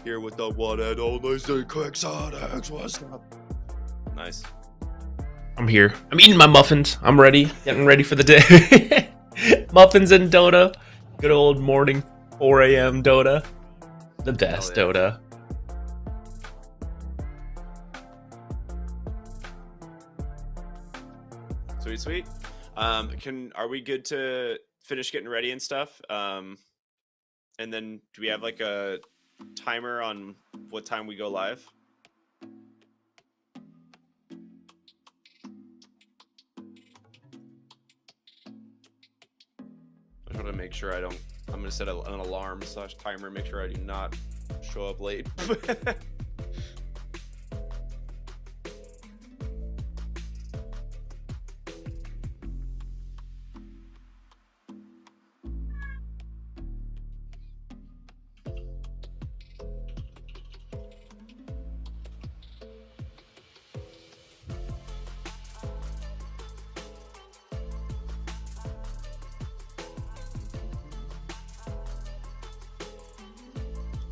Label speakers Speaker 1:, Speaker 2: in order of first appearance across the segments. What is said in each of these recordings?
Speaker 1: Here with the one and only Quick Sonics. What's up? Nice.
Speaker 2: I'm here. I'm eating my muffins. I'm ready. Getting ready for the day. Muffins and Dota. Good old morning 4 a.m. Dota. The best
Speaker 1: Hell yeah.
Speaker 2: Dota.
Speaker 1: Sweet, sweet. Are we good to finish getting ready and stuff? And then do we have like a timer on what time we go live? I just want to make sure I'm going to set an alarm / timer, make sure I do not show up late.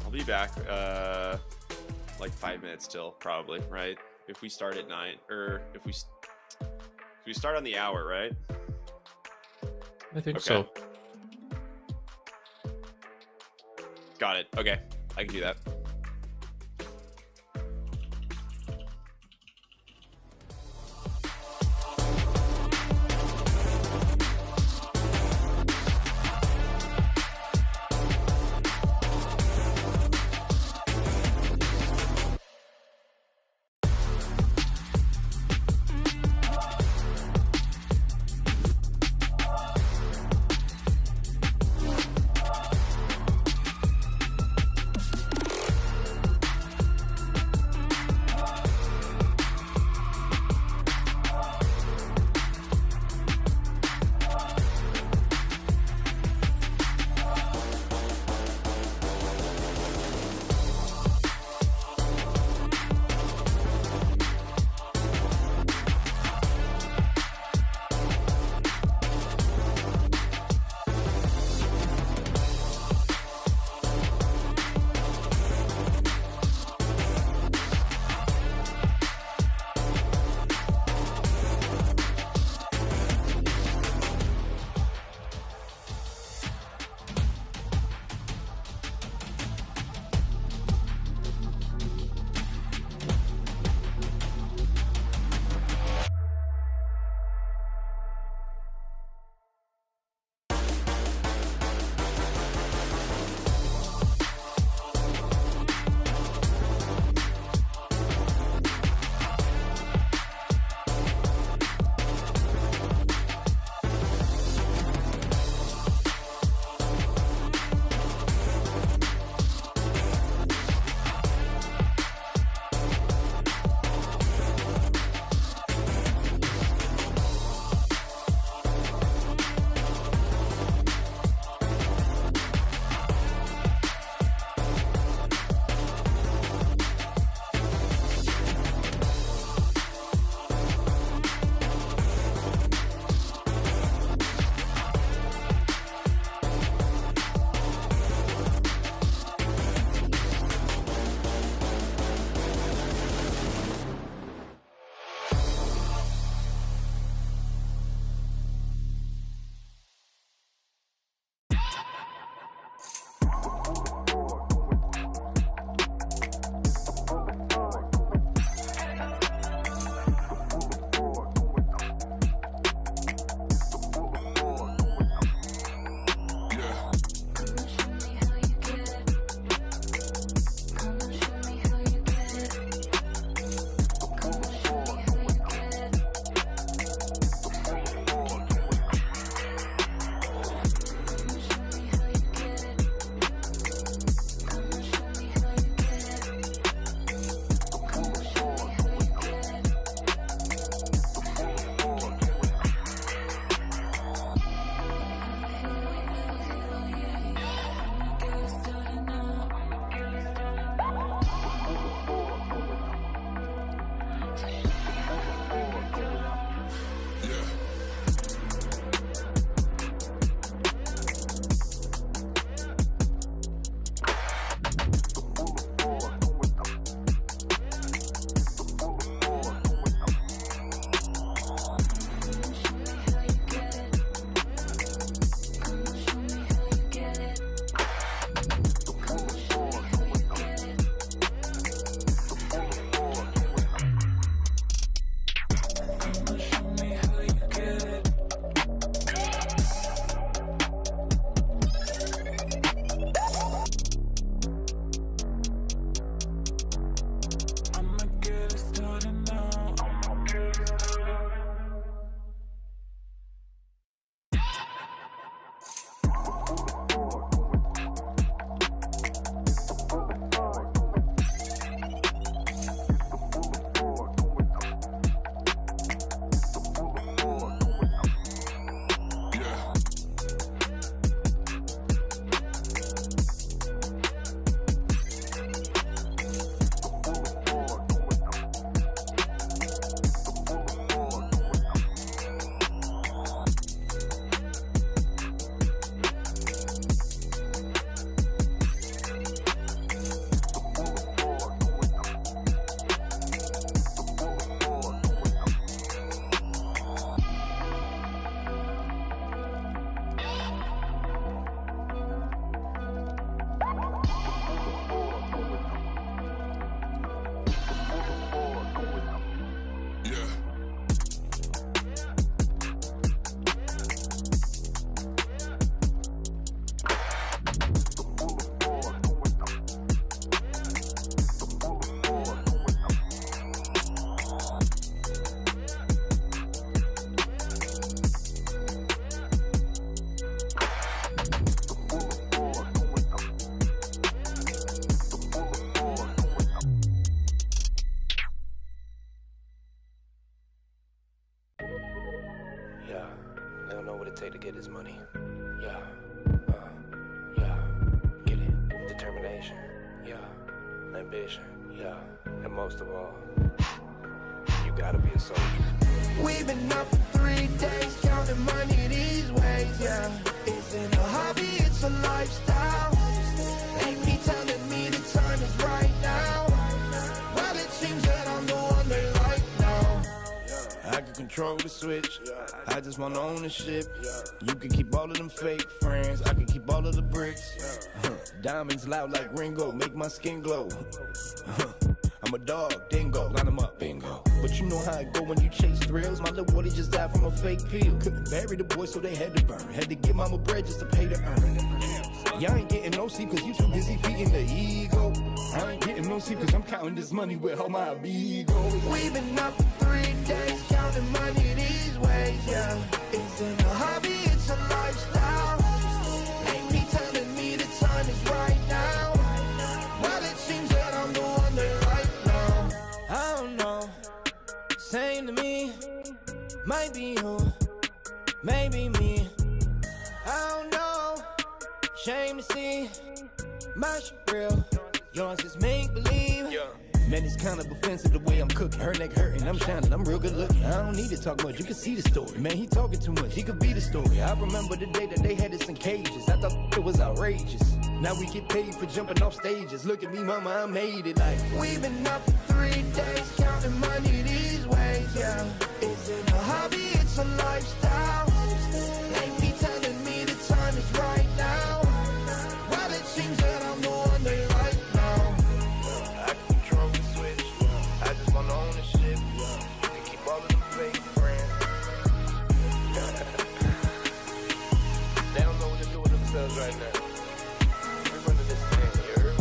Speaker 1: I'll be back like 5 minutes till, probably, right? If we start at 9, or if we start on the hour, right?
Speaker 2: I think
Speaker 1: Okay.
Speaker 2: so.
Speaker 1: Got it. Okay, I can do that.
Speaker 3: to get his money. Yeah, get it. Determination, yeah. Ambition, yeah. And most of all, you gotta be a soldier.
Speaker 4: We've been up for 3 days, counting money these ways, yeah. Isn't a hobby, it's a lifestyle. Ain't me telling me the time is right now. Well, it seems that I'm the one they like now. I can control the switch, I just want ownership. You can keep all of them fake friends, I can keep all of the bricks. Diamonds loud like Ringo, make my skin glow. I'm a dog, dingo, line them up, bingo. But you know how it go when you chase thrills. My little boy just died from a fake pill. Couldn't bury the boy, so they had to burn. Had to give mama bread just to pay to earn. Y'all ain't getting no sleep cause you too busy feeding the ego. I ain't getting no sleep cause I'm counting this money with all my ego. We've been up for 3 days, counting money these ways, yeah. Isn't a hobby, it's a lifestyle. Ain't me telling me the time is right now. Well, it seems that I'm the one they like now. I don't know, same to me. Might be you, maybe me. I don't know, shame to see. My shit real, yours is make believe. Man, it's kind of offensive the way I'm cooking. Her neck hurting, I'm shining, I'm real good looking. I don't need to talk much, you can see the story. Man, he talking too much, he could be the story. I remember the day that they had us in cages. I thought it was outrageous. Now we get paid for jumping off stages. Look at me, mama, I made it like. We've been up for 3 days, counting money these ways, yeah. Isn't a hobby, it's a lifestyle. Ain't me telling me the time is right now. Well, it seems that I'm the one they like now. I can control the switch, I just want ownership. You can keep all of them fake friends. They don't know what to do with themselves right now. We're running this thing, you heard?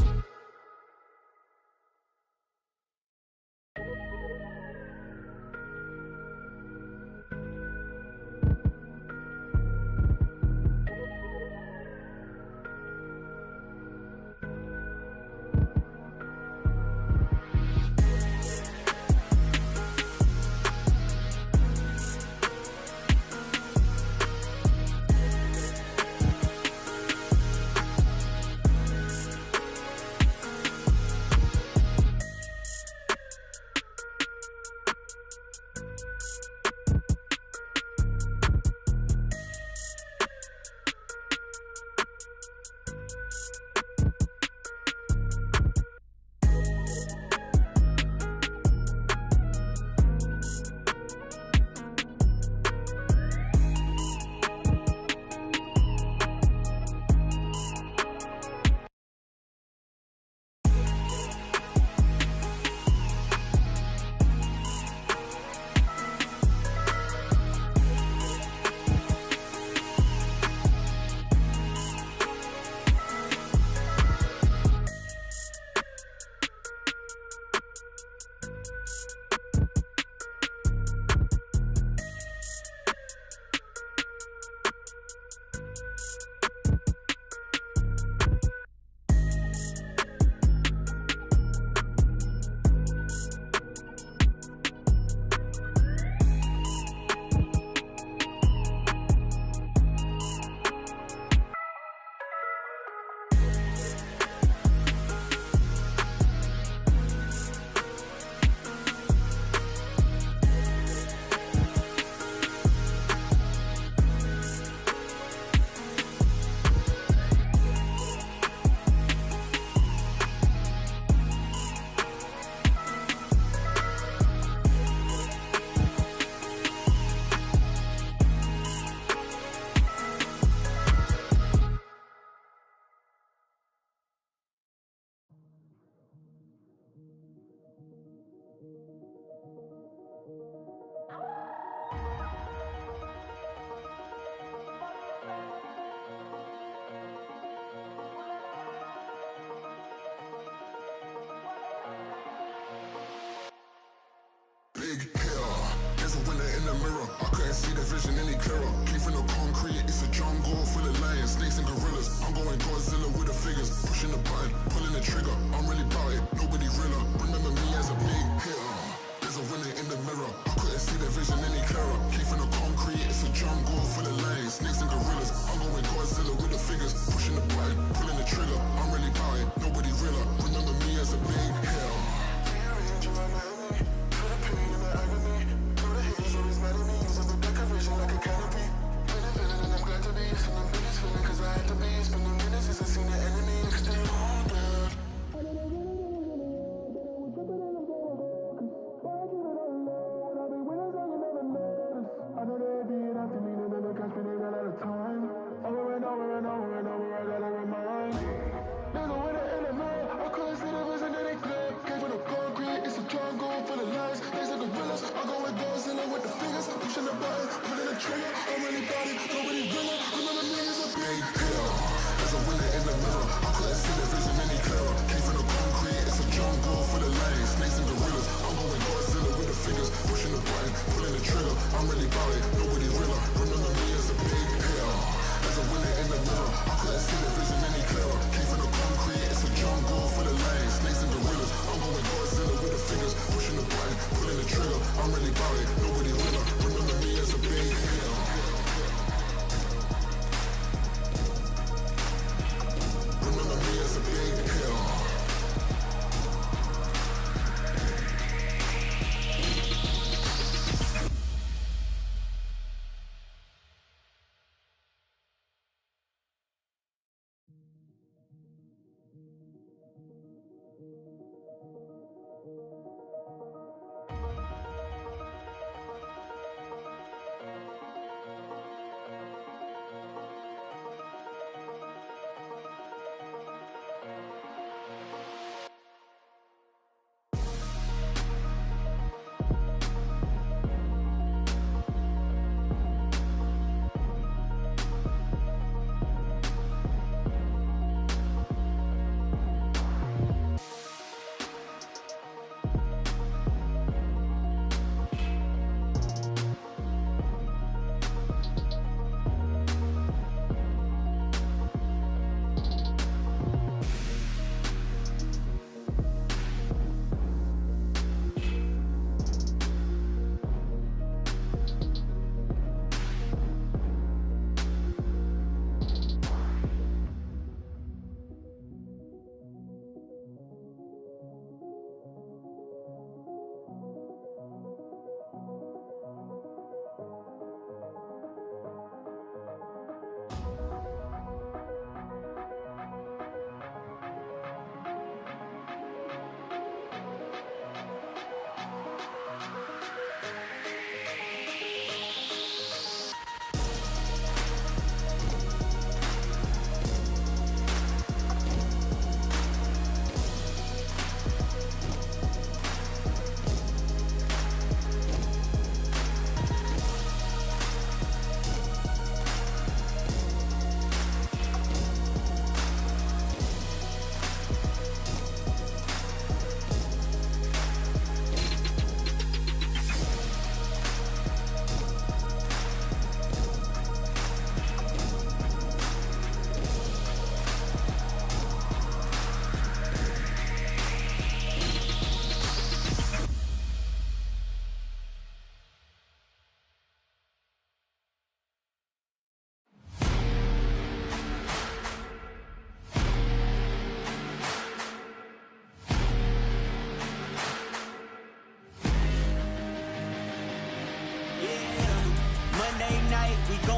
Speaker 5: big hitter. There's a winner in the mirror. I couldn't see the vision any clearer. Came from the concrete, it's a jungle full of lions, snakes and gorillas. I'm going Godzilla with the figures, pushing the button, pulling the trigger. I'm really about it, nobody realer. Remember me as a big hitter. There's a winner in the mirror. I couldn't see the vision any clearer. Came from the concrete, it's a jungle full of lions, snakes and about it. Nobody wanna remember me as a big hitter. Remember me as a big hitter.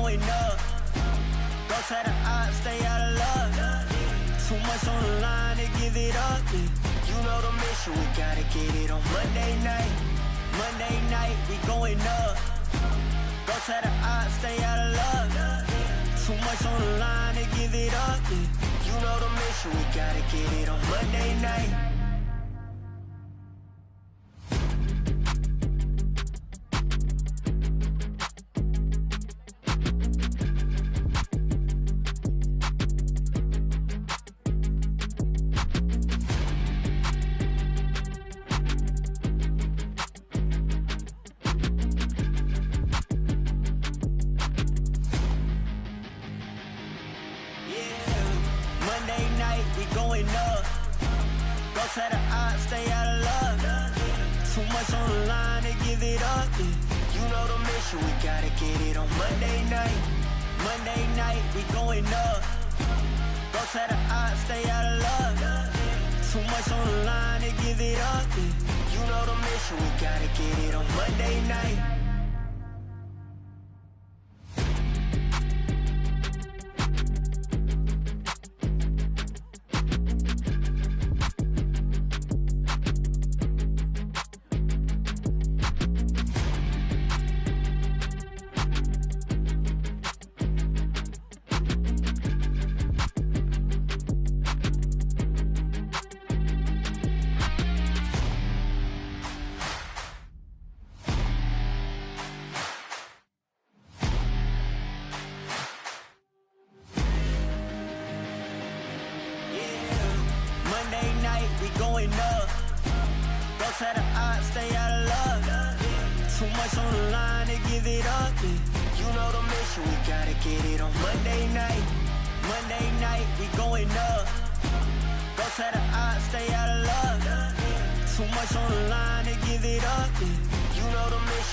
Speaker 6: going up. Don't try to odds, stay out of luck. Too much on the line to give it up. You know the mission, we gotta get it on Monday night. Monday night, we going up. Don't try to odds, stay out of luck. Too much on the line to give it up. You know the mission, we gotta get it on Monday night.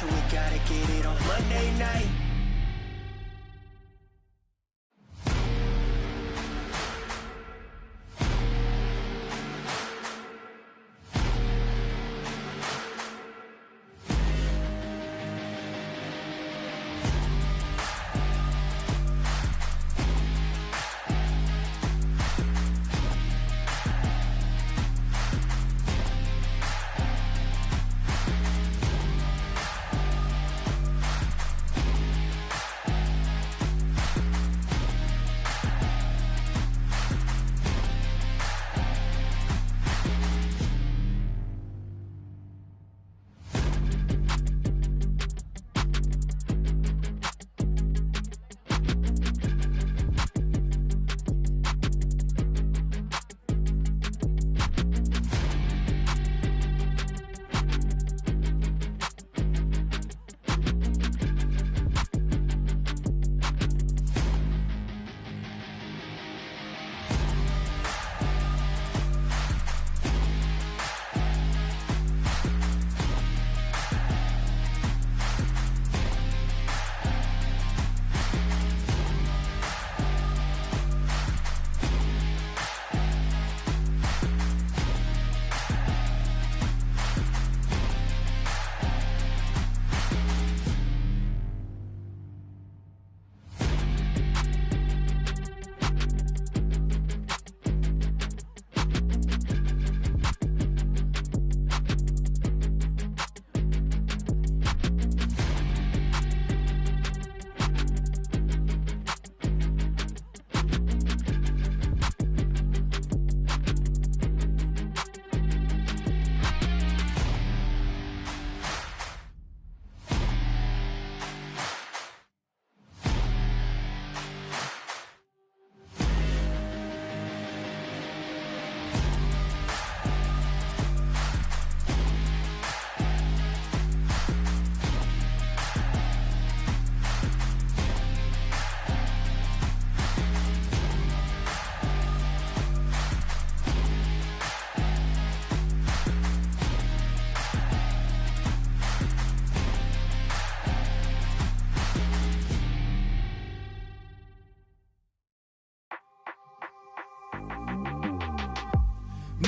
Speaker 6: mission, we gotta get it on Monday night.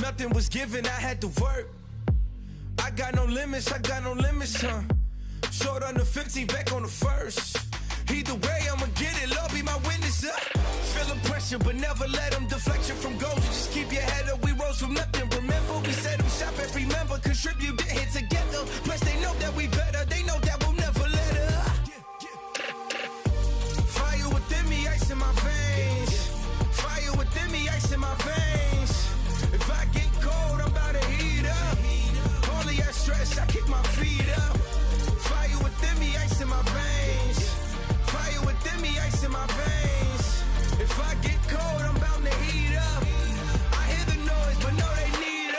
Speaker 4: Nothing was given, I had to work. I got no limits, huh? Short on the 15, back on the first. Either way, I'ma get it, Lord be my witness, Feeling pressure, but never let them deflect you from goals. You just keep your head up, we rose from nothing. Remember, we set them shop every member, contribute, get hit together. Plus, they know that we better, they know that we'll never let up. Fire within me, ice in my veins. Fire within me, ice in my veins. If I get cold, I'm about to heat up. Only at stress, I kick my feet up. Fire within me, ice in my veins. Fire within me, ice in my veins. If I get cold, I'm bound to heat up. I hear the noise, but no, they need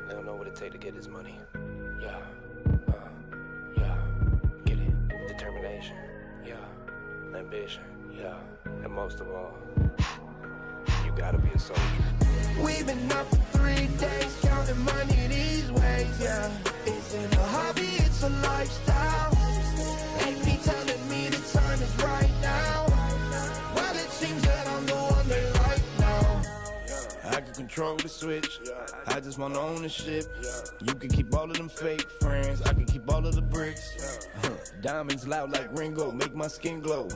Speaker 3: They don't know what it take to get his money. Yeah, get it. Determination, yeah. Ambition, yeah. And most of all, you gotta be a soldier.
Speaker 4: We've been up for 3 days, counting money these ways, yeah. Isn't a hobby, it's a lifestyle. Ain't me telling me the time is right now. Well, it seems that I'm the one they like now. I can control the switch, I just want ownership. You can keep all of them fake friends, I can keep all of the bricks. Diamonds loud like Ringo, make my skin glow.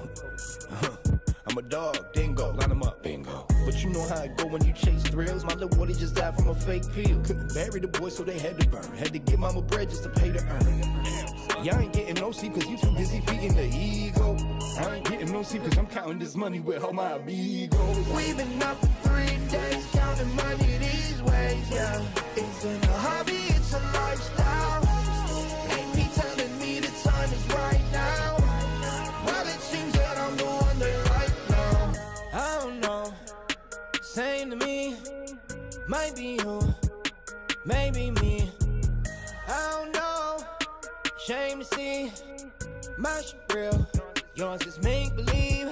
Speaker 4: I'm a dog, dingo, line them up, bingo. But you know how it go when you chase thrills. My little boy just died from a fake pill. Couldn't bury the boy, so they had to burn. Had to give mama bread just to pay to earn. Y'all ain't getting no sleep cause you too busy feeding the ego. I ain't getting no sleep cause I'm counting this money with all my amigos. We've been up for 3 days, counting money these ways, yeah. Isn't a hobby, it's a lifestyle. Ain't me telling me the time is right now. Well, it seems that I'm the one they like now. I don't know, same to me. Might be you, maybe me. I don't know, shame to see. My shit real, yours is make believe.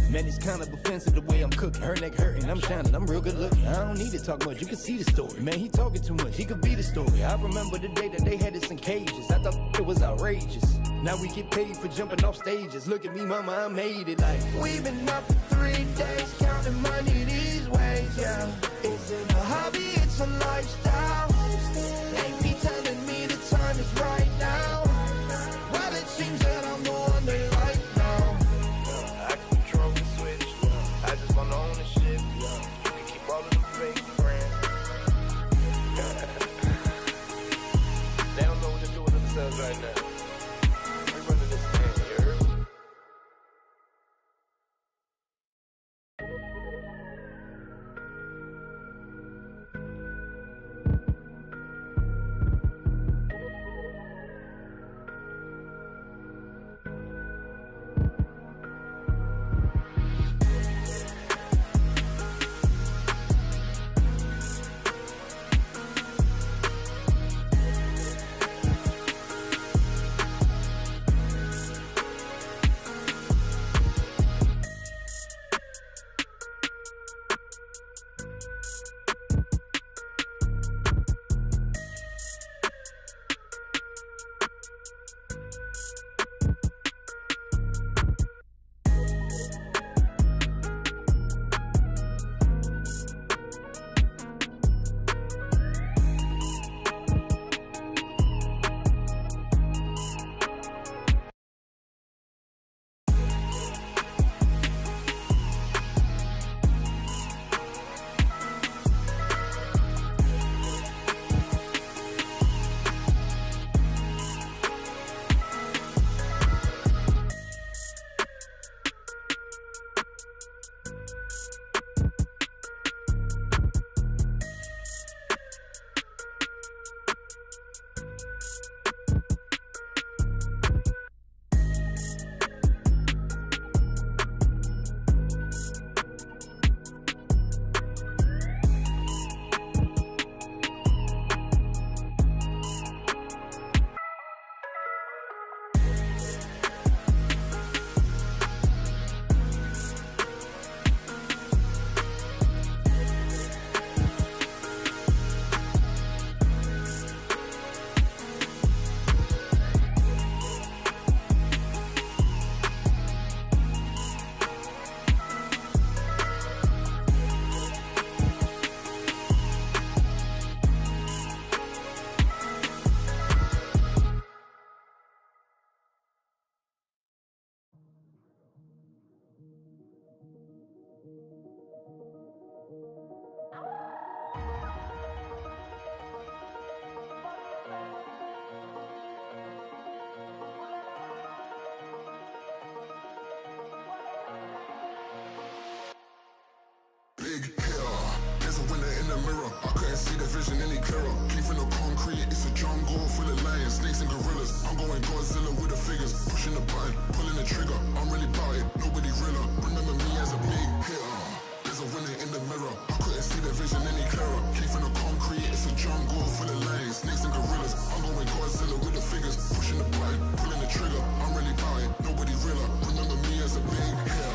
Speaker 4: Man, it's kind of offensive the way I'm cooking. Her neck hurting, I'm shining, I'm real good looking. I don't need to talk much, you can see the story. Man, he talking too much, he could be the story. I remember the day that they had us in cages. I thought it was outrageous. Now we get paid for jumping off stages. Look at me, mama, I made it like. We've been up for 3 days, counting money these ways, yeah. Isn't a hobby, it's a lifestyle. Ain't me telling me the time is right now. Well, it seems that I'm the one they like now. I can control the switch, I just want ownership. You can keep all of the fake friends. They don't know what to do with themselves right now. We running this thing, you heard?
Speaker 5: There's a winner in the mirror. I couldn't see the vision any clearer. Came from the concrete, it's a jungle full of lions, snakes and gorillas. I'm going Godzilla with the figures, pushing the button, pulling the trigger. I'm really about it, nobody realer. Remember me as a big hitter. There's a winner in the mirror. I couldn't see the vision any clearer. Came from the concrete, it's a jungle full of lions, snakes and gorillas. I'm going Godzilla with the figures, pushing the button, pulling the trigger. I'm really about it, nobody realer. Remember me as a big hitter.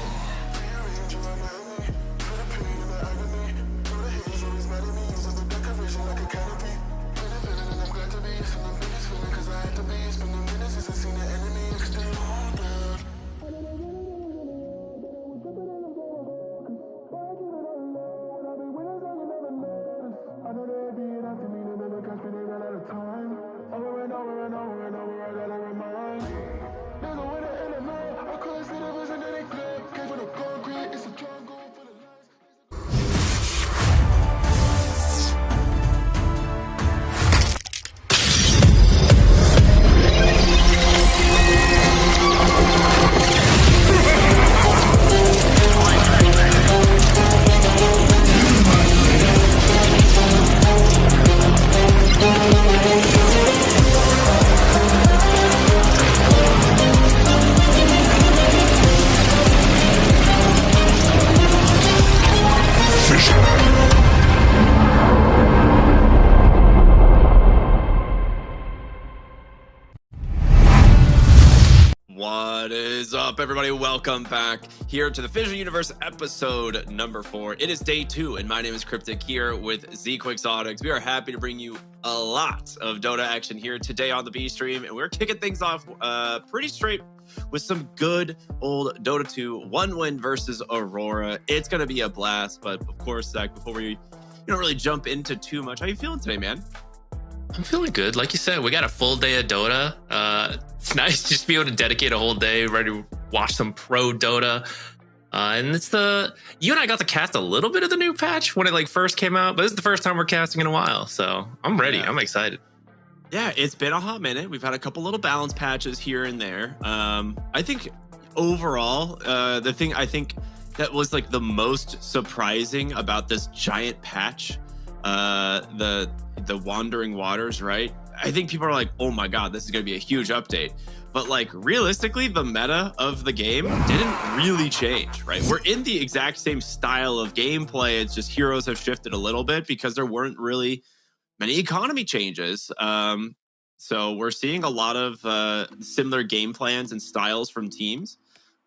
Speaker 1: What is up, everybody? Welcome back here to the FISSURE Universe episode number 4. It is day 2, and my name is Cryptic here with ZQuixotics. We are happy to bring you a lot of Dota action here today on the B stream, and we're kicking things off pretty straight with some good old Dota 2 one win versus Aurora. It's gonna be a blast, but of course, Zach, before we don't really jump into too much, how you feeling today, man?
Speaker 2: I'm feeling good. Like you said, we got a full day of Dota. It's nice just to be able to dedicate a whole day, ready to watch some pro Dota. And you and I got to cast a little bit of the new patch when it like first came out, but this is the first time we're casting in a while. So I'm ready. Yeah. I'm excited.
Speaker 1: Yeah, it's been a hot minute. We've had a couple little balance patches here and there. I think overall, the thing I think that was like the most surprising about this giant patch, the Wandering Waters, right? I think people are like, oh my god, this is going to be a huge update. But like realistically, the meta of the game didn't really change, right? We're in the exact same style of gameplay. It's just heroes have shifted a little bit because there weren't really many economy changes. So we're seeing a lot of similar game plans and styles from teams.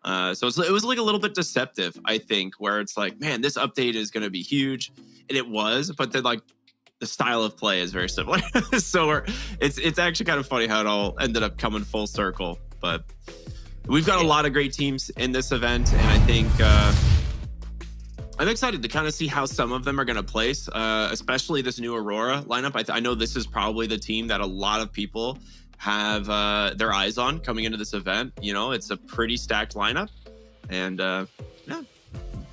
Speaker 1: So it was like a little bit deceptive, I think, where it's like, man, this update is going to be huge. And it was, but then like the style of play is very similar. So it's actually kind of funny how it all ended up coming full circle. But we've got a lot of great teams in this event, and I think I'm excited to kind of see how some of them are going to place, especially this new Aurora lineup. I know this is probably the team that a lot of people have their eyes on coming into this event. You know, it's a pretty stacked lineup, and yeah,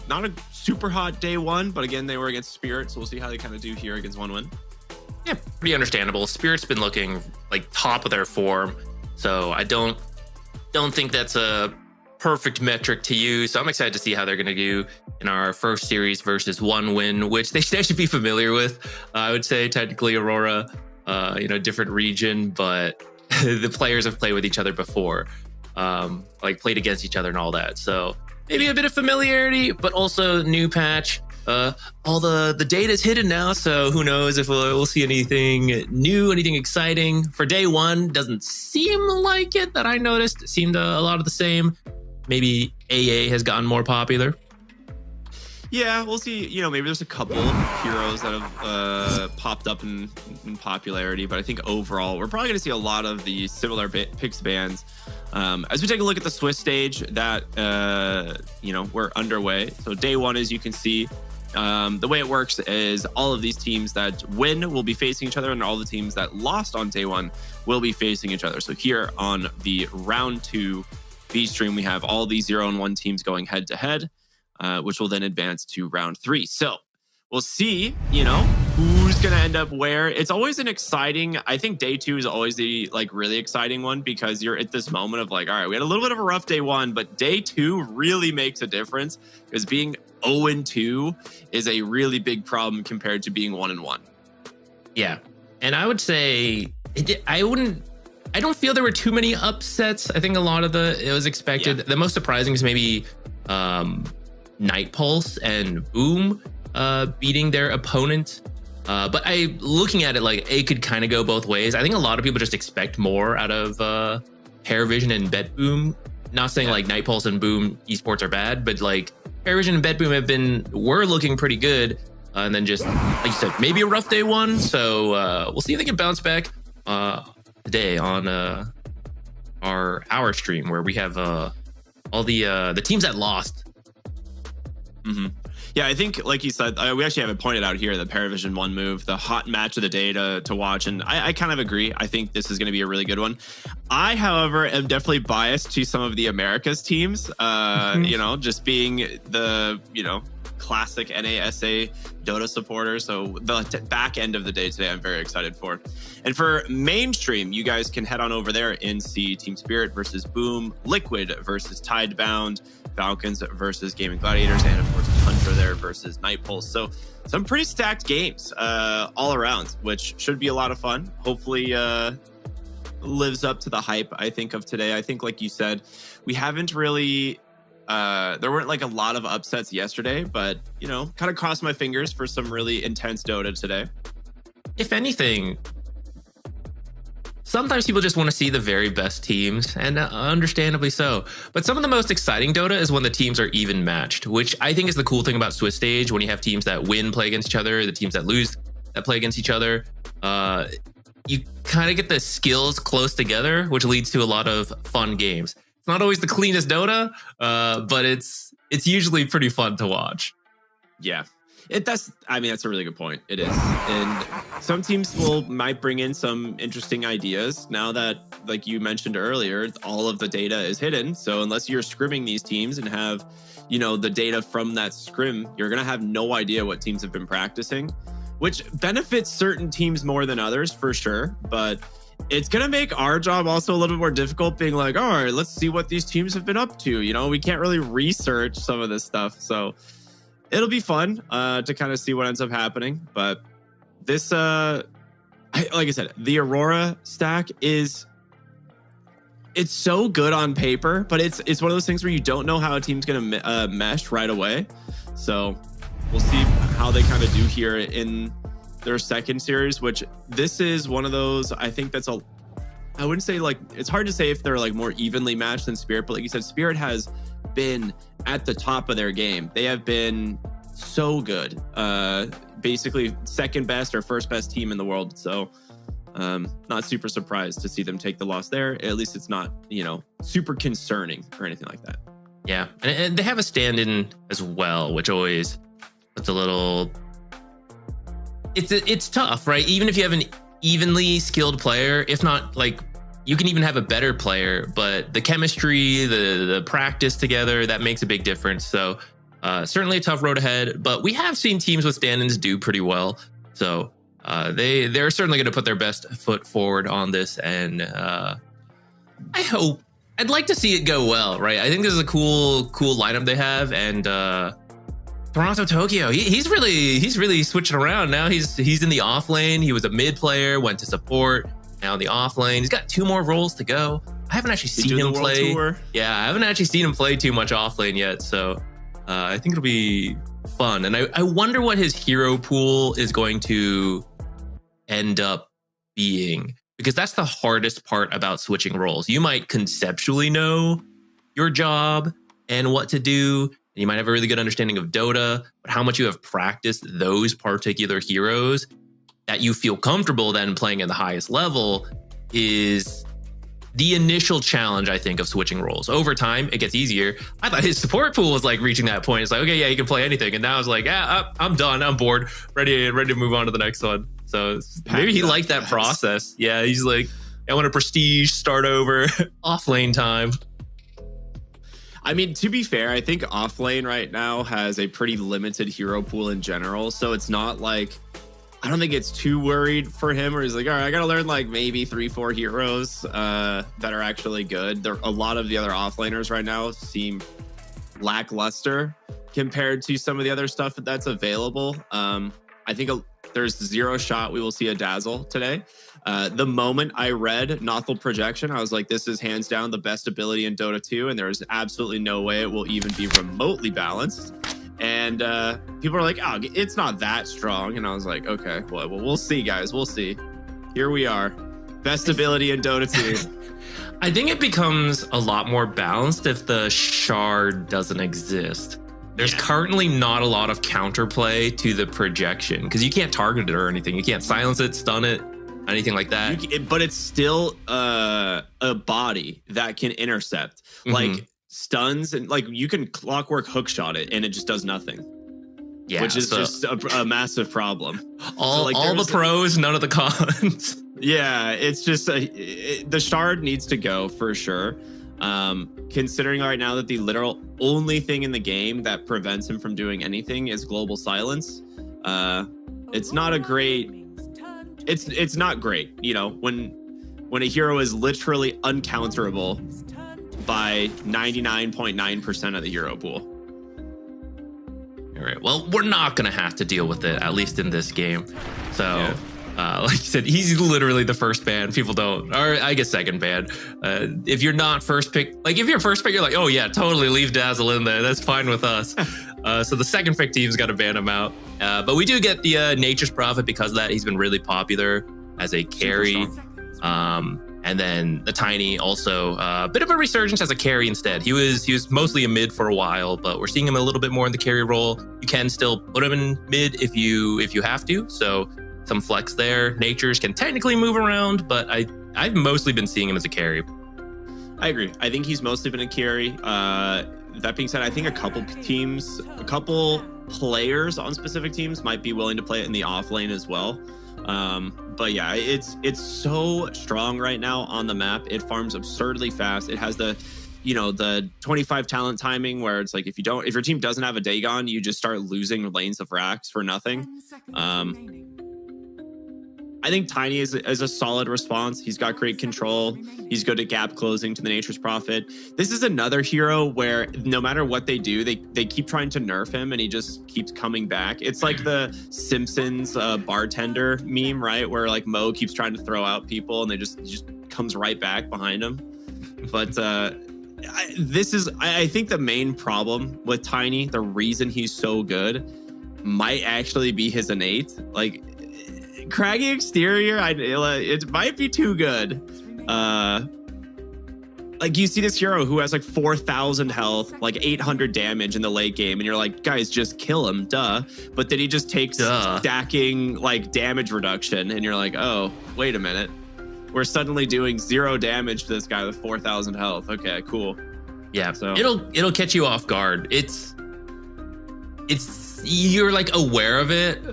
Speaker 1: not a super hot day one, but again, they were against Spirit, so we'll see how they kind of do here against 1 win.
Speaker 2: Yeah, pretty understandable. Spirit's been looking like top of their form, so I don't think that's a perfect metric to use. So I'm excited to see how they're going to do in our first series versus 1 win, which they should be familiar with. I would say technically Aurora, different region, but the players have played with each other before, like played against each other and all that. So maybe a bit of familiarity, but also new patch. All the data is hidden now, so who knows if we'll see anything new, anything exciting. For day 1, doesn't seem like it that I noticed. It seemed a lot of the same. Maybe AA has gotten more popular.
Speaker 1: Yeah, we'll see. You know, maybe there's a couple heroes that have popped up in popularity, but I think overall we're probably going to see a lot of the similar picks bands. As we take a look at the Swiss stage that we're underway. So day 1, as you can see, the way it works is all of these teams that win will be facing each other, and all the teams that lost on day 1 will be facing each other. So here on the round 2 B stream, we have all these 0-1 teams going head to head, which will then advance to round 3. So we'll see, who's going to end up where. It's always an exciting, I think day 2 is always the really exciting one, because you're at this moment of like, all right, we had a little bit of a rough day 1, but day 2 really makes a difference, because being 0-2 is a really big problem compared to being 1-1.
Speaker 2: Yeah. And I would say I don't feel there were too many upsets. I think a lot of it was expected. Yeah. The most surprising is maybe Night Pulse and Boom beating their opponent. But looking at it, like, it could kind of go both ways. I think a lot of people just expect more out of Paravision and BetBoom. Not saying like Night Pulse and Boom Esports are bad, but like Paravision and BetBoom were looking pretty good. And then just, like you said, maybe a rough day one. So we'll see if they can bounce back today on our stream, where we have all the teams that lost.
Speaker 1: Mm-hmm. Yeah, I think, like you said, we actually have it pointed out here, the Paravision 1 move, the hot match of the day to watch. And I kind of agree. I think this is going to be a really good one. I, however, am definitely biased to some of the Americas teams, you know, just being the, you know, classic NASA Dota supporter. So the back end of the day today, I'm very excited for. And for mainstream, you guys can head on over there and see Team Spirit versus Boom, Liquid versus Tidebound, Falcons versus Gaimin Gladiators, and of course Tundra there versus Night Pulse. So some pretty stacked games all around, which should be a lot of fun. Hopefully lives up to the hype, I think, of today. I think, like you said, we haven't really there weren't like a lot of upsets yesterday, but, you know, kind of crossed my fingers for some really intense Dota today.
Speaker 2: If anything, sometimes people just want to see the very best teams, and understandably so. But some of the most exciting Dota is when the teams are even matched, which I think is the cool thing about Swiss Stage. When you have teams that win play against each other, the teams that lose that play against each other, you kind of get the skills close together, which leads to a lot of fun games. It's not always the cleanest Dota, but it's usually pretty fun to watch.
Speaker 1: Yeah. That's a really good point. It is. And some teams might bring in some interesting ideas now that, like you mentioned earlier, all of the data is hidden. So unless you're scrimming these teams and have, you know, the data from that scrim, you're going to have no idea what teams have been practicing, which benefits certain teams more than others for sure. But it's going to make our job also a little bit more difficult, being like, all right, let's see what these teams have been up to. You know, we can't really research some of this stuff. So it'll be fun to kind of see what ends up happening. But this, like I said, the Aurora stack it's so good on paper, but it's one of those things where you don't know how a team's going to mesh right away. So we'll see how they kind of do here in their second series, which this is one of those, I think that's I wouldn't say, like, it's hard to say if they're like more evenly matched than Spirit, but like you said, Spirit has been at the top of their game. They have been so good, basically second best or first best team in the world. So not super surprised to see them take the loss there. At least it's not, you know, super concerning or anything like that.
Speaker 2: Yeah, and they have a stand-in as well, which always puts a little, it's tough, right? Even if you have an evenly skilled player, if not, like, you can even have a better player, but the chemistry, the practice together, that makes a big difference. So certainly a tough road ahead, but we have seen teams with stand-ins do pretty well. So they're certainly going to put their best foot forward on this. And I'd like to see it go well, right? I think this is a cool lineup they have. And Toronto Tokyo, he's really switching around now. He's in the off lane. He was a mid player, went to support, now in the off lane. He's got 2 more roles to go. I haven't actually seen him play. Yeah, I haven't actually seen him play too much off lane yet. So I think it'll be fun. And I wonder what his hero pool is going to end up being, because that's the hardest part about switching roles. You might conceptually know your job and what to do, and you might have a really good understanding of Dota, but how much you have practiced those particular heroes that you feel comfortable then playing at the highest level is the initial challenge, I think, of switching roles. Over time, it gets easier. I thought his support pool was like reaching that point. It's like, okay, yeah, you can play anything. And now it's like, I'm done. I'm bored. Ready to move on to the next one. So maybe he liked that process. Yeah, he's like, I want a prestige, start over, off lane time.
Speaker 1: I mean, to be fair, I think offlane right now has a pretty limited hero pool in general. So it's not like, I don't think it's too worried for him, or he's like, all right, I got to learn like maybe 3-4 heroes that are actually good. A lot of the other offlaners right now seem lackluster. compared to some of the other stuff that's available. I think there's zero shot we will see a Dazzle today. The moment I read Nothel projection, I was like, this is hands down the best ability in Dota 2, and there's absolutely no way it will even be remotely balanced. And people are like, oh, it's not that strong. And I was like, okay, well, we'll see, guys. We'll see. Here we are. Best ability in Dota 2.
Speaker 2: I think it becomes a lot more balanced if the shard doesn't exist. There's currently not a lot of counterplay to the projection because you can't target it or anything. You can't silence it, stun it, anything like that.
Speaker 1: But it's still a body that can intercept. Like stuns, and like you can clockwork hookshot it and it just does nothing. Yeah, which is just a massive problem.
Speaker 2: All the pros, none of the cons.
Speaker 1: Yeah, it's just the shard needs to go for sure. Considering right now that the literal only thing in the game that prevents him from doing anything is global silence. It's not a great. It's not great. You know, when a hero is literally uncounterable by 99.9% of the hero pool.
Speaker 2: All right. Well, we're not going to have to deal with it, at least in this game. So, like you said, he's literally the first ban. People don't, or I guess second ban. If you're not first pick, like if you're first pick, you're like, oh yeah, totally leave Dazzle in there. That's fine with us. So the second pick team's got to ban him out. But we do get the Nature's Prophet because of that. He's been really popular as a carry. And then the Tiny also a bit of a resurgence as a carry instead. He was mostly a mid for a while, but we're seeing him a little bit more in the carry role. You can still put him in mid if you have to. So some flex there. Natures can technically move around, but I've mostly been seeing him as a carry.
Speaker 1: I agree. I think he's mostly been a carry. That being said, I think a couple players on specific teams might be willing to play it in the off lane as well. But yeah, it's so strong right now on the map. It farms absurdly fast. It has the 25 talent timing where it's like if your team doesn't have a Dagon, you just start losing lanes of racks for nothing. I think Tiny is a solid response. He's got great control. He's good at gap closing to the Nature's Prophet. This is another hero where no matter what they do, they keep trying to nerf him and he just keeps coming back. It's like the Simpsons bartender meme, right? Where like Mo keeps trying to throw out people and he just comes right back behind him. But I think the main problem with Tiny, the reason he's so good, might actually be his innate. Like, craggy exterior, it might be too good. Like you see this hero who has like 4,000 health, like 800 damage in the late game, and you're like, guys, just kill him, duh. But then he just takes stacking like damage reduction, and you're like, oh, wait a minute, we're suddenly doing 0 damage to this guy with 4,000 health. Okay, cool.
Speaker 2: Yeah, so it'll catch you off guard. It's you're like aware of it,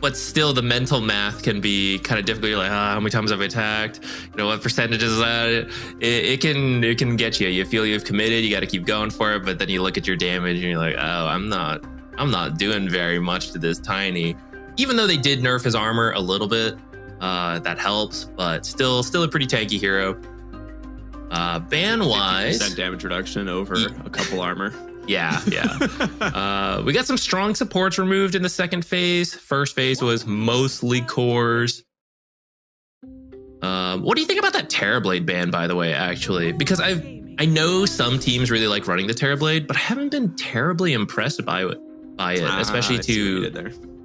Speaker 2: but still the mental math can be kind of difficult. You're like, how many times have I attacked? You know, what percentage is that? It can get you. You feel you've committed, you got to keep going for it, but then you look at your damage and you're like, oh, I'm not doing very much to this Tiny. Even though they did nerf his armor a little bit, that helps, but still a pretty tanky hero. Ban wise,
Speaker 1: 50% damage reduction over a couple armor.
Speaker 2: Yeah. We got some strong supports removed in the second phase. First phase was mostly cores. What do you think about that Terrorblade ban, by the way, actually? Because I know some teams really like running the Terrorblade, but I haven't been terribly impressed by it, especially to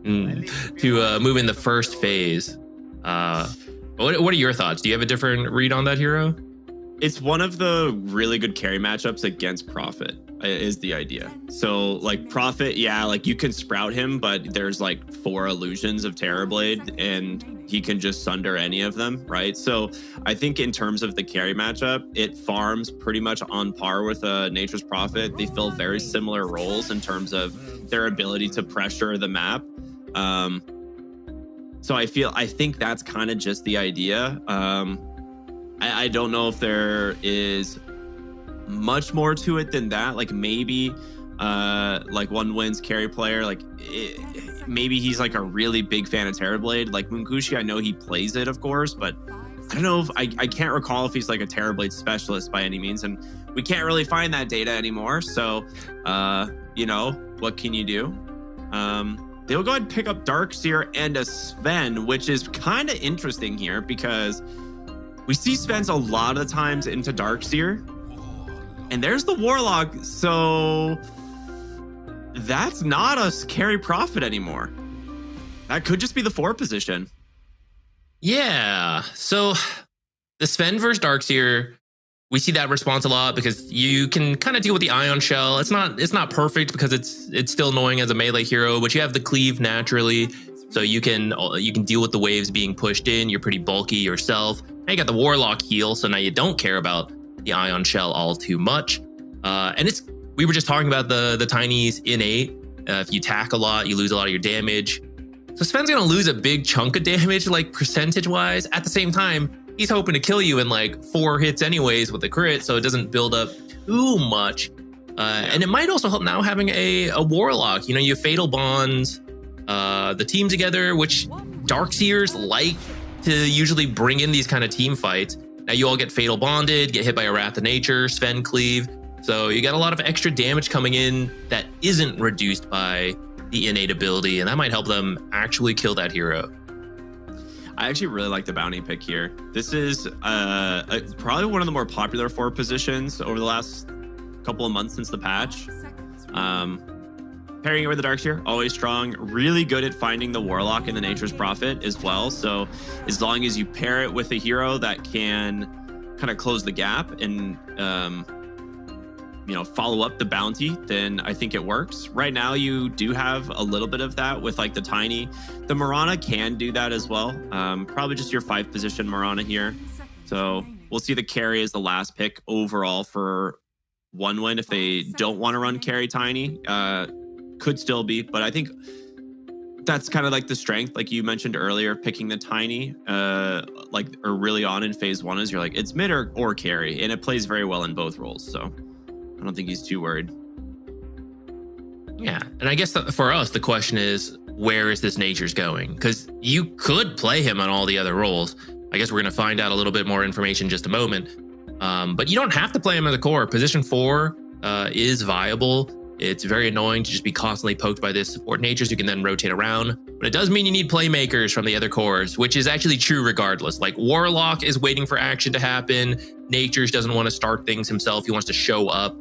Speaker 2: move in the first phase. What are your thoughts? Do you have a different read on that hero?
Speaker 1: It's one of the really good carry matchups against Prophet is the idea. So like Prophet, yeah, like you can sprout him, but there's like 4 illusions of Terrorblade and he can just sunder any of them, right? So I think in terms of the carry matchup, it farms pretty much on par with Nature's Prophet. They fill very similar roles in terms of their ability to pressure the map. So I think that's kind of just the idea. I don't know if there is much more to it than that. Like maybe like one wins carry player, like maybe he's like a really big fan of Terrorblade. Like Munkushi, I know he plays it, of course, but I don't know if I can't recall if he's like a Terrorblade specialist by any means, and we can't really find that data anymore. So what can you do? They'll go ahead and pick up Darkseer and a Sven, which is kind of interesting here because we see Sven's a lot of the times into Darkseer. And there's the Warlock, so that's not a carry profit anymore. That could just be the 4 position.
Speaker 2: Yeah, so the Sven versus Darkseer, we see that response a lot because you can kind of deal with the Ion Shell. It's not perfect because it's still annoying as a melee hero, but you have the cleave naturally, so you can deal with the waves being pushed in. You're pretty bulky yourself. Now you got the Warlock heal, so now you don't care about the Ion Shell all too much. And we were just talking about the Tiny's innate. If you tack a lot, you lose a lot of your damage. So Sven's gonna lose a big chunk of damage, like percentage wise. At the same time, he's hoping to kill you in like 4 hits anyways with a crit, so it doesn't build up too much. And it might also help now having a Warlock. You know, you Fatal Bonds the team together, which Darkseers like to usually bring in these kind of team fights. Now you all get Fatal Bonded, get hit by a Wrath of Nature, Sven Cleave. So you got a lot of extra damage coming in that isn't reduced by the innate ability, and that might help them actually kill that hero.
Speaker 1: I actually really like the bounty pick here. This is probably one of the more popular 4 positions over the last couple of months since the patch. Pairing it with the Darkseer, always strong. Really good at finding the Warlock and the Nature's Prophet as well. So as long as you pair it with a hero that can kind of close the gap and follow up the bounty, then I think it works. Right now, you do have a little bit of that with like the Tiny. The Mirana can do that as well. Probably just your 5 position Mirana here. So we'll see the carry as the last pick overall for 1 win. If they don't want to run carry Tiny, could still be. But I think that's kind of like the strength, like you mentioned earlier, picking the Tiny like early on in phase 1 is you're like, it's mid or carry, and it plays very well in both roles. So I don't think he's too worried.
Speaker 2: Yeah, and I guess for us, the question is, where is this Nature's going? Because you could play him on all the other roles. I guess we're going to find out a little bit more information in just a moment. But you don't have to play him at the core. Position 4 is viable. It's very annoying to just be constantly poked by this support Natures. You can then rotate around. But it does mean you need playmakers from the other cores, which is actually true regardless. Like Warlock is waiting for action to happen. Natures doesn't want to start things himself. He wants to show up.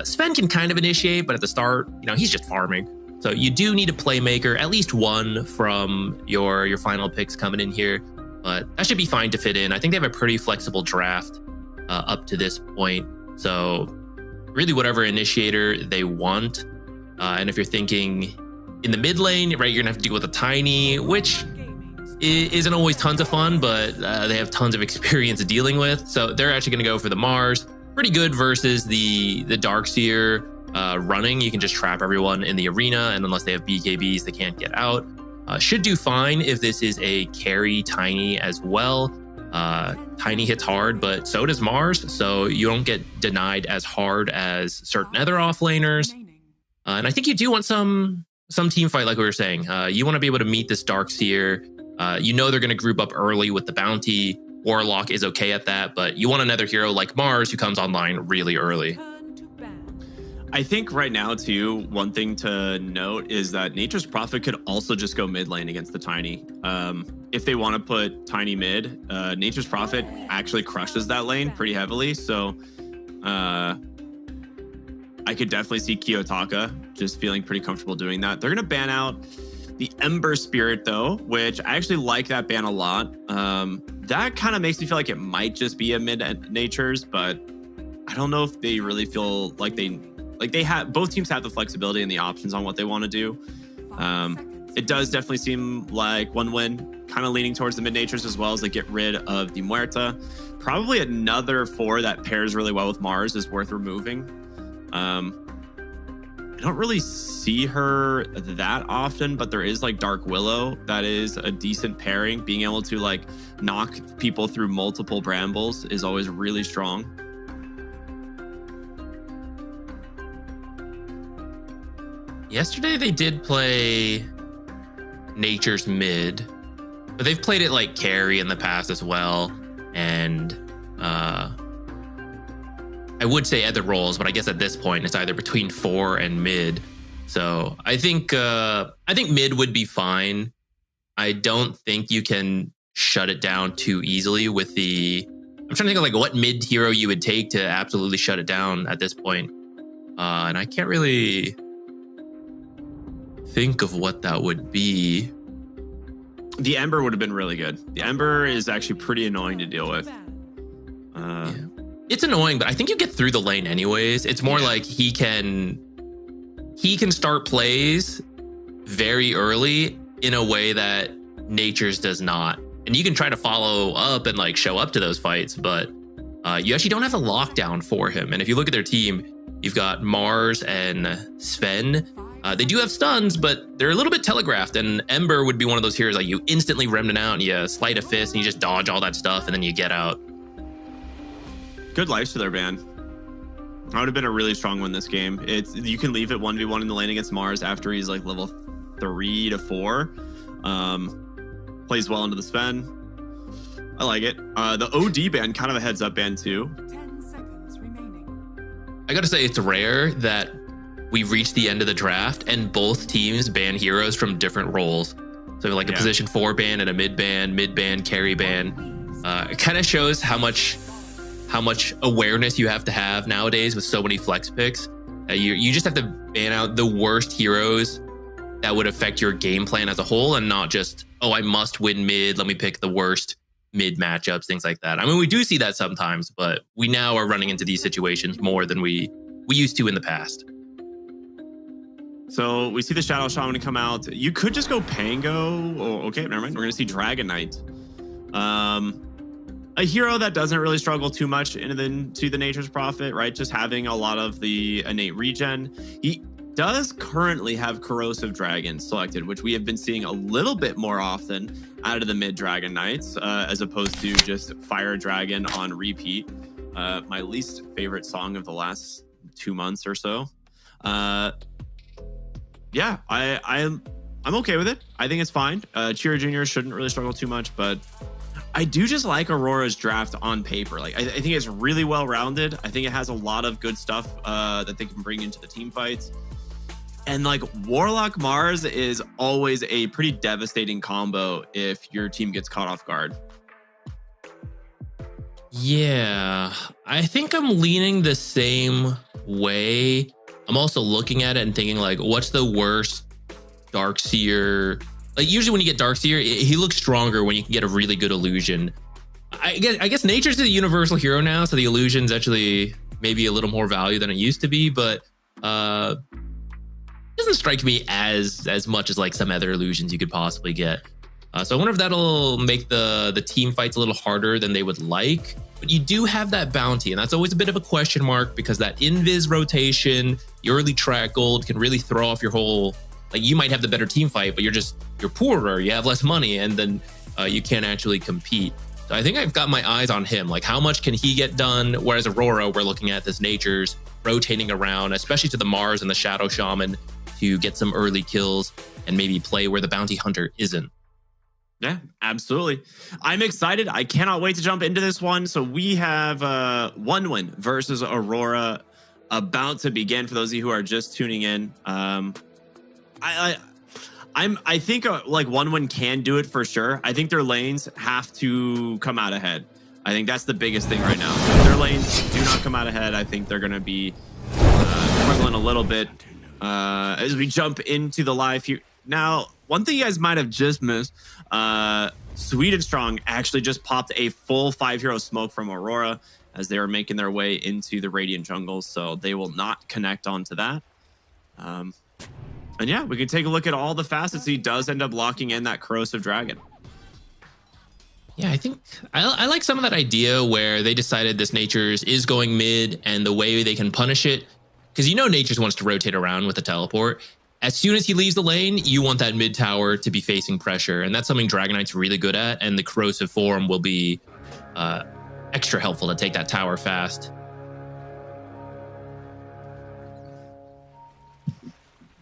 Speaker 2: Sven can kind of initiate, but at the start, he's just farming. So you do need a playmaker, at least 1 from your final picks coming in here. But that should be fine to fit in. I think they have a pretty flexible draft up to this point. So really whatever initiator they want. And if you're thinking in the mid lane, right, you're gonna have to deal with a Tiny, which isn't always tons of fun, but they have tons of experience dealing with. So they're actually gonna go for the Mars. Pretty good versus the Darkseer running. You can just trap everyone in the arena, and unless they have BKBs, they can't get out. Should do fine if this is a carry Tiny as well. Tiny hits hard, but so does Mars, so you don't get denied as hard as certain other offlaners. And I think you do want some team fight, like we were saying. You want to be able to meet this Darkseer. They're going to group up early with the bounty. Warlock is okay at that, but you want another hero like Mars who comes online really early.
Speaker 1: I think right now, too, one thing to note is that Nature's Prophet could also just go mid lane against the Tiny. If they want to put Tiny mid, Nature's Prophet actually crushes that lane pretty heavily. So I could definitely see Kiyotaka just feeling pretty comfortable doing that. They're going to ban out the Ember Spirit, though, which I actually like that ban a lot. That kind of makes me feel like it might just be a mid Nature's, but I don't know if they really feel like they have, both teams have the flexibility and the options on what they want to do. It does definitely seem like 1 win, kind of leaning towards the mid Natures as well as they get rid of the Muerta. Probably another 4 that pairs really well with Mars is worth removing. I don't really see her that often, but there is like Dark Willow that is a decent pairing. Being able to like knock people through multiple brambles is always really strong.
Speaker 2: Yesterday they did play Nature's mid, but they've played it like carry in the past as well. And I would say other roles, but I guess at this point it's either between 4 and mid. So I think mid would be fine. I don't think you can shut it down too easily with the. I'm trying to think of like what mid hero you would take to absolutely shut it down at this point, and I can't really think of what that would be.
Speaker 1: The Ember would have been really good. The Ember is actually pretty annoying to deal with.
Speaker 2: Yeah. It's annoying, but I think you get through the lane anyways. It's more like he can start plays very early in a way that Nature's does not. And you can try to follow up and like show up to those fights, but you actually don't have a lockdown for him. And if you look at their team, you've got Mars and Sven. They do have stuns, but they're a little bit telegraphed. And Ember would be one of those heroes like you instantly remnant out and you sleight of fist and you just dodge all that stuff and then you get out.
Speaker 1: Good life to their ban. That would have been a really strong one this game. You can leave it 1v1 in the lane against Mars after he's like level 3 to 4. Plays well into the Sven. I like it. The OD ban, kind of a heads up ban too.
Speaker 7: 10 seconds remaining.
Speaker 2: I gotta say, it's rare that we reach the end of the draft and both teams ban heroes from different roles. So like a position 4 ban and a mid ban, carry ban. It kind of shows how much awareness you have to have nowadays with so many flex picks. You just have to ban out the worst heroes that would affect your game plan as a whole, and not just, oh, I must win mid, let me pick the worst mid matchups, things like that. I mean, we do see that sometimes, but we now are running into these situations more than we used to in the past.
Speaker 1: So we see the Shadow Shaman come out. You could just go Pango. Oh, okay, never mind. We're going to see Dragon Knight. A hero that doesn't really struggle too much to the Nature's Prophet, right? Just having a lot of the innate regen. He does currently have Corrosive Dragon selected, which we have been seeing a little bit more often out of the mid Dragon Knights, as opposed to just Fire Dragon on repeat. My least favorite song of the last 2 months or so. Yeah, I'm okay with it. I think it's fine. Chira Jr. shouldn't really struggle too much, but I do just like Aurora's draft on paper. Like, I think it's really well-rounded. I think it has a lot of good stuff that they can bring into the team fights. And like Warlock Mars is always a pretty devastating combo if your team gets caught off guard.
Speaker 2: Yeah, I think I'm leaning the same way. I'm also looking at it and thinking like, what's the worst Darkseer? Like usually when you get Darkseer, he looks stronger when you can get a really good illusion. I guess Nature's a universal hero now, so the illusion's actually maybe a little more value than it used to be, but it doesn't strike me as much as like some other illusions you could possibly get. So I wonder if that'll make the team fights a little harder than they would like. But you do have that bounty, and that's always a bit of a question mark because that invis rotation, the early track gold can really throw off your whole. Like you might have the better team fight, but you're poorer, you have less money, and then you can't actually compete. So I think I've got my eyes on him. Like how much can he get done? Whereas Aurora, we're looking at this Nature's rotating around, especially to the Mars and the Shadow Shaman, to get some early kills and maybe play where the bounty hunter isn't.
Speaker 1: Yeah, absolutely. I'm excited. I cannot wait to jump into this one. So we have one win versus Aurora about to begin. For those of you who are just tuning in, I think like one win can do it for sure. I think their lanes have to come out ahead. I think that's the biggest thing right now. So if their lanes do not come out ahead, I think they're going to be struggling a little bit as we jump into the live here. Now, one thing you guys might have just missed, Sweet and Strong actually just popped a full 5-hero smoke from Aurora as they were making their way into the Radiant jungles, so they will not connect onto that. And yeah, we can take a look at all the facets. He does end up locking in that Corrosive Dragon.
Speaker 2: Yeah, I think I like some of that idea where they decided this Nature's is going mid and the way they can punish it. Because you know Nature's wants to rotate around with the teleport. As soon as he leaves the lane, you want that mid tower to be facing pressure. And that's something Dragon Knight's really good at. And the Corrosive form will be extra helpful to take that tower fast.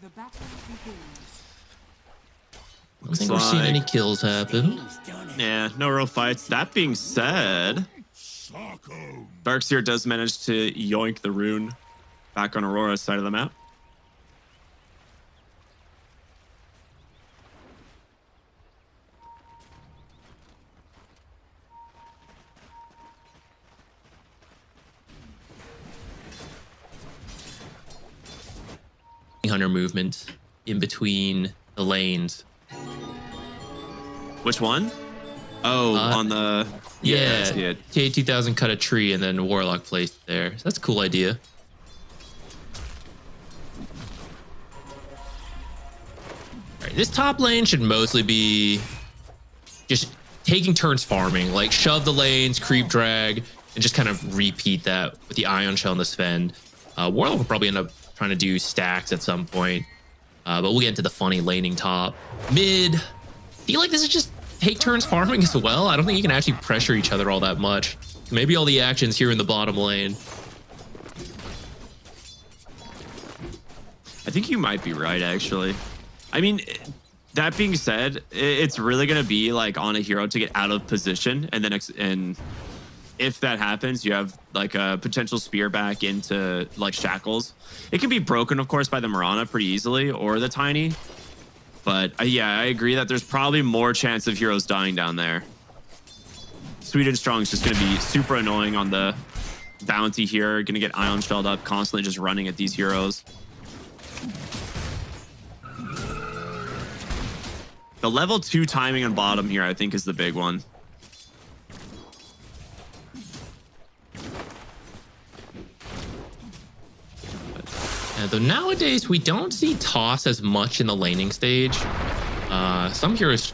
Speaker 7: The battle begins.
Speaker 2: I don't think we're seeing any kills happen.
Speaker 1: Yeah, no real fights. That being said, Darkseer does manage to yoink the rune back on Aurora's side of the map.
Speaker 2: hunter movement in between the lanes.
Speaker 1: Which one? Oh, on the
Speaker 2: yeah.
Speaker 1: I see it.
Speaker 2: K2000 cut a tree and then Warlock placed there. So that's a cool idea. All right, this top lane should mostly be just taking turns farming, like shove the lanes, creep drag, and just kind of repeat that with the Ion Shell and the Sven. Warlock will probably end up trying to do stacks at some point, but we'll get into the funny laning top. Mid, I feel like this is just take turns farming as well. I don't think you can actually pressure each other all that much. Maybe all the actions here in the bottom lane.
Speaker 1: I think you might be right, actually. I mean, that being said, it's really going to be like on a hero to get out of position. And then and if that happens, you have like a potential spear back into like shackles. It can be broken, of course, by the Mirana pretty easily or the Tiny. But yeah, I agree that there's probably more chance of heroes dying down there. Sweet and Strong is just going to be super annoying on the bounty here. Going to get Ion Shelled up, constantly just running at these heroes. The level 2 timing on bottom here, I think, is the big one.
Speaker 2: Though nowadays we don't see toss as much in the laning stage. Some players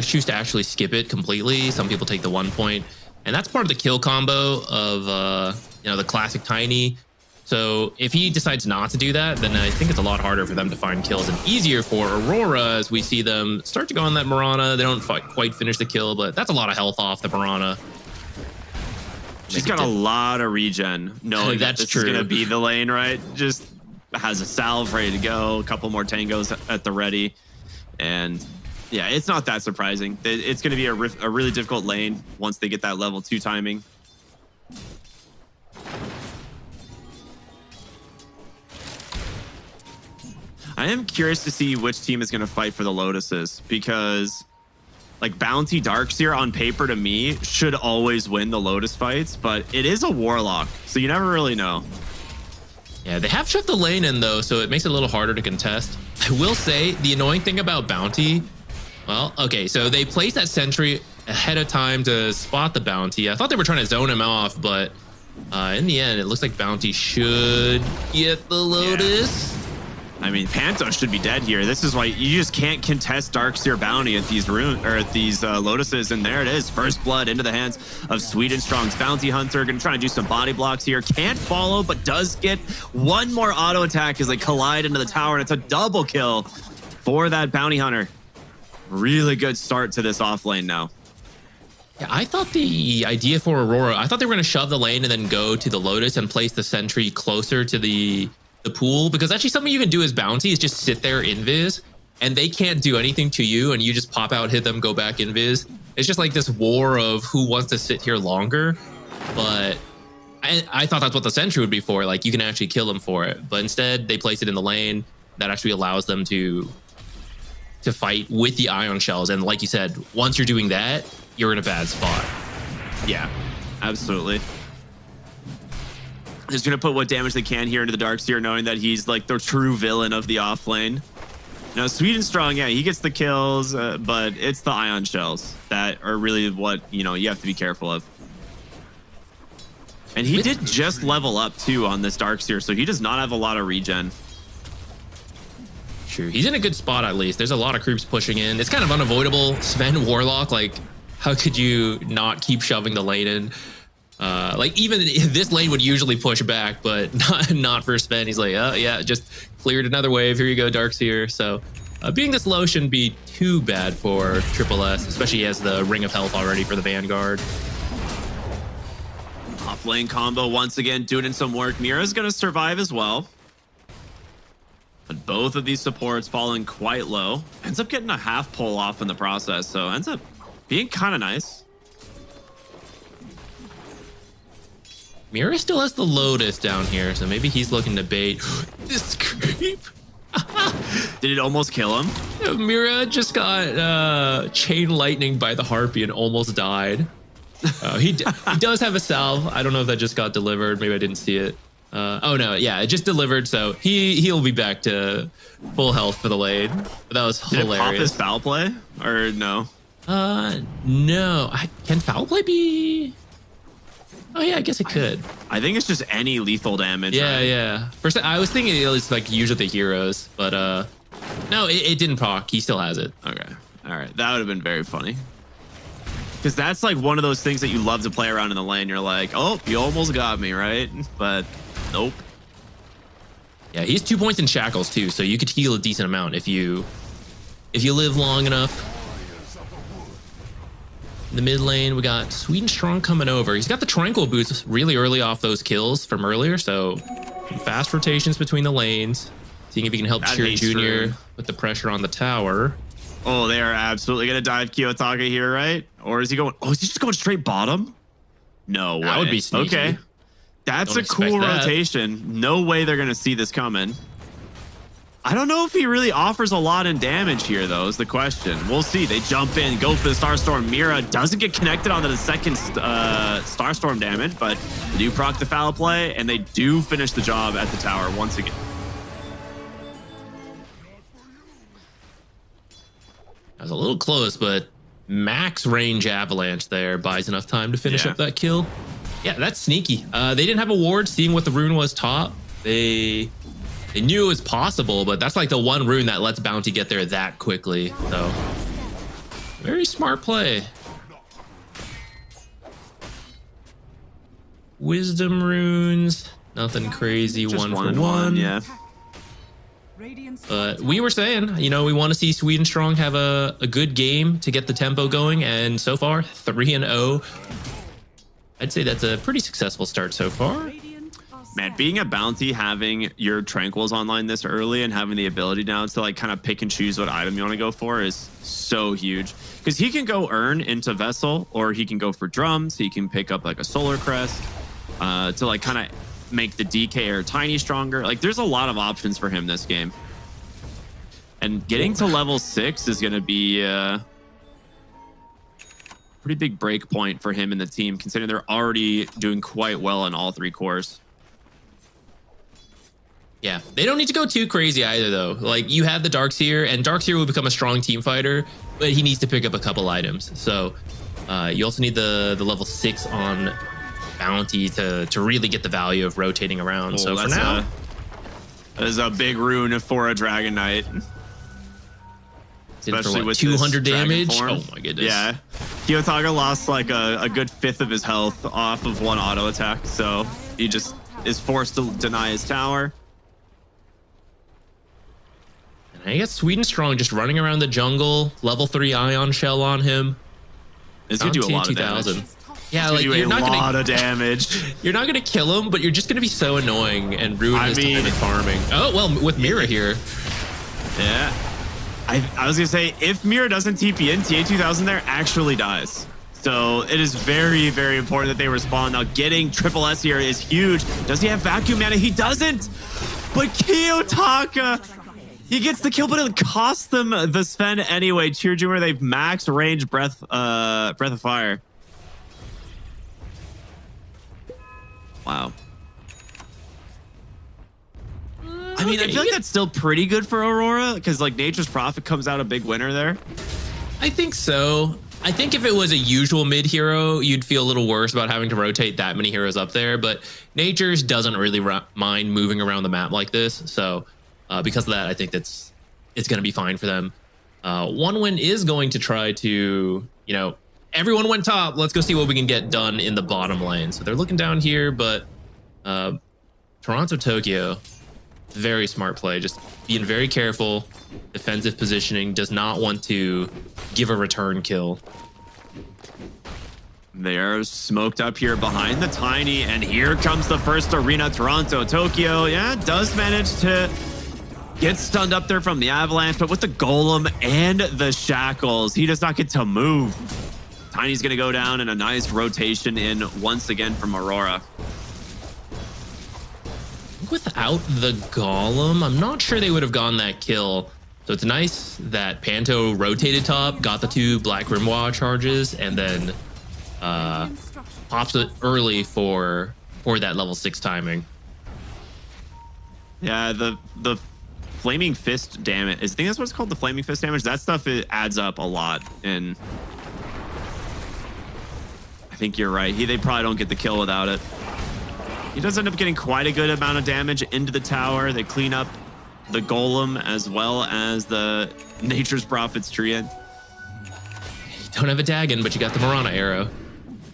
Speaker 2: choose to actually skip it completely. Some people take the 1 point, and that's part of the kill combo of the classic Tiny. So if he decides not to do that, then I think it's a lot harder for them to find kills and easier for Aurora as we see them start to go on that Mirana. They don't quite finish the kill, but that's a lot of health off the Mirana.
Speaker 1: She's got a lot of regen, knowing
Speaker 2: that's
Speaker 1: that this
Speaker 2: true.
Speaker 1: is going to be the lane, right? Just has a salve ready to go, a couple more tangos at the ready. And yeah, it's not that surprising. It's going to be a really difficult lane once they get that level 2 timing. I am curious to see which team is going to fight for the Lotuses, because like Bounty Darkseer on paper to me should always win the Lotus fights, but it is a Warlock, so you never really know.
Speaker 2: Yeah, they have shoved the lane in though, so it makes it a little harder to contest. I will say the annoying thing about Bounty, well, okay, so they placed that sentry ahead of time to spot the Bounty. I thought they were trying to zone him off, but in the end, it looks like Bounty should get the Lotus.
Speaker 1: Yeah. I mean, Panto should be dead here. This is why you just can't contest Darkseer Bounty at these Lotuses, and there it is. First blood into the hands of Sweet and Strong's Bounty Hunter. Gonna try and do some body blocks here. Can't follow, but does get one more auto attack as they collide into the tower, and it's a double kill for that Bounty Hunter. Really good start to this off lane now.
Speaker 2: Yeah, I thought the idea for Aurora, I thought they were going to shove the lane and then go to the Lotus and place the sentry closer to the pool, because actually something you can do as Bounty is just sit there invis and they can't do anything to you, and you just pop out, hit them, go back invis. It's just like this war of who wants to sit here longer. But I thought that's what the sentry would be for, like you can actually kill them for it, but instead they place it in the lane. That actually allows them to fight with the Ion Shells, and like you said, once you're doing that, you're in a bad spot.
Speaker 1: Yeah, absolutely. Just gonna put what damage they can here into the Darkseer, knowing that he's like the true villain of the off lane. Now, Sweet and Strong, yeah, he gets the kills, but it's the Ion Shells that are really what, you have to be careful of. And he did just level up too on this Darkseer, so he does not have a lot of regen.
Speaker 2: True, he's in a good spot at least. There's a lot of creeps pushing in. It's kind of unavoidable. Sven Warlock, like, how could you not keep shoving the lane in? Like even this lane would usually push back, but not for Sven. He's like, oh yeah, just cleared another wave. Here you go, Darkseer. So being this low shouldn't be too bad for Triple S, especially as the Ring of Health already for the Vanguard.
Speaker 1: Off lane combo once again doing in some work. Mira's gonna survive as well, but both of these supports falling quite low. Ends up getting a half pull off in the process, so ends up being kind of nice.
Speaker 2: Mira still has the Lotus down here, so maybe he's looking to bait this creep.
Speaker 1: Did it almost kill him?
Speaker 2: Mira just got chain lightning by the Harpy and almost died. He does have a salve. I don't know if that just got delivered. Maybe I didn't see it. Oh no, yeah, it just delivered, so he'll be back to full health for the lane. But that was
Speaker 1: Did it pop his
Speaker 2: hilarious.
Speaker 1: foul play or no?
Speaker 2: No. Can foul play be? Oh yeah, I guess it could.
Speaker 1: I think it's just any lethal damage.
Speaker 2: Yeah,
Speaker 1: right?
Speaker 2: yeah. First, I was thinking it was like usually the heroes, but no, it didn't proc. He still has it.
Speaker 1: Okay. All right. That would have been very funny. Because that's like one of those things that you love to play around in the lane. You're like, oh, you almost got me, right? But nope.
Speaker 2: Yeah, he's 2 points in shackles too, so you could heal a decent amount if you live long enough. In the mid lane, we got Sweden Strong coming over. He's got the Tranquil boots really early off those kills from earlier, so fast rotations between the lanes. Seeing if he can help
Speaker 1: That
Speaker 2: Cheer
Speaker 1: hates
Speaker 2: Jr.
Speaker 1: Rune.
Speaker 2: with the pressure on the tower.
Speaker 1: Oh, they are absolutely going to dive Kiyotaka here, right? Or is he going? Oh, is he just going straight bottom? No way.
Speaker 2: That would be sneaky.
Speaker 1: Okay. That's
Speaker 2: Don't
Speaker 1: a cool
Speaker 2: expect that.
Speaker 1: rotation. No way they're going to see this coming. I don't know if he really offers a lot in damage here, though, is the question. We'll see. They jump in, go for the Starstorm. Mira doesn't get connected onto the second Starstorm damage, but they do proc the foul play, and they do finish the job at the tower once again.
Speaker 2: That was a little close, but max range avalanche there buys enough time to finish
Speaker 1: Yeah.
Speaker 2: up that kill. Yeah, that's sneaky. They didn't have a ward, seeing what the rune was top. They knew it was possible, but that's like the one rune that lets Bounty get there that quickly. So very smart play. Wisdom runes, nothing crazy.
Speaker 1: Just
Speaker 2: one
Speaker 1: and
Speaker 2: for one.
Speaker 1: Yeah.
Speaker 7: Radiant's
Speaker 2: But we were saying, you know, we want to see Sweden Strong have a good game to get the tempo going. And so far, 3-0. I'd say that's a pretty successful start so far.
Speaker 7: Radiant are
Speaker 1: Man, being a bounty, having your tranquils online this early and having the ability now to like kind of pick and choose what item you want to go for is so huge. Because he can go earn into Vessel, or he can go for drums. He can pick up like a Solar Crest to like kind of make the DK or Tiny stronger. Like there's a lot of options for him this game. And getting to level 6 is going to be a pretty big break point for him and the team, considering they're already doing quite well in all 3 cores.
Speaker 2: Yeah, they don't need to go too crazy either, though. Like, you have the Darkseer, and Darkseer will become a strong team fighter, but he needs to pick up a couple items. So you also need the level 6 on Bounty to really get the value of rotating around. So for now,
Speaker 1: that is a big rune for a Dragon Knight. Especially with
Speaker 2: 200
Speaker 1: this dragon
Speaker 2: damage.
Speaker 1: form.
Speaker 2: Oh my goodness.
Speaker 1: Yeah. Kiyotaka lost like a good 1/5 of his health off of one auto attack. So he just is forced to deny his tower.
Speaker 2: And I got Sweden Strong just running around the jungle, level 3 Ion Shell on him.
Speaker 1: It's gonna do a lot of damage.
Speaker 2: 2000. Yeah,
Speaker 1: It's
Speaker 2: like
Speaker 1: gonna do
Speaker 2: you're
Speaker 1: a
Speaker 2: not
Speaker 1: lot
Speaker 2: gonna
Speaker 1: of damage.
Speaker 2: you're not gonna kill him, but you're just gonna be so annoying and ruin
Speaker 1: I
Speaker 2: his
Speaker 1: mean-
Speaker 2: time in farming. Oh well, with Mira here.
Speaker 1: Yeah. I was gonna say, if Mira doesn't TP in, TA2000 there actually dies. So it is very, very important that they respond. Now getting triple S here is huge. Does he have vacuum mana? He doesn't. But Kiyotaka, he gets the kill, but it costs them the Sven anyway. Cheer Junior, they've max range breath of fire. Wow. I mean, I feel like that's still pretty good for Aurora, because like Nature's Prophet comes out a big winner there.
Speaker 2: I think so. I think if it was a usual mid hero, you'd feel a little worse about having to rotate that many heroes up there. But Nature's doesn't really mind moving around the map like this. So because of that, I think it's going to be fine for them. One win is going to try to, you know, everyone went top. Let's go see what we can get done in the bottom lane. So they're looking down here, but Toronto, Tokyo, very smart play. Just being very careful. Defensive positioning, does not want to give a return kill.
Speaker 1: They're smoked up here behind the Tiny, and here comes the first arena. Toronto, Tokyo, yeah, does manage to get stunned up there from the Avalanche, but with the Golem and the Shackles, he does not get to move. Tiny's gonna go down, and a nice rotation in once again from Aurora.
Speaker 2: Without the Golem, I'm not sure they would have gotten that kill. So it's nice that Panto rotated top, got the 2 Black Grimoire charges, and then pops it early for that level 6 timing.
Speaker 1: Yeah, the flaming fist damage. I think that's what it's called, the flaming fist damage. That stuff, it adds up a lot, and I think you're right. They probably don't get the kill without it. He does end up getting quite a good amount of damage into the tower. They clean up the golem as well as the Nature's Prophet's Treant.
Speaker 2: You don't have a Dagon, but you got the Mirana arrow.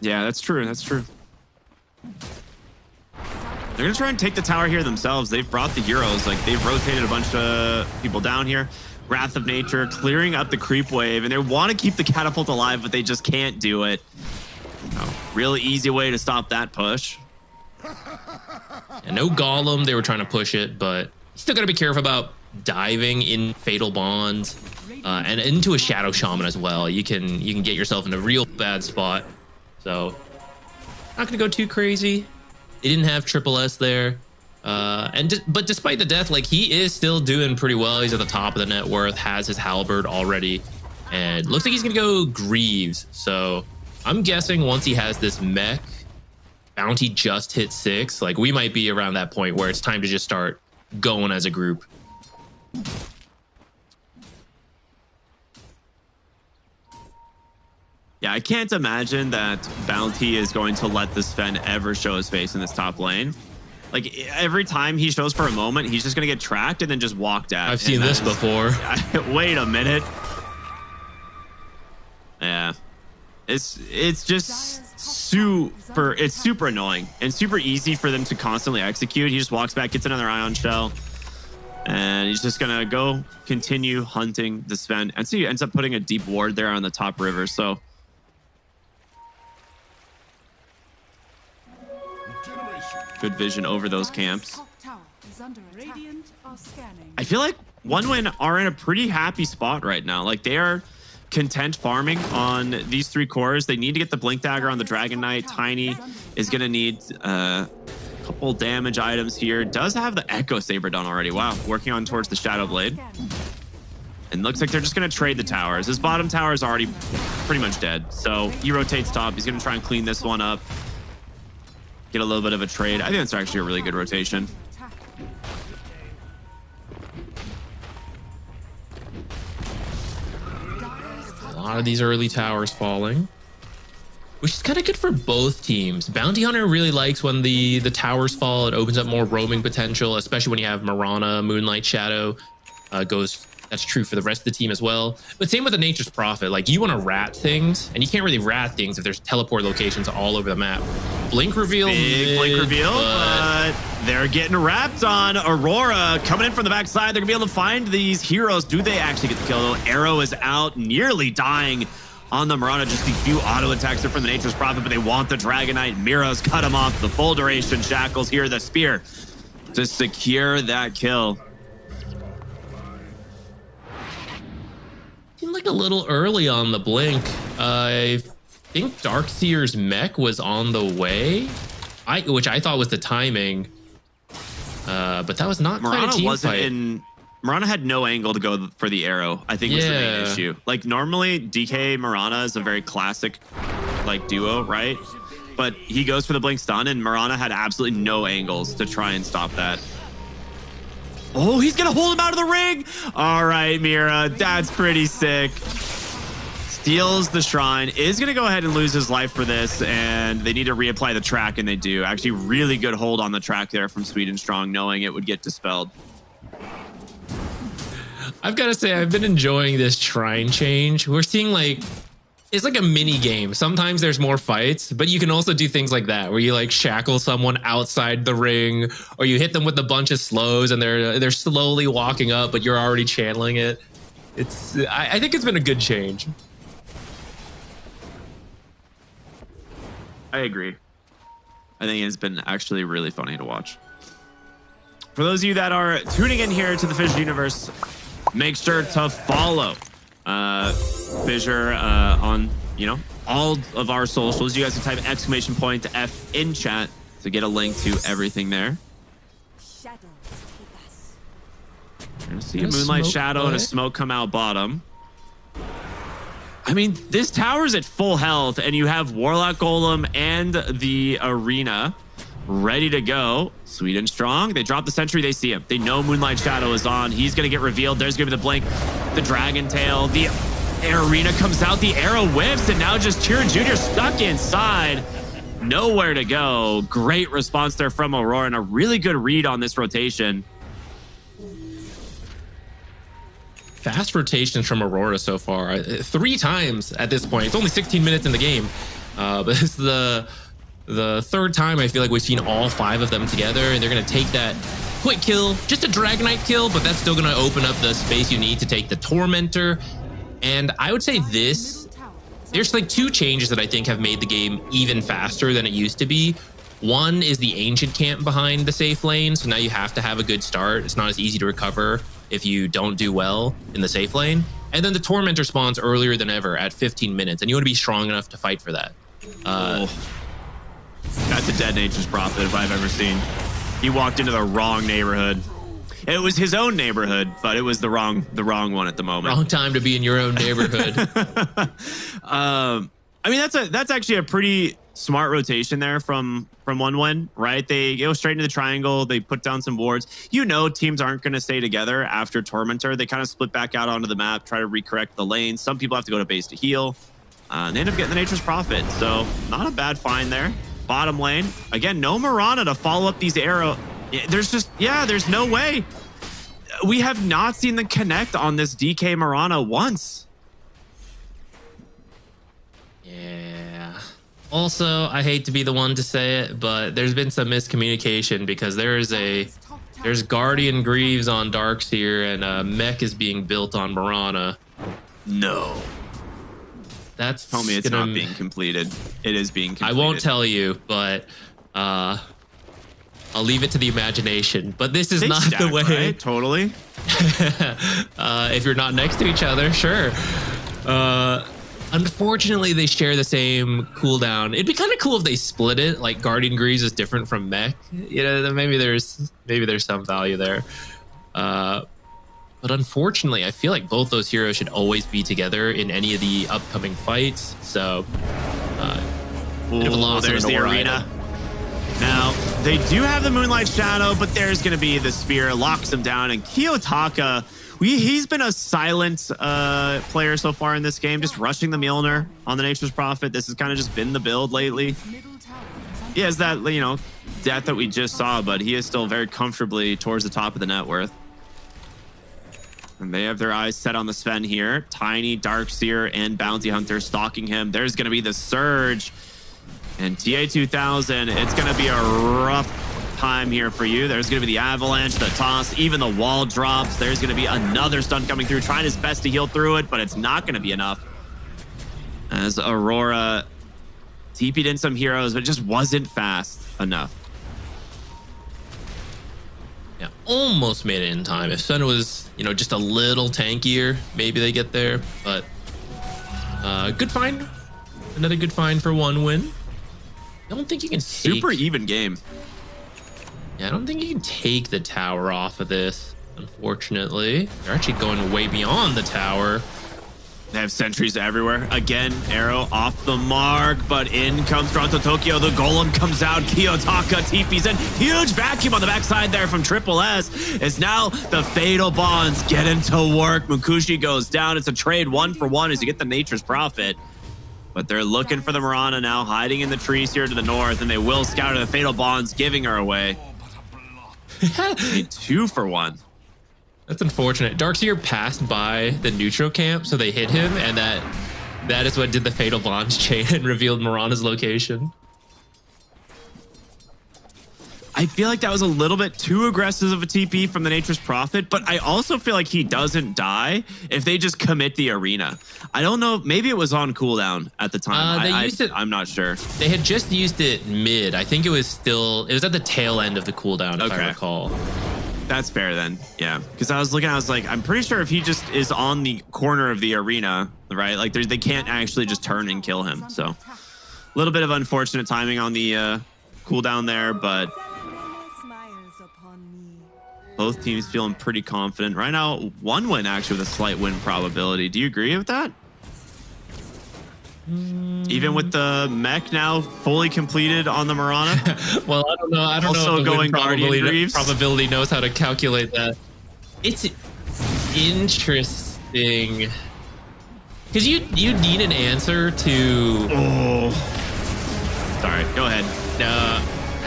Speaker 1: Yeah, that's true. That's true. They're going to try and take the tower here themselves. They've brought the heroes. Like, they've rotated a bunch of people down here. Wrath of Nature, clearing up the creep wave. And they want to keep the catapult alive, but they just can't do it. Really easy way to stop that push.
Speaker 2: And no Golem. They were trying to push it, but still got to be careful about diving in Fatal Bonds and into a Shadow Shaman as well. You can get yourself in a real bad spot. So not going to go too crazy. They didn't have Triple S there. But despite the death, like, he is still doing pretty well. He's at the top of the net worth, has his halberd already, and looks like he's going to go Greaves. So I'm guessing once he has this mech, bounty just hit 6. Like, we might be around that point where it's time to just start going as a group.
Speaker 1: Yeah, I can't imagine that Bounty is going to let this Sven ever show his face in this top lane. Like, every time he shows for a moment, he's just going to get tracked and then just walked out.
Speaker 2: I've seen this before.
Speaker 1: Wait a minute. Yeah. It's just super annoying and super easy for them to constantly execute. He just walks back, gets another Ion Shell, and he's just going to go continue hunting the Sven. And so he ends up putting a deep ward there on the top river. So good vision over those camps. I feel like OneWin are in a pretty happy spot right now. Like, they are content farming on these 3 cores. They need to get the Blink Dagger on the Dragon Knight. Tiny is going to need a couple damage items here. Does have the Echo Saber done already. Wow, working on towards the Shadow Blade. And looks like they're just going to trade the towers. His bottom tower is already pretty much dead. So he rotates top. He's going to try and clean this one up. Get a little bit of a trade. I think that's actually a really good rotation.
Speaker 2: A lot of these early towers falling, which is kind of good for both teams. Bounty Hunter really likes when the towers fall. It opens up more roaming potential, especially when you have Mirana, Moonlight Shadow goes. That's true for the rest of the team as well. But same with the Nature's Prophet. Like, you want to rat things, and you can't really rat things if there's teleport locations all over the map. Blink reveal.
Speaker 1: Big blink reveal, but they're getting wrapped on. Aurora coming in from the backside. They're going to be able to find these heroes. Do they actually get the kill, though? Arrow is out, nearly dying on the Mirana. Just a few auto attacks there from the Nature's Prophet, but they want the Dragon Knight. Mira's cut him off. The full duration shackles here. The spear to secure that kill.
Speaker 2: Seemed like a little early on the blink. I think Darkseer's mech was on the way, which I thought was the timing, but that was not quite a team fight.
Speaker 1: Mirana had no angle to go for the arrow, I think, was the main issue. Like, normally DK Mirana is a very classic, like, duo, right? But he goes for the blink stun, and Mirana had absolutely no angles to try and stop that. Oh, he's going to hold him out of the ring. All right, Mira, that's pretty sick. Steals the shrine, is going to go ahead and lose his life for this, and they need to reapply the track, and they do. Actually, really good hold on the track there from Sweden Strong, knowing it would get dispelled.
Speaker 2: I've got to say, I've been enjoying this shrine change. We're seeing, like, it's like a mini game. Sometimes there's more fights, but you can also do things like that where you like shackle someone outside the ring, or you hit them with a bunch of slows and they're slowly walking up, but you're already channeling it. I think it's been a good change.
Speaker 1: I agree. I think it's been actually really funny to watch. For those of you that are tuning in here to the FISSURE Universe, make sure to follow FISSURE on, all of our socials. You guys can type !F in chat to get a link to everything there. You're gonna see a Moonlight Shadow and a smoke come out bottom. I mean, this tower's at full health, and you have Warlock Golem and the Arena. ready to go. Sweet and strong. They drop the sentry. They see him. They know Moonlight Shadow is on. He's going to get revealed. There's going to be the blink, the Dragon Tail. The Arena comes out. The arrow whips, and now just Cheer Jr. stuck inside. Nowhere to go. Great response there from Aurora, and a really good read on this rotation.
Speaker 2: Fast rotations from Aurora so far. 3 times at this point. It's only 16 minutes in the game. But this is the 3rd time I feel like we've seen all 5 of them together, and they're going to take that quick kill, just a Dragonite kill, but that's still going to open up the space you need to take the Tormentor. And I would say there's like 2 changes that I think have made the game even faster than it used to be. One is the Ancient camp behind the safe lane, so now you have to have a good start. It's not as easy to recover if you don't do well in the safe lane. And then the Tormentor spawns earlier than ever at 15 minutes, and you want to be strong enough to fight for that.
Speaker 1: That's a dead Nature's Prophet if I've ever seen. He walked into the wrong neighborhood. It was his own neighborhood, but it was the wrong one at the moment.
Speaker 2: Wrong time to be in your own neighborhood.
Speaker 1: I mean, that's actually a pretty smart rotation there from OneWin, right? They go straight into the triangle. They put down some wards. You know, teams aren't going to stay together after Tormentor. They kind of split back out onto the map, try to recorrect the lanes. Some people have to go to base to heal. And they end up getting the Nature's Prophet. So not a bad find there. Bottom lane. Again, no Mirana to follow up these arrows. There's no way. We have not seen the connect on this DK Mirana once.
Speaker 2: Yeah. Also, I hate to be the one to say it, but there's been some miscommunication because there's Guardian Greaves on Darkseer and mech is being built on Mirana.
Speaker 1: No.
Speaker 2: That's
Speaker 1: Tell me it's not being completed. It is being completed.
Speaker 2: I won't tell you, but I'll leave it to the imagination. But this is not the way.
Speaker 1: Right? Totally.
Speaker 2: If you're not next to each other, sure. Unfortunately, they share the same cooldown. It'd be kind of cool if they split it. Like Guardian Greaves is different from mech. You know, maybe there's some value there. But unfortunately, I feel like both those heroes should always be together in any of the upcoming fights. So,
Speaker 1: there's the arena. Now, they do have the Moonlight Shadow, but there's going to be the Spear, locks him down. And Kiyotaka, he's been a silent player so far in this game, just rushing the Mjolnir on the Nature's Prophet. This has kind of just been the build lately. He has that, death that we just saw, but he is still very comfortably towards the top of the net worth. And they have their eyes set on the Sven here. Tiny, Darkseer, and Bounty Hunter stalking him. There's going to be the Surge. And TA2000, it's going to be a rough time here for you. There's going to be the Avalanche, the Toss, even the wall drops. There's going to be another stun coming through, trying his best to heal through it, but it's not going to be enough. As Aurora TP'd in some heroes, but it just wasn't fast enough.
Speaker 2: Yeah, almost made it in time. If Sun was, just a little tankier, maybe they get there. But good find. Another good find for OneWin. I don't think you can
Speaker 1: super even game.
Speaker 2: Yeah, I don't think you can take the tower off of this, unfortunately. They're actually going way beyond the tower.
Speaker 1: They have sentries everywhere. Again, arrow off the mark, but in comes Toronto Tokyo. The golem comes out. Kiyotaka TP's in. Huge vacuum on the backside there from Triple S. It's now the Fatal Bonds getting to work. Mukushi goes down. It's a trade 1-for-1 as you get the Nature's Prophet. But they're looking for the Mirana now, hiding in the trees here to the north, and they will scout the Fatal Bonds, giving her away. 2-for-1.
Speaker 2: That's unfortunate. Darkseer passed by the neutral camp, so they hit him, and that is what did the Fatal Bonds chain and revealed Mirana's location.
Speaker 1: I feel like that was a little bit too aggressive of a TP from the Nature's Prophet, but I also feel like he doesn't die if they just commit the arena. I don't know. Maybe it was on cooldown at the time. I'm not sure.
Speaker 2: They had just used it mid. I think it was at the tail end of the cooldown, if I recall.
Speaker 1: That's fair then. Yeah. Because I was like, I'm pretty sure if he just is on the corner of the arena, right? Like they can't actually just turn and kill him. So a little bit of unfortunate timing on the cooldown there, but both teams feeling pretty confident. Right now, OneWin actually with a slight win probability. Do you agree with that? Even with the mech now fully completed on the Marana.
Speaker 2: Well, I don't know. I don't
Speaker 1: Also
Speaker 2: know if the
Speaker 1: going
Speaker 2: win
Speaker 1: Guardian
Speaker 2: probability knows how to calculate that. It's interesting because you need an answer to.
Speaker 1: Oh, sorry. Go ahead.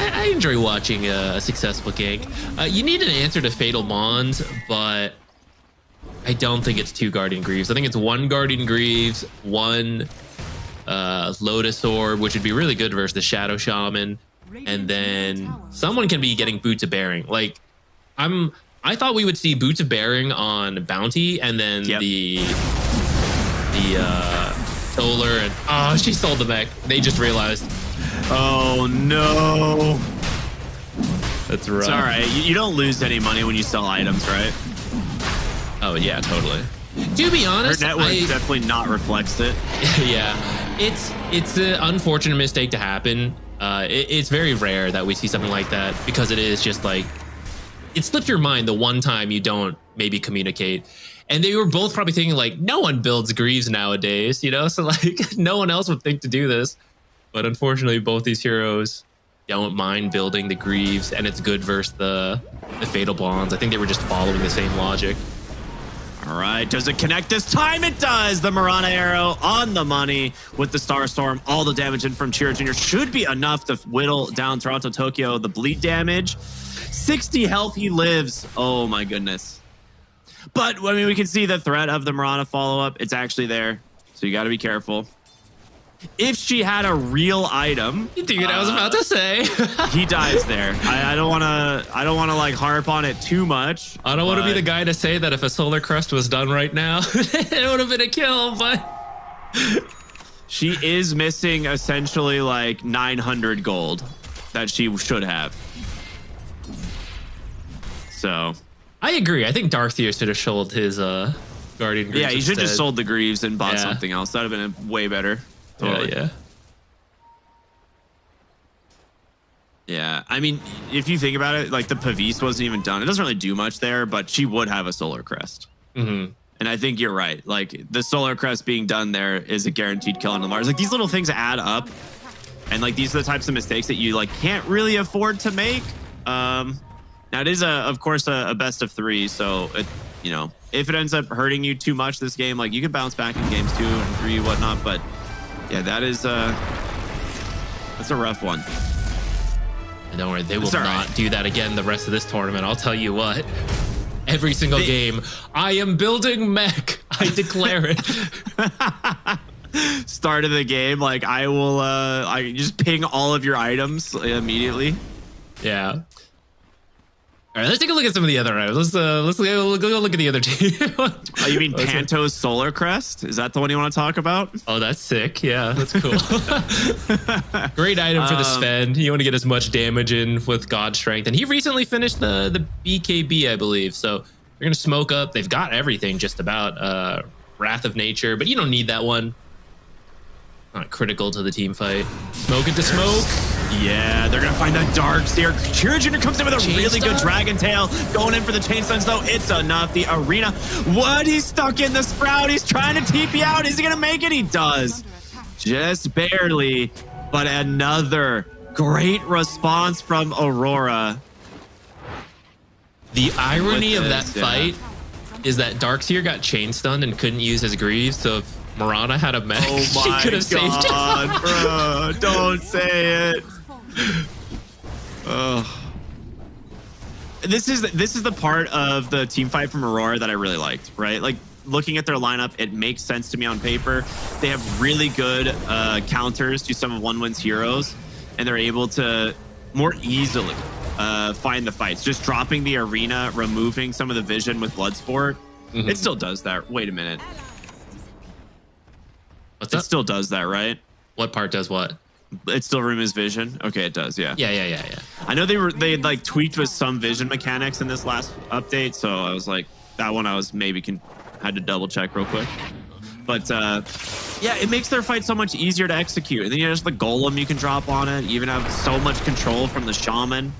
Speaker 2: I enjoy watching a successful gank. You need an answer to Fatal Bonds, but I don't think it's 2 Guardian Greaves. I think it's 1 Guardian Greaves, 1 Lotus Orb, which would be really good versus the Shadow Shaman, and then someone can be getting Boots of Bearing. Like, I thought we would see Boots of Bearing on Bounty, and then the Solar, and she sold the mech. They just realized.
Speaker 1: Oh no.
Speaker 2: That's rough.
Speaker 1: It's all right. You don't lose any money when you sell items, right?
Speaker 2: Oh yeah, totally. To be honest,
Speaker 1: her network definitely not reflects it.
Speaker 2: Yeah, it's an unfortunate mistake to happen. It's very rare that we see something like that because it is just like it slips your mind the one time you don't maybe communicate. And they were both probably thinking like, no one builds Greaves nowadays, you know? So like no one else would think to do this. But unfortunately, both these heroes don't mind building the Greaves, and it's good versus the Fatal Bonds. I think they were just following the same logic.
Speaker 1: All right, does it connect this time? It does. The Marana arrow on the money with the Star Storm. All the damage in from Chiro Jr. should be enough to whittle down Toronto Tokyo. The bleed damage, 60 health, he lives. Oh my goodness. But I mean, we can see the threat of the Marana follow-up. It's actually there, so you got to be careful. If she had a real item,
Speaker 2: dude, I was about to say
Speaker 1: he dies there. I don't want to like harp on it too much.
Speaker 2: I don't want to be the guy to say that if a Solar Crest was done right now, it would have been a kill. But
Speaker 1: she is missing essentially like 900 gold that she should have. So
Speaker 2: I agree. I think Darkseer should have sold his Guardian Greaves.
Speaker 1: Yeah, he should
Speaker 2: instead.
Speaker 1: just sold the Greaves and bought something else. That would have been way better. Totally.
Speaker 2: Yeah.
Speaker 1: Yeah, I mean, if you think about it, like the Pavise wasn't even done. It doesn't really do much there, but she would have a Solar Crest.
Speaker 2: Mm-hmm.
Speaker 1: And I think you're right. Like the Solar Crest being done there is a guaranteed kill on the Mars. Like these little things add up, and like these are the types of mistakes that you like can't really afford to make. Now it is of course a best of 3, so it, you know, if it ends up hurting you too much this game, like you can bounce back in games 2 and 3 whatnot, but yeah, that's a rough one.
Speaker 2: And don't worry, they will not do that again the rest of this tournament. I'll tell you what. Every single game, I am building mech. I declare it.
Speaker 1: Start of the game, like I will I just ping all of your items immediately.
Speaker 2: Yeah. All right, let's take a look at some of the other items. Let's go look at the other team.
Speaker 1: Oh, you mean Panto's Solar Crest? Is that the one you want to talk about?
Speaker 2: Oh, that's sick. Yeah, that's cool. Great item for the Sven. You want to get as much damage in with God Strength. And he recently finished the BKB, I believe. So they're going to smoke up. They've got everything just about. Wrath of Nature, but you don't need that one. Not critical to the team fight. Smoke it to smoke.
Speaker 1: Yeah, they're gonna find the Darkseer. Chiro Jr. comes in with a really good Dragon Tail. Going in for the Chain Stuns though, it's enough. The Arena, what? He's stuck in the Sprout. He's trying to TP out. Is he gonna make it? He does. Just barely, but another great response from Aurora.
Speaker 2: The irony of that fight is that Darkseer got chain stunned and couldn't use his Greaves, so if Marana had a mech, she could have saved him.
Speaker 1: Bro, don't say it. This is the part of the team fight from Aurora that I really liked, right? Like looking at their lineup, it makes sense to me on paper. They have really good counters to some of OneWin's heroes, and they're able to more easily find the fights. Just dropping the Arena, removing some of the vision with Bloodsport. It still does that. Wait a minute. It still does that, right?
Speaker 2: What part does what?
Speaker 1: It still removes vision. Okay, it does. Yeah.
Speaker 2: Yeah.
Speaker 1: I know they like tweaked with some vision mechanics in this last update, so I was like, that one I was had to double check real quick. But yeah, it makes their fight so much easier to execute. And then you have the Golem you can drop on it. You even have so much control from the Shaman.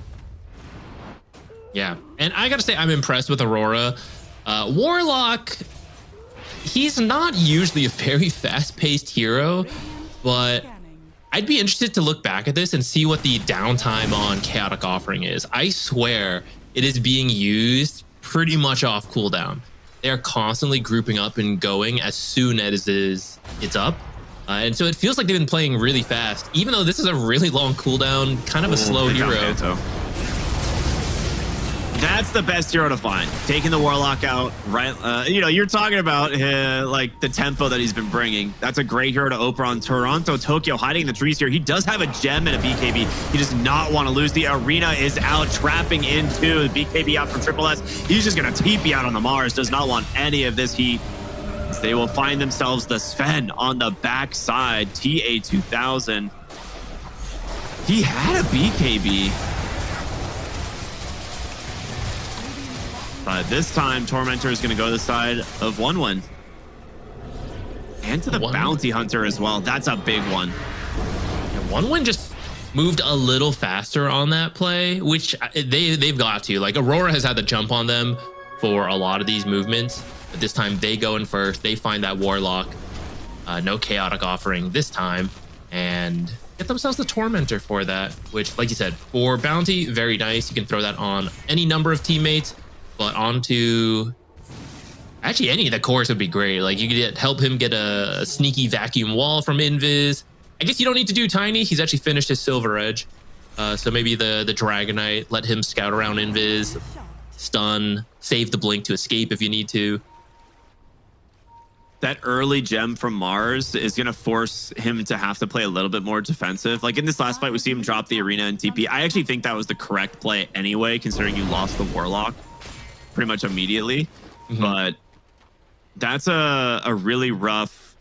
Speaker 2: Yeah, and I gotta say, I'm impressed with Aurora. Warlock, he's not usually a very fast-paced hero, but I'd be interested to look back at this and see what the downtime on Chaotic Offering is. I swear it is being used pretty much off cooldown. They're constantly grouping up and going as soon as it's up. And so it feels like they've been playing really fast, even though this is a really long cooldown, kind of a slow hero.
Speaker 1: That's the best hero to find. Taking the Warlock out, right? You know, you're talking about like the tempo that he's been bringing. That's a great hero to open on Toronto. Tokyo hiding in the trees here. He does have a gem and a BKB. He does not want to lose. The arena is out, trapping into the BKB out from Triple S. He's just going to TP out on the Mars. Does not want any of this heat. They will find themselves the Sven on the backside. TA2000. He had a BKB. But this time, Tormentor is going to go to the side of 1-1. And to the Bounty Hunter as well. That's a big one.
Speaker 2: Yeah, 1-1 just moved a little faster on that play, which they've got to. Like, Aurora has had the jump on them for a lot of these movements. But this time, they go in first. They find that Warlock. No Chaotic Offering this time. And get themselves the Tormentor for that, which, like you said, for Bounty, very nice. You can throw that on any number of teammates. But onto actually any of the cores would be great. Like you could help him get a sneaky vacuum wall from Invis. I guess you don't need to do Tiny. He's actually finished his Silver Edge. So maybe the Dragonite, let him scout around Invis, stun, save the blink to escape if you need to.
Speaker 1: That early gem from Mars is going to force him to have to play a little bit more defensive. Like in this last fight, we see him drop the arena and TP. I actually think that was the correct play anyway, considering you lost the Warlock pretty much immediately. But that's a really rough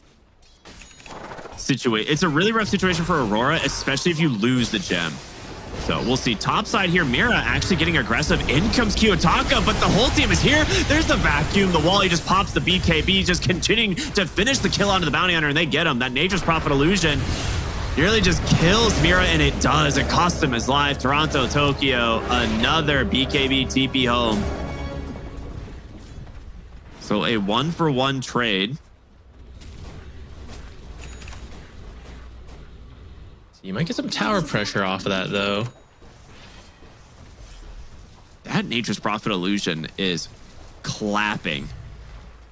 Speaker 1: situation. It's a really rough situation for Aurora, especially if you lose the gem. So we'll see. Top side here, Mira actually getting aggressive. In comes Kiyotaka, but the whole team is here. There's the vacuum. The wall, he just pops the BKB, just continuing to finish the kill onto the Bounty Hunter, and they get him. That Nature's Prophet illusion nearly just kills Mira, and it does. It costs him his life. Toronto, Tokyo, another BKB TP home. So a 1-for-1 trade.
Speaker 2: You might get some tower pressure off of that, though.
Speaker 1: That Nature's Prophet illusion is clapping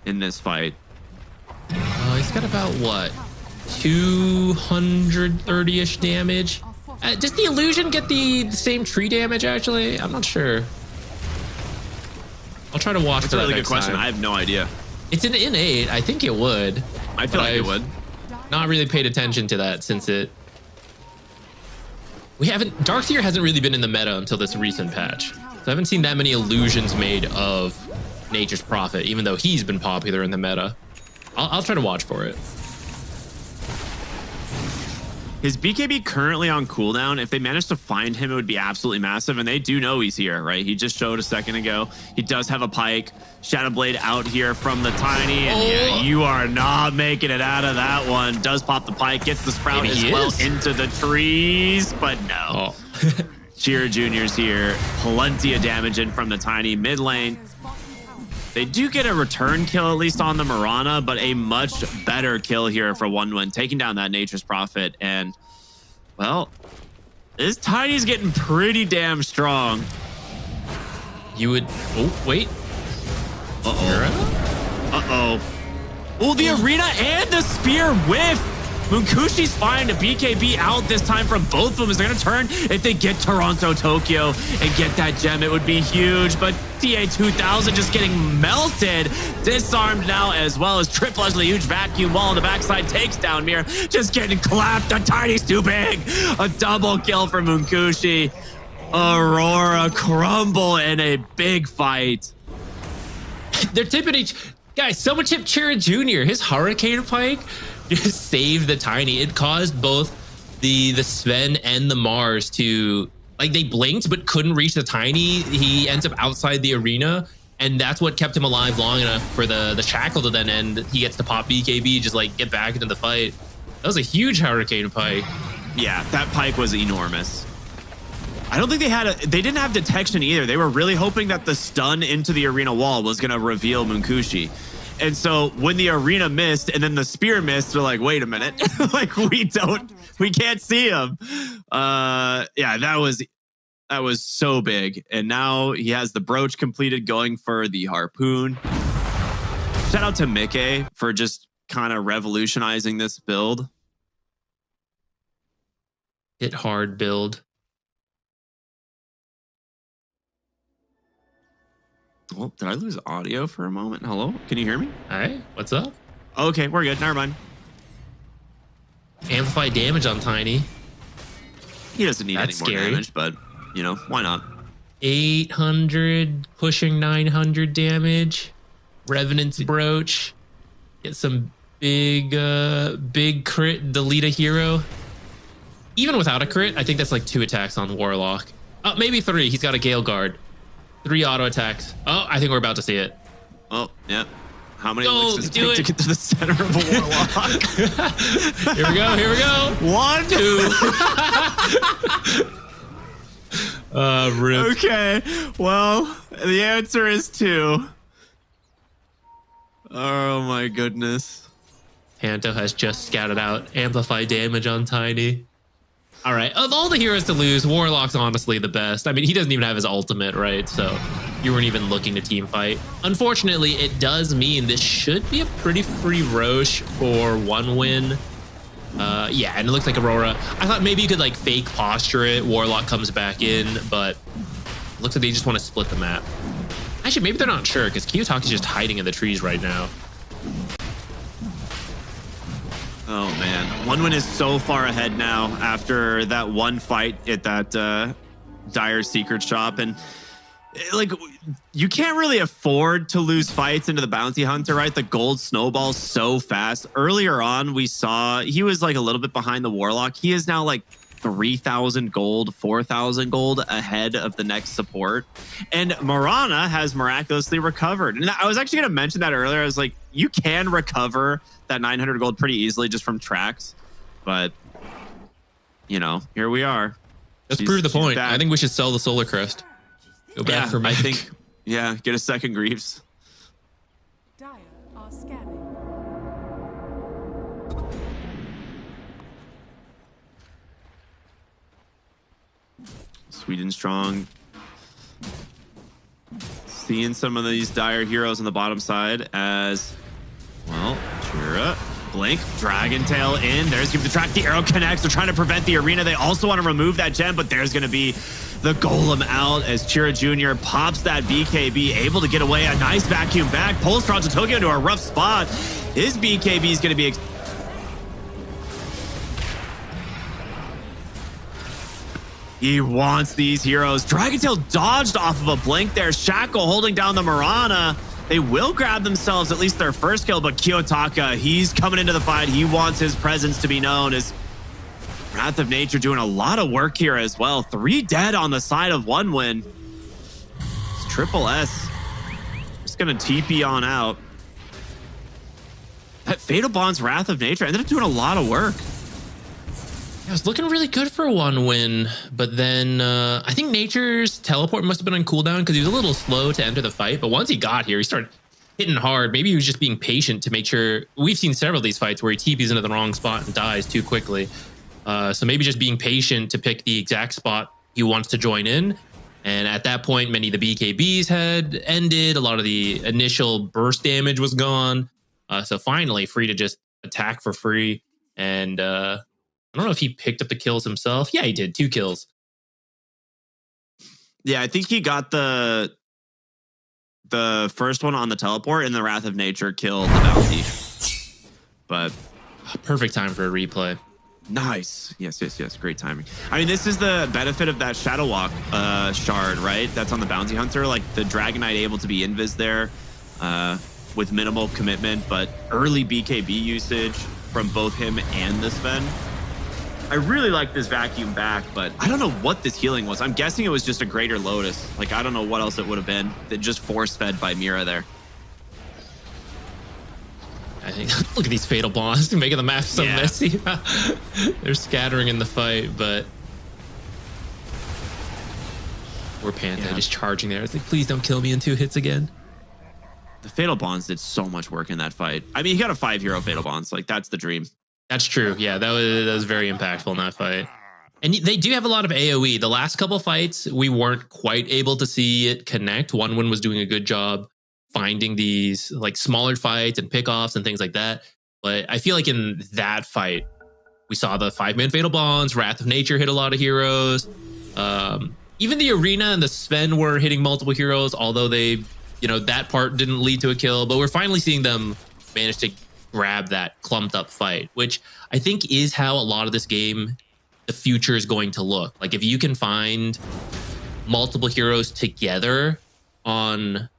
Speaker 1: in this fight.
Speaker 2: He's got about, what, 230-ish damage? Does the illusion get the same tree damage, actually? I'm not sure. I'll try to watch.
Speaker 1: That's a really good question. I have no idea.
Speaker 2: It's an innate. I think it would.
Speaker 1: I feel like it would.
Speaker 2: Not really paid attention to that since Darkseer hasn't really been in the meta until this recent patch. So I haven't seen that many illusions made of Nature's Prophet, even though he's been popular in the meta. I'll try to watch for it.
Speaker 1: His BKB currently on cooldown. If they manage to find him, it would be absolutely massive. And they do know he's here, right? He just showed a second ago. He does have a Pike. Shadowblade out here from the Tiny. And yeah, you are not making it out of that one. Does pop the Pike, gets the Sprout
Speaker 2: Maybe
Speaker 1: as well into the trees, but no. Shearer Jr.'s here. Plenty of damage in from the Tiny mid lane. They do get a return kill, at least on the Mirana, but a much better kill here for 1-1, taking down that Nature's Prophet. And, well, this Tiny's getting pretty damn strong.
Speaker 2: You would... Oh, wait.
Speaker 1: Uh-oh. Oh, the arena and the spear whiff. Munkushi's finding a BKB out this time from both of them. Is they're going to turn if they get Toronto, Tokyo, and get that gem. It would be huge, but TA2000 just getting melted. Disarmed now, as well as Triple as the huge vacuum wall on the backside takes down Mira. Just getting clapped. The Tiny's too big. A double kill for Munkushi. Aurora crumble in a big fight.
Speaker 2: They're tipping each... Guys, someone tipped Chira Jr. His Hurricane Pike just saved the Tiny. It caused both the Sven and the Mars to, like, they blinked but couldn't reach the Tiny. He ends up outside the arena, and that's what kept him alive long enough for the Shackle to then end. He gets to pop BKB, just like get back into the fight. That was a huge Hurricane Pike.
Speaker 1: Yeah, that Pike was enormous. I don't think they didn't have detection either. They were really hoping that the stun into the arena wall was going to reveal Munkushi. And so when the arena missed and then the spear missed, they're like, wait a minute. Like we can't see him. Yeah, that was so big. And now he has the brooch completed, going for the harpoon. Shout out to Mickey for just kind of revolutionizing this build.
Speaker 2: Hit hard build.
Speaker 1: Oh, did I lose audio for a moment? Hello? Can you hear me?
Speaker 2: All right, what's up?
Speaker 1: Okay, we're good. Never mind.
Speaker 2: Amplify damage on Tiny.
Speaker 1: He doesn't need
Speaker 2: That's
Speaker 1: any more
Speaker 2: scary.
Speaker 1: damage, but, you know, why not?
Speaker 2: 800, pushing 900 damage. Revenant's brooch. Get some big crit, delete a hero. Even without a crit, I think that's like 2 attacks on Warlock. Maybe 3. He's got a Gale Guard. 3 auto attacks. Oh, I think we're about to see it.
Speaker 1: Oh, yeah. How many
Speaker 2: Go,
Speaker 1: licks does it
Speaker 2: do
Speaker 1: take to
Speaker 2: it.
Speaker 1: get to the center of a Warlock?
Speaker 2: Here we go. Here we go.
Speaker 1: 1,
Speaker 2: 2. Rip.
Speaker 1: Okay. Well, the answer is 2. Oh my goodness.
Speaker 2: Panto has just scouted out amplify damage on Tiny. All right, of all the heroes to lose, Warlock's honestly the best. I mean, he doesn't even have his ultimate, right? So you weren't even looking to team fight. Unfortunately, it does mean this should be a pretty free Roche for 1 win. Yeah, and it looks like Aurora. I thought maybe you could like fake posture it. Warlock comes back in, but it looks like they just want to split the map. Actually, maybe they're not sure because Kiyotaki's just hiding in the trees right now.
Speaker 1: Oh man, 1 win is so far ahead now after that one fight at that dire secret shop. And like, you can't really afford to lose fights into the bounty hunter, right? The gold snowballs so fast. Earlier on, we saw he was like a little bit behind the Warlock. He is now like 3,000 gold, 4,000 gold ahead of the next support. And Marana has miraculously recovered. And I was actually going to mention that earlier. I was like, you can recover that 900 gold pretty easily just from tracks. But, you know, here we are.
Speaker 2: Let's prove the point.
Speaker 1: back.
Speaker 2: I think we should sell the Solar Crest. Go back
Speaker 1: Yeah,
Speaker 2: for
Speaker 1: I
Speaker 2: Mech.
Speaker 1: think, yeah, get a second Greaves.
Speaker 7: Dire are scanning.
Speaker 1: Sweet and strong. Seeing some of these dire heroes on the bottom side as, well, Chira, Blink, Dragon Tail in. There's give the track. The arrow connects. They're trying to prevent the arena. They also want to remove that gem, but there's going to be the golem out as Chira Jr. pops that BKB, able to get away. A nice vacuum back. Pulls Toronto Tokyo into a rough spot. His BKB is going to be... He wants these heroes. Dragon Tail dodged off of a blink there. Shackle holding down the Marana. They will grab themselves at least their first kill, but Kiyotaka, he's coming into the fight. He wants his presence to be known as Wrath of Nature doing a lot of work here as well. 3 dead on the side of 1 win. It's Triple S. Just gonna TP on out. That Fatal Bond's Wrath of Nature ended up doing a lot of work.
Speaker 2: It was looking really good for 1 win, but then I think Nature's teleport must have been on cooldown because he was a little slow to enter the fight. But once he got here, he started hitting hard. Maybe he was just being patient to make sure. We've seen several of these fights where he TPs into the wrong spot and dies too quickly. So maybe just being patient to pick the exact spot he wants to join in. And at that point, many of the BKBs had ended. A lot of the initial burst damage was gone. So finally, free to just attack for free. And I don't know if he picked up the kills himself. Yeah, he did. 2 kills.
Speaker 1: Yeah, I think he got the first one on the teleport, and the Wrath of Nature killed the bounty. But
Speaker 2: perfect time for a replay.
Speaker 1: Nice. Yes. Great timing. I mean, this is the benefit of that Shadow Walk shard, right? That's on the bounty hunter. Like the Dragon Knight able to be invis there with minimal commitment, but early BKB usage from both him and the Sven. I really like this vacuum back, but I don't know what this healing was. I'm guessing it was just a Greater Lotus. Like, I don't know what else it would have been. That just force-fed by Mira there.
Speaker 2: I think, look at these Fatal Bonds making the map so messy. They're scattering in the fight, but poor Panther just charging there. It's like, please don't kill me in 2 hits again.
Speaker 1: the Fatal Bonds did so much work in that fight. I mean, he got a 5-hero Fatal Bonds. Like, that's the dream.
Speaker 2: That's true. Yeah, that was very impactful in that fight. And they do have a lot of AoE. The last couple fights, we weren't quite able to see it connect. One was doing a good job finding these like smaller fights and pickoffs and things like that. But I feel like in that fight, we saw the 5-man Fatal Bonds, Wrath of Nature hit a lot of heroes. Even the Arena and the Sven were hitting multiple heroes, although they, that part didn't lead to a kill. But we're finally seeing them manage to grab that clumped up fight, which I think is how a lot of this game, the future is going to look. Like if you can find multiple heroes together on,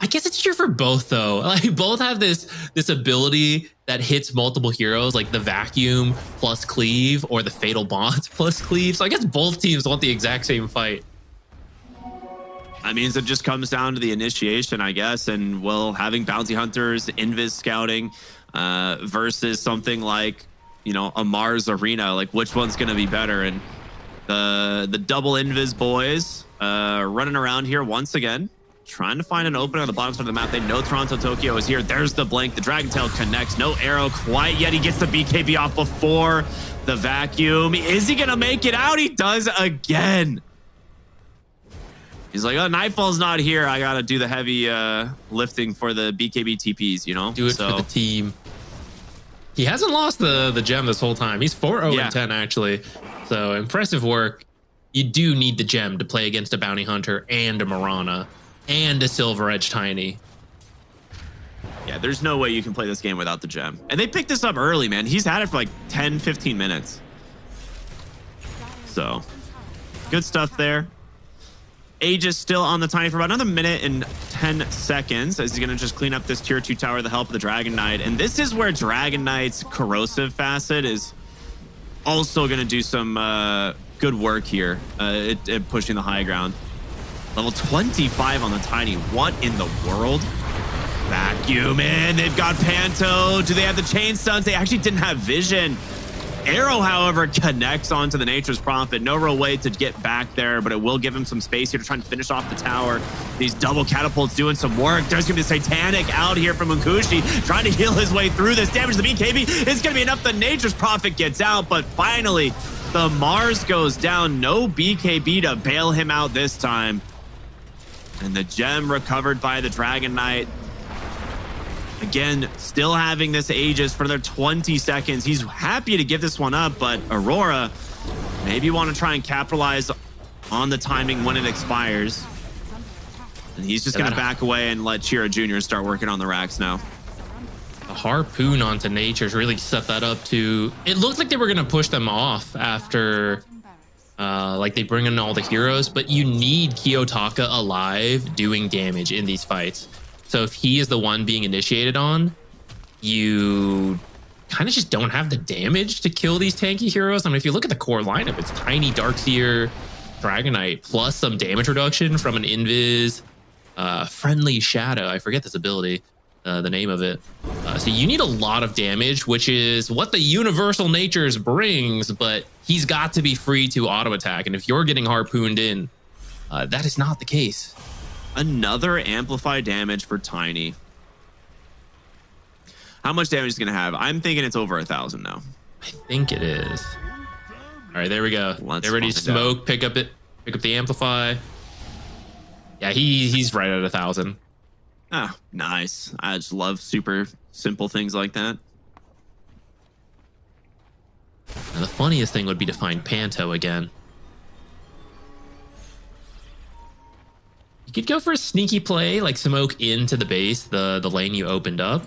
Speaker 2: I guess it's true for both though. Like both have this ability that hits multiple heroes, like the Vacuum plus Cleave or the Fatal Bonds plus Cleave. So I guess both teams want the exact same fight.
Speaker 1: I mean, it just comes down to the initiation, I guess, and having bounty hunters, invis scouting versus something like, a Mars Arena, like which one's going to be better? And the double invis boys running around here once again, trying to find an opening on the bottom side of the map. They know Toronto Tokyo is here. There's the blink. The Dragon Tail connects. No arrow quite yet. He gets the BKB off before the Vacuum. Is he going to make it out? He does again. He's like, oh, Nightfall's not here. I got to do the heavy lifting for the BKB TPs,
Speaker 2: Do it for the team. He hasn't lost the gem this whole time. He's 4-0-10 actually. So impressive work. You do need the gem to play against a bounty hunter and a Mirana and a Silver Edge Tiny.
Speaker 1: Yeah, there's no way you can play this game without the gem. And they picked this up early, man. He's had it for like 10, 15 minutes. So good stuff there. Aegis still on the Tiny for about another minute and 10 seconds as he's going to just clean up this tier 2 tower with the help of the Dragon Knight. And this is where Dragon Knight's corrosive facet is also going to do some good work here at pushing the high ground. Level 25 on the Tiny. What in the world? Vacuum in. They've got Panto. Do they have the chain stuns? They actually didn't have vision. Arrow, however, connects onto the Nature's Prophet. No real way to get back there, but it will give him some space here to try and finish off the tower. These double catapults doing some work. There's going to be Satanic out here from Munkushi, trying to heal his way through this. Damage to the BKB is going to be enough. The Nature's Prophet gets out, but finally, the Mars goes down. No BKB to bail him out this time. And the gem recovered by the Dragon Knight. Again, still having this Aegis for another 20 seconds. He's happy to give this one up, but Aurora maybe want to try and capitalize on the timing when it expires. And he's just going to back away and let Chira Jr. start working on the racks now.
Speaker 2: A harpoon onto Nature's really set that up to... It looked like they were going to push them off after... like they bring in all the heroes, but you need Kiyotaka alive doing damage in these fights. So if he is the one being initiated on, you kind of just don't have the damage to kill these tanky heroes. I mean, if you look at the core lineup, it's Tiny, Darkseer, Dragon Knight, plus some damage reduction from an Invis, Friendly Shadow. I forget this ability, the name of it. So you need a lot of damage, which is what the Universal Natures brings, but he's got to be free to auto attack. And if you're getting harpooned in, that is not the case.
Speaker 1: Another amplified damage for Tiny. How much damage is he going to have? I'm thinking it's over 1,000 now.
Speaker 2: I think it is. All right, there we go. They're ready to smoke. Pick up the amplify. Yeah, he's right at 1,000.
Speaker 1: Ah, nice. I just love super simple things like that.
Speaker 2: Now, the funniest thing would be to find Panto again. You could go for a sneaky play, like smoke into the base, the lane you opened up.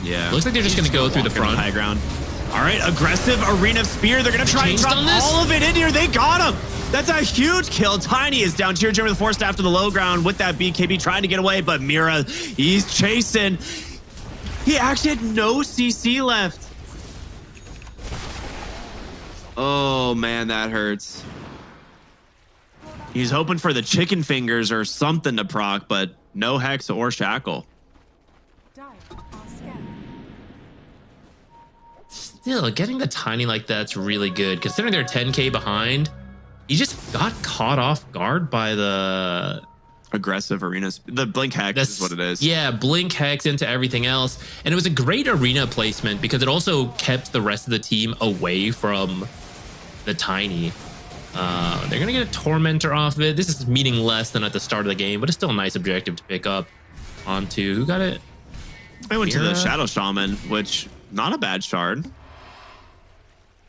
Speaker 1: Yeah.
Speaker 2: Looks like they're just going to go through the front.
Speaker 1: High ground. All right, aggressive Arena Spear. They're going to try and drop all of it in here. They got him. That's a huge kill. Tiny is down. Cheer Jimmy the forced after the low ground with that BKB trying to get away, but Mira, he's chasing. He actually had no CC left. Oh, man, that hurts. He's hoping for the chicken fingers or something to proc, but no Hex or Shackle.
Speaker 2: Still, getting the Tiny like that's really good. Considering they're 10k behind, he just got caught off guard by the
Speaker 1: aggressive arenas. The Blink Hex is what it is.
Speaker 2: Yeah, Blink Hex into everything else. And it was a great arena placement because it also kept the rest of the team away from the Tiny. They're going to get a Tormentor off of it. This is meaning less than at the start of the game, but it's still a nice objective to pick up onto. Who got it?
Speaker 1: I went to the Shadow Shaman, which not a bad shard.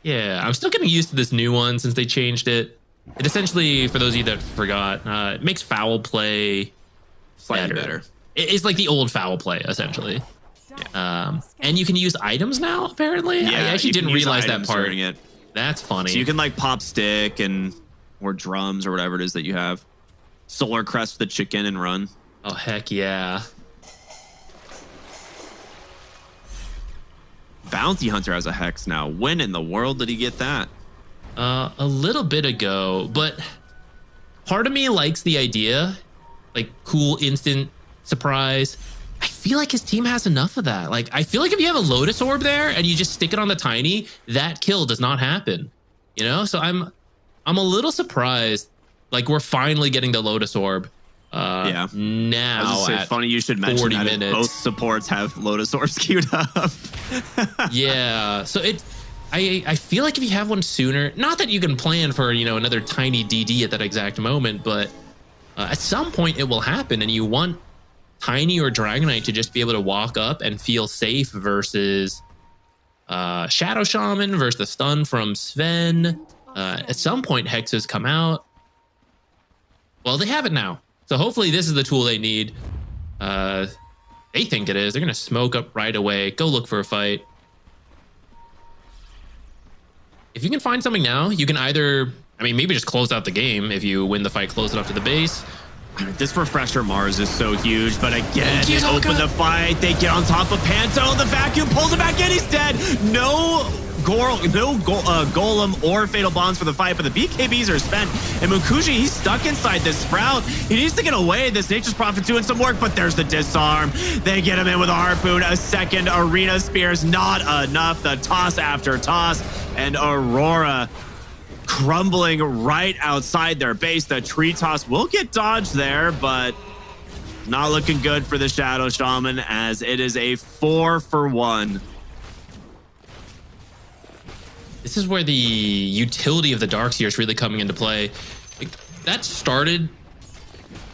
Speaker 2: Yeah, I'm still getting used to this new one since they changed it. It essentially, for those of you that forgot, it makes foul play
Speaker 1: Slightly better.
Speaker 2: It's like the old foul play, essentially. And you can use items now, apparently.
Speaker 1: Yeah,
Speaker 2: I actually didn't realize that part.
Speaker 1: During it.
Speaker 2: That's funny.
Speaker 1: So you can like pop stick or drums or whatever it is that you have. Solar Crest the chicken and run.
Speaker 2: Oh, heck yeah.
Speaker 1: Bounty Hunter has a Hex now. When in the world did he get that?
Speaker 2: A little bit ago, but part of me likes the idea, like cool instant surprise. I feel like his team has enough of that. Like, I feel like if you have a Lotus Orb there and you just stick it on the Tiny, that kill does not happen. You know, so I'm a little surprised. Like, we're finally getting the Lotus Orb.
Speaker 1: Yeah.
Speaker 2: Now,
Speaker 1: I was say, funny you should mention
Speaker 2: 40
Speaker 1: that
Speaker 2: minutes.
Speaker 1: Both supports have Lotus Orbs queued up.
Speaker 2: Yeah, so I feel like if you have one sooner, not that you can plan for, you know, another Tiny DD at that exact moment, but at some point it will happen, and you want Tiny or Dragonite to just be able to walk up and feel safe versus Shadow Shaman versus the stun from Sven. At some point, Hexes come out. Well, they have it now. So hopefully this is the tool they need. They think it is. They're going to smoke up right away. Go look for a fight. If you can find something now, you can either, I mean, maybe just close out the game if you win the fight close enough to the base.
Speaker 1: This Refresher Mars is so huge, but again, they open the fight. They get on top of Panto. The vacuum pulls him back in. He's dead. No Golem or Fatal Bonds for the fight, but the BKBs are spent. And Mukuji, he's stuck inside this Sprout. He needs to get away. This Nature's Prophet doing some work, but there's the disarm. They get him in with a Harpoon. A second Arena Spear's not enough. The toss after toss. And Aurora crumbling right outside their base. The tree toss will get dodged there, but not looking good for the Shadow Shaman, as it is a 4-for-1.
Speaker 2: This is where the utility of the Darkseer is really coming into play. Like, that started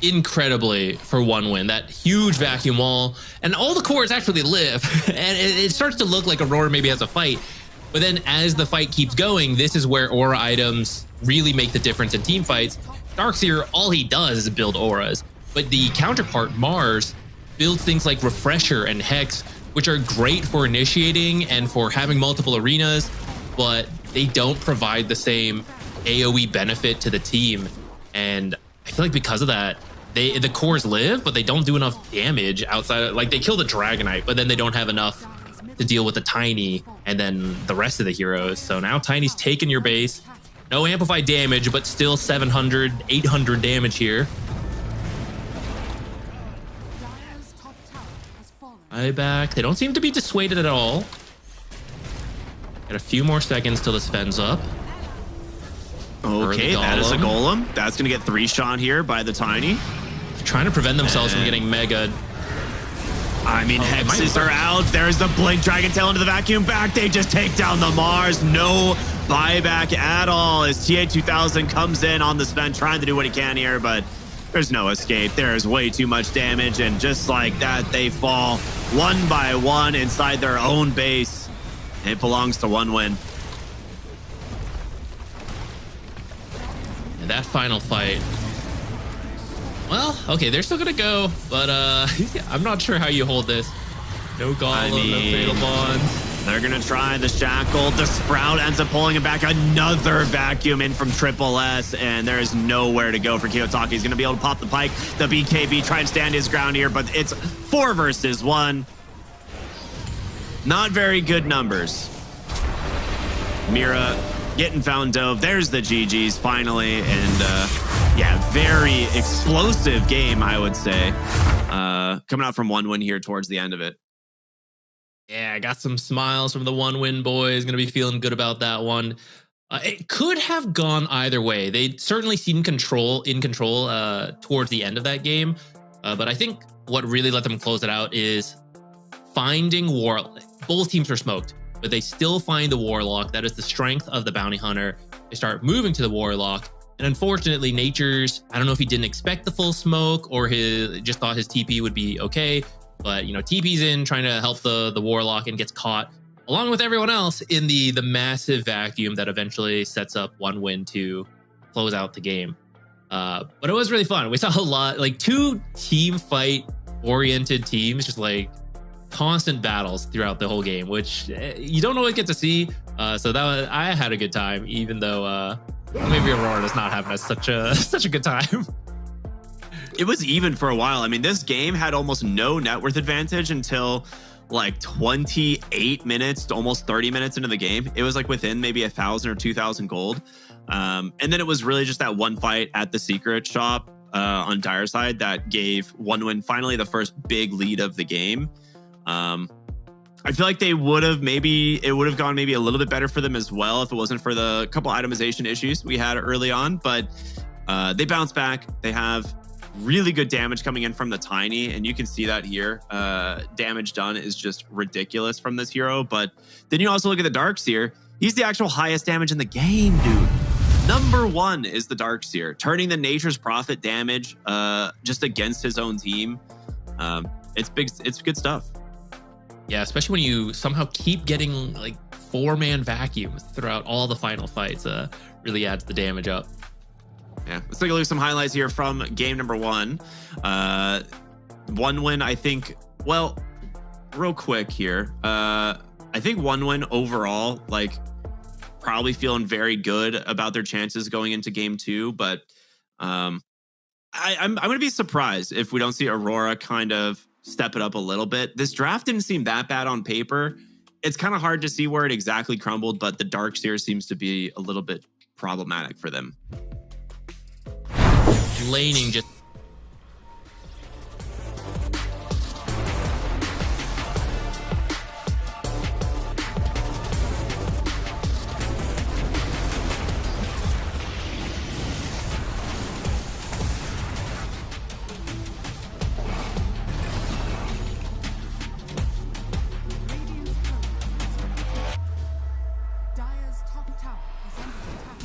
Speaker 2: incredibly for one win. That huge vacuum wall, and all the cores actually live, and it starts to look like Aurora maybe has a fight. But then as the fight keeps going, this is where aura items really make the difference in team fights. Darkseer, all he does is build auras, but the counterpart, Mars, builds things like Refresher and Hex, which are great for initiating and for having multiple arenas, but they don't provide the same AoE benefit to the team. And I feel like because of that, the cores live, but they don't do enough damage outside. Like, they kill the Dragonite, but then they don't have enough to deal with the Tiny and then the rest of the heroes. So now Tiny's taken your base. No amplified damage, but still 700, 800 damage here. Buyback. They don't seem to be dissuaded at all. Got a few more seconds till this Sven's up.
Speaker 1: Okay, that is a Golem. That's going to get 3-shot here by the Tiny.
Speaker 2: They're trying to prevent themselves from getting mega.
Speaker 1: I mean, Hexes are out. There's the Blink Dragon Tail into the vacuum back. They just take down the Mars. No buyback at all as TA2000 comes in on the Sven, trying to do what he can here, but there's no escape. There's way too much damage, and just like that, they fall one by one inside their own base. It belongs to one win.
Speaker 2: And that final fight. Well, okay, they're still gonna go, but I'm not sure how you hold this. No Golem, no Fatal Bonds.
Speaker 1: They're gonna try the Shackle. The Sprout ends up pulling him back. Another vacuum in from Triple S, and there is nowhere to go for Kiyotaki. He's gonna be able to pop the pike. The BKB trying to stand his ground here, but it's 4 versus 1. Not very good numbers. Mira getting found dove. There's the GGs finally, and yeah, very explosive game, I would say. Coming out from one win here towards the end of it.
Speaker 2: Yeah, I got some smiles from the one win boys. Gonna be feeling good about that one. It could have gone either way. They certainly seemed in control towards the end of that game. But I think what really let them close it out is finding Warlock. Both teams were smoked, but they still find the Warlock. That is the strength of the Bounty Hunter. They start moving to the Warlock. And unfortunately, Nature's, I don't know if he didn't expect the full smoke or he just thought his TP would be okay. But, TP's in trying to help the Warlock and gets caught along with everyone else in the massive vacuum that eventually sets up one win to close out the game. But it was really fun. We saw a lot, like 2 team fight oriented teams, just like constant battles throughout the whole game, which you don't always get to see. So I had a good time, even though maybe Aurora's not having such a good time.
Speaker 1: It was even for a while. I mean, this game had almost no net worth advantage until like 28 minutes to almost 30 minutes into the game. It was like within maybe 1,000 or 2,000 gold. And then it was really just that one fight at the secret shop on Dire side that gave OneWin finally the first big lead of the game. I feel like it would have gone maybe a little bit better for them as well if it wasn't for the couple itemization issues we had early on. But they bounced back. They have really good damage coming in from the Tiny, and you can see that here. Damage done is just ridiculous from this hero. But then you also look at the Darkseer. He's the actual highest damage in the game, dude. Number 1 is the Darkseer, turning the Nature's Prophet damage just against his own team. It's big. It's good stuff.
Speaker 2: Yeah, especially when you somehow keep getting like 4-man vacuums throughout all the final fights. Really adds the damage up.
Speaker 1: Yeah, let's take a look at some highlights here from game number 1. OneWin, I think, well, real quick here. I think OneWin overall, like, probably feeling very good about their chances going into game 2. But I'm going to be surprised if we don't see Aurora kind of step it up a little bit. This draft didn't seem that bad on paper. It's kind of hard to see where it exactly crumbled, but the Darkseer seems to be a little bit problematic for them.
Speaker 2: Laning just
Speaker 7: Dire's top tower is under attack.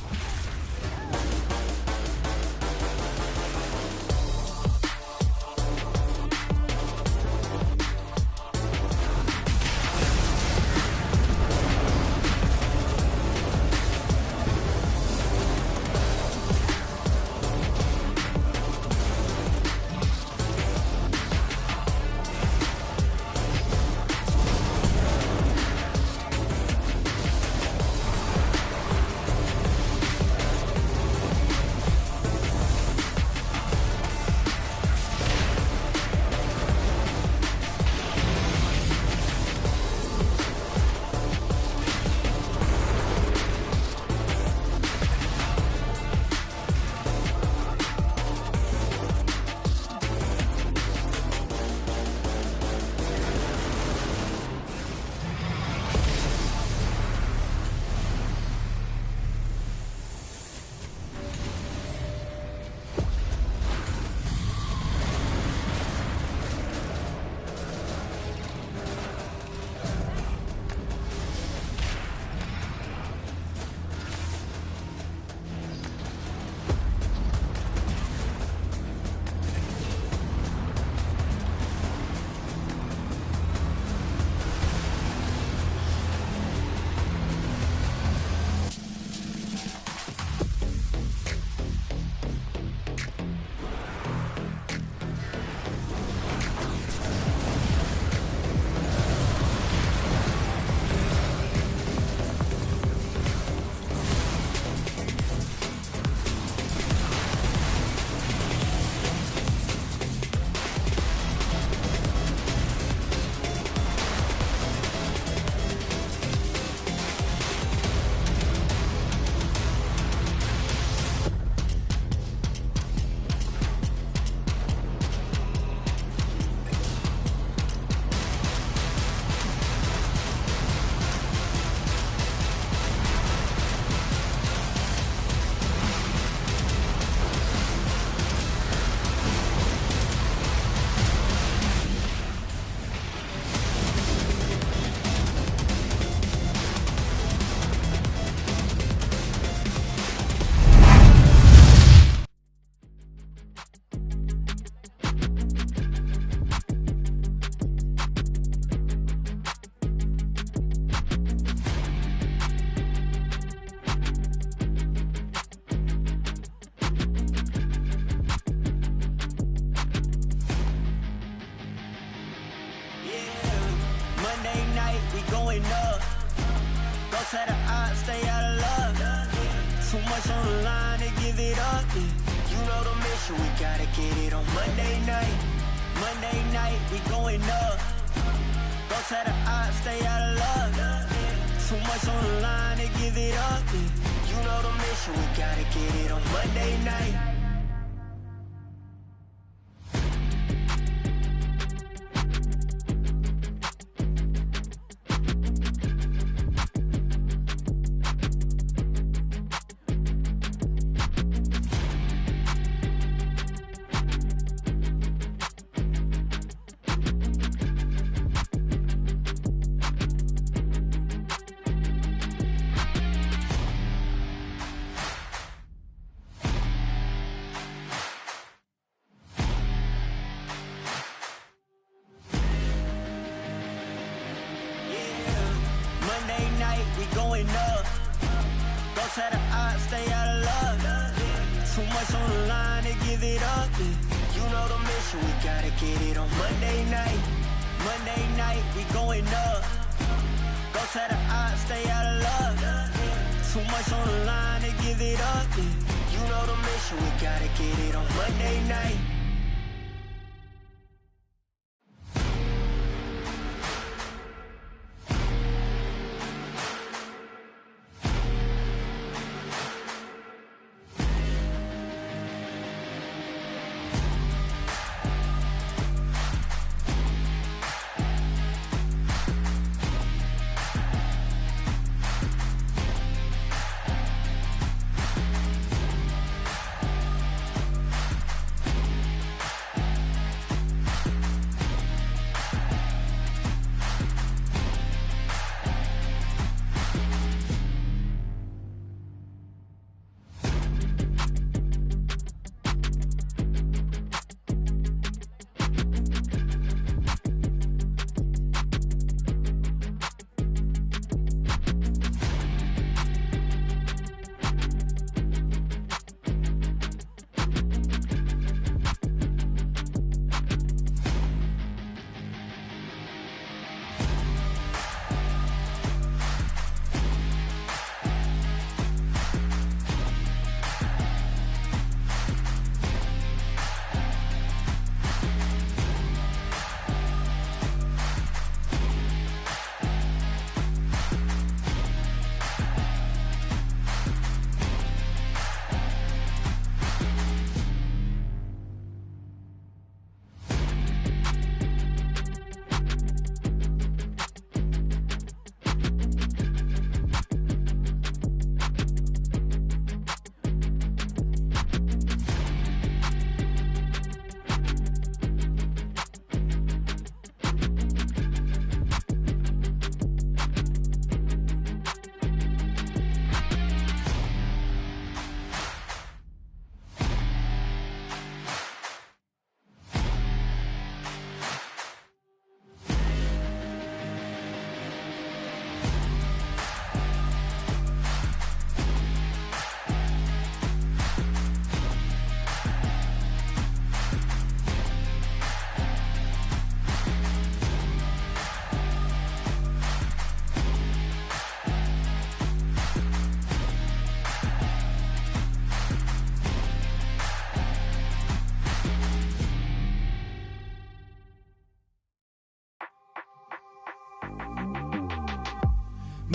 Speaker 6: going up. Don't tell the odds, stay out of luck. Too much on the line to give it up. You know the mission, we gotta get it on Monday night. Monday night, we going up. Don't tell the odds, stay out of luck. Too much on the line to give it up. You know the mission, we gotta get it on Monday night.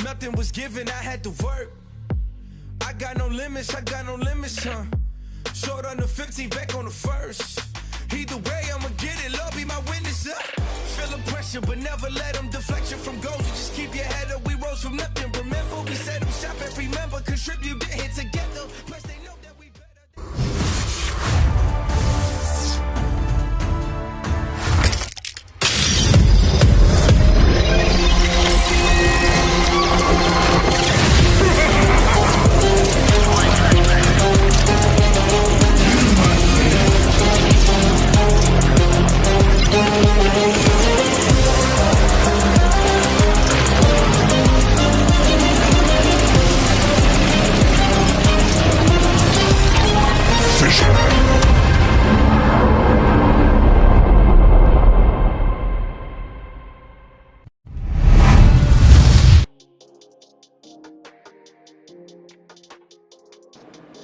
Speaker 4: Nothing was given, I had to work. I got no limits, huh? Short on the 15, back on the first. Either way, I'ma get it, Lord be my witness, Feel the pressure, but never let them deflect you from goals. You just keep your head up, we rose from nothing. Remember, we set them shop every member, contribute, get here together. Plus they know that we better.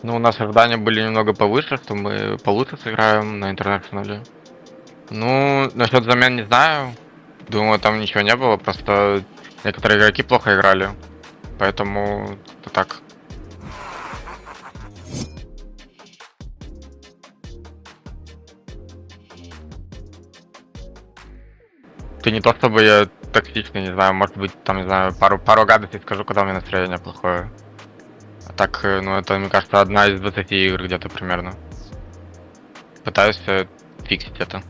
Speaker 8: Ну, у нас ожидания были немного повыше, что мы получше сыграем на интернешнале. Ну, насчет замен не знаю. Думаю, там ничего не было, просто некоторые игроки плохо играли. Поэтому это так. Ты не то чтобы я токсичный, не знаю, может быть, там, не знаю, пару гадостей скажу, когда у меня настроение плохое. А так, ну, это, мне кажется, одна из 20 игр где-то примерно. Пытаюсь фиксить это.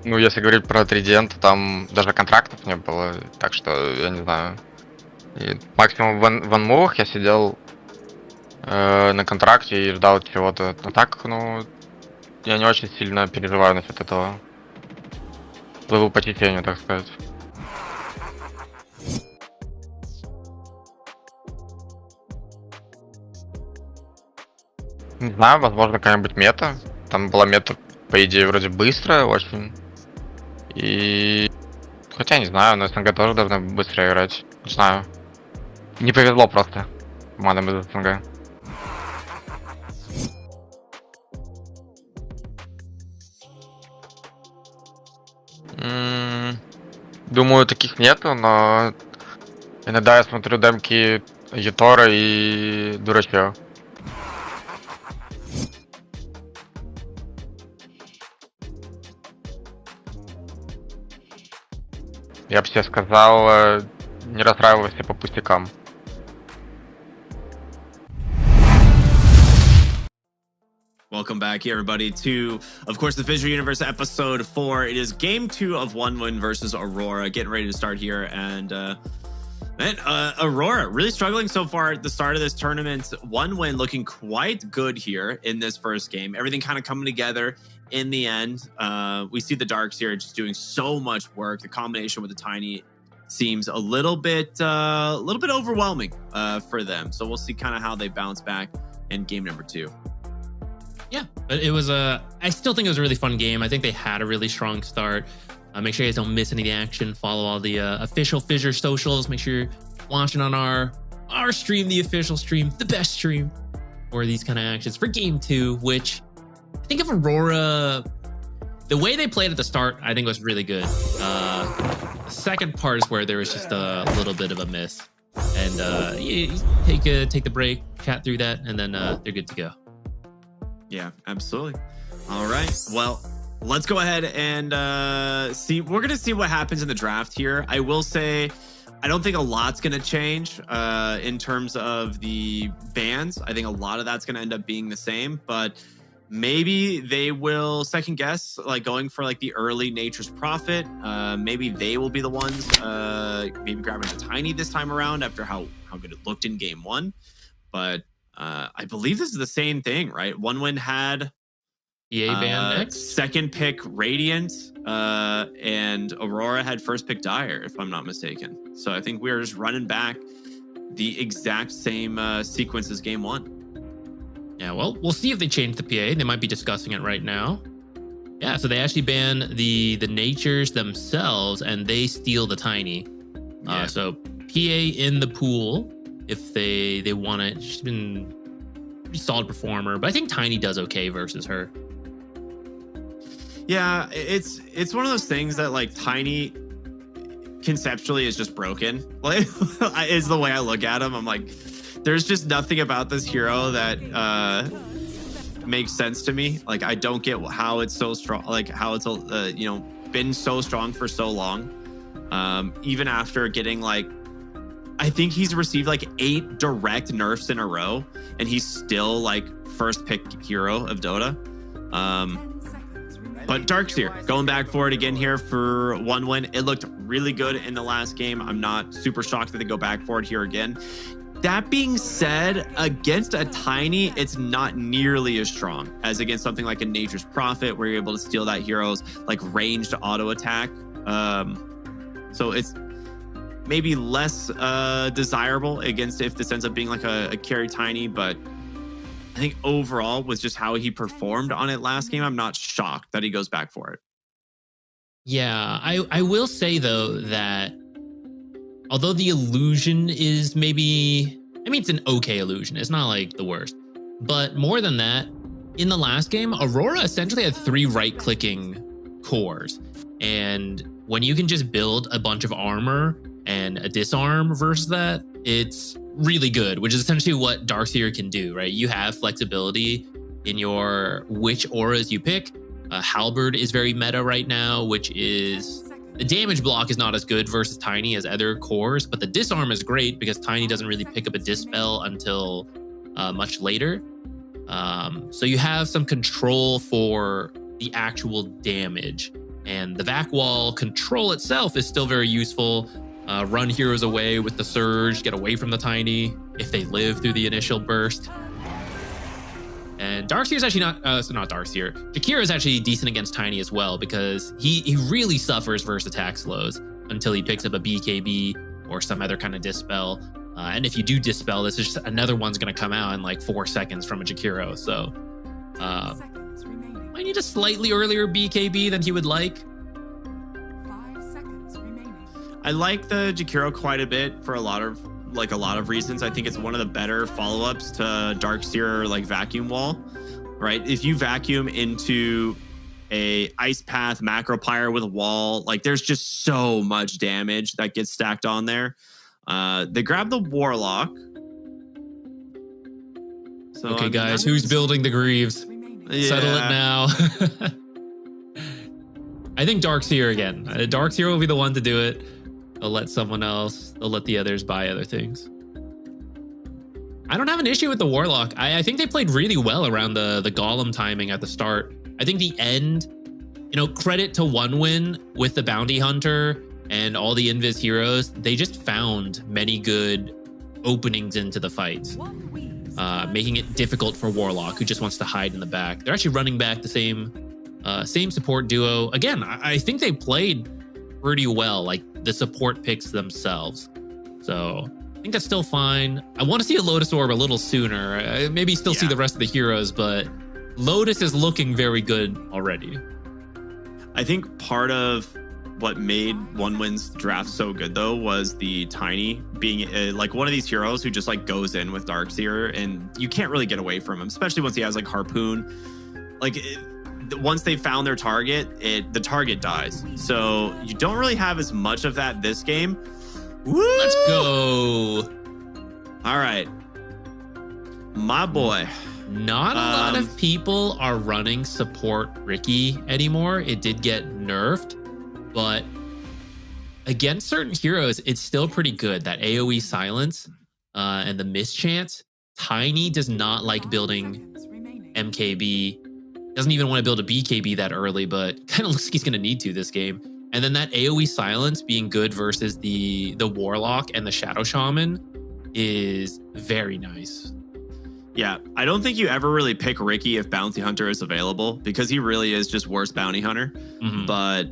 Speaker 8: Ну, если говорить про Trident, там даже контрактов не было, так что я не знаю. И максимум в анмувах я сидел на контракте и ждал чего-то. Но так, ну, я не очень сильно переживаю насчет этого. Плыву по течению, так сказать. Не знаю, возможно, какая-нибудь мета. Там была мета, по идее, вроде быстрая очень. И... Хотя не знаю, но СНГ тоже должны быстро играть. Не знаю. Не повезло просто командам из СНГ. Думаю, таких нету, но иногда я смотрю демки Ютора и Дурачева. Я бы себе сказал, не расстраивайся по пустякам.
Speaker 1: Welcome back, everybody, to, of course, the FISSURE Universe Episode 4. It is Game 2 of 1-Win versus Aurora. Getting ready to start here. And, man, Aurora really struggling so far at the start of this tournament. 1-Win looking quite good here in this first game. Everything kind of coming together in the end. We see the Darks here just doing so much work. The combination with the Tiny seems a little bit overwhelming for them. So we'll see kind of how they bounce back in game number 2.
Speaker 2: Yeah, but it was I still think it was a really fun game. I think they had a really strong start. Make sure you guys don't miss any of the action. Follow all the official FISSURE socials. Make sure you're watching on our stream, the official stream, the best stream for these kind of actions for game 2, which I think of Aurora, the way they played at the start, I think was really good. The second part is where there was just a little bit of a miss. And you take the break, chat through that, and then they're good to go.
Speaker 1: Yeah, absolutely. All right. Well, let's go ahead and see. We're going to see what happens in the draft here. I will say, I don't think a lot's going to change in terms of the bans. I think a lot of that's going to end up being the same, but maybe they will second guess, like going for like the early Nature's Prophet. Maybe they will be the ones maybe grabbing the Tiny this time around after how good it looked in game 1. But I believe this is the same thing, right? 1-Win had
Speaker 2: EA ban next,
Speaker 1: second pick Radiant, and Aurora had first pick Dire, if I'm not mistaken. So I think we're just running back the exact same sequence as game 1.
Speaker 2: Yeah, well, we'll see if they change the PA. They might be discussing it right now. Yeah, so they actually ban the natures themselves, and they steal the Tiny.
Speaker 1: Yeah.
Speaker 2: So PA in the pool, if they want it. She's been a pretty solid performer, but I think Tiny does okay versus her.
Speaker 1: Yeah, it's one of those things that like Tiny conceptually is just broken. Like is the way I look at him. I'm like, there's just nothing about this hero that makes sense to me. Like I don't get how it's so strong, like how it's you know, been so strong for so long. Even after getting like, I think he's received like 8 direct nerfs in a row, and he's still like first pick hero of Dota. But Dark's here, going back for it again here for 1-Win. It looked really good in the last game. I'm not super shocked that they go back for it here again. That being said, against a Tiny, it's not nearly as strong as against something like a Nature's Prophet, where you're able to steal that hero's like ranged auto attack. So it's maybe less desirable against if this ends up being like a carry Tiny, but think overall, with just how he performed on it last game, I'm not shocked that he goes back for it.
Speaker 9: Yeah, I will say though that although the illusion is maybe, I mean, it's an okay illusion. It's not like the worst. But more than that, in the last game, Aurora essentially had 3 right-clicking cores. And when you can just build a bunch of armor and a disarm versus that, it's really good, which is essentially what Darkseer can do, right? You have flexibility in your which auras you pick. Halberd is very meta right now, which is the damage block is not as good versus Tiny as other cores, but the disarm is great because Tiny doesn't really pick up a dispel until much later. So you have some control for the actual damage, and the back wall control itself is still very useful. Run heroes away with the surge, get away from the Tiny if they live through the initial burst. And Darkseer is actually not Darkseer. Jakiro is actually decent against Tiny as well because he really suffers versus attack slows until he picks up a BKB or some other kind of dispel. And if you do dispel, this is just another one's going to come out in like 4 seconds from a Jakiro. So might need a slightly earlier BKB than he would like.
Speaker 7: 5 seconds remaining.
Speaker 1: I like the Jakiro quite a bit for a lot of reasons. I think it's one of the better follow-ups to Darkseer like Vacuum Wall, right? If you vacuum into a Ice Path Macro Pyre with a wall, like there's just so much damage that gets stacked on there. They grab the Warlock. So,
Speaker 9: okay, guys, who's building the Greaves?
Speaker 1: Yeah.
Speaker 9: Settle it now. I think Darkseer again. Darkseer will be the one to do it. They'll let someone else. They'll let the others buy other things. I don't have an issue with the Warlock. I think they played really well around the Golem timing at the start. I think the end, credit to One Win with the Bounty Hunter and all the Invis heroes. They just found many good openings into the fights, making it difficult for Warlock, who just wants to hide in the back. They're actually running back the same support duo. Again, I think they played pretty well, like the support picks themselves. So I think that's still fine. I want to see a Lotus Orb a little sooner. Maybe still see the rest of the heroes, but Lotus is looking very good already.
Speaker 1: I think part of what made One Win's draft so good though was the Tiny being like one of these heroes who just like goes in with Darkseer, and you can't really get away from him, especially once he has like Harpoon. Once they found their target, the target dies. So you don't really have as much of that this game. Woo!
Speaker 9: Let's go.
Speaker 1: All right, my boy.
Speaker 9: Not a lot of people are running support Ricky anymore. It did get nerfed, but against certain heroes, it's still pretty good. That AoE silence and the mischance. Tiny does not like building MKB. Doesn't even want to build a BKB that early, but kind of looks like he's going to need to this game. And then that AoE silence being good versus the Warlock and the Shadow Shaman is very nice.
Speaker 1: Yeah, I don't think you ever really pick Ricky if Bounty Hunter is available because he really is just worse Bounty Hunter. Mm-hmm. But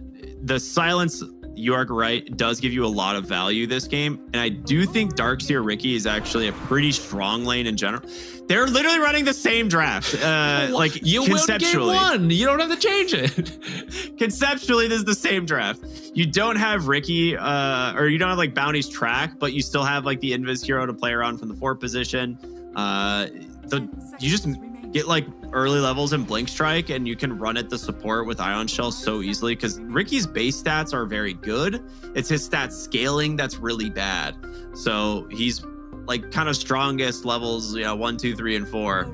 Speaker 1: the silence, you are right, does give you a lot of value this game. And I do think Darkseer Ricky is actually a pretty strong lane in general. They're literally running the same draft.
Speaker 9: You
Speaker 1: conceptually.
Speaker 9: won game 1. You don't have to change it.
Speaker 1: Conceptually, this is the same draft. You don't have Ricky, or you don't have like Bounty's track, but you still have like the Invis hero to play around from the 4th position. You just get like early levels in Blink Strike, and you can run at the support with Ion Shell so easily because Ricky's base stats are very good. It's his stats scaling that's really bad. So he's like kind of strongest levels, 1, 2, 3, and 4.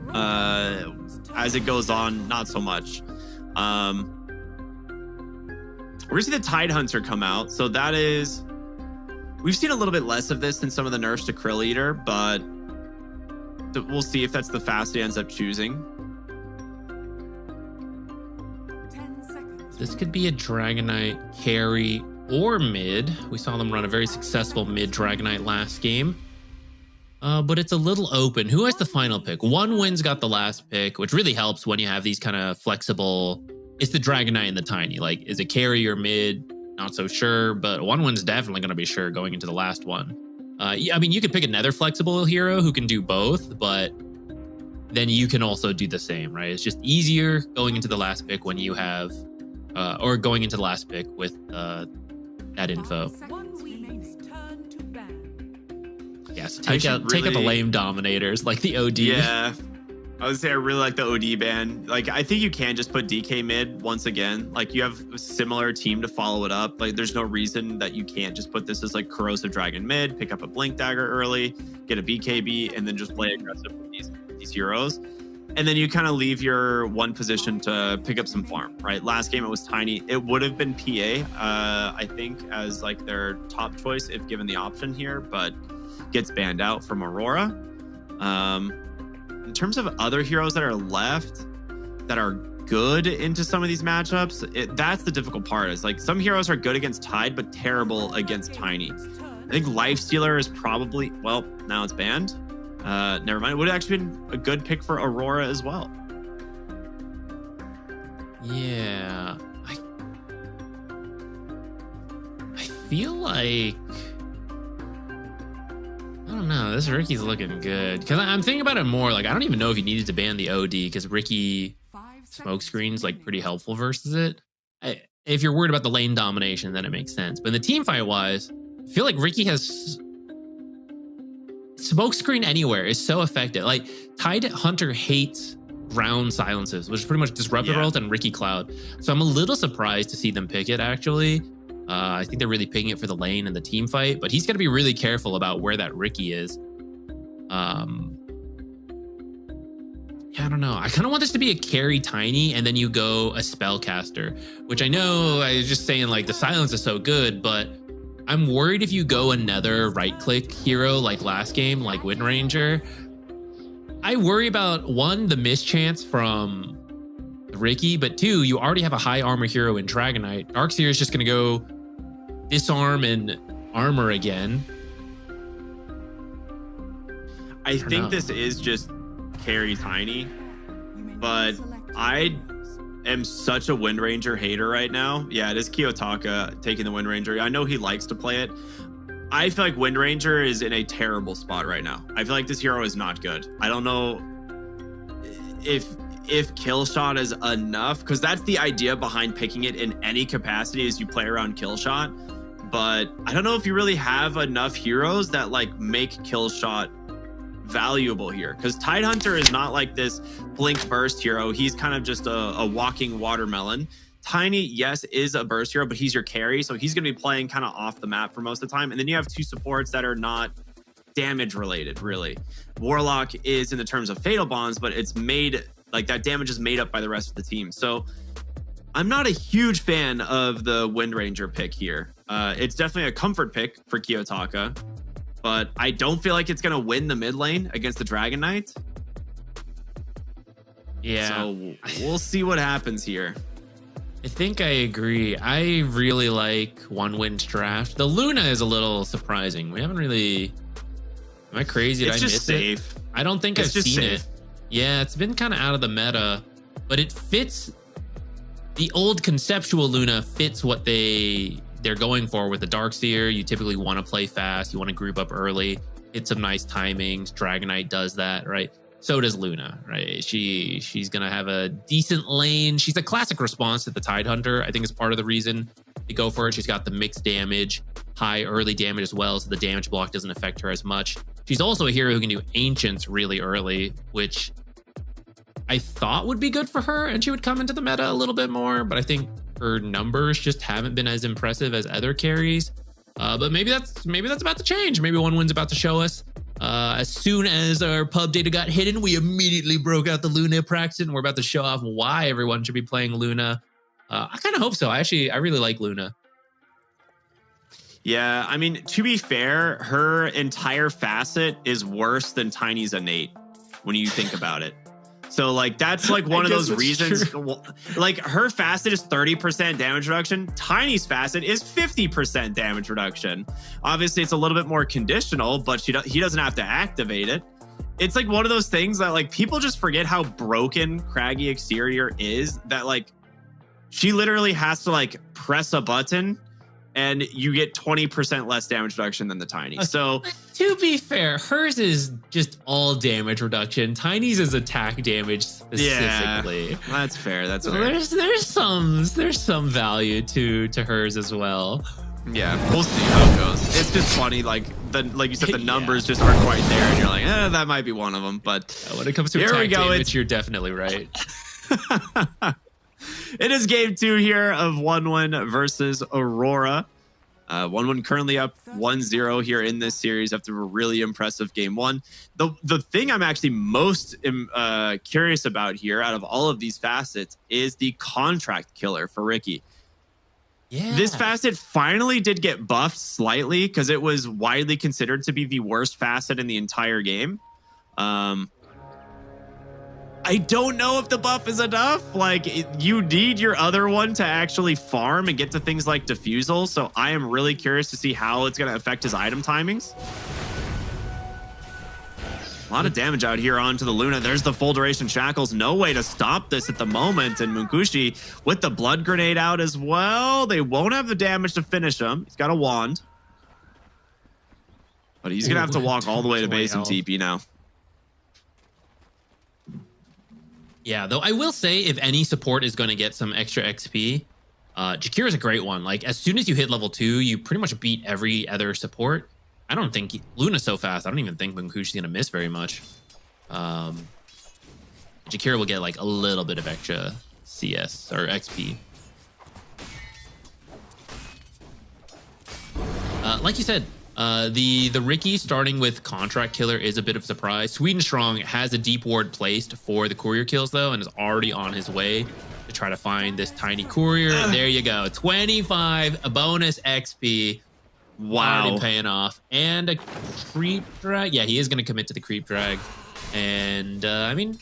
Speaker 1: As it goes on, not so much. We're gonna see the Tide Hunter come out. So that is, we've seen a little bit less of this than some of the nerfs to Krill Eater, but we'll see if that's the fast he ends up choosing.
Speaker 7: 10 seconds.
Speaker 9: This could be a Dragonite carry or mid. We saw them run a very successful mid Dragonite last game. But it's a little open. Who has the final pick? One Win's got the last pick, which really helps when you have these kind of flexible. It's the Dragonite and the Tiny. Like, is it carry or mid? Not so sure, but One Win's definitely going to be sure going into the last one. I mean, you could pick another flexible hero who can do both, but then you can also do the same, right? It's just easier going into the last pick when you have, or going into the last pick with that info. Yeah, so take out the lame dominators like the OD.
Speaker 1: Yeah, I would say I really like the OD ban. Like, I think you can just put DK mid once again. Like, you have a similar team to follow it up. Like, there's no reason that you can't just put this as like Corrosive Dragon mid, pick up a Blink Dagger early, get a BKB, and then just play aggressive with these heroes. And then you kind of leave your one position to pick up some farm, right? Last game it was Tiny. It would have been PA, I think, as like their top choice if given the option here, but gets banned out from Aurora. In terms of other heroes that are left that are good into some of these matchups, that's the difficult part. Is like some heroes are good against Tide, but terrible against Tiny. I think Lifestealer is probably, well, now it's banned. Never mind. It would have actually been a good pick for Aurora as well.
Speaker 9: Yeah. I feel like, I don't know. This Ricky's looking good. Because I'm thinking about it more. Like, I don't even know if you needed to ban the OD because Ricky smokescreen's like pretty helpful versus it. If you're worried about the lane domination, then it makes sense. But in the team fight wise, I feel like Ricky has smokescreen anywhere is so effective. Like, Tide Hunter hates ground silences, which is pretty much Disruptor Ult and Ricky Cloud. So I'm a little surprised to see them pick it, actually. I think they're really picking it for the lane and the team fight, but he's got to be really careful about where that Ricky is. Yeah, I don't know. I kind of want this to be a carry Tiny, and then you go a spellcaster, which I know I was just saying like the silence is so good, but I'm worried if you go another right-click hero like last game, like Wind Ranger. I worry about, one, the mischance from Ricky, but two, you already have a high armor hero in Dragonite. Darkseer is just going to go disarm and armor again.
Speaker 1: I think this is just carry Tiny, but I am such a Wind Ranger hater right now. Yeah, it is Kiyotaka taking the Wind Ranger. I know he likes to play it. I feel like Wind Ranger is in a terrible spot right now. I feel like this hero is not good. I don't know if kill shot is enough, because that's the idea behind picking it in any capacity is you play around kill shot. But I don't know if you really have enough heroes that like make kill shot valuable here, because Tide Hunter is not like this blink burst hero. He's kind of just a walking watermelon. Tiny, yes, is a burst hero, but he's your carry, so he's going to be playing kind of off the map for most of the time. And then you have two supports that are not damage related, really. Warlock is in the terms of fatal bonds, but it's made like that damage is made up by the rest of the team. So I'm not a huge fan of the Wind Ranger pick here. It's definitely a comfort pick for Kiyotaka, but I don't feel like it's going to win the mid lane against the Dragon Knight.
Speaker 9: Yeah.
Speaker 1: So we'll see what happens here.
Speaker 9: I think I agree. I really like One Wind's draft. The Luna is a little surprising. We haven't really... Am I crazy? Did I miss
Speaker 1: safe.
Speaker 9: It? I don't think I've seen it. Yeah, it's been kind of out of the meta, but it fits. The old conceptual Luna fits what they're going for with the Darkseer. You typically want to play fast. You want to group up early, hit some nice timings. Dragonite does that, right? So does Luna, right? She's gonna have a decent lane. She's a classic response to the Tide Hunter. I think is part of the reason they go for it. She's got the mixed damage, high early damage as well, so the damage block doesn't affect her as much. She's also a hero who can do Ancients really early, which I thought would be good for her, and she would come into the meta a little bit more, but I think her numbers just haven't been as impressive as other carries. But maybe that's about to change. Maybe One Wind's about to show us. As soon as our pub data got hidden, we immediately broke out the Luna practice, and we're about to show off why everyone should be playing Luna. I kind of hope so. I really like Luna.
Speaker 1: Yeah, I mean, to be fair, her entire facet is worse than Tiny's innate when you think about it. So, like, that's like one of those reasons. Like, her facet is 30% damage reduction. Tiny's facet is 50% damage reduction. Obviously, it's a little bit more conditional, but he doesn't have to activate it. It's like one of those things that, like, people just forget how broken Craggy Exterior is. That, like, she literally has to, like, press a button and you get 20% less damage reduction than the Tiny. So
Speaker 9: to be fair, hers is just all damage reduction. Tiny's is attack damage specifically.
Speaker 1: Yeah, that's fair. That's
Speaker 9: So
Speaker 1: fair.
Speaker 9: there's some value to hers as well.
Speaker 1: Yeah, we'll see how it goes. It's just funny, like you said, the numbers just aren't quite there, and you're like, that might be one of them. But
Speaker 9: when it comes to attack damage, you're definitely right.
Speaker 1: It is game 2 here of 1-1 versus Aurora. 1-1 currently up 1-0 here in this series after a really impressive game 1. The thing I'm actually most curious about here out of all of these facets is the contract killer for Ricky.
Speaker 9: Yeah.
Speaker 1: This facet finally did get buffed slightly because it was widely considered to be the worst facet in the entire game. I don't know if the buff is enough. Like, you need your other one to actually farm and get to things like Diffusal. So I am really curious to see how it's going to affect his item timings. A lot of damage out here onto the Luna. There's the full duration shackles. No way to stop this at the moment. And Munkushi with the blood grenade out as well. They won't have the damage to finish him. He's got a wand. But he's going to have to walk all the way to base and TP now.
Speaker 9: Yeah, though I will say if any support is going to get some extra XP, Jakiro is a great one. Like, as soon as you hit level 2, you pretty much beat every other support. I don't think Luna's so fast. I don't even think Munkushi's going to miss very much. Jakiro will get like a little bit of extra CS or XP. Like you said, the Ricky starting with contract killer is a bit of a surprise. Sweden Strong has a deep ward placed for the courier kills though, and is already on his way to try to find this tiny courier. There you go, 25 a bonus XP.
Speaker 1: Wow,
Speaker 9: already paying off. And a creep drag. Yeah, he is going to commit to the creep drag. And I mean,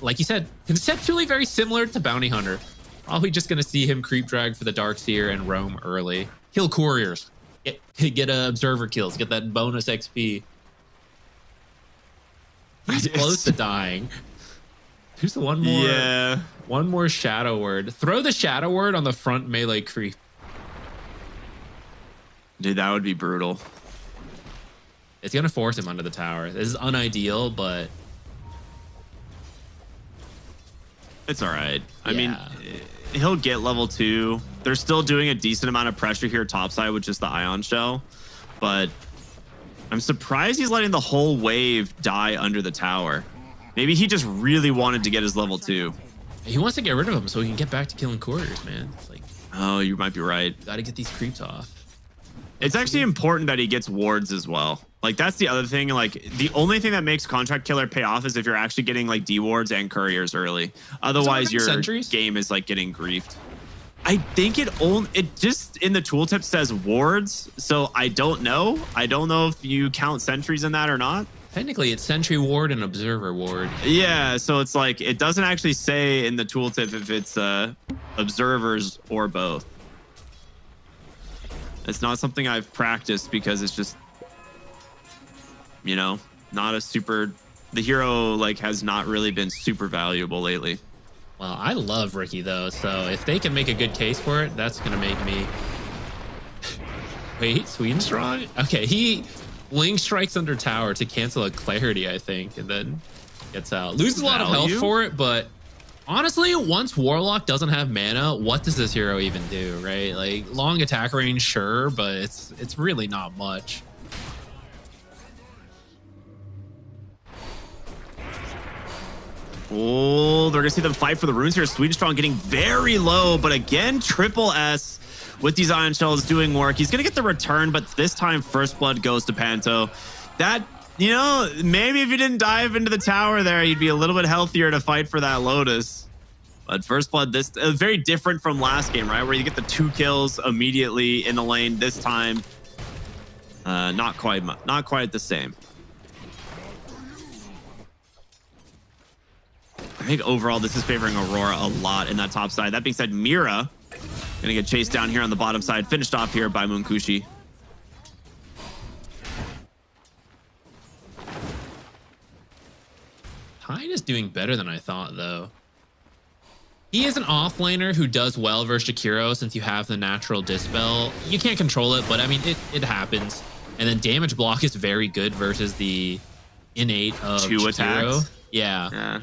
Speaker 9: like you said, conceptually very similar to Bounty Hunter. Probably just going to see him creep drag for the Dark Seer and roam early. Kill couriers. Get observer kills. Get that bonus XP. He's close to dying. There's one more.
Speaker 1: Yeah.
Speaker 9: One more Shadow Word. Throw the Shadow Word on the front melee creep.
Speaker 1: Dude, that would be brutal.
Speaker 9: It's going to force him under the tower. This is unideal, but
Speaker 1: it's all right. I mean, he'll get level 2. They're still doing a decent amount of pressure here topside with just the Ion Shell, but I'm surprised he's letting the whole wave die under the tower. Maybe he just really wanted to get his level 2.
Speaker 9: He wants to get rid of him so he can get back to killing couriers, man. It's like,
Speaker 1: oh, you might be right.
Speaker 9: Got to get these creeps off.
Speaker 1: It's actually important that he gets wards as well. Like, that's the other thing. Like, the only thing that makes contract killer pay off is if you're actually getting like D wards and couriers early. Otherwise, your game is like getting griefed. I think it just in the tooltip says wards, so I don't know. I don't know if you count sentries in that or not.
Speaker 9: Technically, it's sentry ward and observer ward.
Speaker 1: Yeah, so it's like it doesn't actually say in the tooltip if it's observers or both. It's not something I've practiced because it's just, you know, not a super. The hero like has not really been super valuable lately.
Speaker 9: Well, I love Ricky though, so if they can make a good case for it, that's gonna make me. Wait, Sweden Strong? Okay, he Link strikes under tower to cancel a clarity, I think, and then gets out. Loses a lot of health for it, but honestly, once Warlock doesn't have mana, what does this hero even do, right? Like, long attack range, sure, but it's really not much.
Speaker 1: Oh, they're gonna see them fight for the runes here. Sweden Strong getting very low, but again, Triple S with these Ion Shells doing work. He's gonna get the return, but this time First Blood goes to Panto. That, you know, maybe if you didn't dive into the tower there, you'd be a little bit healthier to fight for that Lotus. But First Blood, this very different from last game, right? Where you get the 2 kills immediately in the lane. This time, not quite the same. I think overall this is favoring Aurora a lot in that top side. That being said, Mira gonna get chased down here on the bottom side, finished off here by Munkushi.
Speaker 9: Tide is doing better than I thought, though. He is an offlaner who does well versus Jakiro since you have the natural dispel. You can't control it, but I mean, it happens. And then damage block is very good versus the innate of
Speaker 1: 2
Speaker 9: Jakiro.
Speaker 1: attacks.
Speaker 9: Yeah.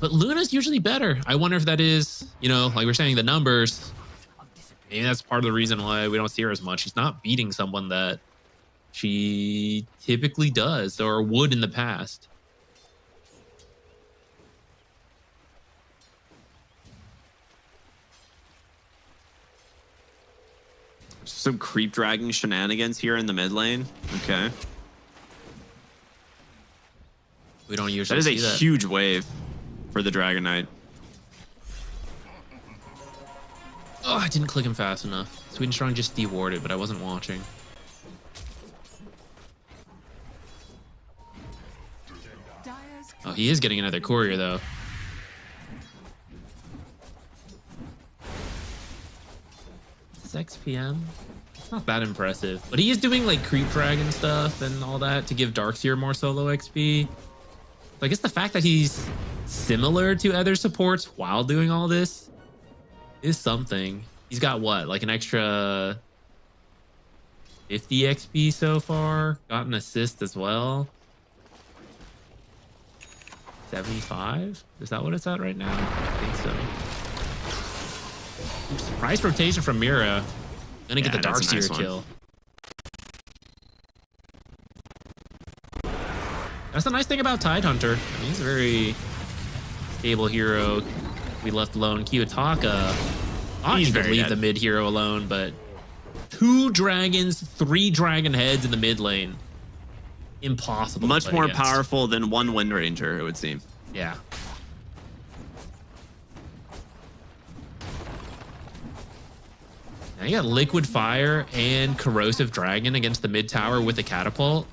Speaker 9: But Luna's usually better. I wonder if that is, you know, like we're saying, the numbers. Maybe that's part of the reason why we don't see her as much. She's not beating someone that she typically does or would in the past.
Speaker 1: Some creep dragging shenanigans here in the mid lane. Okay.
Speaker 9: We don't usually
Speaker 1: see
Speaker 9: that.
Speaker 1: Huge wave for the Dragon Knight.
Speaker 9: Oh, I didn't click him fast enough. Sweden Strong just dewarded, but I wasn't watching. Oh, he is getting another courier, though. It's XPM. It's not that impressive. But he is doing, like, creep dragon stuff and all that to give Darkseer more solo XP. So I guess the fact that he's similar to other supports while doing all this is something. He's got what, like an extra 50 XP so far? Got an assist as well. 75? Is that what it's at right now? I think so. Surprise rotation from Mira. Gonna get the Darkseer kill. That's the nice thing about Tidehunter. I mean, he's a very stable hero. We left alone Kiyotaka. He's going to leave the mid hero alone, but 2 dragons, 3 dragon heads in the mid lane. Impossible.
Speaker 1: Much more powerful than 1 Wind Ranger, it would seem.
Speaker 9: Yeah. Now you got Liquid Fire and Corrosive Dragon against the mid tower with a catapult.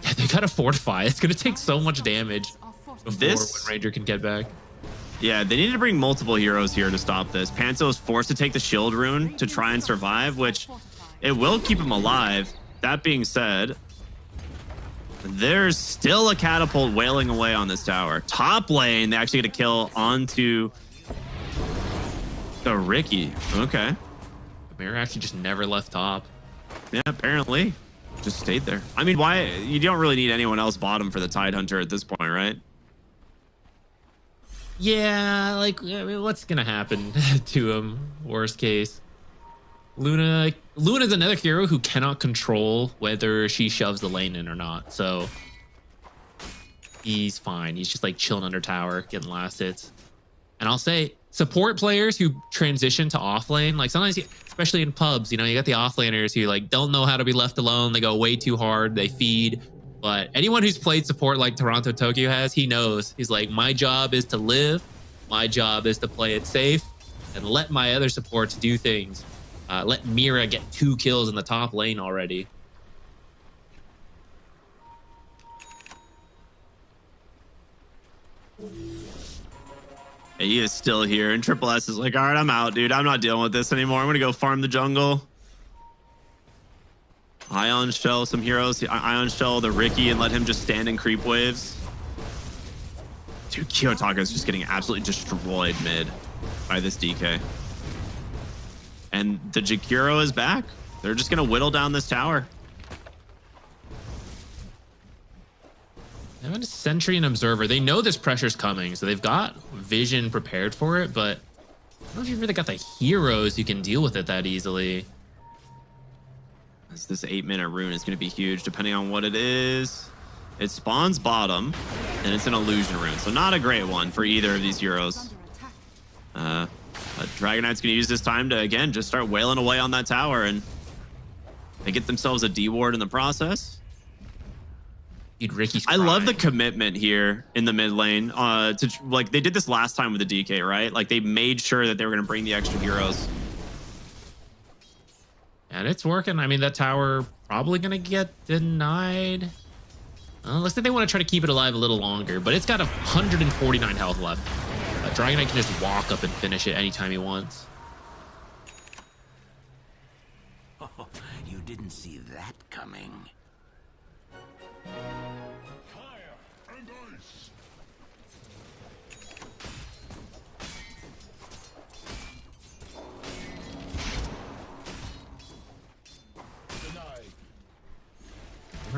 Speaker 9: Yeah, they gotta fortify. It's gonna take so much damage before Wind Ranger can get back.
Speaker 1: Yeah, they need to bring multiple heroes here to stop this. Panto is forced to take the shield rune to try and survive, which it will keep him alive. That being said, there's still a catapult wailing away on this tower. Top lane, they actually get a kill onto the Ricky. Okay.
Speaker 9: Mira actually just never left top.
Speaker 1: Yeah, apparently. Just stayed there. I mean, why? You don't really need anyone else bottom for the Tidehunter at this point, right?
Speaker 9: Yeah, like, I mean, what's gonna happen to him? Worst case. Luna's another hero who cannot control whether she shoves the lane in or not. So he's fine. He's just like chilling under tower, getting last hits. And I'll say, support players who transition to off lane, like sometimes, especially in pubs, you know, you got the off laners who like don't know how to be left alone. They go way too hard. They feed. But anyone who's played support like Toronto Tokyo has, he knows. He's like, my job is to live. My job is to play it safe and let my other supports do things. Let Mira get 2 kills in the top lane already.
Speaker 1: He is still here, and Triple S is like, all right, I'm out, dude. I'm not dealing with this anymore. I'm going to go farm the jungle. Ion Shell some heroes. Ion Shell the Ricky and let him just stand in creep waves. Dude, Kiyotaka is just getting absolutely destroyed mid by this DK. And the Jakiro is back. They're just going to whittle down this tower.
Speaker 9: They have a Sentry and Observer. They know this pressure's coming, so they've got vision prepared for it, but I don't know if you've really got the heroes who can deal with it that easily.
Speaker 1: This 8-minute rune is going to be huge, depending on what it is. It spawns bottom, and it's an illusion rune, so not a great one for either of these heroes. Dragon Knight's going to use this time to, again, just start wailing away on that tower, and they get themselves a D-ward in the process.
Speaker 9: Dude, Ricky's
Speaker 1: I love the commitment here in the mid lane. Like they did this last time with the DK, right? Like they made sure that they were going to bring the extra heroes.
Speaker 9: And it's working. I mean, that tower probably going to get denied. Looks like they want to try to keep it alive a little longer, but it's got 149 health left. Dragon Knight can just walk up and finish it anytime he wants.
Speaker 6: Oh, you didn't see that coming.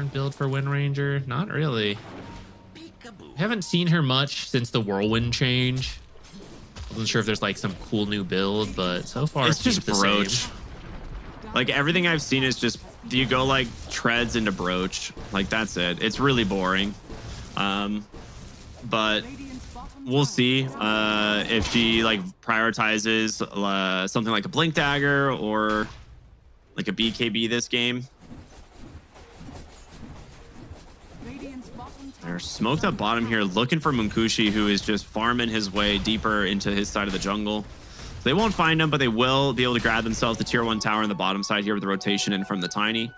Speaker 9: Current build for Wind Ranger? Not really. Haven't seen her much since the Whirlwind change. Wasn't sure if there's like some cool new build, but so far
Speaker 1: it's just Broach. Like everything I've seen is just you go like treads into Broach. Like that's it. It's really boring. But we'll see if she like prioritizes something like a Blink Dagger or like a BKB this game. They're smoked up bottom here, looking for Munkushi, who is just farming his way deeper into his side of the jungle. They won't find him, but they will be able to grab themselves the tier 1 tower on the bottom side here with the rotation in from the Tiny.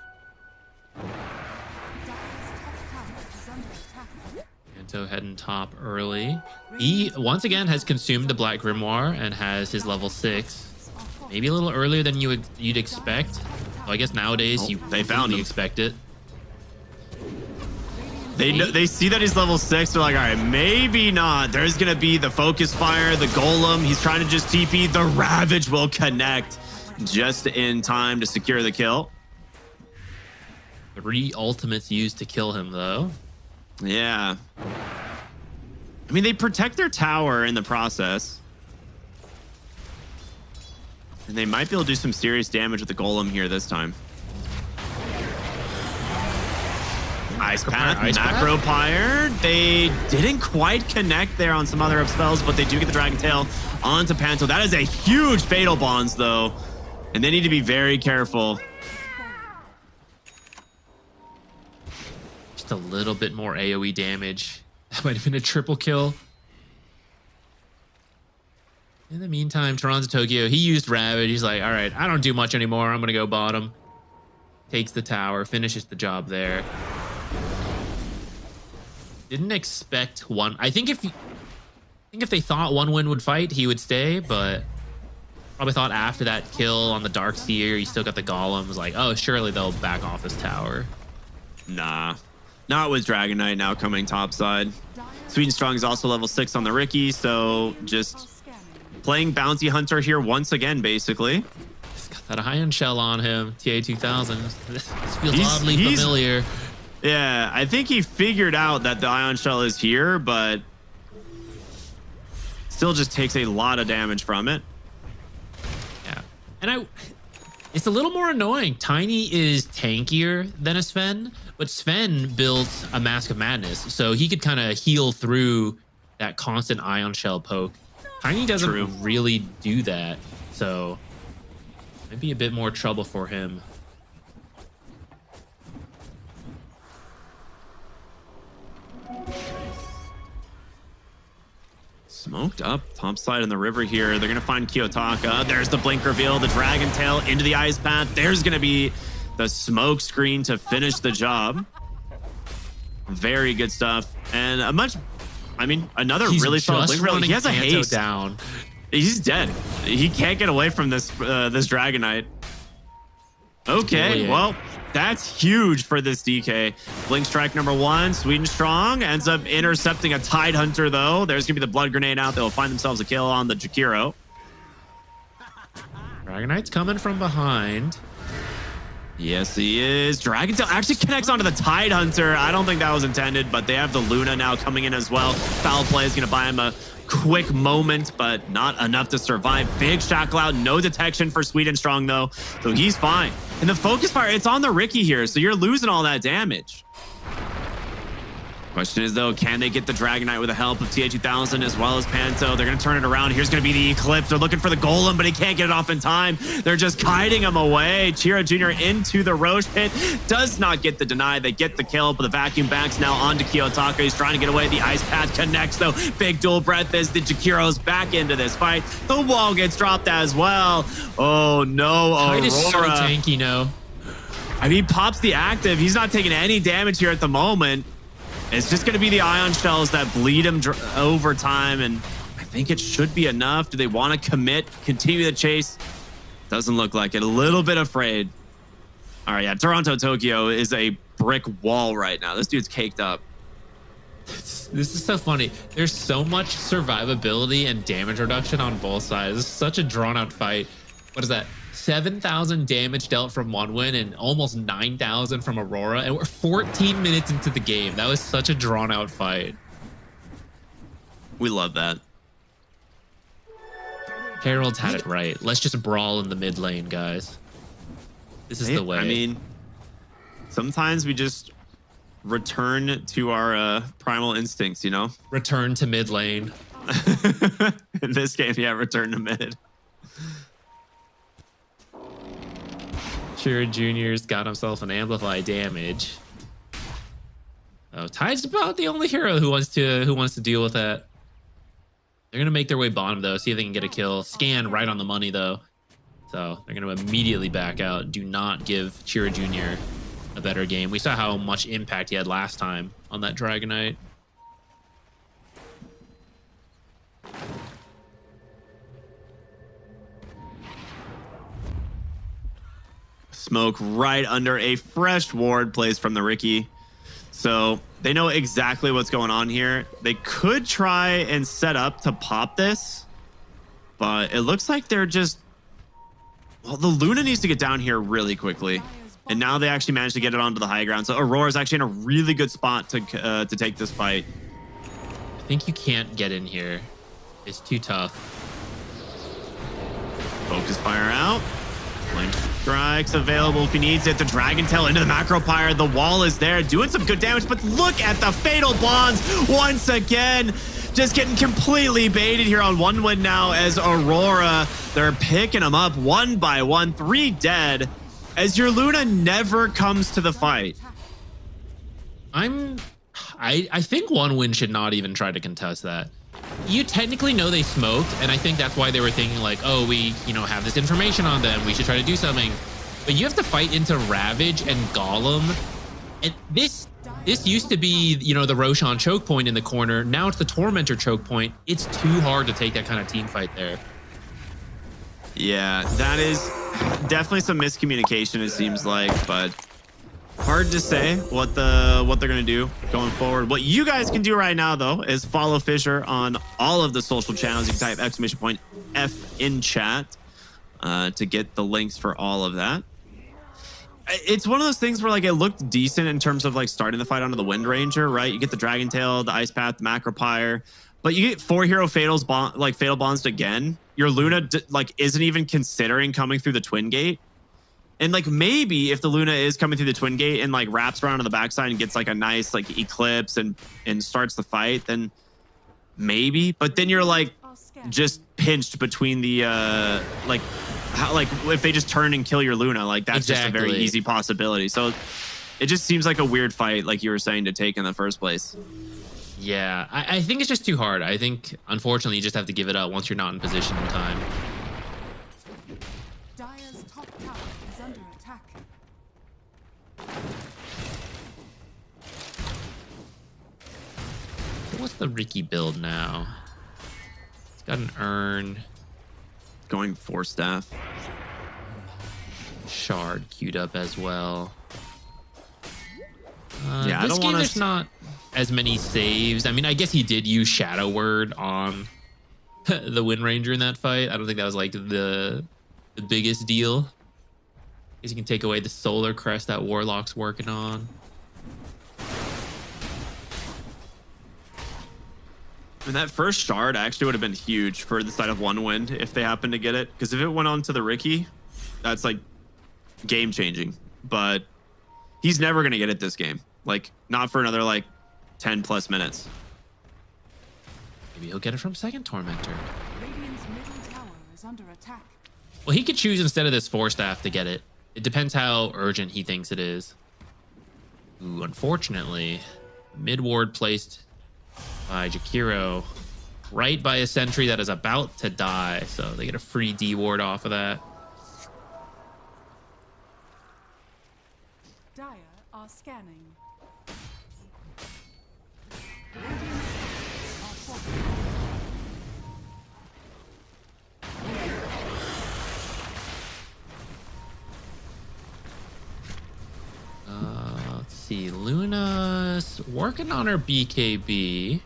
Speaker 9: Anto heading top early. He once again has consumed the Black Grimoire and has his level 6. Maybe a little earlier than you'd expect. Well, I guess nowadays
Speaker 1: they found him.
Speaker 9: Expect it.
Speaker 1: They see that he's level 6. They're like, all right, maybe not. There's going to be the focus fire, the golem. He's trying to just TP. The Ravage will connect just in time to secure the kill.
Speaker 9: 3 ultimates used to kill him, though.
Speaker 1: Yeah. I mean, they protect their tower in the process. And they might be able to do some serious damage with the golem here this time. Ice Path, Macro Pyre. They didn't quite connect there on some other up spells, but they do get the Dragon Tail onto Panto. That is a huge Fatal Bonds, though, and they need to be very careful.
Speaker 9: Just a little bit more AoE damage. That might have been a triple kill. In the meantime, Toronto Tokyo, he used Ravage. He's like, all right, I don't do much anymore. I'm going to go bottom. Takes the tower, finishes the job there. Didn't expect one. I think if they thought one win would fight, he would stay, but probably thought after that kill on the Darkseer, he still got the Golem. Was like, oh, surely they'll back off his tower.
Speaker 1: Nah, not with Dragon Knight now coming topside. Sweden Strong is also level 6 on the Ricky, so just playing Bounty Hunter here once again, basically.
Speaker 9: He's got that Ion Shell on him, TA2000. This feels oddly familiar.
Speaker 1: Yeah, I think he figured out that the Ion Shell is here, but still just takes a lot of damage from it.
Speaker 9: Yeah, and it's a little more annoying. Tiny is tankier than a Sven, but Sven built a Mask of Madness, so he could kind of heal through that constant Ion Shell poke. Tiny doesn't really do that, so maybe a bit more trouble for him.
Speaker 1: Smoked up top side in the river here. They're going to find Kiyotaka. There's the blink reveal, the Dragon Tail into the Ice Path. There's going to be the smoke screen to finish the job. Very good stuff. And another really solid blink reveal. He has a haste.
Speaker 9: Down.
Speaker 1: He's dead. He can't get away from this Dragon Knight. Okay, well, that's huge for this DK. Blink Strike number 1, Sweden Strong ends up intercepting a Tide Hunter, though. There's going to be the Blood Grenade out. They'll find themselves a kill on the Jakiro.
Speaker 9: Dragon Knight's coming from behind.
Speaker 1: Yes, he is. Dragon Tail actually connects onto the Tide Hunter. I don't think that was intended, but they have the Luna now coming in as well. Foul play is going to buy him a quick moment, but not enough to survive. Big shackle out, no detection for Sweden Strong, though, so he's fine. And the focus fire, it's on the Ricky here, so you're losing all that damage. Question is, though, can they get the Dragon Knight with the help of TA2000 as well as Panto? They're going to turn it around. Here's going to be the Eclipse. They're looking for the Golem, but he can't get it off in time. They're just kiting him away. Chiro Jr. into the Roche pit. Does not get the deny. They get the kill, but the vacuum backs now onto Kiyotaka. He's trying to get away. The Ice Path connects, though. Big dual breath as the Jakiro's back into this fight. The wall gets dropped as well. Oh, no, Aurora.
Speaker 9: Tide is so tanky now.
Speaker 1: I mean, pops the active. He's not taking any damage here at the moment. It's just going to be the Ion Shells that bleed him over time, and I think it should be enough. Do they want to commit, continue the chase? Doesn't look like it. A little bit afraid. All right, yeah, Toronto Tokyo is a brick wall right now. This dude's caked up.
Speaker 9: This is so funny. There's so much survivability and damage reduction on both sides. It's such a drawn-out fight. what is that? 7,000 damage dealt from OneWin and almost 9,000 from Aurora. And we're 14 minutes into the game. That was such a drawn out fight.
Speaker 1: We love that.
Speaker 9: Harold's had it right. Let's just brawl in the mid lane, guys. This is the way.
Speaker 1: I mean, sometimes we just return to our primal instincts, you know?
Speaker 9: Return to mid lane.
Speaker 1: In this game, yeah, return to mid.
Speaker 9: Shira Jr.'s got himself an amplify damage. Oh, Tide's about the only hero who wants to deal with that. They're gonna make their way bottom though, see if they can get a kill. Scan right on the money though. So they're gonna immediately back out. Do not give Shira Jr. a better game. We saw how much impact he had last time on that Dragonite.
Speaker 1: Smoke right under a fresh ward placed from the Riki. So they know exactly what's going on here. They could try and set up to pop this, but it looks like they're just... Well, the Luna needs to get down here really quickly. And now they actually managed to get it onto the high ground. So Aurora's actually in a really good spot to take this fight.
Speaker 9: I think you can't get in here. It's too tough.
Speaker 1: Focus fire out. Blink strikes available if he needs it. The Dragon Tail into the Macro Pyre. The wall is there, doing some good damage, but look at the Fatal Bonds once again. Just getting completely baited here on OneWin now as Aurora. They're picking them up one by one. 3 dead as your Luna never comes to the fight.
Speaker 9: I think OneWin should not even try to contest that. You technically know they smoked, and I think that's why they were thinking like, oh, we, have this information on them. We should try to do something. But you have to fight into Ravage and Golem. And this used to be, the Roshan choke point in the corner. Now it's the Tormentor choke point. It's too hard to take that kind of team fight there.
Speaker 1: Yeah, that is definitely some miscommunication, it seems like, but hard to say what they're gonna do going forward. What you guys can do right now, though, is follow Fissure on all of the social channels. You can type !F in chat to get the links for all of that. It's one of those things where like it looked decent in terms of like starting the fight onto the Wind Ranger, right? You get the Dragon Tail, the Ice Path, the Macro Pyre, but you get 4 hero Fatal Bonds again. Your Luna isn't even considering coming through the Twin Gate. And like maybe if the Luna is coming through the Twin Gate and like wraps around on the backside and gets like a nice like eclipse and starts the fight, then maybe. But then you're like just pinched between the if they just turn and kill your Luna, like that's just a very easy possibility. So it just seems like a weird fight, like you were saying, to take in the first place.
Speaker 9: Yeah, I think it's just too hard. I think unfortunately you just have to give it up once you're not in position in time.
Speaker 7: Dire's top tower is under attack.
Speaker 9: What's the Riki build now? It's got an urn.
Speaker 1: Going 4 staff.
Speaker 9: Shard queued up as well.
Speaker 1: Yeah, I
Speaker 9: this
Speaker 1: don't
Speaker 9: game
Speaker 1: want
Speaker 9: there's not as many saves. I mean, I guess he did use Shadow Word on the Wind Ranger in that fight. I don't think that was like the biggest deal. I guess you can take away the Solar Crest that Warlock's working on.
Speaker 1: And that first shard actually would have been huge for the side of OneWin if they happened to get it. Because if it went on to the Riki, that's like game changing. But he's never going to get it this game. Like not for another like 10 plus minutes.
Speaker 9: Maybe he'll get it from second Tormentor.
Speaker 7: Radiant's middle tower is under attack.
Speaker 9: Well, he could choose instead of this 4 staff to get it. It depends how urgent he thinks it is. Ooh, unfortunately, mid ward placed by Jakiro right by a sentry that is about to die. So they get a free D ward off of that.
Speaker 7: Dire are scanning.
Speaker 9: Let's see. Luna's working on her BKB.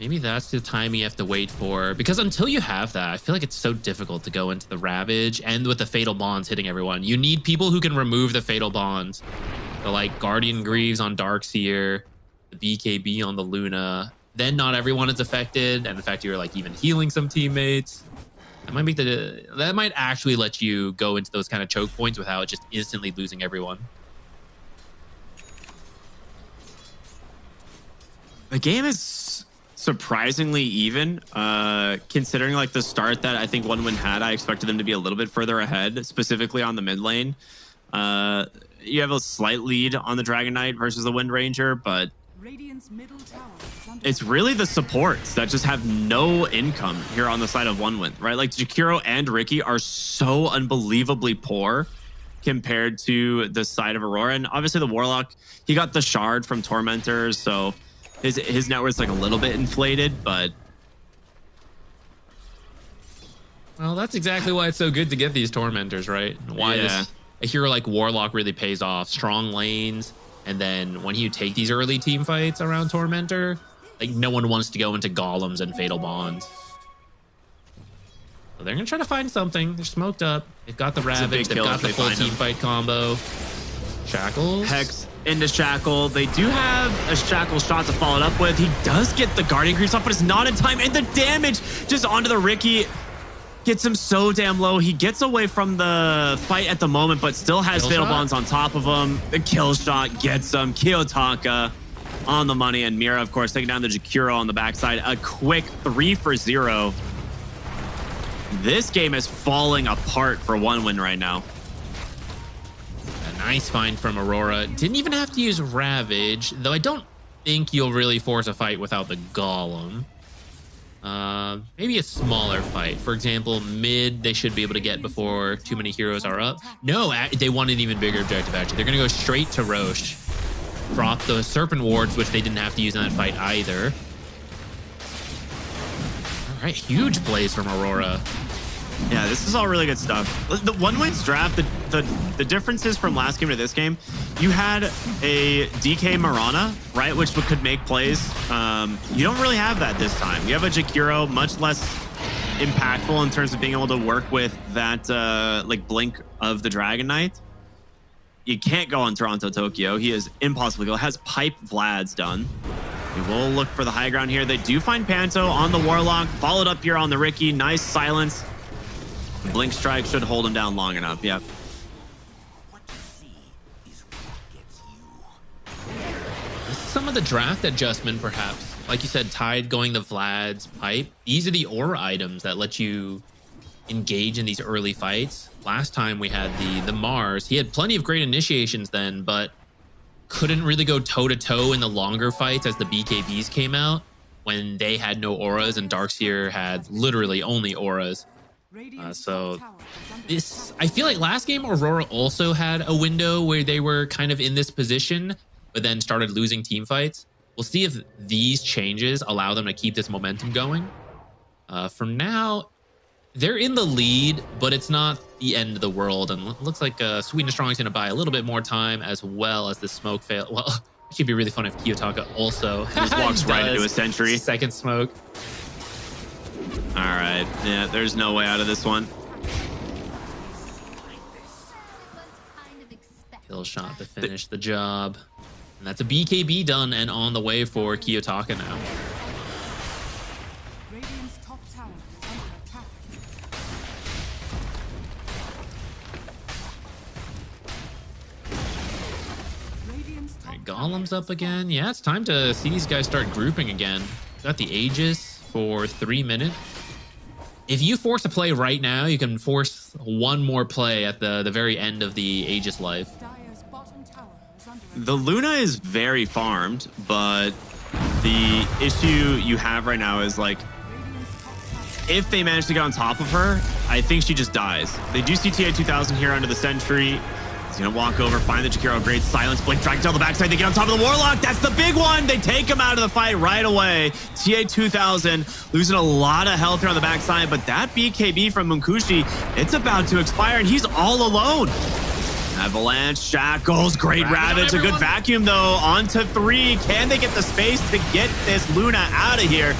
Speaker 9: Maybe that's the time you have to wait for, because until you have that, I feel like it's so difficult to go into the Ravage and with the Fatal Bonds hitting everyone. You need people who can remove the Fatal Bonds. So like Guardian Greaves on Darkseer, the BKB on the Luna. Then not everyone is affected, and in fact you're like even healing some teammates. That might actually let you go into those kind of choke points without just instantly losing everyone.
Speaker 1: The game is surprisingly even, considering like the start that I think OneWin had. I expected them to be a little bit further ahead, specifically on the mid lane. You have a slight lead on the Dragon Knight versus the Wind Ranger, but it's really the supports that just have no income here on the side of OneWin, right? Like Jakiro and Ricky are so unbelievably poor compared to the side of Aurora. And obviously the Warlock, he got the shard from Tormentors, so his net worth's like a little bit inflated, but
Speaker 9: well, that's exactly why it's so good to get these Tormentors, right? Why a hero like Warlock really pays off. Strong lanes, and then when you take these early team fights around Tormentor, like no one wants to go into Golems and Fatal Bonds. So they're gonna try to find something. They're smoked up. They've got the Ravage. They've got the full team fight combo. Shackles.
Speaker 1: Hex into Shackle. They do have a Shackle shot to follow it up with. He does get the Guardian Greaves off, but it's not in time. And the damage just onto the Ricky gets him so damn low. He gets away from the fight at the moment, but still has Fatal Bonds on top of him. The kill shot gets him. Kiyotaka on the money, and Mira, of course, taking down the Jakiro on the backside. A quick 3 for 0. This game is falling apart for OneWin right now.
Speaker 9: A nice find from Aurora. Didn't even have to use Ravage, though I don't think you'll really force a fight without the Golem. Maybe a smaller fight. For example, mid, they should be able to get before too many heroes are up. No, they want an even bigger objective, actually. They're going to go straight to Roche. Drop the Serpent Wards, which they didn't have to use in that fight either. All right, huge plays from Aurora.
Speaker 1: Yeah, this is all really good stuff. The OneWin's draft, the differences from last game to this game, you had a DK Mirana, right, which could make plays. You don't really have that this time. You have a Jakiro, much less impactful in terms of being able to work with that like blink of the Dragon Knight. You can't go on Toronto Tokyo. He is impossible to go. Has Pipe Vlad's done. We will look for the high ground here. They do find Panto on the Warlock, followed up here on the Ricky. Nice silence. Blink Strike should hold him down long enough. Yep.
Speaker 9: Some of the draft adjustment, perhaps. Like you said, Tide going the Vlad's Pipe. These are the aura items that let you engage in these early fights. Last time we had the Mars. He had plenty of great initiations then, but couldn't really go toe-to-toe in the longer fights as the BKBs came out when they had no auras and Darkseer had literally only auras. So this, I feel like last game Aurora also had a window where they were kind of in this position, but then started losing team fights. We'll see if these changes allow them to keep this momentum going. For now, they're in the lead, but it's not the end of the world. And looks like Sweden Strong is going to buy a little bit more time, as well as the smoke fail. Well, it should be really fun if Kiyotaka also
Speaker 1: just walks right into a sentry.
Speaker 9: Second smoke.
Speaker 1: All right. Yeah, there's no way out of this one.
Speaker 9: Kill shot to finish the job. And that's a BKB done and on the way for Kiyotaka now. Golem's up again. Yeah, it's time to see these guys start grouping again. Got the Aegis for 3 minutes. If you force a play right now, you can force one more play at the very end of the Aegis life.
Speaker 1: The Luna is very farmed, but the issue you have right now is like, if they manage to get on top of her, I think she just dies. They do see TA2000 here under the sentry. He's gonna walk over, find the Jakiro, great silence, blink, drag down the backside. They get on top of the Warlock. That's the big one. They take him out of the fight right away. TA2000 losing a lot of health here on the backside, but that BKB from Munkushi, it's about to expire, and he's all alone. Avalanche, Shackles, great Ravage, a good vacuum though, onto 3. Can they get the space to get this Luna out of here?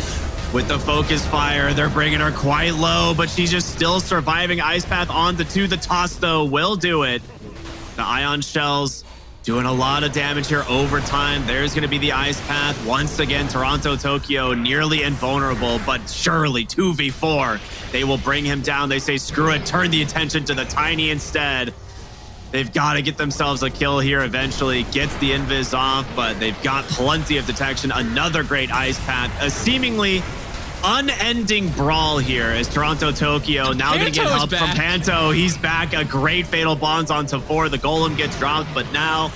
Speaker 1: With the focus fire, they're bringing her quite low, but she's just still surviving. Ice Path onto 2. The toss though will do it. The Ion Shells doing a lot of damage here over time. There's going to be the Ice Path. Once again, Toronto Tokyo nearly invulnerable, but surely 2v4. They will bring him down. They say, screw it, turn the attention to the Tiny instead. They've got to get themselves a kill here eventually. Gets the invis off, but they've got plenty of detection. Another great Ice Path. A seemingly unending brawl here as Toronto Tokyo now going to get help from Panto. He's back. A great Fatal Bonds onto 4. The Golem gets dropped, but now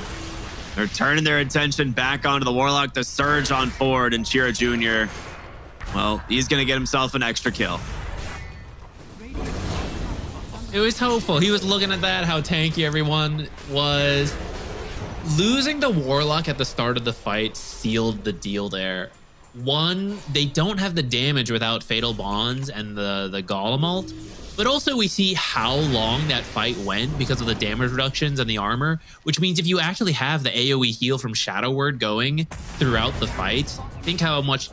Speaker 1: they're turning their attention back onto the Warlock. The Surge on forward, and Chira Jr., well, he's going to get himself an extra kill.
Speaker 9: It was hopeful. He was looking at that, how tanky everyone was. Losing the Warlock at the start of the fight sealed the deal there. One, they don't have the damage without Fatal Bonds and the Golem ult, but also we see how long that fight went because of the damage reductions and the armor, which means if you actually have the AoE heal from Shadow Word going throughout the fight, think how much,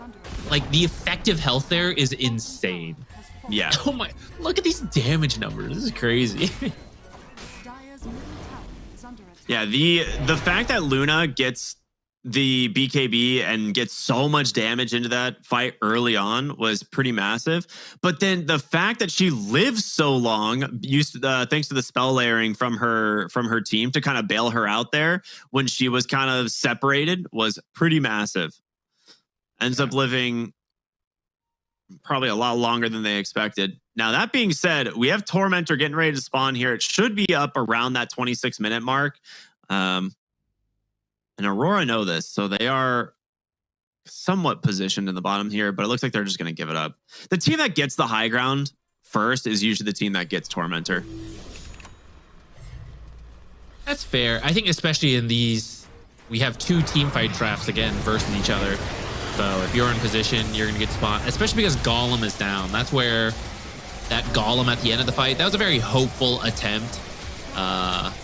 Speaker 9: like, the effective health there is insane.
Speaker 1: Yeah.
Speaker 9: Oh my, look at these damage numbers. This is crazy.
Speaker 1: Yeah, the fact that Luna gets the BKB and gets so much damage into that fight early on was pretty massive. But then the fact that she lives so long, thanks to the spell layering from her team to kind of bail her out there when she was kind of separated, was pretty massive. Ends up living probably a lot longer than they expected. Now, that being said, we have Tormentor getting ready to spawn here. It should be up around that 26-minute mark. And Aurora know this, so they are somewhat positioned in the bottom here, but it looks like they're just going to give it up. The team that gets the high ground first is usually the team that gets Tormentor.
Speaker 9: That's fair. I think especially in these, we have 2 team fight drafts again versus each other. So if you're in position, you're going to get spawned, especially because Golem is down. That's where that Golem at the end of the fight, that was a very hopeful attempt.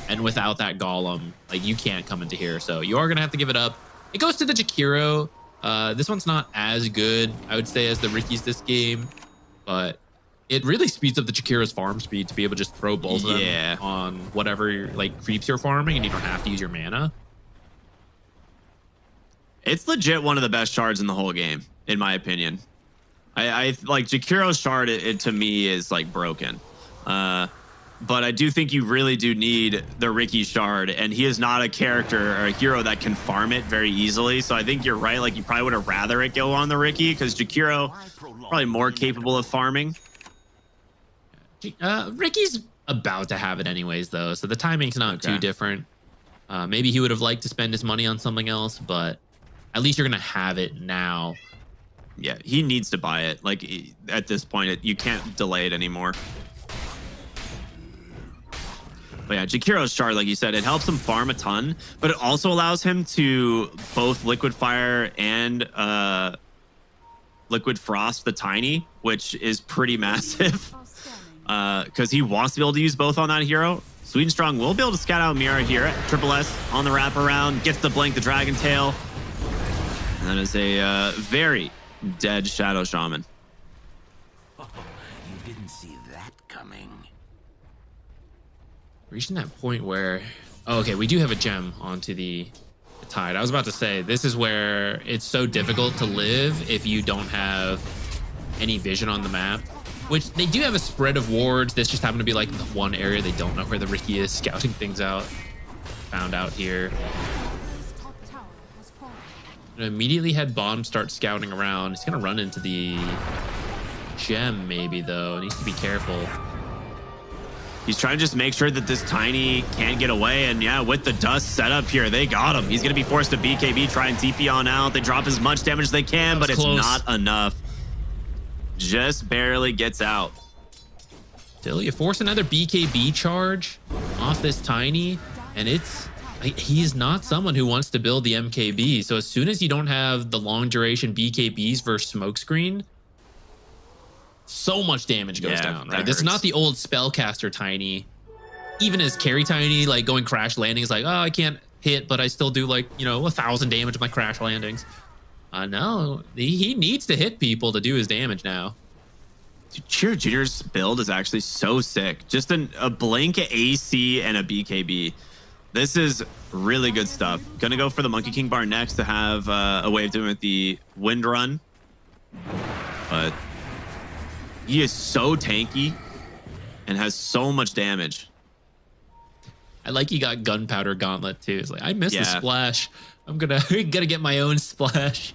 Speaker 9: And without that Golem, like, you can't come into here. So you are going to have to give it up. It goes to the Jakiro. This one's not as good, I would say, as the Ricky's this game. But it really speeds up the Jakiro's farm speed to be able to just throw both of them on whatever, like, creeps you're farming, and you don't have to use your mana.
Speaker 1: It's legit one of the best shards in the whole game, in my opinion. I like Jakiro's shard, it to me is like broken. But I do think you really do need the Ricky shard, and he is not a character or a hero that can farm it very easily. So I think you're right. Like, you probably would have rather it go on the Ricky, because Jakiro probably more capable of farming.
Speaker 9: Ricky's about to have it anyways, though, so the timing's not too different. Maybe he would have liked to spend his money on something else, but at least you're gonna have it now.
Speaker 1: Yeah, he needs to buy it. Like, at this point, you can't delay it anymore. But yeah, Jakiro's shard, like you said, it helps him farm a ton, but it also allows him to both Liquid Fire and Liquid Frost the Tiny, which is pretty massive. Because he wants to be able to use both on that hero. Sweet and Strong will be able to scout out Mira here at Triple S on the wraparound, gets the blink, the Dragon Tail. And that is a very dead Shadow Shaman.
Speaker 6: You didn't see that coming.
Speaker 9: Reaching that point where, oh, okay, we do have a gem onto the Tide. I was about to say, this is where it's so difficult to live if you don't have any vision on the map, which they do have a spread of wards. This just happened to be like the one area they don't know where the Ricky is, scouting things out. Found out here. Immediately had Bomb start scouting around. He's gonna run into the gem maybe, though. Needs to be careful.
Speaker 1: He's trying to just make sure that this Tiny can't get away. And yeah, with the dust set up here, they got him. He's going to be forced to BKB, try and TP on out. They drop as much damage as they can, but it's not enough. Just barely gets out.
Speaker 9: Still, you force another BKB charge off this Tiny, and it's like, he's not someone who wants to build the MKB. So as soon as you don't have the long duration BKBs versus Smokescreen, so much damage goes down, right? This is not the old Spellcaster Tiny even as carry tiny, like going crash landings, like, oh, I can't hit, but I still do like, you know, 1,000 damage with my crash landings. No, he needs to hit people to do his damage now.
Speaker 1: Dude, Cheer Junior's build is actually so sick. Just a blink AC and a BKB. This is really good stuff. Gonna go for the Monkey King bar next to have a way of doing it with the Wind Run. But he is so tanky and has so much damage.
Speaker 9: I like he got Gunpowder Gauntlet too. It's like, I missed the splash. I'm gonna get my own splash.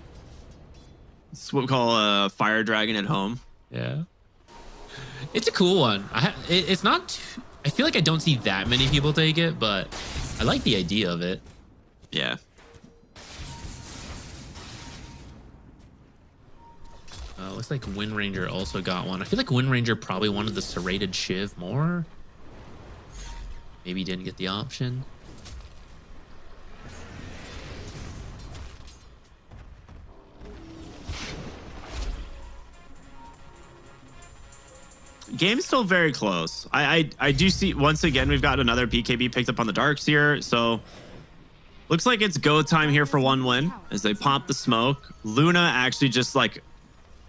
Speaker 1: It's what we call a Fire Dragon at home.
Speaker 9: Yeah. It's a cool one. It's not... I feel like I don't see that many people take it, but I like the idea of it.
Speaker 1: Yeah.
Speaker 9: Looks like Wind Ranger also got one. I feel like Wind Ranger probably wanted the serrated Shiv more. Maybe didn't get the option.
Speaker 1: Game's still very close. I do see, once again, we've got another BKB picked up on the darks here. So looks like it's go time here for one win as they pop the smoke. Luna actually just like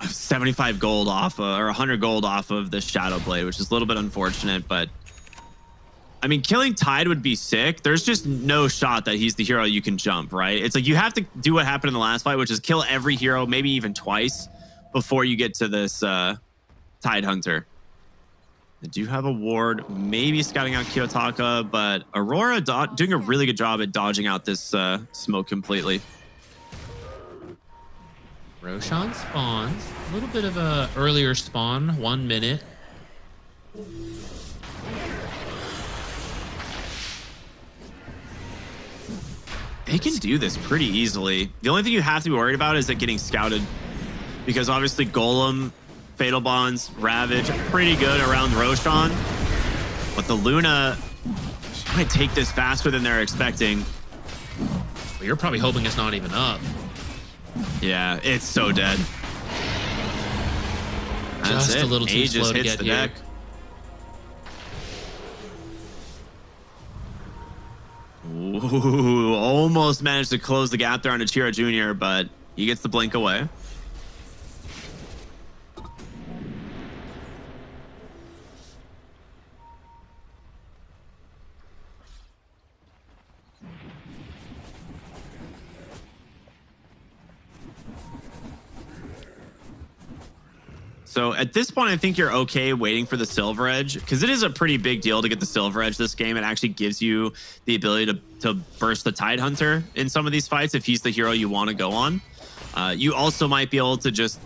Speaker 1: 75 gold off or 100 gold off of the Shadow Blade, which is a little bit unfortunate, but I mean, killing Tide would be sick. There's just no shot that he's the hero you can jump, right? It's like you have to do what happened in the last fight, which is kill every hero, maybe even twice, before you get to this Tide Hunter. They do have a ward, maybe scouting out Kiyotaka, but Aurora doing a really good job at dodging out this smoke completely.
Speaker 9: Roshan spawns. A little bit of a earlier spawn, 1 minute.
Speaker 1: They can do this pretty easily. The only thing you have to be worried about is it getting scouted, because obviously Golem, Fatal Bonds, Ravage, pretty good around Roshan. But the Luna might take this faster than they're expecting.
Speaker 9: Well, you're probably hoping it's not even up.
Speaker 1: Yeah, it's so dead. That's
Speaker 9: Just
Speaker 1: it.
Speaker 9: a little too slow to get here.
Speaker 1: Ooh, almost managed to close the gap there on Ichiro Jr., but he gets the blink away. So at this point, I think you're okay waiting for the Silver Edge, because it is a pretty big deal to get the Silver Edge this game. It actually gives you the ability to burst the Tide Hunter in some of these fights if he's the hero you want to go on. You also might be able to just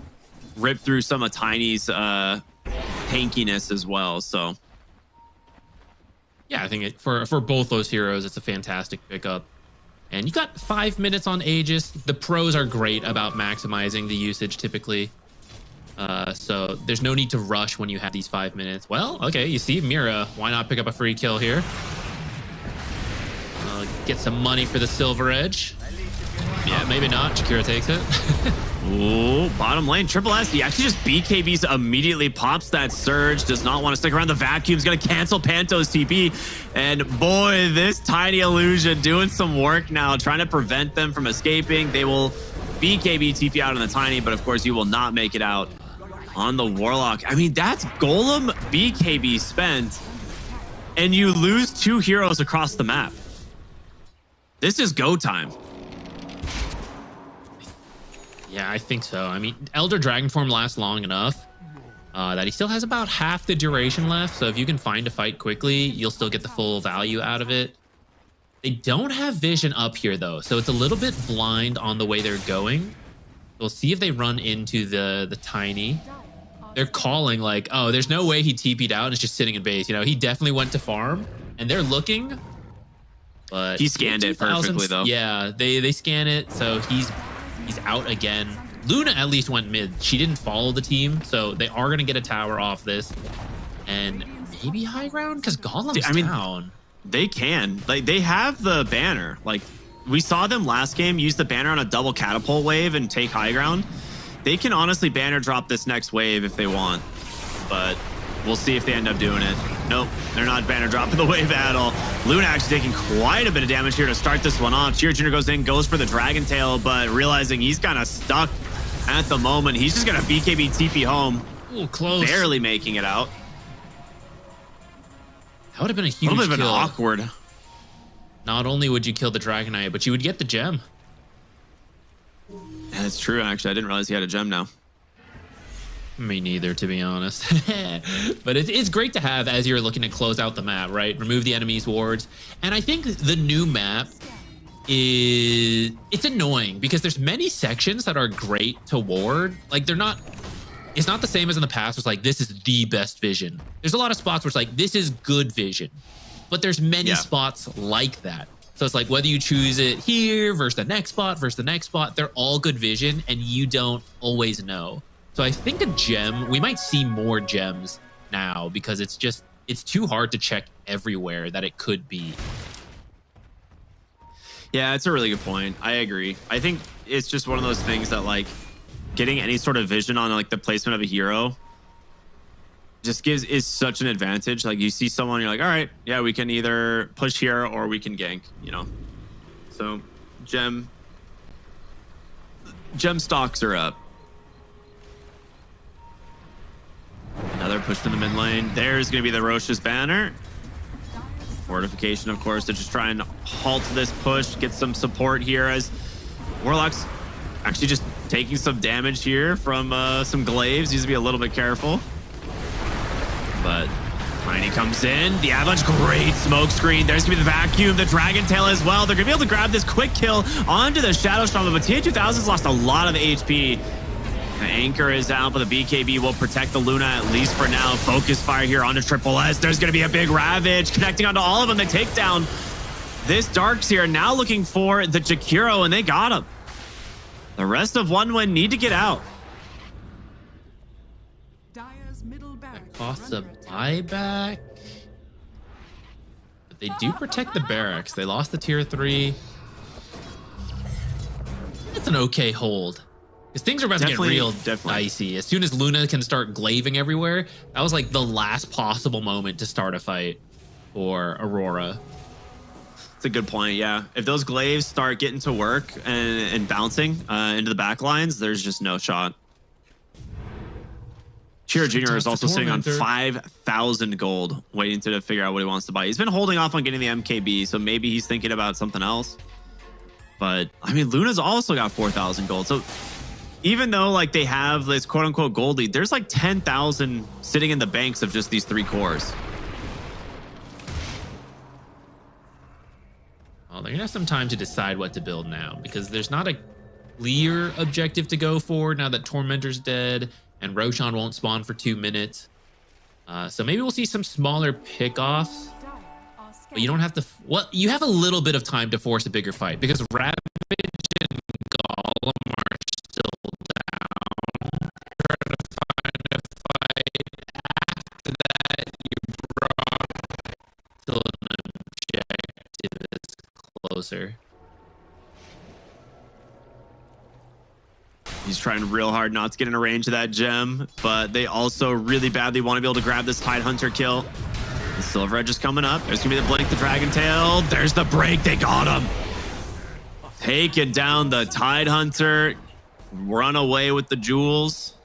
Speaker 1: rip through some of Tiny's tankiness as well. So
Speaker 9: yeah, I think for both those heroes, it's a fantastic pickup. And you got 5 minutes on Aegis. The pros are great about maximizing the usage typically. So there's no need to rush when you have these 5 minutes. Well, okay, you see Mira. Why not pick up a free kill here? Get some money for the Silver Edge. Yeah, maybe not. Shakira takes it.
Speaker 1: Ooh, bottom lane, Triple S. He actually just BKBs immediately, pops that surge, does not want to stick around. The vacuum's going to cancel Panto's TP. And boy, this Tiny Illusion doing some work now, trying to prevent them from escaping. They will BKB TP out on the Tiny, but of course you will not make it out on the Warlock. I mean, that's Golem BKB spent, and you lose 2 heroes across the map. This is go time.
Speaker 9: Yeah, I think so. I mean, Elder Dragon form lasts long enough that he still has about half the duration left. So if you can find a fight quickly, you'll still get the full value out of it. They don't have vision up here, though, so it's a little bit blind on the way they're going. We'll see if they run into the Tiny. They're calling like, oh, there's no way he TP'd out and is just sitting in base. You know, he definitely went to farm, and they're looking. But
Speaker 1: he scanned it perfectly, though.
Speaker 9: Yeah, they scan it, so he's out again. Luna at least went mid. She didn't follow the team, so they are going to get a tower off this. And maybe high ground, because Golem's down.
Speaker 1: They can. Like, they have the banner. Like, we saw them last game use the banner on a double catapult wave and take high ground. They can honestly banner drop this next wave if they want. But We'll see if they end up doing it. Nope, they're not banner dropping the wave at all. Luna actually taking quite a bit of damage here to start this one off. Cheer Jr. goes in, goes for the Dragon Tail, but realizing he's kind of stuck at the moment, he's just gonna BKB TP home.
Speaker 9: Ooh, close.
Speaker 1: Barely making it out.
Speaker 9: That would have been a huge
Speaker 1: A little bit of
Speaker 9: kill.
Speaker 1: an awkward.
Speaker 9: Not only would you kill the Dragonite, but you would get the gem.
Speaker 1: Yeah, that's true, actually. I didn't realize he had a gem now.
Speaker 9: Me neither, to be honest. But it's great to have as you're looking to close out the map, right? Remove the enemy's wards. And I think the new map it's annoying because there's many sections that are great to ward. Like it's not the same as in the past. It's like, this is the best vision. There's a lot of spots where it's like, this is good vision, but there's many spots like that. So it's like, whether you choose it here versus the next spot, they're all good vision and you don't always know. So I think a gem, we might see more gems now because it's too hard to check everywhere that it could be.
Speaker 1: Yeah, it's a really good point. I agree. I think it's just one of those things that like getting any sort of vision on like the placement of a hero just is such an advantage. Like you see someone, you're like, all right, yeah, we can either push here or we can gank, you know? So gem stocks are up. Another push to the mid lane. There's going to be the Roche's banner. Fortification, of course, to just try and halt this push, get some support here as Warlock's actually just taking some damage here from some glaives. Needs to be a little bit careful. But Tiny comes in. The Avalanche, great smoke screen. There's going to be the vacuum, the Dragon Tail as well. They're going to be able to grab this quick kill onto the Shadow Storm, but TA2000's lost a lot of HP. The Anchor is out, but the BKB will protect the Luna at least for now. Focus fire here onto Triple S. There's going to be a big Ravage connecting onto all of them. They take down this Darks here. Now looking for the Jakiro, and they got him. The rest of OneWin need to get out.
Speaker 9: That costs a buyback. But they do protect the barracks. They lost the tier 3. It's an okay hold. Because things are about to get real dicey. As soon as Luna can start glaving everywhere, that was like the last possible moment to start a fight for Aurora.
Speaker 1: It's a good point, yeah. If those glaives start getting to work and bouncing into the back lines, there's just no shot. Cheer Jr. is also sitting on 5,000 gold, waiting to figure out what he wants to buy. He's been holding off on getting the MKB, so maybe he's thinking about something else. But, I mean, Luna's also got 4,000 gold, so even though like they have this quote unquote gold lead, there's like 10,000 sitting in the banks of just these 3 cores.
Speaker 9: Well, they're gonna have some time to decide what to build now because there's not a clear objective to go for now that Tormentor's dead and Roshan won't spawn for 2 minutes. So maybe we'll see some smaller pickoffs, but you don't have to. Well, you have a little bit of time to force a bigger fight because Ravage and Golem are still down. Try to find a fight. After that, you draw till an objective is closer.
Speaker 1: He's trying real hard not to get in a range of that gem, but they also really badly want to be able to grab this Tidehunter kill. The Silver Edge is coming up. There's gonna be the Blink, the Dragon Tail. There's the break. They got him. Taking down the Tidehunter. Run away with the jewels.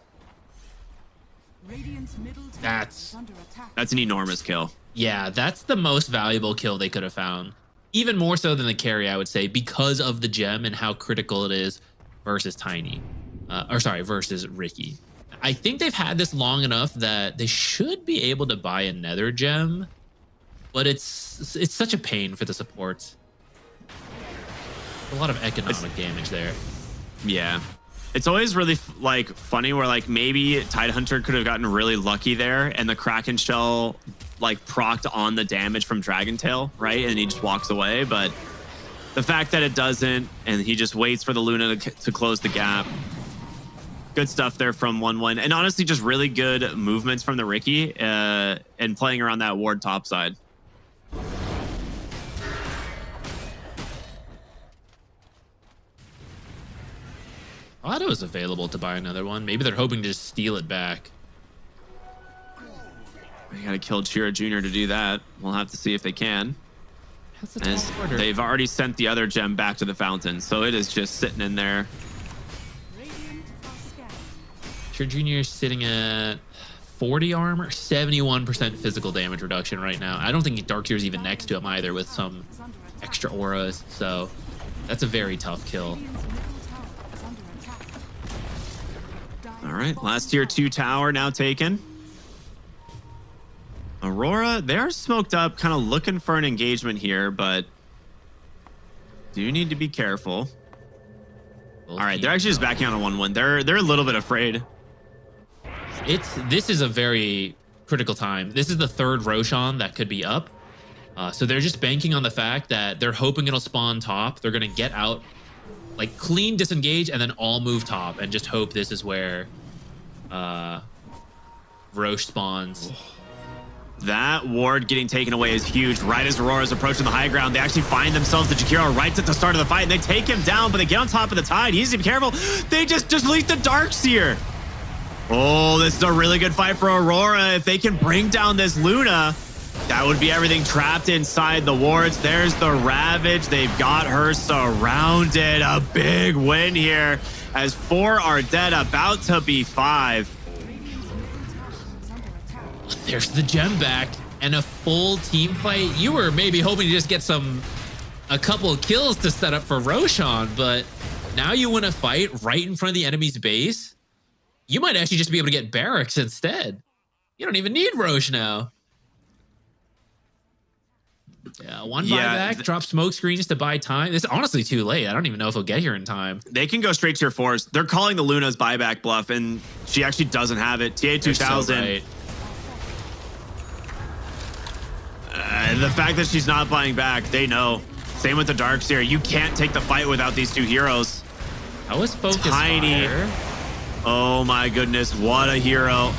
Speaker 9: That's
Speaker 1: an enormous kill.
Speaker 9: Yeah, that's the most valuable kill they could have found. Even more so than the carry, I would say, because of the gem and how critical it is versus Tiny. Versus Ricky. I think they've had this long enough that they should be able to buy another gem, but it's such a pain for the supports. A lot of economic damage there.
Speaker 1: Yeah. It's always really like funny where like maybe Tidehunter could have gotten really lucky there and the Kraken Shell like procced on the damage from Dragon Tail, right? And he just walks away. But the fact that it doesn't and he just waits for the Luna to close the gap. Good stuff there from OneWin. And honestly, just really good movements from the Ricky and playing around that ward top side.
Speaker 9: I thought it was available to buy another one. Maybe they're hoping to just steal it back.
Speaker 1: They gotta kill Chira Jr. to do that. We'll have to see if they can.
Speaker 9: That's a tall order.
Speaker 1: They've already sent the other gem back to the fountain, so it is just sitting in there.
Speaker 9: Chira Jr. is sitting at 40 armor, 71% physical damage reduction right now. I don't think Darkseer's even next to him either with some extra auras, so that's a very tough kill.
Speaker 1: All right, last tier 2 tower now taken. Aurora, they're smoked up, kind of looking for an engagement here, but do need to be careful. All right, they're actually just backing out on 1-1. They're a little bit afraid.
Speaker 9: This is a very critical time. This is the third Roshan that could be up. So they're just banking on the fact that they're hoping it'll spawn top. They're going to get out, like clean disengage, and then all move top and just hope this is where Roche spawns.
Speaker 1: That ward getting taken away is huge. Right as Aurora's approaching the high ground, they actually find themselves the Jakiro right at the start of the fight, and they take him down, but they get on top of the tide. He needs to be careful. They just delete the Darkseer. Oh, this is a really good fight for Aurora. If they can bring down this Luna, that would be everything trapped inside the wards. There's the Ravage. They've got her surrounded. A big win here as 4 are dead, about to be 5.
Speaker 9: There's the gem back and a full team fight. You were maybe hoping to just get a couple of kills to set up for Roshan, but now you win a fight right in front of the enemy's base. You might actually just be able to get barracks instead. You don't even need Roche now. Yeah, one buyback, drop smoke screens to buy time. It's honestly too late. I don't even know if he'll get here in time.
Speaker 1: They can go straight to your 4s. They're calling the Luna's buyback bluff, and she actually doesn't have it. TA 2000.
Speaker 9: So right.
Speaker 1: The fact that she's not buying back, they know. Same with the Darkseer. You can't take the fight without these 2 heroes.
Speaker 9: That was focus
Speaker 1: Tiny.
Speaker 9: fire.
Speaker 1: Oh my goodness, what a hero.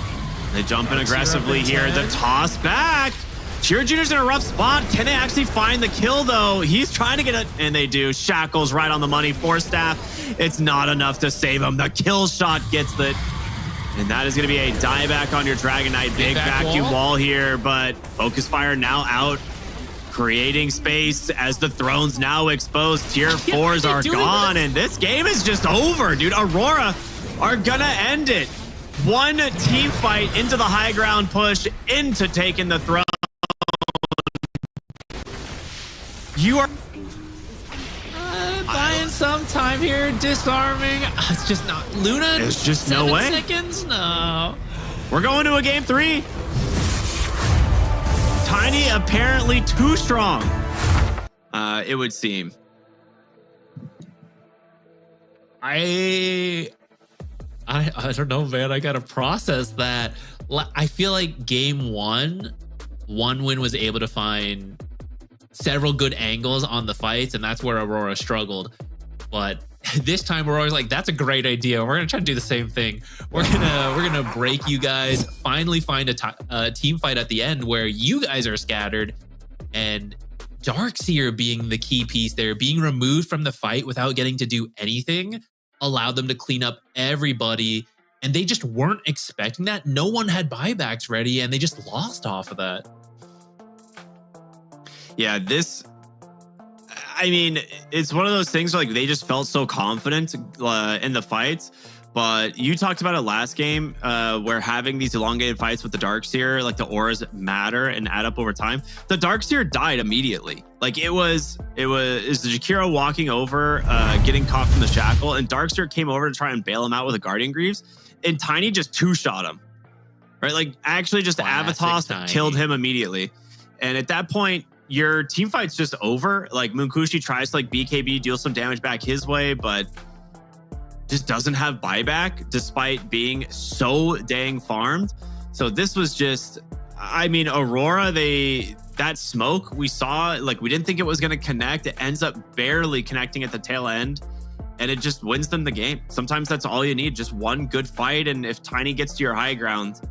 Speaker 1: They jump in aggressively here. The toss back. Chira Jr.'s in a rough spot. Can they actually find the kill though? He's trying to get it, and they do. Shackles right on the money. Force staff. It's not enough to save him. The kill shot gets it. And that is going to be a dieback on your Dragon Knight. Big vacuum wall here, but Focus Fire now out, creating space as the throne's now exposed. Tier 4s are gone, and this game is just over, dude. Aurora are gonna end it. One team fight into the high ground push, into taking the throne. You are
Speaker 9: buying some time here, disarming. It's just not Luna.
Speaker 1: There's just no way.
Speaker 9: 7 seconds? No.
Speaker 1: We're going to a game 3. Tiny apparently too strong. It would seem.
Speaker 9: I don't know, man. I gotta process that. I feel like game 1, one win was able to find several good angles on the fights, and that's where Aurora struggled. But this time Aurora's like, that's a great idea. We're gonna try to do the same thing. We're gonna break you guys, finally find a team fight at the end where you guys are scattered, and Darkseer being the key piece there, being removed from the fight without getting to do anything, allowed them to clean up everybody, and they just weren't expecting that. No one had buybacks ready, and they just lost off of that.
Speaker 1: Yeah, I mean, it's one of those things where, like, they just felt so confident in the fights. But you talked about it last game, where having these elongated fights with the Darkseer, like the auras matter and add up over time. The Darkseer died immediately. Like it was the Jakiro walking over, getting caught from the shackle, and Darkseer came over to try and bail him out with a Guardian Greaves, and Tiny just 2-shot him. Right, like actually just Avatos killed him immediately, and at that point, your team fight's just over. Like Munkushi tries to like BKB, deal some damage back his way, but just doesn't have buyback despite being so dang farmed. So this was just, I mean, Aurora, that smoke we saw, like we didn't think it was going to connect. It ends up barely connecting at the tail end, and it just wins them the game. Sometimes that's all you need, just one good fight. And if Tiny gets to your high ground,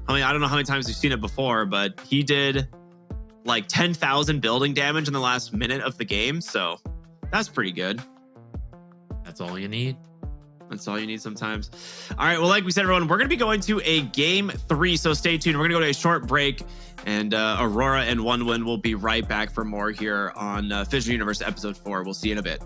Speaker 1: I mean, I don't know how many times you've seen it before, but he did like 10,000 building damage in the last minute of the game. So that's pretty good.
Speaker 9: That's all you need.
Speaker 1: That's all you need sometimes. All right. Well, like we said, everyone, we're going to be going to a game 3. So stay tuned. We're going to go to a short break. And Aurora and OneWin will be right back for more here on FISSURE Universe Episode 4. We'll see you in a bit.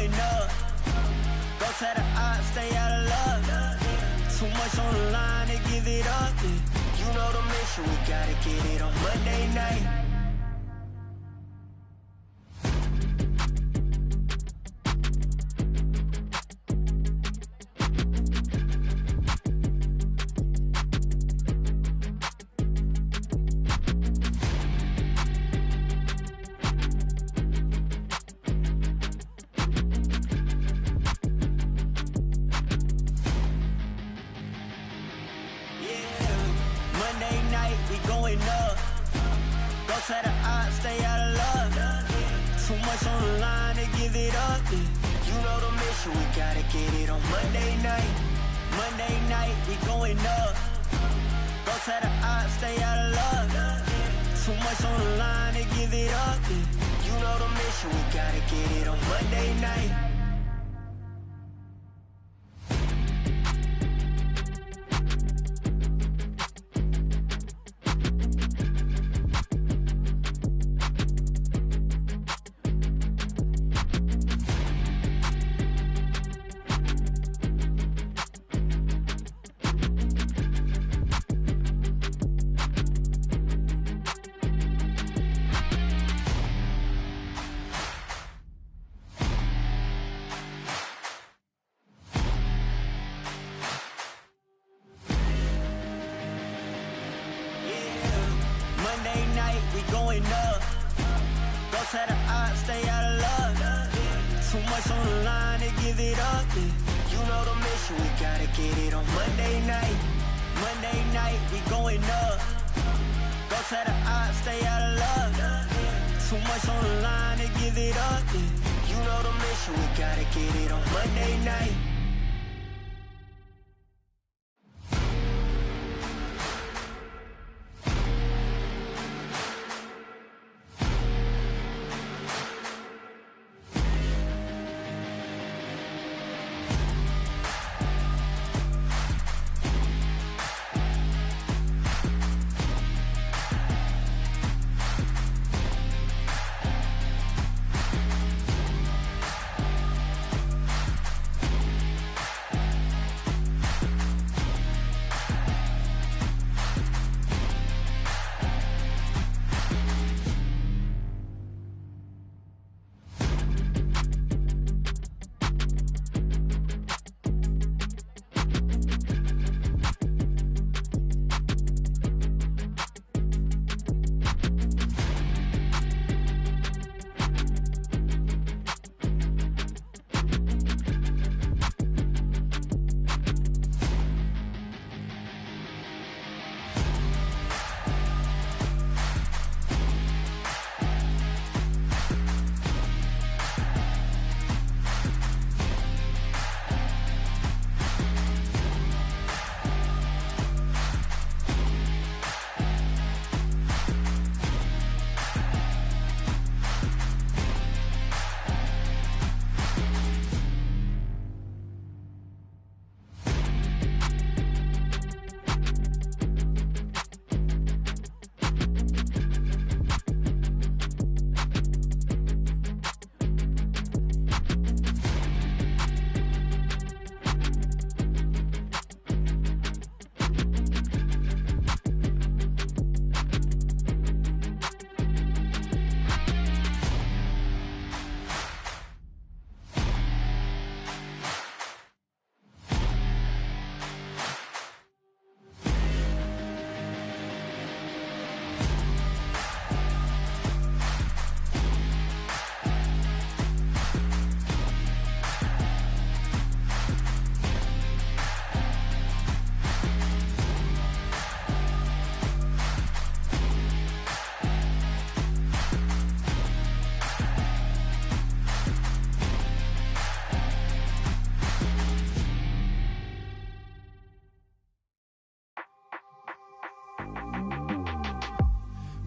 Speaker 6: going up. Go tell the odds, stay out of luck. Too much on the line to give it up. You know the mission, we gotta get it on Monday night. Tell the odds, stay out of luck. Too much on the line to give it up. You know the mission, we gotta get it on Monday night. Monday night, we going up. Go tell the odds, stay out of luck. Too much on the line to give it up. You know the mission, we gotta get it on Monday night. Tell the odds, stay out of luck. Too much on the line to give it up. You know the mission, we gotta get it on Monday night. Monday night, we going up. Go tell the odds, stay out of luck. Too much on the line to give it up. You know the mission, we gotta get it on Monday night.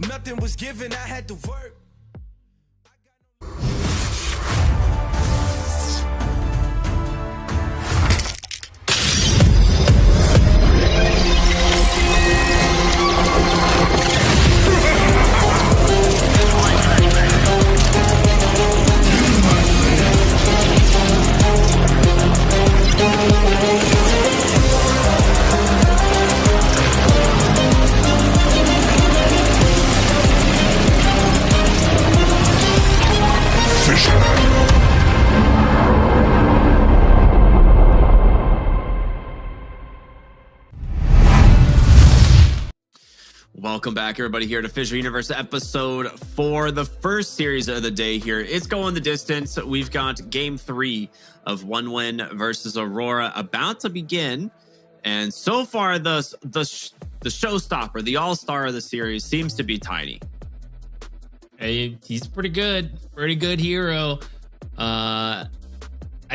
Speaker 4: Nothing was given, I had to work.
Speaker 1: Welcome back, everybody, here to FISSURE Universe Episode 4, the first series of the day here. It's going the distance. We've got Game 3 of One Win versus Aurora about to begin. And so far, the showstopper, the all-star of the series seems to be Tiny.
Speaker 9: Hey, he's pretty good hero. I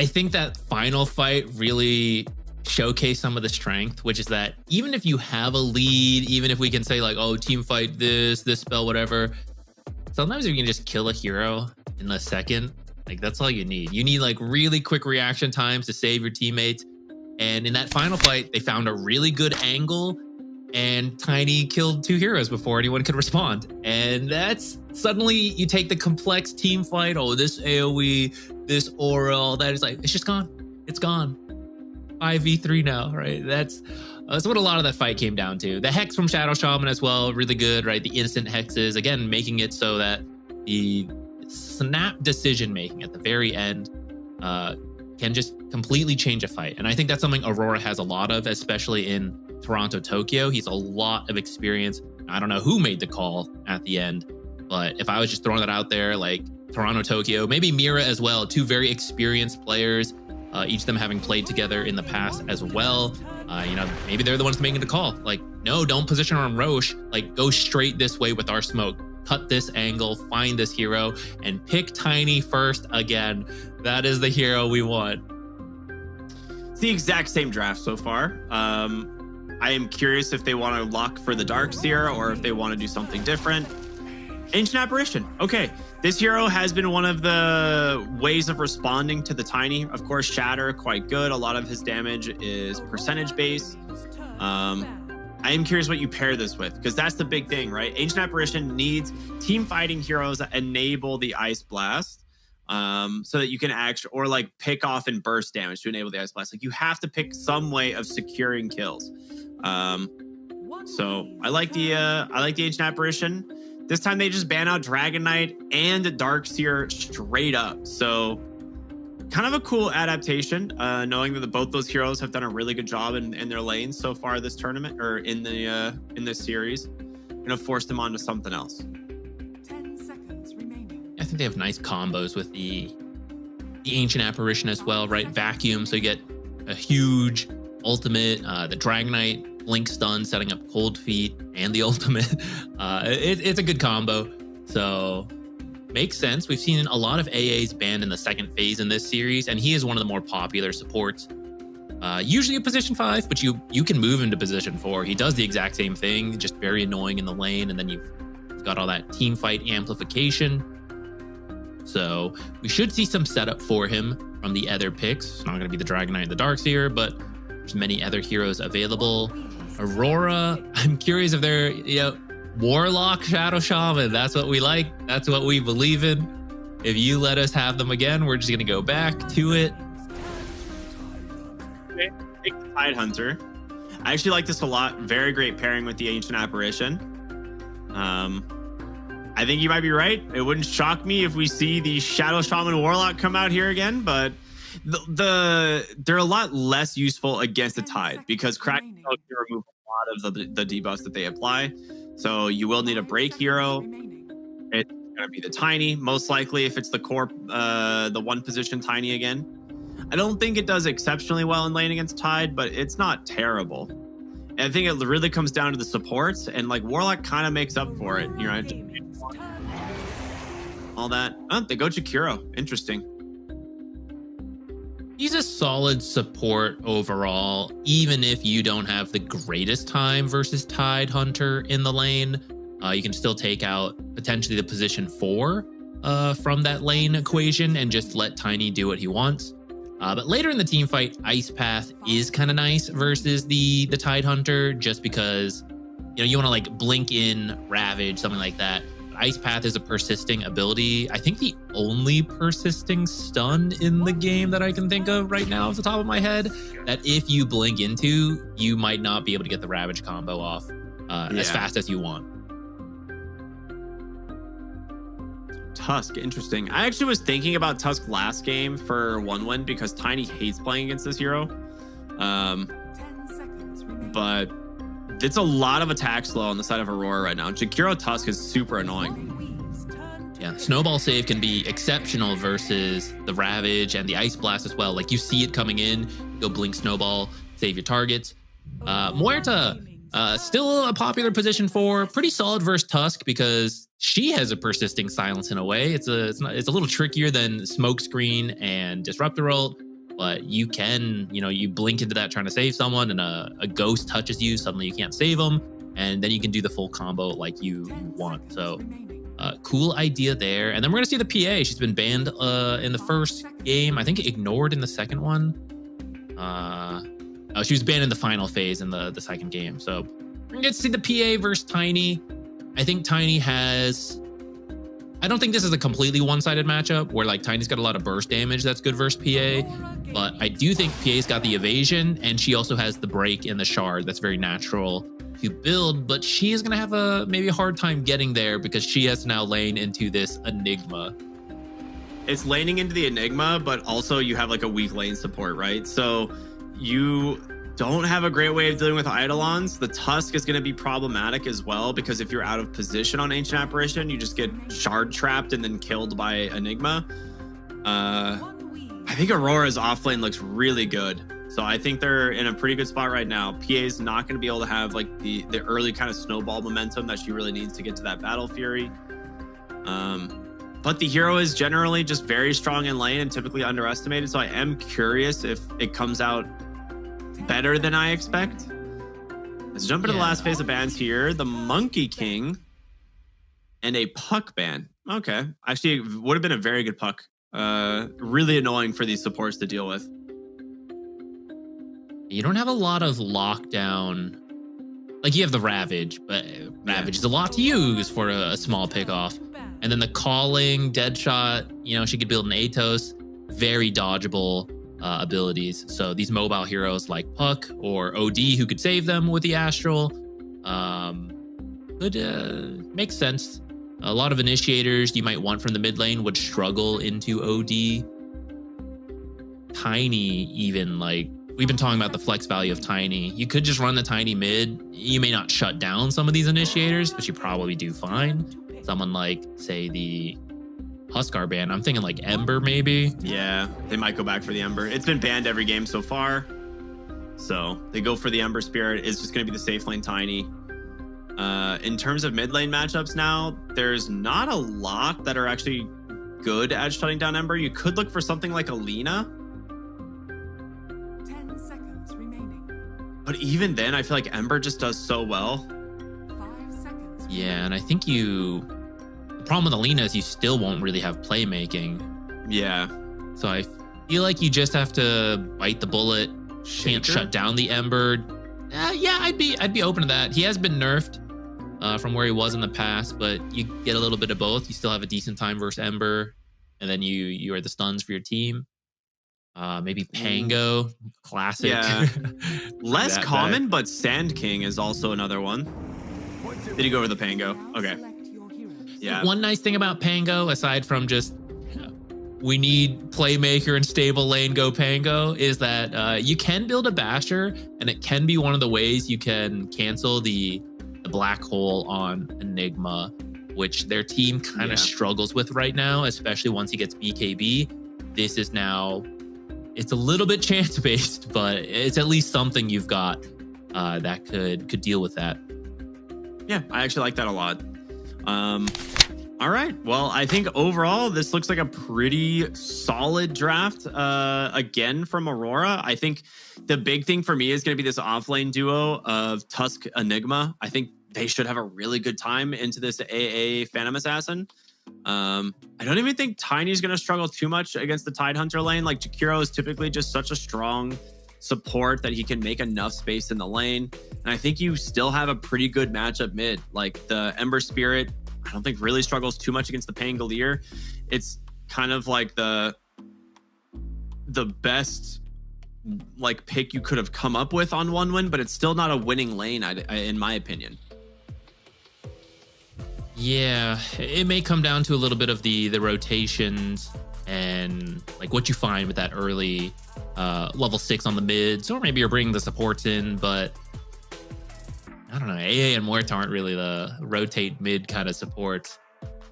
Speaker 9: think that final fight really showcased some of the strength, which is that even if you have a lead, even if we can say like, oh, team fight this spell, whatever, sometimes if you can just kill a hero in a second, like that's all you need. You need like really quick reaction times to save your teammates. And in that final fight, they found a really good angle and Tiny killed 2 heroes before anyone could respond. And that's suddenly you take the complex team fight. Oh, this AoE, this aura, all that is like, it's just gone. It's gone. 5v3 now, right? That's what a lot of that fight came down to. The Hex from Shadow Shaman as well, really good, right? The instant hexes, again, making it so that the snap decision making at the very end can just completely change a fight. And I think that's something Aurora has a lot of, especially in Toronto, Tokyo. He's a lot of experience. I don't know who made the call at the end, but if I was just throwing that out there, like Toronto, Tokyo, maybe Mira as well, 2 very experienced players, each of them having played together in the past as well. You know, maybe they're the ones making the call. Like, no, don't position on Roche. Like, go straight this way with our smoke. Cut this angle, find this hero, and pick Tiny first again. That is the hero we want.
Speaker 1: It's the exact same draft so far. I am curious if they want to lock for the Darkseer or if they want to do something different. Ancient Apparition. Okay. This hero has been one of the ways of responding to the Tiny. Of course, Shatter, quite good. A lot of his damage is percentage based. I am curious what you pair this with, because that's the big thing, right? Ancient Apparition needs team fighting heroes that enable the Ice Blast, so that you can actually, or like pick off and burst damage to enable the Ice Blast. Like you have to pick some way of securing kills. So I like the Ancient Apparition. This time they just ban out Dragon Knight and Darkseer straight up. So kind of a cool adaptation, knowing that both those heroes have done a really good job in their lanes so far this tournament, or in this series. Gonna force them onto something else.
Speaker 7: 10 seconds remaining.
Speaker 9: I think they have nice combos with the Ancient Apparition as well, right? Vacuum, so you get a huge ultimate, the Dragon Knight, Blink Stun, setting up Cold Feet, and the ultimate. It's a good combo, so makes sense. We've seen a lot of AAs banned in the second phase in this series, and he is one of the more popular supports. Usually a position 5, but you can move him to position 4. He does the exact same thing, just very annoying in the lane, and then you've got all that team fight amplification. So we should see some setup for him from the other picks. It's not going to be the Dragon Knight and the Darkseer, but there's many other heroes available. Aurora, I'm curious if they're, Warlock Shadow Shaman. That's what we like. That's what we believe in. If you let us have them again, we're just going to go back to it.
Speaker 1: Okay, take the Tide Hunter. I actually like this a lot. Very great pairing with the Ancient Apparition. I think you might be right. It wouldn't shock me if we see the Shadow Shaman Warlock come out here again, but they're a lot less useful against the Tide, because Crack can remove a lot of the debuffs that they apply. So you will need a break hero. It's going to be the Tiny, most likely, if it's the core, the 1 position Tiny again. I don't think it does exceptionally well in lane against Tide, but it's not terrible. And I think it really comes down to the supports, and like Warlock kind of makes up for it. You know, all that. Oh, they go Jakiro. Interesting.
Speaker 9: He's a solid support overall, even if you don't have the greatest time versus Tide Hunter in the lane. You can still take out potentially the position 4 from that lane equation and just let Tiny do what he wants. But later in the team fight, Ice Path is kind of nice versus the Tide Hunter, just because you want to like blink in, ravage, something like that. Ice Path is a persisting ability. I think the only persisting stun in the game that I can think of right now off the top of my head, that if you blink into, you might not be able to get the Ravage combo off as fast as you want.
Speaker 1: Tusk, interesting. I actually was thinking about Tusk last game for 1 win because Tiny hates playing against this hero. But it's a lot of attack slow on the side of Aurora right now. Jakiro Tusk is super annoying.
Speaker 9: Yeah, Snowball save can be exceptional versus the Ravage and the Ice Blast as well. Like, you see it coming in, go blink Snowball, save your targets. Muerta, still a popular position for, pretty solid versus Tusk because she has a persisting silence in a way. It's a little trickier than Smokescreen and Disruptor ult, but you can, you blink into that trying to save someone and a ghost touches you, suddenly you can't save them, and then you can do the full combo like you want. So cool idea there. And then we're gonna see the PA. She's been banned in the first game, I think ignored in the second one. She was banned in the final phase in the second game. So we're gonna get to see the PA versus Tiny. I think Tiny has, I don't think this is a completely one-sided matchup where like Tiny's got a lot of burst damage that's good versus PA, but I do think PA's got the evasion and she also has the break and the shard that's very natural to build, but she is going to have maybe a hard time getting there because she has to now lane into this Enigma.
Speaker 1: It's laning into the Enigma, but also you have like a weak lane support, right? So you don't have a great way of dealing with Eidolons. The Tusk is going to be problematic as well because if you're out of position on Ancient Apparition, you just get shard trapped and then killed by Enigma. I think Aurora's offlane looks really good. So I think they're in a pretty good spot right now. PA is not going to be able to have like the early kind of snowball momentum that she really needs to get to that Battle Fury. But the hero is generally just very strong in lane and typically underestimated. So I am curious if it comes out better than I expect. Let's jump into the last phase of bans here. The Monkey King and a Puck ban. Okay. Actually, it would have been a very good Puck. Really annoying for these supports to deal with.
Speaker 9: You don't have a lot of lockdown. Like, you have the Ravage, but Ravage is a lot to use for a small pickoff. And then the Calling, Deadshot, she could build an Atos. Very dodgeable abilities. So these mobile heroes like Puck or OD, who could save them with the Astral, could make sense. A lot of initiators you might want from the mid lane would struggle into OD. Tiny, even, like, we've been talking about the flex value of Tiny. You could just run the Tiny mid. You may not shut down some of these initiators, but you probably do fine. Someone like, say, the Huskar ban. I'm thinking like Ember, maybe.
Speaker 1: Yeah, they might go back for the Ember. It's been banned every game so far. So they go for the Ember Spirit. It's just going to be the safe lane Tiny. In terms of mid lane matchups now, there's not a lot that are actually good at shutting down Ember. You could look for something like Alina.
Speaker 7: 10 seconds remaining.
Speaker 1: But even then, I feel like Ember just does so well.
Speaker 7: 5 seconds.
Speaker 9: Yeah, and I think the problem with Alina is you still won't really have playmaking.
Speaker 1: Yeah.
Speaker 9: So I feel like you just have to bite the bullet. Can't shut down the Ember. Yeah, I'd be open to that. He has been nerfed from where he was in the past, but you get a little bit of both. You still have a decent time versus Ember, and then you are the stuns for your team. Maybe Pango, classic.
Speaker 1: Yeah. Less
Speaker 9: That
Speaker 1: common,
Speaker 9: back.
Speaker 1: but Sand King is also another one. Did he go over the Pango? Okay.
Speaker 7: Select your heroes.
Speaker 1: Yeah.
Speaker 9: One nice thing about Pango, aside from just we need playmaker and stable lane go Pango, is that you can build a Basher, and it can be one of the ways you can cancel the black hole on Enigma, which their team kind of struggles with right now, especially once he gets BKB. This is now, it's a little bit chance based, but it's at least something you've got that could deal with that.
Speaker 1: Yeah, I actually like that a lot. All right. Well, I think overall, this looks like a pretty solid draft again from Aurora. I think the big thing for me is going to be this offlane duo of Tusk Enigma. I think they should have a really good time into this AA Phantom Assassin. I don't even think Tiny's going to struggle too much against the Tidehunter lane. Like, Jakiro is typically just such a strong support that he can make enough space in the lane. And I think you still have a pretty good matchup mid. Like, the Ember Spirit, I don't think really struggles too much against the Pangolier. It's kind of like the best like pick you could have come up with on one win, but it's still not a winning lane in my opinion.
Speaker 9: Yeah, it may come down to a little bit of the rotations and like what you find with that early level 6 on the mids, or maybe you're bringing the supports in, but don't know. AA and Mort aren't really the rotate mid kind of supports.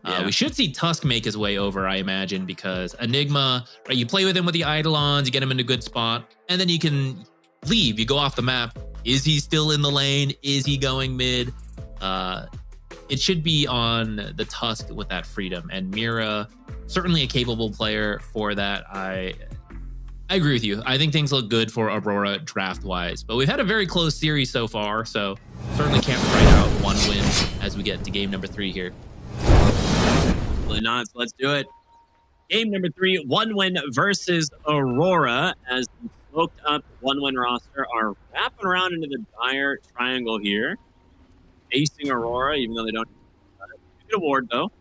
Speaker 1: Yeah.
Speaker 9: We should see Tusk make his way over, I imagine, because Enigma, right? You play with him with the Eidolons, you get him in a good spot, and then you can leave. You go off the map. Is he still in the lane? Is he going mid? It should be on the Tusk with that freedom. And Mira, certainly a capable player for that. I agree with you. I think things look good for Aurora draft-wise. But we've had a very close series so far, so certainly can't write out one win as we get into game number 3 here.
Speaker 1: Really not. So let's do it. Game number 3, 1 win versus Aurora, as the smoked up 1 win roster are wrapping around into the dire triangle here, facing Aurora, even though they don't. Good award though.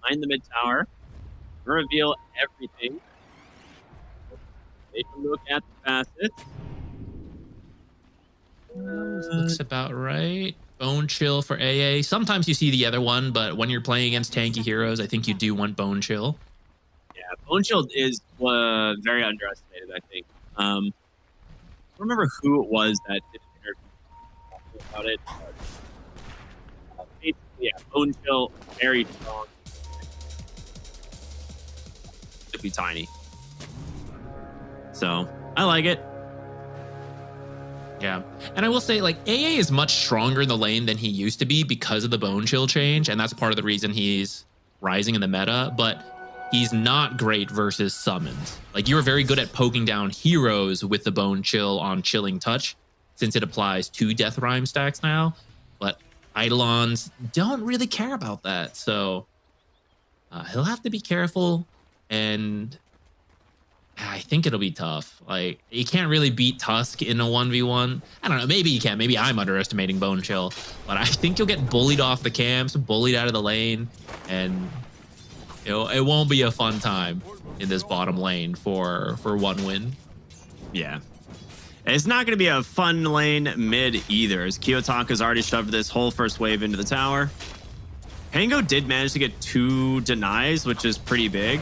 Speaker 1: Behind the mid tower, reveal everything. Take a look at the facets.
Speaker 9: Looks about right. Bone Chill for AA. Sometimes you see the other one, but when you're playing against tanky heroes, I think you do want Bone Chill.
Speaker 1: Yeah, Bone Chill is very underestimated, I think. I don't remember who it was that did an interview talking about it. But, basically, yeah, Bone Chill, very strong. Could be tiny. So, I like it.
Speaker 9: Yeah. And I will say, like, AA is much stronger in the lane than he used to be because of the Bone Chill change. And that's part of the reason he's rising in the meta. But he's not great versus summons. Like, you're very good at poking down heroes with the Bone Chill on Chilling Touch, since it applies to Death Rhyme stacks now. But Eidolons don't really care about that. So he'll have to be careful. And I think it'll be tough. Like, you can't really beat Tusk in a 1v1. I don't know. Maybe you can. Maybe I'm underestimating Bone Chill. But I think you'll get bullied off the camps, bullied out of the lane. And it won't be a fun time in this bottom lane for 1 win.
Speaker 1: Yeah. It's not going to be a fun lane mid either, as Kiyotaka's already shoved this whole first wave into the tower. Pango did manage to get 2 denies, which is pretty big.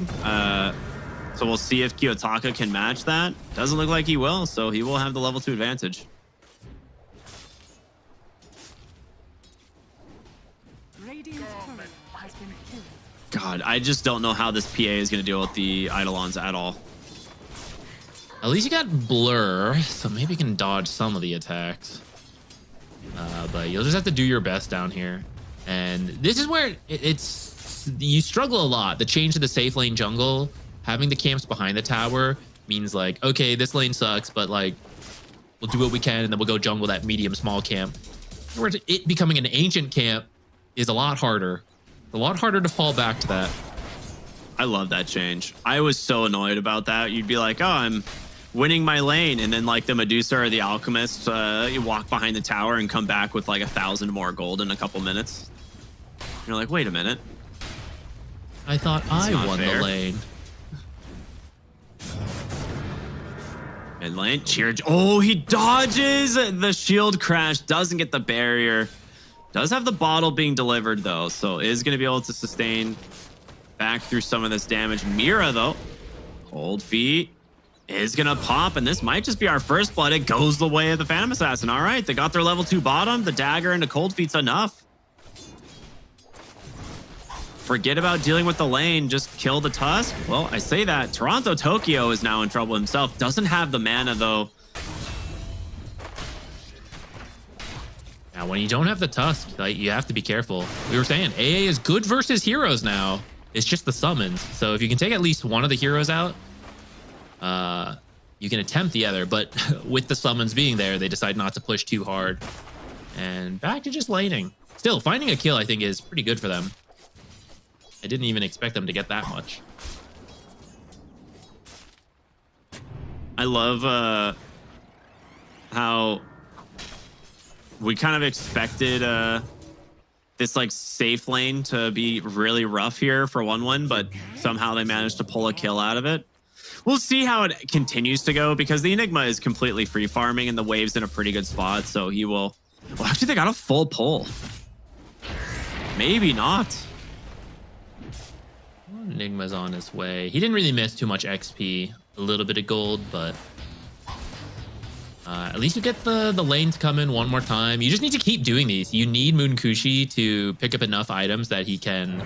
Speaker 1: So we'll see if Kiyotaka can match that. Doesn't look like he will, so he will have the level 2 advantage. God, I just don't know how this PA is going to deal with the Eidolons at all.
Speaker 9: At least you got Blur, so maybe you can dodge some of the attacks. But you'll just have to do your best down here. And this is where you struggle a lot. The change to the safe lane jungle, having the camps behind the tower means like, okay, this lane sucks, but like, we'll do what we can and then we'll go jungle that medium small camp. Whereas it becoming an ancient camp is a lot harder. A lot harder to fall back to that.
Speaker 1: I love that change. I was so annoyed about that. You'd be like, oh, I'm winning my lane. And then like the Medusa or the Alchemist, you walk behind the tower and come back with like 1,000 more gold in a couple minutes. You're like, wait a minute.
Speaker 9: I thought I won the lane.
Speaker 1: Mid lane, cheer. Oh, he dodges the shield crash, doesn't get the barrier. Does have the bottle being delivered though, so is going to be able to sustain back through some of this damage. Mira though, cold feet is going to pop, and this might just be our first blood. It goes the way of the Phantom Assassin. All right, they got their level 2 bottom. The dagger into cold feet's enough. Forget about dealing with the lane, just kill the Tusk. Well, I say that. Toronto Tokyo is now in trouble himself. Doesn't have the mana though.
Speaker 9: Now, when you don't have the Tusk, like, you have to be careful. We were saying AA is good versus heroes now. It's just the summons. So if you can take at least one of the heroes out, you can attempt the other. But with the summons being there, they decide not to push too hard. And back to just laning. Still, finding a kill, I think, is pretty good for them. I didn't even expect them to get that much.
Speaker 1: I love how we kind of expected this like safe lane to be really rough here for 1-1, but somehow they managed to pull a kill out of it. We'll see how it continues to go, because the Enigma is completely free farming and the wave's in a pretty good spot, so he will... Well, actually, they got a full pull. Maybe not.
Speaker 9: Enigma's on his way. He didn't really miss too much XP. A little bit of gold, but At least you get the lanes come in one more time. You just need to keep doing these. You need Moonkushi to pick up enough items that he can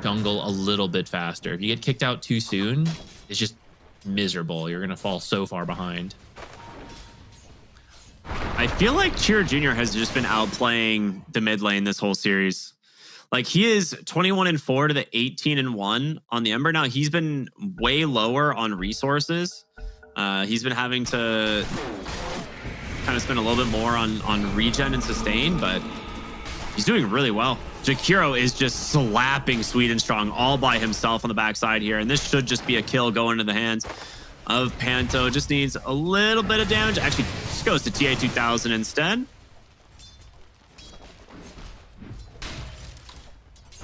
Speaker 9: jungle a little bit faster. If you get kicked out too soon, it's just miserable. You're gonna fall so far behind.
Speaker 1: I feel like Chira Jr. has just been outplaying the mid lane this whole series. Like he is 21-4 to the 18-1 on the Ember. Now he's been way lower on resources. He's been having to kind of spend a little bit more on regen and sustain, but he's doing really well. Jakiro is just slapping Sweet and Strong all by himself on the backside here, and this should just be a kill going into the hands of Panto. Just needs a little bit of damage. Actually, just goes to TA 2000 instead.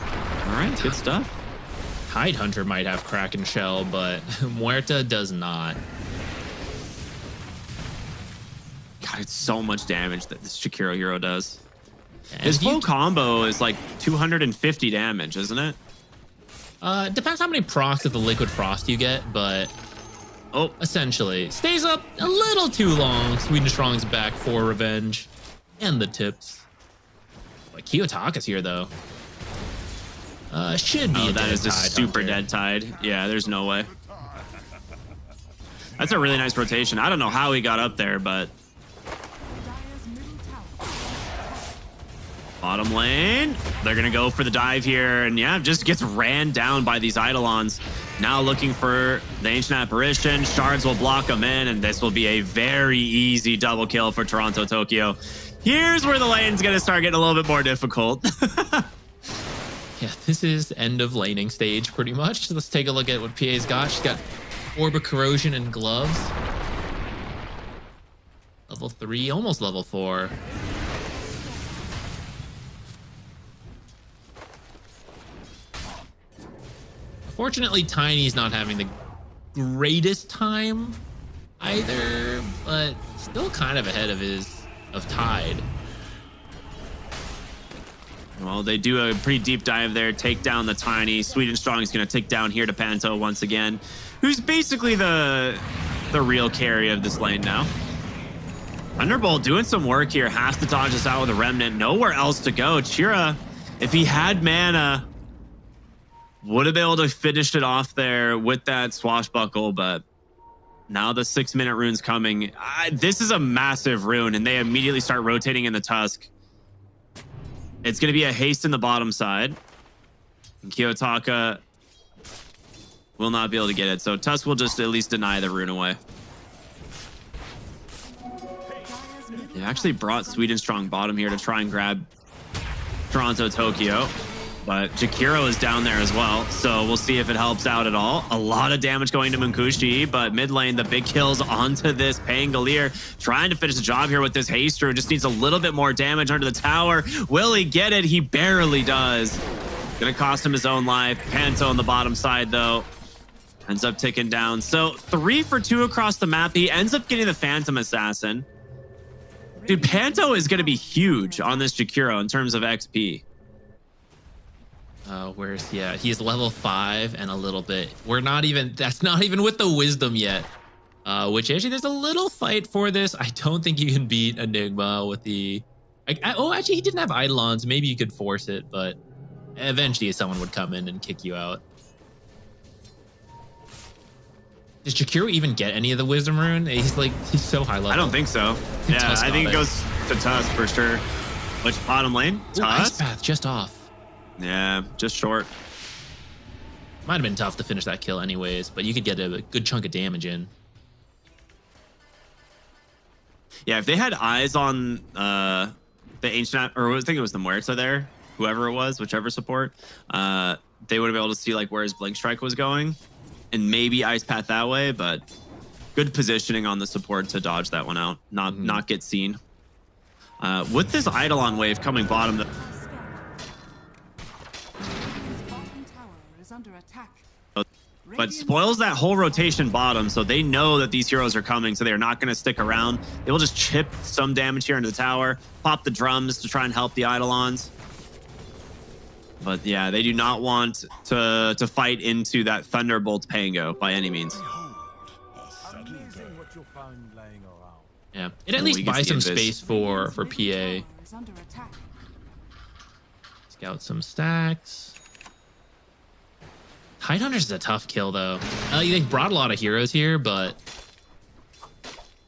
Speaker 1: All right, good stuff.
Speaker 9: Tidehunter might have Kraken Shell, but Muerta does not.
Speaker 1: God, it's so much damage that this Jakiro hero does.
Speaker 9: And
Speaker 1: his full combo is like 250 damage, isn't it?
Speaker 9: Depends how many procs of the Liquid Frost you get, but essentially stays up a little too long. Sweden Strong's back for revenge and the tips. Like Kiyotaka's here though. Should be.
Speaker 1: That is a super dead tide. Yeah, there's no way. That's a really nice rotation. I don't know how he got up there, but bottom lane, they're gonna go for the dive here, and yeah, just gets ran down by these Eidolons. Now looking for the Ancient Apparition. Shards will block them in, and this will be a very easy double kill for Toronto Tokyo. Here's where the lane's gonna start getting a little bit more difficult.
Speaker 9: Yeah, this is end of laning stage pretty much. Let's take a look at what PA's got. She's got Orb of Corrosion and gloves. Level 3, almost level 4. Fortunately, Tiny's not having the greatest time either, but still kind of ahead of Tide.
Speaker 1: Well, they do a pretty deep dive there, take down the Tiny. Sweet and Strong is going to take down here to Panto once again, who's basically the real carry of this lane now. Thunderbolt doing some work here, has to dodge us out with a Remnant. Nowhere else to go. Chira, if he had mana, would have been able to finish it off there with that swashbuckle, but now the 6-minute rune's coming. This is a massive rune, and they immediately start rotating in the Tusk. It's going to be a haste in the bottom side. And Kiyotaka will not be able to get it, so Tusk will just at least deny the rune away. They actually brought Sweet and Strong bottom here to try and grab Toronto Tokyo. But Jakiro is down there as well, so we'll see if it helps out at all. A lot of damage going to Munkushi, but mid lane, the big kills onto this Pangolier. Trying to finish the job here with this Haster. Just needs a little bit more damage under the tower. Will he get it? He barely does. Gonna cost him his own life. Panto on the bottom side, though, ends up ticking down. So 3 for 2 across the map. He ends up getting the Phantom Assassin. Dude, Panto is gonna be huge on this Jakiro in terms of XP.
Speaker 9: Yeah, he's level 5 and a little bit. That's not even with the wisdom yet. Which actually there's a little fight for this. I don't think you can beat Enigma with the actually he didn't have Eidolons. Maybe you could force it, but eventually someone would come in and kick you out. Does Jakiro even get any of the wisdom rune? He's so high level.
Speaker 1: I don't think so. Yeah, I think it goes to Tusk for sure. Which bottom lane?
Speaker 9: Tusk? Ice Path just off.
Speaker 1: Yeah, just short.
Speaker 9: Might have been tough to finish that kill anyways, but you could get a good chunk of damage in.
Speaker 1: Yeah, if they had eyes on the Ancient, or I think it was the Muerta there, whoever it was, whichever support, they would have been able to see like where his Blink Strike was going and maybe Ice Path that way, but good positioning on the support to dodge that one out, not get seen. With this Eidolon wave coming bottom, but spoils that whole rotation bottom, so they know that these heroes are coming, so they're not going to stick around. They will just chip some damage here into the tower, pop the drums to try and help the Eidolons. But yeah, they do not want to fight into that Thunderbolt Pango by any means.
Speaker 10: Amazing what you'll find laying around.
Speaker 9: Yeah, it at least buys some space for PA. Scout some stacks. Tidehunter is a tough kill though. They brought a lot of heroes here, but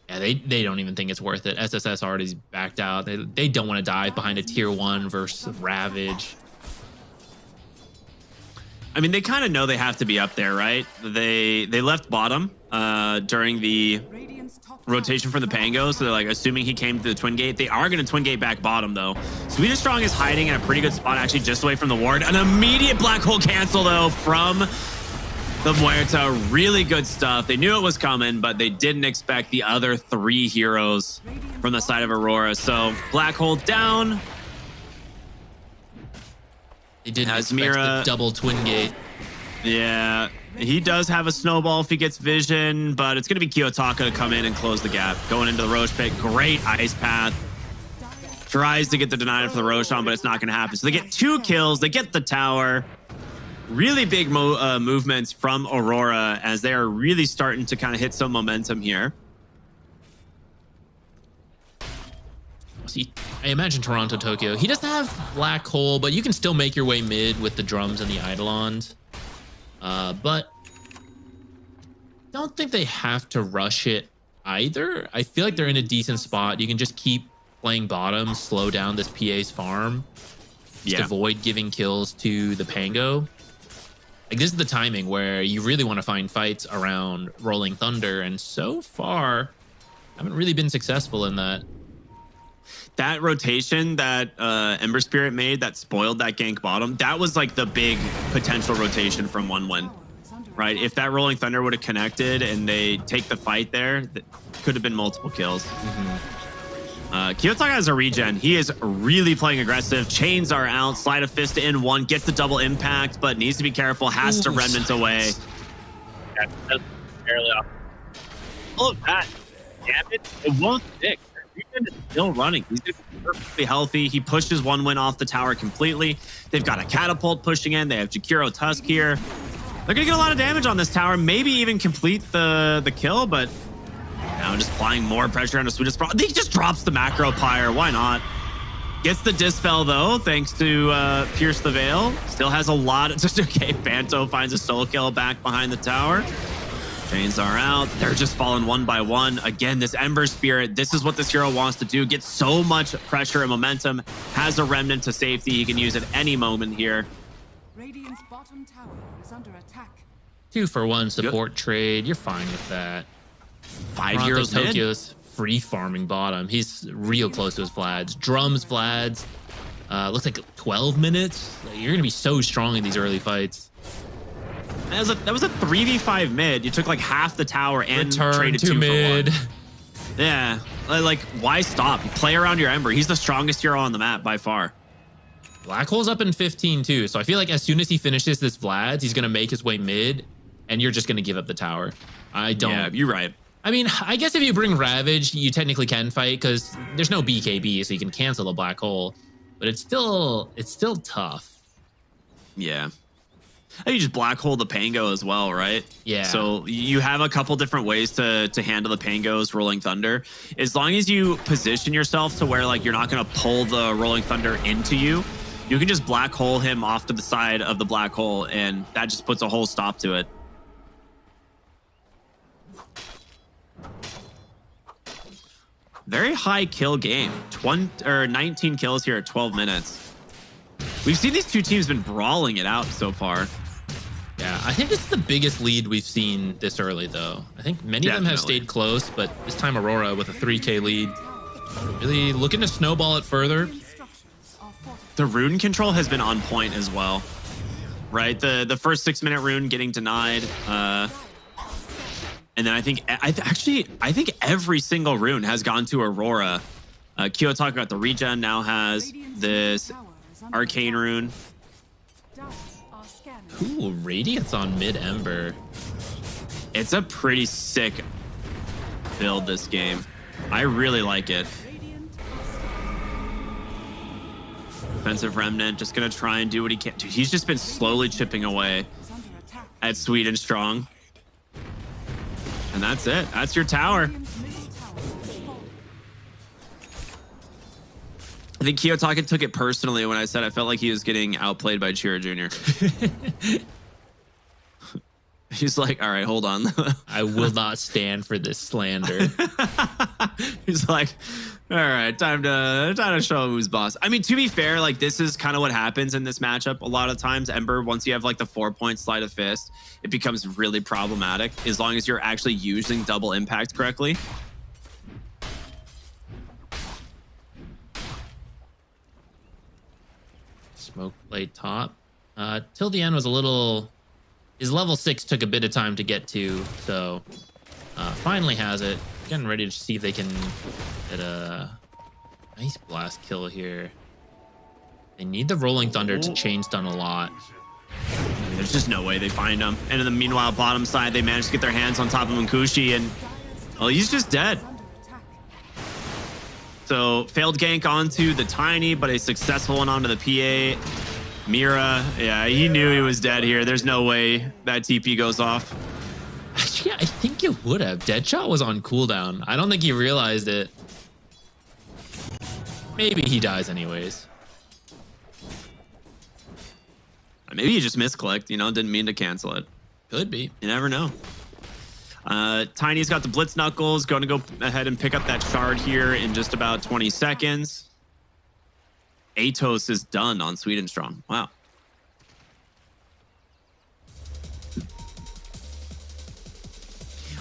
Speaker 9: yeah, they don't even think it's worth it. SSS already backed out. They don't want to dive behind a tier 1 versus Ravage.
Speaker 1: I mean, they kind of know they have to be up there, right? They left bottom during the rotation for the Pango, so they're like assuming he came to the Twin Gate. They are going to Twin Gate back bottom though. Swedish Strong is hiding in a pretty good spot, actually just away from the ward. An immediate black hole cancel though from the Muerta. Really good stuff. They knew it was coming, but they didn't expect the other 3 heroes from the side of Aurora. So black hole down.
Speaker 9: They didn't expect the double Twin Gate.
Speaker 1: Yeah, he does have a snowball if he gets vision, but it's going to be Kiyotaka to come in and close the gap. Going into the Roche pit, great ice path. Tries to get the denial for the Roshan, but it's not going to happen. So they get 2 kills. They get the tower. Really big movements from Aurora as they are really starting to kind of hit some momentum here.
Speaker 9: See, I imagine Toronto, Tokyo. He doesn't have Black Hole, but you can still make your way mid with the drums and the Eidolons. But don't think they have to rush it either. I feel like they're in a decent spot. You can just keep playing bottom, slow down this PA's farm. Just avoid giving kills to the Pango. Like, this is the timing where you really want to find fights around Rolling Thunder, and so far, haven't really been successful in that.
Speaker 1: That rotation that Ember Spirit made that spoiled that gank bottom, that was like the big potential rotation from 1-1, right? If that Rolling Thunder would have connected and they take the fight there, that could have been multiple kills. Kiyotaka has a regen. He is really playing aggressive. Chains are out. Slide of Fist in 1. Gets the double impact, but needs to be careful. Has to Remnant away. That's barely off. All of that damage, it won't stick. Regen is still running. He's perfectly healthy. He pushes 1-1 off the tower completely. They've got a catapult pushing in. They have Jakiro Tusk here. They're going to get a lot of damage on this tower. Maybe even complete the kill, but now just applying more pressure on a Swedish Sprawl. He just drops the macro pyre. Why not? Gets the dispel though, thanks to Pierce the Veil. Still has a lot of just okay. Phanto finds a soul kill back behind the tower. Chains are out. They're just falling 1 by 1. Again, this Ember Spirit, this is what this hero wants to do. Gets so much pressure and momentum. Has a Remnant to safety. He can use at any moment here.
Speaker 7: Radiant's bottom tower is under attack.
Speaker 9: 2-for-1 support trade. You're fine with that.
Speaker 1: 5 heroes
Speaker 9: Tokyo's free farming bottom. He's real close to his Vlads. Drums Vlads. Looks like 12 minutes. You're going to be so strong in these early fights.
Speaker 1: That was a 3v5 mid. You took like half the tower and
Speaker 9: Return
Speaker 1: traded
Speaker 9: to
Speaker 1: 2
Speaker 9: mid.
Speaker 1: for 1. Yeah, like why stop? Play around your Ember. He's the strongest hero on the map by far.
Speaker 9: Black Hole's up in 15 too. So I feel like as soon as he finishes this Vlad, he's going to make his way mid and you're just going to give up the tower. I don't.
Speaker 1: Yeah, you're right.
Speaker 9: I mean, I guess if you bring Ravage, you technically can fight because there's no BKB, so you can cancel the Black Hole. But it's still tough.
Speaker 1: Yeah. You just black hole the Pango as well, right?
Speaker 9: Yeah.
Speaker 1: So you have a couple different ways to handle the Pango's Rolling Thunder. As long as you position yourself to where like you're not going to pull the Rolling Thunder into you, you can just black hole him off to the side of the black hole, and that just puts a whole stop to it. Very high kill game. 19 kills here at 12 minutes. We've seen these two teams been brawling it out so far.
Speaker 9: Yeah, I think this is the biggest lead we've seen this early, though. I think many of them have stayed close, but this time Aurora with a 3K lead. Really looking to snowball it further.
Speaker 1: The rune control has been on point as well, right? The first 6-minute rune getting denied. And then I think every single rune has gone to Aurora. Kiyotaka got the regen, now has this arcane rune.
Speaker 9: Ooh, Radiance on mid-Ember.
Speaker 1: It's a pretty sick build this game. I really like it. Defensive Remnant, just gonna try and do what he can. Dude, he's just been slowly chipping away at Sweden Strong. And that's it. That's your tower. I think Kiyotaka took it personally when I said I felt like he was getting outplayed by Chira Jr. He's like, all right, hold on.
Speaker 9: I will not stand for this slander.
Speaker 1: He's like, all right, time to show who's boss. I mean, to be fair, like this is kind of what happens in this matchup. A lot of times, Ember, once you have like the 4-point sleight of fist, it becomes really problematic as long as you're actually using double impact correctly.
Speaker 9: Smoke blade top. Till the end was a little... His level 6 took a bit of time to get to, so finally has it. Getting ready to see if they can get a nice blast kill here. They need the Rolling Thunder to change stun a lot.
Speaker 1: There's just no way they find him. And in the meanwhile, bottom side, they managed to get their hands on top of Munkushi, and well, he's just dead. So failed gank onto the Tiny, but a successful one onto the PA. Mira, yeah, he knew he was dead here. There's no way that TP goes off.
Speaker 9: Actually, I think it would have. Deadshot was on cooldown. I don't think he realized it. Maybe he dies anyways.
Speaker 1: Maybe he just misclicked, you know, didn't mean to cancel it.
Speaker 9: Could be.
Speaker 1: You never know. Tiny's got the Blitz Knuckles, going to go ahead and pick up that shard here in just about 20 seconds. Atos is done on Sweden Strong. Wow.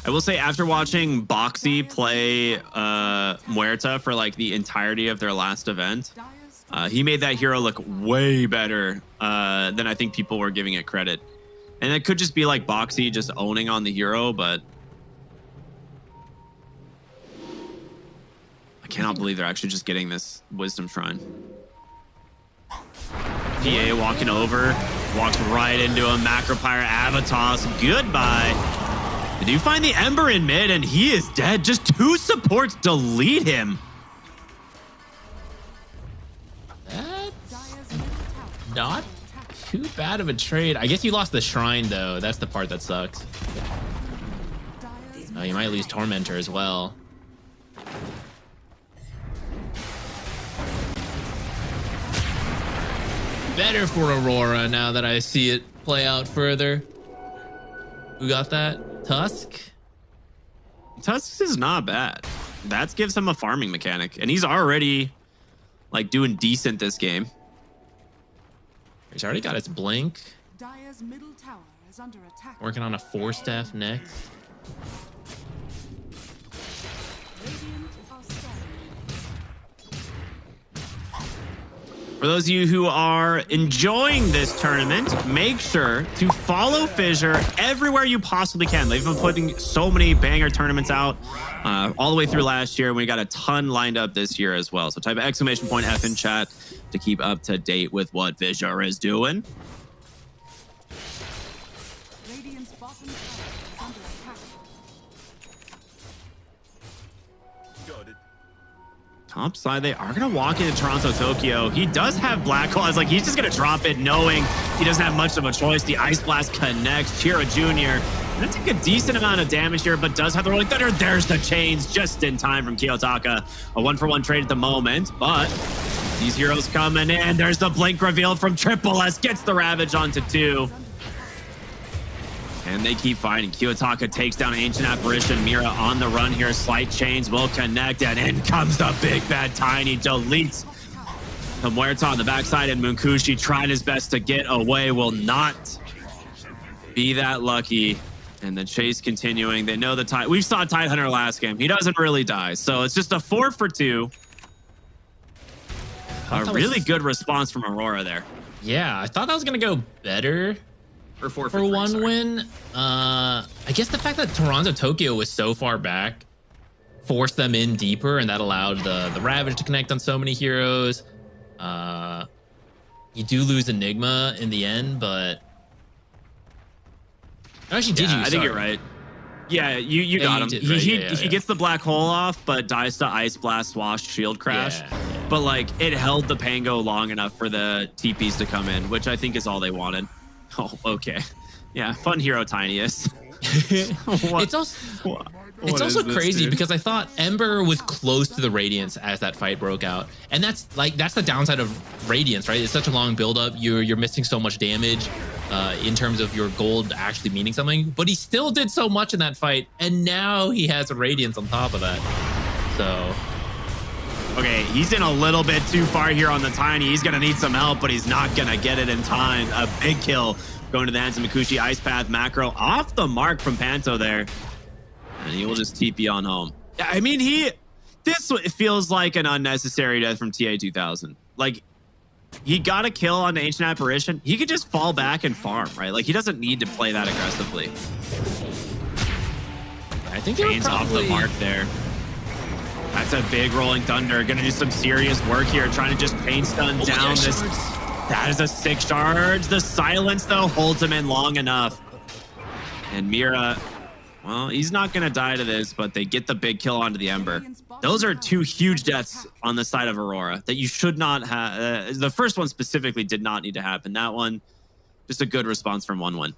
Speaker 1: I will say, after watching Boxy play Muerta for like the entirety of their last event, he made that hero look way better than I think people were giving it credit. And it could just be like Boxy just owning on the hero, but I cannot believe they're actually just getting this Wisdom Shrine. PA walking over, walks right into a Macropyre Avatos. Goodbye. They do find the Ember in mid, and he is dead. Just 2 supports delete him.
Speaker 9: That's not too bad of a trade. I guess you lost the Shrine, though. That's the part that sucks. Oh, you might lose Tormentor as well. Better for Aurora now that I see it play out further. Who got that? Tusk?
Speaker 1: Tusk is not bad. That gives him a farming mechanic, and he's already like doing decent this game.
Speaker 9: He's already got his blink.
Speaker 7: Dire's middle tower is under attack.
Speaker 9: Working on a 4-staff next.
Speaker 7: Radiant are strong.
Speaker 1: For those of you who are enjoying this tournament, make sure to follow Fissure everywhere you possibly can. They've been putting so many banger tournaments out all the way through last year. We got a ton lined up this year as well. So type !F in chat to keep up to date with what Fissure is doing.
Speaker 7: Radiant's bottom tower is under attack.
Speaker 1: Top side, they are going to walk into Toronto, Tokyo. He does have Black Hole. I was like, he's just going to drop it knowing he doesn't have much of a choice. The Ice Blast connects. Chira Jr. going to take a decent amount of damage here, but does have the Rolling Thunder. There's the chains just in time from Kiyotaka. A 1-for-1 trade at the moment, but these heroes coming in. There's the Blink reveal from Triple S. Gets the Ravage onto 2. And they keep fighting. Kiyotaka takes down Ancient Apparition. Mira on the run here. Slight chains will connect, and in comes the big bad Tiny. Deletes the Muerta on the backside, and Munkushi trying his best to get away. Will not be that lucky. And the chase continuing. They know the Tide. We saw Tidehunter last game. He doesn't really die. So it's just a 4-for-2. A really good response from Aurora there.
Speaker 9: Yeah, I thought that was going to go better.
Speaker 1: For
Speaker 9: 4-for-3, one win. I guess the fact that Toronto Tokyo was so far back forced them in deeper, and that allowed the Ravage to connect on so many heroes. You do lose Enigma in the end, but actually, did you?
Speaker 1: I think you're right. Yeah, you got him.
Speaker 9: Did, right?
Speaker 1: He gets the Black Hole off, but dies to Ice Blast, Swash, Shield Crash.
Speaker 9: Yeah.
Speaker 1: But like, it held the Pango long enough for the TPs to come in, which I think is all they wanted. Oh, okay. Yeah, fun hero, Tiniest.
Speaker 9: It's also crazy because I thought Ember was close to the Radiance as that fight broke out, and that's the downside of Radiance, right? It's such a long buildup. You're missing so much damage in terms of your gold actually meaning something. But he still did so much in that fight, and now he has a Radiance on top of that. So.
Speaker 1: Okay, he's in a little bit too far here on the Tiny. He's going to need some help, but he's not going to get it in time. A big kill going to the hands of Mikushi. Ice Path, macro off the mark from Panto there. And he will just TP on home. I mean, this feels like an unnecessary death from TA2000. Like, he got a kill on the Ancient Apparition. He could just fall back and farm, right? Like, he doesn't need to play that aggressively.
Speaker 9: I think Jane's
Speaker 1: off the mark there. That's a big Rolling Thunder. Gonna do some serious work here, trying to just pain stun down this. That is a 6 charge. The silence, though, holds him in long enough. And Mira, well, he's not gonna die to this, but they get the big kill onto the Ember. Those are 2 huge deaths on the side of Aurora that you should not have. The first one specifically did not need to happen. That one, just a good response from 1-1.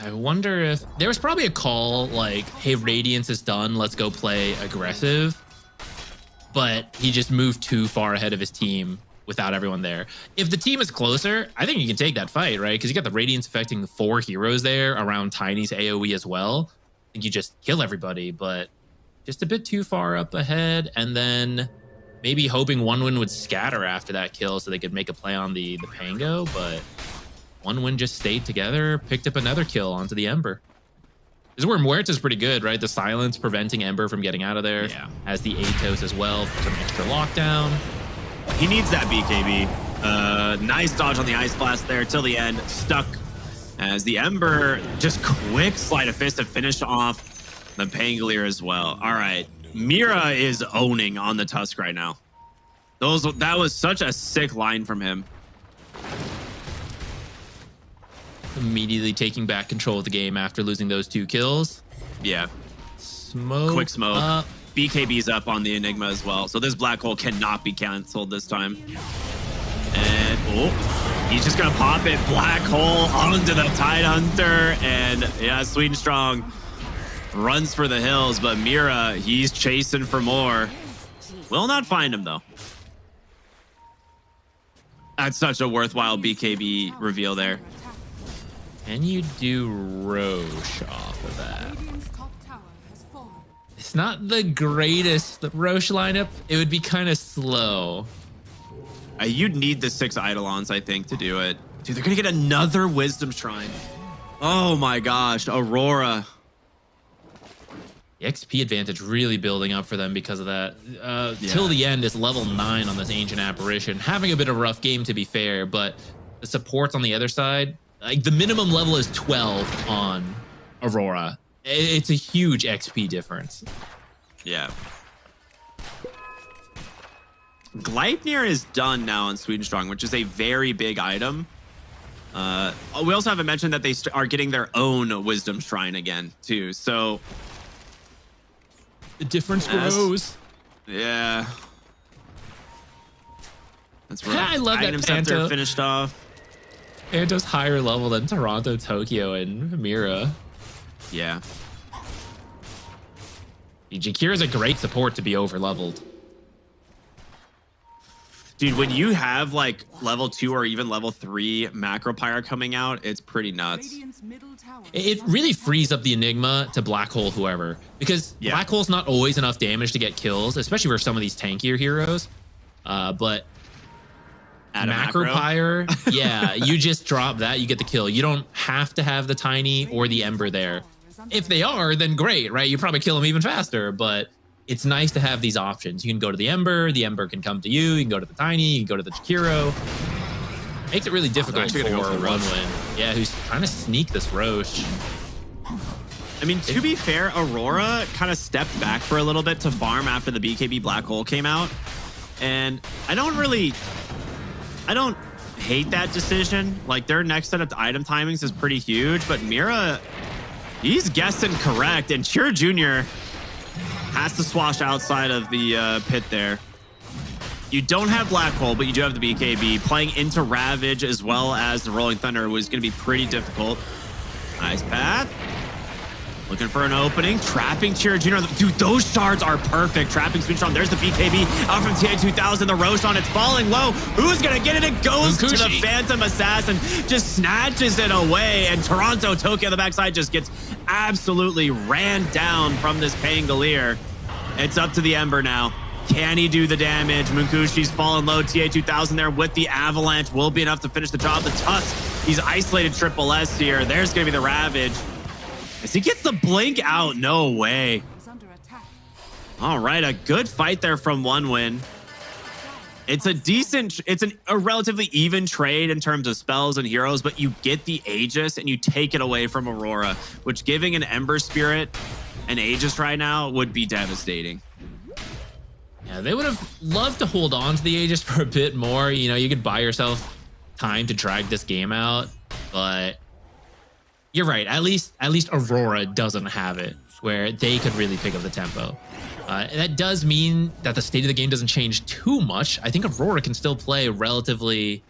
Speaker 9: I wonder if there was probably a call like, hey, Radiance is done, let's go play aggressive. But he just moved too far ahead of his team without everyone there. If the team is closer, I think you can take that fight, right? Because you got the Radiance affecting 4 heroes there around Tiny's AoE as well. I think you just kill everybody, but just a bit too far up ahead. And then maybe hoping OneWin would scatter after that kill so they could make a play on the Pango, but OneWin just stayed together, picked up another kill onto the Ember. This is where Muerta's pretty good, right? The silence preventing Ember from getting out of there.
Speaker 1: Yeah.
Speaker 9: Has the Atos as well for some extra lockdown.
Speaker 1: He needs that BKB. Nice dodge on the Ice Blast there till the end. Stuck as the Ember just quick slide of fist to finish off the Pangolier as well. All right. Mira is owning on the Tusk right now. That was such a sick line from him.
Speaker 9: Immediately taking back control of the game after losing those 2 kills.
Speaker 1: Yeah.
Speaker 9: Smoke.
Speaker 1: Quick smoke. BKB's up on the Enigma as well. So this black hole cannot be canceled this time. And he's just gonna pop it. Black hole onto the Tidehunter. And yeah, Sweden Strong runs for the hills, but Mira, he's chasing for more. Will not find him though. That's such a worthwhile BKB reveal there.
Speaker 9: Can you do Roche off of that? It's not the greatest Roche lineup. It would be kind of slow.
Speaker 1: You'd need the 6 Eidolons, I think, to do it. Dude, they're gonna get another Wisdom Shrine. Oh my gosh, Aurora.
Speaker 9: The XP advantage really building up for them because of that. Till the end is level 9 on this Ancient Apparition. Having a bit of a rough game, to be fair, but the supports on the other side, like the minimum level is 12 on Aurora. It's a huge XP difference.
Speaker 1: Yeah. Gleipnir is done now on Sweden Strong, which is a very big item. We also haven't mentioned that they are getting their own Wisdom Shrine again, too. So
Speaker 9: the difference grows.
Speaker 1: Yeah. That's right.
Speaker 9: Yeah, I love that Panto
Speaker 1: finished off.
Speaker 9: Panto's higher level than Toronto, Tokyo, and Mira.
Speaker 1: Yeah.
Speaker 9: Jakir is a great support to be over leveled.
Speaker 1: Dude, when you have like level 2 or even level 3 macro pyre coming out, it's pretty nuts.
Speaker 9: It really frees up the Enigma to black hole whoever, because black hole's not always enough damage to get kills, especially for some of these tankier heroes. But macro pyre, yeah, you just drop that, you get the kill. You don't have to have the Tiny or the Ember there. If they are, then great, right? You probably kill them even faster, but it's nice to have these options. You can go to the Ember can come to you can go to the Tiny, you can go to the Jakiro. Makes it really difficult for OneWin. Yeah, who's trying to sneak this Roche.
Speaker 1: I mean, to be fair, Aurora kind of stepped back for a little bit to farm after the BKB Black Hole came out. And I don't hate that decision. Like, their next set of item timings is pretty huge, but Mira, he's guessing correct, and Chira Jr. has to swash outside of the pit there. You don't have Black Hole, but you do have the BKB. Playing into Ravage as well as the Rolling Thunder was going to be pretty difficult. Nice path. Looking for an opening, trapping Cheer Jr. Dude, those shards are perfect. Trapping Switch on. There's the BKB out from TA2000. The Roshan, it's falling low. Who's gonna get it? It goes to the Phantom Assassin, just snatches it away. And Toronto Tokyo on the backside just gets absolutely ran down from this Pangolier. It's up to the Ember now. Can he do the damage? Munkushi's fallen low. TA2000 there with the Avalanche will be enough to finish the job. The Tusk, he's isolated Triple S here. There's gonna be the Ravage. As he gets the blink out, no way. All right, a good fight there from OneWin. It's a relatively even trade in terms of spells and heroes, but you get the Aegis and you take it away from Aurora, which giving an Ember Spirit an Aegis right now would be devastating.
Speaker 9: Yeah, they would have loved to hold on to the Aegis for a bit more. You know, you could buy yourself time to drag this game out, but you're right. At least Aurora doesn't have it where they could really pick up the tempo. And that does mean that the state of the game doesn't change too much. I think Aurora can still play relatively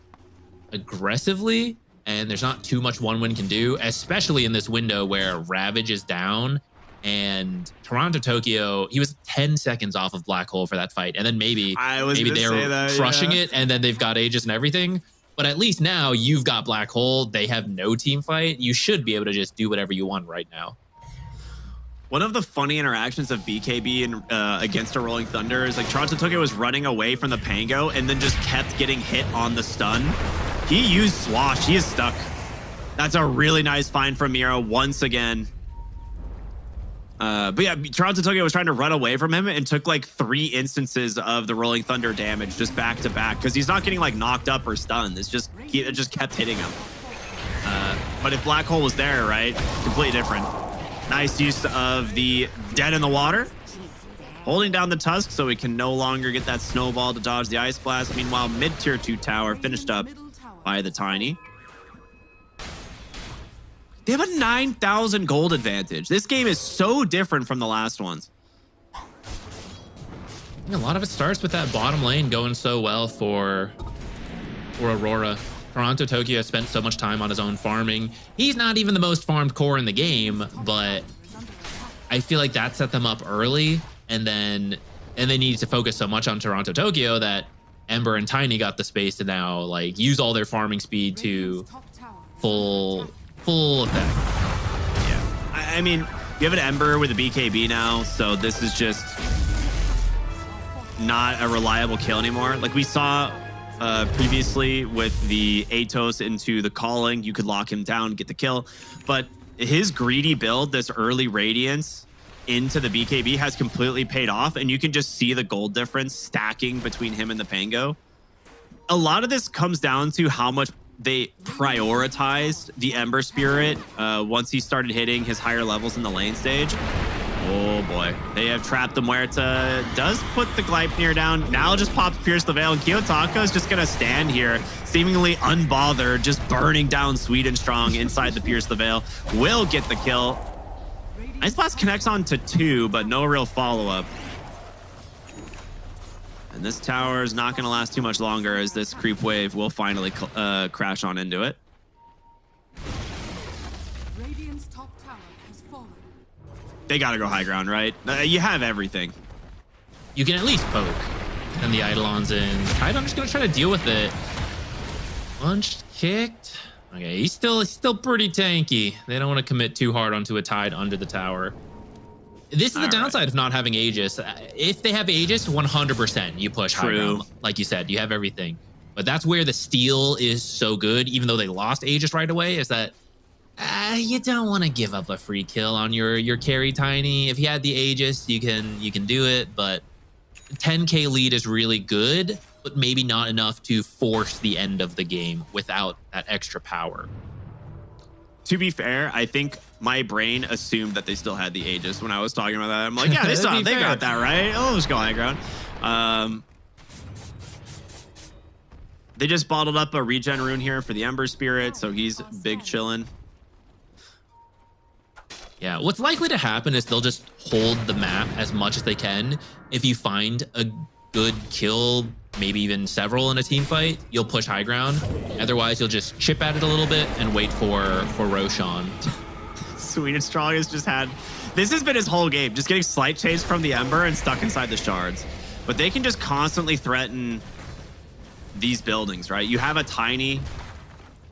Speaker 9: aggressively, and there's not too much OneWin can do, especially in this window where Ravage is down and Toronto Tokyo, he was 10 seconds off of Black Hole for that fight. And then maybe they're crushing it and then they've got Aegis and everything. But at least now you've got Black Hole. They have no team fight. You should be able to just do whatever you want right now.
Speaker 1: One of the funny interactions of BKB against a Rolling Thunder is like Toronto Tokyo was running away from the Pango and then just kept getting hit on the stun. He used Swash. He is stuck. That's a really nice find from Miro once again. But yeah, Toronto Tokyo was trying to run away from him and took like 3 instances of the Rolling Thunder damage just back to back because he's not getting like knocked up or stunned. It just kept hitting him. But if Black Hole was there, right, completely different. Nice use of the Dead in the Water, holding down the Tusk so we can no longer get that snowball to dodge the Ice Blast. Meanwhile, mid tier 2 tower finished up by the Tiny. They have a 9,000 gold advantage. This game is so different from the last ones.
Speaker 9: A lot of it starts with that bottom lane going so well for Aurora. Toronto Tokyo spent so much time on his own farming. He's not even the most farmed core in the game, but I feel like that set them up early, and they needed to focus so much on Toronto Tokyo that Ember and Tiny got the space to now like use all their farming speed to full effect.
Speaker 1: Yeah, I mean, you have an Ember with a BKB now, so this is just not a reliable kill anymore. Like we saw previously with the Atos into the Calling, you could lock him down, get the kill. But his greedy build, this early Radiance into the BKB has completely paid off, and you can just see the gold difference stacking between him and the Pango. A lot of this comes down to how much they prioritized the Ember Spirit once he started hitting his higher levels in the lane stage. Oh boy, they have trapped the Muerta. Does put the Gleipnir down. Now just pops Pierce the Veil, and Kiyotaka is just gonna stand here, seemingly unbothered, just burning down Sweden Strong inside the Pierce the Veil. Will get the kill. Ice Blast connects on to 2, but no real follow-up. And this tower is not gonna last too much longer as this creep wave will finally crash on into it. They gotta go high ground, right? You have everything.
Speaker 9: You can at least poke. And the Eidolon's in. I'm just gonna try to deal with it. Punched, kicked. Okay, he's still pretty tanky. They don't want to commit too hard onto a Tide under the tower. This is the downside of not having Aegis. If they have Aegis, 100% you push high ground. Like you said, you have everything. But that's where the steal is so good, even though they lost Aegis right away, is that you don't want to give up a free kill on your carry Tiny. If you had the Aegis, you can do it, but 10k lead is really good, but maybe not enough to force the end of the game without that extra power.
Speaker 1: To be fair, I think my brain assumed that they still had the Aegis when I was talking about that. I'm like, yeah, they got that, right? Oh, let's go high ground. They just bottled up a regen rune here for the Ember Spirit, so he's big chillin'.
Speaker 9: Yeah, what's likely to happen is they'll just hold the map as much as they can. If you find a good kill, maybe even several in a team fight, you'll push high ground. Otherwise, you'll just chip at it a little bit and wait for Roshan.
Speaker 1: Sweden Strong has just had... This has been his whole game, just getting slight chase from the Ember and stuck inside the shards. But they can just constantly threaten these buildings, right? You have a Tiny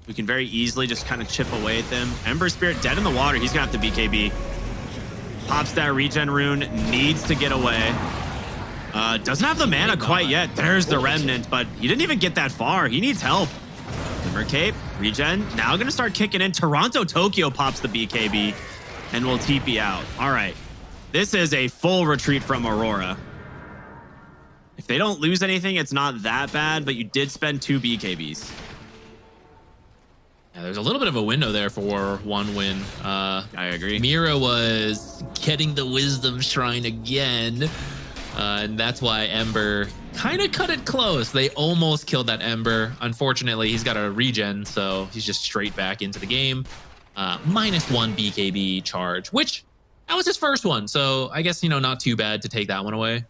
Speaker 1: who can very easily just kind of chip away at them. Ember Spirit dead in the water. He's going to have to BKB. Pops that regen rune, needs to get away. Doesn't have the mana quite yet. There's the Remnant, but he didn't even get that far. He needs help. Ember Cape, regen, now going to start kicking in. Toronto Tokyo pops the BKB and will TP out. All right. This is a full retreat from Aurora. If they don't lose anything, it's not that bad, but you did spend 2 BKBs.
Speaker 9: Yeah, there's a little bit of a window there for one win.
Speaker 1: I agree.
Speaker 9: Mira was getting the Wisdom Shrine again, and that's why Ember kind of cut it close. They almost killed that Ember. Unfortunately, he's got a regen, so he's just straight back into the game. -1 BKB charge, which that was his first one, so I guess, you know, not too bad to take that one away.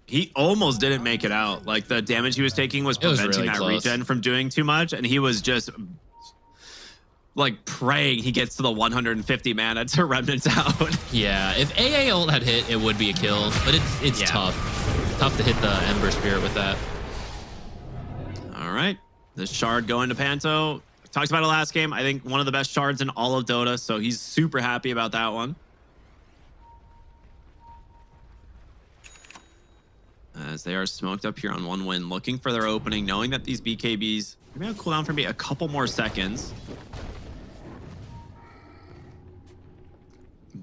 Speaker 1: He almost didn't make it out. Like, the damage he was taking was preventing
Speaker 9: really
Speaker 1: that
Speaker 9: close.
Speaker 1: regen from doing too much, and he was just like praying he gets to the 150 mana to Remnants out.
Speaker 9: Yeah, if AA ult had hit, it would be a kill, but it's tough. Tough to hit the Ember Spirit with that.
Speaker 1: All right, this shard going to Panto. Talked about it last game. I think one of the best shards in all of Dota, so he's super happy about that one. As they are smoked up here on 1 win, looking for their opening, knowing that these BKBs are going to cool down for me a couple more seconds.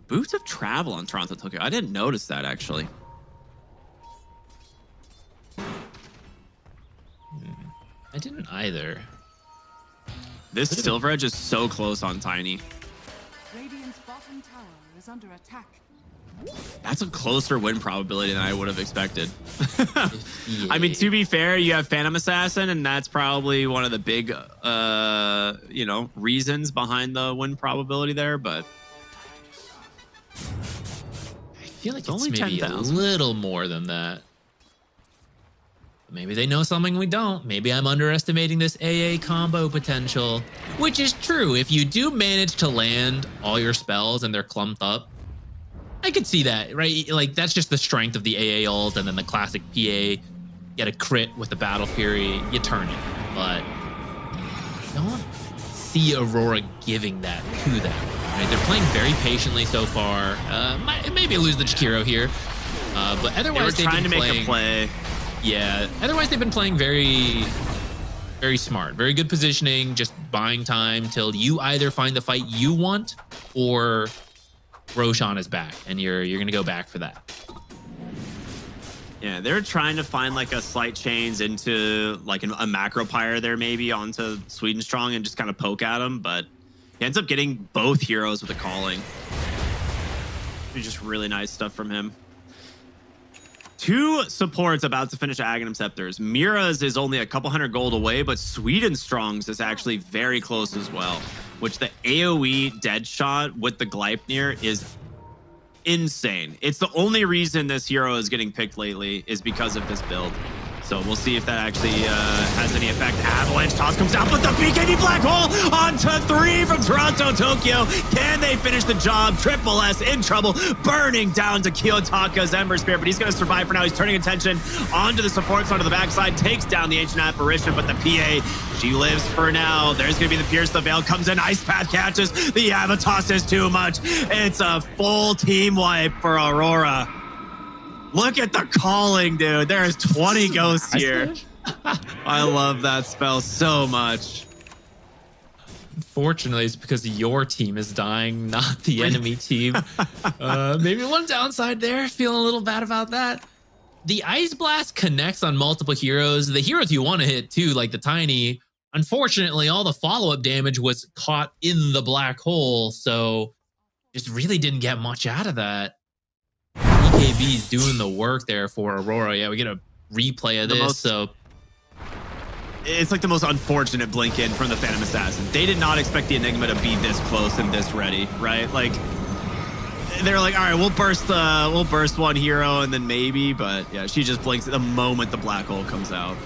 Speaker 1: Boots of Travel on Toronto Tokyo. I didn't notice that, actually.
Speaker 9: I didn't either.
Speaker 1: This Silver Edge is so close on Tiny.
Speaker 7: Radiant's bottom tower is under attack.
Speaker 1: That's a closer win probability than I would have expected. I mean, to be fair, you have Phantom Assassin, and that's probably one of the big, you know, reasons behind the win probability there, but
Speaker 9: I feel like it's
Speaker 1: only
Speaker 9: maybe
Speaker 1: 10,000.
Speaker 9: a little more than that. Maybe they know something we don't. Maybe I'm underestimating this AA combo potential, which is true. If you do manage to land all your spells and they're clumped up, I could see that, right? Like, that's just the strength of the AA ult, and then the classic PA, get a crit with the Battle Fury, you turn it. But I don't see Aurora giving that to them. Right? They're playing very patiently so far. Maybe lose the Jakiro here, but otherwise
Speaker 1: they were trying to make a play.
Speaker 9: Yeah, otherwise they've been playing very, very smart, very good positioning, just buying time till you either find the fight you want or Roshan is back, and you're gonna go back for that.
Speaker 1: Yeah, they're trying to find like a slight chains into like a macro pyre there maybe onto Sweden Strong and just kind of poke at him, but he ends up getting both heroes with a calling. It's just really nice stuff from him. 2 supports about to finish Aghanim Scepters. Mira's is only a couple hundred gold away, but Sweden Strong's is actually very close as well, which the AoE dead shot with the Gleipnir is insane. It's the only reason this hero is getting picked lately is because of this build. So we'll see if that actually has any effect. Avalanche toss comes down, but the BKB Black Hole onto 3 from Toronto Tokyo. Can they finish the job? Triple S in trouble, burning down to Kiyotaka's Ember Spirit, but he's going to survive for now. He's turning attention onto the supports onto the backside, takes down the Ancient Apparition, but the PA, she lives for now. There's going to be the Pierce the Veil, comes in, Ice Path catches. The Avatos is too much. It's a full team wipe for Aurora. Look at the calling, dude. There's 20 ghosts here. I love that spell so much.
Speaker 9: Unfortunately, it's because your team is dying, not the enemy team. Maybe one downside there. Feeling a little bad about that. The Ice Blast connects on multiple heroes. The heroes you want to hit, too, like the Tiny. Unfortunately, all the follow-up damage was caught in the black hole, so just really didn't get much out of that. BKB's doing the work there for Aurora. Yeah, we get a replay of this. So
Speaker 1: it's like the most unfortunate blink in from the Phantom Assassin. They did not expect the Enigma to be this close and this ready, right? Like, they're like, all right, we'll burst one hero and then maybe, but yeah, she just blinks at the moment the black hole comes out.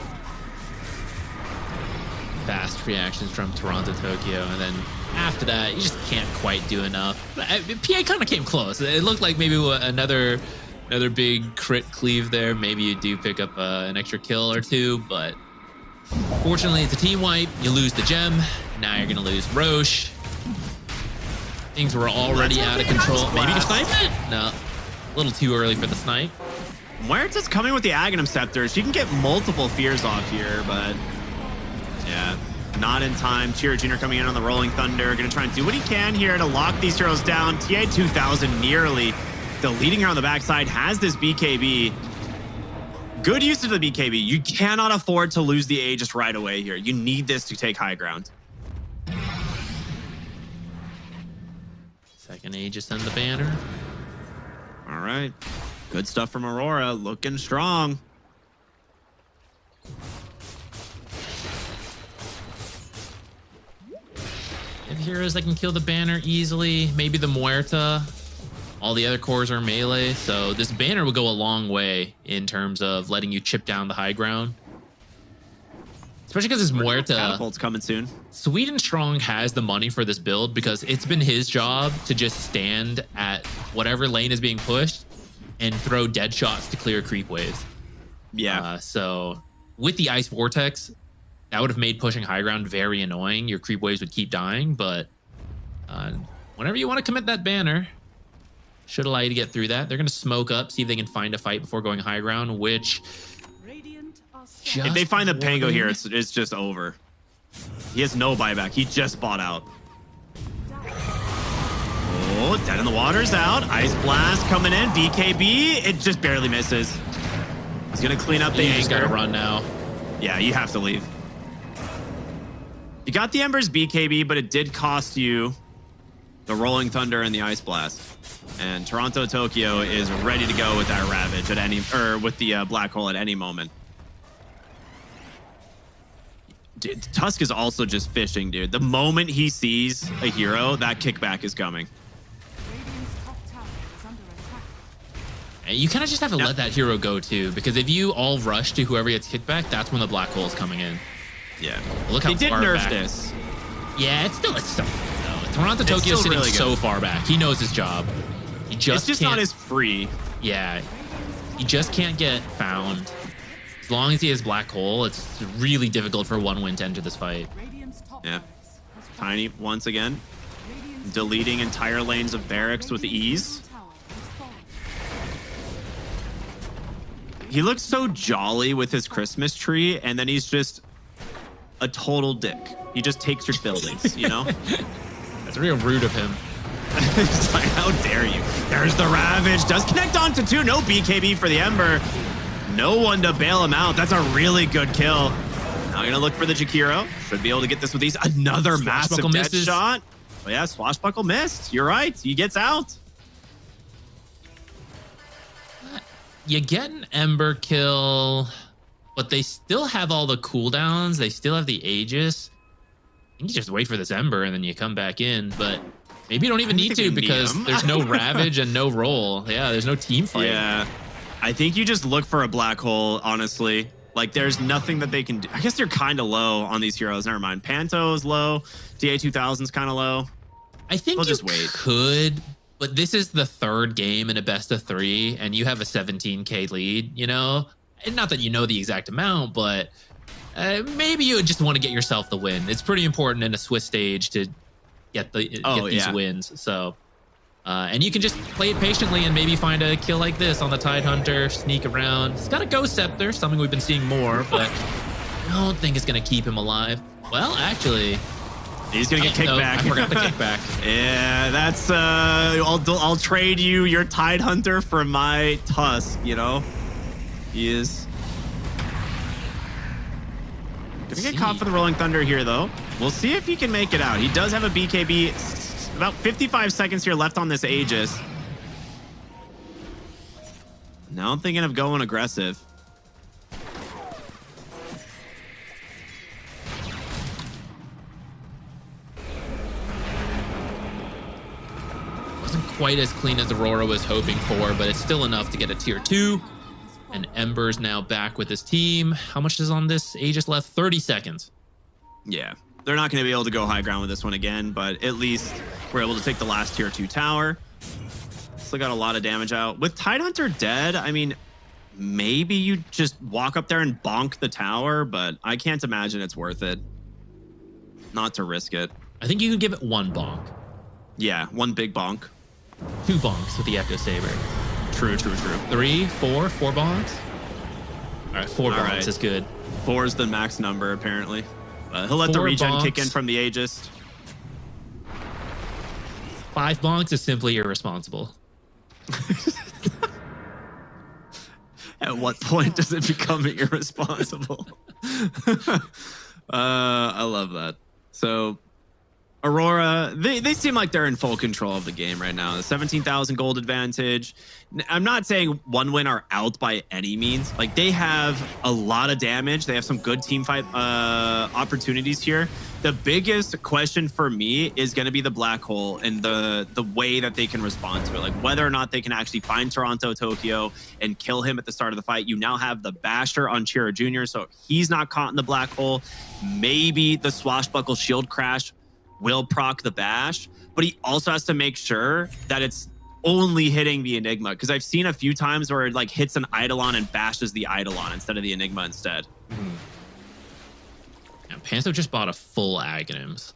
Speaker 9: fast reactions from Toronto Tokyo, and then after that, you just can't quite do enough. PA kind of came close. It looked like maybe another big crit cleave there. Maybe you do pick up an extra kill or two, but fortunately, it's a team wipe. You lose the gem. Now you're gonna lose Roche. Things were already out of control. Maybe you snipe it? No, a little too early for the snipe.
Speaker 1: Muerta's coming with the Aghanim Scepter. She can get multiple fears off here, but yeah, not in time. Cheer Jr. coming in on the Rolling Thunder. Gonna try and do what he can here to lock these heroes down. TA 2000 nearly deleting her on the backside. Has this BKB. Good use of the BKB. You cannot afford to lose the Aegis right away here. You need this to take high ground.
Speaker 9: Second Aegis and the banner.
Speaker 1: All right. Good stuff from Aurora. Looking strong.
Speaker 9: If heroes that can kill the banner easily, maybe the Muerta. All the other cores are melee, so this banner will go a long way in terms of letting you chip down the high ground. Especially because this Muerta
Speaker 1: Catapult's coming soon.
Speaker 9: Sweden Strong has the money for this build because it's been his job to just stand at whatever lane is being pushed and throw dead shots to clear creep waves.
Speaker 1: Yeah.
Speaker 9: So with the Ice Vortex, that would have made pushing high ground very annoying. Your creep waves would keep dying, but whenever you want to commit that banner, should allow you to get through that. They're going to smoke up, see if they can find a fight before going high ground, which...
Speaker 1: If they find the Pango here, it's just over. He has no buyback. He just bought out. Oh, Dead in the Water's out. Ice Blast coming in. BKB. It just barely misses. He's going to clean up the anchor.
Speaker 9: You just got to run now.
Speaker 1: Yeah, you have to leave. You got the Ember's BKB, but it did cost you the Rolling Thunder and the Ice Blast. And Toronto Tokyo is ready to go with that Ravage at any, or with the Black Hole at any moment. Dude, Tusk is also just fishing, dude. The moment he sees a hero, that kickback is coming.
Speaker 9: And you kind of just have to let that hero go too, because if you all rush to whoever gets kickback, that's when the Black Hole is coming in.
Speaker 1: Yeah.
Speaker 9: Look how
Speaker 1: they did
Speaker 9: far
Speaker 1: nerf
Speaker 9: back.
Speaker 1: this.
Speaker 9: Yeah, it's still no. Toronto Tokyo is sitting really so far back. He knows his job. He just
Speaker 1: it's just not as free.
Speaker 9: Yeah, he just can't get found. As long as he has Black Hole, it's really difficult for one win to enter this fight.
Speaker 1: Yeah. Tiny once again, deleting entire lanes of barracks with ease. He looks so jolly with his Christmas tree, and then he's just a total dick. He just takes your buildings, you know?
Speaker 9: That's real rude of him.
Speaker 1: It's like, how dare you? There's the Ravage. Does connect onto two. No BKB for the Ember. No one to bail him out. That's a really good kill. Now gonna look for the Jakiro. Should be able to get this with these. Another massive death shot. Oh yeah, Swashbuckle missed. You're right. He gets out.
Speaker 9: You get an Ember kill, but they still have all the cooldowns. They still have the Aegis. You just wait for this Ember and then you come back in, but maybe you don't even need to because there's no Ravage and no roll. Yeah, there's no team fight.
Speaker 1: Yeah, I think you just look for a Black Hole, honestly. Like, there's nothing that they can do. I guess they're kind of low on these heroes. Never mind. Panto's low. TA2000's kind of low.
Speaker 9: I think you could, but this is the third game in a best of 3, and you have a 17K lead, you know? And not that you know the exact amount, but maybe you just want to get yourself the win. It's pretty important in a Swiss stage to get these wins. So, and you can just play it patiently and maybe find a kill like this on the Tidehunter, sneak around. He's got a Ghost Scepter, something we've been seeing more, but I don't think it's going to keep him alive. Well, actually...
Speaker 1: He's gonna get kicked back.
Speaker 9: I forgot the kickback.
Speaker 1: Yeah, that's I'll trade you your Tidehunter for my Tusk, you know? He is gonna get caught for the Rolling Thunder here, though. We'll see if he can make it out. He does have a BKB. About 55 seconds here left on this Aegis. Now I'm thinking of going aggressive.
Speaker 9: Wasn't quite as clean as Aurora was hoping for, but it's still enough to get a tier 2. And Ember's now back with his team. How much is on this Aegis left? 30 seconds.
Speaker 1: Yeah, they're not going to be able to go high ground with this one again, but at least we're able to take the last tier 2 tower. Still got a lot of damage out. With Tidehunter dead, I mean, maybe you just walk up there and bonk the tower, but I can't imagine it's worth it. Not to risk it.
Speaker 9: I think you could give it 1 bonk.
Speaker 1: Yeah, 1 big bonk.
Speaker 9: 2 bonks with the Echo Saber.
Speaker 1: True.
Speaker 9: 3, 4 bonks? All right, 4 bonks
Speaker 1: right.
Speaker 9: is good.
Speaker 1: 4 is the max number, apparently. He'll let the
Speaker 9: 4
Speaker 1: regen
Speaker 9: bonks.
Speaker 1: kick in from the Aegis.
Speaker 9: 5 bonks is simply irresponsible.
Speaker 1: At what point does it become irresponsible? I love that. So Aurora, they seem like they're in full control of the game right now. The 17,000 gold advantage. I'm not saying 1 win are out by any means. Like, they have a lot of damage. They have some good team fight opportunities here. The biggest question for me is going to be the black hole and the way that they can respond to it. Like, whether or not they can actually find Toronto Tokyo and kill him at the start of the fight. You now have the Basher on Chiro Jr., so he's not caught in the black hole. Maybe the Swashbuckle Shield Crash will proc the bash, but he also has to make sure that it's only hitting the Enigma, because I've seen a few times where it like hits an Eidolon and bashes the Eidolon instead of the Enigma instead.
Speaker 9: Yeah, Panzo just bought a full Aghanims.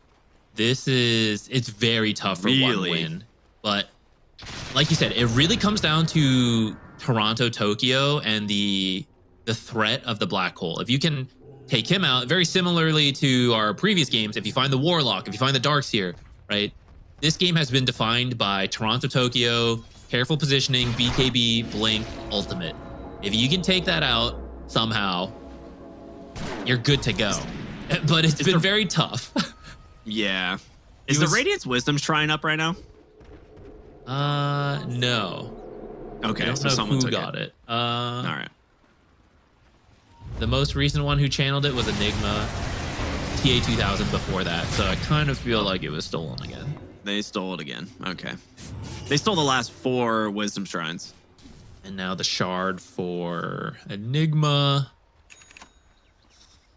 Speaker 9: It's very tough for 1 win, but like you said, it really comes down to Toronto Tokyo and the threat of the black hole. If you can take him out, very similarly to our previous games, if you find the Warlock, if you find the Darkseer, right? This game has been defined by Toronto Tokyo, careful positioning, BKB, Blink, Ultimate. If you can take that out somehow, you're good to go. But it's been very tough.
Speaker 1: Yeah. Is the Radiance Wisdom Shrine up right now?
Speaker 9: No.
Speaker 1: Okay,
Speaker 9: I don't
Speaker 1: so
Speaker 9: know
Speaker 1: someone
Speaker 9: who
Speaker 1: took
Speaker 9: got it.
Speaker 1: All right.
Speaker 9: The most recent one who channeled it was Enigma, TA 2000 before that. So I kind of feel like it was stolen again.
Speaker 1: They stole it again. Okay. They stole the last 4 Wisdom Shrines.
Speaker 9: And now the shard for Enigma.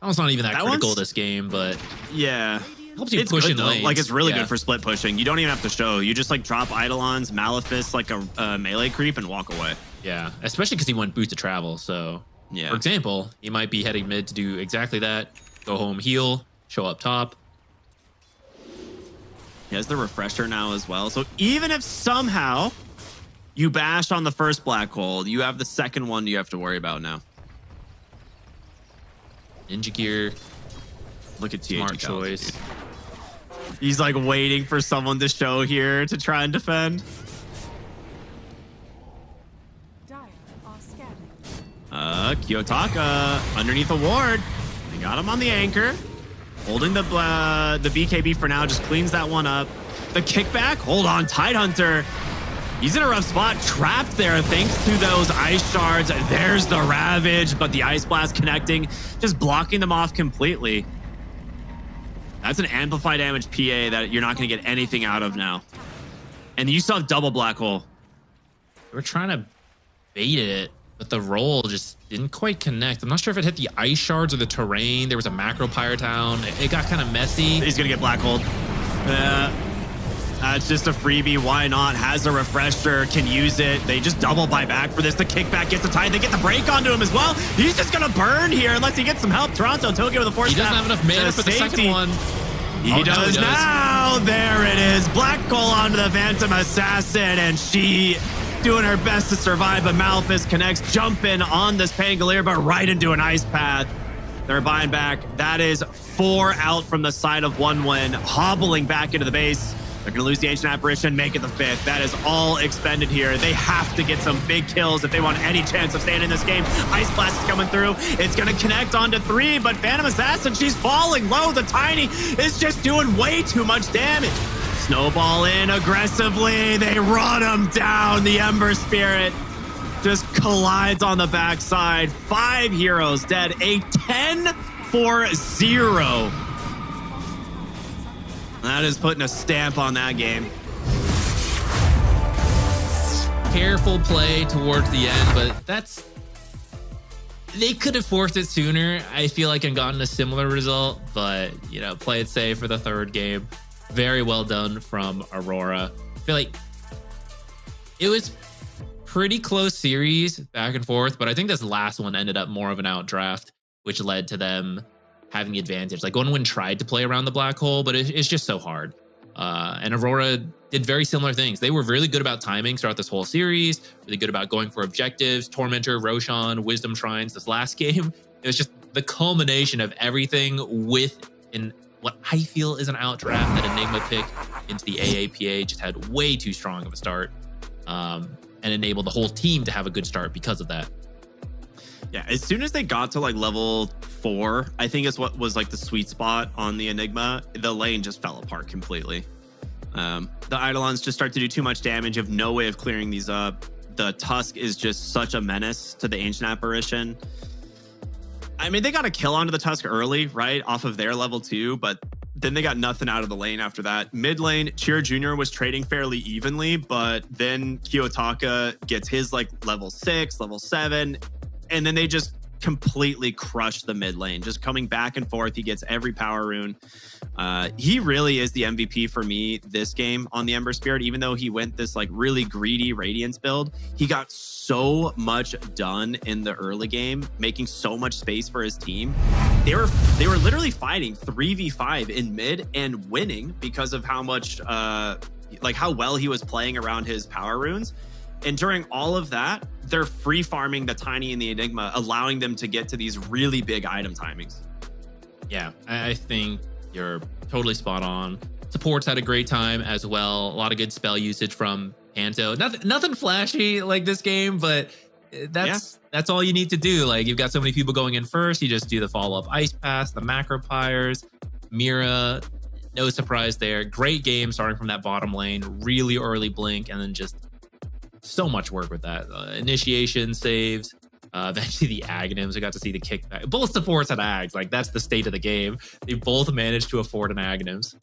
Speaker 9: That one's not even that critical this game, but
Speaker 1: yeah,
Speaker 9: helps you
Speaker 1: it's
Speaker 9: push
Speaker 1: good,
Speaker 9: in
Speaker 1: though.
Speaker 9: lanes.
Speaker 1: Like, it's really
Speaker 9: Yeah.
Speaker 1: good for split pushing. You don't even have to show. You just like drop Eidolons, Malefice, like a melee creep, and walk away.
Speaker 9: Yeah, especially because he went Boost to Travel. So,
Speaker 1: yeah.
Speaker 9: For example, he might be heading mid to do exactly that. Go home, heal, show up top.
Speaker 1: He has the refresher now as well. So even if somehow you bash on the first black hole, you have the second one you have to worry about now.
Speaker 9: Ninja Gear.
Speaker 1: Look at TH.
Speaker 9: Smart choice.
Speaker 1: He's like waiting for someone to show here to try and defend. Kiyotaka underneath the ward. They got him on the anchor. Holding the BKB for now, just cleans that one up. The kickback, hold on, Tidehunter. He's in a rough spot, trapped there thanks to those ice shards. There's the Ravage, but the Ice Blast connecting, just blocking them off completely. That's an amplified damage PA that you're not going to get anything out of now. And you still have double black hole.
Speaker 9: We're trying to bait it, but the roll just didn't quite connect. I'm not sure if it hit the ice shards or the terrain. There was a macro Pyre Town. It got kind of messy.
Speaker 1: He's going to get black hole. That's just a freebie. Why not? Has a refresher, can use it. They just double buy back for this. The kickback gets the tide. They get the break onto him as well. He's just going to burn here unless he gets some help. Toronto, Tokyo with the force.
Speaker 9: He doesn't have enough mana for the second one.
Speaker 1: He does now. There it is. Black hole onto the Phantom Assassin, and she doing her best to survive, but Malefice connects, jumping on this Pangolier, but right into an ice path. They're buying back. That is 4 out from the side of 1 win, hobbling back into the base. They're going to lose the Ancient Apparition, make it the 5th. That is all expended here. They have to get some big kills if they want any chance of staying in this game. Ice Blast is coming through. It's going to connect onto 3, but Phantom Assassin, she's falling low. The Tiny is just doing way too much damage. Snowball in aggressively. They run him down. The Ember Spirit just collides on the backside. 5 heroes dead. A 10-4-0. That is putting a stamp on that game.
Speaker 9: Careful play towards the end, but They could have forced it sooner, I feel like, and gotten a similar result, but, you know, play it safe for the third game. Very well done from Aurora. I feel like it was pretty close series back and forth, but I think this last one ended up more of an outdraft, which led to them having the advantage. Like, OneWin tried to play around the black hole, but it's just so hard. And Aurora did very similar things. They were really good about timing throughout this whole series, really good about going for objectives, Tormentor, Roshan, Wisdom Shrines. This last game, it was just the culmination of everything within what I feel is an outdraft. That Enigma pick into the AAPA just had way too strong of a start, and enabled the whole team to have a good start because of that.
Speaker 1: Yeah, as soon as they got to like level 4, I think is what was like the sweet spot on the Enigma. The lane just fell apart completely. The Eidolons just start to do too much damage. You have no way of clearing these up. The Tusk is just such a menace to the Ancient Apparition. I mean, they got a kill onto the Tusk early, right? Off of their level 2, but then they got nothing out of the lane after that. Mid lane, Cheer Jr. was trading fairly evenly, but then Kiyotaka gets his like level 6, level 7, and then they just completely crush the mid lane, just coming back and forth. He gets every power rune. He really is the MVP for me this game on the Ember Spirit. Even though he went this like really greedy Radiance build, he got so much done in the early game, making so much space for his team. They were literally fighting 3v5 in mid and winning because of how much like how well he was playing around his power runes. And during all of that, they're free farming the Tiny and the Enigma, allowing them to get to these really big item timings.
Speaker 9: Yeah, I think you're totally spot on. Supports had a great time as well. A lot of good spell usage from Panto. Nothing flashy like this game, but that's all you need to do. Like, you've got so many people going in first. You just do the follow-up Ice Pass, the Macro Pyres, Mira. No surprise there. Great game starting from that bottom lane. Really early blink, and then just so much work with that. Initiation saves. Eventually the Aghanims. I got to see the kickback. Both supports had Ags. Like, that's the state of the game. They both managed to afford an Aghanims.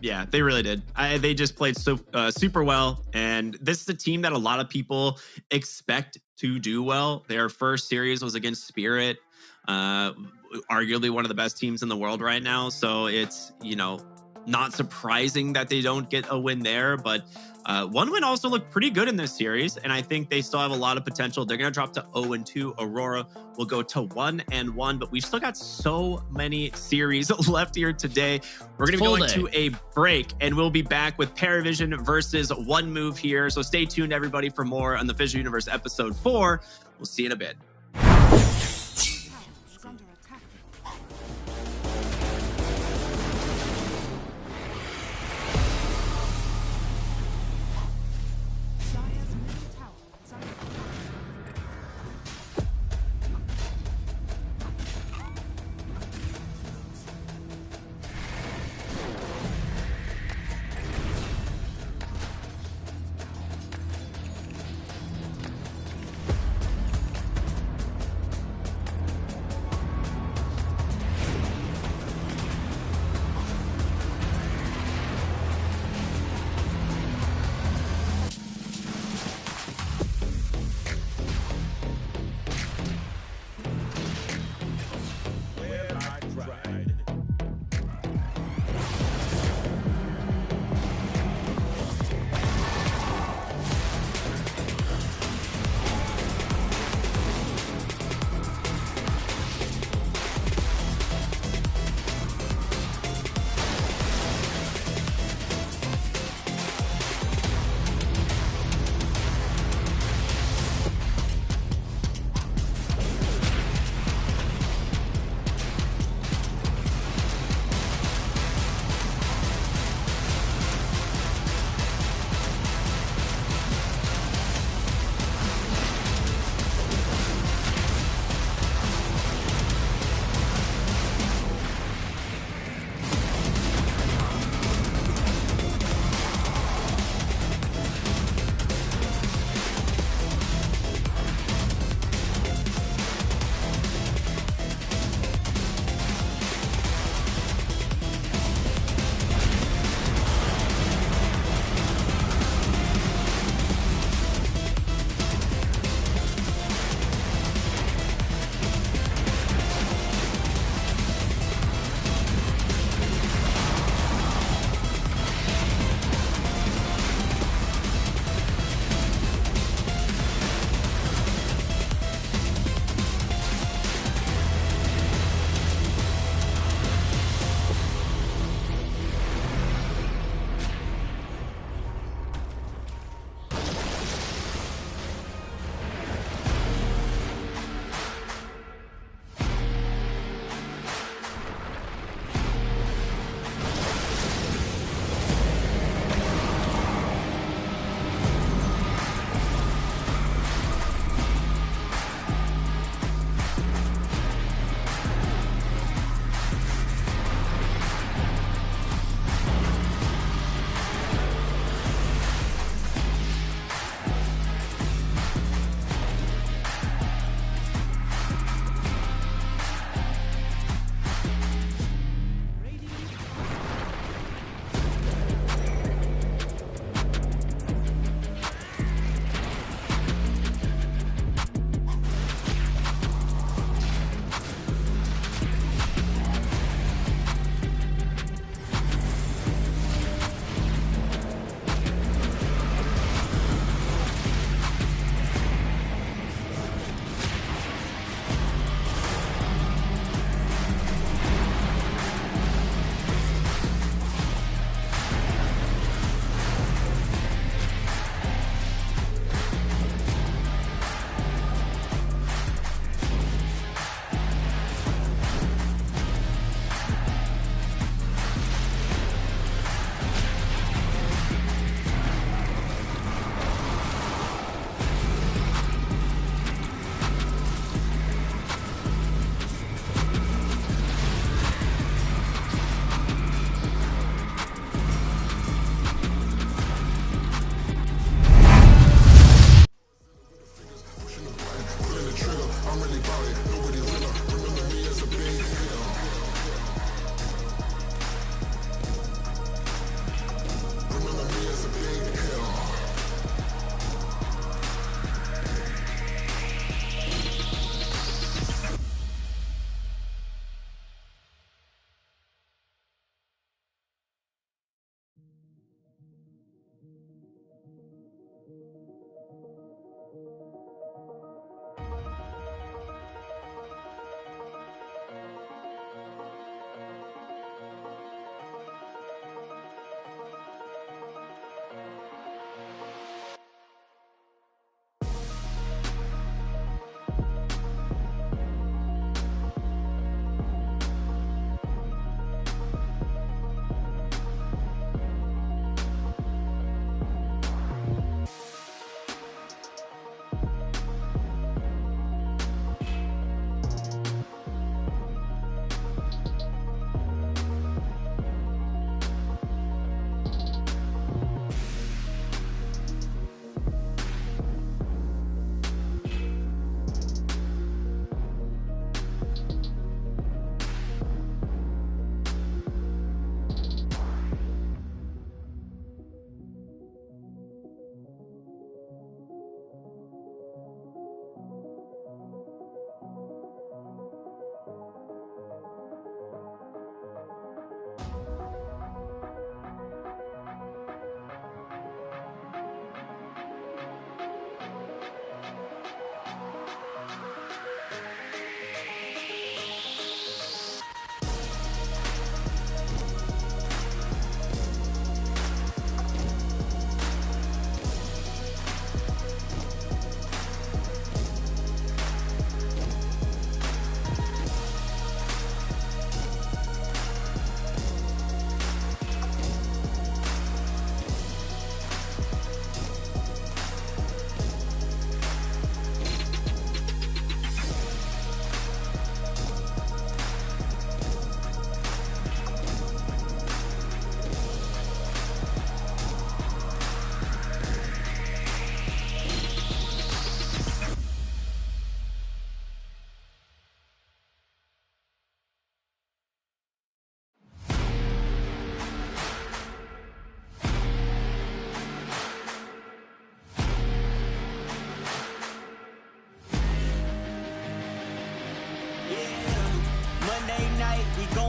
Speaker 1: Yeah, they really did. They just played so super well. And this is a team that a lot of people expect to do well. Their first series was against Spirit, arguably one of the best teams in the world right now. So it's, you know, not surprising that they don't get a win there, but OneWin also looked pretty good in this series, and I think they still have a lot of potential. They're going to drop to 0-2. Aurora will go to 1-1, but we've still got so many series left here today. We're going to be going to a break, and we'll be back with Paravision versus One Move here. So stay tuned, everybody, for more on the FISSURE Universe Episode 4. We'll see you in a bit.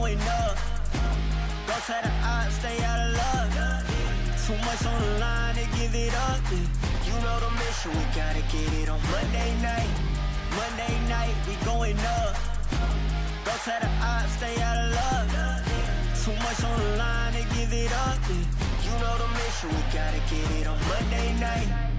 Speaker 6: going up. Don't try to stay out of luck. Too much on the line to give it up. You know the mission, we gotta get it on Monday night. Monday night, we going up. Don't try to stay out of luck. Too much on the line to give it up. You know the mission, we gotta get it on Monday night.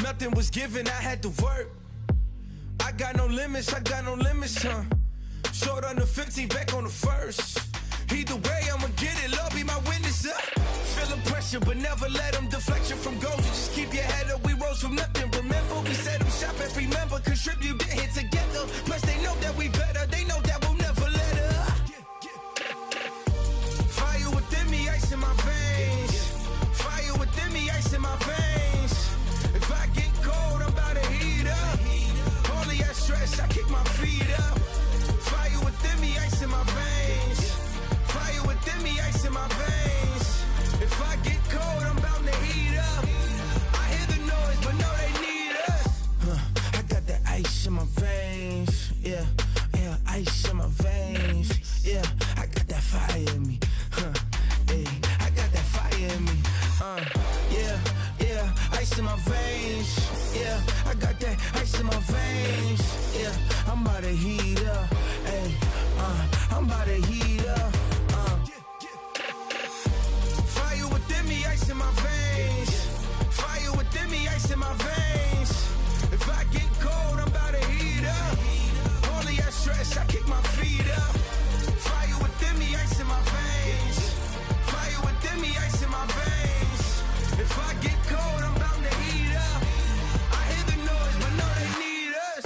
Speaker 4: Nothing was given, I had to work. I got no limits, huh? Short on the 15, back on the first. Either way, I'ma get it, Lord be my witness. Feeling pressure, but never let them deflect you from goals. You just keep your head up, we rose from nothing. Remember, we set them shop every member, contribute, get hit together. Plus, they know that we better, they know that we'll never let up. Fire within me, ice in my veins. Fire within me, ice in my veins. If I get cold, I'm about to heat up. Only at stress, I kick my feet up. Fire within me, ice in my veins. Fire within me, ice in my veins. If I get cold, I'm bound to heat up. I hear the noise, but no, they need us. I got that ice in my veins. Yeah, yeah, ice in my veins. Yeah, I got that fire in me. Hey, I got that fire in me. Yeah, yeah, ice in my veins. Yeah, I got that ice in my veins. Yeah, I'm about to heat up. Hey, I'm about to heat up. Fire within me, ice in my veins. Fire within me, ice in my veins. If I get cold, I'm about to heat up. Only at stress, I kick my feet up. Fire within me, ice in my veins. Fire within me, ice in my veins. If I get cold, I'm bound to heat up. I hear the noise, but no, they need us.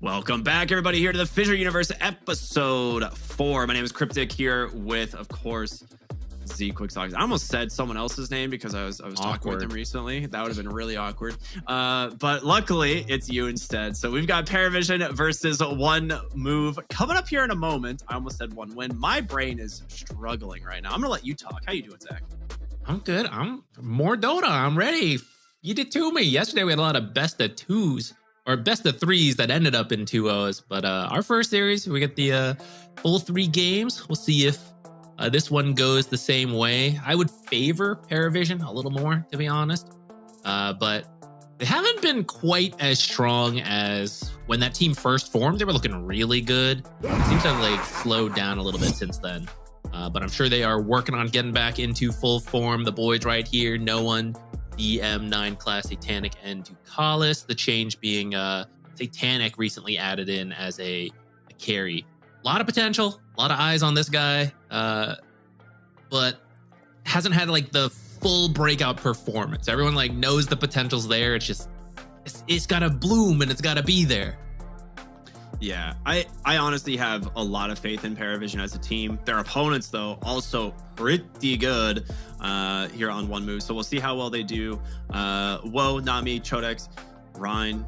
Speaker 1: Welcome back, everybody, here to the FISSURE Universe Episode 4. My name is Cryptic here with, of course, Z Quicksox. I almost said someone else's name because I was talking with him recently. That would have been really awkward. But luckily, it's you instead. So we've got Paravision versus One Move coming up here in a moment. I almost said one win. My brain is struggling right now. I'm going to let you talk. How you doing, Zach?
Speaker 9: I'm good. I'm more Dota. I'm ready. You did to me. Yesterday, we had a lot of best of twos or best of threes that ended up in 2-0s. But our first series, we get the full 3 games. We'll see if this one goes the same way. I would favor Paravision a little more, to be honest. But they haven't been quite as strong as when that team first formed. They were looking really good. It seems to have like slowed down a little bit since then. But I'm sure they are working on getting back into full form. The boys right here, No One, DM9 Class, Satanic, and Ducalis. The change being Satanic recently added in as a carry. A lot of potential, a lot of eyes on this guy, but hasn't had like the full breakout performance. Everyone like knows the potential's there. It's just, it's got to bloom and it's got to be there.
Speaker 1: Yeah, I honestly have a lot of faith in Paravision as a team. Their opponents, though, also pretty good here on One Move. So we'll see how well they do. Woe, Nami, Chodex, Rain,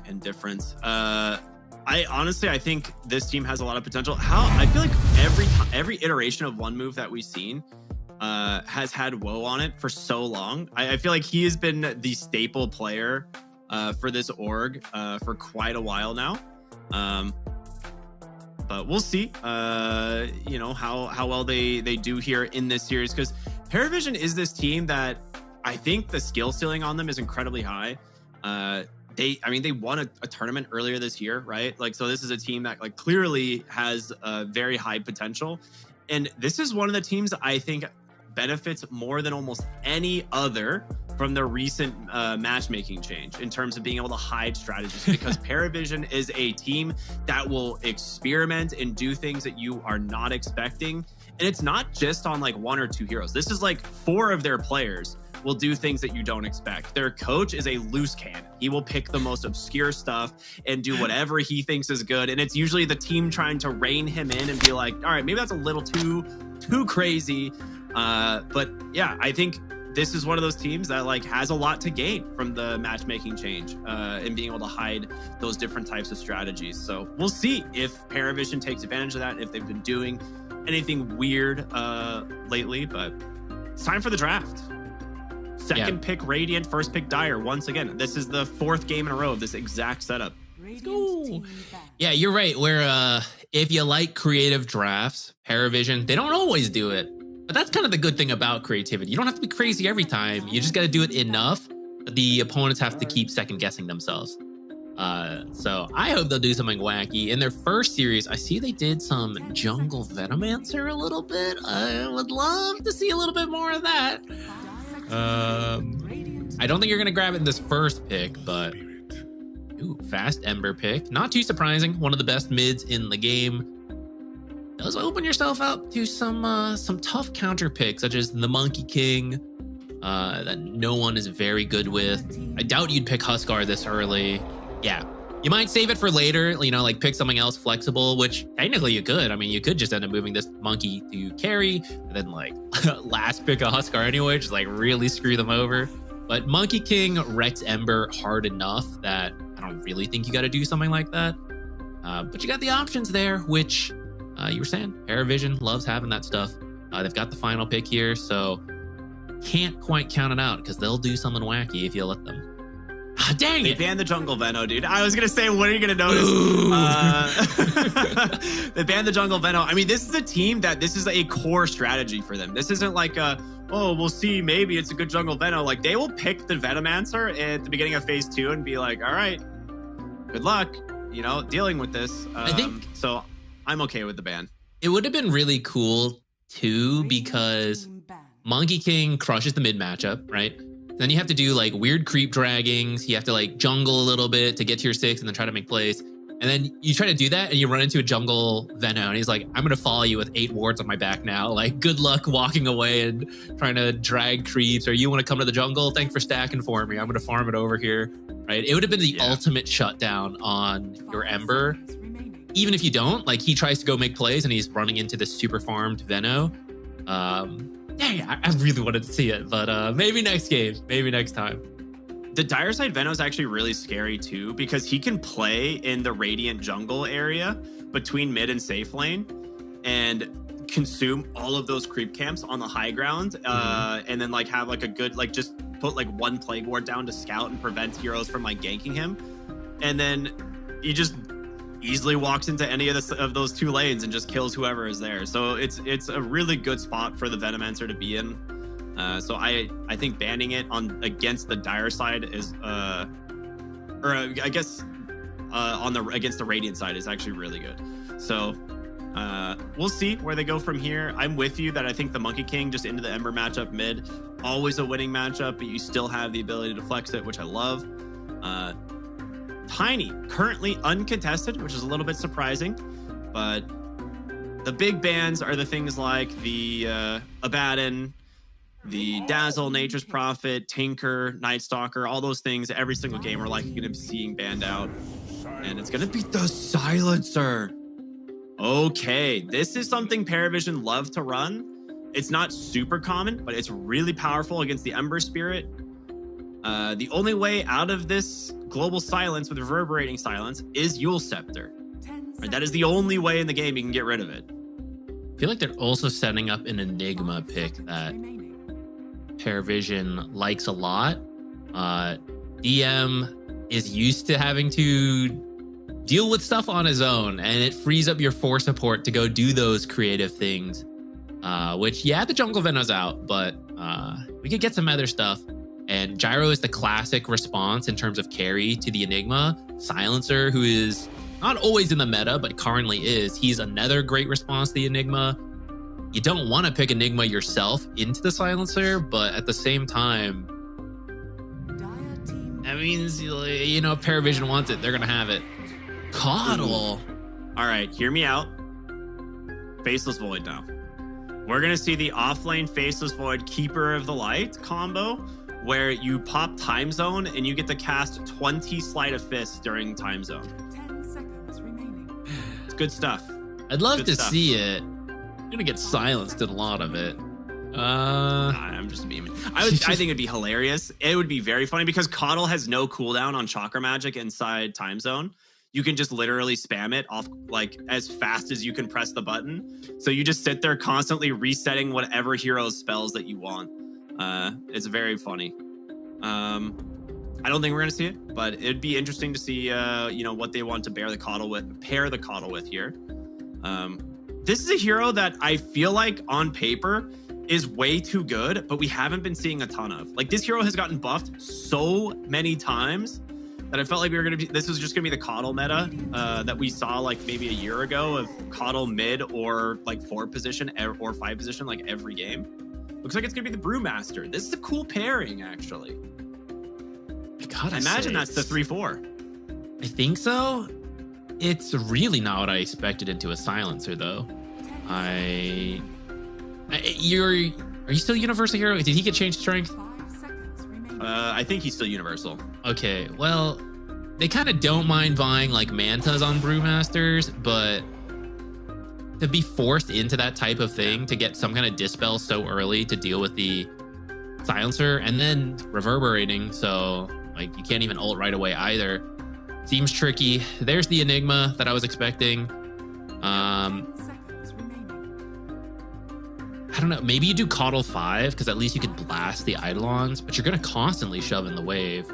Speaker 1: and Difference. I think this team has a lot of potential. I feel like every iteration of One Move that we've seen has had Woe on it for so long. I feel like he has been the staple player for this org for quite a while now. But we'll see, how well they do here in this series, because Paravision is this team that I think the skill ceiling on them is incredibly high. They won a tournament earlier this year, right? Like, so this is a team that like clearly has a very high potential. And this is one of the teams I think benefits more than almost any other from the recent matchmaking change in terms of being able to hide strategies, because Paravision is a team that will experiment and do things that you are not expecting. And it's not just on like 1 or 2 heroes. This is like 4 of their players will do things that you don't expect. Their coach is a loose cannon. He will pick the most obscure stuff and do whatever he thinks is good. And it's usually the team trying to rein him in and be like, all right, maybe that's a little too crazy. But yeah, I think this is one of those teams that like has a lot to gain from the matchmaking change and being able to hide those different types of strategies. So we'll see if Paravision takes advantage of that, if they've been doing anything weird lately. But it's time for the draft. Second pick Radiant, first pick Dire. Once again, this is the 4th game in a row of this exact setup.
Speaker 9: Let's go. Yeah, you're right. Where if you like creative drafts, Paravision, they don't always do it. But that's kind of the good thing about creativity. You don't have to be crazy every time. You just got to do it enough that the opponents have to keep second guessing themselves. So I hope they'll do something wacky. In their first series, I see they did some Jungle Venomancer a little bit. I would love to see a little bit more of that. I don't think you're going to grab it in this first pick, but fast Ember pick. Not too surprising. One of the best mids in the game. Does open yourself up to some tough counter picks, such as the Monkey King, that no one is very good with. I doubt you'd pick Huskar this early. Yeah, you might save it for later, like pick something else flexible, which technically you could. I mean, you could just end up moving this Monkey to carry, and then like last pick a Huskar anyway, just like really screw them over. But Monkey King wrecks Ember hard enough that I don't really think you got to do something like that. But you got the options there, which... you were saying Paravision loves having that stuff. They've got the final pick here, so can't quite count it out because they'll do something wacky if you let them. Dang it!
Speaker 1: They banned the Jungle Veno, dude. I was gonna say, when are you gonna notice? They banned the Jungle Veno. I mean, this is a team that this is a core strategy for them. This isn't like we'll see, maybe it's a good Jungle Veno. Like, they will pick the Venomancer at the beginning of phase 2 and be like, all right, good luck, dealing with this.
Speaker 9: I think
Speaker 1: so. I'm okay with the ban.
Speaker 9: It would have been really cool too, because Monkey King crushes the mid matchup, right? Then you have to do like weird creep draggings. You have to like jungle a little bit to get to your 6 and then try to make plays. And then you try to do that and you run into a jungle Veno and he's like, I'm going to follow you with 8 wards on my back now. Like, good luck walking away and trying to drag creeps, or you want to come to the jungle? Thanks for stacking for me. I'm going to farm it over here. Right. It would have been the ultimate shutdown on your Ember. Even if you don't, like, he tries to go make plays and he's running into this super farmed Veno. Yeah, I really wanted to see it, but maybe next game, maybe next time.
Speaker 1: The dire side Veno is actually really scary too, because he can play in the Radiant jungle area between mid and safe lane and consume all of those creep camps on the high ground, and then like have like a good, like, just put like 1 plague ward down to scout and prevent heroes from like ganking him, and then he just easily walks into any of those 2 lanes and just kills whoever is there. So it's a really good spot for the Venomancer to be in. So I think banning it against the dire side is against the Radiant side is actually really good. So we'll see where they go from here. I'm with you that I think the Monkey King just into the Ember matchup mid, always a winning matchup, but you still have the ability to flex it, which I love. Tiny currently uncontested, which is a little bit surprising, but the big bans are the things like the Abaddon, the Dazzle, Nature's Prophet, Tinker, Night Stalker, all those things. Every single game we're like going to be seeing banned out, and it's going to be the Silencer. Okay, this is something Paravision love to run. It's not super common, but it's really powerful against the Ember Spirit. The only way out of this global silence with reverberating silence is Yule Scepter. Right? That is the only way in the game you can get rid of it.
Speaker 9: I feel like they're also setting up an Enigma pick that Paravision likes a lot. DM is used to having to deal with stuff on his own, and it frees up your 4 support to go do those creative things. Which, yeah, the jungle Veno's out, but we could get some other stuff. And Gyro is the classic response in terms of carry to the Enigma. Silencer, who is not always in the meta, but currently is. He's another great response to the Enigma. You don't want to pick Enigma yourself into the Silencer, but at the same time, that means, you know, if Paravision wants it, they're going to have it. Coddle.
Speaker 1: All right, hear me out. Faceless Void now. We're going to see the offlane Faceless Void Keeper of the Light combo, where you pop Time Zone and you get to cast 20 Sleight of Fist during Time Zone.
Speaker 7: 10 seconds remaining.
Speaker 1: It's good stuff.
Speaker 9: I'd love to see it. I'm going to get silenced in a lot of it.
Speaker 1: I'm just beaming. I think it'd be hilarious. It would be very funny because Coddle has no cooldown on Chakra Magic inside Time Zone. You can just literally spam it off like as fast as you can press the button. So you just sit there constantly resetting whatever hero's spells that you want. It's very funny. I don't think we're gonna see it, but it'd be interesting to see you know, what they want to pair the Coddle with here. This is a hero that I feel like on paper is way too good, but we haven't been seeing a ton of. Like, this hero has gotten buffed so many times that I felt like this was just gonna be the Coddle meta that we saw like maybe a year ago, of Coddle mid or like 4 position or 5 position like every game. Looks like it's gonna be the Brewmaster. This is a cool pairing, actually. I imagine that's the 3-4.
Speaker 9: I think so. It's really not what I expected into a Silencer, though. Are you still Universal Hero? Did he get changed strength?
Speaker 7: 5 seconds remaining.
Speaker 1: I think he's still Universal.
Speaker 9: Okay, well, they kind of don't mind buying like Mantas on Brewmasters, but to be forced into that type of thing, to get some kind of dispel so early to deal with the Silencer and then reverberating, so like you can't even ult right away either, seems tricky. There's the Enigma that I was expecting.
Speaker 7: 10 seconds remaining.
Speaker 9: I don't know, maybe you do Coddle 5 because at least you can blast the Eidolons, but you're going to constantly shove in the wave.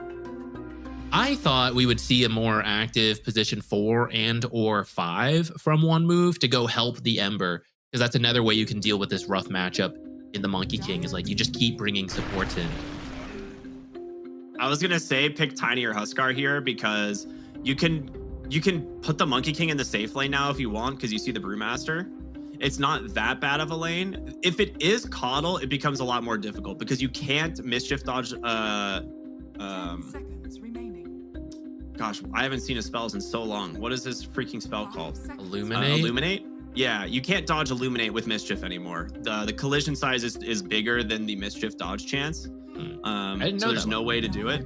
Speaker 9: I thought we would see a more active position 4 and or 5 from one move to go help the Ember, because that's another way you can deal with this rough matchup in the Monkey King, is like you just keep bringing supports in.
Speaker 1: I was gonna say pick Tiny or Huskar here because you can put the Monkey King in the safe lane now if you want, because you see the Brewmaster. It's not that bad of a lane. If it is Coddle, it becomes a lot more difficult because you can't mischief dodge
Speaker 7: 10 seconds remaining.
Speaker 1: gosh, I haven't seen his spells in so long. What is this freaking spell called?
Speaker 9: Illuminate.
Speaker 1: Illuminate. Yeah, you can't dodge Illuminate with Mischief anymore. The collision size is bigger than the Mischief dodge chance.
Speaker 9: I didn't know
Speaker 1: so there's
Speaker 9: that
Speaker 1: no
Speaker 9: one.
Speaker 1: way to do it.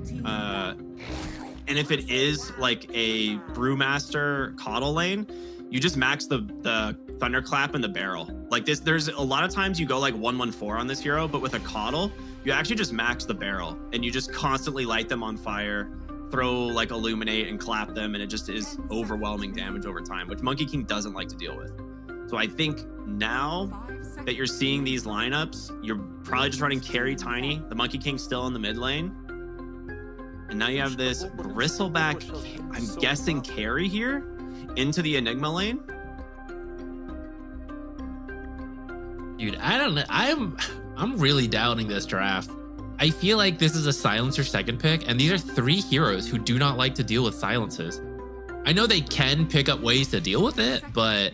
Speaker 1: And if it is like a Brewmaster Coddle lane, you just max the Thunderclap and the barrel. Like this, there's a lot of times you go like 1-1-4 on this hero, but with a Coddle, you actually just max the barrel and you just constantly light them on fire, throw like Illuminate and clap them, and it just is overwhelming damage over time, which Monkey King doesn't like to deal with. So I think now that you're seeing these lineups, you're probably just running carry Tiny. The Monkey King's still in the mid lane. And now you have this Bristleback, I'm guessing carry here, into the Enigma lane.
Speaker 9: Dude, I don't know. I'm really doubting this draft. I feel like this is a silencer second pick, and these are 3 heroes who do not like to deal with silences. I know they can pick up ways to deal with it, but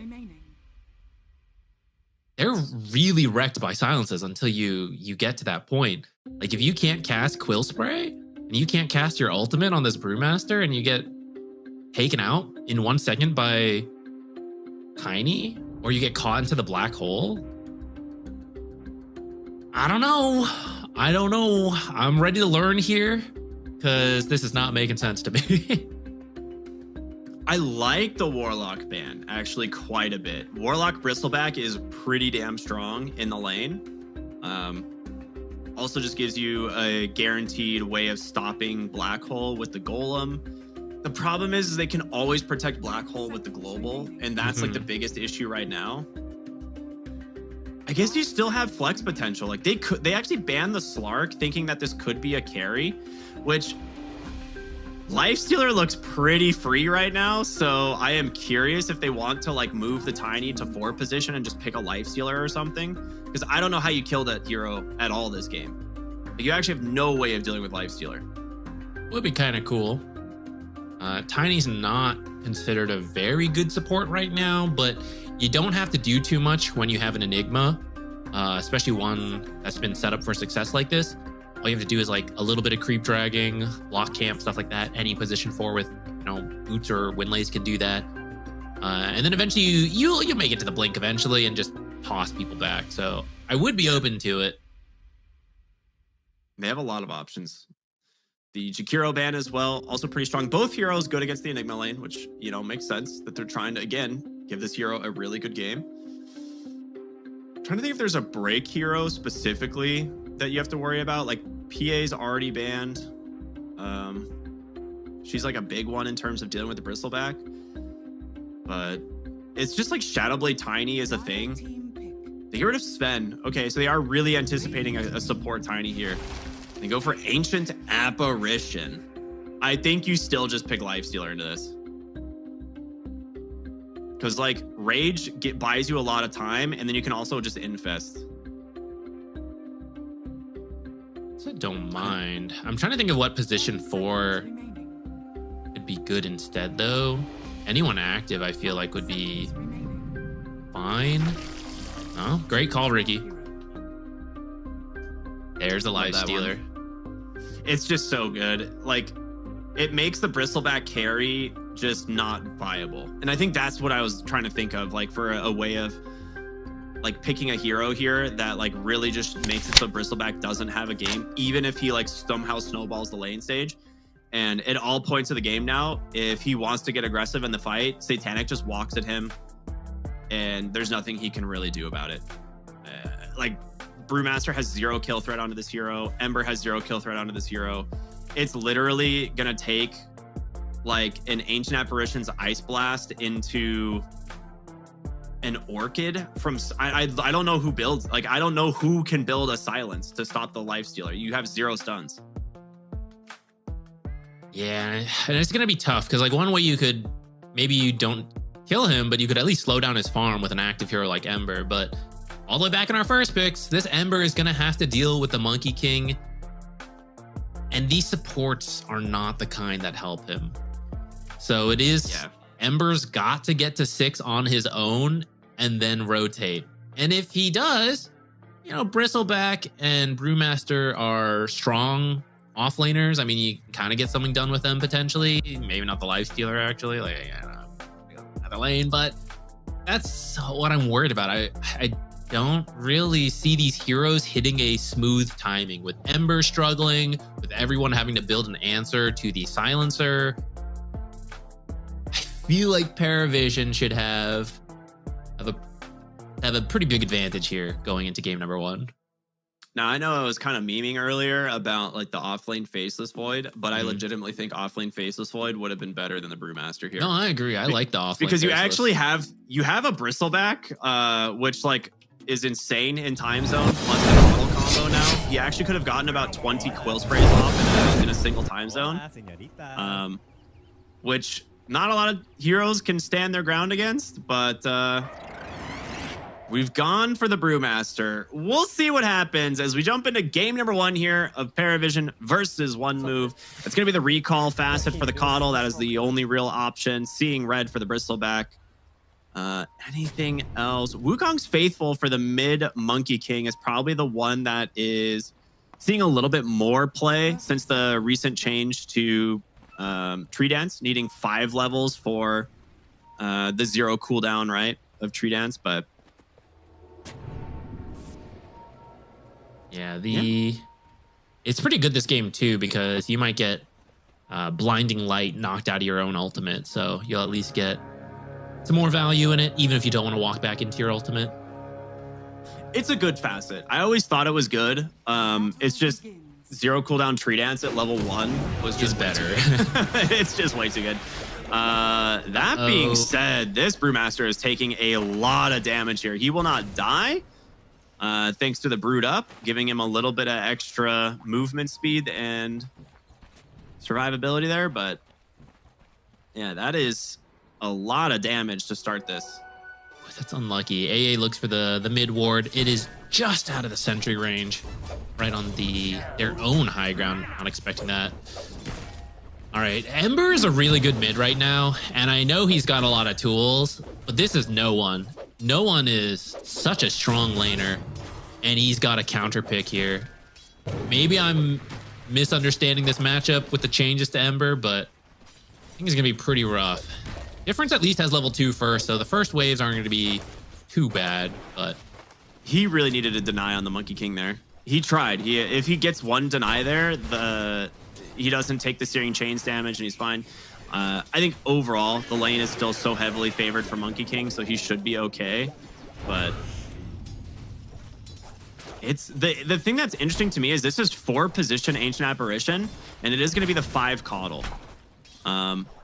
Speaker 9: they're really wrecked by silences until you get to that point. Like if you can't cast Quill Spray and you can't cast your ultimate on this Brewmaster and you get taken out in 1 second by Tiny, or you get caught into the black hole, I don't know. I'm ready to learn here because this is not making sense to me.
Speaker 1: I like the Warlock ban actually quite a bit. Warlock Bristleback is pretty damn strong in the lane. Also just gives you a guaranteed way of stopping Black Hole with the Golem. The problem is they can always protect Black Hole with the Global, and that's like the biggest issue right now. I guess you still have flex potential. Like they actually banned the Slark thinking that this could be a carry, which Lifestealer looks pretty free right now. So I am curious if they want to like move the Tiny to 4 position and just pick a Lifestealer or something. Because I don't know how you kill that hero at all this game. Like, you actually have no way of dealing with Lifestealer.
Speaker 9: Would be kind of cool. Tiny's not considered a very good support right now, but you don't have to do too much when you have an Enigma, especially one that's been set up for success like this. All you have to do is like a little bit of creep dragging, block camp, stuff like that. Any position 4 with, boots or Windlays can do that. And then eventually you'll make it to the blink eventually and just toss people back. So I would be open to it.
Speaker 1: They have a lot of options. The Jakiro ban as well, also pretty strong. Both heroes good against the Enigma lane, which, makes sense that they're trying to, again, give this hero a really good game. I'm trying to think if there's a break hero specifically that you have to worry about. Like, PA's already banned. She's like a big one in terms of dealing with the Bristleback. But it's just like Shadowblade Tiny is a thing. They get rid of Sven. Okay, so they are really anticipating a support Tiny here. They go for Ancient Apparition. I think you still just pick Lifestealer into this. Because, like, Rage buys you a lot of time, and then you can also just Infest.
Speaker 9: So I don't mind. I'm trying to think of what position 4 would be good instead, though. Anyone active, I feel like, would be fine. Oh, great call, Ricky. There's a Lifestealer.
Speaker 1: It's just so good. Like, it makes the Bristleback carry just not viable. And I think that's what I was trying to think of, like, for a way of like picking a hero here that like really just makes it so Bristleback doesn't have a game, even if he like somehow snowballs the lane stage. And at all points of the game now, if he wants to get aggressive in the fight, Satanic just walks at him and there's nothing he can really do about it. Like, Brewmaster has 0 kill threat onto this hero. Ember has 0 kill threat onto this hero. It's literally gonna take like an Ancient Apparition's Ice Blast into an Orchid from I don't know who builds, like, I don't know who can build a silence to stop the Lifestealer. You have 0 stuns.
Speaker 9: Yeah, and it's gonna be tough because like one way you could, maybe you don't kill him, but you could at least slow down his farm with an active hero like Ember. But all the way back in our first picks, this Ember is gonna have to deal with the Monkey King, and these supports are not the kind that help him. So it is, Ember's got to get to 6 on his own and then rotate. And if he does, Bristleback and Brewmaster are strong offlaners. I mean, you kind of get something done with them potentially. Maybe not the lifestealer actually, like another lane, but that's what I'm worried about. I don't really see these heroes hitting a smooth timing with Ember struggling, with everyone having to build an answer to the silencer. I feel like Paravision should have a pretty big advantage here going into game number 1.
Speaker 1: Now, I know I was kind of memeing earlier about like the offlane Faceless Void, but I legitimately think offlane Faceless Void would have been better than the Brewmaster here.
Speaker 9: No, I agree. I like the offlane
Speaker 1: because you
Speaker 9: Faceless.
Speaker 1: actually have a Bristleback, which like is insane in time zone plus the model combo. Now he actually could have gotten about 20 quill sprays off in a single time zone, which not a lot of heroes can stand their ground against, but we've gone for the Brewmaster. We'll see what happens as we jump into game number 1 here of Paravision versus One Move. It's going to be the recall facet for the Coddle. That is the only real option. Seeing red for the Bristleback. Anything else? Wukong's Faithful for the mid Monkey King is probably the one that is seeing a little bit more play since the recent change to Tree Dance, needing 5 levels for the 0 cooldown, right, of Tree Dance, but
Speaker 9: yeah, it's pretty good this game too, because you might get blinding light knocked out of your own ultimate, so you'll at least get some more value in it, even if you don't want to walk back into your ultimate.
Speaker 1: It's a good facet. I always thought it was good. It's just 0 cooldown Tree Dance at level 1 was just
Speaker 9: better.
Speaker 1: It's just way too good. That being said, this Brewmaster is taking a lot of damage here. He will not die, thanks to the Brood Up, giving him a little bit of extra movement speed and survivability there. But yeah, that is a lot of damage to start this.
Speaker 9: That's unlucky. AA looks for the mid ward. It is just out of the sentry range, right on their own high ground. Not expecting that. All right, Ember is a really good mid right now, and I know he's got a lot of tools, but this is No One. No One is such a strong laner, and he's got a counter pick here. Maybe I'm misunderstanding this matchup with the changes to Ember, but I think it's gonna be pretty rough. Difference at least has level 2 first, so the first waves aren't going to be too bad, but
Speaker 1: he really needed a deny on the Monkey King there. He tried. If he gets one deny there, he doesn't take the Searing Chains damage and he's fine. I think overall the lane is still so heavily favored for Monkey King, so he should be okay. But it's the thing that's interesting to me is this is 4 position Ancient Apparition, and it is going to be the 5 Coddle.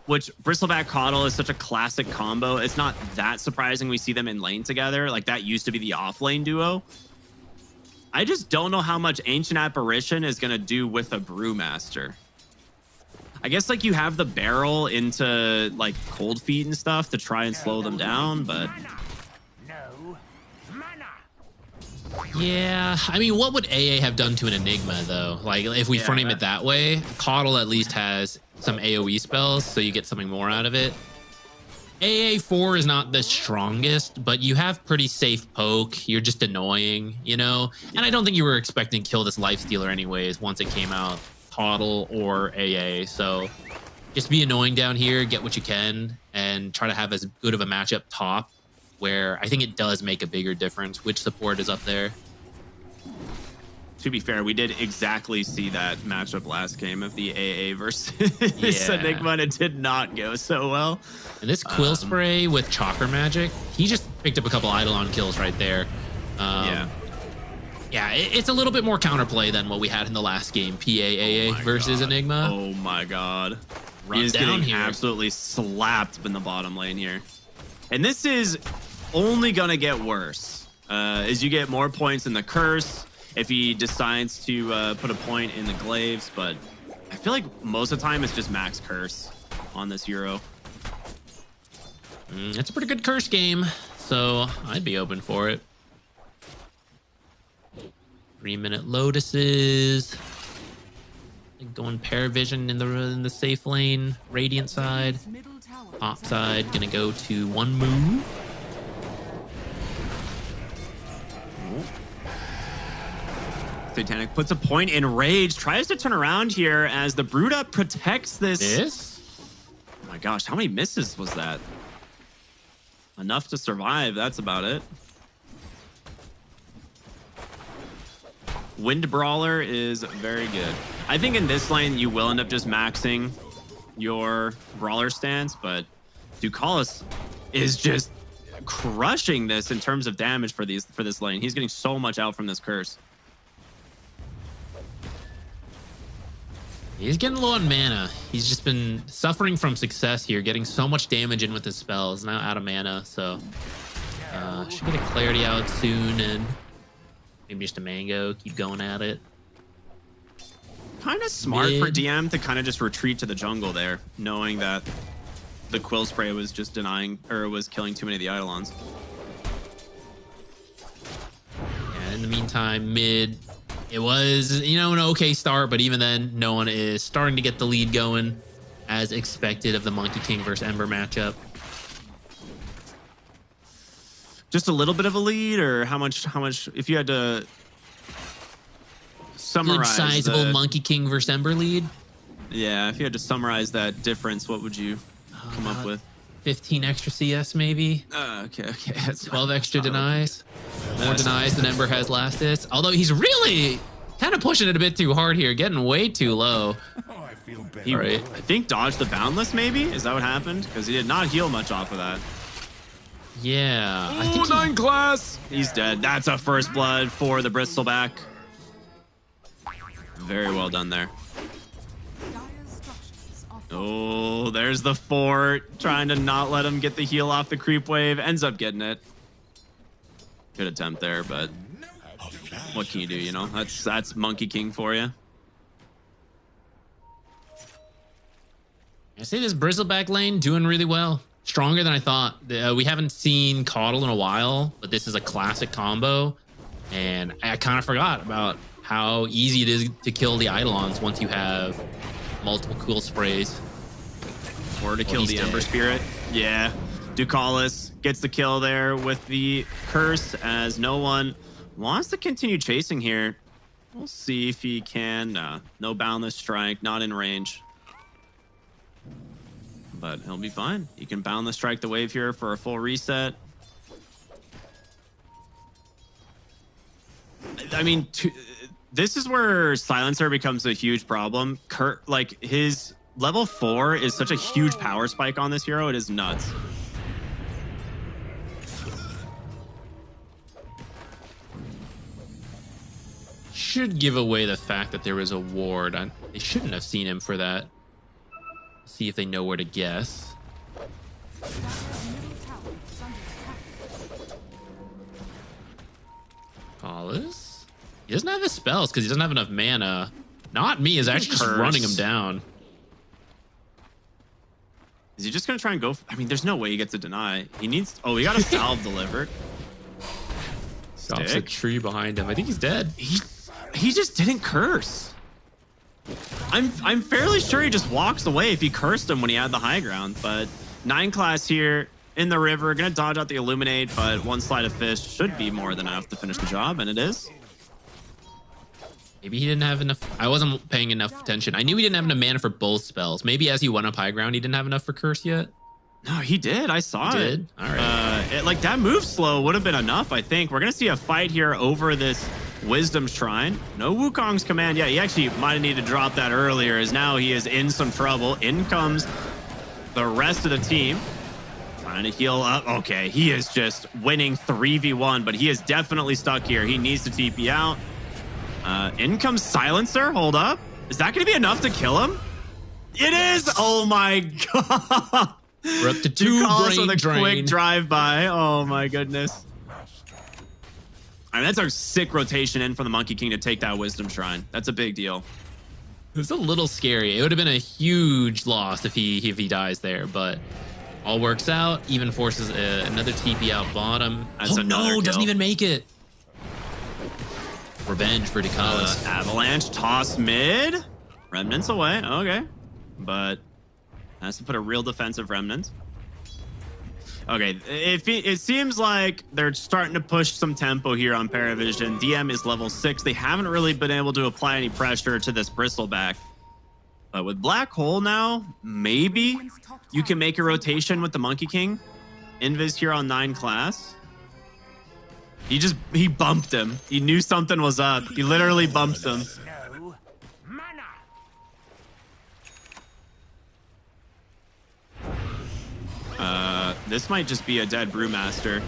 Speaker 1: Which Bristleback Coddle is such a classic combo. It's not that surprising we see them in lane together. Like, that used to be the off-lane duo. I just don't know how much Ancient Apparition is going to do with a Brewmaster. I guess, like, you have the barrel into, like, Cold Feet and stuff to try and slow them down, but
Speaker 9: yeah, I mean, what would AA have done to an Enigma, though? Like, if we frame it that way, Coddle at least has some AoE spells, so you get something more out of it. AA4 is not the strongest, but you have pretty safe poke. You're just annoying, you know? And I don't think you were expecting to kill this Lifestealer anyways once it came out, Coddle or AA. So just be annoying down here, get what you can, and try to have as good of a matchup top, where I think it does make a bigger difference which support is up there.
Speaker 1: To be fair, we did exactly see that matchup last game of the AA versus Enigma, and it did not go so well.
Speaker 9: And this Quill Spray with Chakra Magic, he just picked up a couple Eidolon kills right there. Yeah, it's a little bit more counterplay than what we had in the last game, PAAA versus Enigma.
Speaker 1: Oh my god.
Speaker 9: Run
Speaker 1: He is
Speaker 9: down
Speaker 1: getting
Speaker 9: here.
Speaker 1: absolutely slapped in the bottom lane here. And this is only going to get worse as you get more points in the Curse, if he decides to put a point in the Glaives, but I feel like most of the time it's just max Curse on this hero.
Speaker 9: It's a pretty good Curse game, so I'd be open for it. 3-minute Lotuses. Going Paravision in the safe lane, Radiant side. Top side, gonna go to One Move.
Speaker 1: Titanic puts a point in Rage, tries to turn around here as the Bruta protects this. Oh my gosh, how many misses was that? Enough to survive, that's about it. Wind Brawler is very good. I think in this lane, you will end up just maxing your Brawler stance, but Ducalis is just crushing this in terms of damage for this lane. He's getting so much out from this curse.
Speaker 9: He's getting low on mana. He's just been suffering from success here, getting so much damage in with his spells. Now out of mana, so should get a clarity out soon, and maybe just a mango. Keep going at it.
Speaker 1: Kind of smart for DM to kind of just retreat to the jungle there, knowing that the Quill Spray was just denying, or was killing too many of the Eidolons.
Speaker 9: Yeah, in the meantime, mid, it was, you know, an okay start, but even then, no one is starting to get the lead going as expected of the Monkey King versus Ember matchup.
Speaker 1: Just a little bit of a lead, or how much, if you had to summarize
Speaker 9: good sizable Monkey King versus Ember lead?
Speaker 1: Yeah, if you had to summarize that difference, what would you come up with?
Speaker 9: 15 extra CS maybe.
Speaker 1: Okay. That's
Speaker 9: 12 extra denies. More denies than Ember has last hits. Although he's really kind of pushing it a bit too hard here, getting way too low.
Speaker 1: He, I think, dodged the Boundless maybe? Is that what happened? Because he did not heal much off of that.
Speaker 9: Yeah.
Speaker 1: I think 9 class! He's dead. That's a first blood for the Bristleback. Very well done there. Oh, there's the fort, trying to not let him get the heal off the creep wave. Ends up getting it. Good attempt there, but what can you do, you know? That's Monkey King for you.
Speaker 9: I say this Bristleback lane doing really well. Stronger than I thought. We haven't seen Caudle in a while, but this is a classic combo. And I kind of forgot about how easy it is to kill the Eidolons once you have multiple cool sprays.
Speaker 1: Or to kill the Ember Spirit. Yeah. Ducalis gets the kill there with the curse, as no one wants to continue chasing here. We'll see if he can. No Boundless Strike, not in range. But he'll be fine. He can Boundless Strike the wave here for a full reset. I mean, this is where Silencer becomes a huge problem. Like, his level 4 is such a huge power spike on this hero. It is nuts.
Speaker 9: Should give away the fact that there was a ward. They shouldn't have seen him for that. See if they know where to guess. Paulus? He doesn't have his spells because he doesn't have enough mana. Not me is actually just running him down.
Speaker 1: Is he just going to try and go? I mean, there's no way he gets a deny. He needs... Oh, he got a salve delivered.
Speaker 9: Stops a tree behind him. I think he's dead.
Speaker 1: He just didn't curse. I'm fairly sure he just walks away if he cursed him when he had the high ground. But 9 class here in the river. Going to dodge out the Illuminate, but one slide of fish should be more than enough to finish the job, and it is.
Speaker 9: Maybe he didn't have enough. I wasn't paying enough attention. I knew he didn't have enough mana for both spells. Maybe as he went up high ground, he didn't have enough for curse yet.
Speaker 1: No, he did. I saw it.
Speaker 9: Did? All right.
Speaker 1: Like, that move slow would have been enough, I think. We're going to see a fight here over this Wisdom Shrine. No Wukong's command. Yeah, he actually might have needed to drop that earlier, as now he is in some trouble. In comes the rest of the team. Trying to heal up. Okay, he is just winning 3v1, but he is definitely stuck here. He needs to TP out. In comes Silencer. Hold up. Is that going to be enough to kill him? It is. Oh my god.
Speaker 9: We're up to 2 brain
Speaker 1: with a
Speaker 9: drain.
Speaker 1: quick drive-by. Oh my goodness. I mean, that's a sick rotation in for the Monkey King to take that Wisdom Shrine. That's a big deal.
Speaker 9: It's a little scary. It would have been a huge loss if he dies there, but all works out. Even forces another TP out bottom.
Speaker 1: That's
Speaker 9: no, doesn't even make it. Revenge for Ducalis.
Speaker 1: Avalanche toss mid. Remnants away. Okay. But has to put a real defensive remnant. Okay, it seems like they're starting to push some tempo here on Paravision. DM is level 6. They haven't really been able to apply any pressure to this Bristleback. But with Black Hole now, maybe you can make a rotation with the Monkey King. Invis here on 9 class. He bumped him. He knew something was up. He literally bumped him. This might just be a dead Brewmaster.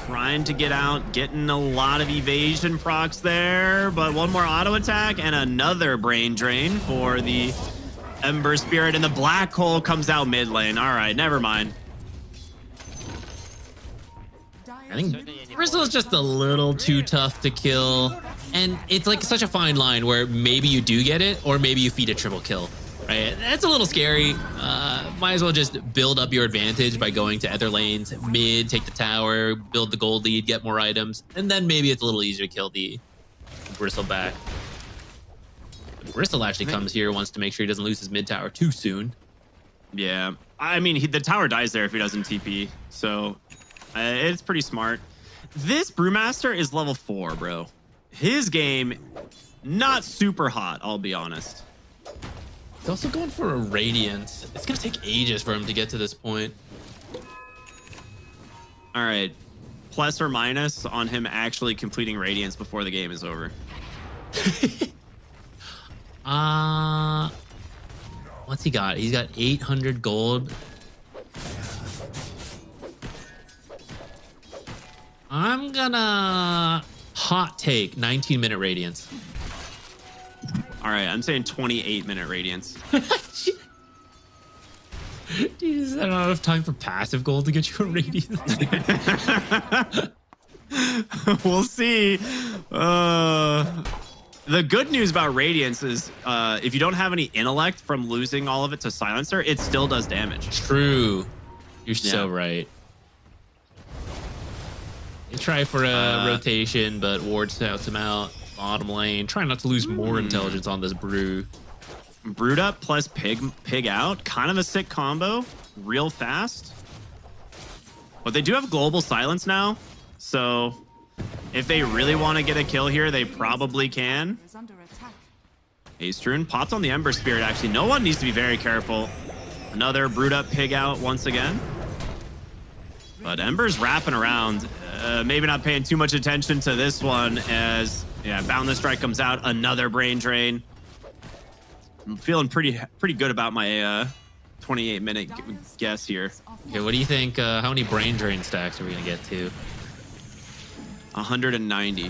Speaker 1: Trying to get out, getting a lot of evasion procs there, but one more auto attack and another brain drain for the Ember Spirit, and the Black Hole comes out mid lane. All right, never mind.
Speaker 9: I think Bristle's just a little too tough to kill, and it's like such a fine line where maybe you do get it or maybe you feed a triple kill. Right, that's a little scary. Might as well just build up your advantage by going to other lanes, mid, take the tower, build the gold lead, get more items, and then maybe it's a little easier to kill the Bristleback. Bristle actually comes here, wants to make sure he doesn't lose his mid tower too soon.
Speaker 1: Yeah, I mean, the tower dies there if he doesn't TP, so it's pretty smart. This Brewmaster is level 4, bro. His game, not super hot, I'll be honest.
Speaker 9: He's also going for a Radiance. It's going to take ages for him to get to this point.
Speaker 1: All right. Plus or minus on him actually completing Radiance before the game is over.
Speaker 9: What's he got? He's got 800 gold. I'm gonna hot take 19-minute Radiance.
Speaker 1: All right, I'm saying 28-minute Radiance.
Speaker 9: Dude, is that not enough time for passive gold to get you a Radiance?
Speaker 1: We'll see. The good news about Radiance is if you don't have any intellect from losing all of it to Silencer, it still does damage.
Speaker 9: True. You're so right. You try for a rotation, but Ward shouts him out. Bottom lane. Try not to lose more intelligence on this Brew.
Speaker 1: Brewed up plus pig out. Kind of a sick combo. Real fast. But they do have global silence now. So if they really want to get a kill here, they probably can. Ace Rune popped on the Ember Spirit, actually. No one needs to be very careful. Another brewed up pig out once again. But Ember's wrapping around. Maybe not paying too much attention to this one as, yeah, Boundless Strike comes out. Another brain drain. I'm feeling pretty good about my 28-minute guess here.
Speaker 9: Okay, what do you think? How many brain drain stacks are we going to get to?
Speaker 1: 190.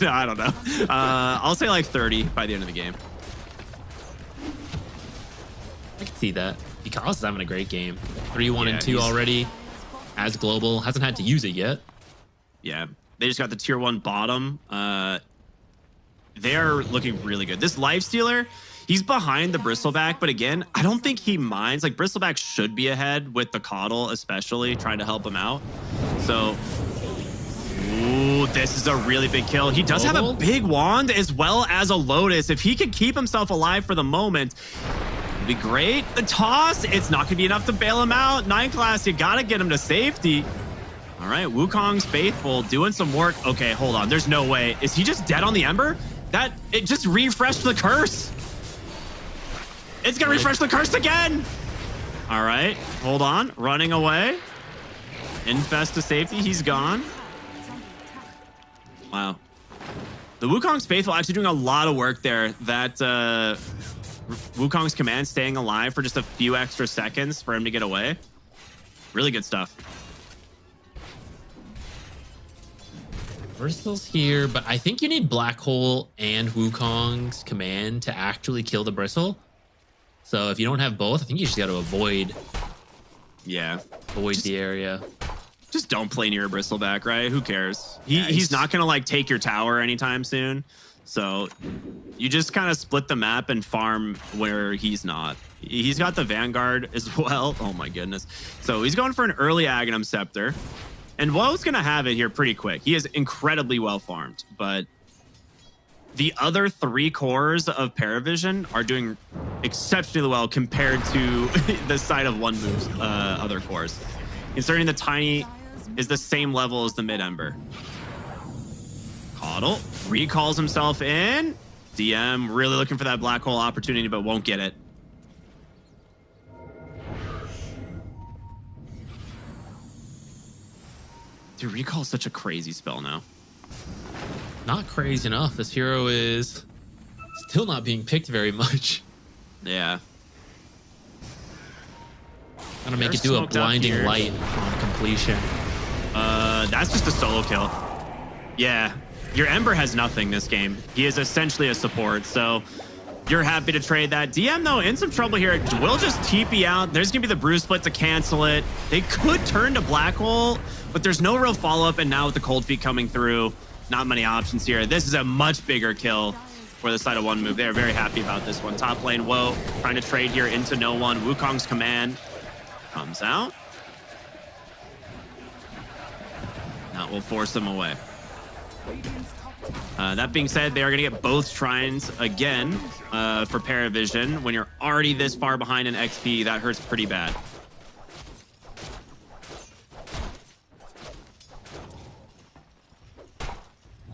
Speaker 1: No, I don't know. I'll say like 30 by the end of the game.
Speaker 9: I can see that. Carlos is having a great game. 3-1 and 2 already. As global, hasn't had to use it yet.
Speaker 1: Yeah, they just got the tier 1 bottom. They're looking really good. This Lifestealer, he's behind the Bristleback, but again, I don't think he minds. Like, Bristleback should be ahead with the Coddle, especially trying to help him out. So, ooh, this is a really big kill. He does have a big wand as well as a Lotus. If he could keep himself alive for the moment, be great. The toss, it's not gonna be enough to bail him out. 9 class, you gotta get him to safety. All right, Wukong's faithful doing some work. Okay, hold on, there's no way. Is he just dead on the Ember? It just refreshed the curse. It's gonna refresh the curse again. All right, hold on, running away. Infest to safety, he's gone. Wow. The Wukong's faithful actually doing a lot of work there. That Wukong's command staying alive for just a few extra seconds for him to get away. Really good stuff.
Speaker 9: Bristle's here, but I think you need Black Hole and Wukong's command to actually kill the Bristle. So if you don't have both, I think you just got to avoid the area.
Speaker 1: Just don't play near a Bristleback, right? Who cares? He's not going to like take your tower anytime soon. So you just kind of split the map and farm where he's not. He's got the Vanguard as well. Oh my goodness. So he's going for an early Aghanim Scepter. And Woe's going to have it here pretty quick. He is incredibly well farmed. But the other 3 cores of Paravision are doing exceptionally well compared to the side of One Move's other cores. Considering the Tiny is the same level as the mid Ember. Coddle recalls himself in. DM really looking for that black hole opportunity, but won't get it. Dude, recall is such a crazy spell now.
Speaker 9: Not crazy enough. This hero is still not being picked very much.
Speaker 1: Yeah.
Speaker 9: Gonna make it do a blinding light on completion.
Speaker 1: That's just a solo kill. Yeah. Your Ember has nothing this game. He is essentially a support, so you're happy to trade that. DM, though, in some trouble here. Will just TP out. There's going to be the Bruise Split to cancel it. They could turn to Black Hole, but there's no real follow-up, and now with the Cold Feet coming through, not many options here. This is a much bigger kill for the side of One Move. They're very happy about this one. Top lane, Woe, trying to trade here into no one. Wukong's command comes out. That will force them away. That being said, they are going to get both shrines again for Paravision. When you're already this far behind in XP, that hurts pretty bad.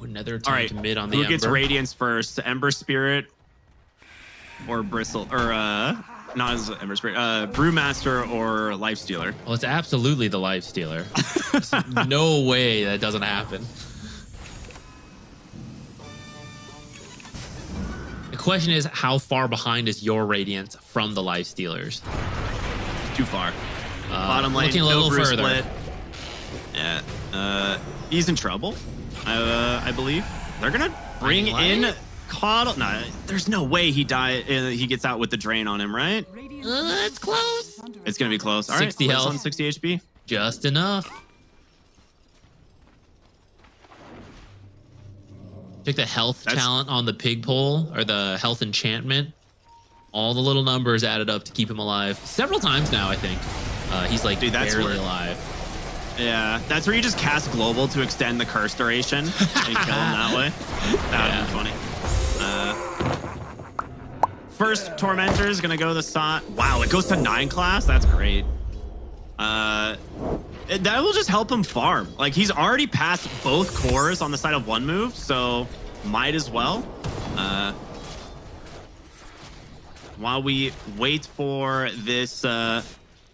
Speaker 9: Another
Speaker 1: All right,
Speaker 9: to mid on the
Speaker 1: who
Speaker 9: Ember.
Speaker 1: gets Radiance first? Ember Spirit or Bristle? Or not as Ember Spirit. Brewmaster or Lifestealer?
Speaker 9: Well, it's absolutely the Lifestealer. There's no way that doesn't happen. The question is, how far behind is your Radiance from the Lifestealers?
Speaker 1: Too far. Bottom lane,
Speaker 9: looking a
Speaker 1: no
Speaker 9: little
Speaker 1: Bruce
Speaker 9: further.
Speaker 1: Split. Yeah, he's in trouble, I believe. They're gonna bring in Coddle. No, there's no way he gets out with the drain on him, right?
Speaker 9: It's close.
Speaker 1: It's gonna be close. All right,
Speaker 9: 60 health.
Speaker 1: on 60 HP.
Speaker 9: Just enough. Took the health talent on the pig pole, or the health enchantment. All the little numbers added up to keep him alive several times now, I think. He's like barely alive.
Speaker 1: Yeah, that's where you just cast global to extend the curse duration and kill him that way. That would be funny. First Tormentor is gonna go the Sot. Wow, it goes to 9 class. That's great. That will just help him farm. Like, he's already passed both cores on the side of One Move, so might as well. While we wait for this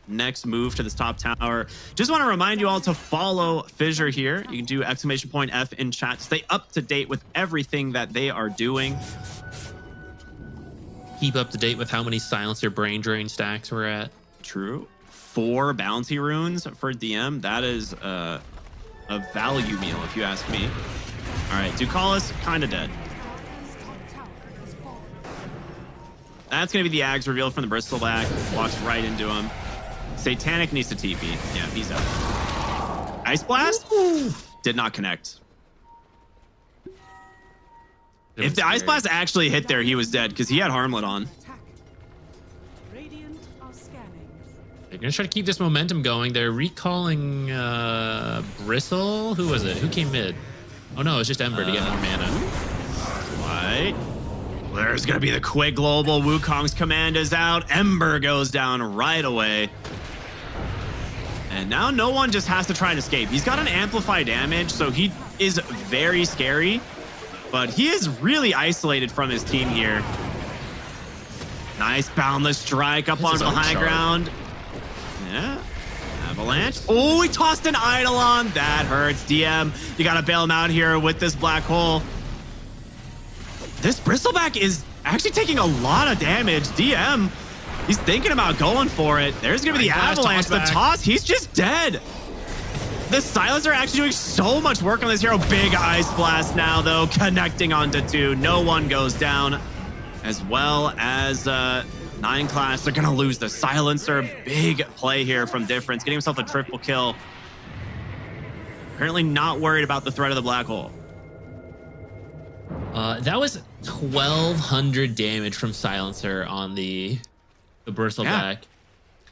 Speaker 1: next move to this top tower, just want to remind you all to follow Fissure here. You can do !F in chat to stay up to date with everything that they are doing.
Speaker 9: Keep up to date with how many Silencer Brain Drain stacks we're at.
Speaker 1: True. 4 bounty runes for DM. That is a value meal, if you ask me. All right, Ducalis kind of dead. That's going to be the Ags reveal from the Bristleback. Walks right into him. Satanic needs to TP. Yeah, he's out. Ice Blast? Did not connect. If the Ice Blast actually hit there, he was dead because he had Harmlet on.
Speaker 9: They're going to try to keep this momentum going. They're recalling Bristle. Who was it? Who came mid? Oh, no, it's just Ember to get more mana.
Speaker 1: Right. There's going to be the quick global. Wukong's command is out. Ember goes down right away. And now no one just has to try and escape. He's got an amplify damage, so he is very scary. But he is really isolated from his team here. Nice boundless strike up on the high ground. Yeah. Avalanche. Oh, he tossed an Eidolon. That hurts. DM, you got to bail him out here with this black hole. This Bristleback is actually taking a lot of damage. DM, he's thinking about going for it. There's going to be the Avalanche. The toss, he's just dead. The Silencer actually doing so much work on this hero. Big Ice Blast now, though, connecting onto 2. No one goes down. As well as 9 class, they're going to lose the Silencer. Big play here from Difference, getting himself a triple kill. Apparently not worried about the threat of the black hole.
Speaker 9: That was 1,200 damage from Silencer on the Bristleback.
Speaker 1: Yeah.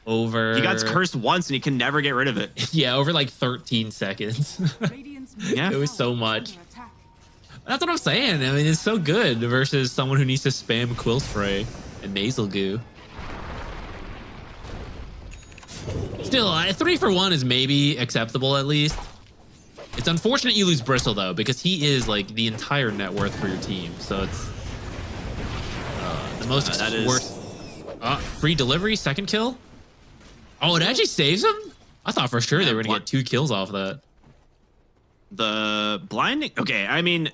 Speaker 9: Over...
Speaker 1: He got cursed once and he can never get rid of it.
Speaker 9: Yeah, over like 13 seconds.
Speaker 1: Yeah.
Speaker 9: It was so much. That's what I'm saying. I mean, it's so good versus someone who needs to spam Quill Spray and nasal goo. Still, 3 for 1 is maybe acceptable at least. It's unfortunate you lose Bristle though, because he is like the entire net worth for your team. So it's the most worst. Free delivery, second kill. Oh, it actually saves him? I thought for sure they were gonna get 2 kills off that.
Speaker 1: The blinding. Okay, I mean,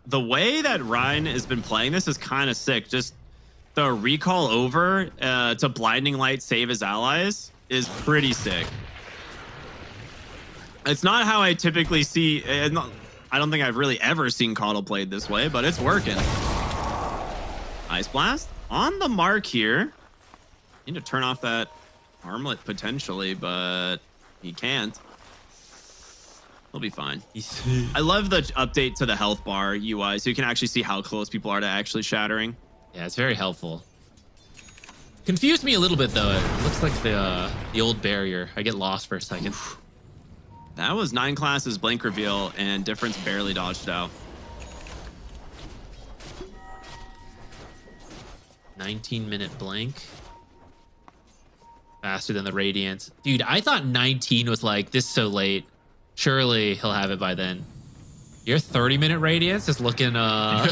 Speaker 1: the way that Ryan has been playing this is kind of sick. Just the recall over to blinding light save his allies is pretty sick. It's not how I typically see. I don't think I've really ever seen Coddle played this way, but it's working. Ice Blast on the mark here. Need to turn off that armlet potentially, but he can't. He'll be fine. I love the update to the health bar UI, so you can actually see how close people are to actually shattering.
Speaker 9: Yeah, it's very helpful. Confused me a little bit though. It looks like the old barrier. I get lost for a second.
Speaker 1: That was 9 classes blink reveal, and Difference barely dodged out.
Speaker 9: 19-minute blink. Faster than the Radiance. Dude, I thought 19 was like, this so late. Surely he'll have it by then. Your 30-minute Radiance is looking... No,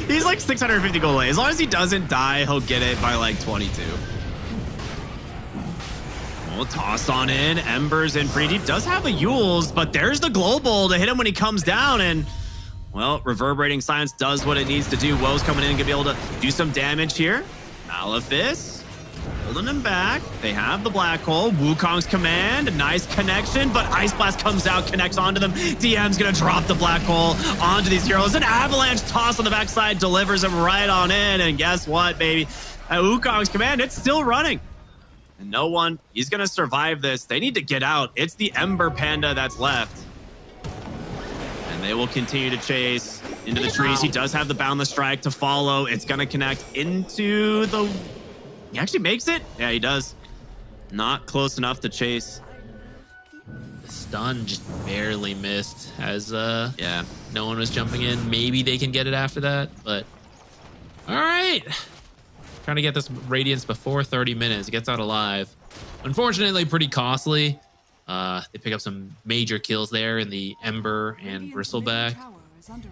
Speaker 1: he's like 650 gold away. As long as he doesn't die, he'll get it by like 22. Well, toss on in. Embers in pretty deep. Does have a Yules, but there's the global to hit him when he comes down. And, well, Reverberating Silence does what it needs to do. Woe's coming in and gonna be able to do some damage here. Malefice holding him back. They have the black hole. Wukong's command. Nice connection, but Ice Blast comes out, connects onto them. DM's gonna drop the black hole onto these heroes. An avalanche toss on the backside delivers him right on in. And guess what, baby? At Wukong's command, it's still running. And no one, he's going to survive this. They need to get out. It's the Ember Panda that's left. And they will continue to chase into the trees. He does have the Boundless Strike to follow. It's going to connect into the... He actually makes it? Yeah, he does. Not close enough to chase.
Speaker 9: The stun just barely missed as no one was jumping in. Maybe they can get it after that, but... All right. Trying to get this Radiance before 30 minutes. Gets out alive. Unfortunately, pretty costly. They pick up some major kills there in the Ember and Bristleback.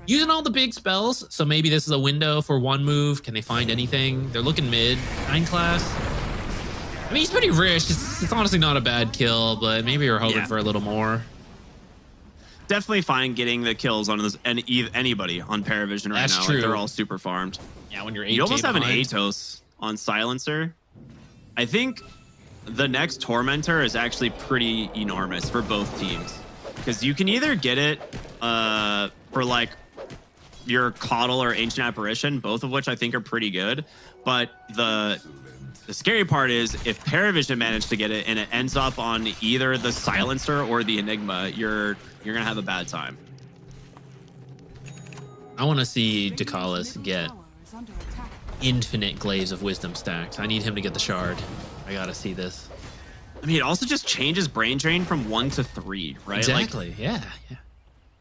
Speaker 9: Using all the big spells, so maybe this is a window for one move. Can they find anything? They're looking mid. 9 class. I mean, he's pretty rich. It's honestly not a bad kill, but maybe we're hoping for a little more.
Speaker 1: Definitely fine getting the kills on this, anybody on Paravision right
Speaker 9: That's
Speaker 1: now.
Speaker 9: true.
Speaker 1: Like, they're all super farmed.
Speaker 9: Yeah, when you're
Speaker 1: you almost have an Atos on Silencer. I think the next Tormentor is actually pretty enormous for both teams, because you can either get it for like your Coddle or Ancient Apparition, both of which I think are pretty good. But the scary part is if Paravision managed to get it and it ends up on either the Silencer or the Enigma, you're gonna have a bad time.
Speaker 9: I want to see Dakalis get infinite Glaives of Wisdom stacks. I need him to get the shard. I gotta see this.
Speaker 1: I mean, it also just changes brain drain from 1 to 3, right?
Speaker 9: Exactly.
Speaker 1: Like,
Speaker 9: yeah.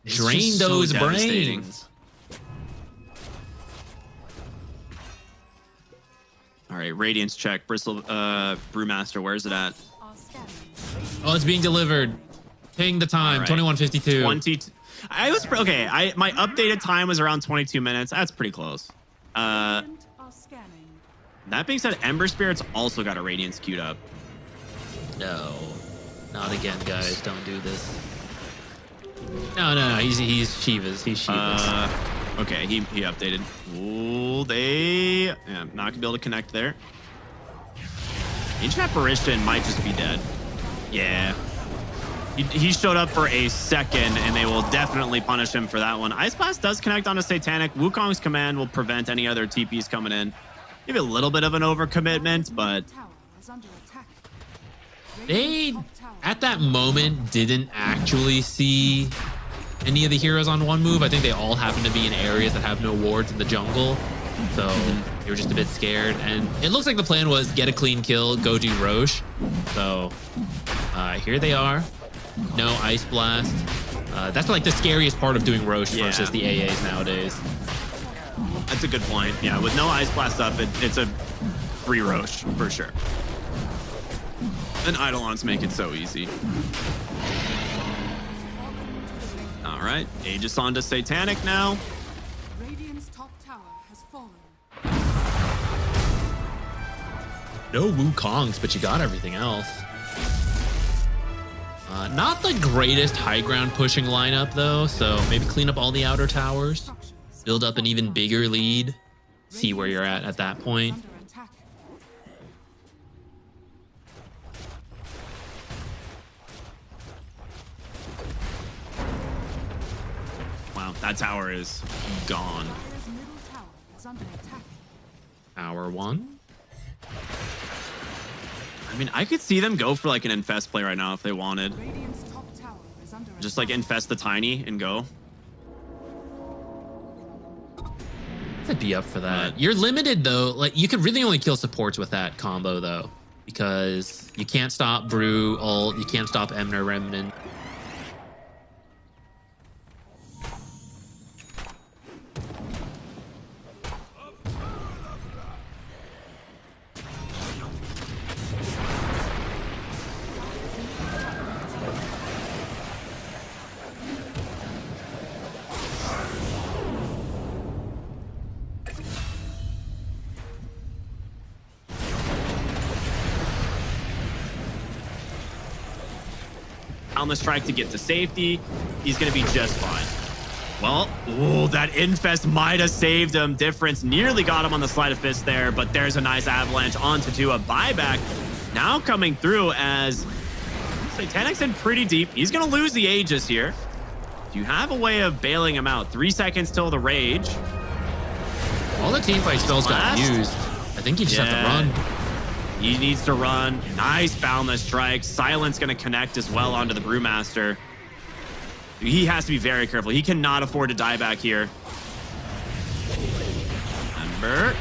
Speaker 9: Drain those
Speaker 1: so
Speaker 9: brains.
Speaker 1: All right, Radiance check. Bristle, Brewmaster, where's it at?
Speaker 9: Oh, it's being delivered. Ping the time, right. 21:52.
Speaker 1: 22. I was okay. My updated time was around 22 minutes. That's pretty close. That being said, Ember Spirit's also got a Radiance queued up.
Speaker 9: No, not again, guys. Don't do this. No. He's Shivas. He's Shivas.
Speaker 1: Okay, he updated. Ooh, not gonna be able to connect there. Ancient Apparition might just be dead. Yeah. He showed up for a second, and they will definitely punish him for that one. Ice Blast does connect on a Satanic. Wukong's command will prevent any other TPs coming in. Maybe a little bit of an overcommitment, but...
Speaker 9: They, at that moment, didn't actually see any of the heroes on one move. I think they all happen to be in areas that have no wards in the jungle. So they were just a bit scared. And it looks like the plan was get a clean kill, go do Roche. So here they are. No Ice Blast. That's like the scariest part of doing Roche versus the AAs nowadays.
Speaker 1: That's a good point. Yeah, with no Ice Blast up, it's a free Roche for sure. And Eidolons make it so easy. All right, Aegis on to Satanic now.
Speaker 7: Radiant's top tower has fallen.
Speaker 9: No Wukongs, but you got everything else. Not the greatest high ground pushing lineup though, so maybe clean up all the outer towers, build up an even bigger lead, see where you're at that point.
Speaker 7: Under attack.
Speaker 1: Wow, that tower is gone.
Speaker 7: Dire's middle tower is under attack.
Speaker 9: Hour 1.
Speaker 1: I mean, I could see them go for like an infest play right now if they wanted.
Speaker 7: Radiant's top tower is under
Speaker 1: Just like infest the tiny and go.
Speaker 9: I'd be up for that. You're limited though. Like you could really only kill supports with that combo though, because you can't stop Brew ult, you can't stop Emner Remnant.
Speaker 1: On the strike to get to safety, he's going to be just fine. Well, ooh, that infest might have saved him. Difference nearly got him on the sleight of fist there, but there's a nice avalanche onto two. A buyback now coming through as Satanic's in pretty deep. He's going to lose the Aegis here. Do you have a way of bailing him out? 3 seconds till the rage.
Speaker 9: All the teamfight spells got used. I think you just have to run.
Speaker 1: He needs to run. Nice boundless strike. Silence going to connect as well onto the Brewmaster. He has to be very careful. He cannot afford to die back here. Ember.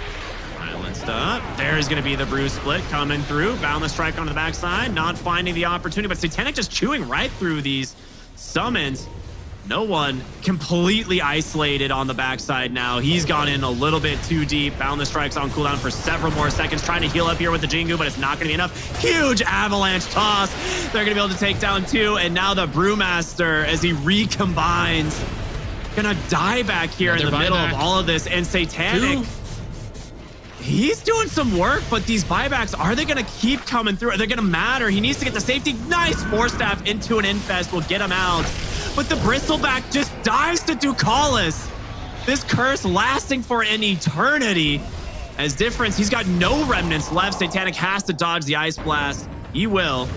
Speaker 1: Silenced up. There's going to be the Brew split coming through. Boundless strike on the backside. Not finding the opportunity, but Satanic just chewing right through these summons. No one completely isolated on the backside now. He's gone in a little bit too deep. Boundless strikes on cooldown for several more seconds. Trying to heal up here with the Jingu, but it's not going to be enough. Huge avalanche toss. They're going to be able to take down two. And now the Brewmaster, as he recombines, going to die back here in the middle of all of this. And Satanic, he's doing some work, but these buybacks, are they going to keep coming through? Are they going to matter? He needs to get the safety. Nice Force Staff into an infest will get him out. But the Bristleback just dies to Ducalis. This curse lasting for an eternity. As Difference, he's got no remnants left. Satanic has to dodge the Ice Blast. He will.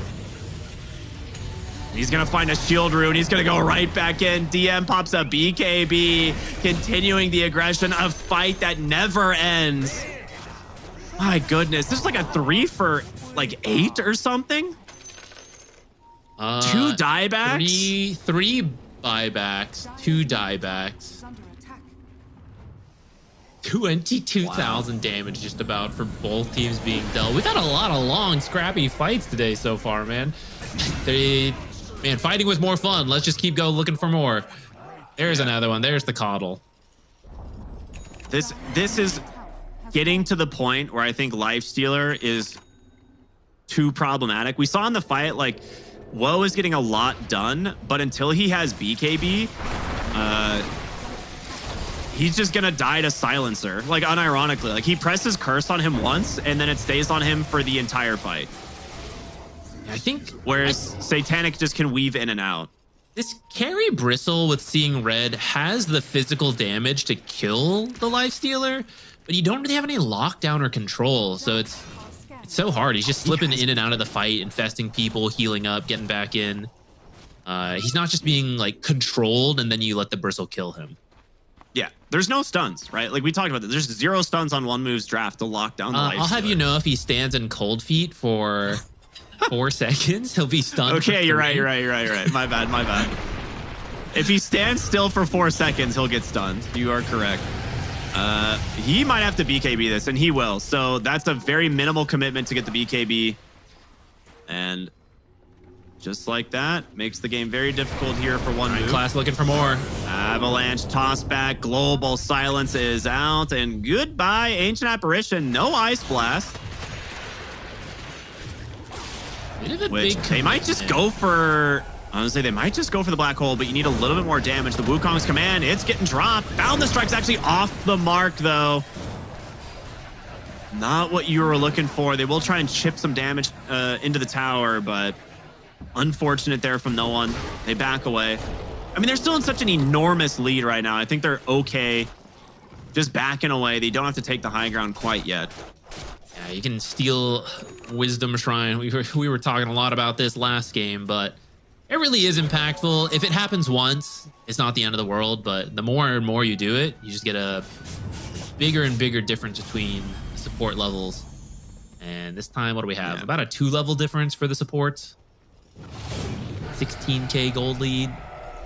Speaker 1: He's going to find a shield rune. He's going to go right back in. DM pops a BKB, continuing the aggression, a fight that never ends. My goodness. This is like a 3 for like 8 or something. 2 diebacks?
Speaker 9: 3 buybacks, 2 diebacks. 22,000 damage just about for both teams being dealt. We've had a lot of long, scrappy fights today so far, man. Man, fighting was more fun. Let's just keep going looking for more. There's another one. There's the Coddle.
Speaker 1: This is getting to the point where I think Lifestealer is too problematic. We saw in the fight, like, Woe is getting a lot done, but until he has BKB, he's just gonna die to Silencer. Like, unironically, like he presses Curse on him once, and then it stays on him for the entire fight.
Speaker 9: I think,
Speaker 1: whereas Satanic just can weave in and out.
Speaker 9: This carry Bristle with Seeing Red has the physical damage to kill the Lifestealer, but you don't really have any lockdown or control, so it's so hard. He's just slipping in and out of the fight, infesting people, healing up, getting back in. He's not just being like controlled and then you let the Bristle kill him.
Speaker 1: Yeah, there's no stuns, right? Like we talked about this. There's 0 stuns on one move's draft to lock down the Lifestealer.
Speaker 9: I'll have you know, if he stands in cold feet for 4 seconds, he'll be stunned.
Speaker 1: Okay, you're right. My bad. If he stands still for 4 seconds, he'll get stunned. You are correct. He might have to BKB this, and he will. So that's a very minimal commitment to get the BKB. And just like that, makes the game very difficult here for one move.
Speaker 9: Class looking for more.
Speaker 1: Avalanche toss back. Global silence is out. And goodbye, Ancient Apparition. No Ice Blast. Which they might just go for... I was gonna say they might just go for the black hole, but you need a little bit more damage. The Wukong's command, it's getting dropped. Boundless Strike's actually off the mark, though. Not what you were looking for. They will try and chip some damage into the tower, but unfortunate there from no one. They back away. I mean, they're still in such an enormous lead right now. I think they're okay just backing away. They don't have to take the high ground quite yet.
Speaker 9: Yeah, you can steal Wisdom Shrine. We were talking a lot about this last game, but it really is impactful. If it happens once, it's not the end of the world, but the more and more you do it, you just get a bigger and bigger difference between support levels. And this time, what do we have? About a 2-level difference for the supports. 16k gold lead.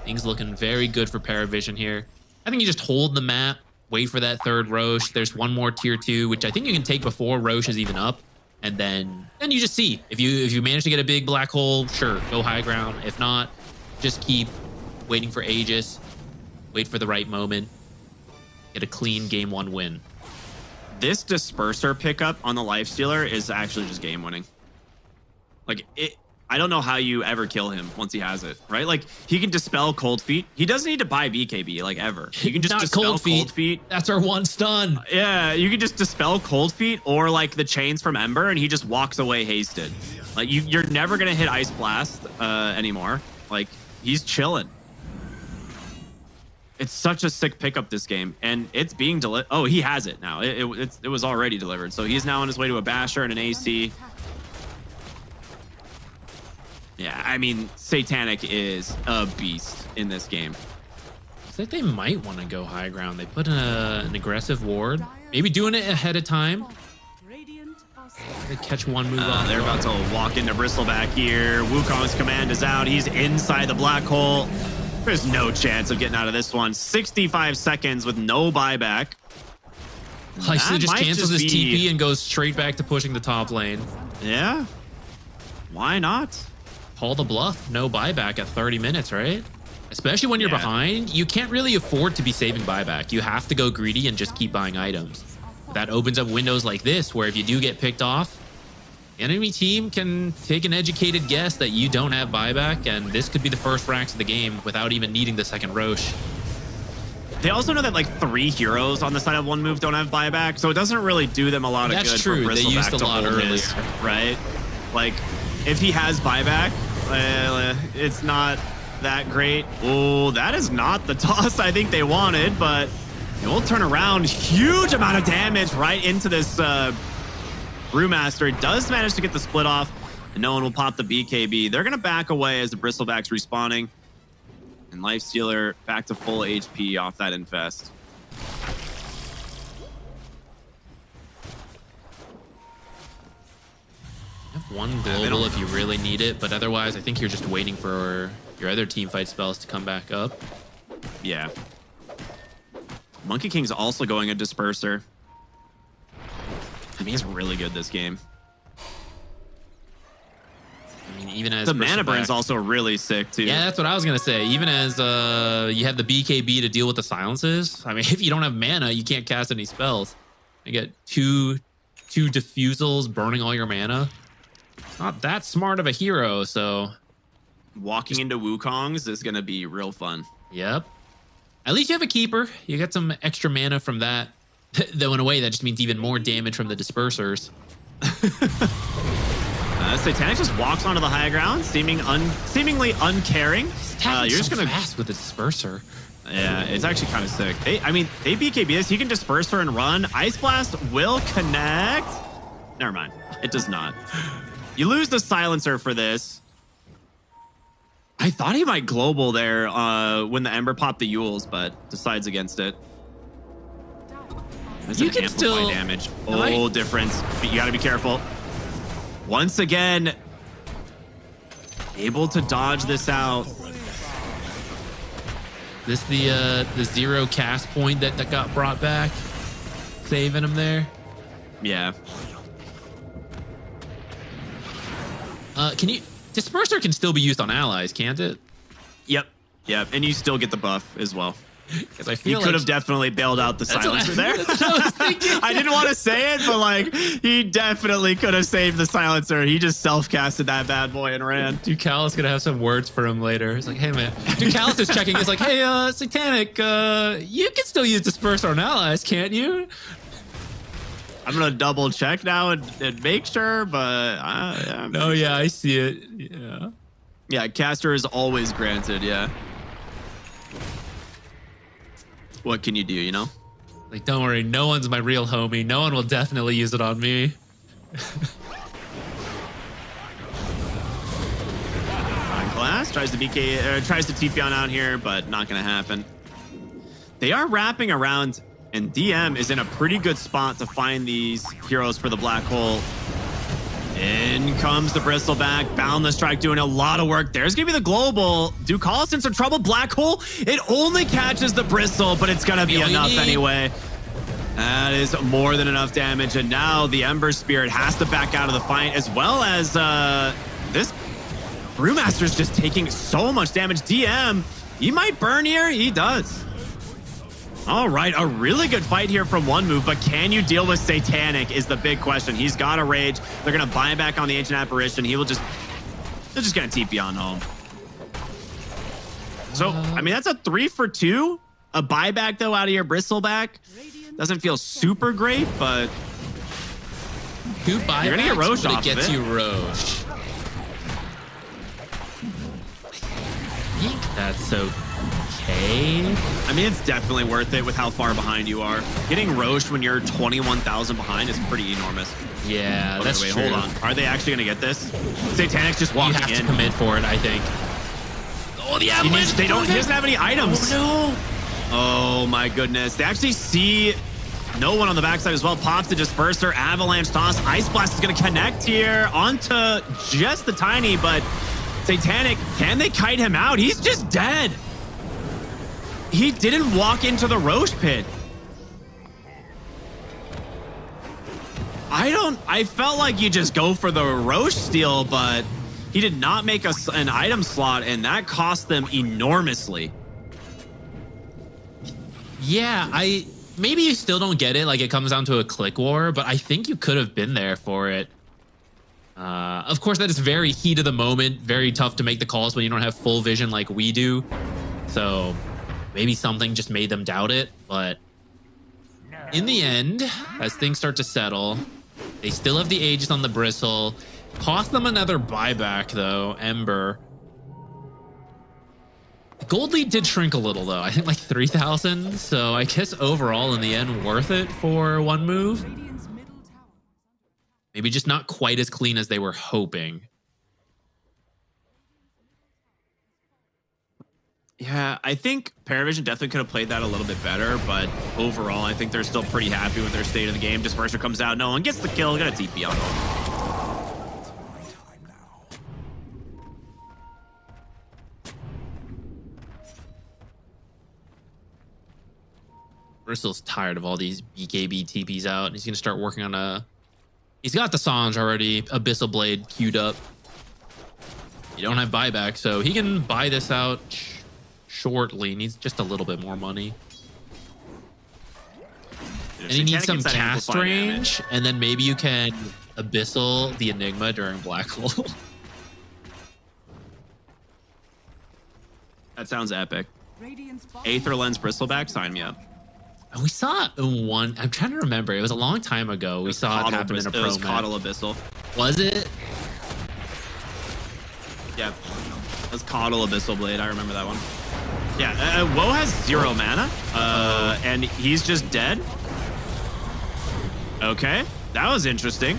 Speaker 9: Things looking very good for Paravision here. I think you just hold the map, wait for that third Roche. There's one more tier 2, which I think you can take before Roche is even up. And then you just see if you manage to get a big black hole, sure, go high ground. If not, just keep waiting for Aegis, wait for the right moment, get a clean game 1 win.
Speaker 1: This Disperser pickup on the Lifestealer is actually just game winning. Like I don't know how you ever kill him once he has it, right? Like he can dispel Cold Feet. He doesn't need to buy BKB like ever. You can just dispel Cold Feet.
Speaker 9: That's our one stun.
Speaker 1: Yeah, you can just dispel Cold Feet or like the chains from Ember, and he just walks away hasted. Like you're never gonna hit Ice Blast anymore. Like he's chilling. It's such a sick pickup this game, and it's being delivered. Oh, he has it now. It was already delivered, so he's now on his way to a Basher and an AC. Yeah, I mean, Satanic is a beast in this game.
Speaker 9: I think they might want to go high ground. They put an aggressive ward. Maybe doing it ahead of time. They catch one move on.
Speaker 1: They're about to walk into Bristleback here. Wukong's command is out. He's inside the black hole. There's no chance of getting out of this one. 65 seconds with no buyback.
Speaker 9: Heisler just cancels his TP and goes straight back to pushing the top lane.
Speaker 1: Yeah. Why not?
Speaker 9: Call the bluff. No buyback at 30 minutes, right? Especially when you're behind, you can't really afford to be saving buyback. You have to go greedy and just keep buying items. That opens up windows like this, where if you do get picked off, the enemy team can take an educated guess that you don't have buyback, and this could be the first racks of the game without even needing the second Roche.
Speaker 1: They also know that like 3 heroes on the side of one move don't have buyback, so it doesn't really do them a lot of good.
Speaker 9: That's true.
Speaker 1: For
Speaker 9: They used a lot earlier,
Speaker 1: right? Like if he has buyback, it's not that great. Oh, that is not the toss I think they wanted, but it will turn around. Huge amount of damage right into this Brewmaster. Does manage to get the split off, and no one will pop the BKB. They're going to back away as the Bristleback's respawning. And Lifestealer back to full HP off that Infest.
Speaker 9: One global if you really need it, but otherwise I think you're just waiting for your other team fight spells to come back up.
Speaker 1: Yeah. Monkey King's also going a Disperser. I mean, he's really good this game.
Speaker 9: I mean, even as
Speaker 1: the mana burn's also really sick too.
Speaker 9: Yeah, that's what I was gonna say. Even as you have the BKB to deal with the silences. I mean, if you don't have mana, you can't cast any spells. You get two diffusals burning all your mana. Not that smart of a hero, so
Speaker 1: walking into Wukong's is gonna be real fun.
Speaker 9: Yep. At least you have a keeper. You get some extra mana from that. Though in a way, that just means even more damage from the dispersers.
Speaker 1: Satanic just walks onto the high ground, seemingly uncaring.
Speaker 9: You're just gonna fast with the disperser.
Speaker 1: Yeah, it's actually kind of sick. They BKB this. He can disperse her and run. Ice Blast will connect. Never mind. It does not. You lose the silencer for this. I thought he might global there when the Ember popped the Yules, but decides against it. That's
Speaker 9: you
Speaker 1: an
Speaker 9: can
Speaker 1: amplify
Speaker 9: still
Speaker 1: damage. Oh, difference. But you got to be careful. Once again, able to dodge this out.
Speaker 9: This the zero cast point that got brought back, saving him there.
Speaker 1: Yeah.
Speaker 9: Disperser can still be used on allies, can't it?
Speaker 1: Yep. Yeah, and you still get the buff as well.
Speaker 9: Because I
Speaker 1: He
Speaker 9: feel
Speaker 1: could have definitely bailed out the silencer there.
Speaker 9: That's what I was thinking.
Speaker 1: I didn't want to say it, but like he definitely could have saved the silencer. He just self-casted that bad boy and ran.
Speaker 9: Ducal is gonna have some words for him later. He's like, hey man. Ducal is checking. He's like, hey, Satanic, you can still use disperse on allies, can't you?
Speaker 1: I'm gonna double check now and make sure, but yeah,
Speaker 9: Oh yeah, I see it. Yeah.
Speaker 1: yeah, caster is always granted. Yeah. What can you do? You know.
Speaker 9: Like, don't worry, no one's my real homie. No one will definitely use it on me.
Speaker 1: Glass tries to BK, tries to TP on out here, but not gonna happen. They are wrapping around, and DM is in a pretty good spot to find these heroes for the black hole. In comes the Bristleback, Boundless Strike doing a lot of work. There's gonna be the global. Ducal in some trouble. Black hole. It only catches the Bristle, but it's gonna be enough anyway. That is more than enough damage, and now the Ember Spirit has to back out of the fight, as well as this Brewmaster's just taking so much damage. DM, he might burn here. He does. All right, a really good fight here from one move, but can you deal with Satanic is the big question. He's got a rage. They're gonna buy him back on the Ancient Apparition. They're just gonna TP on home. So, I mean, that's a 3 for 2. A buyback though out of your Bristleback. Doesn't feel super great, but
Speaker 9: Who buybacks,
Speaker 1: you're gonna get Roche
Speaker 9: but
Speaker 1: off
Speaker 9: it gets
Speaker 1: of it.
Speaker 9: you Roche. I think that's okay.
Speaker 1: I mean, it's definitely worth it with how far behind you are. Getting Roche when you're 21,000 behind is pretty enormous.
Speaker 9: Yeah, that's
Speaker 1: wait,
Speaker 9: true.
Speaker 1: hold on. Are they actually going to get this? Satanic's just walking
Speaker 9: You have
Speaker 1: in.
Speaker 9: to commit for it, I think. Oh, the avalanche!
Speaker 1: He doesn't have any items.
Speaker 9: Oh,
Speaker 1: Oh, my goodness. They actually see no one on the backside as well. Pops the Disperser, Avalanche Toss. Ice Blast is going to connect here onto just the Tiny, but Satanic, can they kite him out? He's just dead. He didn't walk into the Roche pit. I felt like you just go for the Roche steal, but he did not make an item slot, and that cost them enormously.
Speaker 9: yeah, maybe you still don't get it. Like, it comes down to a click war, but I think you could have been there for it. Of course, that is very heat of the moment. Very tough to make the calls when you don't have full vision like we do. So maybe something just made them doubt it. But in the end, as things start to settle, they still have the Aegis on the Bristle. Cost them another buyback, though. Ember. The gold lead did shrink a little, though. I think like 3,000. So I guess overall, in the end, worth it for one move. Maybe just not quite as clean as they were hoping.
Speaker 1: Yeah, I think Paravision definitely could have played that a little bit better, but overall, I think they're still pretty happy with their state of the game. Disperser comes out, no one gets the kill, got a TP on him.
Speaker 9: Bristle's tired of all these BKB TPs out. He's going to start working on a... He's got the Sange already, Abyssal Blade queued up. You don't have buyback, so he can buy this out shortly. Needs just a little bit more money. And he needs some cast range, and then maybe you can Abyssal the Enigma during Black Hole.
Speaker 1: That sounds epic. Aether Lens Bristleback, sign me up.
Speaker 9: We saw one. I'm trying to remember. It was a long time ago. We saw it happen in a pro match.
Speaker 1: It was Coddle Abyssal.
Speaker 9: Was it?
Speaker 1: Yeah. It was Coddle Abyssal Blade. I remember that one. Yeah. Woe has 0 mana. And he's just dead. Okay. That was interesting.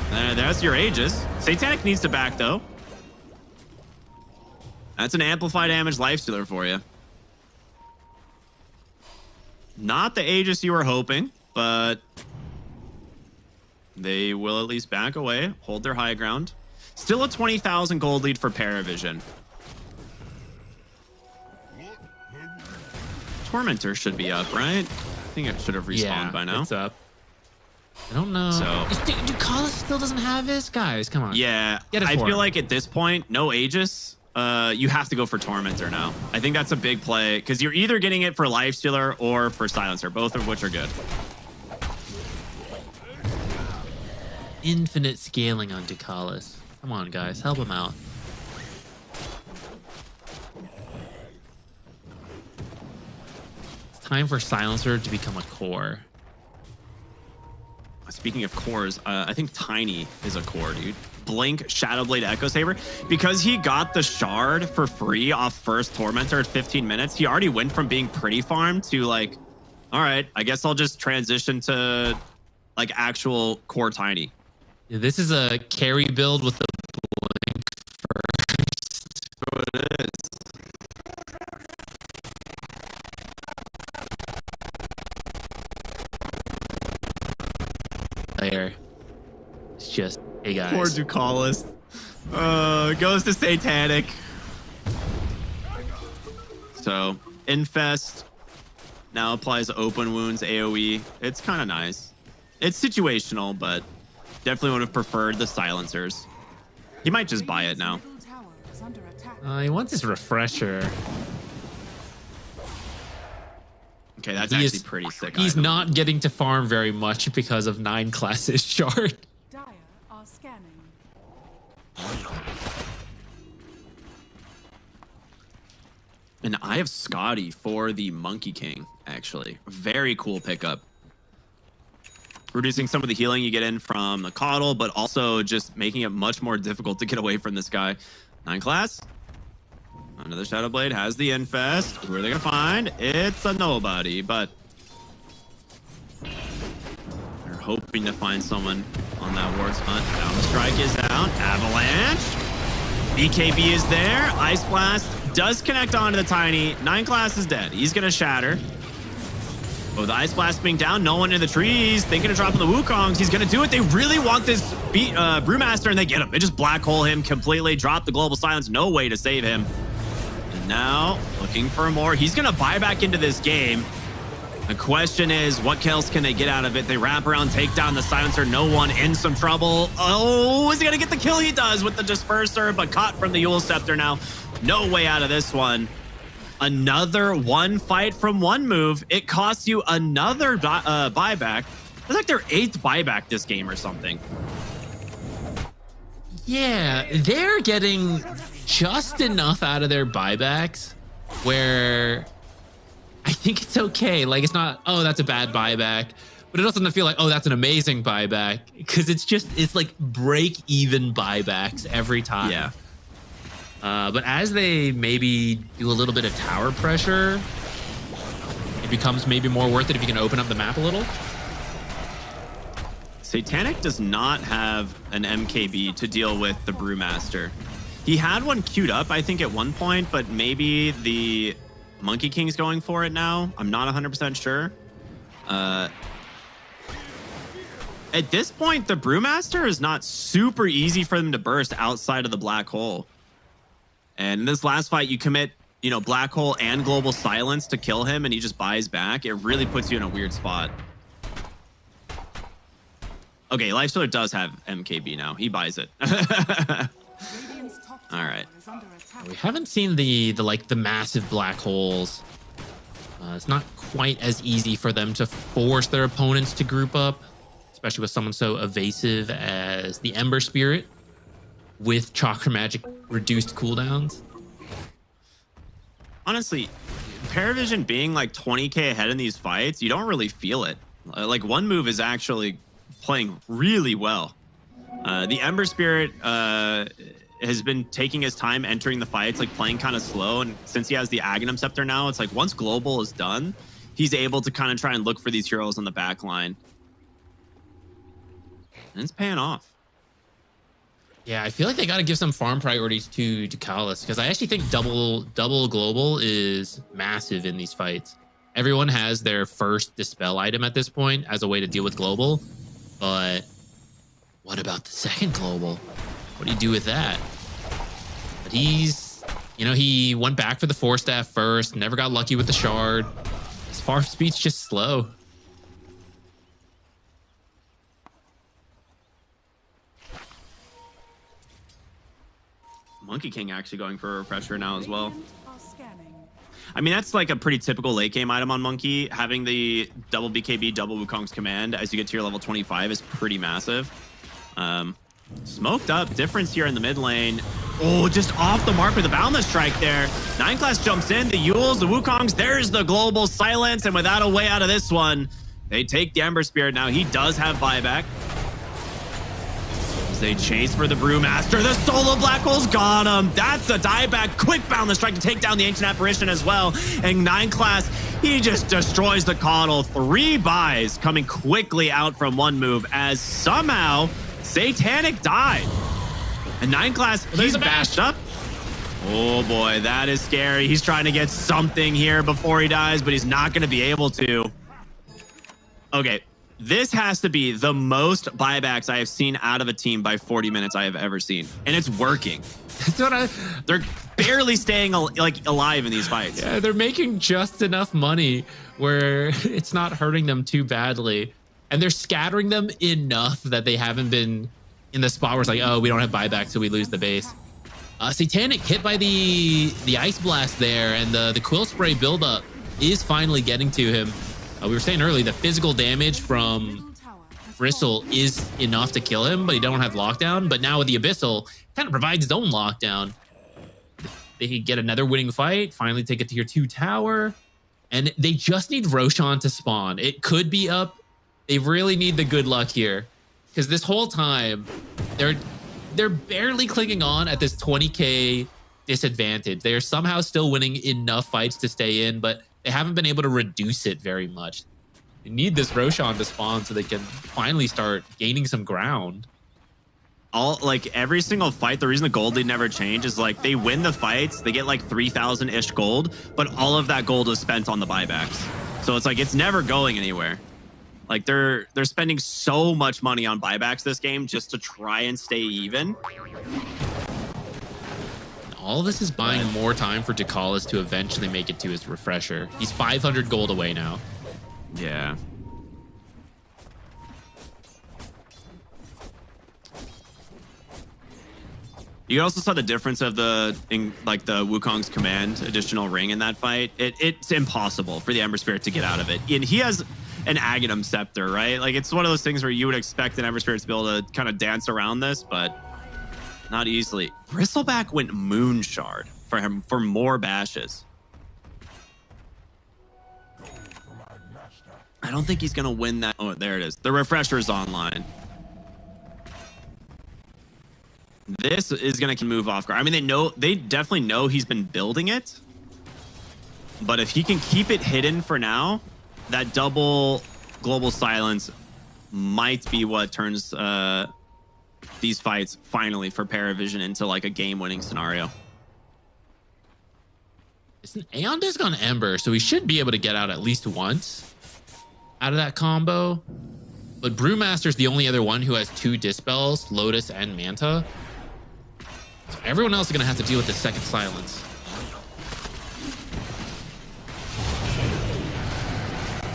Speaker 1: That's your Aegis. Satanic needs to back, though. That's an amplified damage lifestealer for you. Not the Aegis you were hoping, but they will at least back away, hold their high ground. Still a 20,000 gold lead for Paravision. Tormentor should be up, right? I think it should have respawned by now.
Speaker 9: It's up. I don't know.
Speaker 1: So,
Speaker 9: Ducala still doesn't have his guys. Come on.
Speaker 1: Yeah,
Speaker 9: Get it
Speaker 1: I
Speaker 9: for
Speaker 1: feel
Speaker 9: him.
Speaker 1: like at this point, no Aegis. you have to go for Tormentor now. I think that's a big play because you're either getting it for Lifestealer or for Silencer, both of which are good.
Speaker 9: Infinite scaling on Ducalis. Come on, guys, help him out. It's time for Silencer to become a core.
Speaker 1: Speaking of cores, I think Tiny is a core, dude. Blink, Shadowblade, Echo Saber. Because he got the shard for free off first Tormentor at 15 minutes, he already went from being pretty farmed to like, all right, I guess I'll just transition to like actual core Tiny.
Speaker 9: Yeah, this is a carry build with the blink first.
Speaker 1: So it is.
Speaker 9: There. It's just, hey guys.
Speaker 1: Poor Ducalis. Goes to Satanic. So, Infest now applies Open Wounds AoE. It's kind of nice. It's situational, but definitely would have preferred the Silencers. He might just buy it now.
Speaker 9: He wants his refresher.
Speaker 1: Okay, that's actually pretty sick.
Speaker 9: He's
Speaker 1: item.
Speaker 9: not getting to farm very much because of 9 classes shard.
Speaker 7: Dire are scanning.
Speaker 1: And I have Scotty for the Monkey King, actually. Very cool pickup. Reducing some of the healing you get in from the Coddle, but also just making it much more difficult to get away from this guy. 9 class. Another Shadowblade has the Infest. Who are they going to find? It's a nobody, but they're hoping to find someone on that War's Hunt. Down the Strike is down. Avalanche. BKB is there. Ice Blast does connect onto the Tiny. 9 class is dead. He's going to shatter. With Ice Blast being down, no one in the trees. Thinking of dropping the Wukongs. He's going to do it. They really want this Brewmaster, and they get him. They just black hole him completely. Drop the Global Silence. No way to save him. And now, looking for more. He's going to buy back into this game. The question is, what else can they get out of it? They wrap around, take down the Silencer. No one in some trouble. Oh, is he going to get the kill? He does with the Disperser, but caught from the Yule Scepter now. No way out of this one. Another one fight from one move. It costs you another buyback. It's like their 8th buyback this game or something.
Speaker 9: Yeah, they're getting just enough out of their buybacks where I think it's okay. Like, it's not, oh, that's a bad buyback, but it also doesn't feel like, oh, that's an amazing buyback, because it's like break even buybacks every time.
Speaker 1: Yeah.
Speaker 9: But as they maybe do a little bit of tower pressure, it becomes maybe more worth it if you can open up the map a little.
Speaker 1: Satanic does not have an MKB to deal with the Brewmaster. He had one queued up, I think, at one point, but maybe the Monkey King's going for it now. I'm not 100% sure. At this point, the Brewmaster is not super easy for them to burst outside of the black hole. And in this last fight, you commit, you know, black hole and global silence to kill him, and he just buys back. It really puts you in a weird spot. Okay, Lifestealer does have MKB now. He buys it. All right.
Speaker 9: We haven't seen the massive black holes. It's not quite as easy for them to force their opponents to group up, especially with someone so evasive as the Ember Spirit with Chakra Magic reduced cooldowns.
Speaker 1: Honestly, Paravision being like 20k ahead in these fights, you don't really feel it. Like, one move is actually playing really well. The Ember Spirit has been taking his time entering the fights, like playing kind of slow. And since he has the Aghanim Scepter now, it's like once Global is done, he's able to kind of try and look for these heroes on the back line. And it's paying off.
Speaker 9: Yeah, I feel like they got to give some farm priorities to Ducalis, because I actually think double global is massive in these fights. Everyone has their first dispel item at this point as a way to deal with global, but what about the second global? What do you do with that? But he's, you know, he went back for the 4-staff first, never got lucky with the shard. His farm speed's just slow.
Speaker 1: Monkey King actually going for a refresher now as well.
Speaker 7: Radiant are scanning.
Speaker 1: I mean, that's like a pretty typical late game item on Monkey. Having the double BKB, double Wukong's command as you get to your level 25 is pretty massive. Smoked up difference here in the mid lane. Oh, just off the mark with a Boundless Strike there. 9 class jumps in, the Yules, the Wukongs, there's the global silence, and without a way out of this one, they take the Ember Spirit. Now he does have buyback. As they chase for the Brewmaster, the solo Black Hole's got him. That's the dieback. Quick Boundless Strike to take down the Ancient Apparition as well. And 9 class, he just destroys the Coddle. 3 buys coming quickly out from one move as somehow Satanic died. And 9 class, he's bashed up. Oh boy, that is scary. He's trying to get something here before he dies, but he's not going to be able to. Okay, this has to be the most buybacks I have seen out of a team by 40 minutes I have ever seen. And it's working.
Speaker 9: That's what
Speaker 1: They're barely staying alive in these fights.
Speaker 9: Yeah, they're making just enough money where it's not hurting them too badly. And they're scattering them enough that they haven't been in the spot where it's like, oh, we don't have buyback, so we lose the base. Satanic hit by the Ice Blast there, and the Quill Spray buildup is finally getting to him. We were saying earlier, the physical damage from Bristle is enough to kill him, but he don't have lockdown. But now with the Abyssal, kind of provides his own lockdown. They could get another winning fight, finally take a tier 2 tower, and they just need Roshan to spawn. It could be up. They really need the good luck here, because this whole time they're barely clicking on at this 20k disadvantage. They are somehow still winning enough fights to stay in, but they haven't been able to reduce it very much. They need this Roshan to spawn so they can finally start gaining some ground.
Speaker 1: Every single fight, the reason the gold lead never change is like they win the fights, they get like 3,000-ish gold, but all of that gold is spent on the buybacks. So it's like it's never going anywhere. Like they're spending so much money on buybacks this game just to try and stay even.
Speaker 9: All this is buying more time for Dakalis to eventually make it to his refresher. He's 500 gold away now.
Speaker 1: Yeah. You also saw the difference of the Wukong's command additional ring in that fight. It's impossible for the Ember Spirit to get out of it. And he has an Aghanim Scepter, right? Like it's one of those things where you would expect an Ember Spirit to be able to kind of dance around this, but not easily. Bristleback went Moon Shard for him for more bashes. I don't think he's gonna win that. Oh, there it is. The refresher is online. This is gonna move off guard. I mean, they definitely know he's been building it, but if he can keep it hidden for now, that double global silence might be what turns these fights finally for Paravision into like a game-winning scenario.
Speaker 9: It's an Aeon Disc on Ember, so he should be able to get out at least once out of that combo. But Brewmaster's the only other one who has 2 Dispels, Lotus and Manta. So everyone else is going to have to deal with the second silence.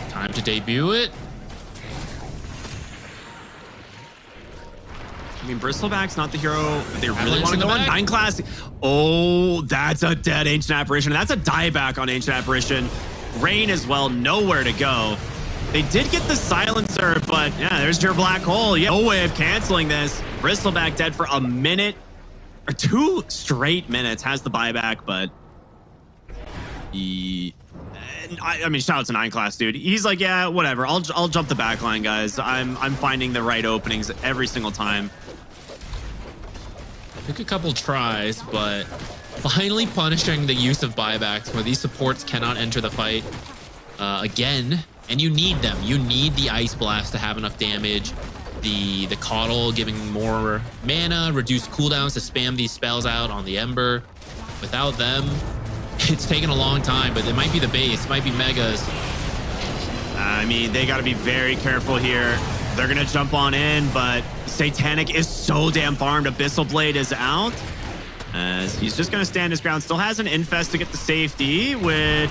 Speaker 9: Time to debut it.
Speaker 1: I mean, Bristleback's not the hero they really want to go on. 9 class. Oh, that's a dead Ancient Apparition. That's a dieback on Ancient Apparition. Rain as well, nowhere to go. They did get the silencer, but yeah, there's your black hole. Yeah, no way of canceling this. Bristleback dead for a minute or 2 straight minutes. Has the buyback, but I mean, shout out to 9 class, dude. He's like, yeah, whatever. I'll jump the backline, guys. I'm finding the right openings every single time.
Speaker 9: Took a couple tries, but finally punishing the use of buybacks where these supports cannot enter the fight again. And you need them. You need the Ice Blast to have enough damage. The Coddle giving more mana, reduced cooldowns to spam these spells out on the Ember. Without them, it's taken a long time, but it might be the base, it might be Megas.
Speaker 1: I mean, they got to be very careful here. They're going to jump on in, but Satanic is so damn farmed. Abyssal Blade is out. As he's just going to stand his ground. Still has an Infest to get the safety, which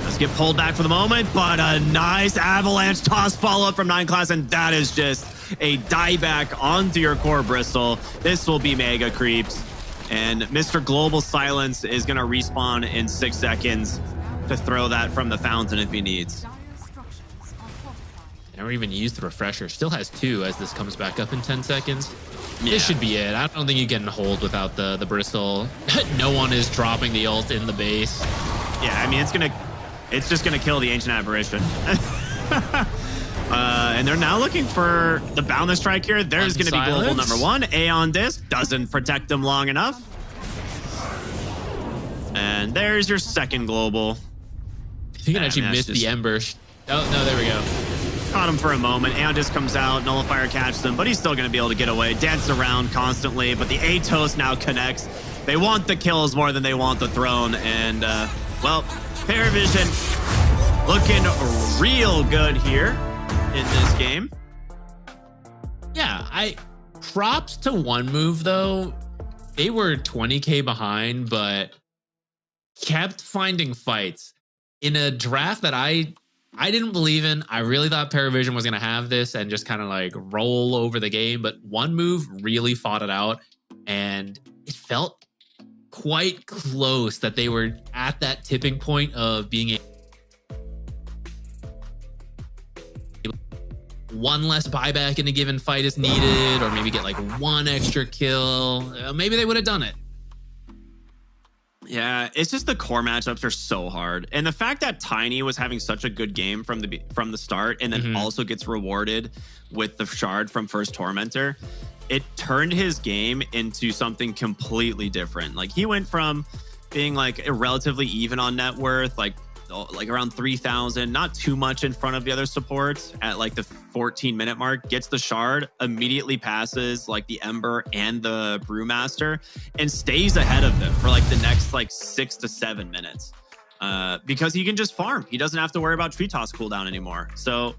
Speaker 1: does get pulled back for the moment, but a nice avalanche toss follow-up from 9 class, and that is just a dieback onto your core Bristle. This will be mega creeps. And Mr. Global Silence is going to respawn in 6 seconds to throw that from the fountain if he needs.
Speaker 9: Never even used the refresher. Still has 2 as this comes back up in 10 seconds.
Speaker 1: Yeah.
Speaker 9: This should be it. I don't think you get in hold without the bristle. No one is dropping the ult in the base.
Speaker 1: Yeah, I mean, it's just gonna kill the Ancient Apparition. And they're now looking for the Boundless Strike here. There's gonna be global number 1. Aeon Disc doesn't protect them long enough. And there's your second global.
Speaker 9: You can actually miss the Ember. Oh, no, there we go.
Speaker 1: Caught him for a moment. Aeon Disc comes out, Nullifier catches him, but he's still going to be able to get away. Dances around constantly, but the Atos now connects. They want the kills more than they want the throne. And, well, Paravision looking real good here in this game.
Speaker 9: Yeah, props to One Move, though. They were 20K behind, but kept finding fights. In a draft that I didn't believe in. I really thought Paravision was going to have this and just kind of like roll over the game, but One Move really fought it out, and it felt quite close that they were at that tipping point of being one less buyback in a given fight is needed, or maybe get like 1 extra kill. Maybe they would have done it.
Speaker 1: Yeah, it's just the core matchups are so hard. And the fact that Tiny was having such a good game from the start and then also gets rewarded with the shard from First Tormentor, it turned his game into something completely different. Like, he went from being like relatively even on net worth, like around 3,000, not too much in front of the other supports at like the 14-minute mark, gets the shard, immediately passes like the Ember and the Brewmaster, and stays ahead of them for like the next like 6 to 7 minutes because he can just farm. He doesn't have to worry about tree toss cooldown anymore. So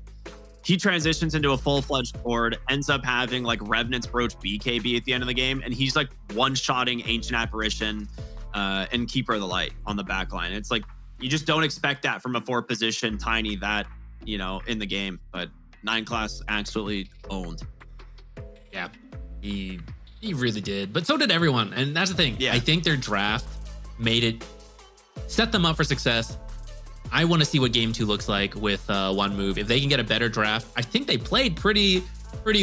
Speaker 1: he transitions into a full-fledged board, ends up having like Revenant's Brooch BKB at the end of the game, and he's like one-shotting Ancient Apparition and Keeper of the Light on the back line. It's like, you just don't expect that from a 4-position Tiny that, you know, in the game. But 9 class absolutely owned.
Speaker 9: Yeah, he really did. But so did everyone. And that's the thing.
Speaker 1: Yeah.
Speaker 9: I think their draft set them up for success. I want to see what game 2 looks like with One Move. If they can get a better draft, I think they played pretty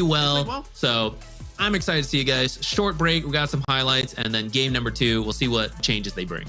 Speaker 9: well. So I'm excited to see you guys. Short break. We got some highlights. And then game number 2, we'll see what changes they bring.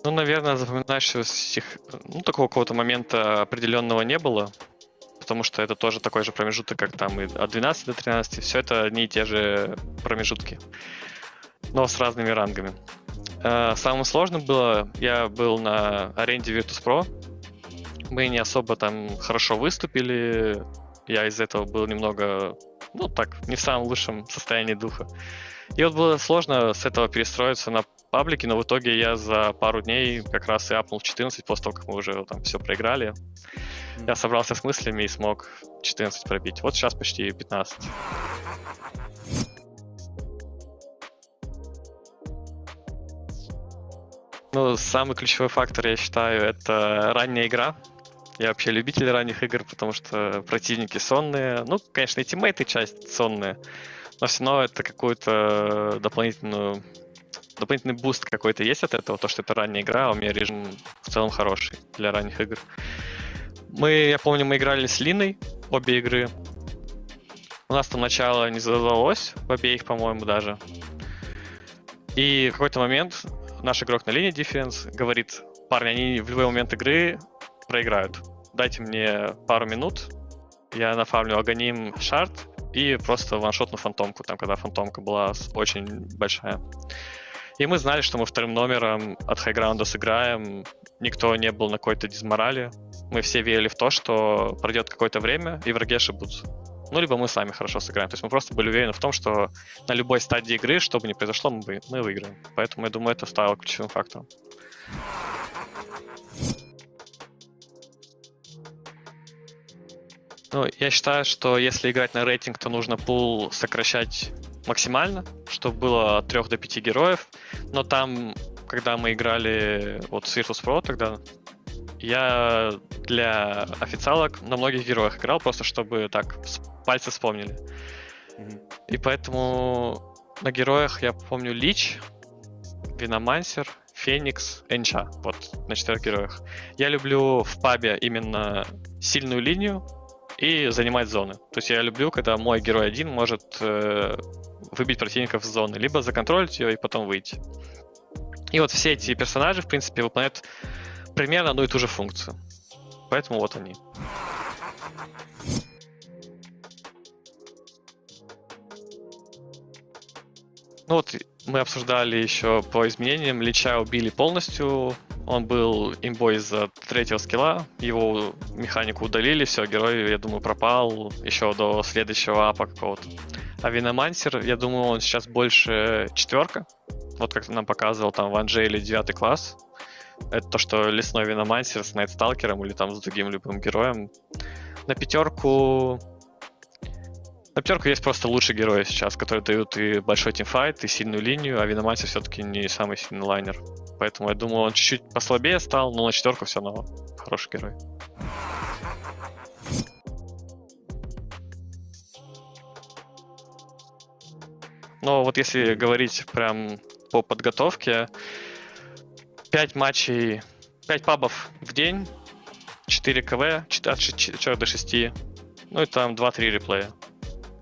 Speaker 10: Ну, наверное, запоминающегося такого какого-то момента определенного не было, потому что это тоже такой же промежуток, как там и от 12 до 13. Все это одни и те же промежутки, но с разными рангами. Самым сложным было, я был на аренде Virtus.pro. Мы не особо там хорошо выступили. Я из этого был немного, не в самом лучшем состоянии духа. И вот было сложно с этого перестроиться на паблики, но в итоге я за пару дней как раз и апнул 14 после того, как мы уже там все проиграли. Я собрался с мыслями и смог 14 пробить. Вот сейчас почти 15. Самый ключевой фактор, я считаю, это ранняя игра. Я вообще любитель ранних игр, потому что противники сонные. Конечно, и тиммейты часть сонные, но все равно это какой-то дополнительный буст какой-то есть от этого, то, что это ранняя игра, а у меня режим в целом хороший для ранних игр. Я помню, мы играли с Линой обе игры. У нас там начало не задалось, в обеих, по-моему, даже. И в какой-то момент наш игрок на линии Defense говорит: парни, они в любой момент игры проиграют. Дайте мне пару минут, я нафармлю Гaimin Шард и просто ваншотну фантомку, там, когда фантомка была очень большая. И мы знали, что мы вторым номером от хайграунда сыграем, никто не был на какой-то дизморали. Мы все верили в то, что пройдет какое-то время, и враги ошибутся. Либо мы сами хорошо сыграем. То есть мы просто были уверены в том, что на любой стадии игры, что бы ни произошло, мы выиграем. Поэтому, я думаю, это стало ключевым фактором. Я считаю, что если играть на рейтинг, то нужно пул сокращать максимально, чтобы было от 3 до 5 героев. Но там, когда мы играли с Virtus.pro, тогда я для официалок на многих героях играл, просто чтобы так пальцы вспомнили. И поэтому на героях я помню Лич, Виномансер, Феникс, Энча. Вот на 4 героях. Я люблю в пабе именно сильную линию и занимать зоны. То есть я люблю, когда мой герой один может выбить противников с зоны, либо законтролить ее и потом выйти. И вот все эти персонажи, в принципе, выполняют примерно одну и ту же функцию. Поэтому вот они. Мы обсуждали еще по изменениям. Лича убили полностью. Он был имбой из-за 3-го скилла. Его механику удалили. Все, герой, я думаю, пропал еще до следующего апа какого-то. А Виномансер, я думаю, он сейчас больше 4. Вот как нам показывал там в Анже или 9 класс. Это то, что лесной Виномансер с Найтсталкером или там с другим любым героем. На 5 есть просто лучшие герои сейчас, которые дают и большой тимфайт, и сильную линию, а Виномансер все-таки не самый сильный лайнер. Поэтому я думаю, он чуть-чуть послабее стал, но на 4 все равно хороший герой. Но вот если говорить прям по подготовке, 5 матчей, 5 пабов в день, 4 КВ, от 4 до 6, и там 2-3 реплея.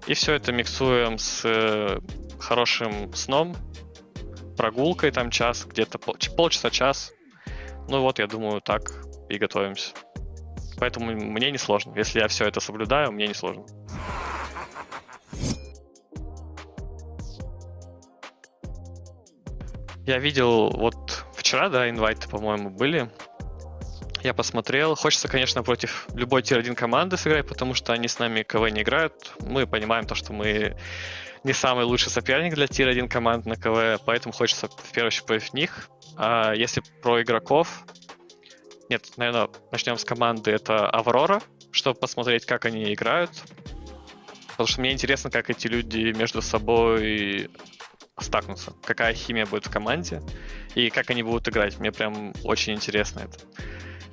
Speaker 10: И все это миксуем с хорошим сном, прогулкой там час, где-то полчаса, час. Я думаю, так и готовимся. Поэтому мне не сложно. Если я все это соблюдаю, мне не сложно. Я видел, вчера, инвайты, по-моему, были. Я посмотрел. Хочется, конечно, против любой тир-1 команды сыграть, потому что они с нами КВ не играют. Мы понимаем то, что мы не самый лучший соперник для тир-1 команд на КВ, поэтому хочется в первую очередь против них. А если про игроков... Нет, наверное, начнем с команды. Это Aurora, чтобы посмотреть, как они играют. Потому что мне интересно, как эти люди между собой стакнутся. Какая химия будет в команде и как они будут играть. Мне прям очень интересно это.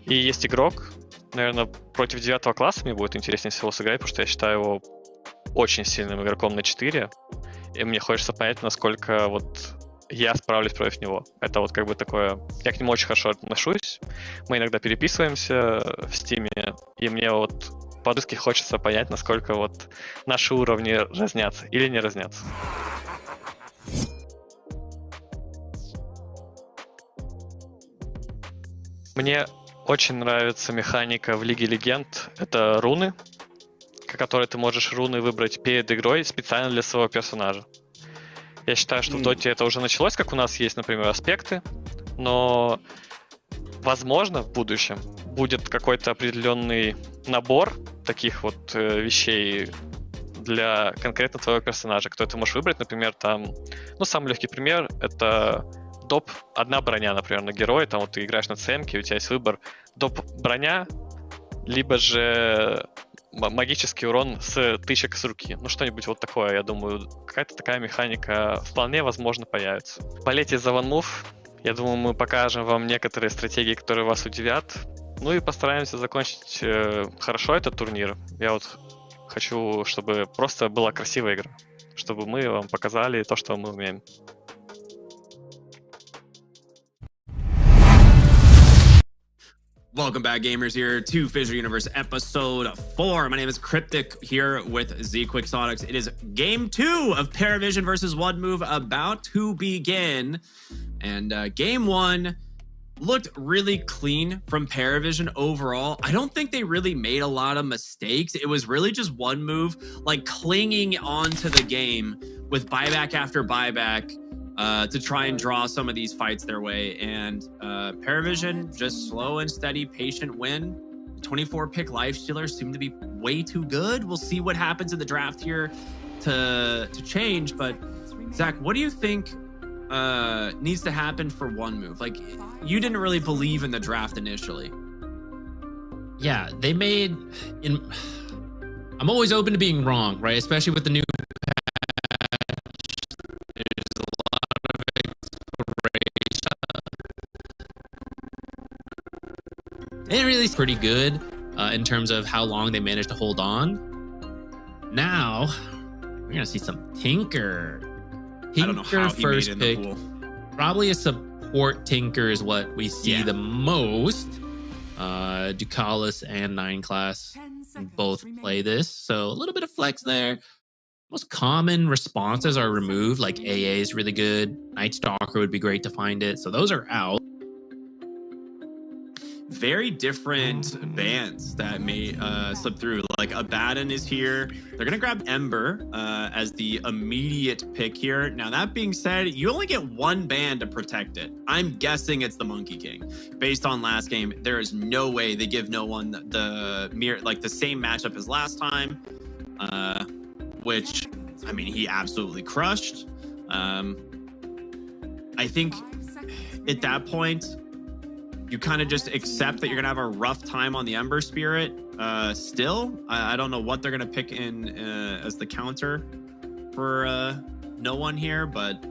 Speaker 10: И есть игрок, наверное, против 9 класса мне будет интереснее всего сыграть, потому что я считаю его очень сильным игроком на 4. И мне хочется понять, насколько я справлюсь против него. Это такое... Я к нему очень хорошо отношусь. Мы иногда переписываемся в Стиме, и мне по-русски хочется понять, насколько наши уровни разнятся или не разнятся. Мне очень нравится механика в Лиге Легенд. Это руны, которые ты можешь руны выбрать перед игрой специально для своего персонажа. Я считаю, что в Доте это уже началось, как у нас есть, например, аспекты, но, возможно, в будущем будет какой-то определенный набор таких вот вещей для конкретно твоего персонажа, который ты можешь выбрать, например, там, ну, самый легкий пример — это доп. Одна броня, например, на героя, там вот ты играешь на ЦМ-ке, у тебя есть выбор доп. Броня, либо же магический урон с тычек с руки. Ну, что-нибудь вот такое, я думаю, какая-то такая механика вполне возможно появится. Болейте за OneMove. Я думаю, мы покажем вам некоторые стратегии, которые вас удивят. Ну и постараемся закончить хорошо этот турнир. Я вот хочу, чтобы просто была красивая игра. Чтобы мы вам показали то, что мы умеем.
Speaker 1: Welcome back, gamers, here to FISSURE Universe Episode 4. My name is Cryptic here with Z Quixotics. It is Game 2 of Paravision versus OneMove about to begin. And Game 1 looked really clean from Paravision overall. I don't think they really made a lot of mistakes. It was really just OneMove, like, clinging onto the game with buyback after buyback to try and draw some of these fights their way. And Paravision, just slow and steady, patient win. 24 pick Lifestealers seem to be way too good. We'll see what happens in the draft here to change. But Zach, what do you think needs to happen for OneMove? Like, you didn't really believe in the draft initially.
Speaker 9: Yeah, they made I'm always open to being wrong, right? Especially with the new it really is pretty good in terms of how long they managed to hold on. Now we're gonna see some Tinker.
Speaker 1: I don't know how he
Speaker 9: first
Speaker 1: made
Speaker 9: pick.
Speaker 1: in the pool.
Speaker 9: Probably a support Tinker is what we see the most. Ducalis and 9 class both play this, so a little bit of flex there. Most common responses are removed, like AA is really good. Night Stalker would be great to find it, so those are out.
Speaker 1: Very different bans that may slip through. Like Abaddon is here. They're gonna grab Ember as the immediate pick here. Now, that being said, you only get one ban to protect it. I'm guessing it's the Monkey King. Based on last game, there is no way they give no one the same matchup as last time, which, I mean, he absolutely crushed. I think at that point, you kind of just accept that you're gonna have a rough time on the Ember Spirit. Still, I don't know what they're gonna pick in as the counter for no one here, but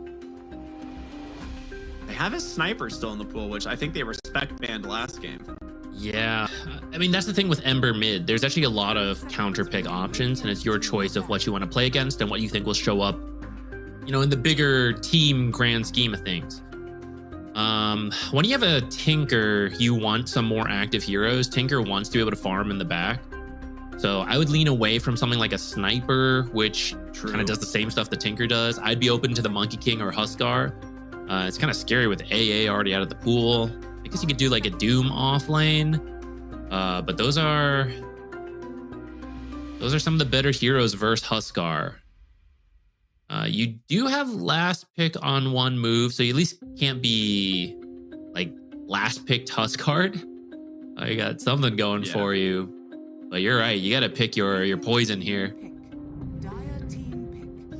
Speaker 1: they have a sniper still in the pool, which I think they respect banned last game.
Speaker 9: Yeah, I mean, that's the thing with Ember mid. There's actually a lot of counter pick options, and it's your choice of what you want to play against and what you think will show up, you know, in the bigger team grand scheme of things. When you have a Tinker, you want some more active heroes. Tinker wants to be able to farm in the back. So I would lean away from something like a Sniper, which kind of does the same stuff the Tinker does. I'd be open to the Monkey King or Huskar. It's kind of scary with AA already out of the pool. I guess you could do like a Doom off lane. But those are some of the better heroes versus Huskar. You do have last pick on OneMove, so you at least can't be like last picked Huskard. You got something going for you. But you're right, you got to pick your poison here.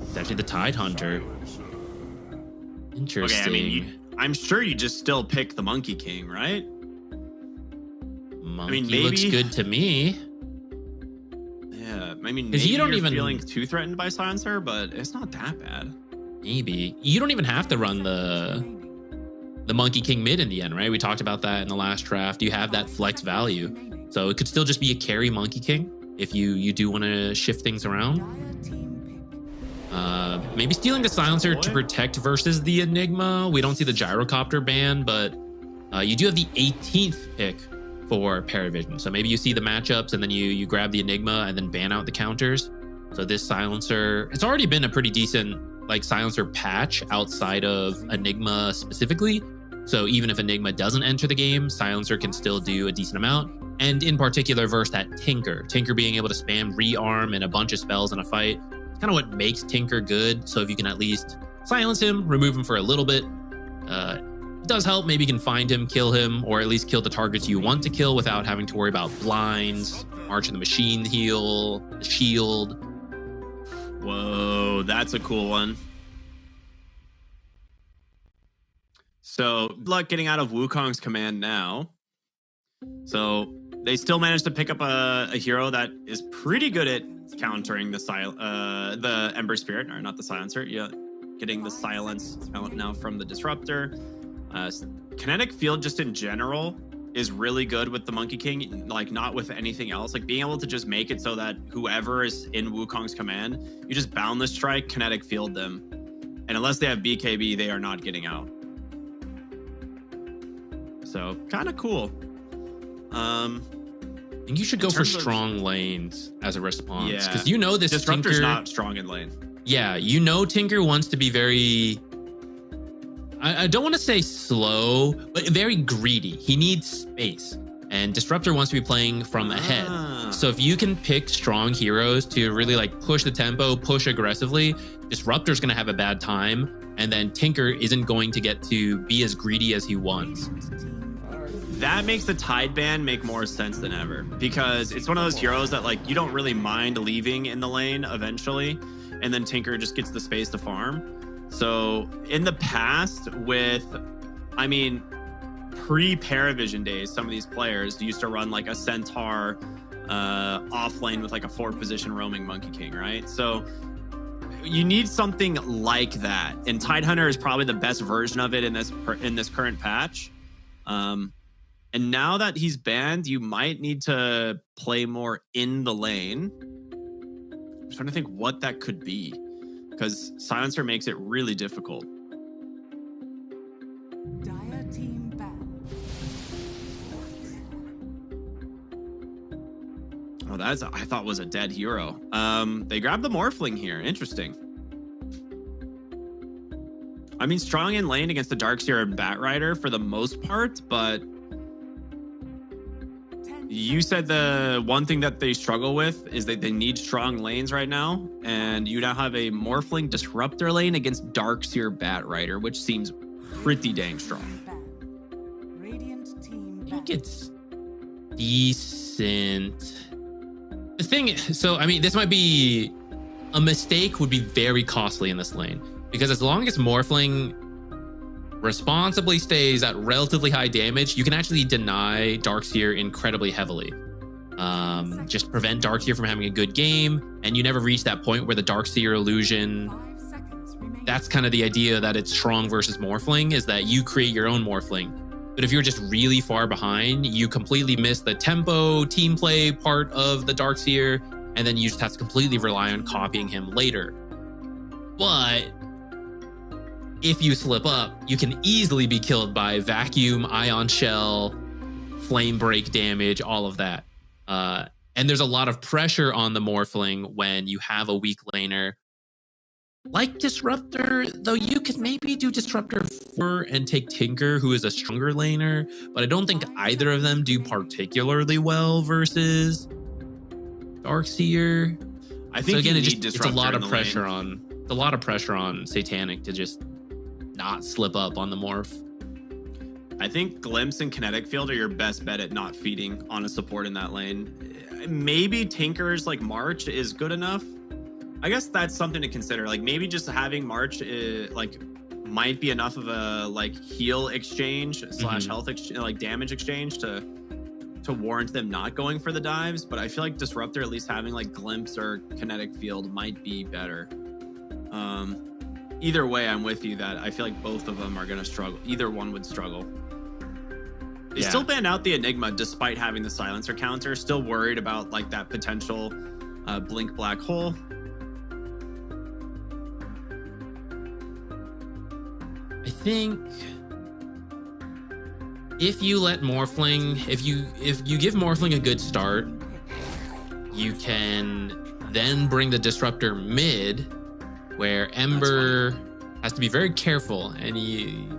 Speaker 9: It's actually the Tide Hunter. Interesting.
Speaker 1: Okay, I mean, I'm sure you just still pick the Monkey King, right?
Speaker 9: Monkey looks good to me.
Speaker 1: Yeah, I mean, maybe
Speaker 9: you don't even
Speaker 1: feeling too threatened by Silencer, but it's not that bad.
Speaker 9: Maybe you don't even have to run the Monkey King mid in the end, right? We talked about that in the last draft. You have that flex value, so it could still just be a carry Monkey King if you do want to shift things around. Maybe stealing the Silencer to protect versus the Enigma. We don't see the Gyrocopter ban, but you do have the 18th pick for Paravision. So maybe you see the matchups and then you grab the Enigma and then ban out the counters. So this Silencer, it's already been a pretty decent like Silencer patch outside of Enigma specifically. So even if Enigma doesn't enter the game, Silencer can still do a decent amount. And in particular, versus that Tinker. Tinker being able to spam rearm and a bunch of spells in a fight. It's kind of what makes Tinker good. So if you can at least silence him, remove him for a little bit, it does help. Maybe you can find him, kill him, or at least kill the targets you want to kill without having to worry about blinds, March of the Machine heal, the shield.
Speaker 1: Whoa, that's a cool one. So good luck getting out of Wukong's command now. So they still managed to pick up a hero that is pretty good at countering the Ember Spirit, or not the Silencer. Yeah, getting the silence out now from the Disruptor. Kinetic Field just in general is really good with the Monkey King, like not with anything else. Like being able to just make it so that whoever is in Wukong's command, you just Boundless Strike, Kinetic Field them. And unless they have BKB, they are not getting out. So kind of cool.
Speaker 9: I think you should go for strong lanes as a response, because you know this
Speaker 1: Disruptor's
Speaker 9: Tinker
Speaker 1: not strong in lane.
Speaker 9: Yeah, you know Tinker wants to be very, I don't want to say slow, but very greedy. He needs space, and Disruptor wants to be playing from ahead. So if you can pick strong heroes to really like push the tempo, push aggressively, Disruptor's going to have a bad time, and then Tinker isn't going to get to be as greedy as he wants.
Speaker 1: That makes the Tide ban make more sense than ever, because it's one of those heroes that like you don't really mind leaving in the lane eventually, and then Tinker just gets the space to farm. So in the past with, I mean, pre-Paravision days, some of these players used to run like a Centaur off lane with like a 4th position roaming Monkey King, right? So you need something like that, and Tidehunter is probably the best version of it in this current patch. And now that he's banned, you might need to play more in the lane. I'm trying to think what that could be, because Silencer makes it really difficult.
Speaker 7: Dire team ban.
Speaker 1: Oh, that's I thought was a dead hero. They grabbed the Morphling here. Interesting. I mean, strong in lane against the Darkseer and Batrider for the most part, but you said the one thing that they struggle with is that they need strong lanes right now, and you now have a Morphling Disruptor lane against Darkseer Batrider, which seems pretty dang strong.
Speaker 9: I think it's decent. The thing, so I mean, this might be a mistake, would be very costly in this lane, because as long as Morphling responsibly stays at relatively high damage, you can actually deny Darkseer incredibly heavily. Just prevent Darkseer from having a good game, and you never reach that point where the Darkseer illusion, that's kind of the idea that it's strong versus Morphling, is that you create your own Morphling. But if you're just really far behind, you completely miss the tempo, team play part of the Darkseer, and then you just have to completely rely on copying him later. But if you slip up, you can easily be killed by Vacuum, Ion Shell, Flame Break damage, all of that. And there's a lot of pressure on the Morphling when you have a weak laner. Like Disruptor, though you could maybe do Disruptor 4 and take Tinker, who is a stronger laner, but I don't think either of them do particularly well versus Darkseer.
Speaker 1: I think so again,
Speaker 9: it's a lot of pressure on Satanic to just not slip up on the morph.
Speaker 1: I think Glimpse and Kinetic Field are your best bet at not feeding on a support in that lane. Maybe Tinker's like March is good enough. I guess that's something to consider. Like maybe just having March might be enough of a like heal exchange slash health like damage exchange to warrant them not going for the dives. But I feel like Disruptor, at least having like Glimpse or Kinetic Field, might be better. Either way, I'm with you that I feel like both of them are going to struggle. Either one would struggle. They still banned out the Enigma despite having the Silencer counter. Still worried about like that potential blink black hole.
Speaker 9: I think if you let Morphling, if you give Morphling a good start, you can then bring the Disruptor mid, where Ember has to be very careful, and you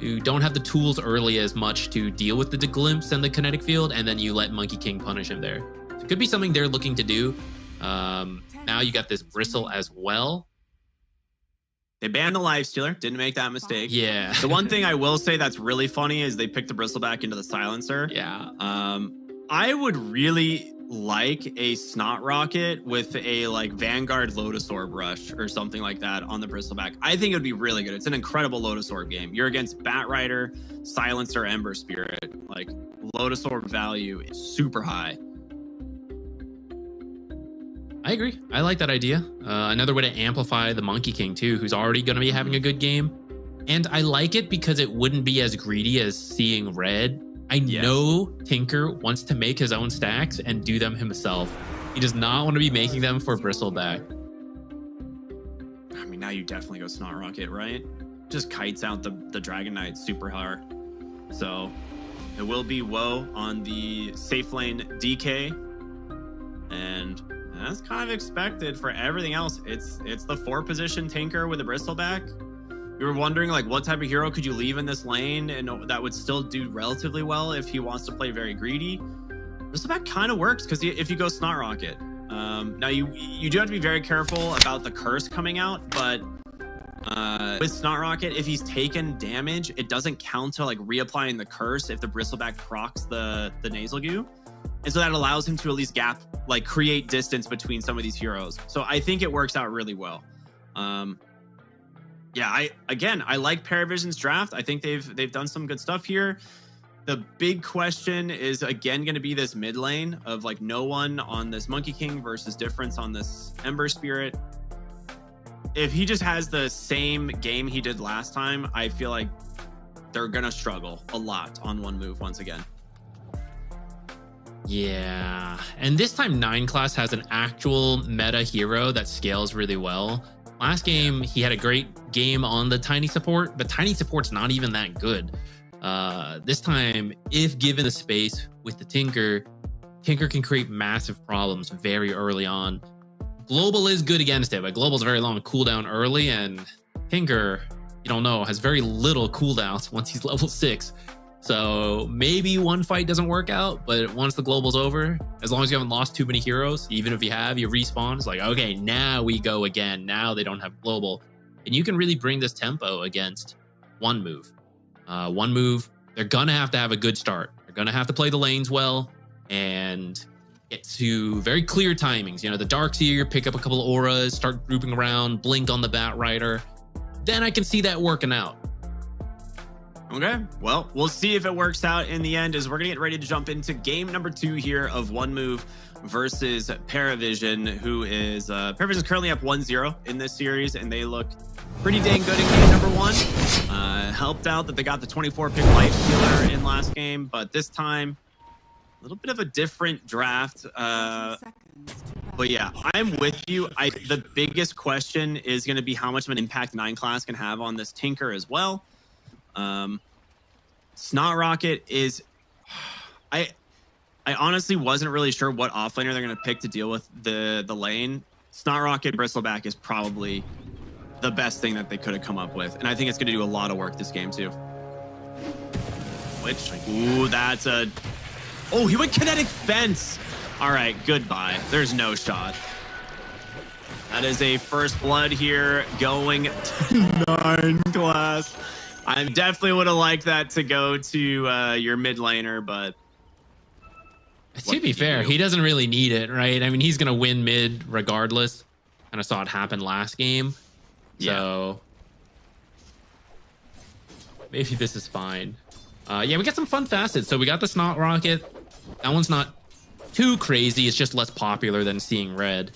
Speaker 9: who don't have the tools early as much to deal with the glimpse and the kinetic field, and then you let Monkey King punish him there. So it could be something they're looking to do. Now you got this Bristle as well.
Speaker 1: They banned the Lifestealer. Didn't make that mistake.
Speaker 9: Yeah.
Speaker 1: The one thing I will say that's really funny is they picked the Bristleback into the Silencer.
Speaker 9: Yeah.
Speaker 1: I would really like a Snot Rocket with a like Vanguard Lotus Orb Rush or something like that on the Bristleback. I think it would be really good. It's an incredible Lotus Orb game. You're against Bat Rider, Silencer, Ember Spirit. Like Lotus Orb value is super high.
Speaker 9: I agree. I like that idea. Another way to amplify the Monkey King too, who's already going to be having a good game. And I like it because it wouldn't be as greedy as seeing red. I know Tinker wants to make his own stacks and do them himself. He does not want to be making them for Bristleback.
Speaker 1: I mean, now you definitely go Snot Rocket, right? Just kites out the Dragon Knight super hard. So it will be Woe on the safe lane DK. And that's kind of expected for everything else. It's the 4 position Tinker with a Bristleback. We were wondering like what type of hero could you leave in this lane and that would still do relatively well if he wants to play very greedy. Bristleback kind of works because if you go Snot Rocket. Now you do have to be very careful about the curse coming out, but with Snot Rocket, if he's taken damage, it doesn't count to like reapplying the curse if the Bristleback procs the nasal goo. And so that allows him to at least create distance between some of these heroes. So I think it works out really well. Yeah, I like Paravision's draft. I think they've done some good stuff here. The big question is again going to be this mid lane of like no one on this Monkey King versus difference on this Ember Spirit. If he just has the same game he did last time, I feel like they're going to struggle a lot on one move once again.
Speaker 9: Yeah, and this time 9 class has an actual meta hero that scales really well. Last game, he had a great game on the Tiny support, but Tiny support's not even that good. This time, if given the space with the Tinker can create massive problems very early on. Global is good against it, but Global's a very long cooldown early, and Tinker, you don't know, has very little cooldowns once he's level 6. So maybe one fight doesn't work out, but once the global's over, as long as you haven't lost too many heroes, even if you have, you respawn. It's like, okay, now we go again. Now they don't have global. And you can really bring this tempo against one move. One move, they're going to have a good start. They're going to have to play the lanes well and get to very clear timings. You know, the Darkseer, pick up a couple of auras, start grouping around, blink on the Bat Rider. Then I can see that working out.
Speaker 1: Okay, well, we'll see if it works out in the end as we're going to get ready to jump into game number 2 here of One Move versus Paravision, who is Paravision's currently up 1-0 in this series, and they look pretty dang good in game number 1. Helped out that they got the 24-pick life stealer in last game, but this time, a little bit of a different draft. But yeah, I'm with you. The biggest question is going to be how much of an impact 9 class can have on this Tinker as well. Snot Rocket is I honestly wasn't really sure what offlaner they're going to pick to deal with the lane. Snot Rocket Bristleback is probably the best thing that they could have come up with, and I think it's going to do a lot of work this game too. Which, ooh, that's a, oh, he went kinetic fence. All right, goodbye. There's no shot. That is a first blood here going to 9 class. I definitely would have liked that to go to your mid laner, but
Speaker 9: to be fair, he doesn't really need it, right? I mean, he's going to win mid regardless. Kind of saw it happen last game. So maybe this is fine. Yeah, we got some fun facets. So we got the Snot Rocket. That one's not too crazy. It's just less popular than seeing red.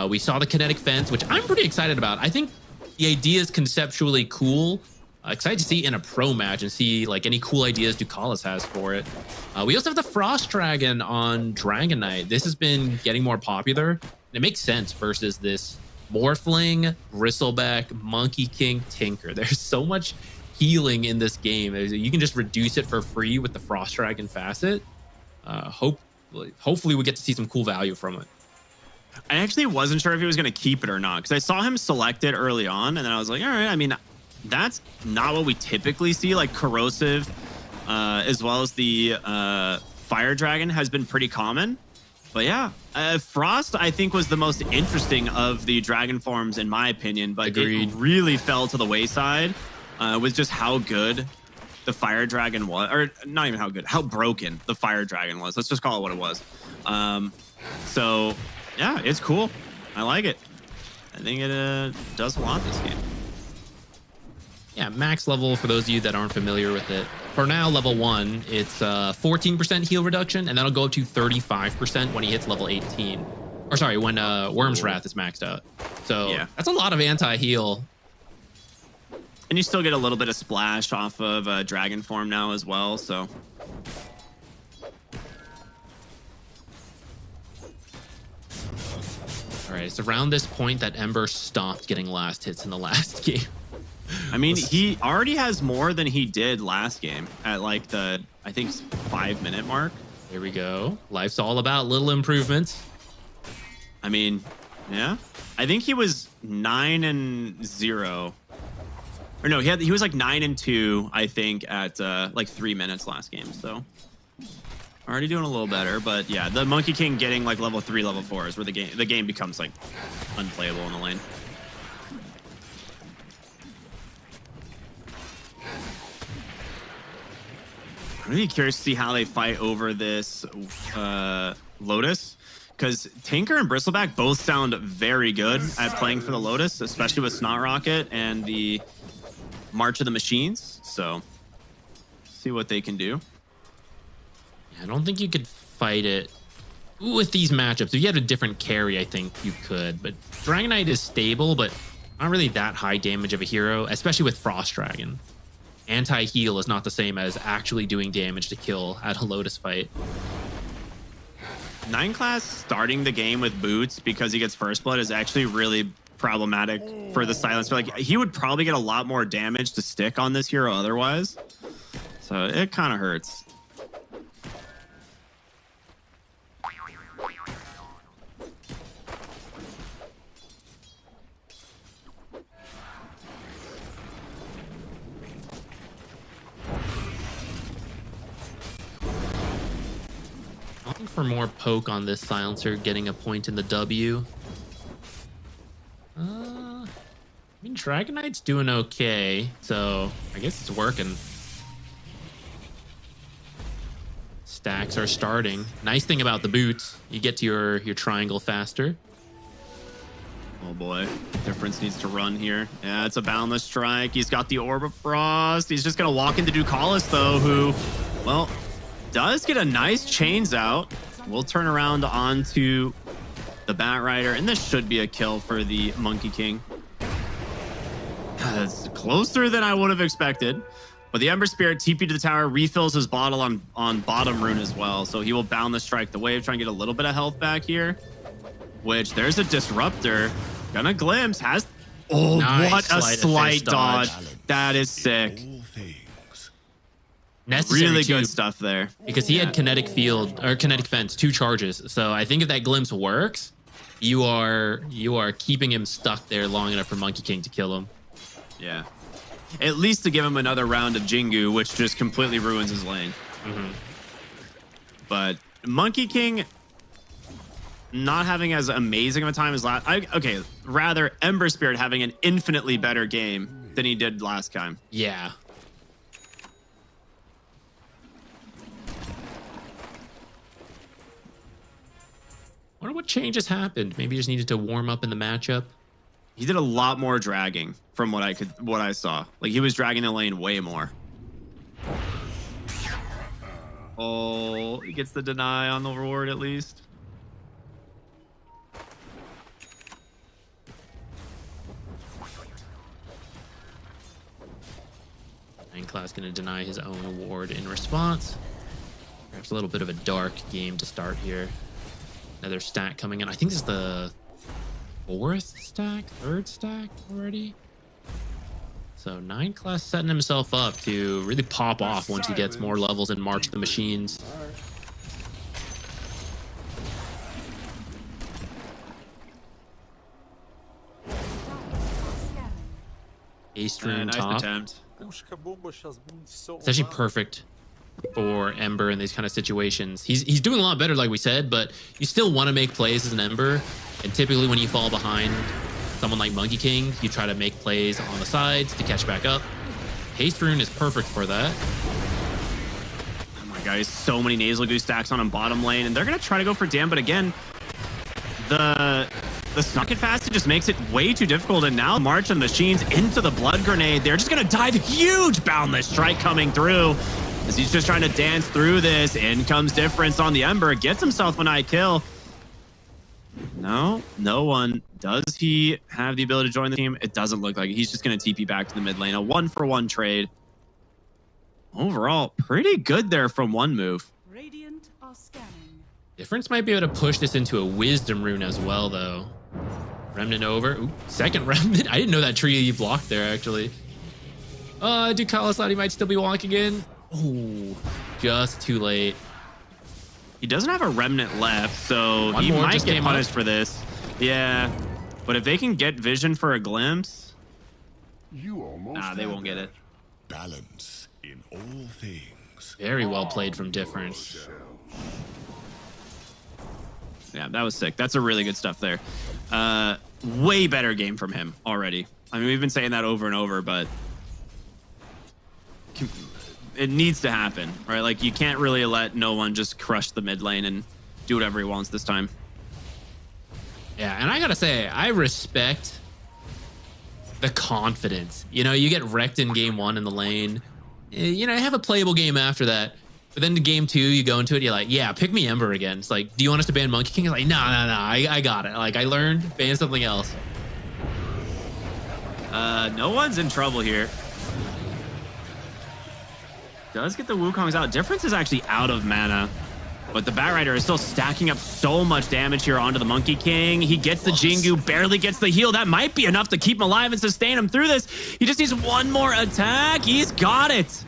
Speaker 9: We saw the kinetic fence, which I'm pretty excited about. I think the idea is conceptually cool. Excited to see in a pro match and see like any cool ideas Ducalis has for it. We also have the Frost Dragon on Dragon Knight. This has been getting more popular, and it makes sense versus this Morphling, Bristleback, Monkey King, Tinker. There's so much healing in this game. You can just reduce it for free with the Frost Dragon facet. Hopefully we get to see some cool value from it.
Speaker 1: I actually wasn't sure if he was going to keep it or not, because I saw him select it early on, and then I was like, all right, I mean, that's not what we typically see. Like corrosive, as well as the fire dragon has been pretty common. But yeah, Frost, I think, was the most interesting of the dragon forms, in my opinion. But
Speaker 9: Agreed.
Speaker 1: It really fell to the wayside with just how good the fire dragon was. Or not even how good, how broken the fire dragon was. Let's just call it what it was. So, yeah, it's cool. I like it. I think it does a lot this game.
Speaker 9: Yeah, max level, for those of you that aren't familiar with it. For now, level 1, it's 14% heal reduction, and that'll go up to 35% when he hits level 18. Or sorry, when Worm's Wrath is maxed out. So
Speaker 1: Yeah.
Speaker 9: that's a lot of anti-heal.
Speaker 1: And you still get a little bit of splash off of dragon form now as well, so...
Speaker 9: All right, it's around this point that Ember stopped getting last hits in the last game.
Speaker 1: I mean, he already has more than he did last game at like the, I think, 5-minute mark.
Speaker 9: There we go. Life's all about little improvements.
Speaker 1: I mean, yeah. I think he was 9-0. Or no, he was like 9-2, I think, at like 3 minutes last game. So already doing a little better. But yeah, the Monkey King getting like level 3, level 4 is where the game becomes like unplayable in the lane. I'm really curious to see how they fight over this Lotus, because Tinker and Bristleback both sound very good at playing for the Lotus, especially with Snot Rocket and the March of the Machines. So, see what they can do.
Speaker 9: I don't think you could fight it with these matchups. If you had a different carry, I think you could. But Dragonite is stable, but not really that high damage of a hero, especially with Frost Dragon. Anti-heal is not the same as actually doing damage to kill at a Lotus fight.
Speaker 1: 9 class starting the game with boots because he gets first blood is actually really problematic for the silencer. Like, he would probably get a lot more damage to stick on this hero otherwise. So it kind of hurts.
Speaker 9: Looking for more poke on this silencer, getting a point in the W. I mean, Dragonite's doing okay, so I guess it's working. Stacks are starting. Nice thing about the boots, you get to your triangle faster.
Speaker 1: Oh boy, Difference needs to run here. Yeah, it's a Boundless Strike. He's got the Orb of Frost. He's just gonna walk into Ducalis though, who, well, does get a nice chains out. We'll turn around onto the Bat Rider, and this should be a kill for the Monkey King. It's closer than I would have expected. But the Ember Spirit TP to the tower, refills his bottle on bottom rune as well. So he will Boundless Strike the wave, try and get a little bit of health back here. Which, there's a Disruptor. Gonna glimpse, has... Oh,
Speaker 9: Nice.
Speaker 1: what a
Speaker 9: Sleight of
Speaker 1: slight
Speaker 9: fist
Speaker 1: dodge.
Speaker 9: dodge.
Speaker 1: That is sick.
Speaker 9: Necessary
Speaker 1: Really
Speaker 9: too,
Speaker 1: good stuff there.
Speaker 9: because he had kinetic field or kinetic fence, 2 charges. So I think if that glimpse works, you are keeping him stuck there long enough for Monkey King to kill him.
Speaker 1: Yeah. At least to give him another round of Jingu, which just completely ruins his lane. But Monkey King not having as amazing of a time as last... Okay, rather Ember Spirit having an infinitely better game than he did last time.
Speaker 9: Yeah. I wonder what changes happened. Maybe he just needed to warm up in the matchup.
Speaker 1: He did a lot more dragging from what I saw. Like, he was dragging the lane way more. Oh, he gets the deny on the ward at least.
Speaker 9: Class going to deny his own ward in response. Perhaps a little bit of a dark game to start here. Another stack coming in. I think this is the 4th stack, 3rd stack already. So 9 class setting himself up to really pop off once he gets more levels in March of the Machines. Ace Rune
Speaker 1: Nice
Speaker 9: top.
Speaker 1: attempt.
Speaker 9: It's actually perfect for Ember in these kind of situations. He's doing a lot better, like we said, but you still want to make plays as an Ember. And typically when you fall behind someone like Monkey King, you try to make plays on the sides to catch back up. Haste Rune is perfect for that.
Speaker 11: Oh my god, so many Nasal Goose stacks on him bottom lane, and they're going to try to go for Dan, but again, the Snuck It Fast just makes it way too difficult, and now March and Machines into the Blood Grenade. They're just going to dive. Huge Boundless Strike coming through as he's just trying to dance through this. In comes Difference on the Ember. Gets himself an eye kill. No one. Does he have the ability to join the team? It doesn't look like it. He's just going to TP back to the mid lane. A 1-for-1 trade. Overall, pretty good there from one move.
Speaker 7: Radiant are scanning.
Speaker 9: Difference might be able to push this into a Wisdom Rune as well, though. Remnant over. Ooh, second Remnant. I didn't know that tree you blocked there, actually. Dude, Kalasati might still be walking in. Oh, just too late.
Speaker 11: He doesn't have a Remnant left, so
Speaker 9: One
Speaker 11: he
Speaker 9: more
Speaker 11: might
Speaker 9: just
Speaker 11: get
Speaker 9: came
Speaker 11: punished
Speaker 9: up.
Speaker 11: for this. Yeah, but if they can get vision for a glimpse, they won't get it.
Speaker 5: Balance in all things.
Speaker 9: Very well played from Difference.
Speaker 11: Yeah, that was sick. That's a really good stuff there. Way better game from him already. I mean, we've been saying that over and over, but it needs to happen, right? Like, you can't really let no one just crush the mid lane and do whatever he wants this time.
Speaker 9: Yeah, and I gotta say, I respect the confidence. You know, you get wrecked in game one in the lane. You know, have a playable game after that. But then to game two, you go into it, you're like, yeah, pick me Ember again. It's like, do you want us to ban Monkey King? It's like, no, I got it. Like, I learned, ban something else.
Speaker 11: No one's in trouble here. Does get the Wukongs out. Difference is actually out of mana, but the Batrider is still stacking up so much damage here onto the Monkey King. He gets the Jingu, barely gets the heal. That might be enough to keep him alive and sustain him through this. He just needs one more attack. He's got it.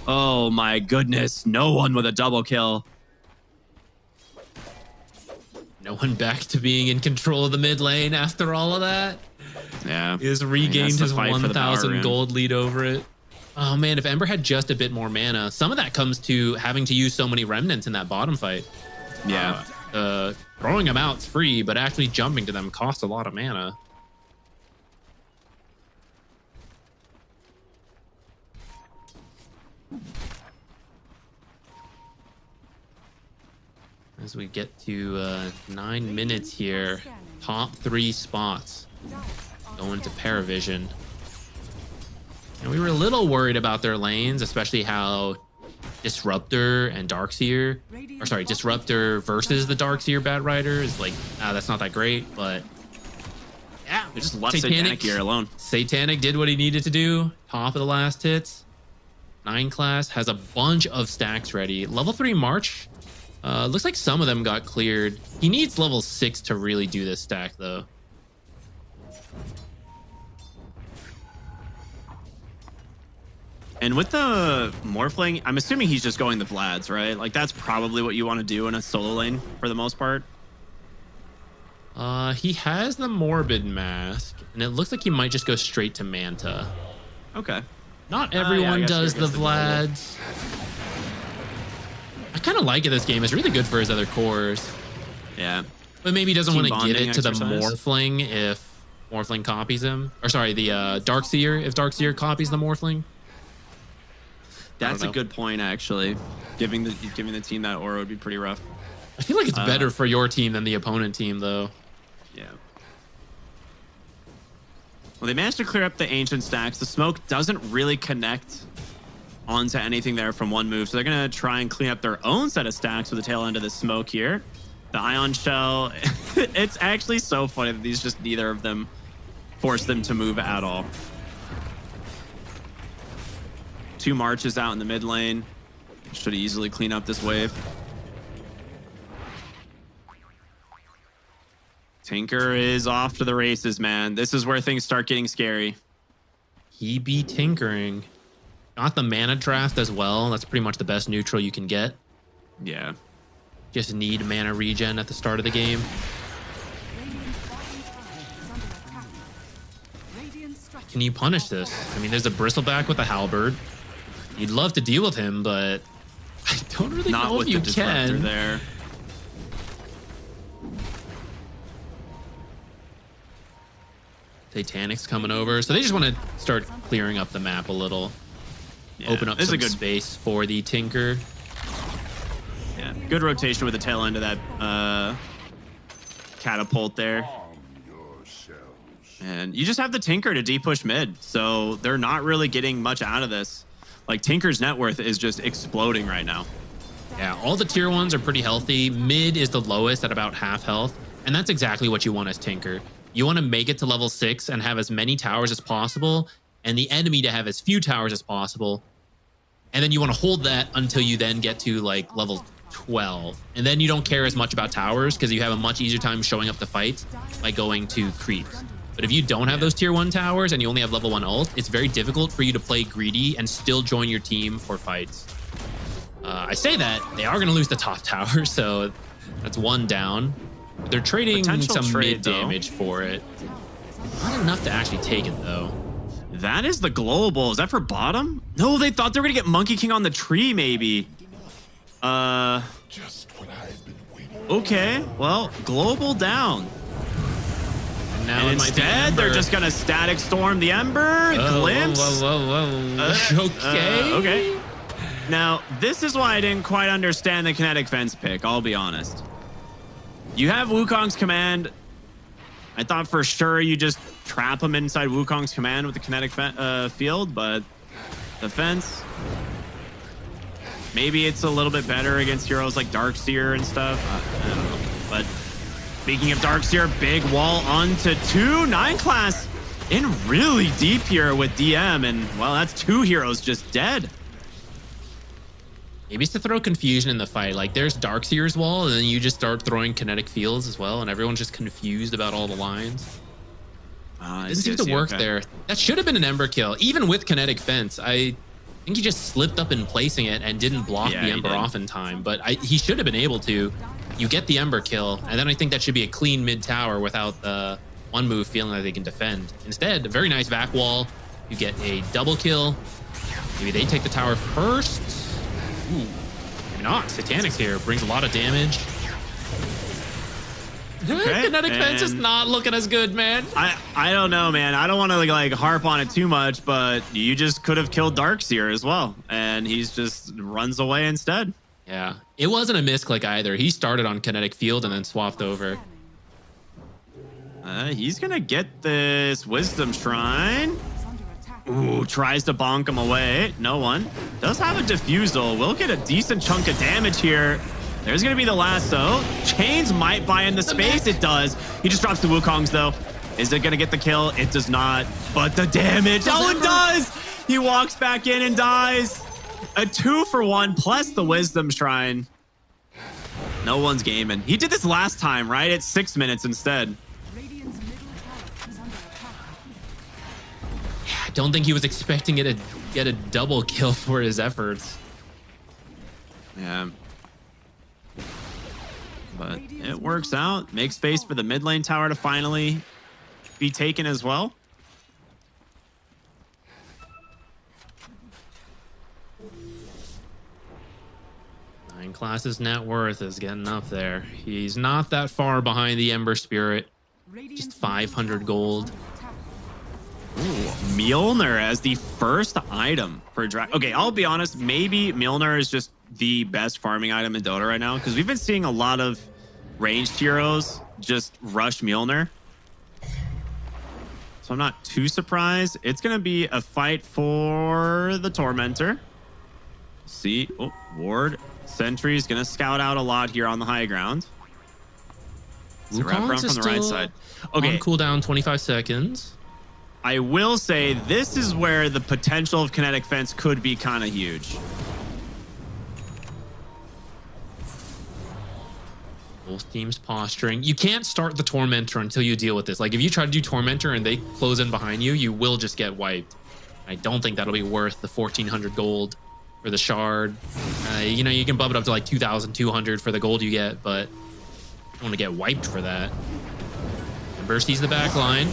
Speaker 11: Oh my goodness. No one with a double kill.
Speaker 9: No one back to being in control of the mid lane after all of that.
Speaker 11: Yeah.
Speaker 9: He has regained his
Speaker 11: fight for the power
Speaker 9: 1,000
Speaker 11: rune.
Speaker 9: gold lead over it. Oh man, if Ember had just a bit more mana, some of that comes to having to use so many remnants in that bottom fight.
Speaker 11: Yeah.
Speaker 9: Throwing them out's free, but actually jumping to them costs a lot of mana. As we get to 9 minutes here, top 3 spots going to Paravision. And we were a little worried about their lanes, especially how Disruptor and Darkseer, or sorry, Disruptor versus the Darkseer Batrider is like, that's not that great, but
Speaker 11: yeah, they just left Satanic here alone.
Speaker 9: Satanic did what he needed to do. Top of the last hits. 9 class has a bunch of stacks ready. Level 3 March. Looks like some of them got cleared. He needs level 6 to really do this stack, though.
Speaker 11: And with the Morphling, I'm assuming he's just going the Vlads, right? Like, that's probably what you want to do in a solo lane for the most part.
Speaker 9: He has the Morbid Mask, and it looks like he might just go straight to Manta.
Speaker 11: Okay.
Speaker 9: Not everyone does the Vlads. I kind of like it this game. It's really good for his other cores.
Speaker 11: Yeah.
Speaker 9: But maybe he doesn't want to get it to the
Speaker 11: exercise.
Speaker 9: Morphling if Morphling copies him. Or sorry, the Darkseer if Darkseer copies the Morphling.
Speaker 11: That's a good point, actually. Giving the team that aura would be pretty rough.
Speaker 9: I feel like it's better for your team than the opponent team, though.
Speaker 11: Yeah. Well, they managed to clear up the Ancient stacks. The smoke doesn't really connect onto anything there from one move, so they're going to try and clean up their own set of stacks with the tail end of the smoke here. The Ion Shell, it's actually so funny that these just neither of them force them to move at all. 2 Marches out in the mid lane. Should easily clean up this wave. Tinker is off to the races, man. This is where things start getting scary.
Speaker 9: He be tinkering. Got the mana draft as well. That's pretty much the best neutral you can get.
Speaker 11: Yeah.
Speaker 9: Just need mana regen at the start of the game. Can you punish this? I mean, there's a bristleback with a halberd. You'd love to deal with him, but I don't really
Speaker 11: Not
Speaker 9: know
Speaker 11: with
Speaker 9: if you
Speaker 11: the disruptor
Speaker 9: can.
Speaker 11: there.
Speaker 9: Titanic's coming over, so they just want to start clearing up the map a little.
Speaker 11: Yeah,
Speaker 9: Open up
Speaker 11: this is
Speaker 9: some
Speaker 11: a good
Speaker 9: space for the Tinker.
Speaker 11: Yeah, good rotation with the tail end of that catapult there. And you just have the Tinker to deep push mid, so they're not really getting much out of this. Like, Tinker's net worth is just exploding right now.
Speaker 9: Yeah, all the tier 1s are pretty healthy. Mid is the lowest at about half health, and that's exactly what you want as Tinker. You want to make it to level 6 and have as many towers as possible, and the enemy to have as few towers as possible. And then you want to hold that until you then get to like level 12. And then you don't care as much about towers because you have a much easier time showing up to fights by going to creeps. But if you don't have those tier 1 towers and you only have level 1 ult, it's very difficult for you to play greedy and still join your team for fights. I say that, they are going to lose the top tower, so that's 1 down. They're trading
Speaker 11: Potential
Speaker 9: some
Speaker 11: trade,
Speaker 9: mid
Speaker 11: though.
Speaker 9: damage for it. Not enough to actually take it, though.
Speaker 11: That is the global. Is that for bottom? No, they thought they were going to get Monkey King on the tree, maybe. Okay, well, global down.
Speaker 9: Now
Speaker 11: And
Speaker 9: it might be
Speaker 11: instead, they're
Speaker 9: Ember.
Speaker 11: just going to static storm the Ember. Glimpse.
Speaker 9: Okay.
Speaker 11: Okay. Now, this is why I didn't quite understand the kinetic fence pick, I'll be honest. You have Wukong's command. I thought for sure you just trap him inside Wukong's command with the kinetic field, but the fence, maybe it's a little bit better against heroes like Darkseer and stuff. I don't know. But speaking of Darkseer, big wall onto 2. 9 class in really deep here with DM, and well, that's 2 heroes just dead.
Speaker 9: Maybe it's to throw confusion in the fight. Like there's Darkseer's wall, and then you just start throwing kinetic fields as well, and everyone's just confused about all the lines. Doesn't seem to work there. That should have been an Ember kill, even with kinetic fence. I think he just slipped up in placing it and didn't block the Ember off in time, but he should have been able to. You get the Ember kill, and then I think that should be a clean mid tower without the one move feeling like they can defend. Instead, a very nice vac wall. You get a double kill. Maybe they take the tower first. Ooh, maybe not. Satanic's here, brings a lot of damage.
Speaker 11: Okay,
Speaker 9: Kinetic fence is
Speaker 11: and
Speaker 9: not looking as good, man.
Speaker 11: I don't know, man. I don't want to like harp on it too much, but you just could have killed Darkseer as well, and he's just runs away instead.
Speaker 9: Yeah, it wasn't a misclick either. He started on kinetic field and then swapped over.
Speaker 11: He's gonna get this Wisdom Shrine. Ooh, tries to bonk him away. No one. Does have a Diffusal. Will get a decent chunk of damage here. There's going to be the lasso. Chains might buy in the space. It does. He just drops the Wukong's, though. Is it going to get the kill? It does not. But the damage. Oh, it does. He walks back in and dies. A 2-for-1 plus the Wisdom Shrine. No one's gaming. He did this last time, right? It's 6 minutes instead.
Speaker 9: I don't think he was expecting it to get a double kill for his efforts.
Speaker 11: Yeah. But it works out. Make space for the mid lane tower to finally be taken as well.
Speaker 9: Nine classes net worth is getting up there. He's not that far behind the Ember Spirit. Just 500 gold.
Speaker 11: Ooh, Mjolnir as the first item for Dragon. Okay, I'll be honest. Maybe Mjolnir is just the best farming item in Dota right now because we've been seeing a lot of ranged heroes just rush Mjolnir. So I'm not too surprised. It's going to be a fight for the Tormentor. See, oh, Ward. Sentry is going to scout out a lot here on the high ground. So wrap around from the right side. Okay,
Speaker 9: on cooldown 25 seconds.
Speaker 11: I will say this is where the potential of kinetic fence could be kind of huge.
Speaker 9: Both teams posturing. You can't start the Tormentor until you deal with this. Like if you try to do Tormentor and they close in behind you, you will just get wiped. I don't think that'll be worth the 1,400 gold for the shard. You know, you can bump it up to like 2,200 for the gold you get, but you don't want to get wiped for that. Ember sees the back line.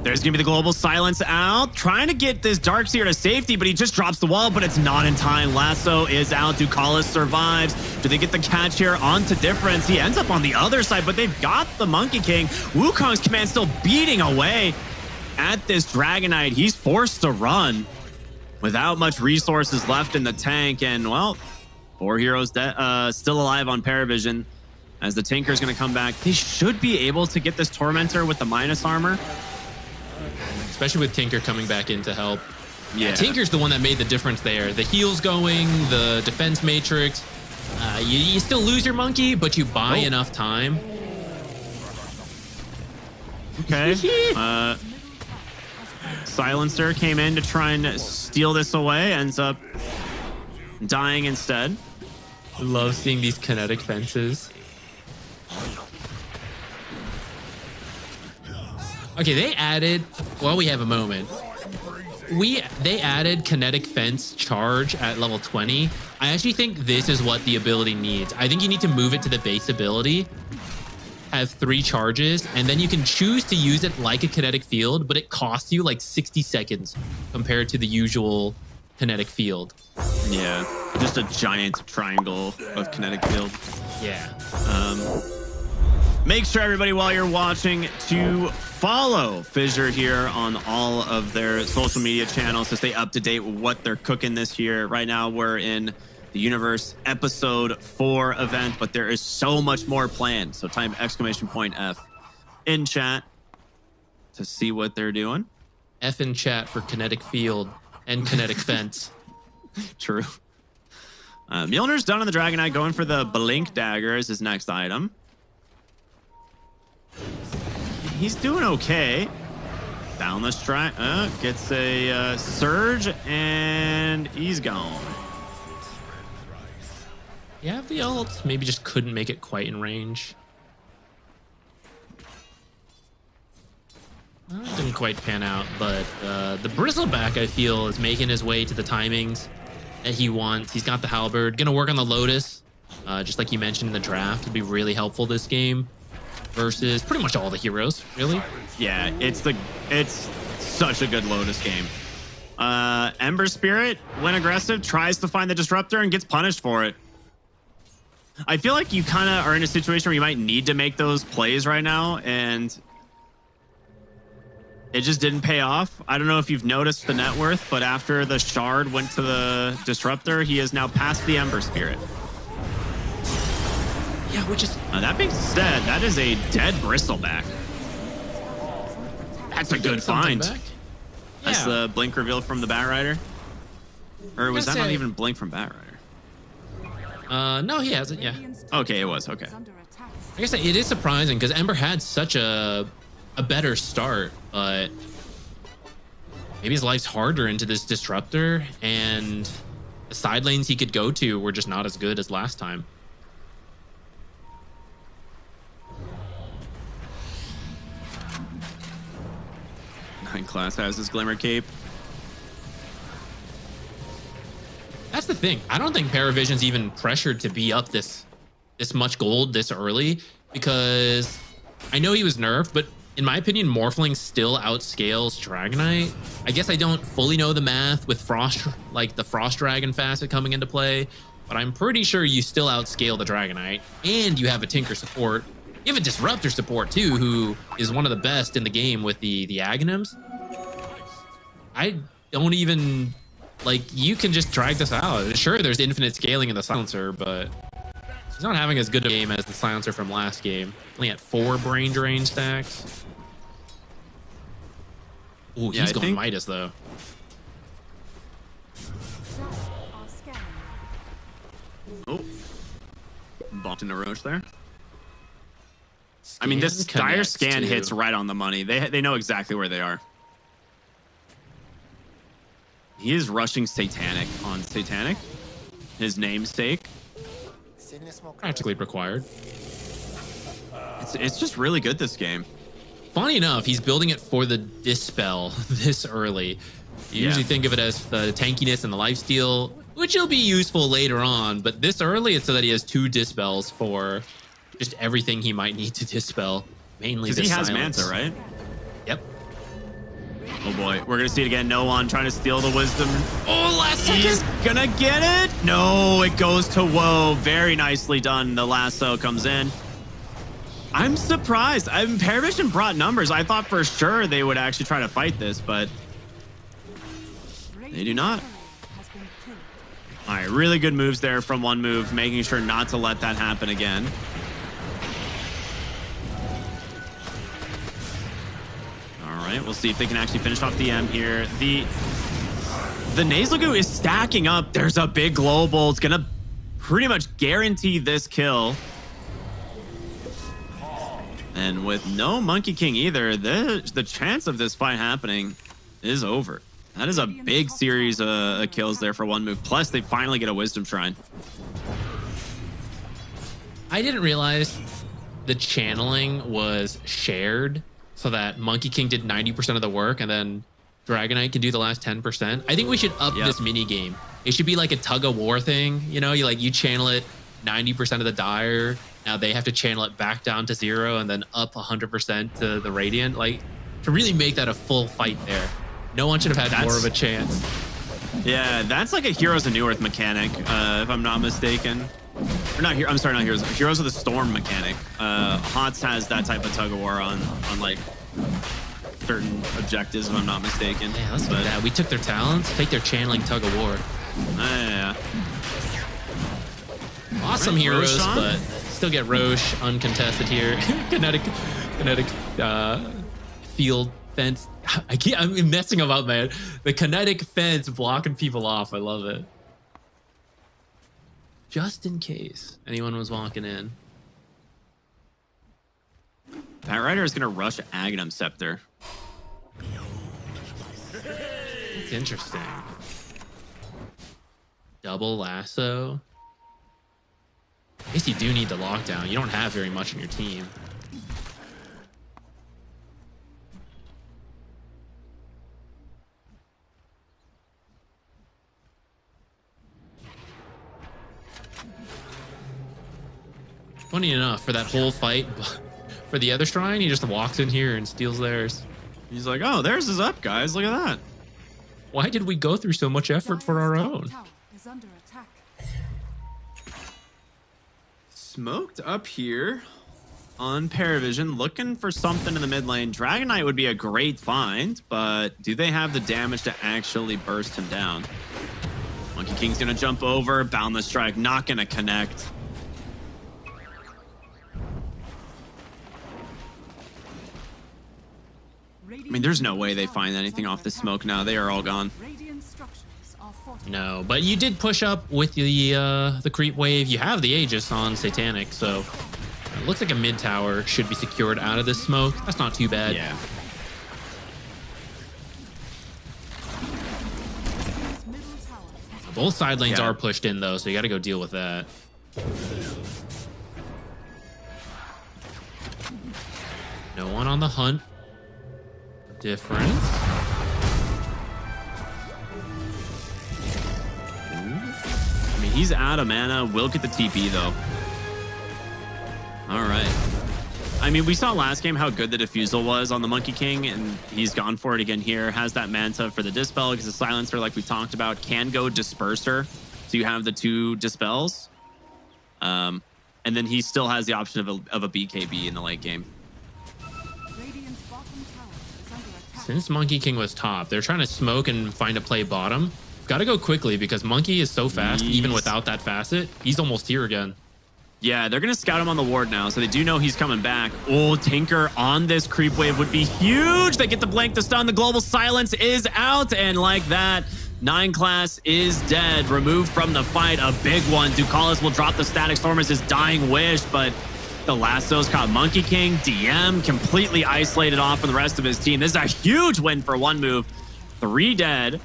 Speaker 11: There's going to be the global silence out. Trying to get this Darkseer to safety, but he just drops the wall, but it's not in time. Lasso is out. Ducalis survives. Do they get the catch here onto Difference? He ends up on the other side, but they've got the Monkey King. Wukong's command still beating away at this Dragonite. He's forced to run without much resources left in the tank. And, well, 4 heroes still alive on Paravision as the Tinker's going to come back. They should be able to get this Tormentor with the minus armor.
Speaker 9: Especially with Tinker coming back in to help.
Speaker 11: Yeah,
Speaker 9: Tinker's the one that made the difference there. The heal's going, the defense matrix. You still lose your monkey, but you buy enough time.
Speaker 11: Okay. Silencer came in to try and steal this away. Ends up dying instead.
Speaker 9: I love seeing these kinetic fences. Okay, they added, while we have a moment, they added kinetic fence charge at level 20. I actually think this is what the ability needs. I think you need to move it to the base ability, have 3 charges, and then you can choose to use it like a kinetic field, but it costs you like 60 seconds compared to the usual kinetic field.
Speaker 11: Yeah, just a giant triangle of kinetic field.
Speaker 9: Yeah.
Speaker 11: Make sure, everybody, while you're watching, to follow Fissure here on all of their social media channels to stay up to date with what they're cooking this year. Right now, we're in the Universe Episode 4 event, but there is so much more planned. So type !F in chat to see what they're doing.
Speaker 9: F in chat for kinetic field and kinetic fence.
Speaker 11: True. Mjolnir's done on the Dragonite, going for the Blink Dagger as his next item. He's doing okay. Down the strike. Gets a surge, and he's gone.
Speaker 9: You have the ult. Maybe just couldn't make it quite in range. Didn't quite pan out, but the Bristleback, I feel, is making his way to the timings that he wants. He's got the Halberd. Gonna work on the Lotus, just like you mentioned in the draft. Would be really helpful this game versus pretty much all the heroes, really.
Speaker 11: Yeah, it's such a good Lotus game. Ember Spirit, when aggressive, tries to find the Disruptor and gets punished for it. I feel like you kind of are in a situation where you might need to make those plays right now, and it just didn't pay off. I don't know if you've noticed the net worth, but after the Shard went to the Disruptor, he is now past the Ember Spirit.
Speaker 9: Yeah, which is...
Speaker 11: that being said, that is a dead Bristleback. That's a good find. That's the blink reveal from the Batrider. Or was that not even blink from Batrider?
Speaker 9: No, he hasn't, yeah.
Speaker 11: Okay, it was, okay.
Speaker 9: I guess it is surprising because Ember had such a better start, but maybe his life's harder into this Disruptor, and the side lanes he could go to were just not as good as last time.
Speaker 11: Nine Class has his Glimmer Cape.
Speaker 9: That's the thing. I don't think Paravision's even pressured to be up this much gold this early, because I know he was nerfed, but in my opinion, Morphling still outscales Dragonite. I guess I don't fully know the math with Frost, like the Frost Dragon facet coming into play, but I'm pretty sure you still outscale the Dragonite, and you have a Tinker support. You have a Disruptor support too, who is one of the best in the game with the Aghanims. I don't even, like, you can just drag this out. Sure, there's infinite scaling in the Silencer, but he's not having as good a game as the Silencer from last game. Only at 4 brain drain stacks. Ooh, he's going Midas though.
Speaker 11: Oh, bumped into Roche there. I mean, this dire scan hits right on the money. They know exactly where they are. He is rushing Satanic on Satanic, his namesake.
Speaker 9: Practically required.
Speaker 11: It's just really good, this game.
Speaker 9: Funny enough, he's building it for the Dispel this early. You usually think of it as the tankiness and the lifesteal, which will be useful later on, but this early it's so that he has 2 Dispels for just everything he might need to Dispel. Mainly
Speaker 11: because he has Manta, right?
Speaker 9: Yep.
Speaker 11: Oh boy, we're gonna see it again. No one trying to steal the wisdom. Oh, last second. He's gonna get it. No, it goes to Woe. Very nicely done. The lasso comes in. I'm surprised. Paravision brought numbers. I thought for sure they would actually try to fight this, but they do not. All right, really good moves there from One Move, making sure not to let that happen again. All right, we'll see if they can actually finish off the M here. The Nasal is stacking up. There's a big global. It's gonna pretty much guarantee this kill. And with no Monkey King either, the chance of this fight happening is over. That is a big series of kills there for One Move. Plus, they finally get a Wisdom Shrine.
Speaker 9: I didn't realize the channeling was shared so that Monkey King did 90% of the work and then Dragonite can do the last 10%. I think we should up this mini game. It should be like a tug of war thing. You know, you channel it 90% of the Dire. Now they have to channel it back down to 0 and then up 100% to the Radiant. Like, to really make that a full fight there. No one should have had more of a chance.
Speaker 11: Yeah, that's like a Heroes of New Earth mechanic, if I'm not mistaken. Or not here. I'm sorry, not Heroes. Heroes of the Storm mechanic. HOTS has that type of tug of war on like certain objectives, if I'm not mistaken.
Speaker 9: Yeah, let's do that. We took their talents, take their channeling tug of war.
Speaker 11: Yeah.
Speaker 9: Awesome
Speaker 11: Right,
Speaker 9: heroes,
Speaker 11: Roche
Speaker 9: but still get Roche uncontested here. kinetic field fence. I'm messing them up, man. The kinetic fence blocking people off. I love it. Just in case anyone was walking in.
Speaker 11: Pat Ryder is going to rush Aghanim Scepter.
Speaker 9: It's interesting. Double lasso. I guess you do need the lockdown. You don't have very much in your team. Funny enough, for that whole fight, for the other shrine, he just walks in here and steals theirs.
Speaker 11: He's like, oh, theirs is up, guys. Look at that.
Speaker 9: Why did we go through so much effort for our own?
Speaker 11: Smoked up here on Paravision, looking for something in the mid lane. Dragonite would be a great find, but do they have the damage to actually burst him down? Monkey King's gonna jump over, Boundless Strike, not gonna connect. I mean, there's no way they find anything off this smoke now. They are all gone.
Speaker 9: No, but you did push up with the creep wave. You have the Aegis on Satanic, so it looks like a mid tower should be secured out of this smoke. That's not too bad.
Speaker 11: Yeah.
Speaker 9: Both side lanes are pushed in though, so you got to go deal with that. No one on the hunt. Difference.
Speaker 11: I mean, he's out of mana. Will get the TP, though. All right. I mean, we saw last game how good the Diffusal was on the Monkey King, and he's gone for it again here. Has that Manta for the Dispel, because the Silencer, like we talked about, can go Disperser. So you have the 2 Dispels. And then he still has the option of a BKB in the late game.
Speaker 9: Since Monkey King was top, they're trying to smoke and find a play bottom. Got to go quickly because Monkey is so fast, even without that facet. He's almost here again.
Speaker 11: Yeah, they're going to scout him on the ward now, so they do know he's coming back. Oh, Tinker on this creep wave would be huge. They get the blank to stun. The global silence is out, and like that, 9 class is dead. Removed from the fight, a big one. Ducalis will drop the Static Storm as his dying wish, but the lassos caught Monkey King. DM completely isolated off from the rest of his team. This is a huge win for One Move. 3 dead.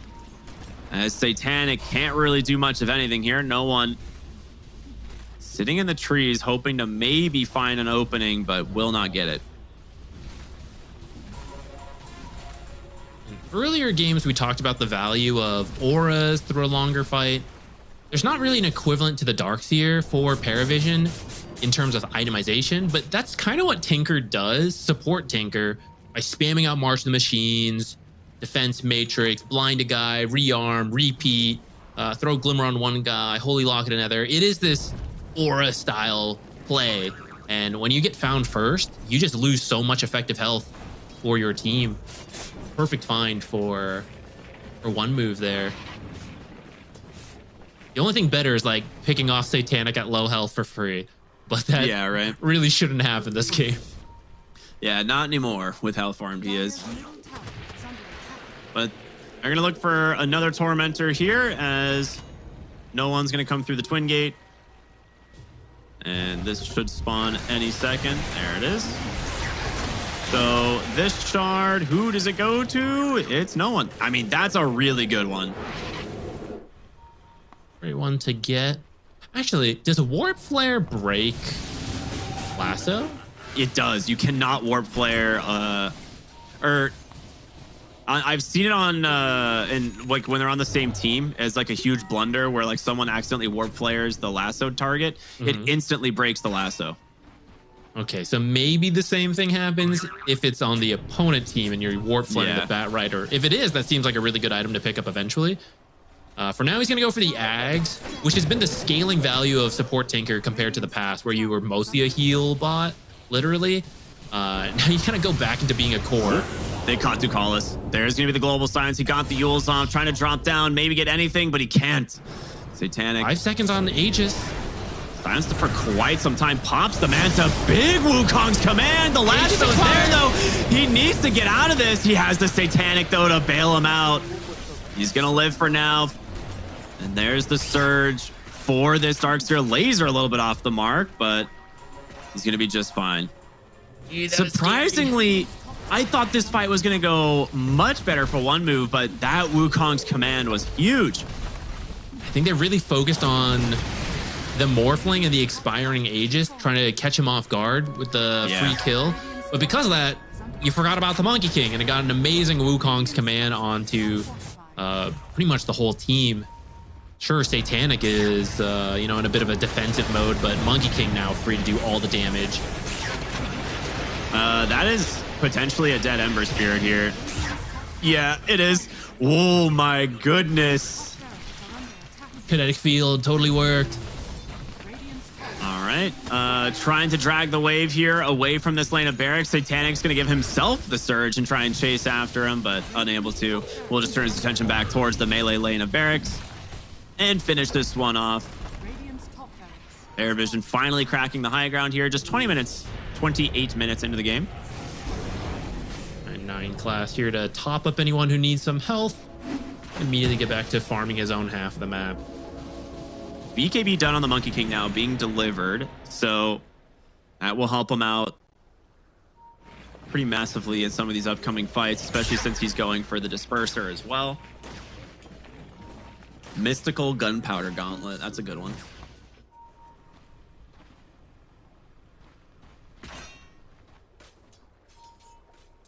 Speaker 11: As Satanic can't really do much of anything here. No one sitting in the trees hoping to maybe find an opening, but will not get it.
Speaker 9: In earlier games, we talked about the value of auras through a longer fight. There's not really an equivalent to the Darkseer for Paravision in terms of itemization, but that's kind of what Tinker does, support Tinker, by spamming out March of the Machines, defense matrix, blind a guy, rearm, repeat, throw glimmer on one guy, holy lock at another. It is this aura style play. And when you get found first, you just lose so much effective health for your team. Perfect find for one move there. The only thing better is like picking off Satanic at low health for free. But that really shouldn't happen this game.
Speaker 11: Yeah, not anymore with how farmed he is. But they're going to look for another Tormentor here as no one's going to come through the Twin Gate. And this should spawn any second. There it is. So this shard, who does it go to? It's no one. I mean, that's a really good one.
Speaker 9: Great one to get. Actually, does a Warp Flare break Lasso?
Speaker 11: It does. You cannot Warp Flare. I've seen it on in like when they're on the same team as like a huge blunder where like someone accidentally Warp Flares the lasso target. It instantly breaks the lasso.
Speaker 9: Okay, so maybe the same thing happens if it's on the opponent team and you're Warp Flaring the Bat Rider. If it is, that seems like a really good item to pick up eventually. For now, he's going to go for the Ags, which has been the scaling value of Support Tinker compared to the past, where you were mostly a heal bot, literally. Now you kind of go back into being a core.
Speaker 11: They caught Ducalis. There's going to be the global science. He got the Yules on, trying to drop down, maybe get anything, but he can't. Satanic.
Speaker 9: 5 seconds on Aegis.
Speaker 11: Silenced for quite some time. Pops the Manta. Big Wukong's command. The last is there, though. He needs to get out of this. He has the Satanic, though, to bail him out. He's going to live for now. And there's the surge for this Darkseer. Laser a little bit off the mark, but he's going to be just fine. Surprisingly, I thought this fight was going to go much better for one move, but that Wukong's command was huge.
Speaker 9: I think they really focused on the Morphling and the expiring Aegis, trying to catch him off guard with the free kill. But because of that, you forgot about the Monkey King, and it got an amazing Wukong's command onto pretty much the whole team. Sure, Satanic is, you know, in a bit of a defensive mode, but Monkey King now free to do all the damage.
Speaker 11: That is potentially a dead Ember Spirit here. Yeah, it is. Oh my goodness.
Speaker 9: Kinetic Field totally worked.
Speaker 11: All right. Trying to drag the wave here away from this lane of barracks. Satanic's going to give himself the surge and try and chase after him, but unable to. We'll just turn his attention back towards the melee lane of barracks and finish this one off. Air Vision finally cracking the high ground here. Just 28 minutes into the game.
Speaker 9: 9 class here to top up anyone who needs some health. Immediately get back to farming his own half of the map.
Speaker 11: BKB done on the Monkey King now, being delivered. So that will help him out pretty massively in some of these upcoming fights, especially since he's going for the Disperser as well. Mystical Gunpowder Gauntlet. That's a good one.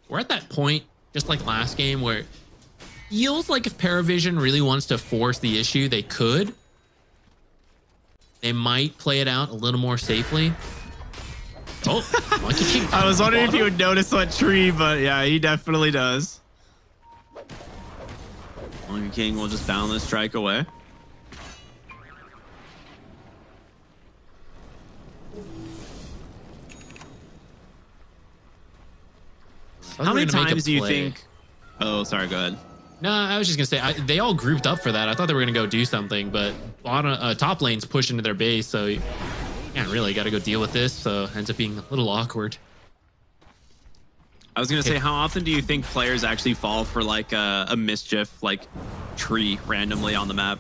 Speaker 9: We're at that point, just like last game, where it feels like if Paravision really wants to force the issue, they could. They might play it out a little more safely. Oh, Monkey King.
Speaker 11: I was wondering if you would notice that tree, but yeah, he definitely does. Monkey King will just boundless strike away. How many times do you think... Oh, sorry, go ahead.
Speaker 9: No, I was just going to say, they all grouped up for that. I thought they were going to go do something, but top lane's pushed into their base, so you can't really got to go deal with this, so it ends up being a little awkward.
Speaker 11: I was going to say, how often do you think players actually fall for like a mischief, like tree randomly on the map?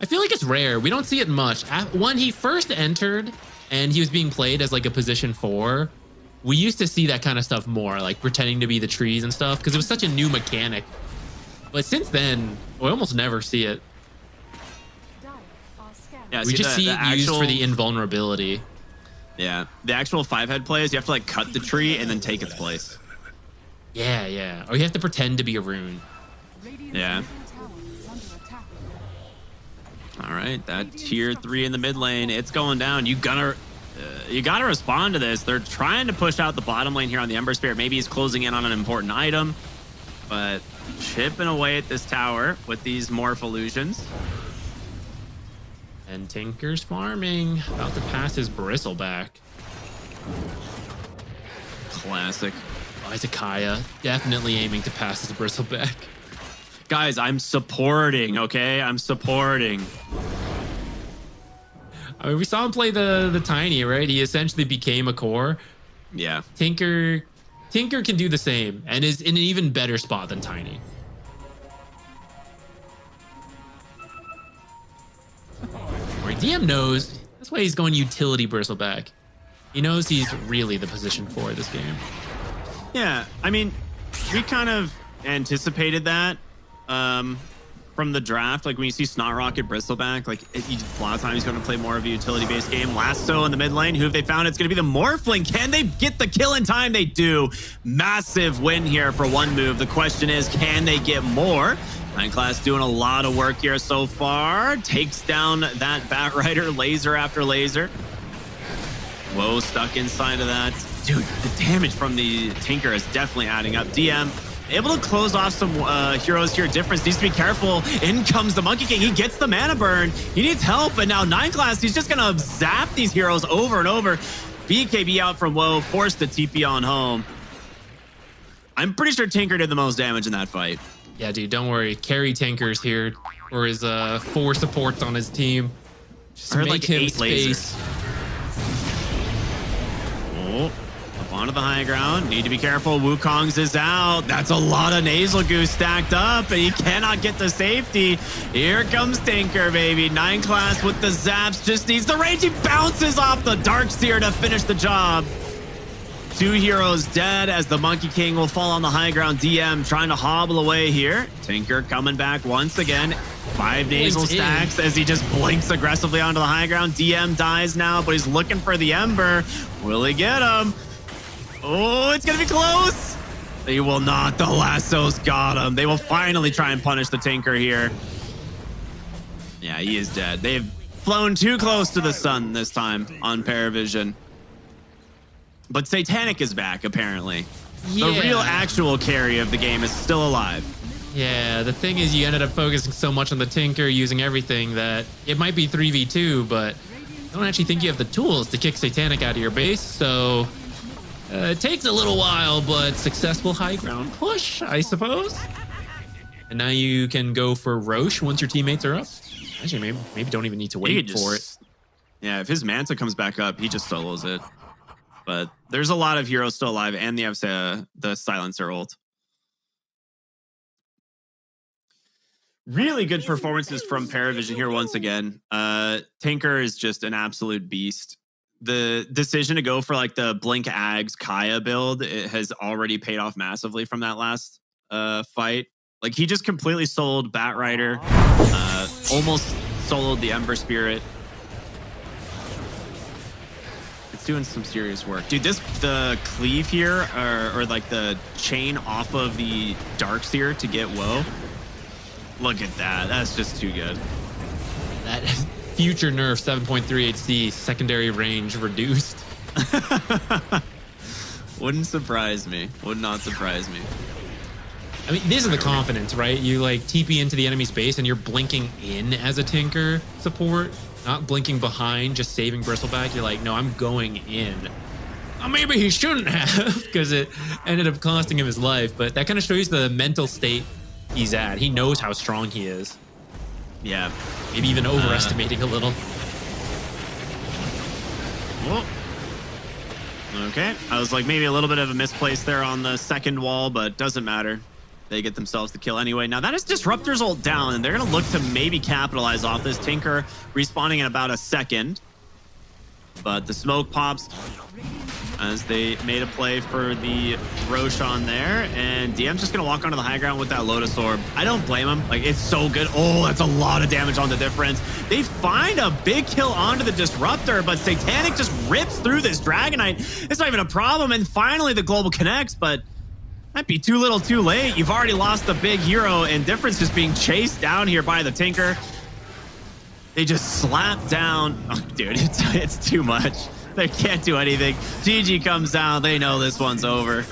Speaker 9: I feel like it's rare. We don't see it much. When he first entered and he was being played as like a position 4, we used to see that kind of stuff more, like pretending to be the trees and stuff, because it was such a new mechanic. But since then, we almost never see it.
Speaker 11: Yeah,
Speaker 9: we just see it used for the invulnerability.
Speaker 11: Yeah, the actual 5-head plays, you have to like cut the tree and then take its place.
Speaker 9: Yeah, yeah. Or you have to pretend to be a rune.
Speaker 11: Yeah. All right, that tier 3 in the mid lane, it's going down. You gotta respond to this. They're trying to push out the bottom lane here on the Ember Spirit. Maybe he's closing in on an important item, but chipping away at this tower with these morph illusions.
Speaker 9: And Tinker's farming, about to pass his bristleback.
Speaker 11: Classic.
Speaker 9: Izakaya definitely aiming to pass his bristleback.
Speaker 11: Guys, I'm supporting, okay? I'm supporting.
Speaker 9: I mean, we saw him play the Tiny, right? He essentially became a core.
Speaker 11: Yeah.
Speaker 9: Tinker can do the same and is in an even better spot than Tiny. Where DM knows, that's why he's going utility bristleback. He knows he's really the position for this game.
Speaker 11: Yeah, I mean, we kind of anticipated that from the draft. Like when you see Snot Rocket bristleback, like a lot of times he's going to play more of a utility-based game. Lasso in the mid lane. Who have they found? It's going to be the Morphling. Can they get the kill in time? They do. Massive win here for one move. The question is, can they get more? Nineclass doing a lot of work here so far. Takes down that Batrider, laser after laser. Whoa, stuck inside of that. Dude, the damage from the Tinker is definitely adding up. DM able to close off some heroes here. Difference needs to be careful. In comes the Monkey King. He gets the mana burn. He needs help, and now Nineclass, he's just gonna zap these heroes over and over. BKB out from Woe, forced to TP on home. I'm pretty sure Tinker did the most damage in that fight.
Speaker 9: Yeah, dude, don't worry. Carry Tinker's here for his 4 supports on his team. Just
Speaker 11: heard
Speaker 9: make
Speaker 11: like
Speaker 9: him
Speaker 11: 8
Speaker 9: space.
Speaker 11: lasers. Oh, up onto the high ground. Need to be careful. Wukong's is out. That's a lot of Nasal Goose stacked up, and he cannot get the safety. Here comes Tinker, baby. Nineclass with the zaps. Just needs the range. He bounces off the Darkseer to finish the job. 2 heroes dead as the Monkey King will fall on the high ground. DM trying to hobble away here. Tinker coming back once again. 5 nasal stacks as he just blinks aggressively onto the high ground. DM dies now, but he's looking for the Ember. Will he get him? Oh, it's going to be close. They will not. The lasso's got him. They will finally try and punish the Tinker here. Yeah, he is dead. They've flown too close to the sun this time on Paravision. But Satanic is back, apparently.
Speaker 9: Yeah.
Speaker 11: The real actual carry of the game is still alive.
Speaker 9: Yeah, the thing is you ended up focusing so much on the Tinker, using everything, that it might be 3v2, but I don't actually think you have the tools to kick Satanic out of your base, so it takes a little while, but successful high ground push, I suppose. And now you can go for Roche once your teammates are up. Actually, maybe don't even need to wait for it.
Speaker 11: Yeah, if his Manta comes back up, he just solos it. But there's a lot of heroes still alive, and they have the Silencer ult. Really good performances from Paravision here once again. Tinker is just an absolute beast. The decision to go for like the Blink Ags Kaya build, it has already paid off massively from that last fight. Like he just completely soloed Batrider, almost soloed the Ember Spirit. Doing some serious work, dude. The cleave here, or like the chain off of the Darkseer to get Woe. Look at that. That's just too good.
Speaker 9: That future nerf 7.38C secondary range reduced.
Speaker 11: Wouldn't surprise me. Would not surprise me.
Speaker 9: I mean, this is the confidence, right? You like TP into the enemy space and you're blinking in as a Tinker support. Not blinking behind, just saving Bristleback. You're like, no, I'm going in. Oh, maybe he shouldn't have, because it ended up costing him his life. But that kind of shows the mental state he's at. He knows how strong he is.
Speaker 11: Yeah.
Speaker 9: Maybe even overestimating a little.
Speaker 11: Whoa. Okay. I was like, maybe a little bit of a misplace there on the second wall, but doesn't matter. They get themselves the kill anyway. Now that is Disruptor's ult down, and they're going to look to maybe capitalize off this. Tinker respawning in about a second. But the smoke pops as they made a play for the Roche on there. And DM's just going to walk onto the high ground with that Lotus Orb. I don't blame him. Like, it's so good. Oh, that's a lot of damage on the difference. They find a big kill onto the Disruptor, but Satanic just rips through this Dragonite. It's not even a problem. And finally, the Global connects, but might be too little too late. You've already lost the big hero, and Difference just being chased down here by the Tinker. They just slap down. Oh, dude, it's too much. They can't do anything. GG comes down. They know this one's over.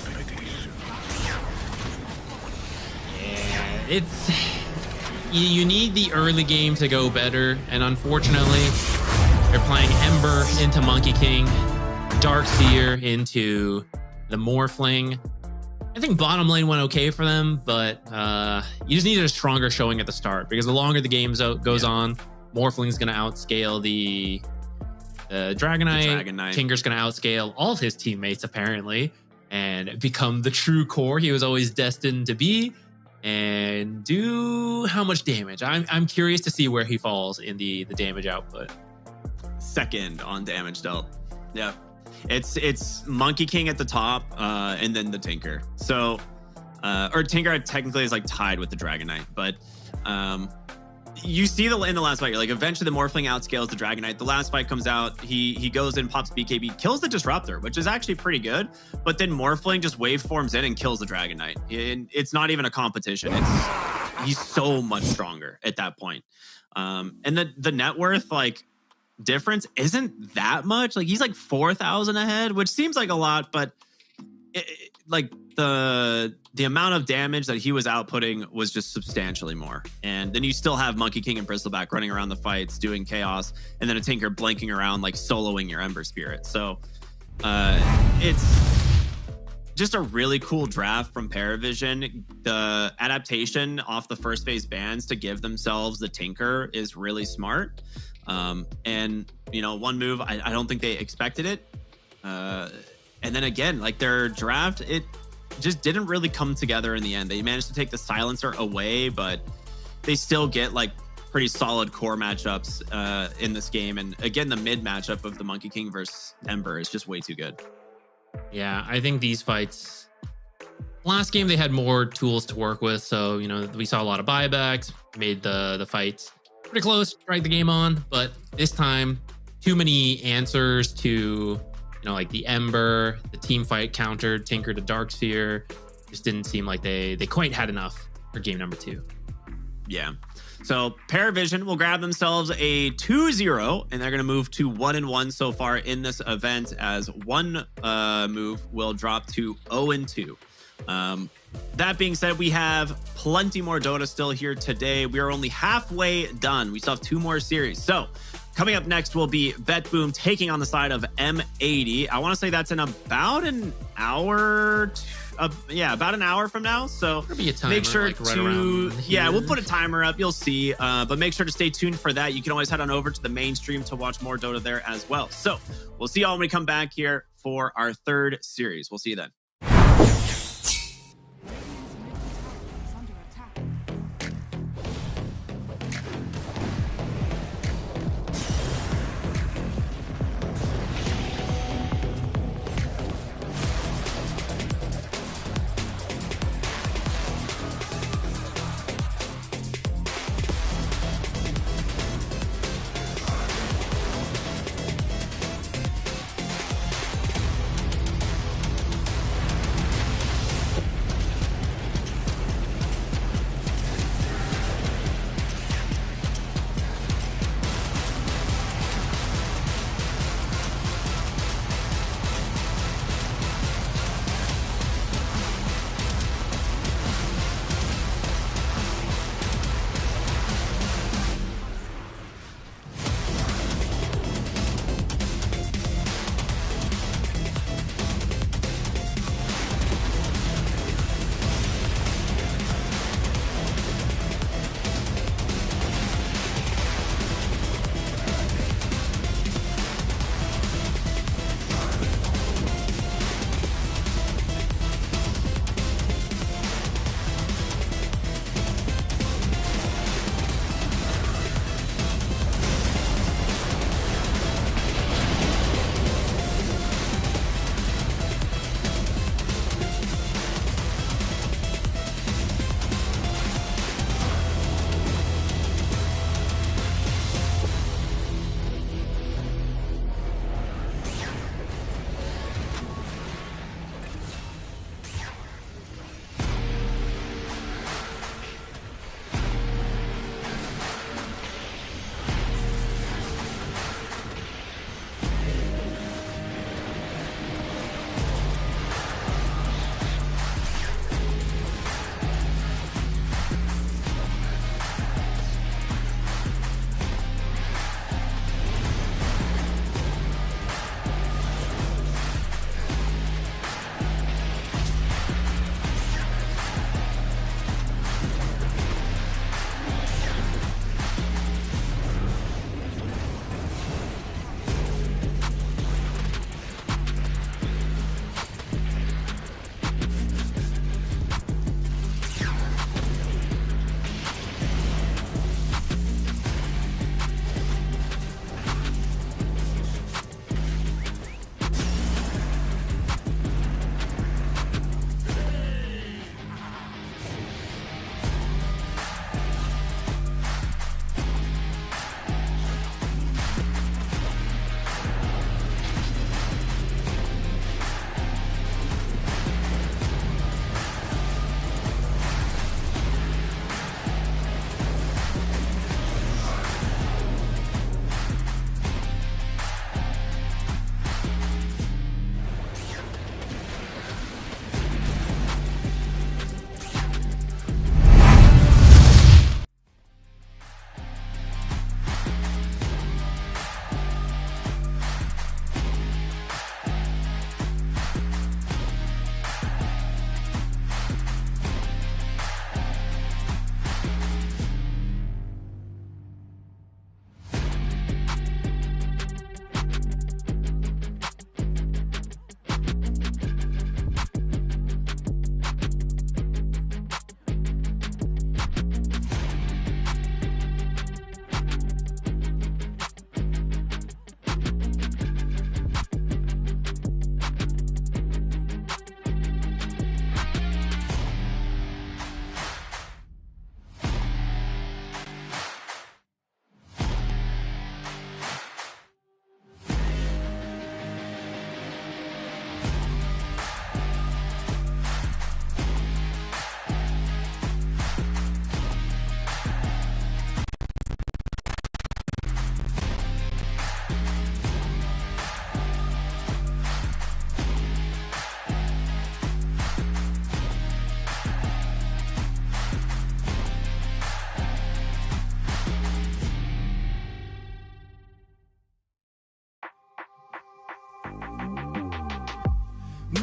Speaker 9: it's you need the early game to go better, and unfortunately, they're playing Ember into Monkey King, Darkseer into the Morphling. I think bottom lane went okay for them, but you just needed a stronger showing at the start, because the longer the game goes on, Morphling's going to outscale the Dragonite. Tinker's going to outscale all of his teammates, apparently, and become the true core he was always destined to be, and do how much damage. I'm curious to see where he falls in the damage output.
Speaker 1: Second on damage dealt. Yeah. It's Monkey King at the top, and then the Tinker. So, or Tinker technically is like tied with the Dragonite, but you see in the last fight, you're like, eventually the Morphling outscales the Dragonite. The last fight comes out, he goes in, pops BKB, kills the Disruptor, which is actually pretty good. But then Morphling just waveforms in and kills the Dragonite. And it's not even a competition. He's so much stronger at that point. And the net worth, like, difference isn't that much. Like, he's like 4,000 ahead, which seems like a lot, but like the amount of damage that he was outputting was just substantially more. And then you still have Monkey King and Bristleback running around the fights doing chaos, and then a Tinker blanking around, like soloing your Ember Spirit. So it's just a really cool draft from Paravision. The adaptation off the first phase bans to give themselves the Tinker is really smart. And you know, one move, I don't think they expected it. And then again, like their draft, it just didn't really come together in the end. They managed to take the silencer away, but they still get like pretty solid core matchups in this game. And again, the mid matchup of the Monkey King versus Ember is just way too good.
Speaker 9: Yeah, I think these fights, last game they had more tools to work with. So, you know, we saw a lot of buybacks, made the fights pretty close, dragged the game on. But this time, too many answers to, you know, like the Ember, the team fight countered Tinker to Darkseer. Just didn't seem like they quite had enough for game number 2.
Speaker 1: Yeah. So Paravision will grab themselves a 2-0, and they're going to move to 1-1 so far in this event, as one move will drop to 0-2. That being said, we have plenty more Dota still here today. We are only halfway done. We still have 2 more series. So coming up next will be BetBoom taking on the side of M80. I want to say that's in about an hour. About an hour from now. So make sure
Speaker 9: like right
Speaker 1: we'll put a timer up. You'll see. But make sure to stay tuned for that. You can always head on over to the main stream to watch more Dota there as well. So we'll see y'all when we come back here for our 3rd series. We'll see you then.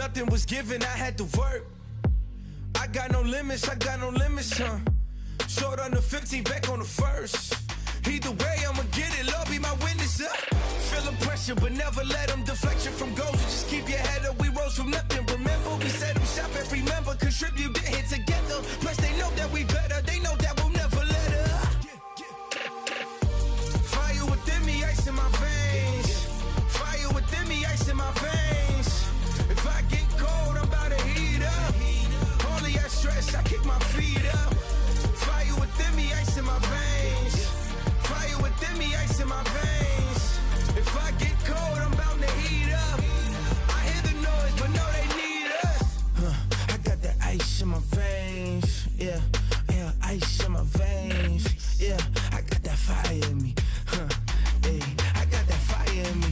Speaker 4: nothing was given, I had to work. I got no limits, huh? Short on the 15, back on the first. Either way, I'ma get it, Lord be my witness, Feeling pressure, but never let them deflect you from goals. Just keep your head up, we rose from nothing. Remember, we set them shop every member, contribute, get hit together. Plus, they know that we better, they know that we'll never let up. Fire within me, ice in my veins. Fire within me, ice in my veins. If I get cold, I'm about to heat up. Only I stress, I kick my feet up. Fire within me, ice in my veins. Fire within me, ice in my veins. If I get cold, I'm bound to heat up. I hear the noise, but no, they need us. I got that ice in my veins. Yeah, yeah, ice in my veins. Yeah, I got that fire in me. Hey, I got that fire in me.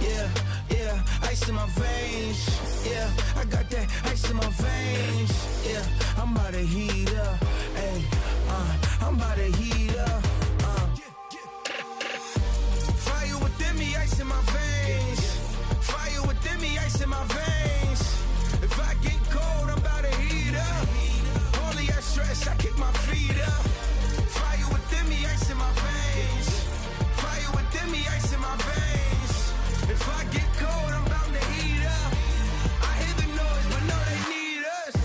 Speaker 4: Yeah, yeah, ice in my veins. Yeah, I got that ice in my veins. Yeah, I'm about to heat up. Hey, I'm about to heat up. Fire within me, ice in my veins. Fire within me, ice in my veins. If I get cold, I'm about to heat up. Only I stress, I kick my feet up. Fire within me, ice in my veins. Fire within me, ice in my veins. If I get cold, I'm bound to heat up. I hear the noise, but no, they need us.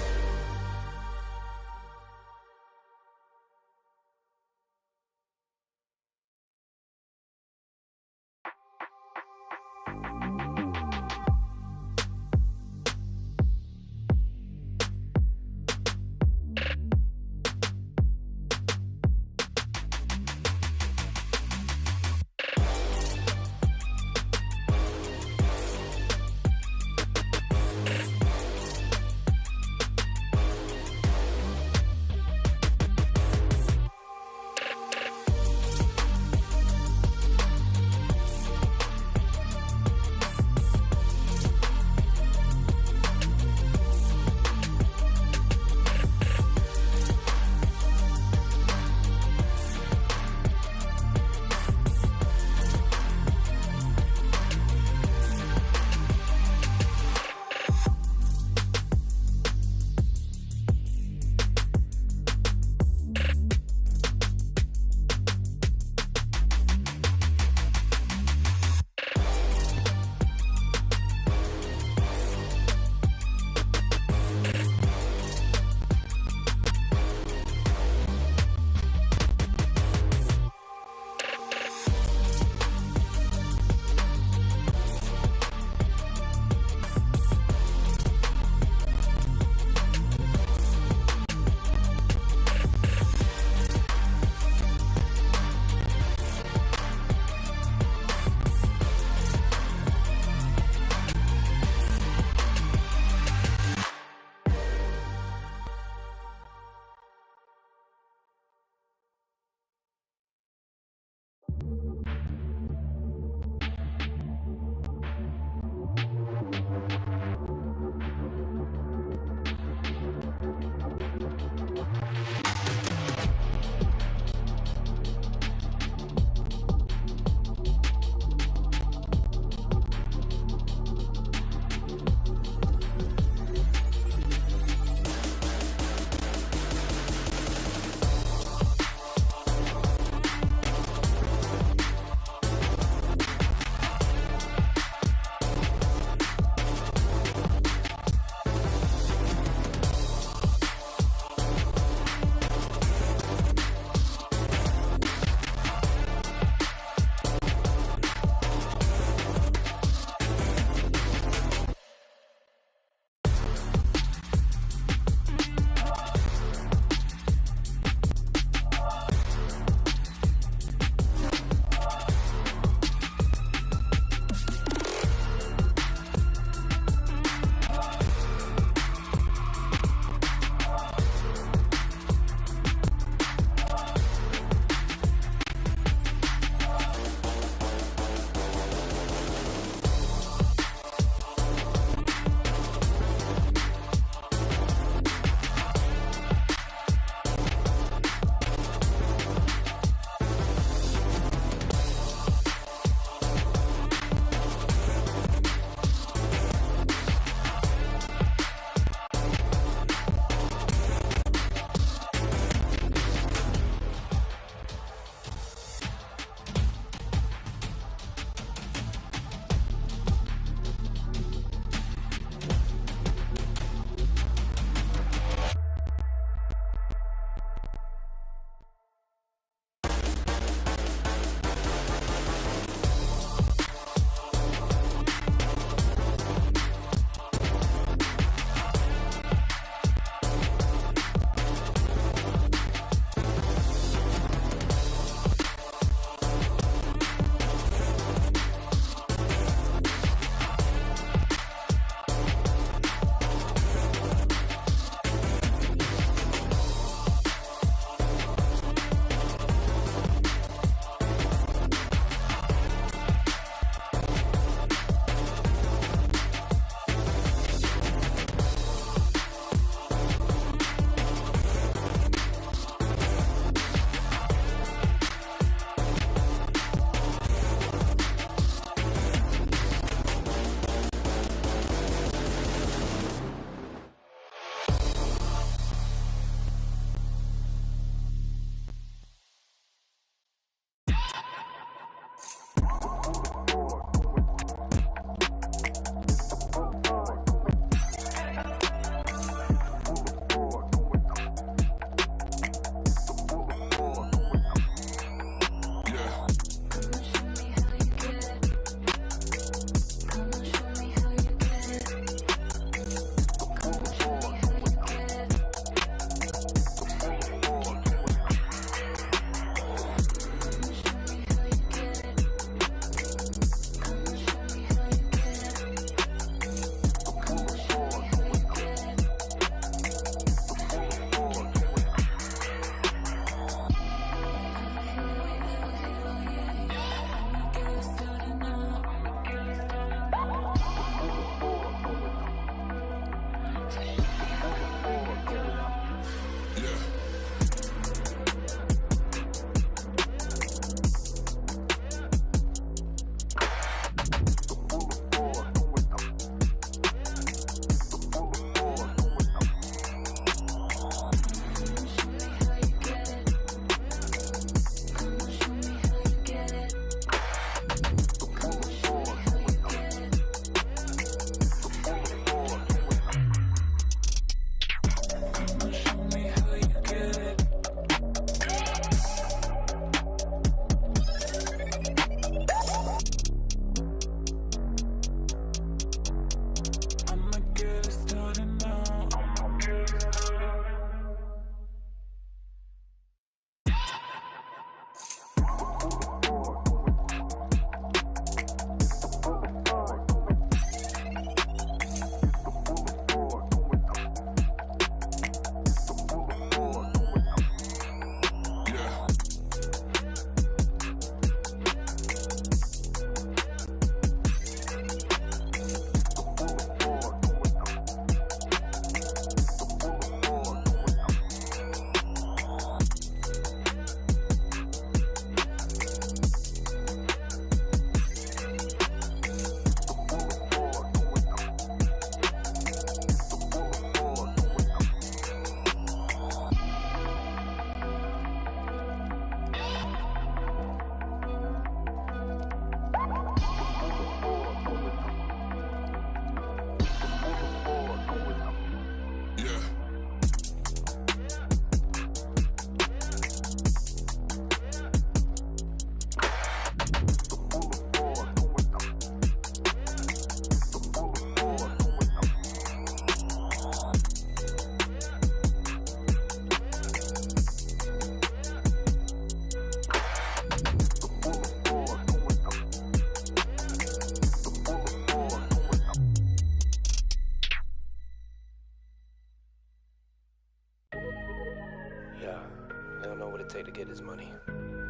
Speaker 3: take to get his money.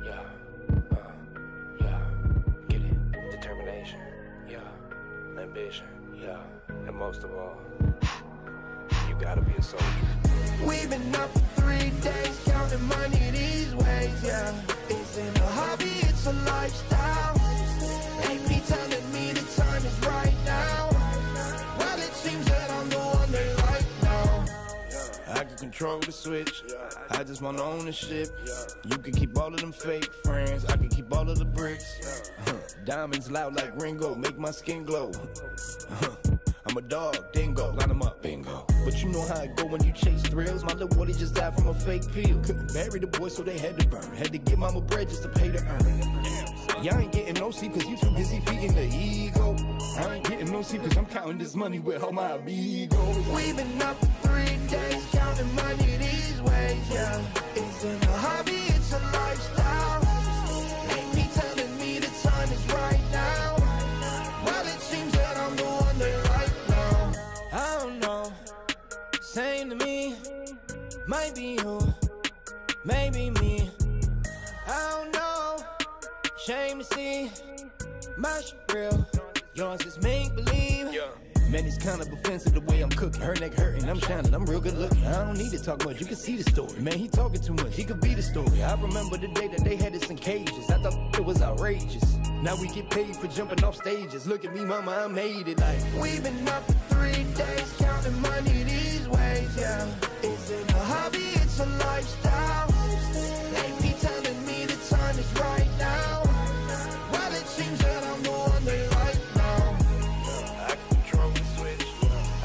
Speaker 3: Yeah, get it. Determination, yeah. Ambition, yeah. And most of all, you gotta be a soldier.
Speaker 4: We've been up for 3 days, counting money these ways, yeah. Isn't a hobby, it's a lifestyle. AP telling me the time is right now. Well, it seems that I'm the one they like now. I can control the switch, I just want ownership. You can keep all of them fake friends, I can keep all of the bricks. Diamonds loud like Ringo, make my skin glow. I'm a dog, dingo, line them up, bingo. But you know how it go when you chase thrills. My little boy just died from a fake pill. Couldn't bury the boy, so they had to burn. Had to get mama bread just to pay to earn. Y'all ain't getting no sleep cause you too busy feeding the ego. I ain't getting no sleep cause I'm counting this money with all my amigos. We've been up for 3 days, counting money these ways, yeah. Isn't a hobby, it's a lifestyle. Ain't me telling me the time is right now. Well, it seems that I'm the one they like now. I don't know, same to me. Might be you, maybe me. I don't know, shame to see. My shit real, yours is make believe. Man, it's kind of offensive the way I'm cooking. Her neck hurting, I'm shining, I'm real good looking. I don't need to talk much, you can see the story. Man, he talking too much, he could be the story. I remember the day that they had us in cages. I thought it was outrageous. Now we get paid for jumping off stages. Look at me, mama, I made it like. We've been up for 3 days, counting money these ways, yeah. Isn't a hobby, it's a lifestyle. Ain't me telling me the time is right now. Well, it seems that I'm the one they like now. I can control the switch,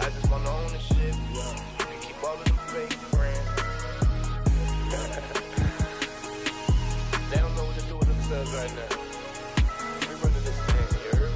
Speaker 4: I just want ownership. You can keep all of them fake friends. They don't know what to do with themselves right now. We running this thing, you heard?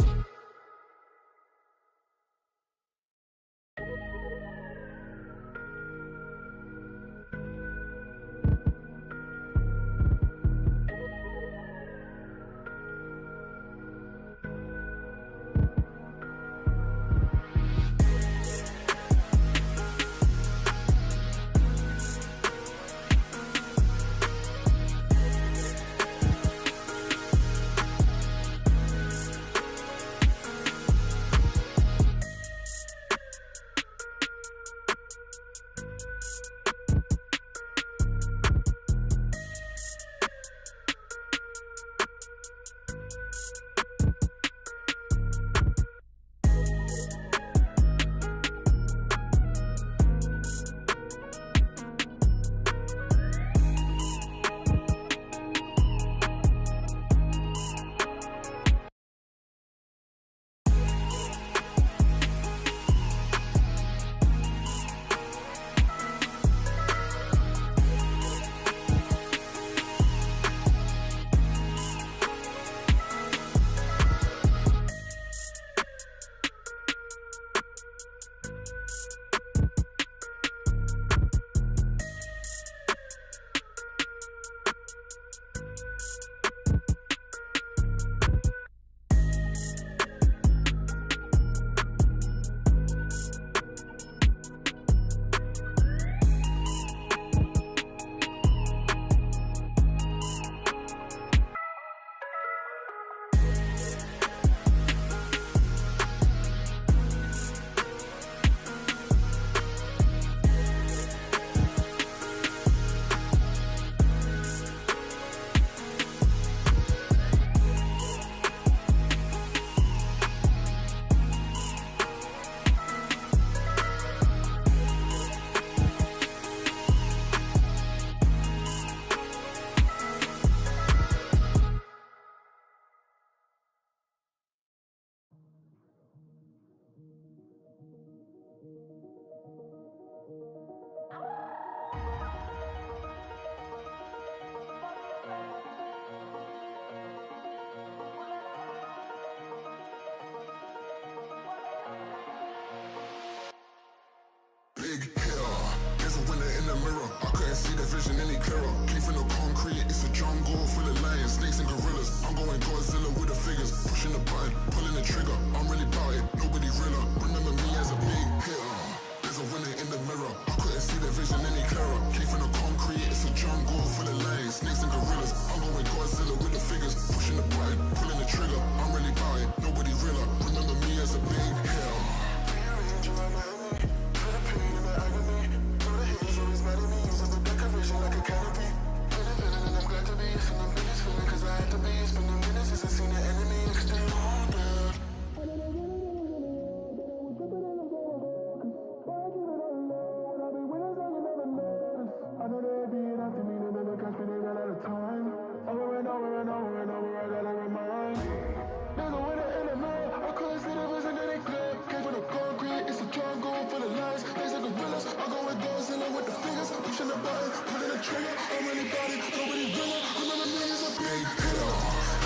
Speaker 5: the trigger, I'm really about it, nobody winner. Remember me as a big hitter,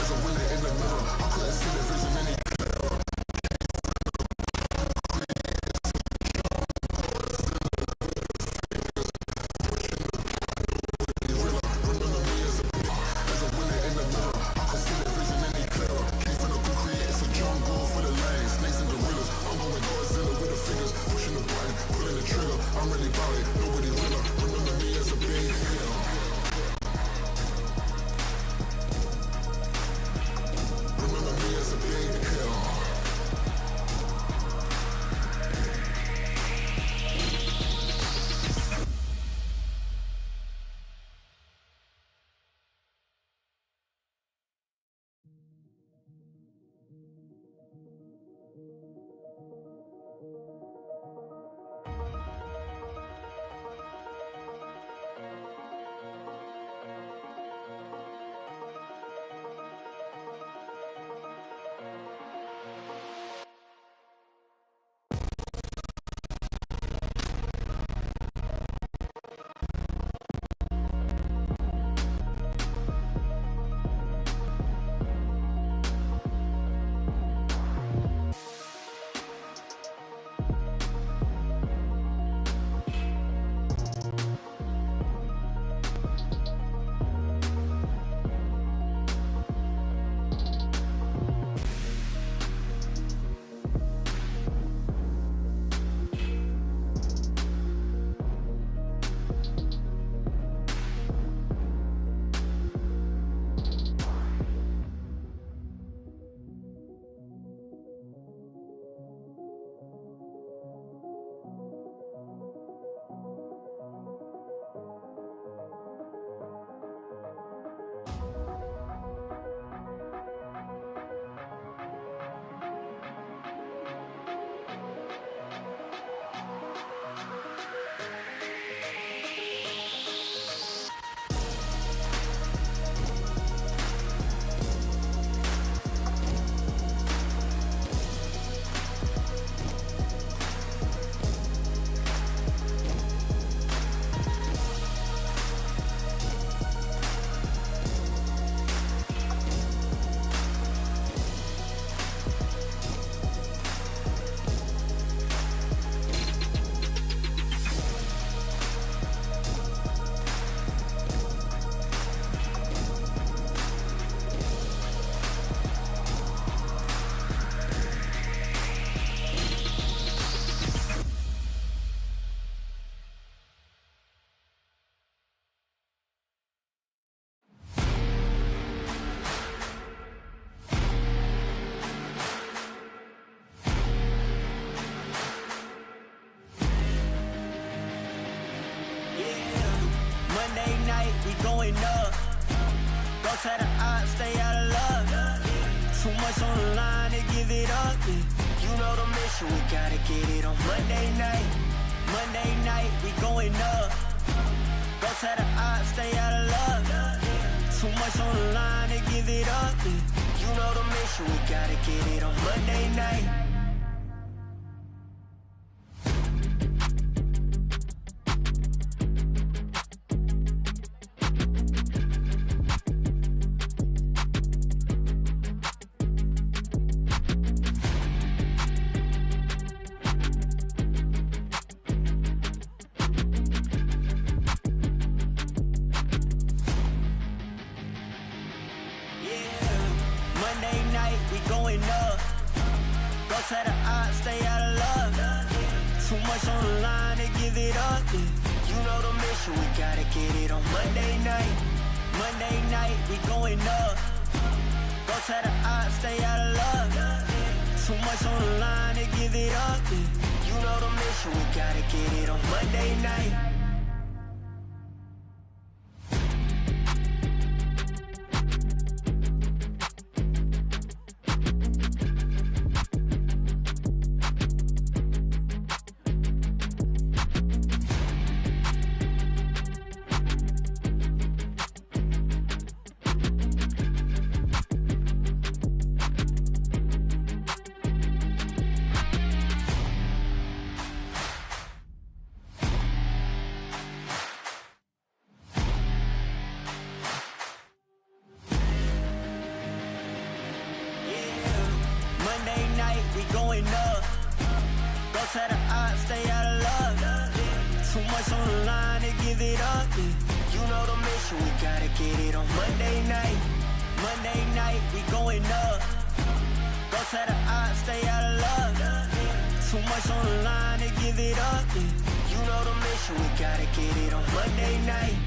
Speaker 5: as a winner in the mirror. I couldn't see the vision any clearer.
Speaker 6: going up. Go tell the odds, stay out of luck. Too much on the line to give it up. You know the mission, we gotta get it on Monday night. Monday night, we going up. Go tell the odds, stay out of luck. Too much on the line to give it up. You know the mission, we gotta get it on Monday night. we going up. Don't try to stay out of love. Too much on the line to give it up. You know the mission, we gotta get it on Monday night. Monday night, we going up. Don't try to stay out of love. Too much on the line to give it up. You know the mission, we gotta get it on Monday night.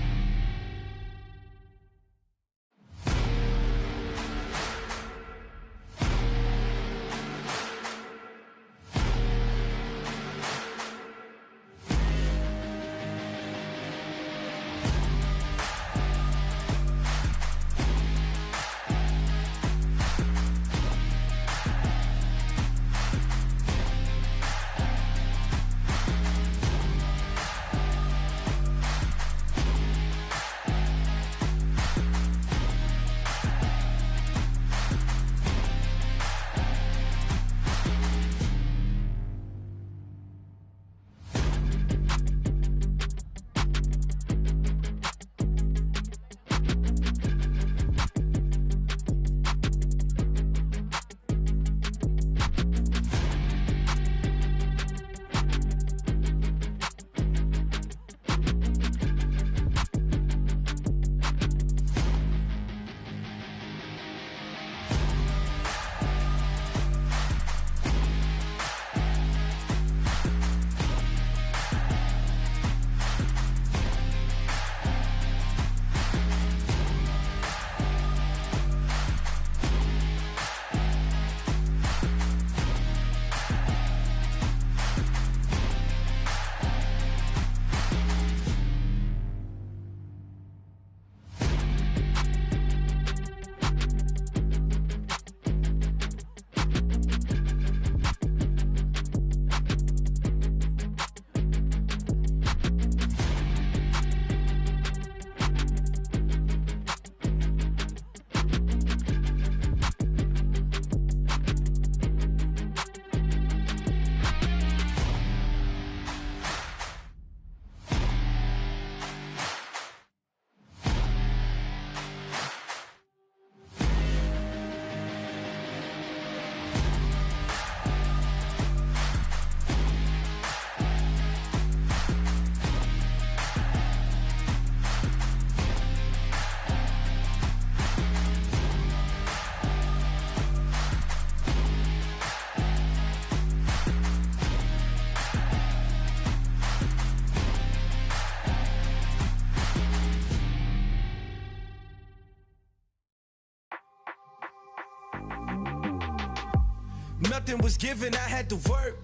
Speaker 4: Nothing was given, I had to work.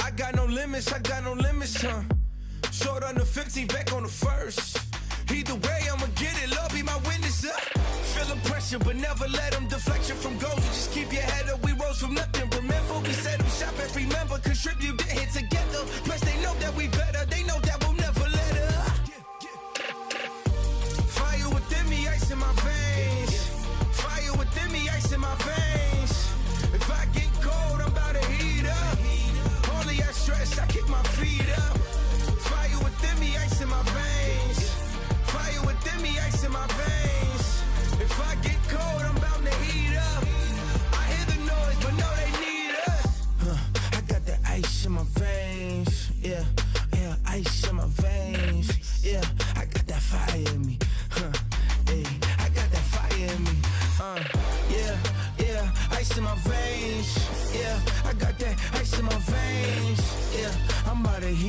Speaker 4: I got no limits, huh? Short on the 15, back on the first. Either way, I'ma get it, Lord be my witness, Feel the pressure, but never let them deflect you from goals. You just keep your head up, we rose from nothing. Remember, we set them shop and remember, contribute, get hit together. Plus, they know that we better, they know that we'll never let up. Fire within me, ice in my veins. Fire within me, ice in my veins. If I get cold, I'm about to heat up. Only I stress, I kick my feet up. Fire within me, ice in my veins. Fire within me, ice in my veins. If I get cold, I'm about to heat up. I hear the noise, but no, they need us. I got that ice in my veins. Yeah, ice in my veins. Yeah, I got that fire in me. Hey, I got that fire in me. Yeah, ice in my veins. Yeah, I got that ice in my veins. Yeah, I'm about to heat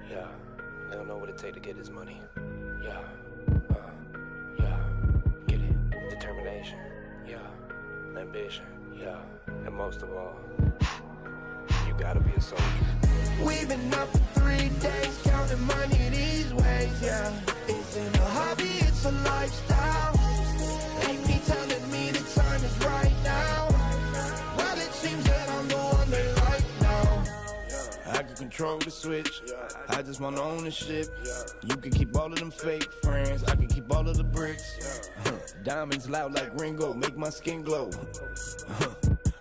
Speaker 3: Yeah, they don't know what it take to get his money. Yeah, get it. Determination, yeah. Ambition, yeah. And most of all, you gotta be a soldier.
Speaker 4: We've been up for 3 days, counting money these ways, yeah. Isn't a hobby, it's a lifestyle. Ain't me telling me the time is right now. Well, it seems that I'm the one they like now. I can control the switch, I just want ownership. You can keep all of them fake friends, I can keep all of the bricks. Diamonds loud like Ringo, make my skin glow.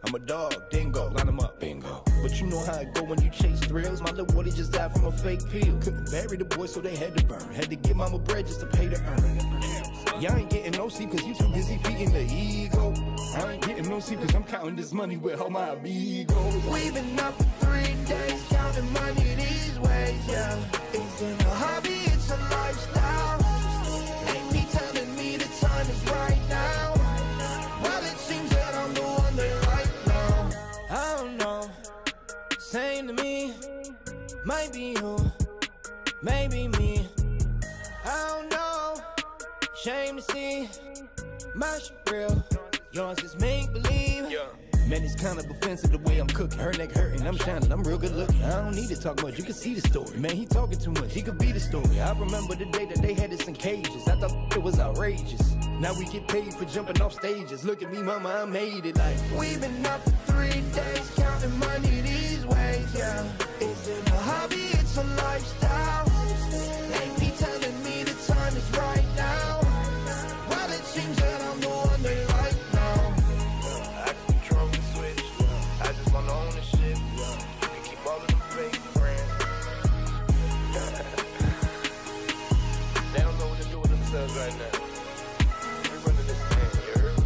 Speaker 4: I'm a dog, dingo, line them up, bingo. But you know how it go when you chase thrills. My little boy just died from a fake pill. Couldn't bury the boy, so they had to burn. Had to give mama bread just to pay to earn. Y'all ain't getting no sleep cause you too busy feeding the ego. I ain't getting no sleep cause I'm counting this money with all my amigos. We've been up for 3 days, counting money these ways, yeah. Isn't a hobby, it's a lifestyle. Ain't me telling me the time is right now. Well, it seems that I'm the one they like now. I don't know, same to me. Might be you, maybe me. I don't know, shame to see. My shit real, yours is make believe. Man, it's kind of offensive the way I'm cooking. Her neck hurting, I'm shining, I'm real good looking. I don't need to talk much, you can see the story. Man, he talking too much, he could be the story. I remember the day that they had us in cages. I thought it was outrageous. Now we get paid for jumping off stages. Look at me, mama, I made it like. We've been up for 3 days, counting money these ways, yeah. Isn't a hobby, it's a lifestyle. Ain't me telling me the time is right now. Well, it seems that I'm the one they like now. I can control the switch, I just want ownership. You can keep all of them fake friends. They don't know what to do with themselves right now. We're running this thing, you heard?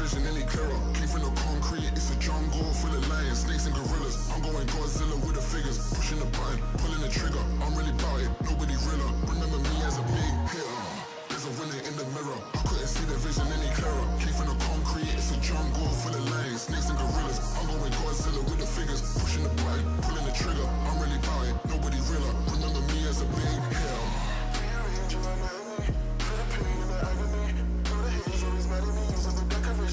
Speaker 5: vision any clearer. Came from the concrete, it's a jungle full of lions, snakes and gorillas. I'm going Godzilla with the figures, pushing the button, pulling the trigger. I'm really about it, nobody realer. Remember me as a big hitter. There's a winner in the mirror. I couldn't see the vision any clearer. Came from the concrete, it's a jungle full of lions, snakes and gorillas. I'm going Godzilla with the figures, pushing the button, pulling the trigger. I'm really about it, nobody realer. Remember me as a big hitter.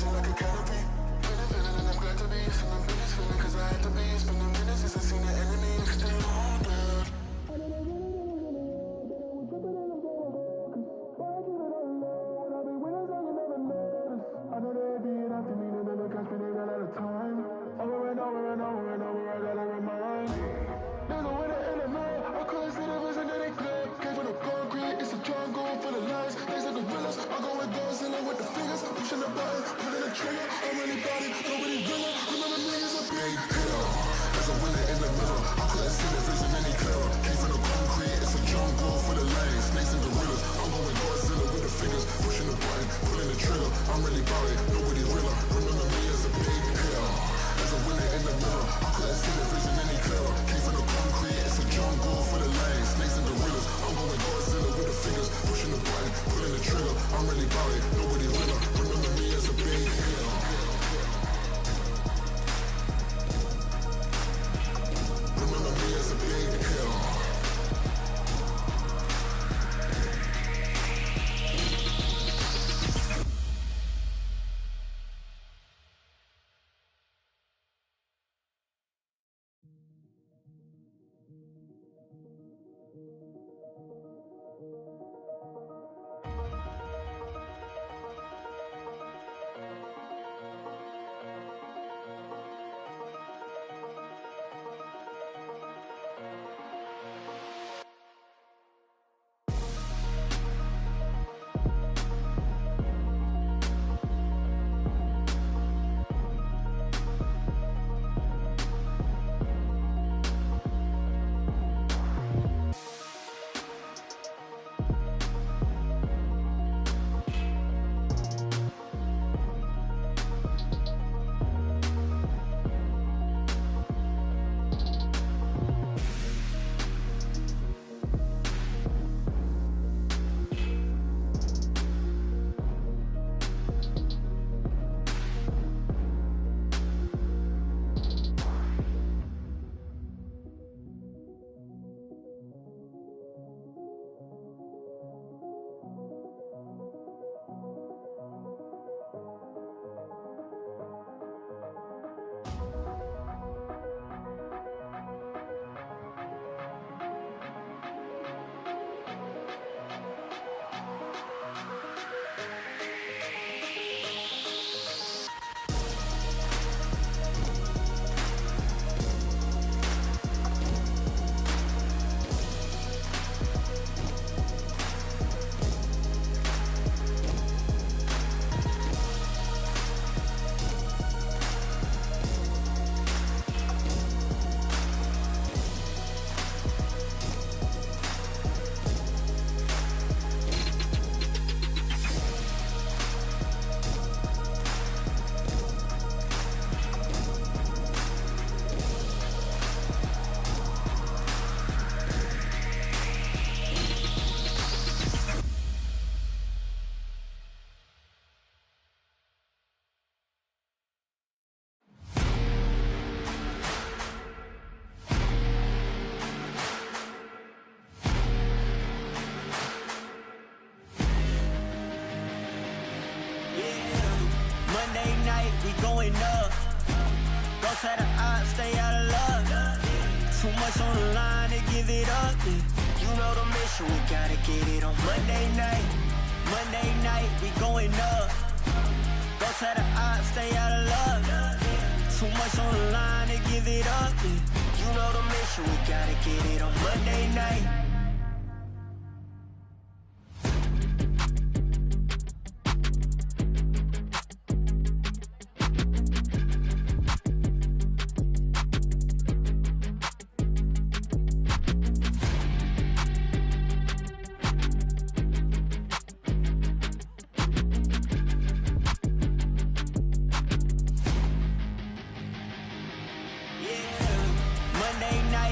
Speaker 5: Like a canopy, been a villain and I'm glad to be. Some of the biggest feeling cause I had to be. It's been a minute since I seen the enemy. It's still on dead. I know they'd be it after me, they never catch me, they ran out of time. Over and over and over and over, I gotta remind. There's a winner in the mirror, I couldn't see the vision that it clear. Came from the concrete, it's a jungle full of lions, snakes and gorillas. I go with Godzilla with the fingers, pushing the button, pulling the trigger. I'm really about it, nobody realer. Remember me as a big hitter. There's a winner in the mirror, I couldn't see the vision any clearer. Came from the concrete, it's a jungle full of lions, snakes and gorillas. I'm going Godzilla with the fingers, pushing the button, pulling the trigger. I'm really about it, nobody realer. Remember me as a big hitter. There's a winner in the mirror, I couldn't see the vision any clearer. Came from the concrete, it's a jungle full of lions, snakes and gorillas. I'm going Godzilla with the fingers, pushing the button, pulling the trigger. I'm really about it, nobody realer. Remember me as a big hitter. Remember me as a big hitter.
Speaker 6: going up. Don't try to stay out of luck. Too much on the line to give it up. You know the mission, we gotta get it on Monday night. Monday night, we going up. Don't try to stay out of luck. Too much on the line to give it up. You know the mission, we gotta get it on Monday night.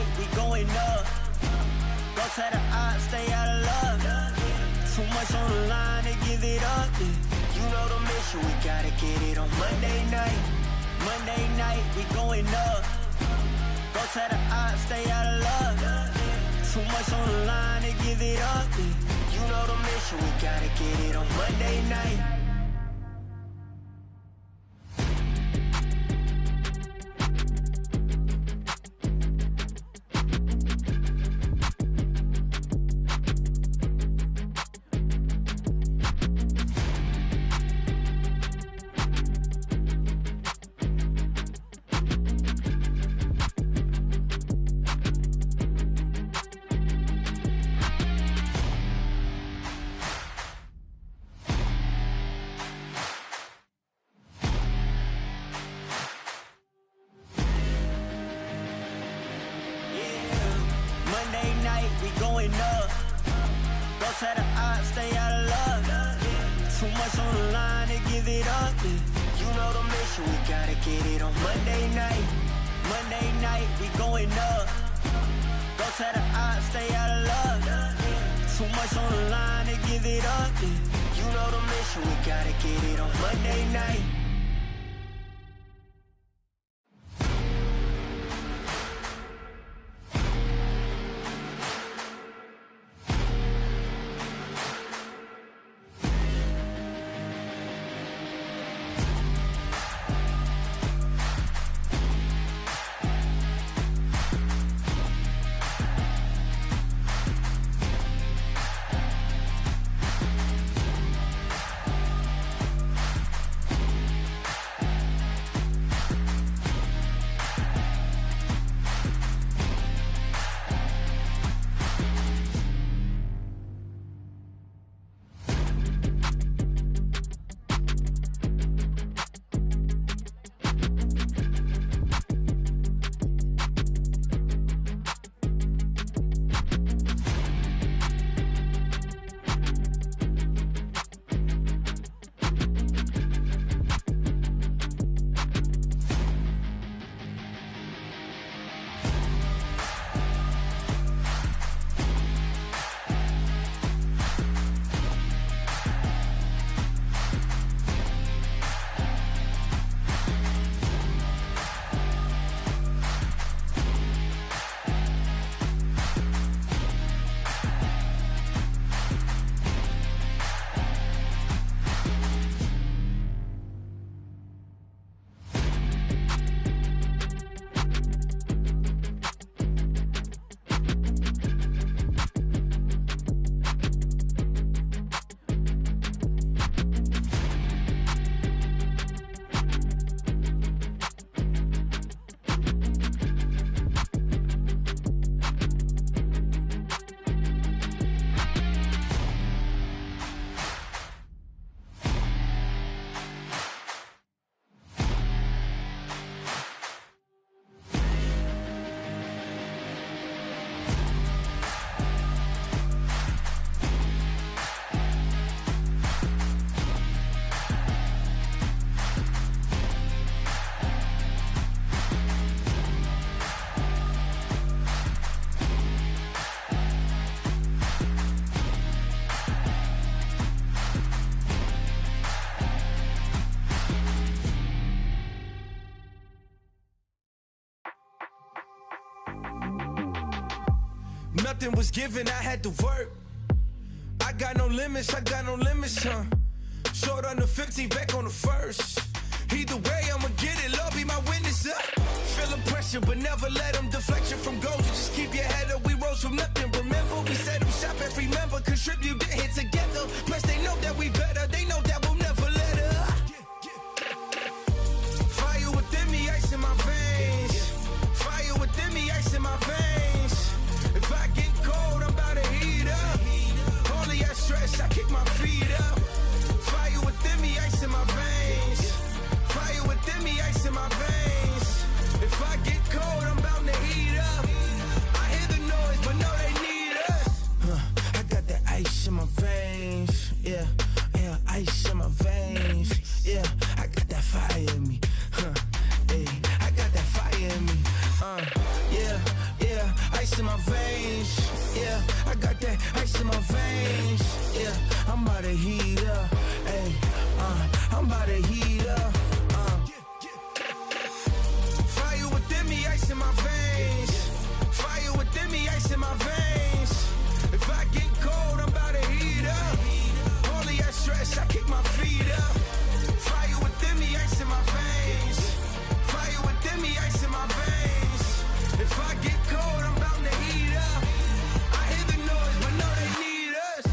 Speaker 6: night, we going up. Go to the odds, stay out of love. Too much on the line to give it up. You know the mission, we gotta get it on Monday night. Monday night, we going up. Go to the odds, stay out of love. Too much on the line to give it up. You know the mission, we gotta get it on Monday night.
Speaker 4: Nothing was given, I had to work. I got no limits, huh? Short on the 15, back on the first. Either way, I'ma get it, Lord be my witness, Feeling pressure, but never let them deflect you from goals. You just keep your head up, we rose from nothing. Remember, we set them shop every member, contribute, get hit together. Plus, they know that we better, they know that we'll never let up. Fire within me, ice in my veins. Fire within me, ice in my veins. If I get cold, I'm about to heat up. Only I stress, I kick my feet up. Fire within me, ice in my veins. Fire within me, ice in my veins. If I get cold, I'm bound to heat up. I hear the noise, but no, they need us. I got that ice in my ice in my veins. Yeah, I got that ice in my veins. Yeah, I'm about to heat up. Hey, I'm about to heat up. Fire within me, ice in my veins. Fire within me, ice in my veins. If I get cold, I'm about to heat up. Only I stress, I kick my feet up. Fire within me, ice in my veins. Fire within me, ice in my veins. If I get cold, I'm about to heat up. I hear the noise, but no, they need us.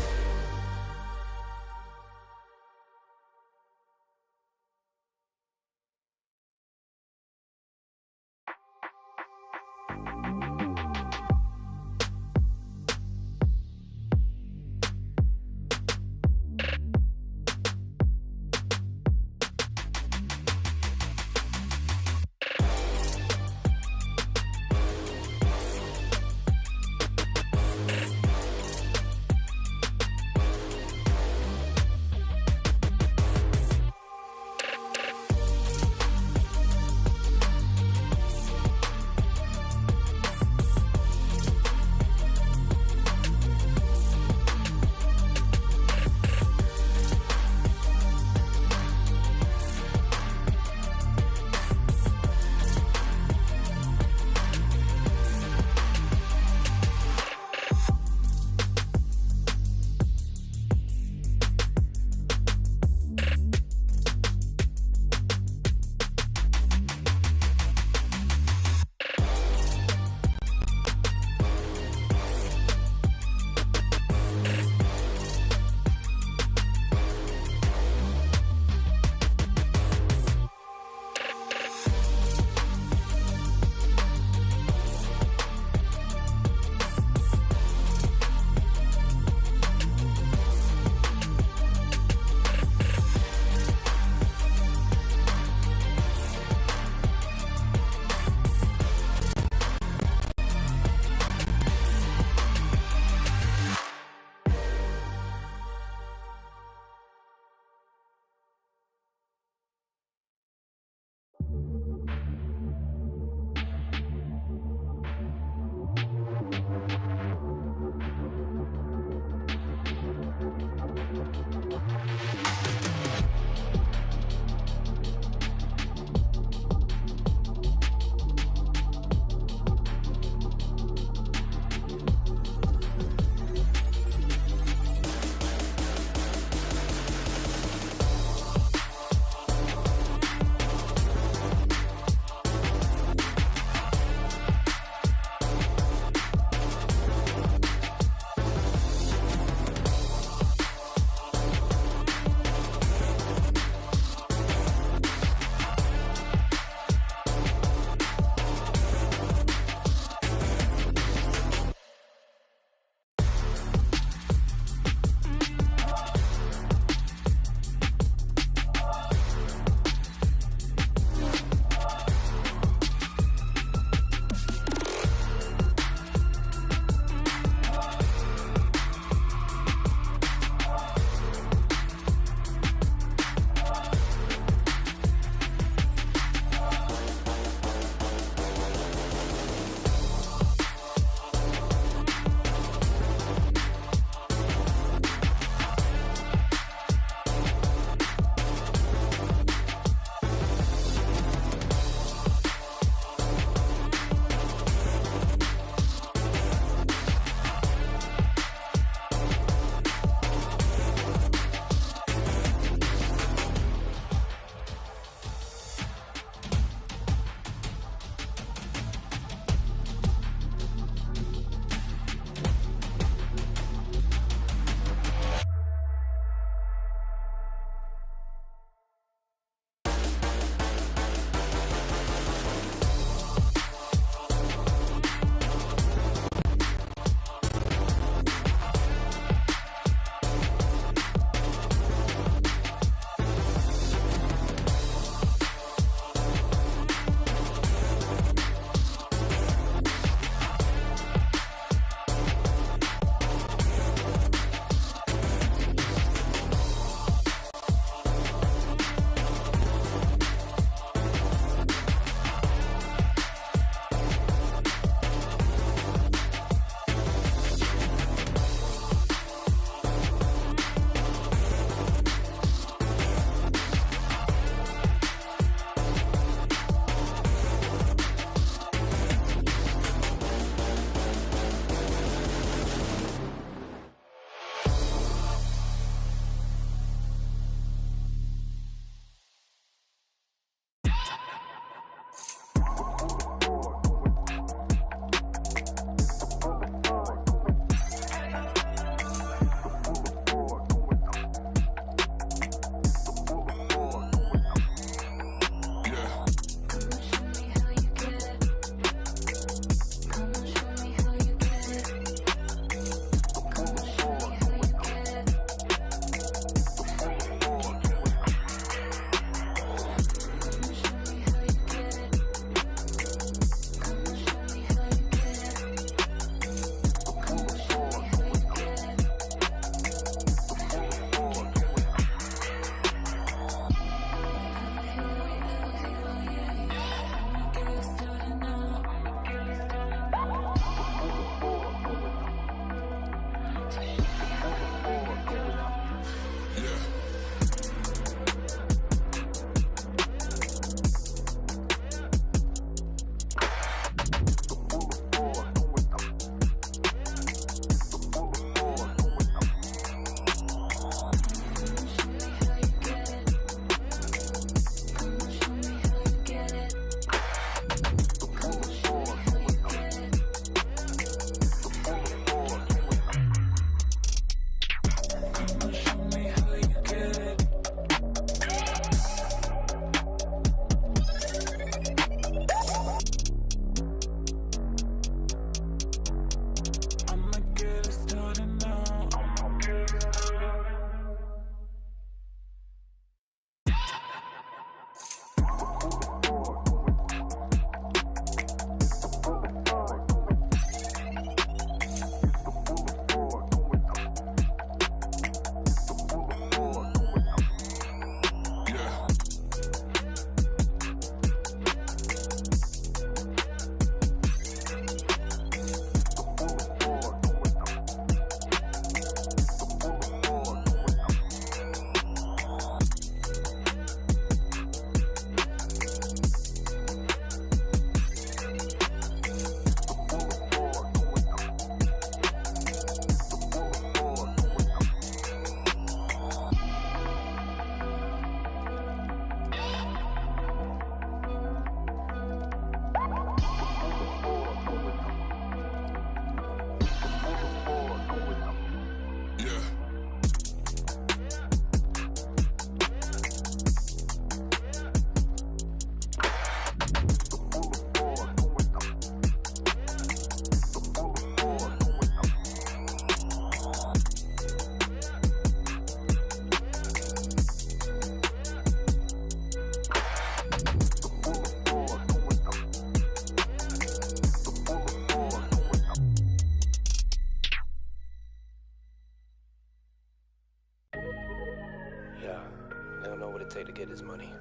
Speaker 3: take to get his money.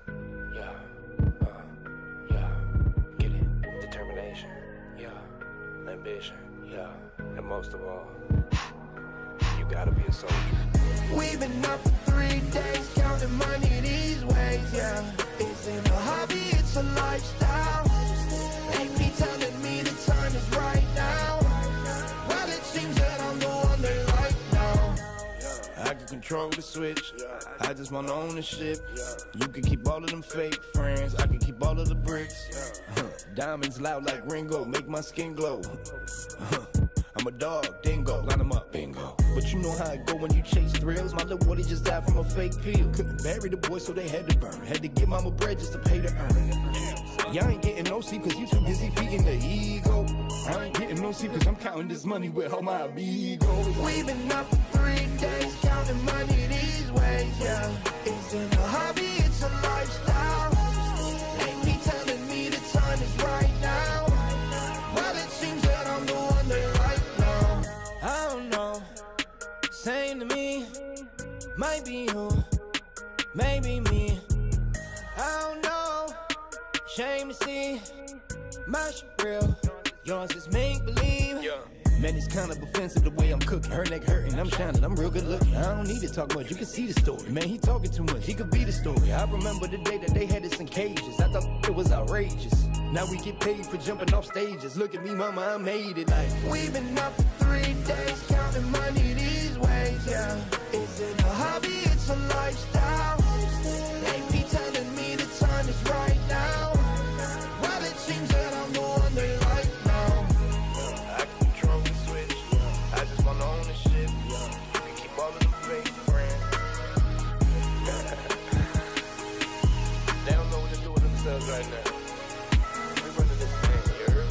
Speaker 3: Yeah, yeah, get it. Determination, yeah. Ambition, yeah. And most of all, you gotta be a soldier.
Speaker 4: We've been up for 3 days, counting money these ways, yeah. Isn't a hobby, it's a lifestyle. AP telling me the time is right now. Well, it seems that I'm the one they like now. I can control the switch, I just want ownership. You can keep all of them fake friends, I can keep all of the bricks. Diamonds loud like Ringo, make my skin glow. I'm a dog, dingo, line 'em up, bingo. But you know how it go when you chase thrills. My little boy just died from a fake pill. Couldn't bury the boy, so they had to burn. Had to give mama bread just to pay to earn. Y'all ain't getting no sleep cause you too busy feeding the ego. I ain't getting no sleep cause I'm counting this money with all my amigos. We've been up for 3 days, counting money these ways, yeah. Isn't a hobby, it's a lifestyle. Ain't me telling me the time is right now. Well, it seems that I'm the one they like now. I don't know, same to me. Might be you, maybe me. I don't know, shame to see. My shit real, yours is make believe. Man, it's kind of offensive the way I'm cooking. Her neck hurting, I'm shining, I'm real good looking. I don't need to talk much, you can see the story. Man, he talking too much, he could be the story. I remember the day that they had us in cages. I thought it was outrageous. Now we get paid for jumping off stages. Look at me, mama, I made it. Like, we've been up for 3 days, counting money these ways, yeah. Is it a hobby, it's a lifestyle. Ain't me telling me the time is right now. Well, it seems that I'm the one they like now. I can control the switch, I just want ownership. You can keep all of them fake friends. They don't know what to do with themselves right now. We running this thing, you heard?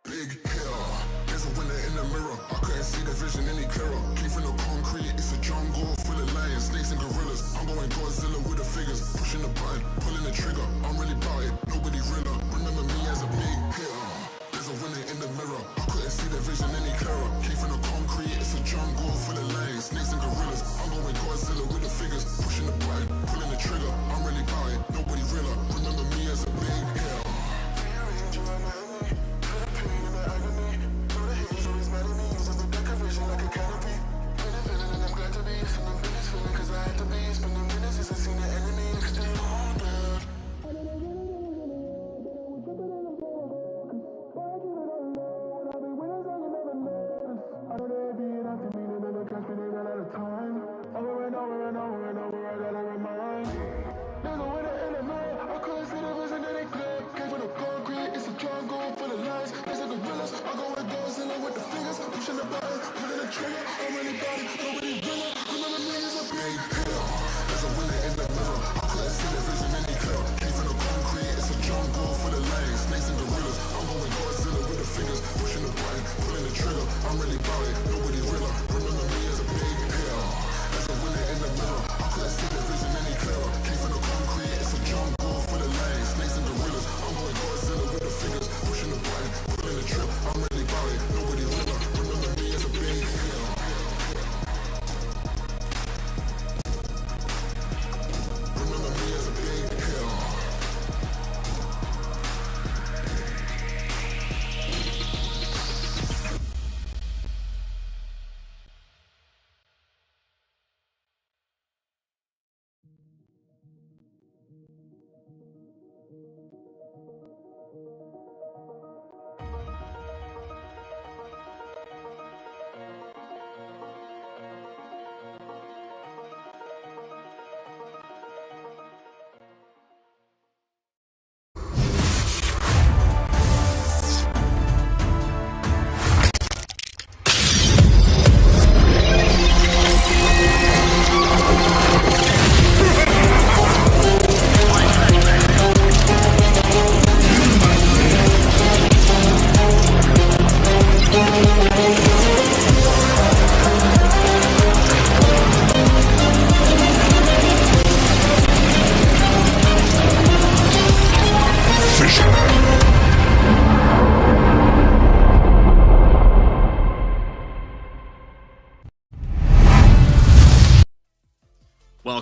Speaker 5: Big hitter, there's a winner in the mirror. I couldn't see the vision any clearer. Came from the concrete, it's a jungle full of lions, snakes and gorillas. I'm going Godzilla with the figures, pushing the button, pulling the trigger. I'm really about it, nobody realer. Remember me as a big hitter. There's a winner in the mirror. I couldn't see the vision any clearer. Came from the concrete, it's a jungle full of lions, snakes and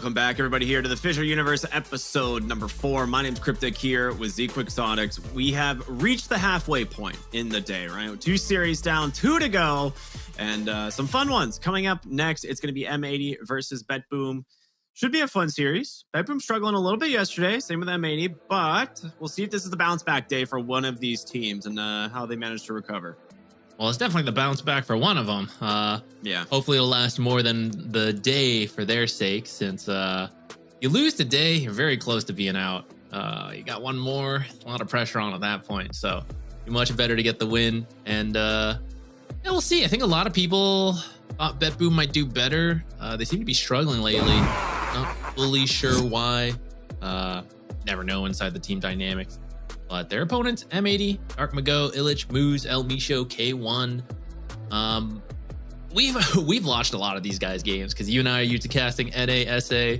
Speaker 1: Welcome back, everybody, here to the FISSURE Universe episode number 4. My name's Cryptic here with Z Quixotics. We have reached the halfway point in the day, right? 2 series down, 2 to go, and some fun ones coming up next. It's going to be M80 versus BetBoom. Should be a fun series. BetBoom struggling a little bit yesterday, same with M80, but we'll see if this is the bounce back day for one of these teams and how they manage to recover.
Speaker 9: Well, it's definitely the bounce back for one of them.
Speaker 1: Yeah.
Speaker 9: Hopefully it'll last more than the day for their sake, since you lose today, you're very close to being out. You got one more, a lot of pressure on at that point. So you're much better to get the win. And yeah, we'll see. I think a lot of people thought BetBoom might do better. They seem to be struggling lately. Not fully sure why. Never know inside the team dynamics. But their opponents, M80, Dark Mago, Illich, Moose, El Misho, K1. We've watched a lot of these guys' games because you and I are used to casting NA, SA.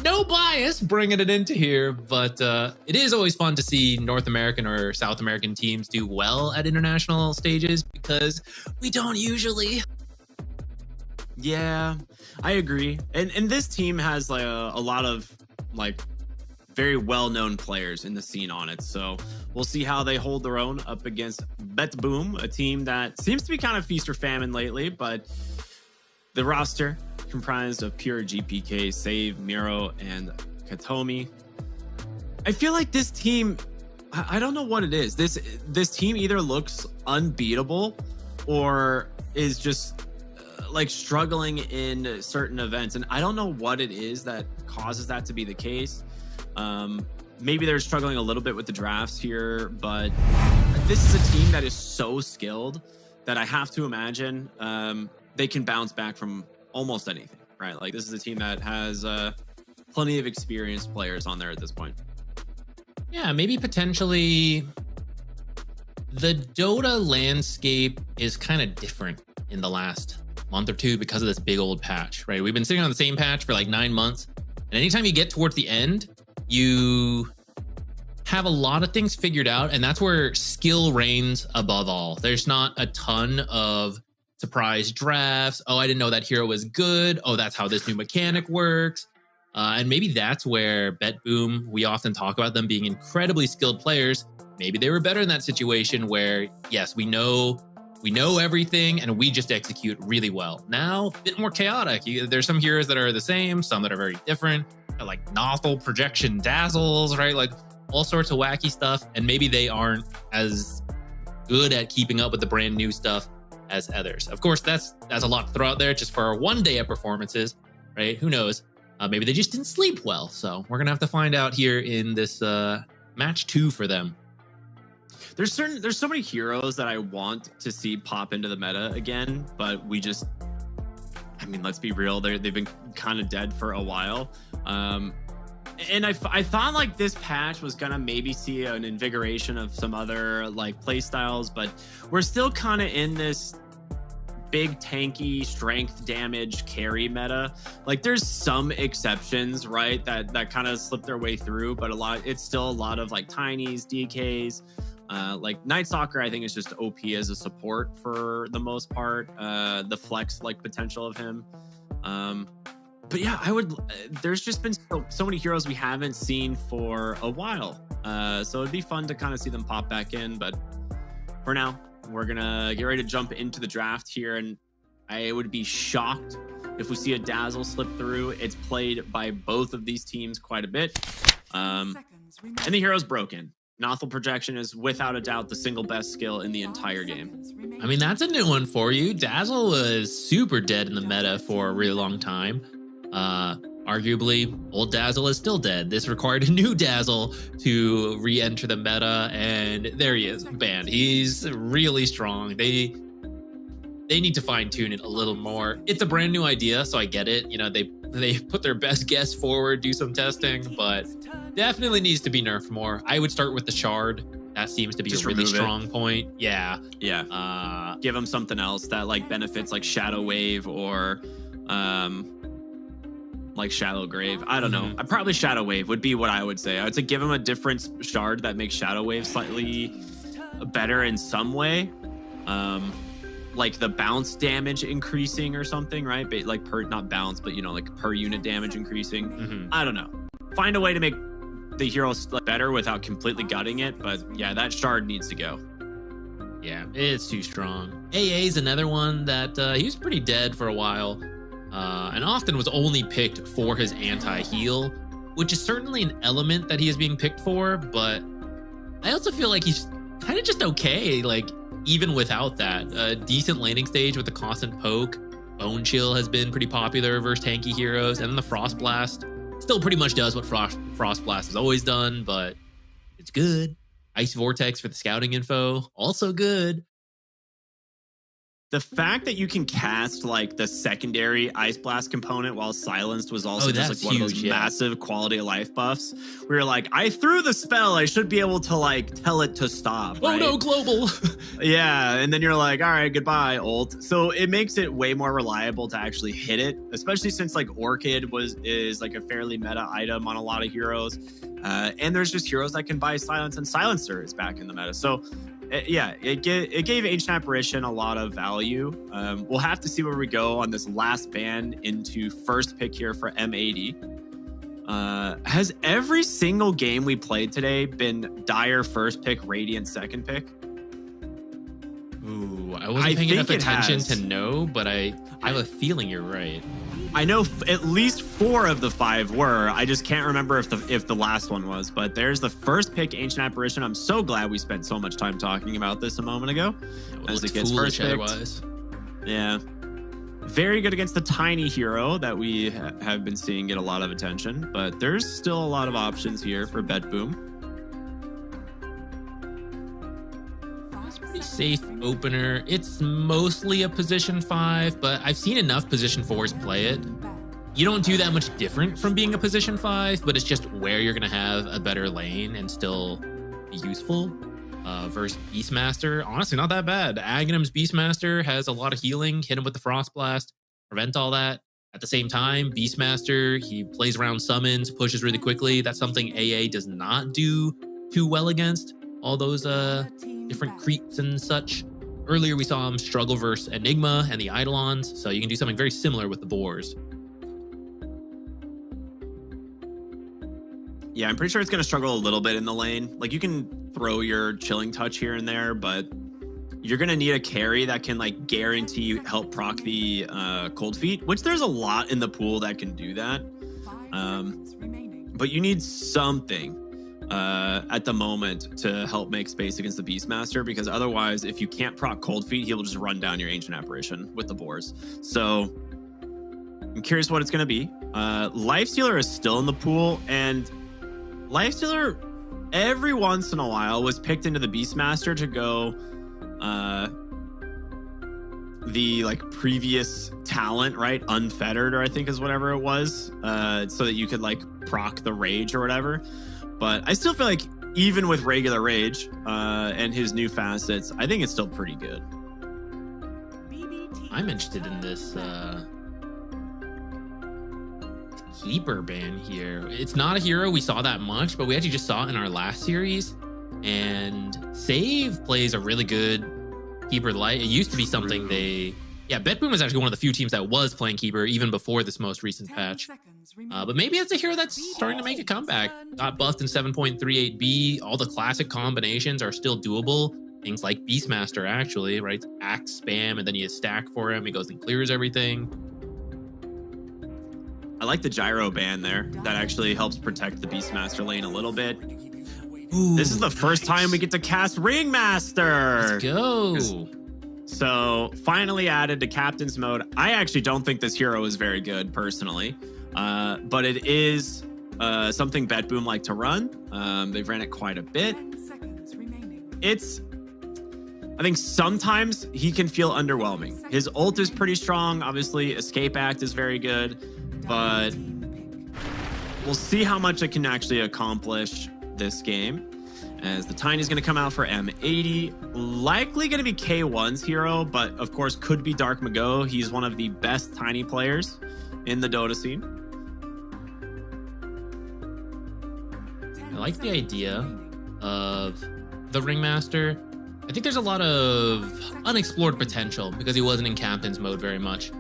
Speaker 9: No bias bringing it into here, but it is always fun to see North American or South American teams do well at international stages because we don't usually.
Speaker 1: Yeah, I agree. And this team has like a lot of like very well-known players in the scene on it. So we'll see how they hold their own up against BetBoom, a team that seems to be kind of feast or famine lately, but the roster comprised of pure GPK, Save, Miro, and Katomi. I feel like this team, I don't know what it is. This team either looks unbeatable or is just like struggling in certain events. And I don't know what it is that causes that to be the case. Maybe they're struggling a little bit with the drafts here, but this is a team that is so skilled that I have to imagine they can bounce back from almost anything, right? Like this is a team that has plenty of experienced players on there at this point.
Speaker 9: Yeah, maybe potentially the Dota landscape is kind of different in the last month or two because of this big old patch, right? We've been sitting on the same patch for like 9 months. And anytime you get towards the end, you have a lot of things figured out, and that's where skill reigns above all. There's not a ton of surprise drafts. Oh, I didn't know that hero was good. Oh, that's how this new mechanic works. And maybe that's where BetBoom, we often talk about them being incredibly skilled players. Maybe they were better in that situation where, yes, we know everything and we just execute really well. Now, a bit more chaotic. There's some heroes that are the same, some that are very different, like nozzle projection dazzles, right? Like all sorts of wacky stuff. And maybe they aren't as good at keeping up with the brand new stuff as others. Of course, that's a lot to throw out there just for one day of performances, right? Who knows? Maybe they just didn't sleep well. So we're going to have to find out here in this match 2 for them.
Speaker 1: There's so many heroes that I want to see pop into the meta again, but we just, I mean, let's be real, they've been kind of dead for a while. And I thought like this patch was gonna maybe see an invigoration of some other like play styles, but we're still kind of in this big tanky strength damage carry meta. Like there's some exceptions, right, that kind of slip their way through, but it's still a lot of like tinies, DKs. Like Night Stalker, I think is just OP as a support for the most part. The flex like potential of him. But yeah, there's just been so many heroes we haven't seen for a while. So it'd be fun to kind of see them pop back in. But for now, we're gonna get ready to jump into the draft here. And I would be shocked if we see a Dazzle slip through. It's played by both of these teams quite a bit. And the hero's broken. Nothel projection is without a doubt the single best skill in the entire game.
Speaker 9: I mean, that's a new one for you. Dazzle was super dead in the meta for a really long time. Arguably, old Dazzle is still dead. This required a new Dazzle to re-enter the meta, and there he is, banned. He's really strong. They need to fine-tune it a little more. It's a brand new idea, so I get it. You know, they put their best guess forward, do some testing, but definitely needs to be nerfed more. I would start with the Shard. That seems to be just a really strong point. Yeah.
Speaker 1: Yeah. Give them something else that like benefits like Shadow Wave or like Shallow Grave. I don't know. Probably Shadow Wave would be what I would say. I would say give him a different Shard that makes Shadow Wave slightly better in some way. like the bounce damage increasing or something, right? But like per, not bounce, but you know, like per unit damage increasing. I don't know. Find a way to make the hero better without completely gutting it. But yeah, that shard needs to go.
Speaker 9: Yeah, it's too strong. AA is another one that he was pretty dead for a while, and often was only picked for his anti-heal, which is certainly an element that he is being picked for, but I also feel like he's kind of just okay, like even without that. A decent laning stage with the constant poke. Bone Chill has been pretty popular versus tanky heroes, and then the Frost Blast still pretty much does what Frost Blast has always done, but it's good. Ice Vortex for the scouting info, also good.
Speaker 1: The fact that you can cast like the secondary Ice Blast component while Silenced was also just like one of those massive quality of life buffs. We were like, I threw the spell, I should be able to like tell it to stop.
Speaker 9: Oh no, global.
Speaker 1: Yeah, and then you're like, all right, goodbye, ult. So it makes it way more reliable to actually hit it, especially since like Orchid is like a fairly meta item on a lot of heroes. And there's just heroes that can buy Silence, and Silencer is back in the meta. So yeah, it gave Ancient Apparition a lot of value. We'll have to see where we go on this last ban into first pick here for M80. Has every single game we played today been Dire first pick, Radiant second pick?
Speaker 9: Ooh, I wasn't paying enough attention to know, but I have a feeling you're right.
Speaker 1: I know at least 4 of the 5 were. I just can't remember if the last one was. But there's the first pick, Ancient Apparition. I'm so glad we spent so much time talking about this a moment ago. As it gets first picked. Otherwise. Yeah. Very good against the tiny hero that we have been seeing get a lot of attention. But there's still a lot of options here for BetBoom.
Speaker 9: Pretty safe opener. It's mostly a position 5, but I've seen enough position 4s play it. You don't do that much different from being a position 5, but it's just where you're going to have a better lane and still be useful. Versus Beastmaster, honestly, not that bad. Aghanim's Beastmaster has a lot of healing. Hit him with the Frost Blast, prevent all that. At the same time, Beastmaster, he plays around summons, pushes really quickly. That's something AA does not do too well against. All those different creeps and such. Earlier we saw him struggle versus Enigma and the Eidolons, so you can do something very similar with the Boars.
Speaker 1: Yeah, I'm pretty sure it's going to struggle a little bit in the lane. Like, you can throw your Chilling Touch here and there, but you're going to need a carry that can like guarantee help proc the Cold Feet, which there's a lot in the pool that can do that. But you need something at the moment to help make space against the Beastmaster, because otherwise, if you can't proc Cold Feet, he'll just run down your Ancient Apparition with the Boars. So I'm curious what it's going to be. Lifestealer is still in the pool, and Lifestealer every once in a while was picked into the Beastmaster to go the like previous talent, right? Unfettered, or I think is whatever it was, so that you could like proc the Rage or whatever. But I still feel like even with regular Rage and his new facets, I think it's still pretty good.
Speaker 9: I'm interested in this Keeper ban here. It's not a hero we saw that much, but we actually just saw it in our last series. And Save plays a really good Keeper light. It used to be something BetBoom was actually one of the few teams that was playing Keeper even before this most recent patch. But maybe it's a hero that's starting to make a comeback. Got buffed in 7.38B. All the classic combinations are still doable. Things like Beastmaster, actually, right? Axe spam, and then you stack for him. He goes and clears everything.
Speaker 1: I like the Gyro ban there. That actually helps protect the Beastmaster lane a little bit. Ooh, this is the first time we get to cast Ringmaster.
Speaker 9: Let's go.
Speaker 1: So finally added to Captain's mode. I actually don't think this hero is very good personally, but it is something BetBoom like to run. They've ran it quite a bit. I think sometimes he can feel underwhelming. His ult is pretty strong. Obviously, Escape Act is very good, but we'll see how much it can actually accomplish this game. As the Tiny's going to come out for M80. Likely going to be K1's hero, but of course could be Dark Mago. He's one of the best Tiny players in the Dota scene.
Speaker 9: I like the idea of the Ringmaster. I think there's a lot of unexplored potential because he wasn't in Captain's mode very much.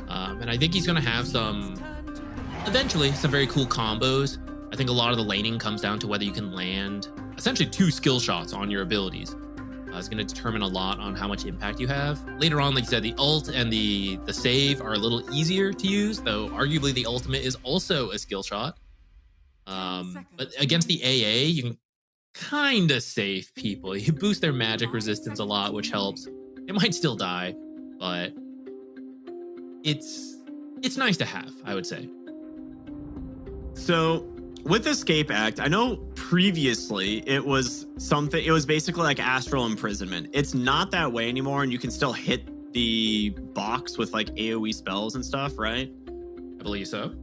Speaker 9: And I think he's going to have eventually, some very cool combos. I think a lot of the laning comes down to whether you can land essentially 2 skill shots on your abilities. It's going to determine a lot on how much impact you have. Later on, like you said, the ult and the save are a little easier to use, though arguably the ultimate is also a skill shot. But against the AA, you can kind of save people. You boost their magic resistance a lot, which helps. It might still die, but it's nice to have, I would say.
Speaker 11: So with Escape Act, I know previously it was basically like astral imprisonment. It's not that way anymore, and you can still hit the box with like AoE spells and stuff, right?
Speaker 9: I believe so.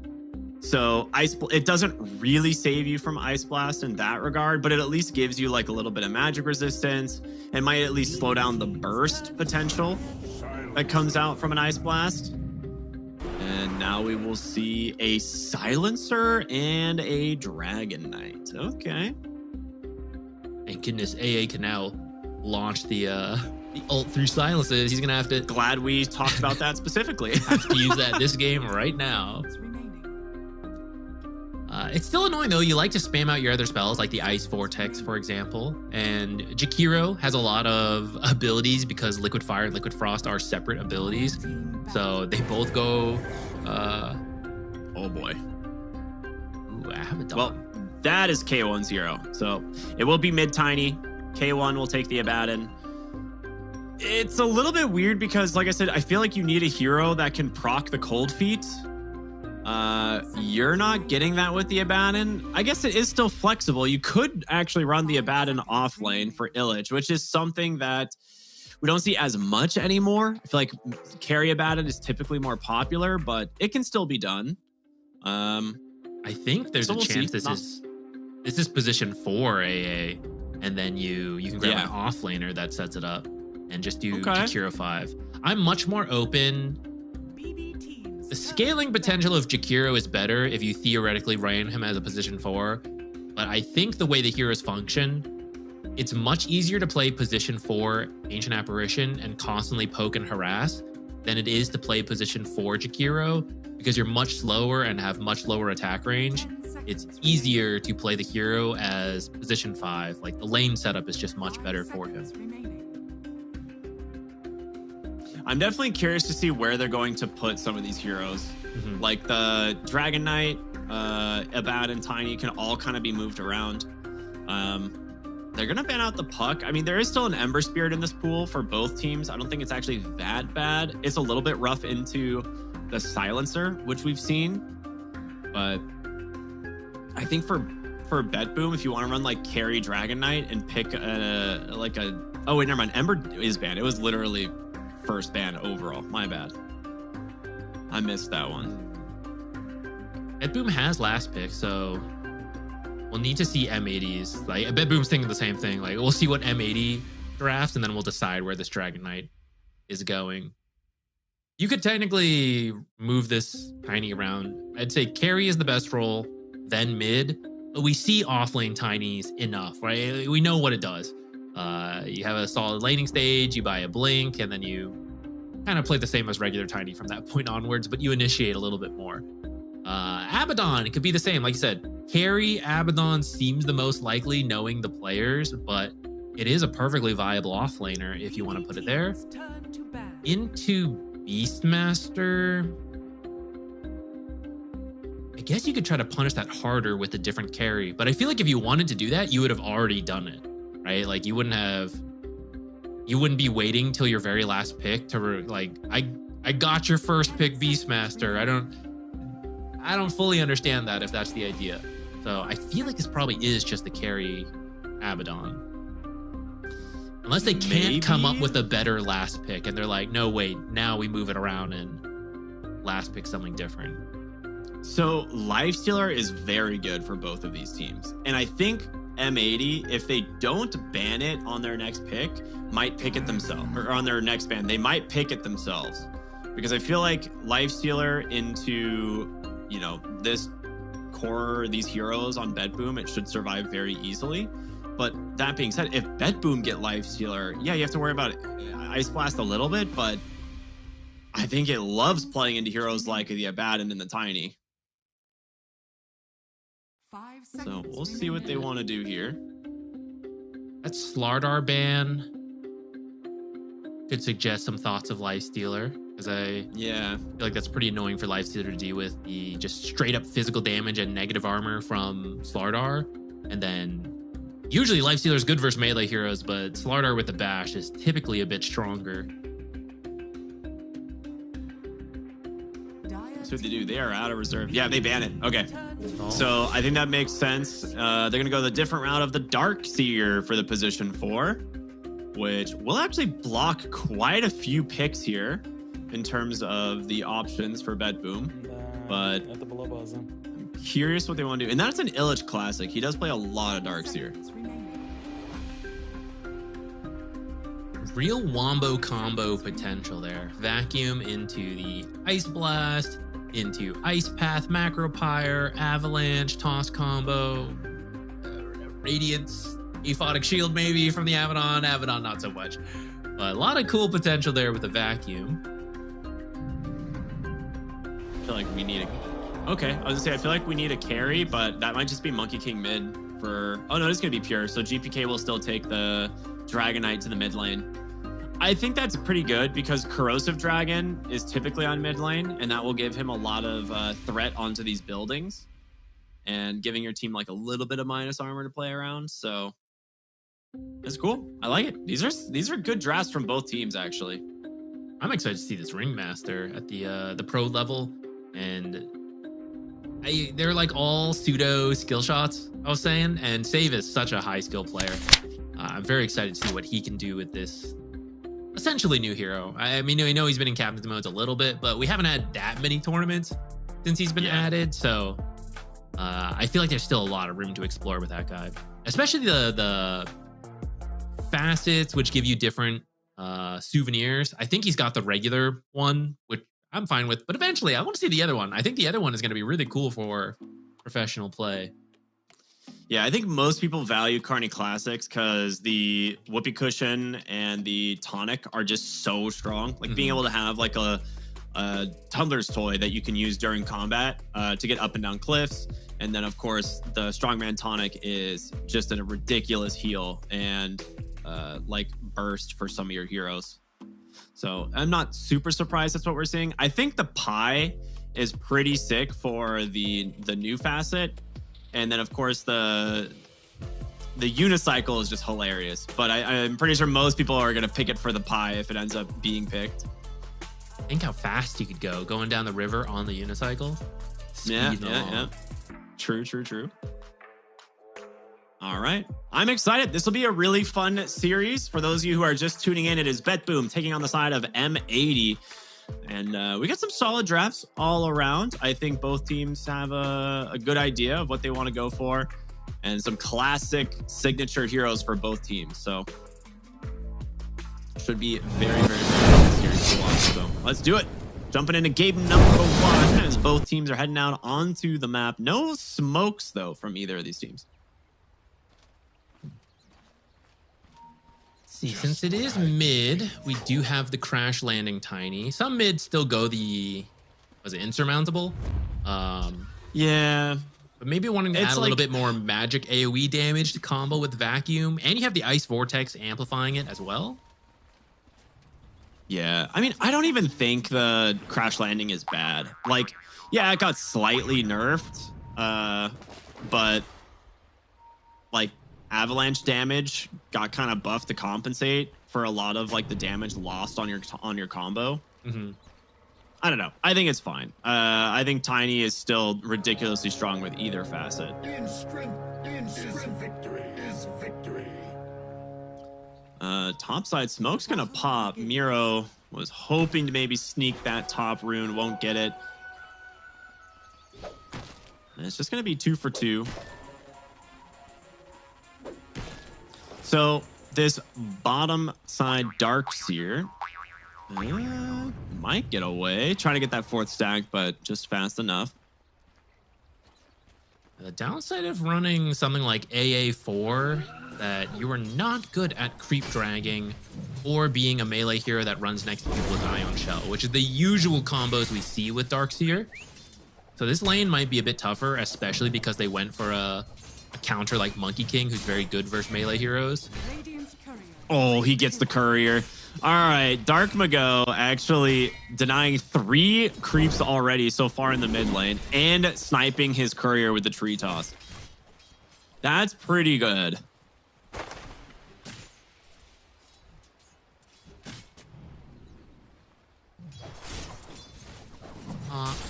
Speaker 11: So it doesn't really save you from Ice Blast in that regard, but it at least gives you like a little bit of magic resistance and might at least slow down the burst potential that comes out from an Ice Blast. And now we will see a Silencer and a Dragon Knight. Okay.
Speaker 9: Thank goodness AA can now launch the ult through silences. He's gonna have to.
Speaker 11: Glad we talked about that specifically.
Speaker 9: Have to use that this game right now. It's still annoying though. You like to spam out your other spells like the Ice Vortex, for example. And Jakiro has a lot of abilities because Liquid Fire and Liquid Frost are separate abilities. So they both go.
Speaker 11: Oh boy.
Speaker 9: Ooh, Abaddon.
Speaker 11: Well, that is K10. So it will be mid tiny. K1 will take the Abaddon. It's a little bit weird because, like I said, I feel like you need a hero that can proc the Cold Feet. You're not getting that with the Abaddon. I guess it is still flexible. You could actually run the Abaddon off lane for Illich, which is something that we don't see as much anymore. I feel like carry Abaddon is typically more popular, but it can still be done.
Speaker 9: I think there's a chance this is position 4 AA, and then you can grab an off laner that sets it up and just do Jakiro 5. I'm much more open. The scaling potential of Jakiro is better if you theoretically ran him as a position 4, but I think the way the heroes function, it's much easier to play position 4 Ancient Apparition and constantly poke and harass than it is to play position 4 Jakiro, because you're much slower and have much lower attack range. It's easier to play the hero as position 5. Like the lane setup is just much better for him.
Speaker 11: I'm definitely curious to see where they're going to put some of these heroes. Like the Dragon Knight, Abaddon, Tiny can all kind of be moved around. They're going to ban out the Puck. I mean, there is still an Ember Spirit in this pool for both teams. I don't think it's actually that bad. It's a little bit rough into the Silencer, which we've seen. But I think for BetBoom, if you want to run like carry Dragon Knight and pick oh wait, never mind. Ember is banned. It was literally first ban overall. My bad. I missed that one.
Speaker 9: BetBoom has last pick, so we'll need to see M80s. Like BetBoom's thinking the same thing. Like we'll see what M80 drafts, and then we'll decide where this Dragon Knight is going. You could technically move this Tiny around. I'd say carry is the best role, then mid. But we see offlane Tinies enough, right? We know what it does. You have a solid laning stage, you buy a blink, and then you kind of play the same as regular Tiny from that point onwards, but you initiate a little bit more. Abaddon, it could be the same. Like you said, carry Abaddon seems the most likely knowing the players, but it is a perfectly viable offlaner if you want to put it there. Into Beastmaster, I guess you could try to punish that harder with a different carry, but I feel like if you wanted to do that, you would have already done it, right? Like you wouldn't be waiting till your very last pick to I got your first pick Beastmaster. I don't fully understand that if that's the idea. So I feel like this probably is just the carry Abaddon. Unless they can't come up with a better last pick and they're like, no, wait, now we move it around and last pick something different.
Speaker 11: So Lifestealer is very good for both of these teams. And I think M80, if they don't ban it on their next pick, might pick it themselves. Or on their next ban, they might pick it themselves. Because I feel like Lifestealer into, this core, these heroes on BetBoom, it should survive very easily.
Speaker 1: But that being said, if BetBoom get Lifestealer, yeah, you have to worry about Ice Blast a little bit, but I think it loves playing into heroes like the Abaddon and the Tiny. So we'll see what they want to do here.
Speaker 9: That Slardar ban could suggest some thoughts of Lifestealer, because I feel like that's pretty annoying for Lifestealer to deal with, the just straight up physical damage and negative armor from Slardar. And then usually Lifestealer is good versus melee heroes, but Slardar with the bash is typically a bit stronger.
Speaker 1: That's what they do. They are out of reserve. Yeah, they ban it. Okay. So I think that makes sense. They're going to go the different route of the Darkseer for the position 4, which will actually block quite a few picks here in terms of the options for BetBoom. But I'm curious what they want to do. And that's an Illich classic. He does play a lot of Darkseer.
Speaker 9: Real wombo combo potential there. Vacuum into the Ice Blast, into Ice Path, Macro Pyre, Avalanche, Toss combo, Radiance, Aphotic Shield maybe from the Abaddon. Abaddon not so much. But a lot of cool potential there with the Vacuum.
Speaker 1: I feel like we need a... Okay, I was going to say, I feel like we need a carry, but that might just be Monkey King mid for... Oh, no, it's going to be pure. So GPK will still take the Dragonite to the mid lane. I think that's pretty good because Corrosive Dragon is typically on mid lane, and that will give him a lot of threat onto these buildings and giving your team like a little bit of minus armor to play around. So it's cool. I like it. These are good drafts from both teams, actually.
Speaker 9: I'm excited to see this Ringmaster at the pro level, and they're like all pseudo skill shots, I was saying, and Save is such a high skill player. I'm very excited to see what he can do with this essentially new hero. I mean, we know he's been in captain's modes a little bit, but we haven't had that many tournaments since he's been added. So I feel like there's still a lot of room to explore with that guy, especially the facets, which give you different souvenirs. I think he's got the regular one, which I'm fine with, but eventually I want to see the other one. I think the other one is going to be really cool for professional play.
Speaker 1: Yeah, I think most people value Carney Classics because the Whoopee Cushion and the Tonic are just so strong. Like being able to have like a Tumbler's toy that you can use during combat to get up and down cliffs. And then, of course, the Strongman Tonic is just a ridiculous heal and like burst for some of your heroes. So I'm not super surprised that's what we're seeing. I think the Pie is pretty sick for the new facet. And then, of course, the unicycle is just hilarious. But I'm pretty sure most people are going to pick it for the Pie if it ends up being picked.
Speaker 9: Think how fast you could go going down the river on the unicycle.
Speaker 1: Yeah. True. All right. I'm excited. This will be a really fun series. For those of you who are just tuning in, it is BetBoom taking on the side of M80. And we got some solid drafts all around. I think both teams have a good idea of what they want to go for and some classic signature heroes for both teams. So should be very, very, very good series to watch. So let's do it. Jumping into game number 1 as both teams are heading out onto the map. No smokes, though, from either of these teams.
Speaker 9: Since it is mid, we do have the Crash Landing Tiny. Some mids still go the, was it Insurmountable?
Speaker 1: Yeah.
Speaker 9: But maybe wanting to add a little bit more magic AoE damage to combo with Vacuum. And you have the Ice Vortex amplifying it as well.
Speaker 1: Yeah. I mean, I don't even think the Crash Landing is bad. Like, yeah, it got slightly nerfed. But, like, avalanche damage got kind of buffed to compensate for a lot of like the damage lost on your combo. I don't know. I think it's fine. I think Tiny is still ridiculously strong with either facet.
Speaker 5: In strength victory is victory.
Speaker 1: Topside smoke's gonna pop. Miro was hoping to maybe sneak that top rune, won't get it. And it's just gonna be 2 for 2. So this bottom side Darkseer might get away. Trying to get that 4th stack, but just fast enough.
Speaker 9: The downside of running something like AA4 that you are not good at creep dragging or being a melee hero that runs next to people with Ion Shell, which is the usual combos we see with Darkseer. So this lane might be a bit tougher, especially because they went for a counter like Monkey King, who's very good versus melee heroes.
Speaker 11: Oh, he gets the courier. All right, Dark Mago actually denying 3 creeps already so far in the mid lane and sniping his courier with the tree toss. That's pretty good.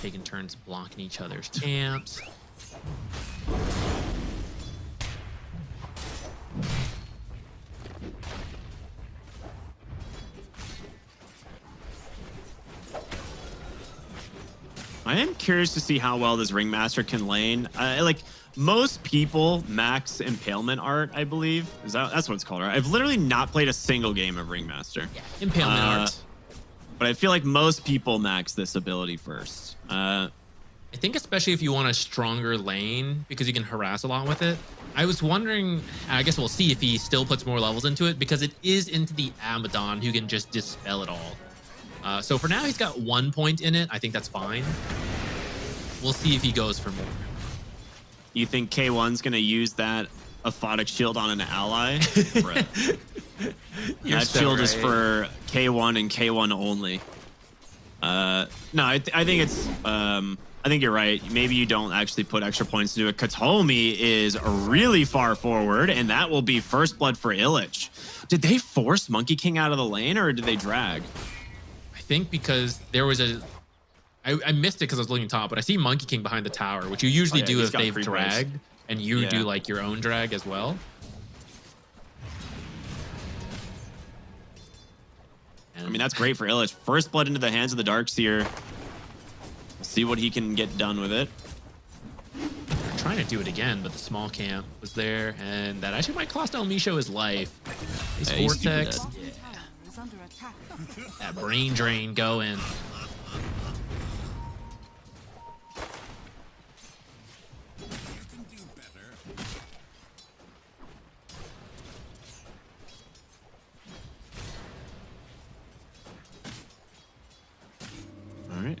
Speaker 9: Taking turns blocking each other's camps.
Speaker 11: I am curious to see how well this Ringmaster can lane. Like most people max Impalement art, I believe. That's what it's called, right? I've literally not played a single game of Ringmaster.
Speaker 9: Yeah, Impalement art.
Speaker 11: But I feel like most people max this ability first.
Speaker 9: I think especially if you want a stronger lane because you can harass a lot with it. I was wondering, I guess we'll see if he still puts more levels into it because it is into the Abaddon who can just dispel it all. So for now, he's got 1 point in it. I think that's fine. We'll see if he goes for more.
Speaker 11: You think K1's going to use that Aphotic Shield on an ally? That
Speaker 9: so
Speaker 11: shield is
Speaker 9: right.
Speaker 11: for K1 and K1 only. No, I think it's... I think you're right. Maybe you don't actually put extra points into it. Katomi is really far forward, and that will be first blood for Illich. Did they force Monkey King out of the lane, or did they drag?
Speaker 9: I think because there was a... I missed it because I was looking top, but I see Monkey King behind the tower, which you usually do if they've dragged, and you do like your own drag as well.
Speaker 11: I mean, that's great for Illich. First blood into the hands of the Darkseer. We'll see what he can get done with it.
Speaker 9: They're trying to do it again, but the small camp was there, and that actually might cost El Misho his life. His Vortex. That brain drain going.
Speaker 11: All right.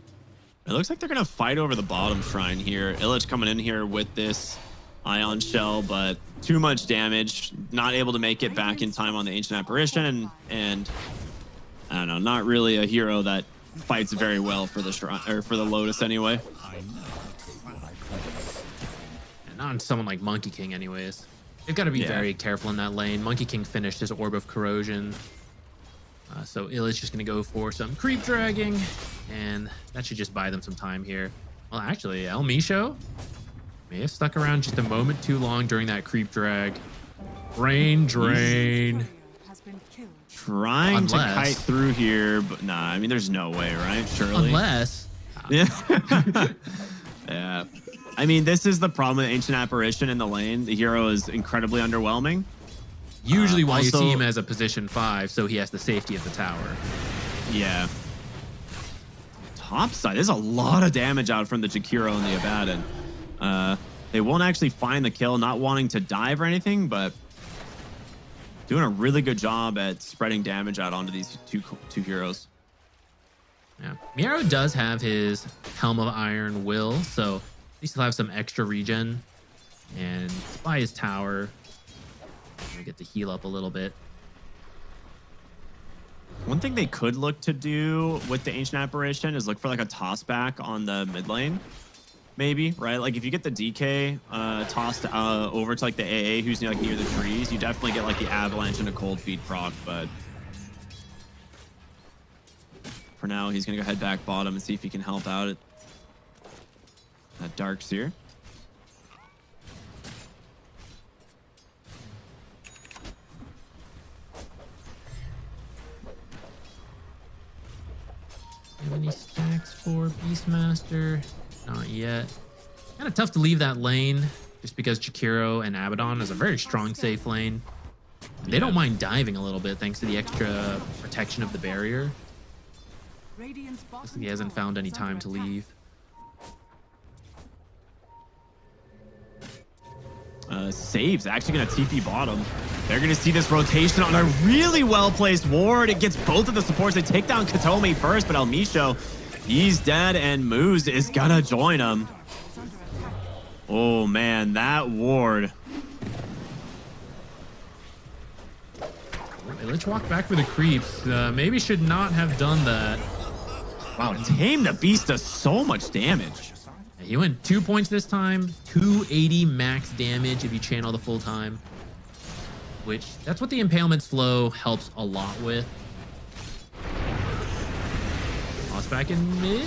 Speaker 11: It looks like they're going to fight over the bottom shrine here. Illich coming in here with this Ion Shell, but too much damage. Not able to make it back in time on the Ancient Apparition. And I don't know, not really a hero that fights very well for the shrine, or for the Lotus anyway.
Speaker 9: And not on someone like Monkey King anyways. They've got to be very careful in that lane. Monkey King finished his Orb of Corrosion. So Illich just going to go for some creep dragging, and that should just buy them some time here. Well, actually, El Misho may have stuck around just a moment too long during that creep drag. Brain drain.
Speaker 11: Trying to kite through here, but nah, I mean, there's no way, right? Surely.
Speaker 9: Unless.
Speaker 11: Yeah. Yeah. I mean, this is the problem with Ancient Apparition in the lane. The hero is incredibly underwhelming.
Speaker 9: Usually why you see him as a position 5, so he has the safety of the tower.
Speaker 11: Yeah. Top side, there's a lot of damage out from the Jakiro and the Abaddon. They won't actually find the kill, not wanting to dive or anything, but doing a really good job at spreading damage out onto these two heroes.
Speaker 9: Yeah. Miro does have his Helm of Iron Will, so at least he'll have some extra regen. And by his tower, we get to heal up a little bit.
Speaker 11: One thing they could look to do with the Ancient Apparition is look for like a toss back on the mid lane. Maybe, right? Like if you get the DK tossed over to like the AA who's like near the trees, you definitely get like the Avalanche and a Cold Feet proc, but for now he's gonna go head back bottom and see if he can help out at that Darkseer.
Speaker 9: Have any stacks for Beastmaster? Not yet. Kind of tough to leave that lane just because Jakiro and Abaddon is a very strong safe lane. They don't mind diving a little bit thanks to the extra protection of the barrier. Looks like he hasn't found any time to leave.
Speaker 11: Save's actually going to TP bottom. They're going to see this rotation on a really well-placed ward. It gets both of the supports. They take down Katomi first, but Elmisho, he's dead, and Moose is going to join him. Oh, man, that ward.
Speaker 9: Let's walk back for the creeps. Maybe should not have done that.
Speaker 11: Wow, Tame the Beast does so much damage.
Speaker 9: He went 2 points this time, 280 max damage if you channel the full time, which that's what the impalement slow helps a lot with. Toss back in mid.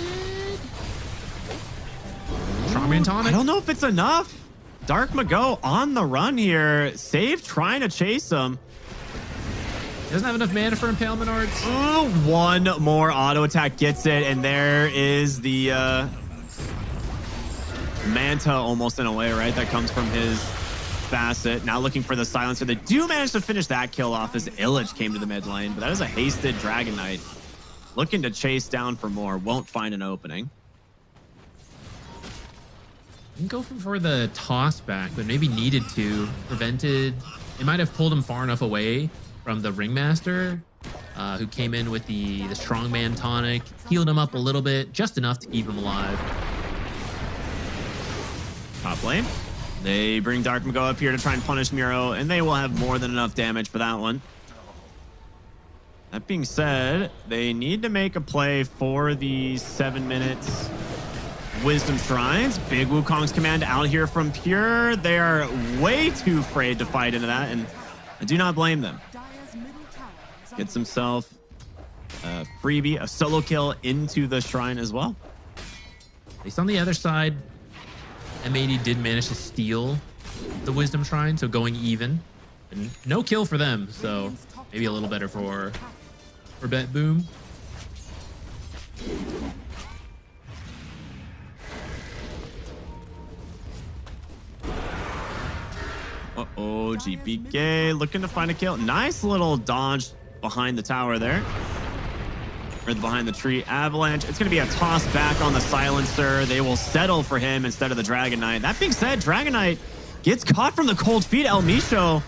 Speaker 9: Strongman tonic.
Speaker 11: I don't know if it's enough. Dark Mago on the run here. Save trying to chase him.
Speaker 9: Doesn't have enough mana for impalement arts.
Speaker 11: Oh, one more auto attack gets it, and there is the Manta almost in a way, right? That comes from his facet. Now looking for the silencer. They do manage to finish that kill off as Illich came to the mid lane, but that is a hasted Dragon Knight. Looking to chase down for more. Won't find an opening.
Speaker 9: Didn't go for the toss back, but maybe needed to. Prevented. It might have pulled him far enough away from the Ringmaster, who came in with the Strongman tonic, healed him up a little bit, just enough to keep him alive.
Speaker 11: Top lane. They bring Dark Mago up here to try and punish Miro, and they will have more than enough damage for that one. That being said, they need to make a play for the 7 minutes Wisdom Shrines. Big Wukong's command out here from Pure. They are way too afraid to fight into that, and I do not blame them. Gets himself a freebie, a solo kill into the shrine as well.
Speaker 9: At least on the other side, M80 did manage to steal the Wisdom Shrine, so going even. And no kill for them, so maybe a little better for BetBoom.
Speaker 11: Uh-oh, GPK looking to find a kill. Nice little dodge behind the tower there. Or behind the tree. Avalanche. It's going to be a toss back on the silencer. They will settle for him instead of the Dragon Knight. That being said, Dragon Knight gets caught from the cold feet. Elmisho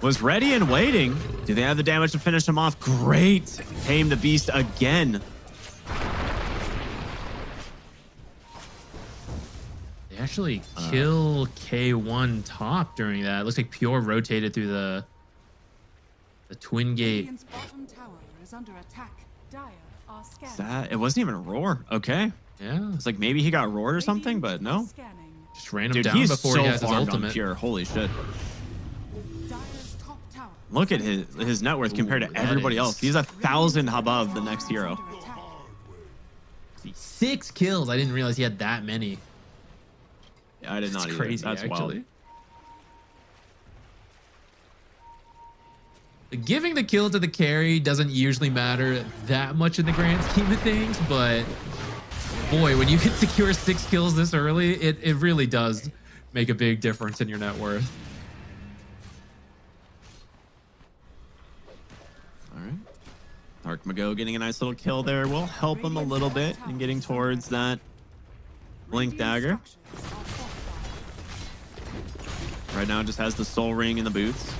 Speaker 11: was ready and waiting. Do they have the damage to finish him off? Great. Tame the Beast again.
Speaker 9: They actually kill K1 top during that. It looks like Pure rotated through the twin gate.
Speaker 11: Is that? It wasn't even a roar. Okay.
Speaker 9: Yeah.
Speaker 11: It's like maybe he got roared or something, but no.
Speaker 9: Just ran him
Speaker 11: Dude,
Speaker 9: down
Speaker 11: he's
Speaker 9: before
Speaker 11: so
Speaker 9: he has his
Speaker 11: farmed on
Speaker 9: ultimate.
Speaker 11: Pure. Holy shit. Look at his net worth compared to everybody else. He's 1,000 above the next hero.
Speaker 9: 6 kills. I didn't realize he had that many.
Speaker 11: Yeah, I did not
Speaker 9: That's
Speaker 11: either.
Speaker 9: crazy,
Speaker 11: That's
Speaker 9: actually.
Speaker 11: Wild.
Speaker 9: Giving the kill to the carry doesn't usually matter that much in the grand scheme of things, but boy, when you can secure 6 kills this early, it really does make a big difference in your net worth.
Speaker 11: All right. Dark Mago getting a nice little kill there will help him a little bit in getting towards that Blink Dagger. Right now just has the Soul Ring in the boots.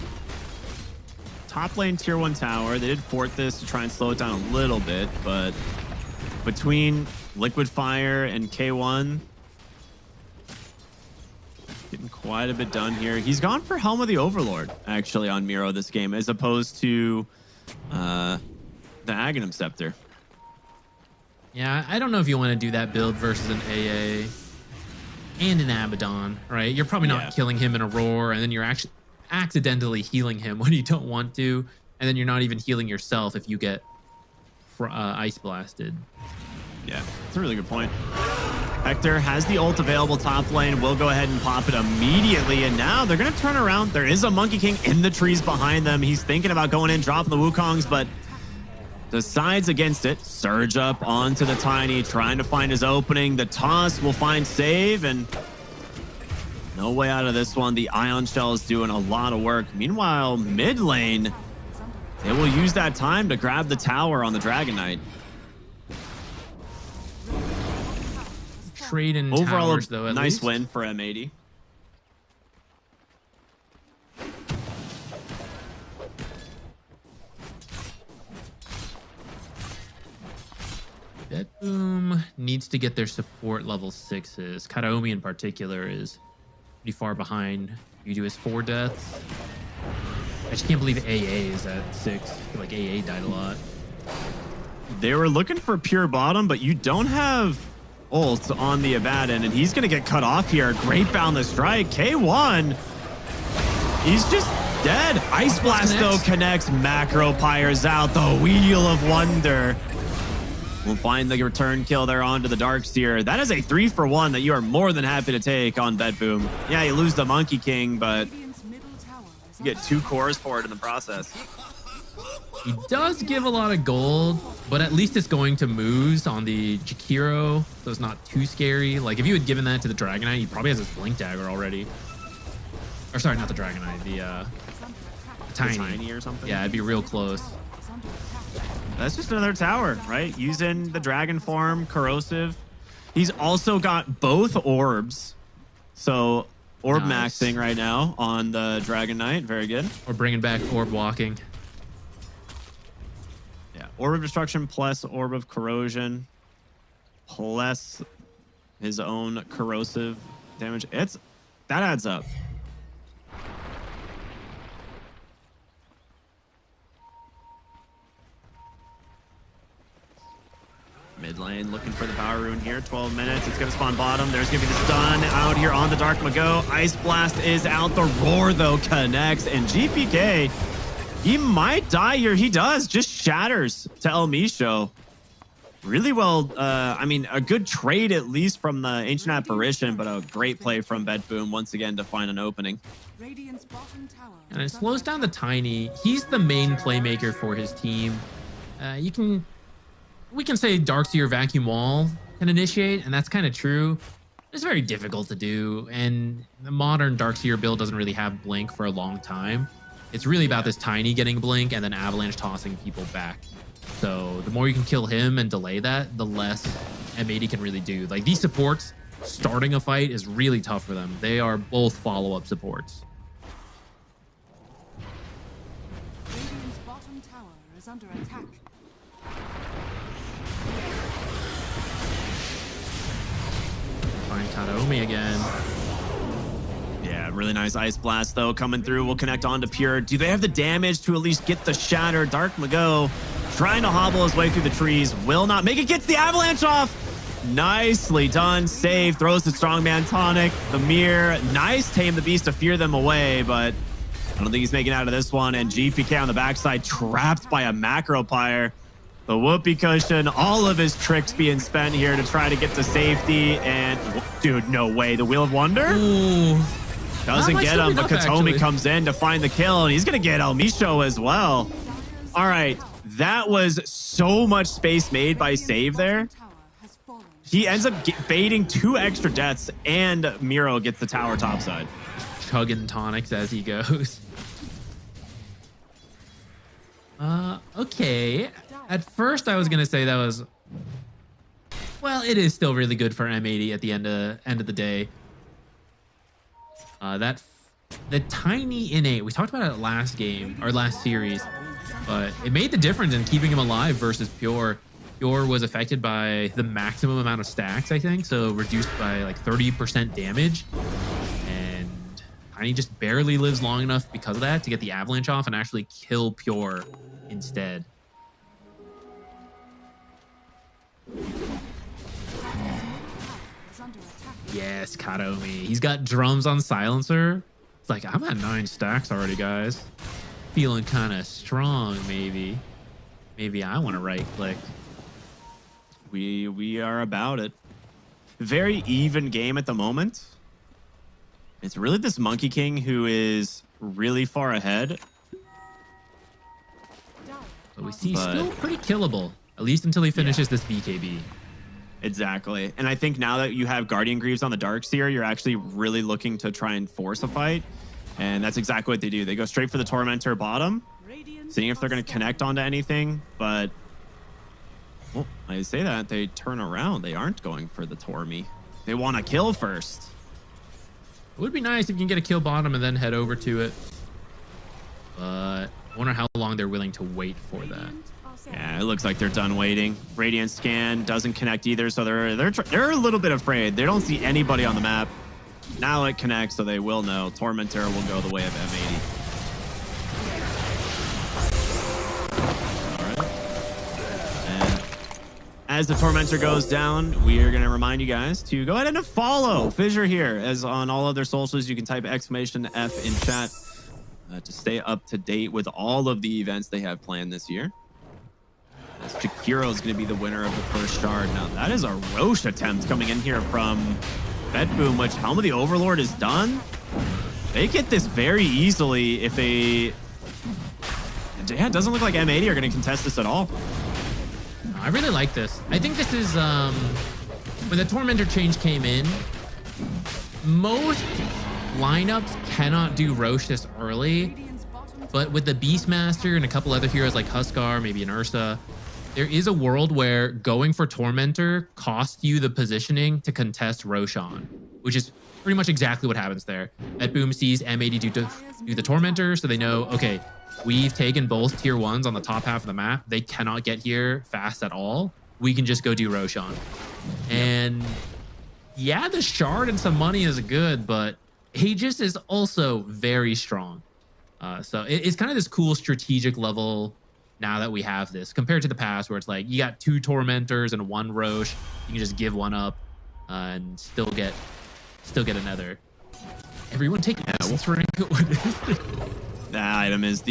Speaker 11: Top lane tier 1 tower. They did fort this to try and slow it down a little bit, but between Liquid Fire and K1, getting quite a bit done here. He's gone for Helm of the Overlord, actually, on Miro this game, as opposed to the Aghanim Scepter.
Speaker 9: Yeah, I don't know if you want to do that build versus an AA and an Abaddon, right? You're probably not killing him in a roar, and then you're actually accidentally healing him when you don't want to, and then you're not even healing yourself if you get ice blasted.
Speaker 11: Yeah, that's a really good point. Hector has the ult available top lane. Will go ahead and pop it immediately, and now they're going to turn around. There is a Monkey King in the trees behind them. He's thinking about going in, dropping the Wukongs, but decides against it. Surge up onto the Tiny, trying to find his opening. The toss will find save, and no way out of this one. The Ion Shell is doing a lot of work. Meanwhile, mid lane, they will use that time to grab the tower on the Dragon Knight.
Speaker 9: Trade in
Speaker 11: overall
Speaker 9: towers, though, at
Speaker 11: nice
Speaker 9: least.
Speaker 11: win for M80.
Speaker 9: BetBoom needs to get their support level 6s. Kataomi in particular is pretty far behind due to his 4 deaths. I just can't believe AA is at 6. I feel like AA died a lot.
Speaker 11: They were looking for pure bottom, but you don't have ult on the Abaddon, and he's going to get cut off here. Great boundless strike. K1, he's just dead. Ice Blast, though, connects. Macro Pyre's out. The Wheel of Wonder will find the return kill there onto the Darkseer. That is a 3-for-1 that you are more than happy to take on BetBoom. Yeah, you lose the Monkey King, but you get 2 cores for it in the process.
Speaker 9: He does give a lot of gold, but at least it's going to Moose on the Jakiro, so it's not too scary. Like, if you had given that to the Dragonite, he probably has his Blink Dagger already. Or sorry, not the Dragonite, the Tiny
Speaker 11: or something.
Speaker 9: Yeah, it'd be real close.
Speaker 11: That's just another tower, right? Using the Dragon form, Corrosive. He's also got both orbs. So, orb maxing right now on the Dragonite. Very good.
Speaker 9: Or bringing back orb walking.
Speaker 11: Yeah, Orb of Destruction plus Orb of Corrosion plus his own corrosive damage. That adds up. Mid lane looking for the power rune here. 12 minutes. It's going to spawn bottom. There's going to be the stun out here on the Dark Mago. Ice Blast is out. The Roar, though, connects. And GPK, he might die here. He does. Just shatters to El Misho. Really well. I mean, a good trade, at least from the Ancient Apparition, but a great play from BetBoom once again to find an opening.
Speaker 9: And it slows down the Tiny. He's the main playmaker for his team. We can say Darkseer Vacuum Wall can initiate, and that's kind of true. It's very difficult to do, and the modern Darkseer build doesn't really have Blink for a long time. It's really about this Tiny getting Blink and then Avalanche tossing people back. So the more you can kill him and delay that, the less M80 can really do. Like, these supports, starting a fight is really tough for them. They are both follow-up supports.
Speaker 7: Radiant's bottom tower is under attack.
Speaker 9: Find Kataomi again.
Speaker 11: Yeah, really nice Ice Blast, though, coming through. We'll connect on to Pure. Do they have the damage to at least get the shatter? Dark Mago trying to hobble his way through the trees. Will not make it. Gets the Avalanche off. Nicely done. Save. Throws the Strongman Tonic. The Mirror. Nice Tame the Beast to fear them away, but I don't think he's making out of this one. And GPK on the backside trapped by a Macro Pyre. The Whoopee Cushion, all of his tricks being spent here to try to get to safety. And, dude, no way. The Wheel of Wonder?
Speaker 9: Ooh.
Speaker 11: Doesn't get him, but Kataomi comes in to find the kill, and he's going to get El Misho as well. All right. That was so much space made by Save there. He ends up baiting 2 extra deaths, and Miro gets the tower topside.
Speaker 9: Chugging tonics as he goes. Okay. At first, I was going to say that was... Well, it is still really good for M80 at the end of the day. The Tiny innate, we talked about it last game, or last series, but it made the difference in keeping him alive versus Pure. Pure was affected by the maximum amount of stacks, I think, so reduced by like 30% damage. And Tiny just barely lives long enough because of that to get the Avalanche off and actually kill Pure instead. Yes, Kataomi. He's got drums on silencer. It's like, I'm at 9 stacks already, guys. Feeling kind of strong, maybe. Maybe I want to right click.
Speaker 11: We are about it. Very even game at the moment. It's really this Monkey King who is really far ahead.
Speaker 9: But we see still pretty killable, at least until he finishes this BKB.
Speaker 11: Exactly. And I think now that you have Guardian Greaves on the Darkseer, you're actually really looking to try and force a fight. And that's exactly what they do. They go straight for the Tormentor bottom, seeing if they're going to connect onto anything. But, well, I say that, they turn around. They aren't going for the Tormy. They want to kill first.
Speaker 9: It would be nice if you can get a kill bottom and then head over to it. But I wonder how long they're willing to wait for that.
Speaker 11: Yeah, it looks like they're done waiting. Radiant scan doesn't connect either, so they're a little bit afraid. They don't see anybody on the map. Now it connects, so they will know. Tormentor will go the way of M80. All right. And as the Tormentor goes down, we are going to remind you guys to go ahead and follow Fissure here. As on all of their socials, you can type !F in chat to stay up to date with all of the events they have planned this year. As Jakiro is going to be the winner of the first shard. Now, that is a Roche attempt coming in here from BetBoom, which Helm of the Overlord is done. They get this very easily if they... Yeah, it doesn't look like M80 are going to contest this at all.
Speaker 9: I really like this. I think this is... when the Tormentor change came in, most lineups cannot do Roche this early, but with the Beastmaster and a couple other heroes like Huskar, maybe an Ursa, there is a world where going for Tormentor costs you the positioning to contest Roshan, which is pretty much exactly what happens there. BetBoom sees M80 do the Tormentor, so they know, okay, we've taken both tier 1s on the top half of the map. They cannot get here fast at all. We can just go do Roshan. And yeah, the shard and some money is good, but Aegis is also very strong. So it's kind of this cool strategic level now that we have this, compared to the past where it's like you got 2 Tormentors and 1 Roche. You can just give one up and still get another. Everyone take essence ring.
Speaker 11: That item is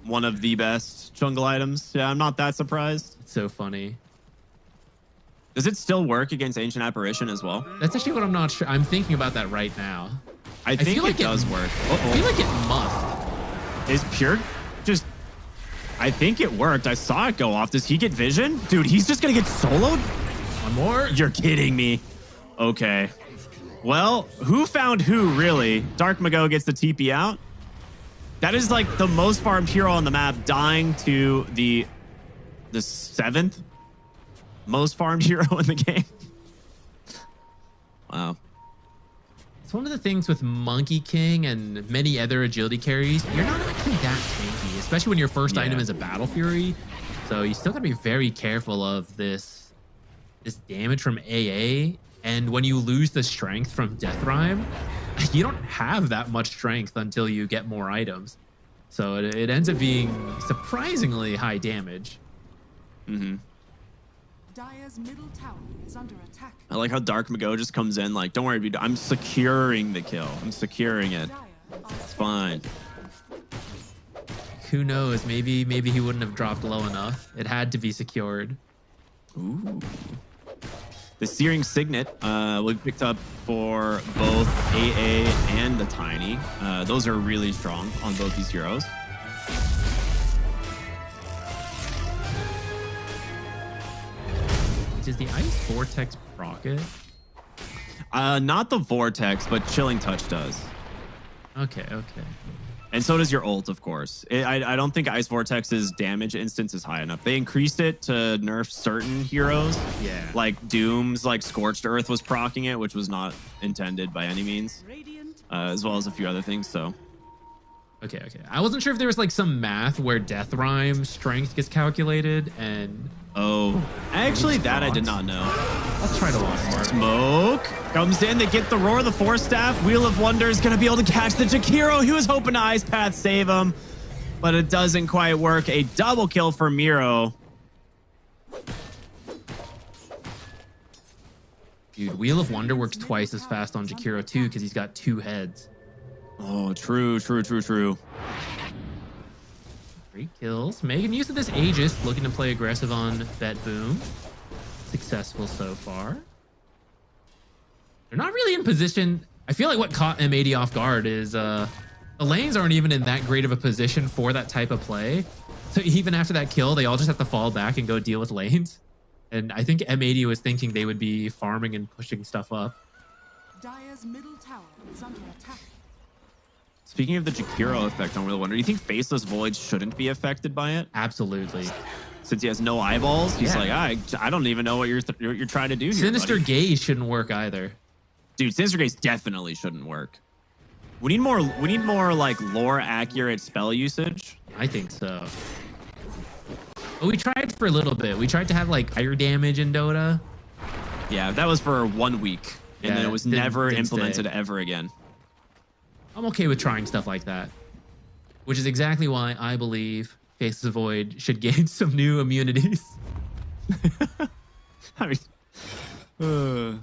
Speaker 11: one of the best jungle items. Yeah, I'm not that surprised.
Speaker 9: It's so funny.
Speaker 11: Does it still work against Ancient Apparition as well?
Speaker 9: That's actually what I'm not sure. I'm thinking about that right now.
Speaker 11: I think
Speaker 9: feel like
Speaker 11: it does work.
Speaker 9: I feel like it must.
Speaker 11: Is Pure just... I think it worked. I saw it go off. Does he get vision? Dude, he's just going to get soloed?
Speaker 9: One more?
Speaker 11: You're kidding me. Okay. Well, who found who, really? Dark Mago gets the TP out. That is like the most farmed hero on the map, dying to the 7th most farmed hero in the game. Wow.
Speaker 9: It's one of the things with Monkey King and many other agility carries. You're not actually that tanky, especially when your first item is a Battle Fury. So you still gotta be very careful of this damage from AA. And when you lose the strength from Death Rhyme, you don't have that much strength until you get more items. So it ends up being surprisingly high damage.
Speaker 11: Mm-hmm.
Speaker 7: Dire's middle tower is under attack.
Speaker 11: I like how Dark Mago just comes in like, don't worry, I'm securing the kill. I'm securing it. It's fine.
Speaker 9: Who knows? Maybe he wouldn't have dropped low enough. It had to be secured.
Speaker 11: Ooh. The Searing Signet we picked up for both AA and the Tiny. Those are really strong on both these heroes.
Speaker 9: Does the Ice Vortex proc it?
Speaker 11: Not the Vortex, but Chilling Touch does.
Speaker 9: Okay.
Speaker 11: And so does your ult, of course. I don't think Ice Vortex's damage instance is high enough. They increased it to nerf certain heroes.
Speaker 9: Yeah.
Speaker 11: Like Doom's like Scorched Earth was proccing it, which was not intended by any means. As well as a few other things, so.
Speaker 9: Okay. I wasn't sure if there was like some math where Death Rhyme strength gets calculated and...
Speaker 11: Oh, actually that I did not know.
Speaker 9: I'll try to watch more.
Speaker 11: Smoke comes in. They get the Roar, the Force Staff. Wheel of Wonder is going to be able to catch the Jakiro. He was hoping to Ice Path save him, but it doesn't quite work. A double kill for Miro.
Speaker 9: Dude, Wheel of Wonder works twice as fast on Jakiro too because he's got 2 heads.
Speaker 11: Oh, true.
Speaker 9: 3 kills. Making use of this Aegis, looking to play aggressive on BetBoom. Successful so far. They're not really in position. I feel like what caught M80 off guard is the lanes aren't even in that great of a position for that type of play. So even after that kill, they all just have to fall back and go deal with lanes. And I think M80 was thinking they would be farming and pushing stuff up.
Speaker 7: Dire's middle tower is under attack.
Speaker 11: Speaking of the Jakiro effect on Wheel of Wonder, do you think Faceless Void shouldn't be affected by it?
Speaker 9: Absolutely.
Speaker 11: Since he has no eyeballs, he's like, I don't even know what you're trying to do here.
Speaker 9: Sinister
Speaker 11: buddy.
Speaker 9: Gaze shouldn't work either.
Speaker 11: Dude, Sinister Gaze definitely shouldn't work. We need more like lore accurate spell usage.
Speaker 9: I think so. But we tried for a little bit. We tried to have like fire damage in Dota.
Speaker 11: Yeah, that was for 1 week, and then it was never
Speaker 9: didn't
Speaker 11: implemented
Speaker 9: stay.
Speaker 11: ever again.
Speaker 9: I'm okay with trying stuff like that, which is exactly why I believe Faces of Void should gain some new immunities.
Speaker 11: I mean,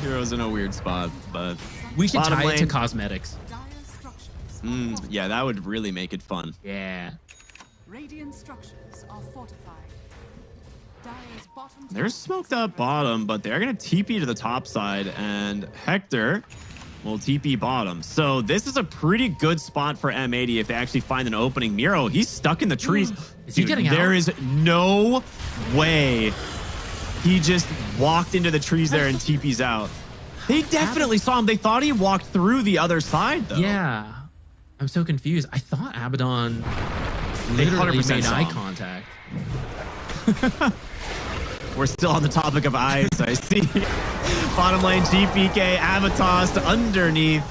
Speaker 11: Hero's in a weird spot, but
Speaker 9: We should
Speaker 11: bottom
Speaker 9: tie it to
Speaker 11: lane-
Speaker 9: cosmetics.
Speaker 11: Yeah, that would really make it fun.
Speaker 9: Yeah.
Speaker 7: Radiant structures are fortified. Dire's bottom
Speaker 11: They're smoked up bottom, but they're going to TP to the top side, and Hector will TP bottom. So this is a pretty good spot for M80 if they actually find an opening. Miro, he's stuck in the trees.
Speaker 9: Is he getting out?
Speaker 11: There is no way he just walked into the trees there and TP's out. They definitely saw him. They thought he walked through the other side, though.
Speaker 9: Yeah. I'm so confused. I thought Abaddon
Speaker 11: They
Speaker 9: literally
Speaker 11: 100%
Speaker 9: made
Speaker 11: saw
Speaker 9: eye
Speaker 11: him.
Speaker 9: contact.
Speaker 11: We're still on the topic of eyes. I see. Bottom lane, GPK, Avatos underneath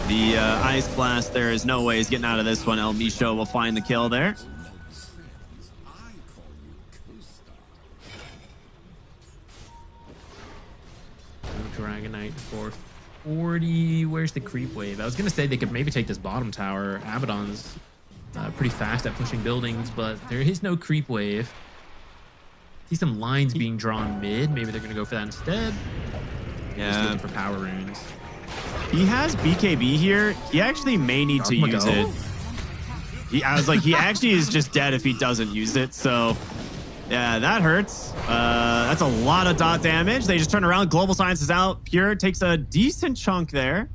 Speaker 11: the Ice Blast. There is no way he's getting out of this one. El Micho will find the kill there.
Speaker 9: Dragonite for 40. Where's the creep wave? I was going to say they could maybe take this bottom tower. Abaddon's pretty fast at pushing buildings, but there is no creep wave. See some lines being drawn mid. Maybe they're going to go for that instead. Just
Speaker 11: Yeah.
Speaker 9: looking for power runes.
Speaker 11: He has BKB here. He actually may need to use it. I was like, he actually is just dead if he doesn't use it. So, yeah, that hurts. That's a lot of dot damage. They just turn around. Global Science is out. Pure takes a decent chunk there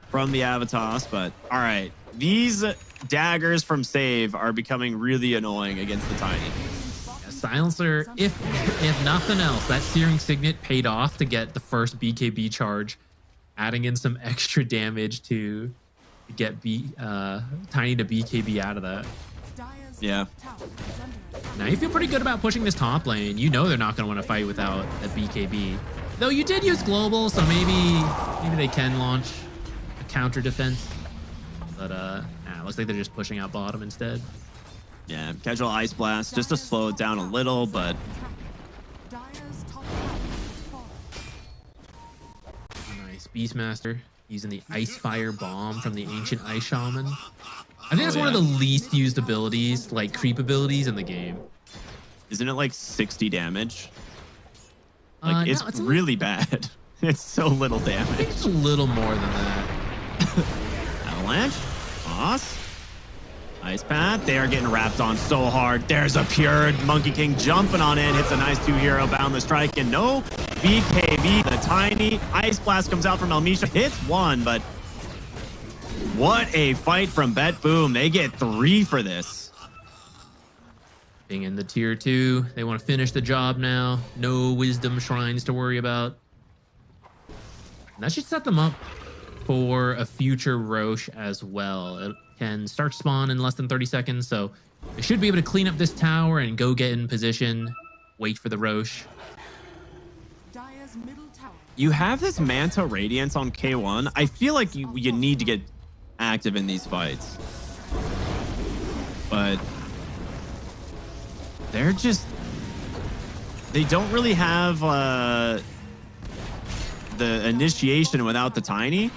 Speaker 11: from the Avatos. But, all right. These daggers from Save are becoming really annoying against the Tiny.
Speaker 9: Silencer, if nothing else, that Searing Signet paid off to get the first BKB charge, adding in some extra damage to get Tiny to BKB out of that.
Speaker 11: Yeah.
Speaker 9: Now you feel pretty good about pushing this top lane. You know they're not going to want to fight without a BKB. Though you did use global, so maybe they can launch a counter defense. But looks like they're just pushing out bottom instead.
Speaker 11: Yeah, casual Ice Blast just to slow it down a little, but
Speaker 9: Nice. Beastmaster using the Ice Fire Bomb from the Ancient Ice Shaman. I think that's one of the least used abilities, like creep abilities in the game.
Speaker 11: isn't it like 60 damage? Like,
Speaker 9: No,
Speaker 11: it's really bad. It's so little
Speaker 9: I think
Speaker 11: damage.
Speaker 9: it's a little more than that.
Speaker 11: Avalanche, Boss, Ice Path. They are getting wrapped on so hard. There's a pure Monkey King jumping on in. Hits a nice 2-hero boundless strike. And no BKB. The Tiny Ice Blast comes out from El Micho. Hits one, but what a fight from BetBoom. They get 3 for this.
Speaker 9: Being in the tier 2, they want to finish the job now. No wisdom shrines to worry about. And that should set them up for a future Roche as well. It can start spawn in less than 30 seconds, so they should be able to clean up this tower and go get in position, wait for the Roche.
Speaker 11: You have this Manta Radiance on K1. I feel like you need to get active in these fights. But they're just... They don't really have the initiation without the Tiny.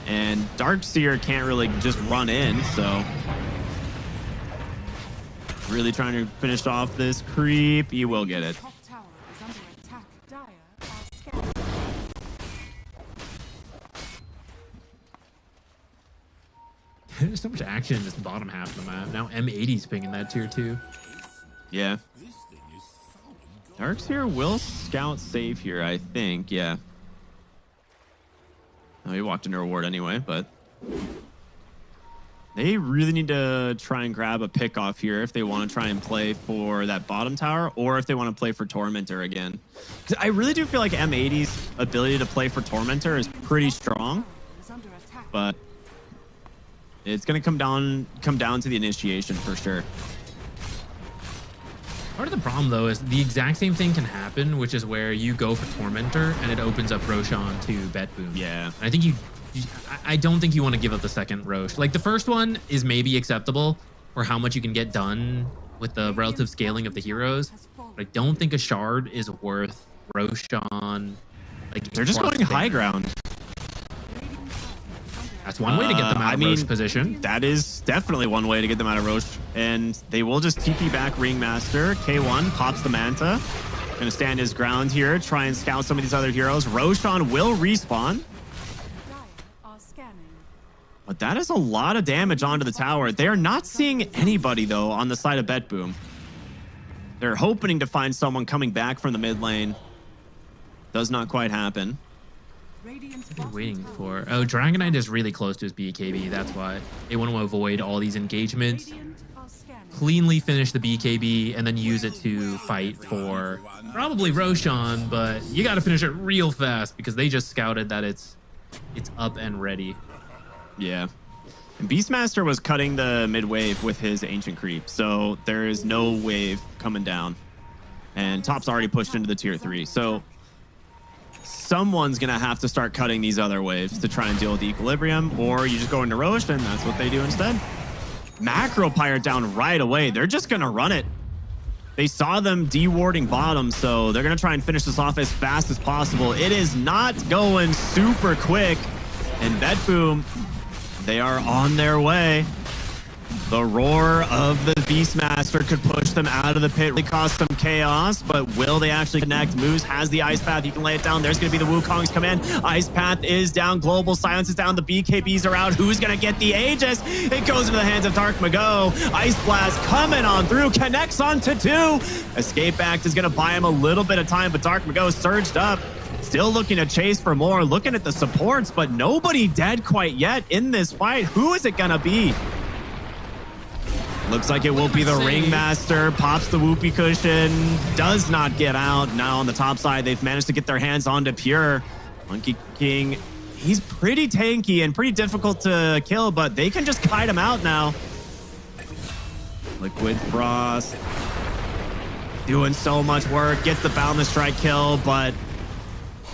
Speaker 11: And Darkseer can't really just run in, so... Really trying to finish off this creep. He will get it.
Speaker 9: There's so much action in this bottom half of the map. Now M80's pinging that tier 2.
Speaker 11: Yeah. Darkseer will scout safe here, I think. Yeah. Oh, he walked into a ward anyway, but they really need to try and grab a pick off here if they want to try and play for that bottom tower, or if they want to play for Tormentor again. Because I really do feel like M80's ability to play for Tormentor is pretty strong, but it's going to come down to the initiation for sure.
Speaker 9: Part of the problem, though, is the exact same thing can happen, which is where you go for Tormentor and it opens up Roshan to BetBoom.
Speaker 11: Yeah.
Speaker 9: I think I don't think you want to give up the second Roche. Like, the first one is maybe acceptable for how much you can get done with the relative scaling of the heroes. But I don't think a shard is worth Roshan. Like,
Speaker 11: They're just going high ground.
Speaker 9: That's one way to get them out of Roche position.
Speaker 11: That is definitely one way to get them out of Roche. And they will just TP back Ringmaster. K1 pops the Manta. Gonna stand his ground here, try and scout some of these other heroes. Roshan will respawn. But that is a lot of damage onto the tower. They're not seeing anybody, though, on the side of BetBoom. They're hoping to find someone coming back from the mid lane. Does not quite happen.
Speaker 9: Waiting for... Oh, Dragonite is really close to his BKB. That's why they want to avoid all these engagements. Cleanly finish the BKB and then use it to fight for probably Roshan, but you got to finish it real fast because they just scouted that it's up and ready.
Speaker 11: Yeah. And Beastmaster was cutting the mid wave with his Ancient Creep, so there is no wave coming down. And top's already pushed into the tier 3, so someone's going to have to start cutting these other waves to try and deal with the equilibrium, or you just go into Roche, and that's what they do instead. Macro Pirate down right away. They're just going to run it. They saw them dewarding bottom, so they're going to try and finish this off as fast as possible. It is not going super quick, and BetBoom, they are on their way. The roar of the Beastmaster could push them out of the pit. Really cause some chaos, but will they actually connect? Moose has the Ice Path. He can lay it down. There's going to be the Wukong's come in. Ice Path is down. Global Silence is down. The BKBs are out. Who's going to get the Aegis? It goes into the hands of Dark Mago. Ice Blast coming on through. Connects onto 2. Escape Act is going to buy him a little bit of time, but Dark Mago surged up. Still looking to chase for more. Looking at the supports, but nobody dead quite yet in this fight. Who is it going to be? Looks like it will be the Ringmaster. Pops the Whoopee Cushion. Does not get out. Now on the top side, they've managed to get their hands onto Pure. Monkey King, he's pretty tanky and pretty difficult to kill, but they can just kite him out now. Liquid Frost. Doing so much work. Gets the Boundless Strike kill, but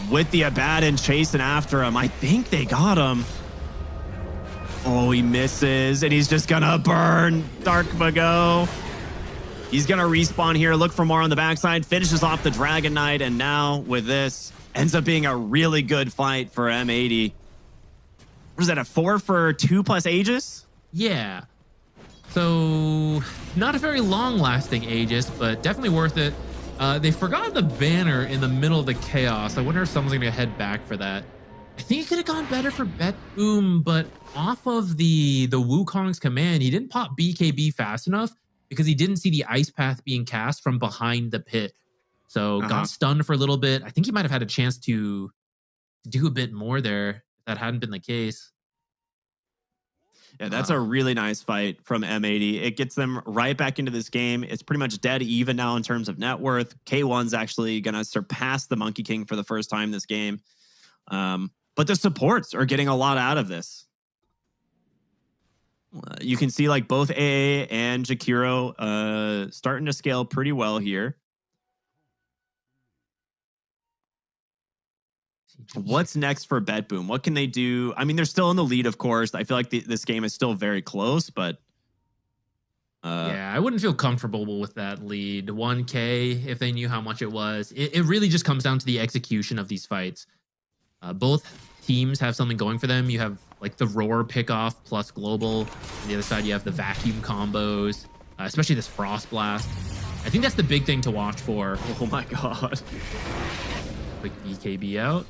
Speaker 11: with the Abaddon chasing after him, I think they got him. Oh, he misses, and he's just gonna burn Dark Mago. He's gonna respawn here, look for more on the backside, finishes off the Dragon Knight, and now with this, ends up being a really good fight for M80. What is that, a 4 for 2+ Aegis?
Speaker 9: Yeah. So, not a very long-lasting Aegis, but definitely worth it. They forgot the banner in the middle of the chaos. I wonder if someone's gonna head back for that. I think it could have gone better for BetBoom, but off of the Wukong's command, he didn't pop BKB fast enough because he didn't see the Ice Path being cast from behind the pit. So got stunned for a little bit. I think he might have had a chance to do a bit more there if that hadn't been the case.
Speaker 11: Yeah, that's a really nice fight from M80. It gets them right back into this game. It's pretty much dead even now in terms of net worth. K1's actually going to surpass the Monkey King for the first time this game. But the supports are getting a lot out of this. You can see like both AA and Jakiro starting to scale pretty well here. What's next for BetBoom? What can they do? I mean, they're still in the lead, of course. I feel like this game is still very close, but...
Speaker 9: yeah, I wouldn't feel comfortable with that lead. 1K, if they knew how much it was. It really just comes down to the execution of these fights. Both teams have something going for them. You have like the Roar pickoff plus Global. On the other side, you have the Vacuum combos, especially this Frost Blast. I think that's the big thing to watch for.
Speaker 11: Oh my god.
Speaker 9: Quick BKB out.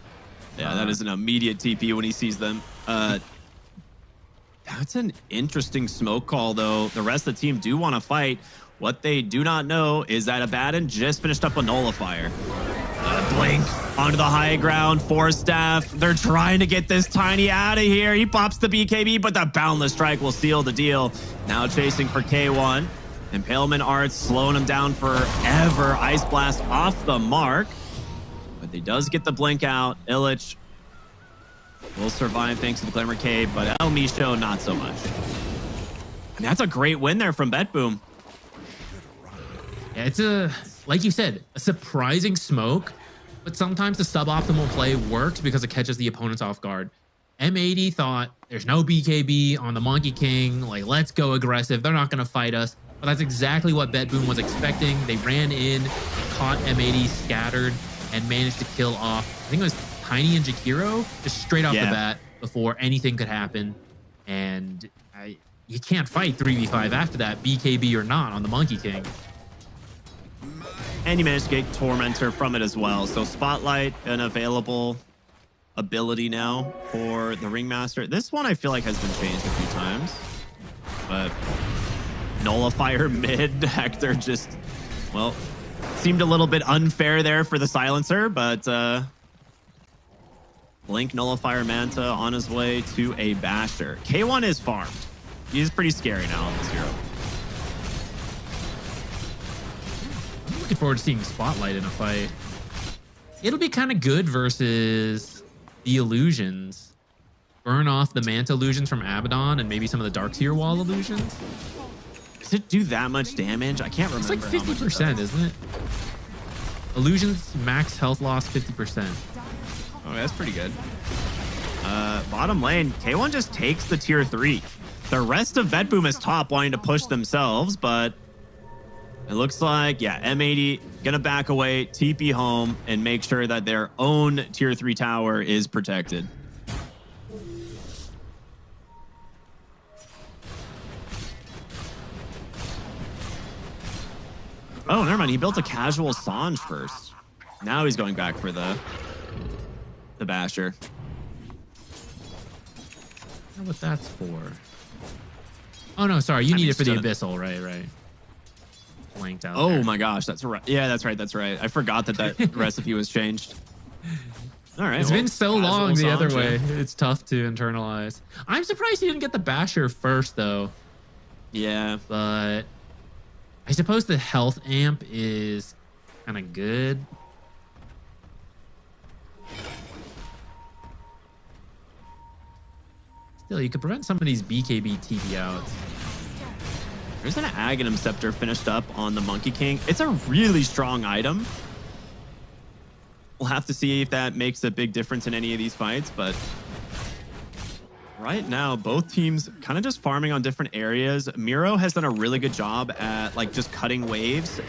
Speaker 11: Yeah, that is an immediate TP when he sees them. That's an interesting smoke call, though. The rest of the team do want to fight. What they do not know is that Abaddon just finished up a Nullifier. Blink onto the high ground. Force Staff. They're trying to get this Tiny out of here. He pops the BKB, but the Boundless Strike will seal the deal. Now chasing for K1. Impalement Arts slowing him down forever. Ice Blast off the mark. But he does get the blink out. Illich will survive thanks to the Glimmer Cave, but El Micho, not so much. And that's a great win there from BetBoom.
Speaker 9: Yeah, it's like you said, a surprising smoke, but sometimes the suboptimal play works because it catches the opponents off guard. M80 thought there's no BKB on the Monkey King. Like, let's go aggressive. They're not going to fight us. But that's exactly what BetBoom was expecting. They ran in, caught M80 scattered, and managed to kill off, I think it was Tiny and Jakiro, just straight off the bat before anything could happen. And you can't fight 3v5 after that, BKB or not, on the Monkey King.
Speaker 11: And you managed to get Tormentor from it as well. So Spotlight, an available ability now for the Ringmaster. This one I feel like has been changed a few times. But Nullifier mid, Hector just, well, seemed a little bit unfair there for the Silencer, but Blink Nullifier Manta on his way to a Basher. K1 is farmed. He's pretty scary now on this hero.
Speaker 9: I'm looking forward to seeing Spotlight in a fight. It'll be kind of good versus the illusions. Burn off the Manta illusions from Abaddon and maybe some of the Darkseer Wall illusions.
Speaker 11: Does it do that much damage? I can't remember.
Speaker 9: It's like 50%, isn't it? Illusions max health loss 50%.
Speaker 11: Oh, that's pretty good. Bottom lane, K1 just takes the tier 3. The rest of BetBoom is top, wanting to push themselves, but it looks like, yeah, M80 gonna back away, TP home, and make sure that their own tier 3 tower is protected. Oh, never mind. He built a casual Sange first. Now he's going back for the Basher.
Speaker 9: I don't know what that's for. Oh, no, sorry. You need it for the Abyssal. Right. Blanked out.
Speaker 11: Oh, my gosh. That's right. Yeah, that's right. I forgot that recipe was changed. All right.
Speaker 9: It's been so long the other way. It's tough to internalize. I'm surprised he didn't get the Basher first, though.
Speaker 11: Yeah.
Speaker 9: But I suppose the health amp is kind of good. Still, you could prevent some of these BKB TP outs.
Speaker 11: There's an Aghanim Scepter finished up on the Monkey King. It's a really strong item. We'll have to see if that makes a big difference in any of these fights, but right now, both teams kind of just farming on different areas. Miro has done a really good job at like just cutting waves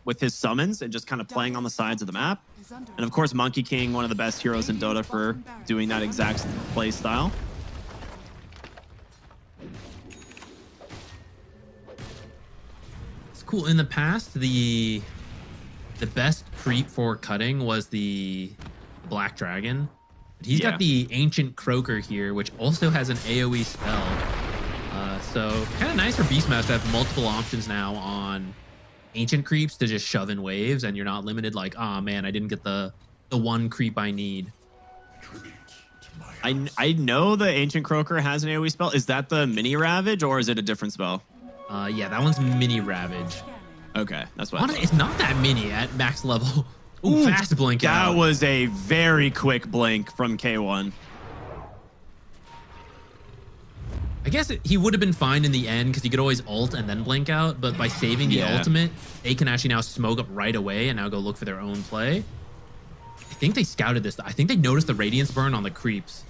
Speaker 11: with his summons and just kind of playing on the sides of the map. And of course, Monkey King, one of the best heroes in Dota for doing that exact play style.
Speaker 9: It's cool. In the past, the best creep for cutting was the Black Dragon. He's got the Ancient Croaker here, which also has an AoE spell. So kind of nice for Beastmaster to have multiple options now on Ancient creeps to just shove in waves, and you're not limited like, oh man, I didn't get the one creep I need.
Speaker 11: I know the Ancient Croaker has an AoE spell. Is that the Mini Ravage or is it a different spell?
Speaker 9: Yeah, that one's Mini Ravage.
Speaker 11: Okay, that's what
Speaker 9: it's not that mini at max level. Ooh, fast blink out.
Speaker 11: That was a very quick blink from K1.
Speaker 9: I guess he would have been fine in the end because he could always ult and then blink out. But by saving the ultimate, they can actually now smoke up right away and now go look for their own play. I think they scouted this. I think they noticed the Radiance burn on the creeps.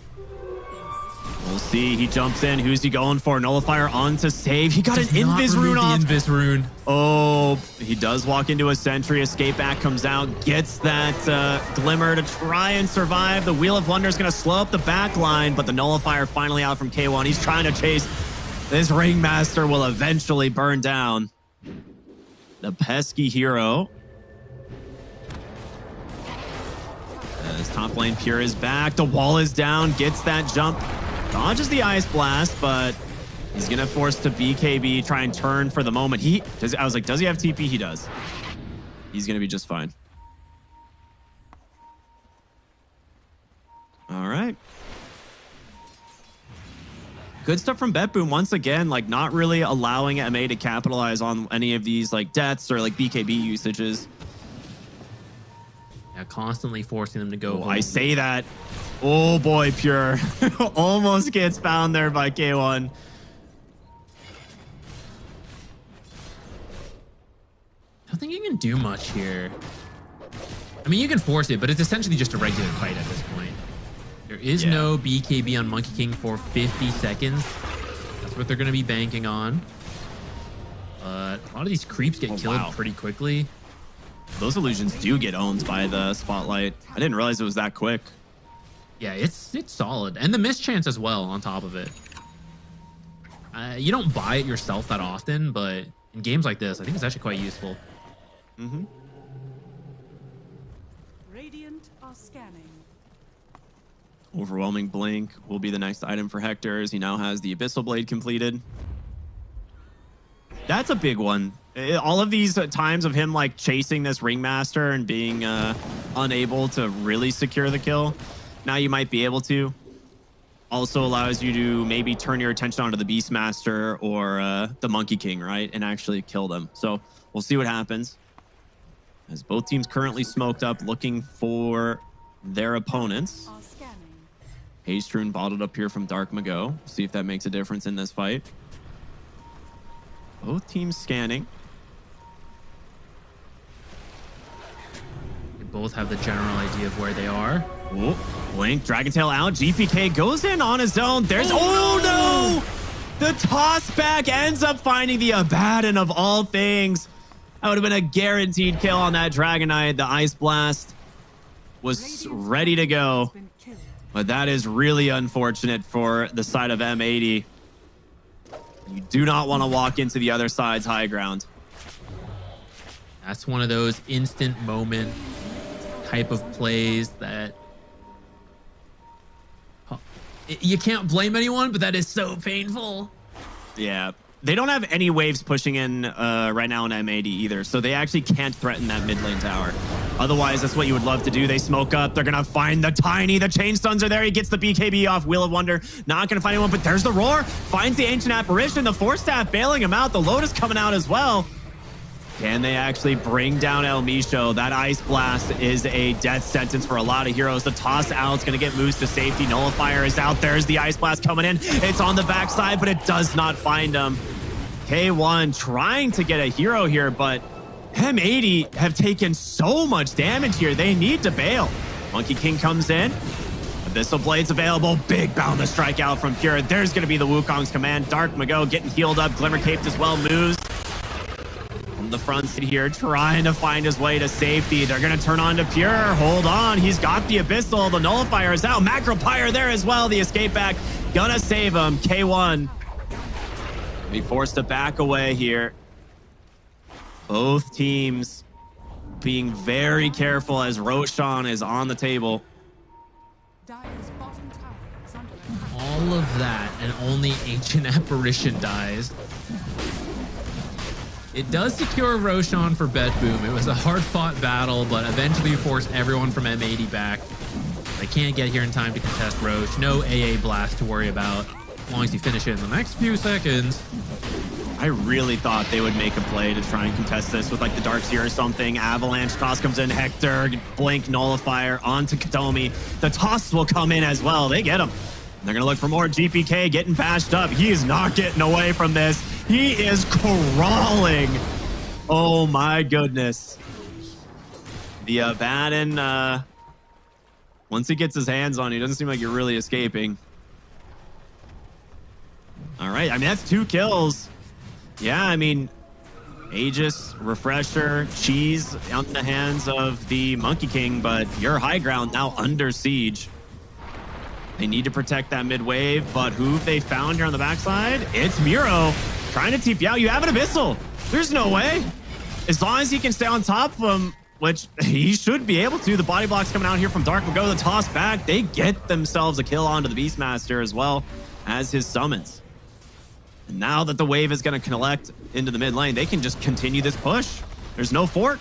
Speaker 11: We'll see. He jumps in. Who's he going for? Nullifier on to save. He got an Invis rune off.
Speaker 9: Invis rune.
Speaker 11: Oh, he does walk into a sentry. Escape back comes out. Gets that glimmer to try and survive. The Wheel of Wonder is going to slow up the back line, but the Nullifier finally out from K1. He's trying to chase. This Ringmaster will eventually burn down the pesky hero. As top lane Pure is back. The wall is down. Gets that jump. Dodges the Ice Blast, but he's going to force to BKB, try and turn for the moment. I was like, does he have TP? He does. He's going to be just fine. All right. Good stuff from BetBoom. Once again, like not really allowing MA to capitalize on any of these like deaths or like BKB usages.
Speaker 9: Yeah, constantly forcing them to go.
Speaker 11: Oh, I say that. Oh boy, Pure almost gets found there by K1.
Speaker 9: I don't think you can do much here. I mean, you can force it, but it's essentially just a regular fight at this point. There is no BKB on Monkey King for 50 seconds. That's what they're going to be banking on. lot of these creeps get killed pretty quickly.
Speaker 11: Those illusions do get owned by the spotlight. I didn't realize it was that quick.
Speaker 9: Yeah, it's solid. And the miss chance as well on top of it. You don't buy it yourself that often, but in games like this, I think it's actually quite useful.
Speaker 11: Mm-hmm.
Speaker 7: Radiant are scanning.
Speaker 11: Overwhelming Blink will be the next item for Hector, as he now has the Abyssal Blade completed. That's a big one. All of these times of him like chasing this Ringmaster and being unable to really secure the kill. Now you might be able to. Also allows you to maybe turn your attention onto the Beastmaster or the Monkey King, right? And actually kill them. So we'll see what happens. As both teams currently smoked up, looking for their opponents. Hastrun bottled up here from Dark Mago. See if that makes a difference in this fight. Both teams scanning.
Speaker 9: They both have the general idea of where they are.
Speaker 11: Oh, Blink, Dragon Tail out. GPK goes in on his own. There's, oh no! The toss back ends up finding the Abaddon of all things. That would have been a guaranteed kill on that Dragonite. The Ice Blast was ready to go. But that is really unfortunate for the side of M80. You do not want to walk into the other side's high ground.
Speaker 9: That's one of those instant moment type of plays that you can't blame anyone, but that is so painful.
Speaker 11: Yeah. They don't have any waves pushing in right now in M80 either, so they actually can't threaten that mid lane tower. Otherwise, that's what you would love to do. They smoke up. They're going to find the Tiny. The Chain Stuns are there. He gets the BKB off Wheel of Wonder. Not going to find anyone, but there's the Roar. Finds the Ancient Apparition. The Force Staff bailing him out. The Lotus coming out as well. Can they actually bring down El Misho? That Ice Blast is a death sentence for a lot of heroes. The toss out's going to get moves to safety. Nullifier is out. There's the Ice Blast coming in. It's on the backside, but it does not find him. K1 trying to get a hero here, but M80 have taken so much damage here. They need to bail. Monkey King comes in. Abyssal Blade's available. Big bound to strike out from Pure. There's going to be the Wukong's command. Dark Mago getting healed up. Glimmer Caped as well. Moves from the front seat here, trying to find his way to safety. They're going to turn on to Pure. Hold on. He's got the Abyssal. The Nullifier is out. Macro Pyre there as well. The escape back. Gonna save him. K1 be forced to back away here. Both teams being very careful as Roshan is on the table.
Speaker 9: All of that, and only Ancient Apparition dies. It does secure Roshan for BetBoom. It was a hard-fought battle, but eventually forced everyone from M80 back. They can't get here in time to contest Roche. No AA blast to worry about, as long as you finish it in the next few seconds.
Speaker 11: I really thought they would make a play to try and contest this with like the Darkseer or something. Avalanche toss comes in. Hector, Blink, Nullifier onto Katomi. The toss will come in as well. They get him. They're going to look for more. GPK getting bashed up. He is not getting away from this. He is crawling. Oh my goodness. The Abaddon, once he gets his hands on, he doesn't seem like you're really escaping. All right. I mean, that's 2 kills. Yeah, I mean, Aegis, Refresher, Cheese out in the hands of the Monkey King, but your high ground now under siege. They need to protect that mid wave, but who they found here on the backside? It's Miro trying to TP out. You have an Abyssal. There's no way. As long as he can stay on top of him, which he should be able to. The body blocks coming out here from Dark will go the toss back. They get themselves a kill onto the Beastmaster as well as his summons. And now that the wave is going to collect into the mid lane, they can just continue this push. There's no fort.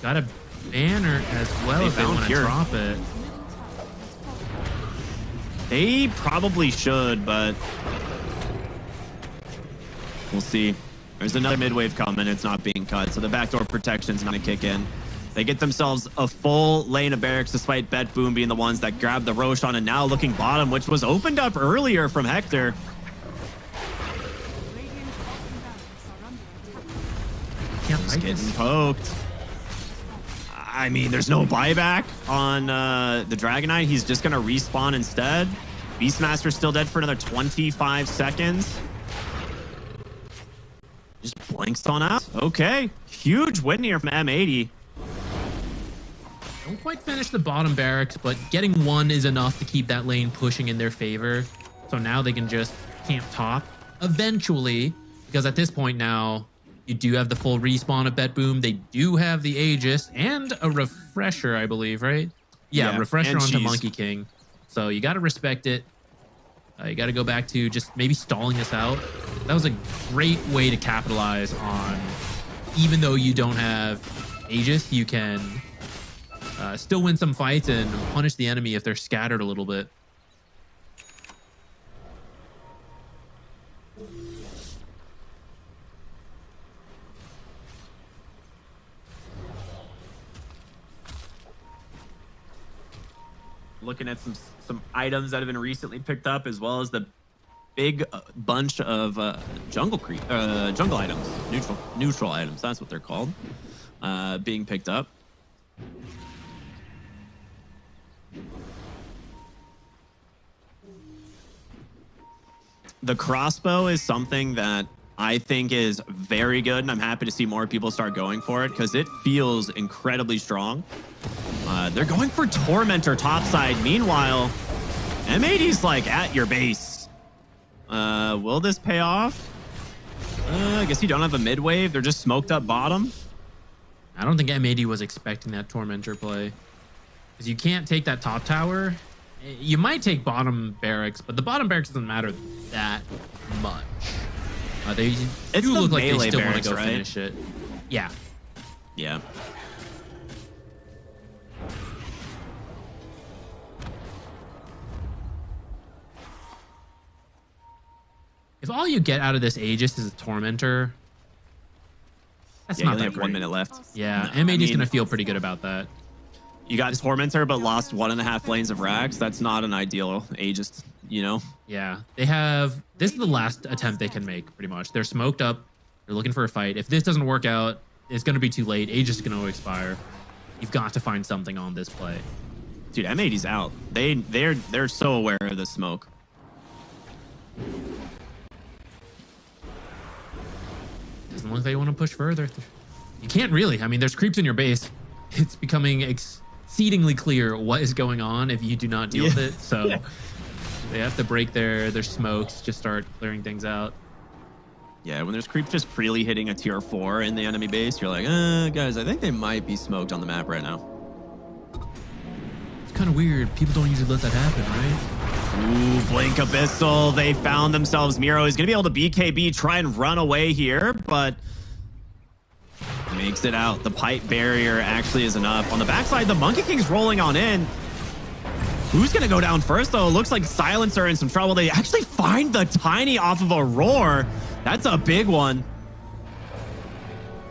Speaker 9: Got a banner as well if they want to drop it.
Speaker 11: They probably should, but we'll see. There's another mid wave coming. It's not being cut, so the backdoor protection's going to kick in. They get themselves a full lane of barracks despite BetBoom being the ones that grabbed the Roshan, and now looking bottom, which was opened up earlier from Hector. Just getting poked. I mean, there's no buyback on the Dragonite. He's just going to respawn instead. Beastmaster's still dead for another 25 seconds. Just blinks on out. Okay, huge win here from M80.
Speaker 9: Don't quite finish the bottom barracks, but getting one is enough to keep that lane pushing in their favor. So now they can just camp top eventually, because at this point now, you do have the full respawn of BetBoom. They do have the Aegis and a refresher, I believe, right? Yeah, refresher onto Monkey King. So you got to respect it. You got to go back to just maybe stalling this out. That was a great way to capitalize on, even though you don't have Aegis, you can still win some fights and punish the enemy if they're scattered a little bit.
Speaker 11: Looking at some items that have been recently picked up, as well as the big bunch of jungle items, neutral items. That's what they're called, being picked up. The crossbow is something that I think is very good, and I'm happy to see more people start going for it because it feels incredibly strong. They're going for Tormentor topside. Meanwhile, M80's like at your base. Will this pay off? I guess you don't have a mid wave. They're just smoked up bottom.
Speaker 9: I don't think M80 was expecting that Tormentor play, because you can't take that top tower. You might take bottom barracks, but the bottom barracks doesn't matter that much. They do look like they still want to go finish it. Yeah.
Speaker 11: Yeah.
Speaker 9: If all you get out of this Aegis is a Tormentor, that's not
Speaker 11: you only
Speaker 9: that
Speaker 11: have
Speaker 9: great.
Speaker 11: 1 minute left.
Speaker 9: Yeah, M80's going to feel pretty good about that.
Speaker 11: You got Tormentor, but lost 1.5 lanes of Rags. That's not an ideal Aegis, you know?
Speaker 9: Yeah, they have... This is the last attempt they can make, pretty much. They're smoked up. They're looking for a fight. If this doesn't work out, it's going to be too late. Aegis is going to expire. You've got to find something on this play.
Speaker 11: Dude, M80's out. They're so aware of the smoke.
Speaker 9: Doesn't look like they want to push further. You can't really. I mean, there's creeps in your base. It's becoming exceedingly clear what is going on if you do not deal with it. So they have to break their smokes, just start clearing things out.
Speaker 11: Yeah, when there's creeps just freely hitting a tier 4 in the enemy base, you're like, guys, I think they might be smoked on the map right now.
Speaker 9: It's kind of weird. People don't usually let that happen, right?
Speaker 11: Ooh, Blink Abyssal. They found themselves. Miro is going to be able to BKB, try and run away here, but makes it out. The pipe barrier actually is enough. On the backside, the Monkey King's rolling on in. Who's going to go down first, though? It looks like Silencer in some trouble. They actually find the Tiny off of a Roar. That's a big one.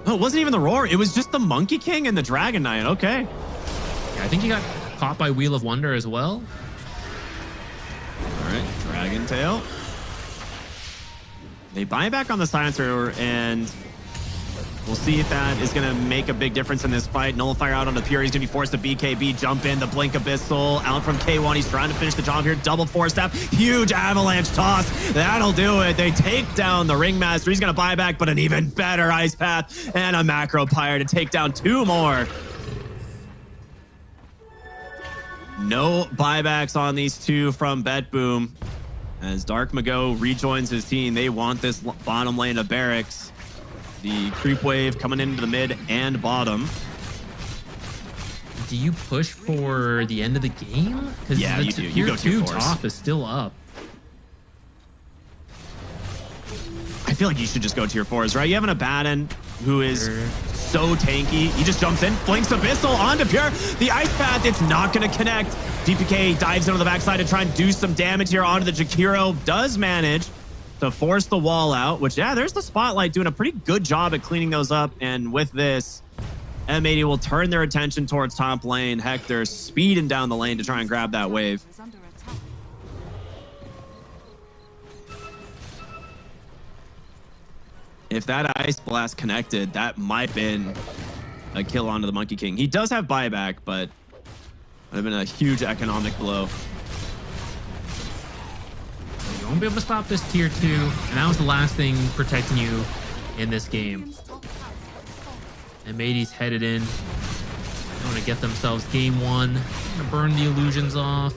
Speaker 11: No, it wasn't even the Roar. It was just the Monkey King and the Dragon Knight. Okay.
Speaker 9: Yeah, I think he got caught by Wheel of Wonder as well.
Speaker 11: All right, Dragon Tail. They buy back on the Silencer, and we'll see if that is going to make a big difference in this fight. Nullifier out on the Pure. He's going to be forced to BKB, jump in. The Blink Abyssal out from K1. He's trying to finish the job here. Double force step. Huge avalanche toss. That'll do it. They take down the Ringmaster. He's going to buy back, but an even better Ice Path and a Macro Pyre to take down 2 more. No buybacks on these 2 from BetBoom. As Dark Mago rejoins his team, they want this bottom lane of barracks. The creep wave coming into the mid and bottom.
Speaker 9: Do you push for the end of the game?
Speaker 11: Yeah, you do. You go
Speaker 9: tier 2
Speaker 11: 4s.
Speaker 9: top is still up.
Speaker 11: I feel like you should just go tier 4s, right? You have an Abaddon who is so tanky. He just jumps in, blinks Abyssal onto Pure. The Ice Path, it's not going to connect. DPK dives into the backside to try and do some damage here onto the Jakiro. Does manage to force the wall out, which, yeah, there's the Spotlight doing a pretty good job at cleaning those up. And with this, M80 will turn their attention towards top lane. Hector speeding down the lane to try and grab that wave. If that Ice Blast connected, that might have been a kill onto the Monkey King. He does have buyback, but would have been a huge economic blow.
Speaker 9: You won't be able to stop this tier 2, and that was the last thing protecting you in this game. M80's headed in. They want to get themselves game one. Gonna burn the illusions off.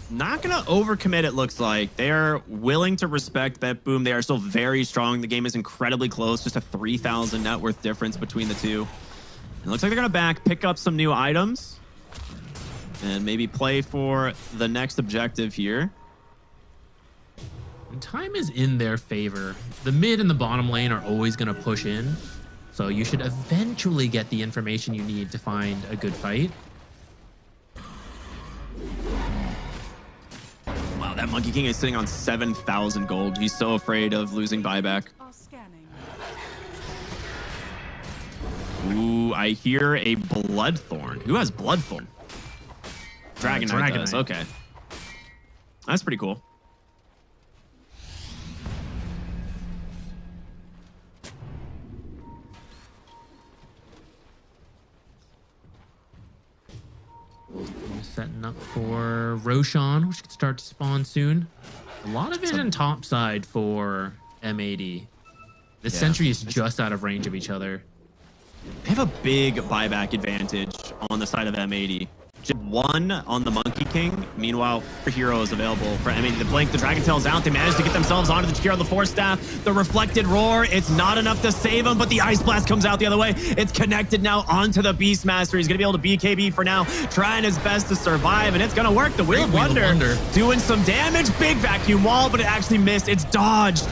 Speaker 11: Not going to overcommit, it looks like. They are willing to respect BetBoom. They are still very strong. The game is incredibly close. Just a 3,000 net worth difference between the two. It looks like they're going to pick up some new items. And maybe play for the next objective here.
Speaker 9: And time is in their favor. The mid and the bottom lane are always going to push in. So you should eventually get the information you need to find a good fight.
Speaker 11: Wow, that Monkey King is sitting on 7,000 gold. He's so afraid of losing buyback. Ooh, I hear a Bloodthorn. Who has Bloodthorn? Dragon Knight does. Okay. That's pretty cool.
Speaker 9: Setting up for Roshan, which could start to spawn soon. A lot of vision top side for M80. The Sentry is just out of range of each other.
Speaker 11: They have a big buyback advantage on the side of M80. Just one on the Monkey King. Meanwhile, hero is available for M80. The Blink, the Dragon Tail's out. They managed to get themselves onto the Chikiro, the Force Staff. The Reflected Roar, it's not enough to save him, but the Ice Blast comes out the other way. It's connected now onto the Beastmaster. He's going to be able to BKB for now, trying his best to survive, and it's going to work. The Wheel of Wonder doing some damage. Big vacuum wall, but it actually missed. It's dodged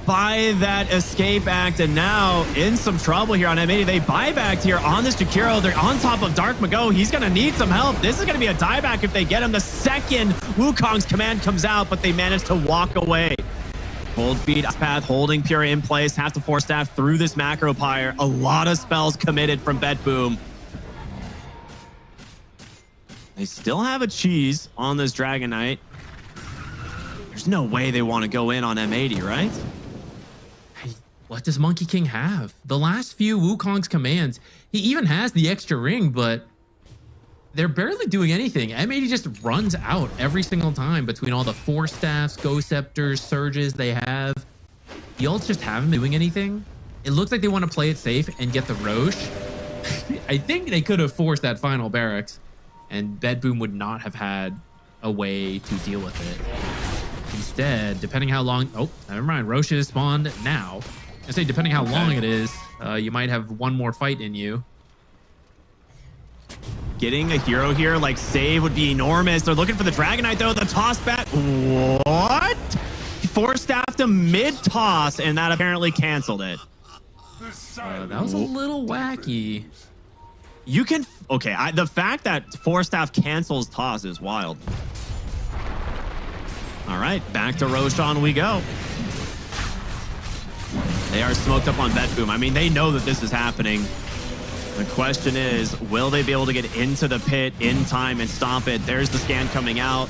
Speaker 11: by that escape act, and now in some trouble here on M80. They buy back here on this Chikiro. They're on top of Dark Mago. He's going to need some help. This is going to be a dieback if they get him. The second Wukong's command comes out, but they manage to walk away. Cold Feet path, holding Pure in place. Have to Force Staff through this Macro Pyre. A lot of spells committed from BetBoom. They still have a cheese on this Dragon Knight. There's no way they want to go in on M80, right?
Speaker 9: What does Monkey King have? The last few Wukong's commands, he even has the extra ring, but they're barely doing anything. M80 just runs out every single time between all the Force Staffs, Ghost Scepters, Surges they have. The ults just haven't been doing anything. It looks like they want to play it safe and get the Roche. I think they could have forced that final barracks, and BetBoom would not have had a way to deal with it. Instead, depending how long... Oh, never mind. Roche is spawned now. I say, depending how long it is, you might have one more fight in you.
Speaker 11: Getting a hero here, like save, would be enormous. They're looking for the Dragon Knight, though. The toss back. What? Force staffed a mid-toss, and that apparently canceled it.
Speaker 9: That was a little wacky.
Speaker 11: You can... Okay, the fact that Force Staff cancels toss is wild. All right, back to Roshan we go. They are smoked up on BetBoom. I mean, they know that this is happening. The question is, will they be able to get into the pit in time and stop it? There's the scan coming out.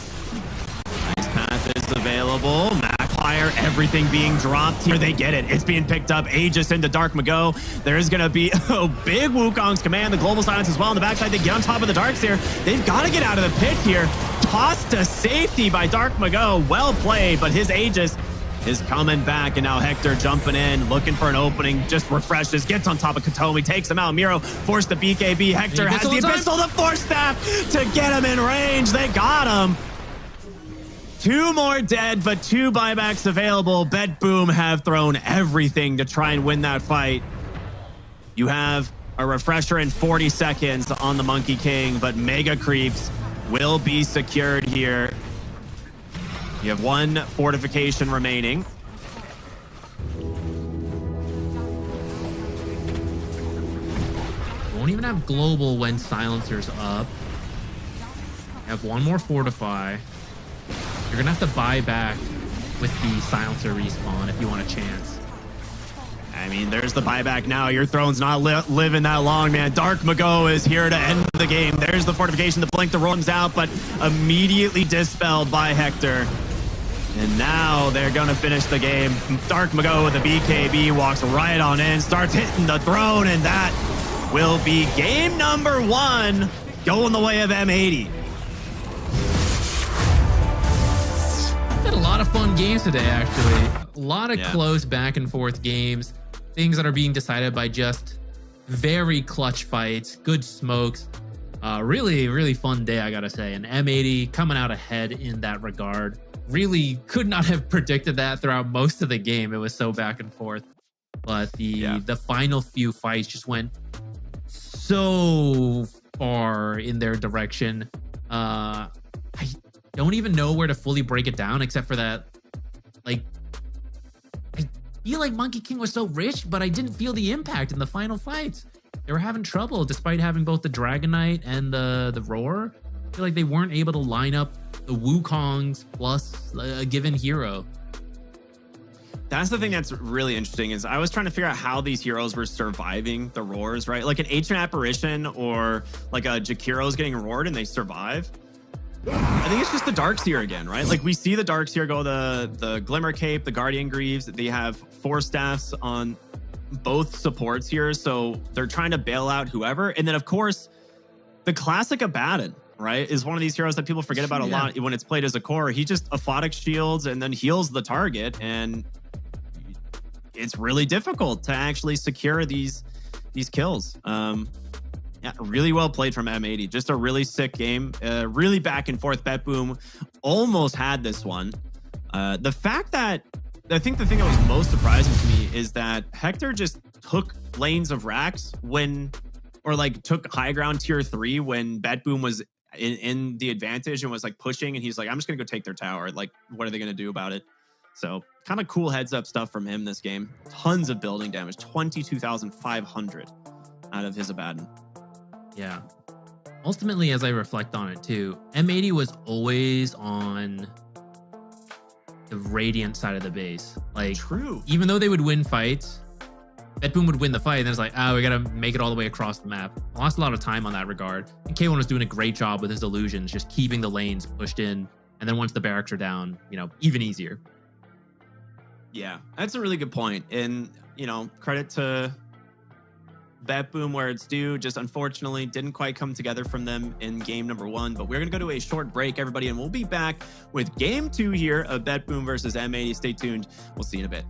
Speaker 11: Nice path is available. Macfire, everything being dropped here. They get it. It's being picked up. Aegis into Dark Mago. There's going to be a big Wukong's command. The Global Silence as well. On the backside, they get on top of the Darks here. They've got to get out of the pit here. Tossed to safety by Dark Mago. Well played, but his Aegis is coming back, and now Hector jumping in, looking for an opening, just refreshes, gets on top of Katomi, takes him out. Miro forced the BKB. Hector has the Abyssal, the Force Staff to get him in range. They got him. Two more dead, but two buybacks available. BetBoom have thrown everything to try and win that fight. You have a refresher in 40 seconds on the Monkey King, but Mega Creeps will be secured here. You have one fortification remaining.
Speaker 9: Won't even have global when silencer's up. Have one more fortify. You're gonna have to buy back with the silencer respawn if you want a chance.
Speaker 11: I mean, there's the buyback now. Your throne's not living that long, man. Dark Mago is here to end the game. There's the fortification. The blink, the roam's out, but immediately dispelled by Hector. And now they're going to finish the game. Dark Mago with the BKB walks right on in, starts hitting the throne, and that will be game number one going the way of M80.
Speaker 9: Had a lot of fun games today, actually. lot of
Speaker 1: Yeah.
Speaker 9: close back and forth games, things that are being decided by just very clutch fights, good smokes. Really, really fun day, I gotta say. And M80 coming out ahead in that regard. Really could not have predicted that throughout most of the game. It was so back and forth. But the final few fights just went so far in their direction. I don't even know where to fully break it down, except for that, like, I feel like Monkey King was so rich, but I didn't feel the impact in the final fights. They were having trouble despite having both the Dragon Knight and the Roar. I feel like they weren't able to line up the Wukongs plus a given hero.
Speaker 11: That's the thing that's really interesting is I was trying to figure out how these heroes were surviving the roars, right? Like an Ancient Apparition or like a Jakiro's getting roared and they survive. I think it's just the Darkseer again, right? Like we see the Darkseer go the Glimmer Cape, the Guardian Greaves. They have 4 staffs on both supports here, so they're trying to bail out whoever. And then of course, the classic Abaddon, right, is one of these heroes that people forget about a lot when it's played as a core. He just aphotic shields and then heals the target, and it's really difficult to actually secure these kills. Yeah, really well played from M80. Just a really sick game. Really back and forth. BetBoom almost had this one. The fact that I think the thing that was most surprising to me is that Hector just took lanes of racks or like took high ground tier 3 when BetBoom was in the advantage and was like pushing, and he's like, I'm just gonna go take their tower. Like, what are they gonna do about it? So kind of cool heads up stuff from him this game. Tons of building damage, 22,500 out of his Abaddon.
Speaker 9: Yeah. Ultimately, as I reflect on it too, M80 was always on the Radiant side of the base. Like,
Speaker 11: true.
Speaker 9: Even though they would win fights, BetBoom would win the fight, and it's like, we gotta make it all the way across the map. Lost a lot of time on that regard. And K1 was doing a great job with his illusions, just keeping the lanes pushed in, and then once the barracks are down, even easier.
Speaker 11: Yeah, that's a really good point. And, credit to BetBoom where it's due. Just unfortunately didn't quite come together from them in game number 1. But we're going to go to a short break, everybody, and we'll be back with game 2 here of BetBoom versus M80. Stay tuned. We'll see you in a bit.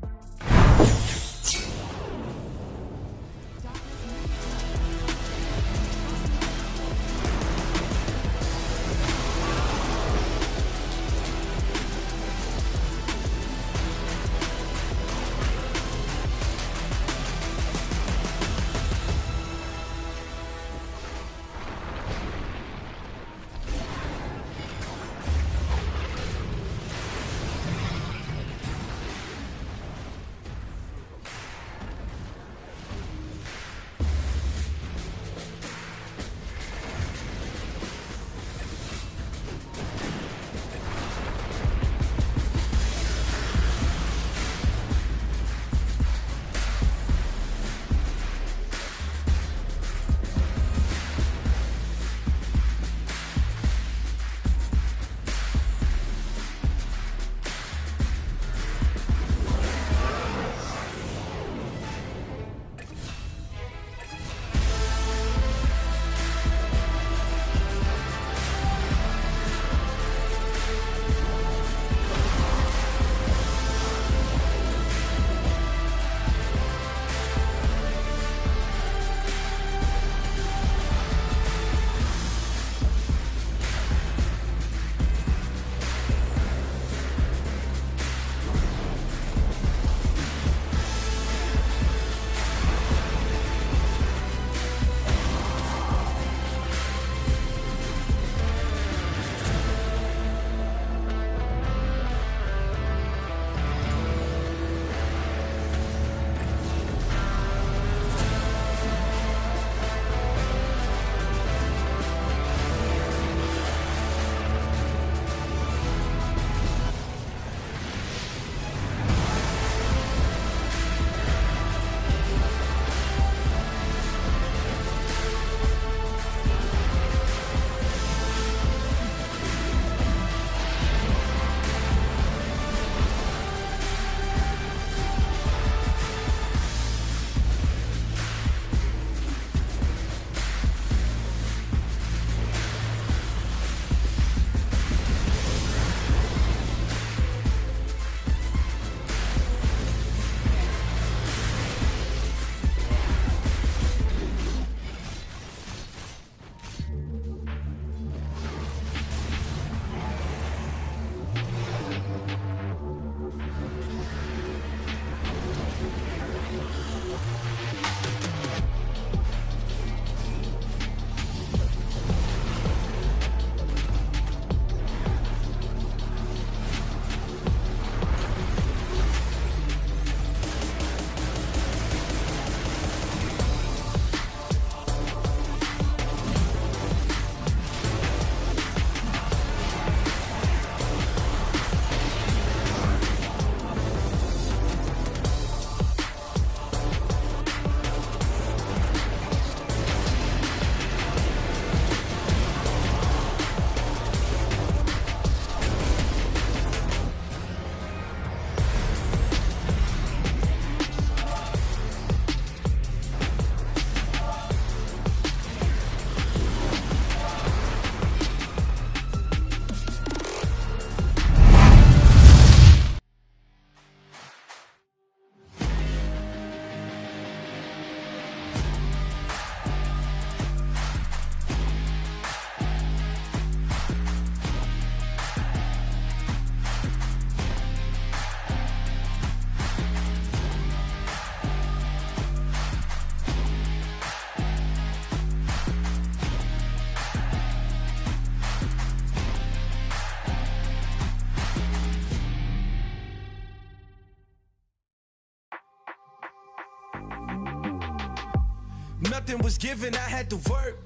Speaker 4: Nothing was given, I had to work.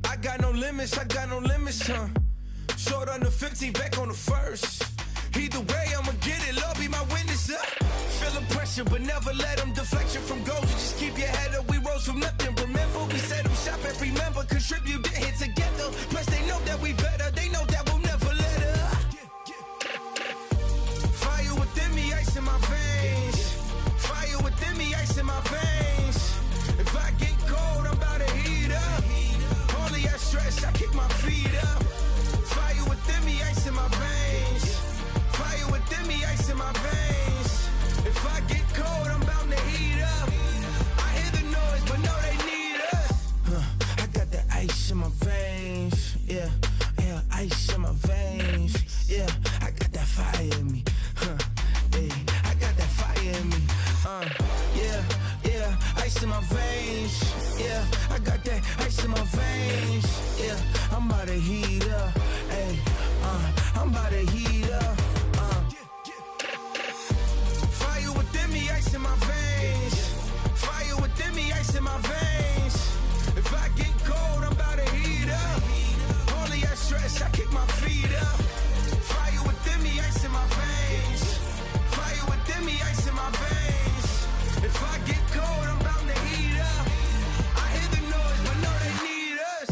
Speaker 4: I got no limits, huh? Short on the 15, back on the first. Either way, I'ma get it, Lord be my witness, Feeling pressure, but never let them deflect you from goals. You just keep your head up, we rose from nothing. Remember, we set them shop every member, contribute, get hit together. Plus, they know that we better, they know that we'll never let up. Fire within me, ice in my veins. Fire within me, ice in my veins. If I get cold, I'm about to heat up. Only I stress, I kick my feet up. Fire within me, ice in my veins. Fire within me, ice in my veins. If I get cold, I'm bound to heat up. I hear the noise, but no, they need us. I got the ice in my veins. Yeah, ice in my veins. Yeah, I got that fire in me. Hey, I got that fire in me. Yeah, ice in my veins. Yeah, I got that ice in my veins. Yeah, I'm about to heat up. Hey, I'm about to heat up. Fire within me, ice in my veins. Fire within me, ice in my veins. If I get cold, I'm about to heat up. Only I stress, I kick my feet up. Fire within me, ice in my veins. Fire within me, ice in my veins. If I get cold, I'm bound to heat up. I hear the noise, but no, they need us.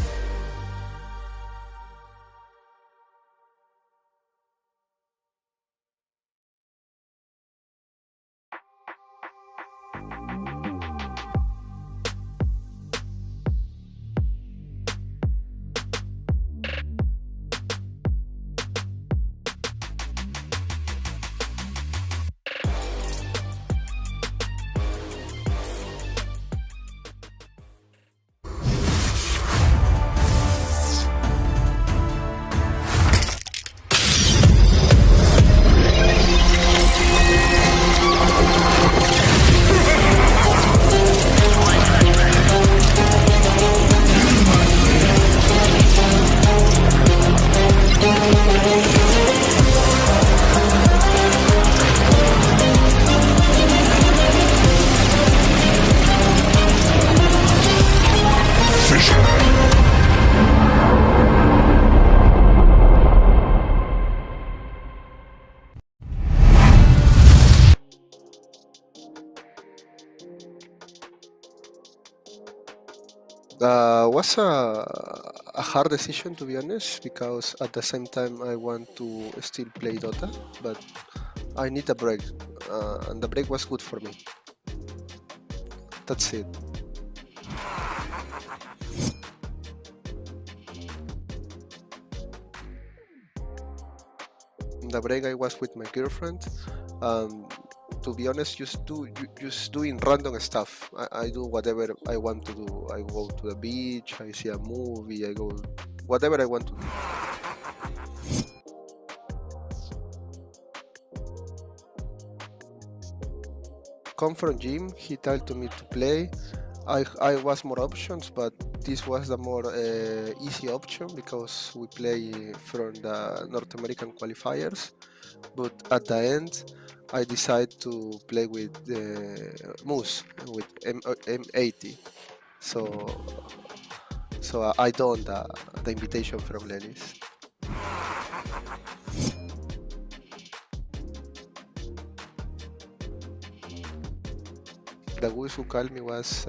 Speaker 12: Was a hard decision, to be honest, because at the same time I want to still play Dota, but I need a break, and the break was good for me. That's it. In the break I was with my girlfriend. To be honest, just doing random stuff. I do whatever I want to do. I go to the beach, I see a movie, I go whatever I want to do. Come from gym, he told me to play. I was more options, but this was the more easy option because we play from the North American qualifiers. But at the end, I decided to play with Moose, with M80. So I done the invitation from Lelis. The guys who called me was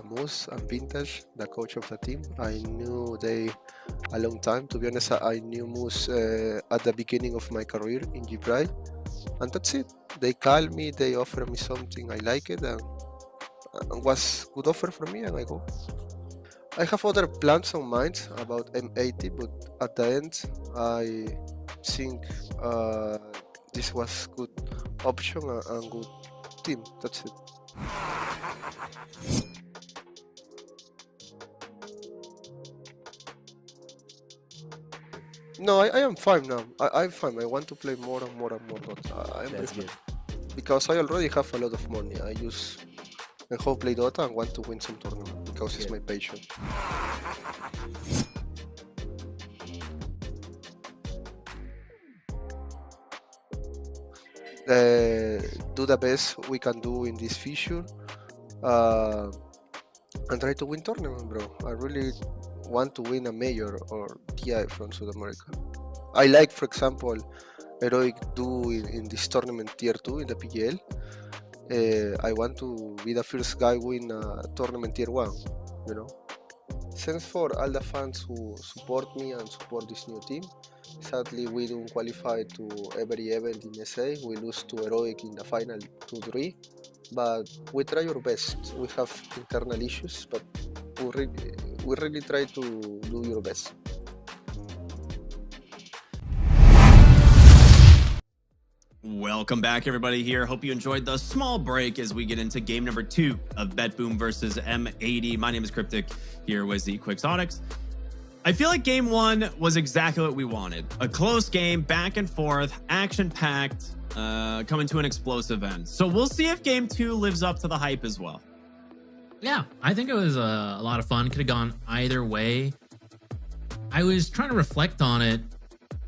Speaker 12: Moose and Vintage, the coach of the team. I knew they a long time. To be honest, I knew Moose at the beginning of my career in G-Pride. And that's it. They called me, they offered me something, I like it, and was good offer for me, and I go. I have other plans on mind about M80, but at the end, I think this was good option and good team. That's it. No, I am fine now. I'm fine. I want to play more and more and more Dota. I'm
Speaker 13: That's good.
Speaker 12: Because I already have a lot of money. I hope play Dota and want to win some tournament because it's my passion. Do the best we can do in this FISSURE. and try to win tournament, bro. I really want to win a major or TI from South America. I like, for example, Heroic do in this tournament tier 2 in the PGL. I want to be the first guy win a tournament tier 1, you know. Thanks for all the fans who support me and support this new team. Sadly, we don't qualify to every event in SA. We lose to Heroic in the final 2-3, but we try our best. We have internal issues, but we really try to do your best.
Speaker 11: Welcome back, everybody here. Hope you enjoyed the small break as we get into game number 2 of BetBoom versus M80. My name is Cryptic, here with the Quixotics. I feel like game 1 was exactly what we wanted. A close game, back and forth, action-packed, coming to an explosive end. So we'll see if game 2 lives up to the hype as well.
Speaker 9: Yeah, I think it was a lot of fun. Could have gone either way. I was trying to reflect on it.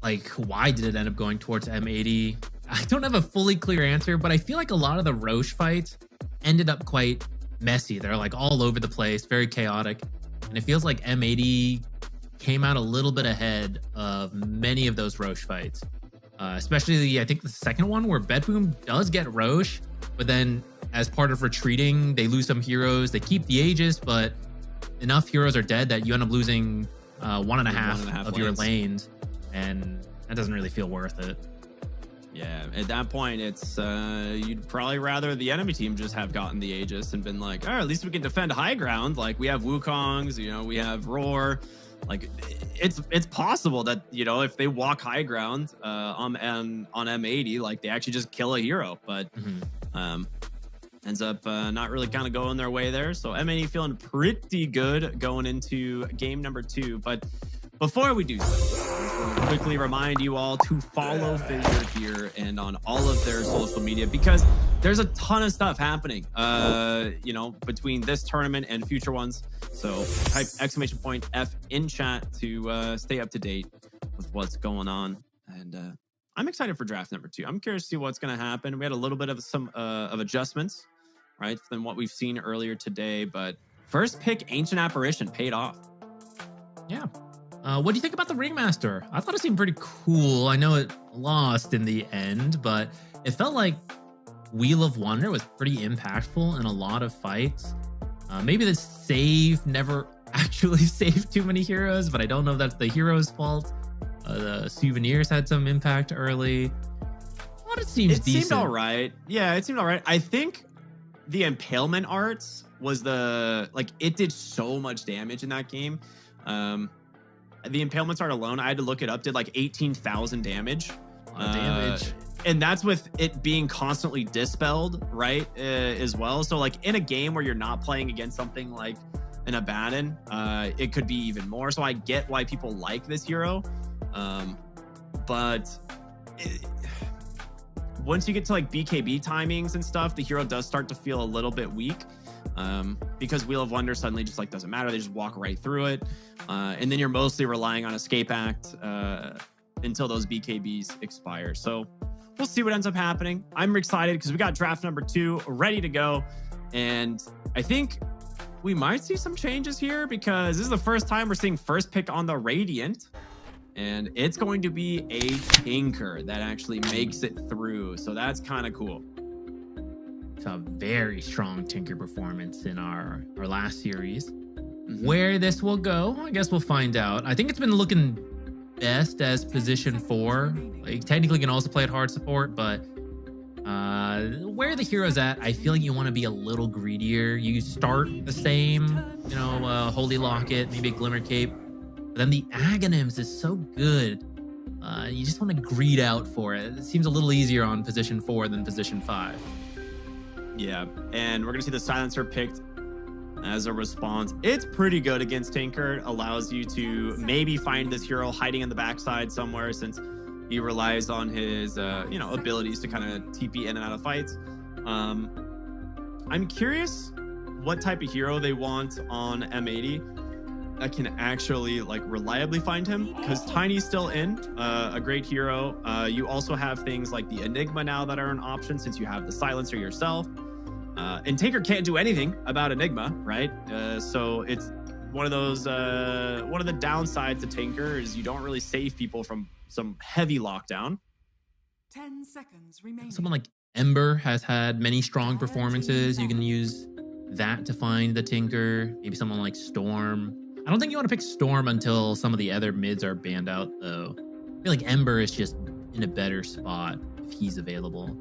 Speaker 9: Like, why did it end up going towards M80? I don't have a fully clear answer, but I feel like a lot of the Roche fights ended up quite messy. They're like all over the place, very chaotic. And it feels like M80 came out a little bit ahead of many of those Roche fights. Especially, I think the second one where BetBoom does get Roche, but then as part of retreating, they lose some heroes. They keep the Aegis, but enough heroes are dead that you end up losing 1.5 of your lanes. And that doesn't really feel worth it.
Speaker 11: Yeah, at that point, it's you'd probably rather the enemy team just have gotten the Aegis and been like, oh, at least we can defend high ground. Like, we have Wukongs, you know, we have Roar. Like, it's possible that, you know, if they walk high ground on M80, like, they actually just kill a hero. But ends up not really kind of going their way there. So M80 feeling pretty good going into game number 2. But before we do so, quickly remind you all to follow FISSURE here and on all of their social media, because there's a ton of stuff happening, you know, between this tournament and future ones. So type !F in chat to stay up to date with what's going on. And I'm excited for draft number 2. I'm curious to see what's going to happen. We had a little bit of some of adjustments, right, than what we've seen earlier today. But first pick, Ancient Apparition, paid off.
Speaker 9: Yeah. What do you think about the Ringmaster? I thought it seemed pretty cool. I know it lost in the end, but it felt like Wheel of Wonder was pretty impactful in a lot of fights. Maybe the save never actually saved too many heroes, but I don't know if that's the hero's fault. The souvenirs had some impact early. Well, it seems decent.
Speaker 11: It seemed all right. Yeah, it seemed all right. I think the Impalement arts was it did so much damage in that game. The Impalements art alone, I had to look it up, did like 18,000 damage.
Speaker 9: Damage.
Speaker 11: And that's with it being constantly dispelled, right? As well. So like in a game where you're not playing against something like an Abaddon, it could be even more. So I get why people like this hero. But once you get to like BKB timings and stuff, the hero does start to feel a little bit weak. Because Wheel of Wonder suddenly just like doesn't matter. They just walk right through it. And then you're mostly relying on Escape Act until those BKBs expire. So we'll see what ends up happening. I'm excited because we got draft number 2 ready to go. And I think we might see some changes here because this is the first time we're seeing first pick on the Radiant. And it's going to be a Tinker that actually makes it through. So that's kind of cool.
Speaker 9: It's a very strong Tinker performance in our last series. Where this will go, I guess we'll find out. I think it's been looking best as position 4. Like, technically can also play at hard support, but where the hero's at, I feel like you want to be a little greedier. You start the same, you know, Holy Locket, maybe a Glimmer Cape. But then the Aghanims is so good. You just want to greed out for it. It seems a little easier on position 4 than position 5.
Speaker 11: Yeah, and we're going to see the Silencer picked as a response. It's pretty good against Tinker. Allows you to maybe find this hero hiding in the backside somewhere since he relies on his, you know, abilities to kind of TP in and out of fights. I'm curious what type of hero they want on M80 that can actually like reliably find him, because Tiny's still in, a great hero. You also have things like the Enigma now that are an option since you have the Silencer yourself. And Tinker can't do anything about Enigma, right? So it's one of those, one of the downsides to Tinker is you don't really save people from some heavy lockdown.
Speaker 7: 10 seconds remaining.
Speaker 9: Someone like Ember has had many strong performances. You can use that to find the Tinker. Maybe someone like Storm. I don't think you want to pick Storm until some of the other mids are banned out, though. I feel like Ember is just in a better spot if he's available.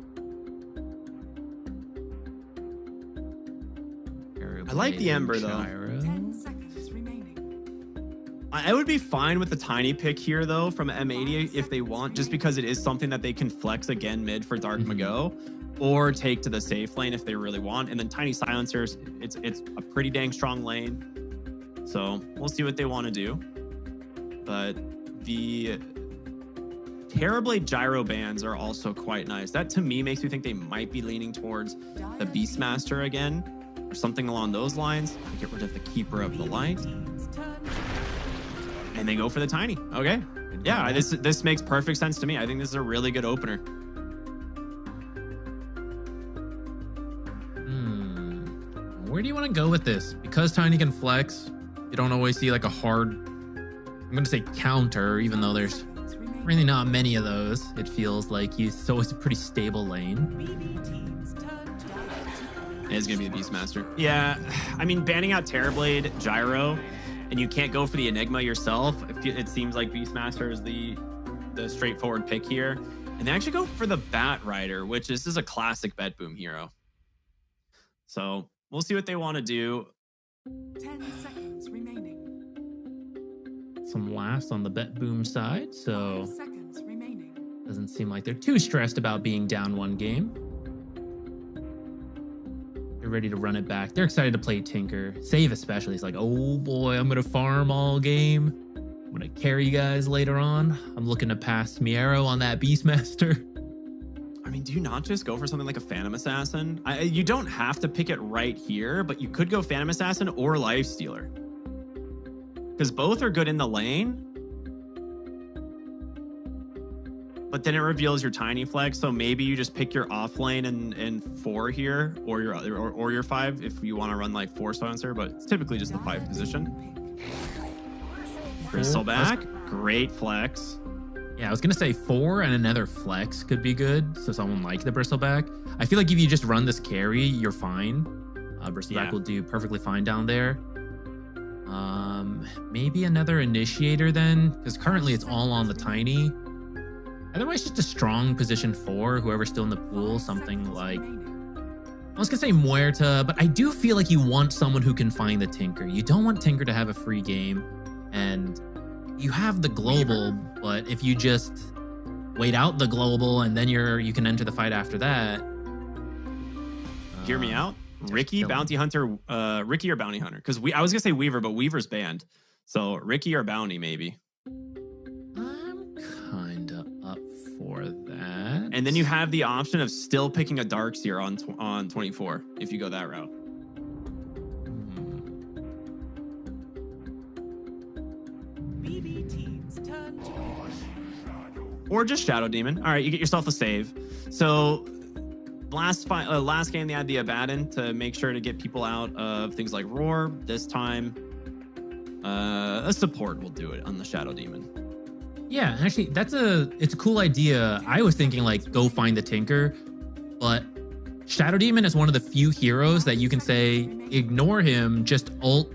Speaker 11: I like the Ember, though.
Speaker 7: 10 seconds remaining.
Speaker 11: I would be fine with the Tiny pick here, though, from M80 if they want, just because it is something that they can flex again mid for Dark Mago, or take to the safe lane if they really want. And then Tiny Silencers, it's a pretty dang strong lane. So we'll see what they want to do. But the Terrorblade Gyro bands are also quite nice. That, to me, makes me think they might be leaning towards the Beastmaster again, or something along those lines. Get rid of the Keeper of the Light. And they go for the Tiny. Okay. Yeah, this makes perfect sense to me. I think this is a really good opener.
Speaker 9: Where do you want to go with this? Because Tiny can flex, you don't always see like a hard, I'm going to say counter, even though there's really not many of those. It feels like it's always a pretty stable lane.
Speaker 11: It's going to be the Beastmaster. Yeah, I mean, banning out Terrorblade, Gyro, and you can't go for the Enigma yourself. It seems like Beastmaster is the straightforward pick here. And they actually go for the Bat Rider, which is a classic BetBoom hero. So we'll see what they want to do.
Speaker 7: 10 seconds remaining.
Speaker 9: Some laughs on the BetBoom side, so
Speaker 7: 5 seconds remaining.
Speaker 9: doesn't seem like they're too stressed about being down one game. They're ready to run it back. They're excited to play Tinker. Save especially. He's like, oh boy, I'm going to farm all game. I'm going to carry you guys later on. I'm looking to pass Miero on that Beastmaster.
Speaker 11: I mean, do you not just go for something like a Phantom Assassin? You don't have to pick it right here, but you could go Phantom Assassin or Lifestealer. Because both are good in the lane. But then it reveals your Tiny Flex, so maybe you just pick your off lane in 4 here, or your 5 if you want to run like 4 silencer, but it's typically just the 5 position. Bristleback, great flex.
Speaker 9: Yeah, I was going to say 4 and another flex could be good. So someone like the Bristleback. I feel like if you just run this carry, you're fine. Bristleback will do perfectly fine down there. Maybe another Initiator then, because currently it's all on the Tiny. Otherwise, just a strong position 4, whoever's still in the pool, something like... I was going to say Muerta, but I do feel like you want someone who can find the Tinker. You don't want Tinker to have a free game, and you have the global, but if you just wait out the global and then you can enter the fight after that.
Speaker 11: Hear me out. Ricky, Bounty Hunter, Ricky or Bounty Hunter? Because I was going to say Weaver, but Weaver's banned. So Ricky or Bounty, maybe.
Speaker 9: I'm kind of up for that.
Speaker 11: And then you have the option of still picking a Darkseer on 24 if you go that route.
Speaker 7: BB team's turn to
Speaker 11: Or just Shadow Demon. All right, you get yourself a save. So last game they had the Abaddon to make sure to get people out of things like Roar. This time, a support will do it on the Shadow Demon.
Speaker 9: Yeah, actually, it's a cool idea. I was thinking like go find the Tinker, but Shadow Demon is one of the few heroes that you can say ignore him, just ult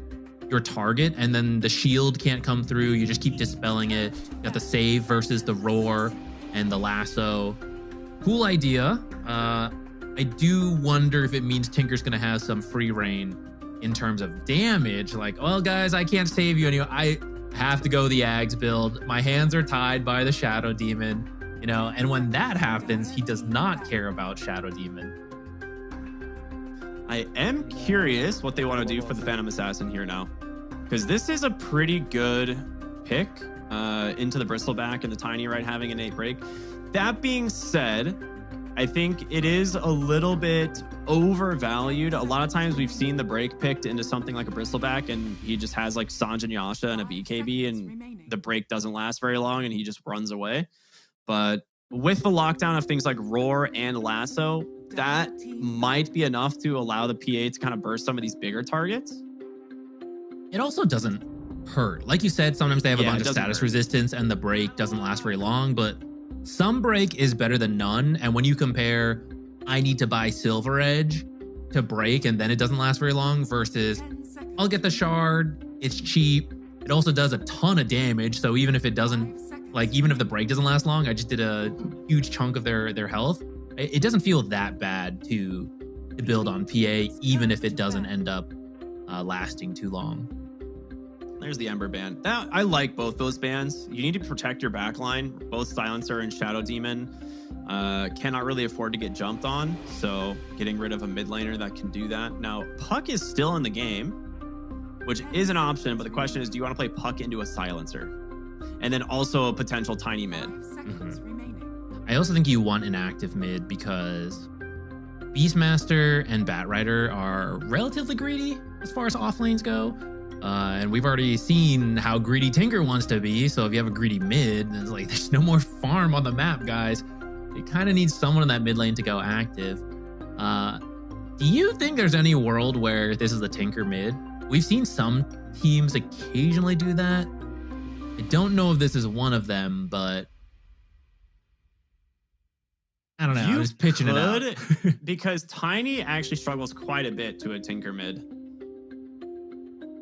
Speaker 9: your target, and then the shield can't come through. You just keep dispelling it. You got the save versus the roar and the lasso. Cool idea. I do wonder if it means Tinker's gonna have some free reign in terms of damage. Like, well, guys, I can't save you anymore. I have to go the Ags build. My hands are tied by the Shadow Demon, you know, and when that happens, he does not care about Shadow Demon.
Speaker 11: I am curious what they want to do for the Phantom Assassin here now, because this is a pretty good pick into the Bristleback and the Tiny, right, having an 8 break. That being said, I think it is a little bit overvalued. A lot of times we've seen the break picked into something like a Bristleback and he just has like Sanj and Yasha and a BKB and the break doesn't last very long and he just runs away. But with the lockdown of things like Roar and Lasso, that might be enough to allow the PA to kind of burst some of these bigger targets.
Speaker 9: It also doesn't hurt. Like you said, sometimes they have a bunch of status resistance and the break doesn't last very long, but some break is better than none. And when you compare, I need to buy Silver Edge to break and then it doesn't last very long versus I'll get the shard, it's cheap. It also does a ton of damage. So even if it doesn't, like, even if the break doesn't last long, I just did a huge chunk of their health. It doesn't feel that bad to build on PA, even if it doesn't end up lasting too long.
Speaker 11: There's the Ember ban. I like both those bans. You need to protect your backline. Both Silencer and Shadow Demon cannot really afford to get jumped on. So getting rid of a mid laner that can do that. Now, Puck is still in the game, which is an option. But the question is, do you want to play Puck into a Silencer? And then also a potential Tiny mid.
Speaker 9: I also think you want an active mid because Beastmaster and Batrider are relatively greedy as far as off lanes go. And we've already seen how greedy Tinker wants to be. So if you have a greedy mid, it's like there's no more farm on the map, guys. It kind of needs someone in that mid lane to go active. Do you think there's any world where this is the Tinker mid? We've seen some teams occasionally do that. I don't know if this is one of them, but I don't know. I'm just pitching it out.
Speaker 11: Because Tiny actually struggles quite a bit to a Tinker mid.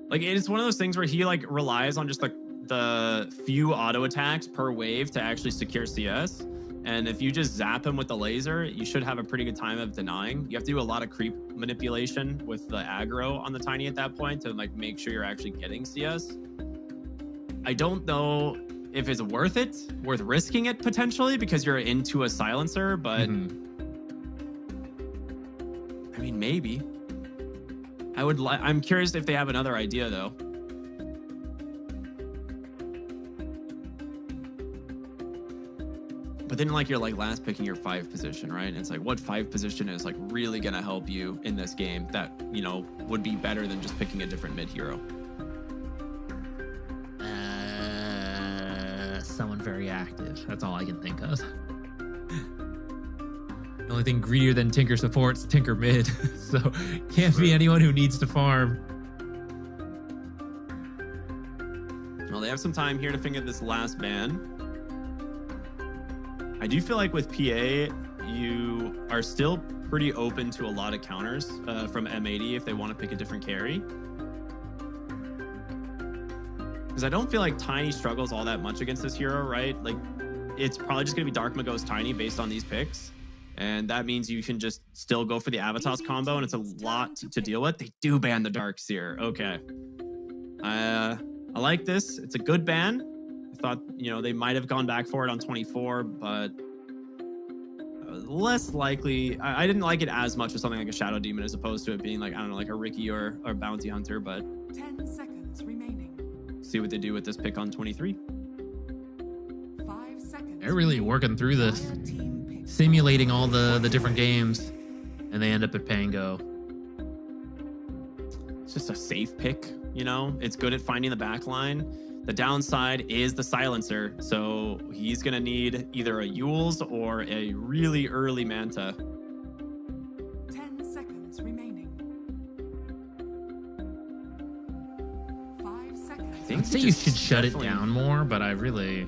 Speaker 11: Like, it's one of those things where he like relies on just the few auto attacks per wave to actually secure CS. And if you just zap him with the laser, you should have a pretty good time of denying. You have to do a lot of creep manipulation with the aggro on the Tiny at that point to like make sure you're actually getting CS. I don't know if it's worth risking it potentially because you're into a Silencer, but I mean, maybe. I'm curious if they have another idea though. But then like you're like last picking your 5 position, right? And it's like what 5 position is like really gonna help you in this game that, you know, would be better than just picking a different mid hero.
Speaker 9: Someone very active. That's all I can think of. The only thing greedier than Tinker supports Tinker mid. So can't be anyone who needs to farm.
Speaker 11: Well, they have some time here to figure this last ban. I do feel like with PA, you are still pretty open to a lot of counters from M80 if they want to pick a different carry. Because I don't feel like Tiny struggles all that much against this hero, right? Like, it's probably just going to be Dark Magos Tiny based on these picks. And that means you can just still go for the Avatos combo, and it's a lot to deal with. They do ban the Dark Seer. Okay. I like this. It's a good ban. I thought, you know, they might have gone back for it on 24, but less likely. I didn't like it as much with something like a Shadow Demon as opposed to it being like, I don't know, like a Ricky or a Bounty Hunter, but
Speaker 7: 10 seconds remaining.
Speaker 11: See what they do with this pick on 23.
Speaker 7: 5 seconds.
Speaker 9: They're really working through this, simulating all the different games, and they end up at Pango.
Speaker 11: It's just a safe pick, you know? It's good at finding the back line. The downside is the Silencer, so he's going to need either a Yules or a really early Manta.
Speaker 7: 10 seconds remaining. 5 seconds.
Speaker 11: I think
Speaker 9: I'd say you should shut it down more, but I really...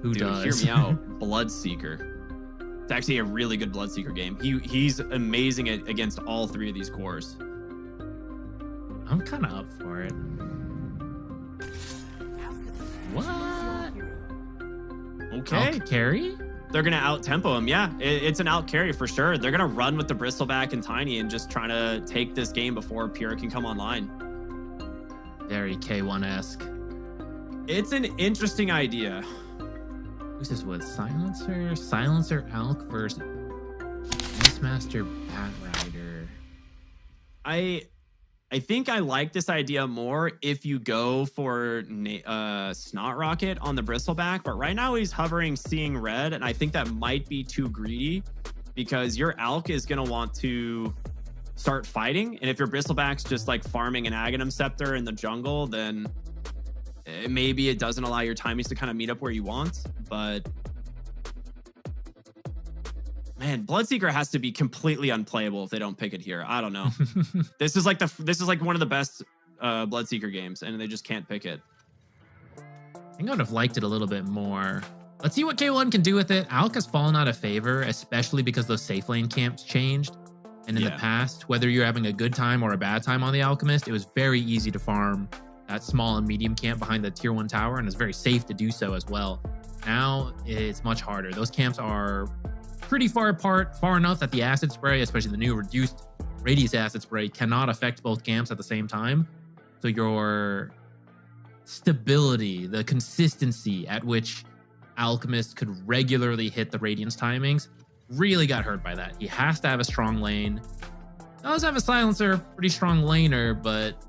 Speaker 9: Who does?
Speaker 11: Hear me out. Bloodseeker. It's actually a really good Bloodseeker game. He's amazing against all 3 of these cores.
Speaker 9: I'm kind of up for it. What?
Speaker 11: Okay.
Speaker 9: Out carry?
Speaker 11: They're going to out-tempo him. Yeah, it's an out-carry for sure. They're going to run with the Bristleback and Tiny and just trying to take this game before Pura can come online.
Speaker 9: Very K1-esque.
Speaker 11: It's an interesting idea.
Speaker 9: Who's this with? Silencer? Silencer Alk versus Beastmaster Batrider.
Speaker 11: I think I like this idea more if you go for Snot Rocket on the Bristleback, but right now he's hovering Seeing Red, and I think that might be too greedy because your Alk is going to want to start fighting, and if your Bristleback's just like farming an Aghanim Scepter in the jungle, then maybe it doesn't allow your timings to kind of meet up where you want, but Man, Bloodseeker has to be completely unplayable if they don't pick it here. I don't know. This is like one of the best Bloodseeker games, and they just can't pick it.
Speaker 9: I think I would have liked it a little bit more. Let's see what K1 can do with it. Alk has fallen out of favor, especially because those safe lane camps changed. And in the past, whether you're having a good time or a bad time on the Alchemist, it was very easy to farm that small and medium camp behind the tier 1 tower, and it's very safe to do so as well. Now it's much harder. Those camps are pretty far apart, far enough that the acid spray, especially the new reduced radius acid spray, cannot affect both camps at the same time. So your stability, the consistency at which Alchemist could regularly hit the Radiance timings really got hurt by that. He has to have a strong lane. Does have a silencer, pretty strong laner, but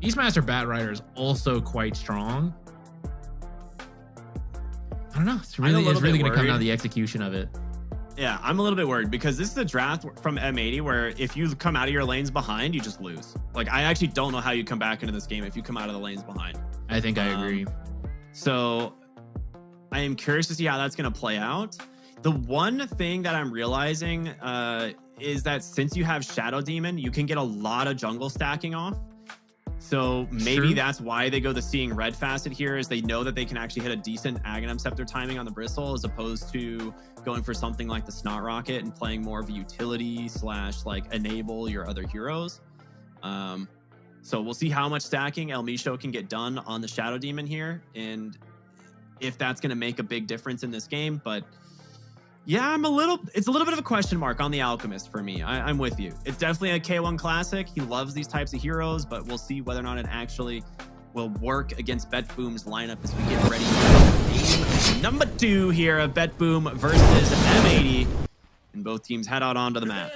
Speaker 9: Beastmaster Batrider is also quite strong. I don't know. It's really going to come down to the execution of it.
Speaker 11: Yeah, I'm a little bit worried because this is a draft from M80 where if you come out of your lanes behind, you just lose. Like, I actually don't know how you come back into this game if you come out of the lanes behind.
Speaker 9: I think I agree.
Speaker 11: So I am curious to see how that's going to play out. The one thing that I'm realizing is that since you have Shadow Demon, you can get a lot of jungle stacking off. So maybe that's why they go the Seeing Red Facet here, is they know that they can actually hit a decent Aghanim Scepter timing on the Bristle as opposed to going for something like the Snot Rocket and playing more of a utility / like enable your other heroes. So we'll see how much stacking El Misho can get done on the Shadow Demon here and if that's going to make a big difference in this game. But yeah, it's a little bit of a question mark on the Alchemist for me. I'm with you. It's definitely a K1 classic. He loves these types of heroes, but we'll see whether or not it actually will work against BetBoom's lineup as we get ready for game number 2 here of BetBoom versus M80. And both teams head out onto the map.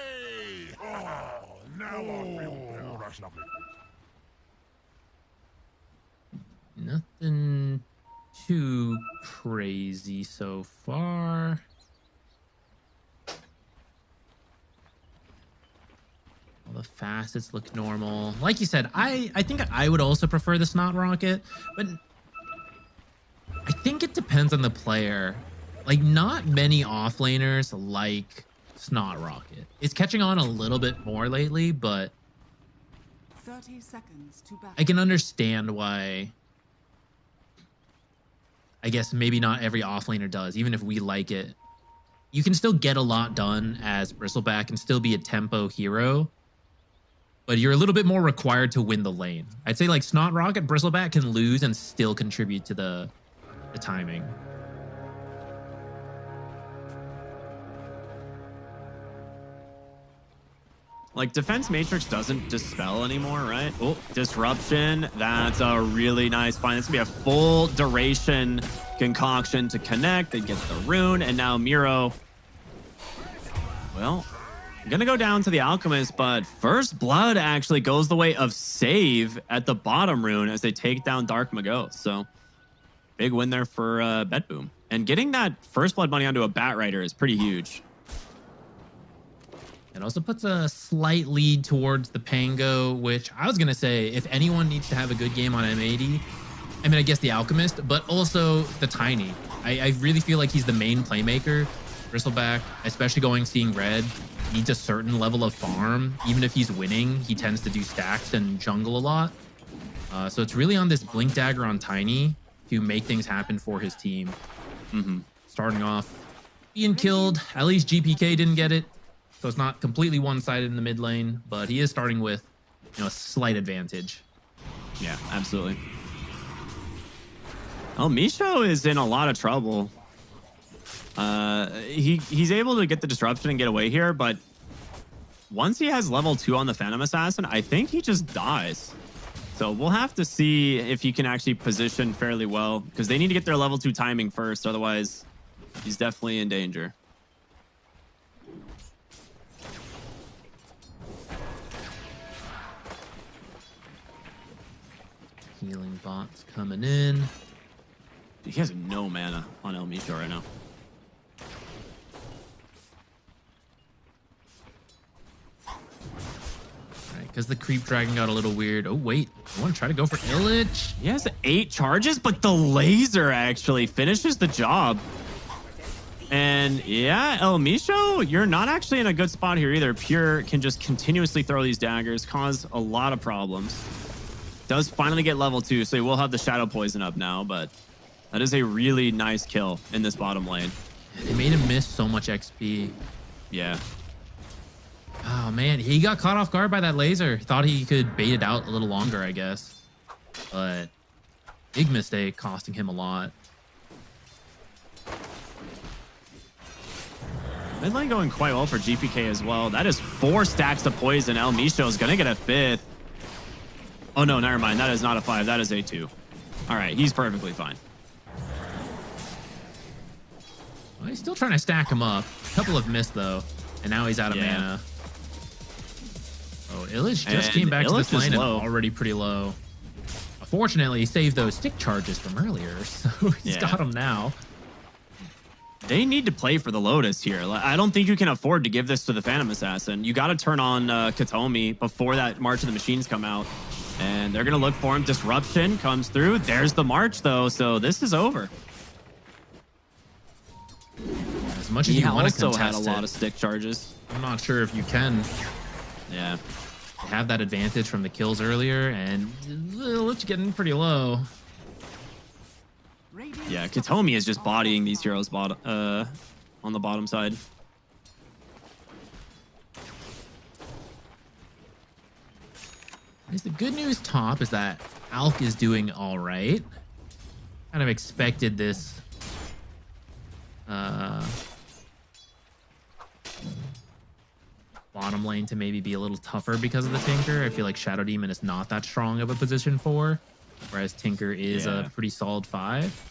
Speaker 9: Nothing too crazy so far. All the facets look normal. Like you said, I think I would also prefer the Snot Rocket, but I think it depends on the player. Like, not many offlaners like Snot Rocket. It's catching on a little bit more lately, but
Speaker 7: 30 seconds to battle.
Speaker 9: I can understand why. I guess maybe not every offlaner does, even if we like it. You can still get a lot done as Bristleback and still be a tempo hero, but you're a little bit more required to win the lane. I'd say like Snot Rocket, Bristleback can lose and still contribute to the timing.
Speaker 11: Like, Defense Matrix doesn't dispel anymore, right? Oh, Disruption. That's a really nice find. It's going to be a full duration concoction to connect. They get the rune, and now Miro. Well, going to go down to the Alchemist, but First Blood actually goes the way of Save at the bottom rune as they take down Dark Magos. So, big win there for BetBoom. And getting that First Blood money onto a Batrider is pretty huge.
Speaker 9: It also puts a slight lead towards the Pango, which I was going to say, if anyone needs to have a good game on M80, I mean, I guess the Alchemist, but also the Tiny. I really feel like he's the main playmaker. Bristleback, especially going Seeing Red, needs a certain level of farm. Even if he's winning, he tends to do stacks and jungle a lot. So it's really on this Blink Dagger on Tiny to make things happen for his team. Starting off being killed. At least GPK didn't get it. So it's not completely one-sided in the mid lane, but he is starting with, a slight advantage.
Speaker 11: Yeah, absolutely. Oh, Misho is in a lot of trouble. He's able to get the disruption and get away here, but once he has level 2 on the Phantom Assassin, I think he just dies. So we'll have to see if he can actually position fairly well, because they need to get their level 2 timing first. Otherwise, he's definitely in danger.
Speaker 9: Healing bots coming in.
Speaker 11: He has no mana on El Misho right now.
Speaker 9: Right, because the creep dragon got a little weird. Oh, wait. I want to try to go for Illich.
Speaker 11: He has 8 charges, but the laser actually finishes the job. And yeah, El Micho, you're not actually in a good spot here either. Pure can just continuously throw these daggers, cause a lot of problems. Does finally get level 2, so he will have the Shadow Poison up now, but that is a really nice kill in this bottom lane.
Speaker 9: They made him miss so much XP.
Speaker 11: Yeah.
Speaker 9: Oh man, he got caught off guard by that laser. Thought he could bait it out a little longer, I guess. But big mistake, costing him a lot.
Speaker 11: Mid lane going quite well for GPK as well. That is 4 stacks of poison. El Micho is going to get a 5th. Oh, no, never mind. That is not a 5. That is a 2. All right, he's perfectly fine.
Speaker 9: Well, he's still trying to stack him up. A couple have missed, though. And now he's out of mana. Oh, Illich just came back to this lane and already pretty low. Fortunately, he saved those stick charges from earlier, so he's got them now.
Speaker 11: They need to play for the Lotus here. I don't think you can afford to give this to the Phantom Assassin. You got to turn on Katomi before that March of the Machines come out. And they're going to look for him. Disruption comes through. There's the March, though, so this is over.
Speaker 9: As much as you want to contest
Speaker 11: had a lot of stick charges.
Speaker 9: I'm not sure if you can.
Speaker 11: Yeah.
Speaker 9: Have that advantage from the kills earlier, and it's getting pretty low.
Speaker 11: Yeah, Katomi is just bodying these heroes on the bottom side.
Speaker 9: The good news top is that Alk is doing all right. Kind of expected this. Bottom lane to maybe be a little tougher because of the Tinker. I feel like Shadow Demon is not that strong of a position 4, whereas Tinker is a pretty solid 5.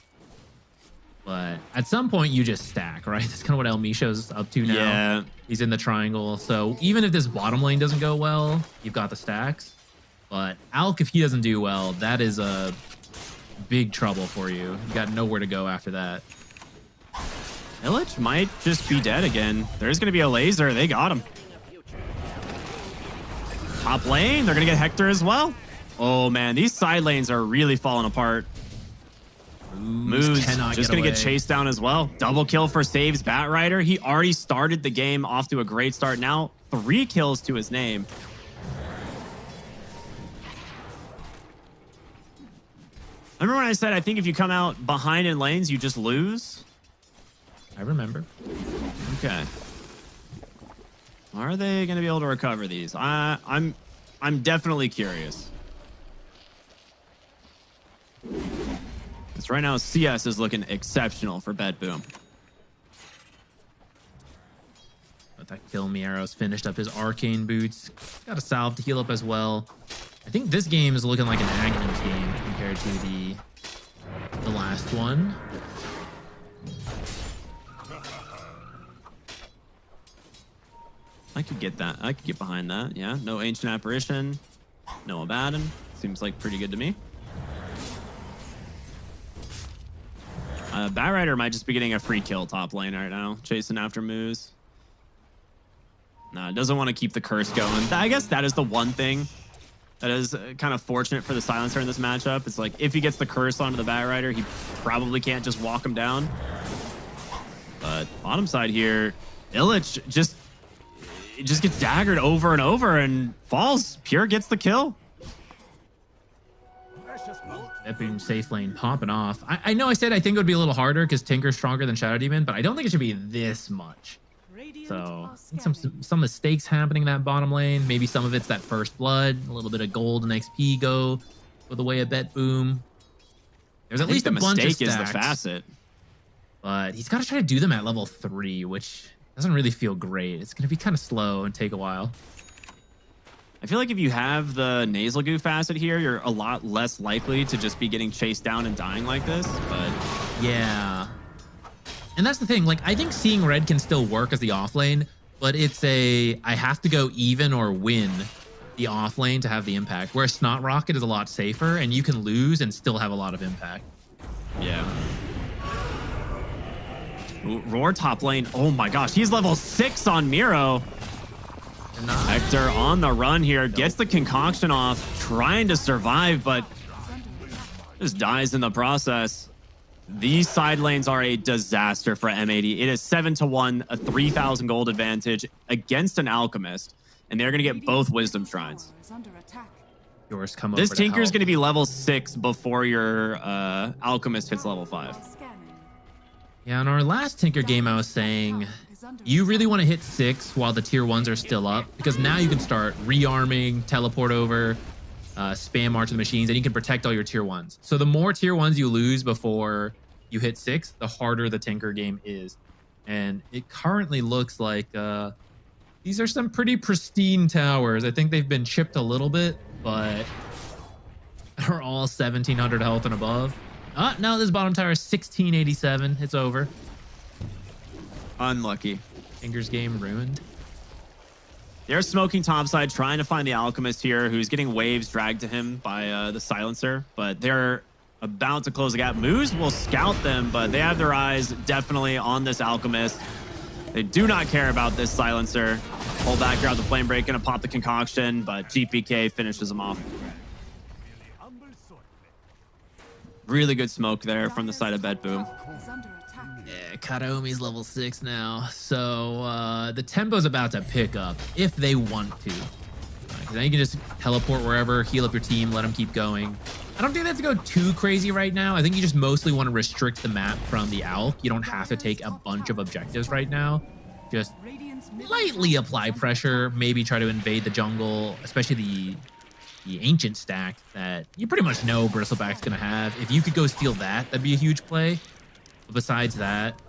Speaker 9: But at some point, you just stack, right? That's kind of what El Micho's up to now.
Speaker 11: Yeah.
Speaker 9: He's in the triangle. So even if this bottom lane doesn't go well, you've got the stacks. But Alk, if he doesn't do well, that is a big trouble for you. You got nowhere to go after that.
Speaker 11: Illich might just be dead again. There's going to be a laser. They got him. Top lane, they're going to get Hector as well. Oh, man, these side lanes are really falling apart. Moose just going to get chased down as well. Double kill for Saves Batrider. He already started the game off to a great start. Now 3 kills to his name. Remember when I said I think if you come out behind in lanes, you just lose?
Speaker 9: I remember.
Speaker 11: Okay. Are they going to be able to recover these? I'm definitely curious. Because right now CS is looking exceptional for BetBoom.
Speaker 9: But that Kill Me Arrow's finished up his arcane boots. Got a salve to heal up as well. I think this game is looking like an Aghanim's game compared to the last one.
Speaker 11: I could get that. I could get behind that. Yeah. No Ancient Apparition. No Abaddon. Seems like pretty good to me. Batrider might just be getting a free kill top lane right now. Chasing after Moose. Nah, doesn't want to keep the curse going. I guess that is the one thing that is kind of fortunate for the Silencer in this matchup. It's like if he gets the curse onto the Batrider, he probably can't just walk him down. But bottom side here, Illich just gets daggered over and over and falls. Pure gets the kill.
Speaker 9: BetBoom safe lane popping off. I know I said I think it would be a little harder because Tinker's stronger than Shadow Demon, but I don't think it should be this much. So I think some mistakes happening in that bottom lane. Maybe some of it's that first blood, a little bit of gold and XP go the way of BetBoom. There's at least a bunch of stacks.
Speaker 11: The mistake is the facet.
Speaker 9: But he's got to try to do them at level 3, which doesn't really feel great. It's going to be kind of slow and take a while.
Speaker 11: I feel like if you have the nasal goo facet here, you're a lot less likely to just be getting chased down and dying like this. But
Speaker 9: yeah. And that's the thing. Like, I think seeing red can still work as the off lane, but it's I have to go even or win the off lane to have the impact. Whereas Snot Rocket is a lot safer, and you can lose and still have a lot of impact.
Speaker 11: Yeah. Roar top lane. Oh my gosh, he's level 6 on Miro. Hector on the run here, gets the concoction off, trying to survive, but just dies in the process. These side lanes are a disaster for M80. It is 7-1, a 3,000 gold advantage against an Alchemist, and they're going to get both Wisdom Shrines.
Speaker 9: Yours come
Speaker 11: This
Speaker 9: over to
Speaker 11: Tinker's
Speaker 9: help.
Speaker 11: going to be level 6 before your Alchemist hits level 5.
Speaker 9: Yeah, in our last Tinker game, I was saying you really want to hit 6 while the tier 1s are still up, because now you can start rearming, teleport over, spam March of the Machines, and you can protect all your tier 1s. So the more tier 1s you lose before you hit 6, the harder the Tinker game is. And it currently looks like these are some pretty pristine towers. I think they've been chipped a little bit, but are all 1,700 health and above. No, this bottom tower is 1687. It's over.
Speaker 11: Unlucky.
Speaker 9: Tinker's game ruined.
Speaker 11: They're smoking topside, trying to find the Alchemist here, who's getting waves dragged to him by the Silencer, but they're about to close the gap. Moose will scout them, but they have their eyes definitely on this Alchemist. They do not care about this Silencer. Pull back, grab the Flame Break, gonna pop the Concoction, but GPK finishes him off. Really good smoke there from the side of BetBoom.
Speaker 9: Yeah, Kataomi's level 6 now. So the tempo's about to pick up if they want to. Because then you can just teleport wherever, heal up your team, let them keep going. I don't think they have to go too crazy right now. I think you just mostly want to restrict the map from the Alch. You don't have to take a bunch of objectives right now. Just lightly apply pressure, maybe try to invade the jungle, especially the ancient stack that you pretty much know Bristleback's gonna have. If you could go steal that, that'd be a huge play. But besides that,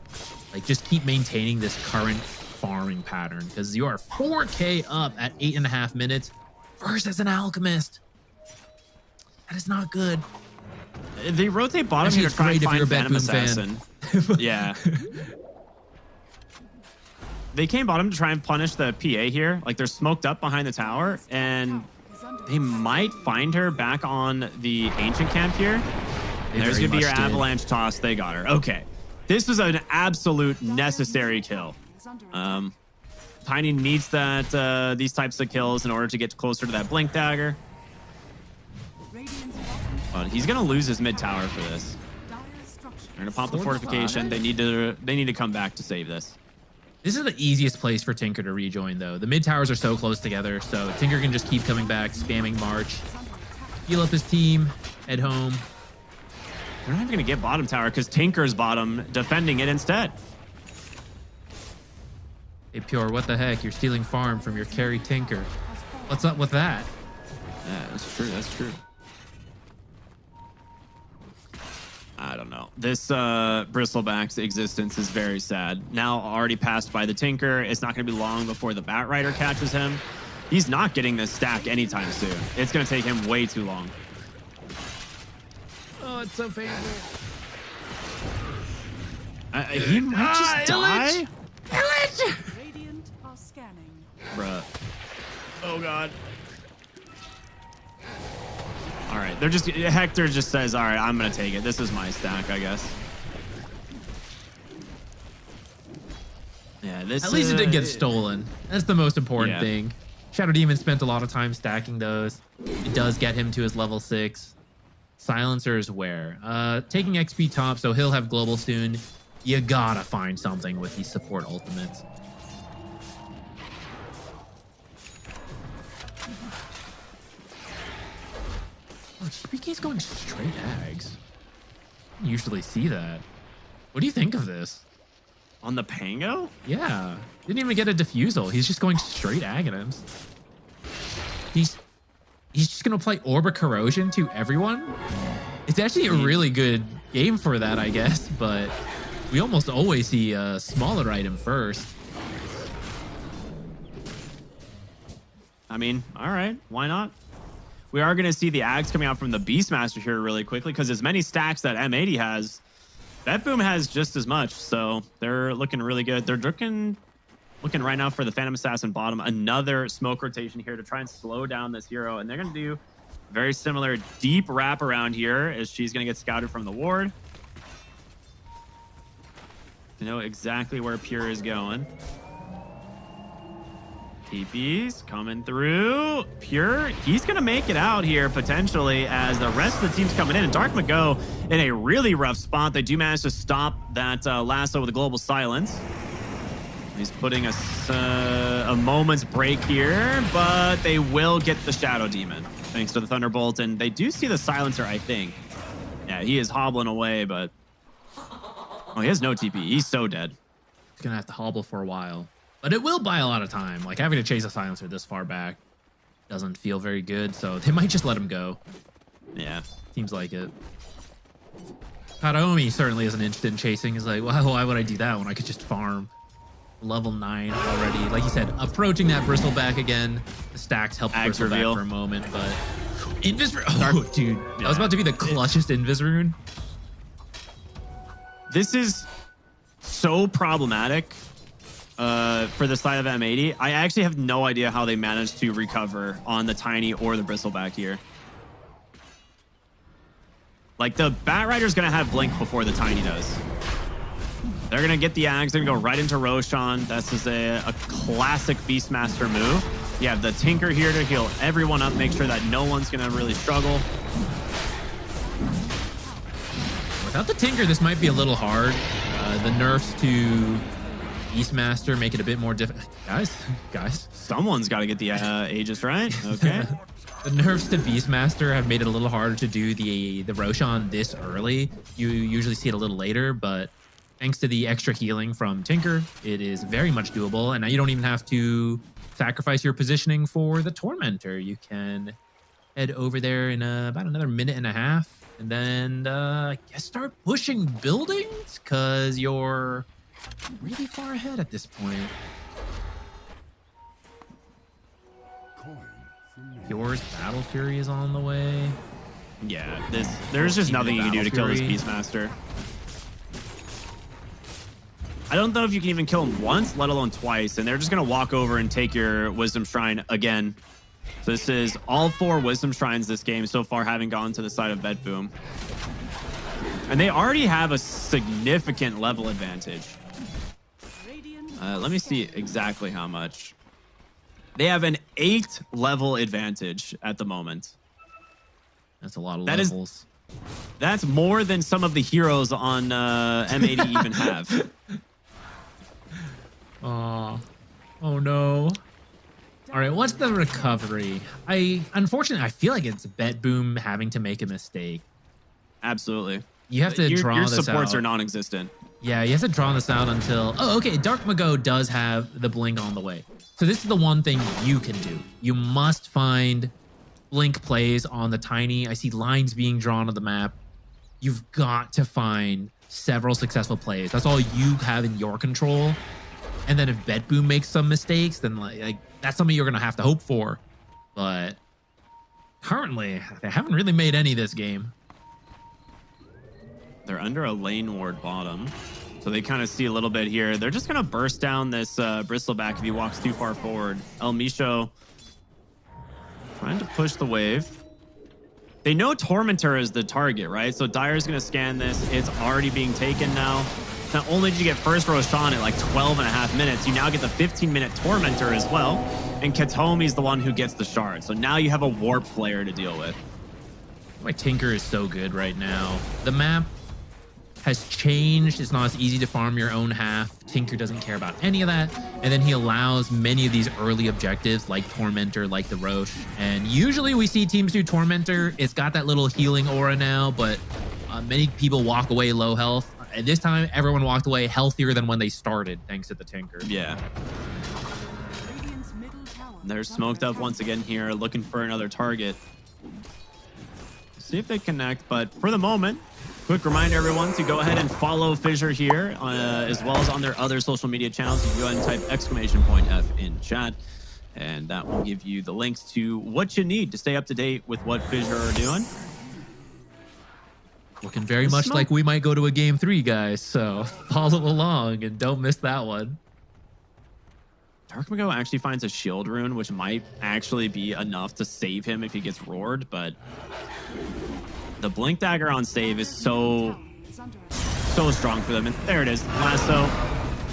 Speaker 9: like, just keep maintaining this current farming pattern, because you are 4K up at 8.5 minutes versus an Alchemist. That is not good.
Speaker 11: They rotate bottom
Speaker 9: Actually,
Speaker 11: here to try and
Speaker 9: it's great if
Speaker 11: find
Speaker 9: you're a
Speaker 11: Phantom
Speaker 9: BetBoom
Speaker 11: Assassin. Yeah. They came bottom to try and punish the PA here. Like, they're smoked up behind the tower, and they might find her back on the ancient camp here. And there's going to be your avalanche toss. They got her. Okay. This was an absolute necessary kill. Tiny needs that these types of kills in order to get closer to that Blink Dagger. But he's going to lose his mid tower for this. They're going to pop the fortification. They need to come back to save this.
Speaker 9: This is the easiest place for Tinker to rejoin, though. The mid towers are so close together, so Tinker can just keep coming back, spamming March, heal up his team, head home.
Speaker 11: They're not even going to get bottom tower because Tinker's bottom, defending it instead.
Speaker 9: Hey, Pure, what the heck? You're stealing farm from your carry Tinker. What's up with that?
Speaker 11: Yeah, that's true. That's true. I don't know. This Bristleback's existence is very sad. Now already passed by the Tinker. It's not going to be long before the Bat Rider catches him. He's not getting this stack anytime soon. It's going to take him way too long.
Speaker 9: Oh, it's so painful.
Speaker 11: He might just die.
Speaker 7: Radiant are scanning.
Speaker 11: Bruh. Oh, God. All right, they're just Hector just says, "All right, I'm gonna take it. This is my stack, I guess." Yeah, this.
Speaker 9: At least it didn't get stolen. That's the most important
Speaker 11: Yeah.
Speaker 9: thing. Shadow Demon spent a lot of time stacking those. It does get him to his level 6. Silencer is where? Taking XP top, so he'll have global soon. You gotta find something with these support ultimates. Oh, GPK's going straight Ags. I usually see that. What do you think of this?
Speaker 11: On the Pango?
Speaker 9: Yeah. Didn't even get a defusal. He's just going straight Aghanims. He's just going to play Orb of Corrosion to everyone? It's actually a really good game for that, I guess, but we almost always see a smaller item first.
Speaker 11: I mean, all right, why not? We are going to see the Ags coming out from the Beastmaster here really quickly, because as many stacks that M80 has, BetBoom has just as much. So they're looking really good. They're looking right now for the Phantom Assassin bottom. Another smoke rotation here to try and slow down this hero. And they're going to do very similar deep wrap around here as she's going to get scouted from the ward. To know exactly where Pure is going. TP's coming through. Pure, he's going to make it out here potentially as the rest of the team's coming in. And Dark Mago in a really rough spot. They do manage to stop that lasso with a global silence. He's putting a moment's break here, but they will get the Shadow Demon thanks to the Thunderbolt. And they do see the Silencer, I think. Yeah, he is hobbling away, but... Oh, he has no TP. He's so dead.
Speaker 9: He's going to have to hobble for a while. But it will buy a lot of time. Like, having to chase a Silencer this far back doesn't feel very good, so they might just let him go.
Speaker 11: Yeah.
Speaker 9: Seems like it. Karaomi certainly isn't interested in chasing. He's like, well, why would I do that when I could just farm? Level 9 already. Like you said, approaching that Bristleback again. The stacks help Bristleback for a moment, but... Invis... Oh, dude. Yeah. That was about to be the clutchest Invis rune.
Speaker 11: This is so problematic. For the side of M80, I actually have no idea how they managed to recover on the Tiny or the Bristleback here. Like, the Batrider's going to have Blink before the Tiny does. They're going to get the Ags. They're going to go right into Roshan. This is a classic Beastmaster move. You have the Tinker here to heal everyone up, make sure that no one's going to really struggle.
Speaker 9: Without the Tinker, this might be a little hard. The nerfs to... Beastmaster make it a bit more difficult. Guys.
Speaker 11: Someone's got to get the Aegis right. Okay.
Speaker 9: The nerfs to Beastmaster have made it a little harder to do the Roshan this early. You usually see it a little later, but thanks to the extra healing from Tinker, it is very much doable. And now you don't even have to sacrifice your positioning for the Tormentor. You can head over there in about another minute and a half, and then I guess start pushing buildings because you're really far ahead at this point. Yours Battle Fury is on the way.
Speaker 11: Yeah, there's just nothing you can do to kill this Beastmaster. I don't know if you can even kill him once, let alone twice, and they're just gonna walk over and take your Wisdom Shrine again. So this is all 4 Wisdom Shrines this game so far, having gone to the side of BetBoom. And they already have a significant level advantage. Let me see exactly how much. They have an 8 level advantage at the moment.
Speaker 9: That's a lot of levels.
Speaker 11: That's more than some of the heroes on M80 even have.
Speaker 9: Oh no. All right, what's the recovery? Unfortunately, I feel like it's BetBoom having to make a mistake.
Speaker 11: Absolutely.
Speaker 9: You have to draw
Speaker 11: your
Speaker 9: this out.
Speaker 11: supports are non-existent.
Speaker 9: Yeah, you have to draw this out until... Oh, okay, Dark Mago does have the Blink on the way. So this is the one thing you can do. You must find Blink plays on the Tiny. I see lines being drawn on the map. You've got to find several successful plays. That's all you have in your control. And then if BetBoom makes some mistakes, then like that's something you're going to have to hope for. But currently, they haven't really made any this game.
Speaker 11: They're under a lane ward bottom. So they kind of see a little bit here. They're just going to burst down this Bristleback if he walks too far forward. El Misho trying to push the wave. They know Tormentor is the target, right? So Dyer's going to scan this. It's already being taken now. Not only did you get first Roshan at like 12 and a half minutes, you now get the 15-minute Tormentor as well. And Katomi's the one who gets the shard. So now you have a Warp Flare to deal with.
Speaker 9: My Tinker is so good right now. The map has changed. It's not as easy to farm your own half. Tinker doesn't care about any of that. And then he allows many of these early objectives like Tormentor, like the Roche. And usually we see teams do Tormentor. It's got that little healing aura now, but many people walk away low health. And this time, everyone walked away healthier than when they started, thanks to the Tinker.
Speaker 11: Yeah. They're smoked up once again here, looking for another target. See if they connect, but for the moment, quick reminder, everyone, to go ahead and follow Fissure here, as well as on their other social media channels. You can go ahead and type !F in chat, and that will give you the links to what you need to stay up to date with what Fissure are doing.
Speaker 9: Looking very much like we might go to a game 3, guys, so follow along and don't miss that one.
Speaker 11: Dark Mago actually finds a shield rune, which might actually be enough to save him if he gets roared, but the Blink Dagger on save is so strong for them. And there it is. Lasso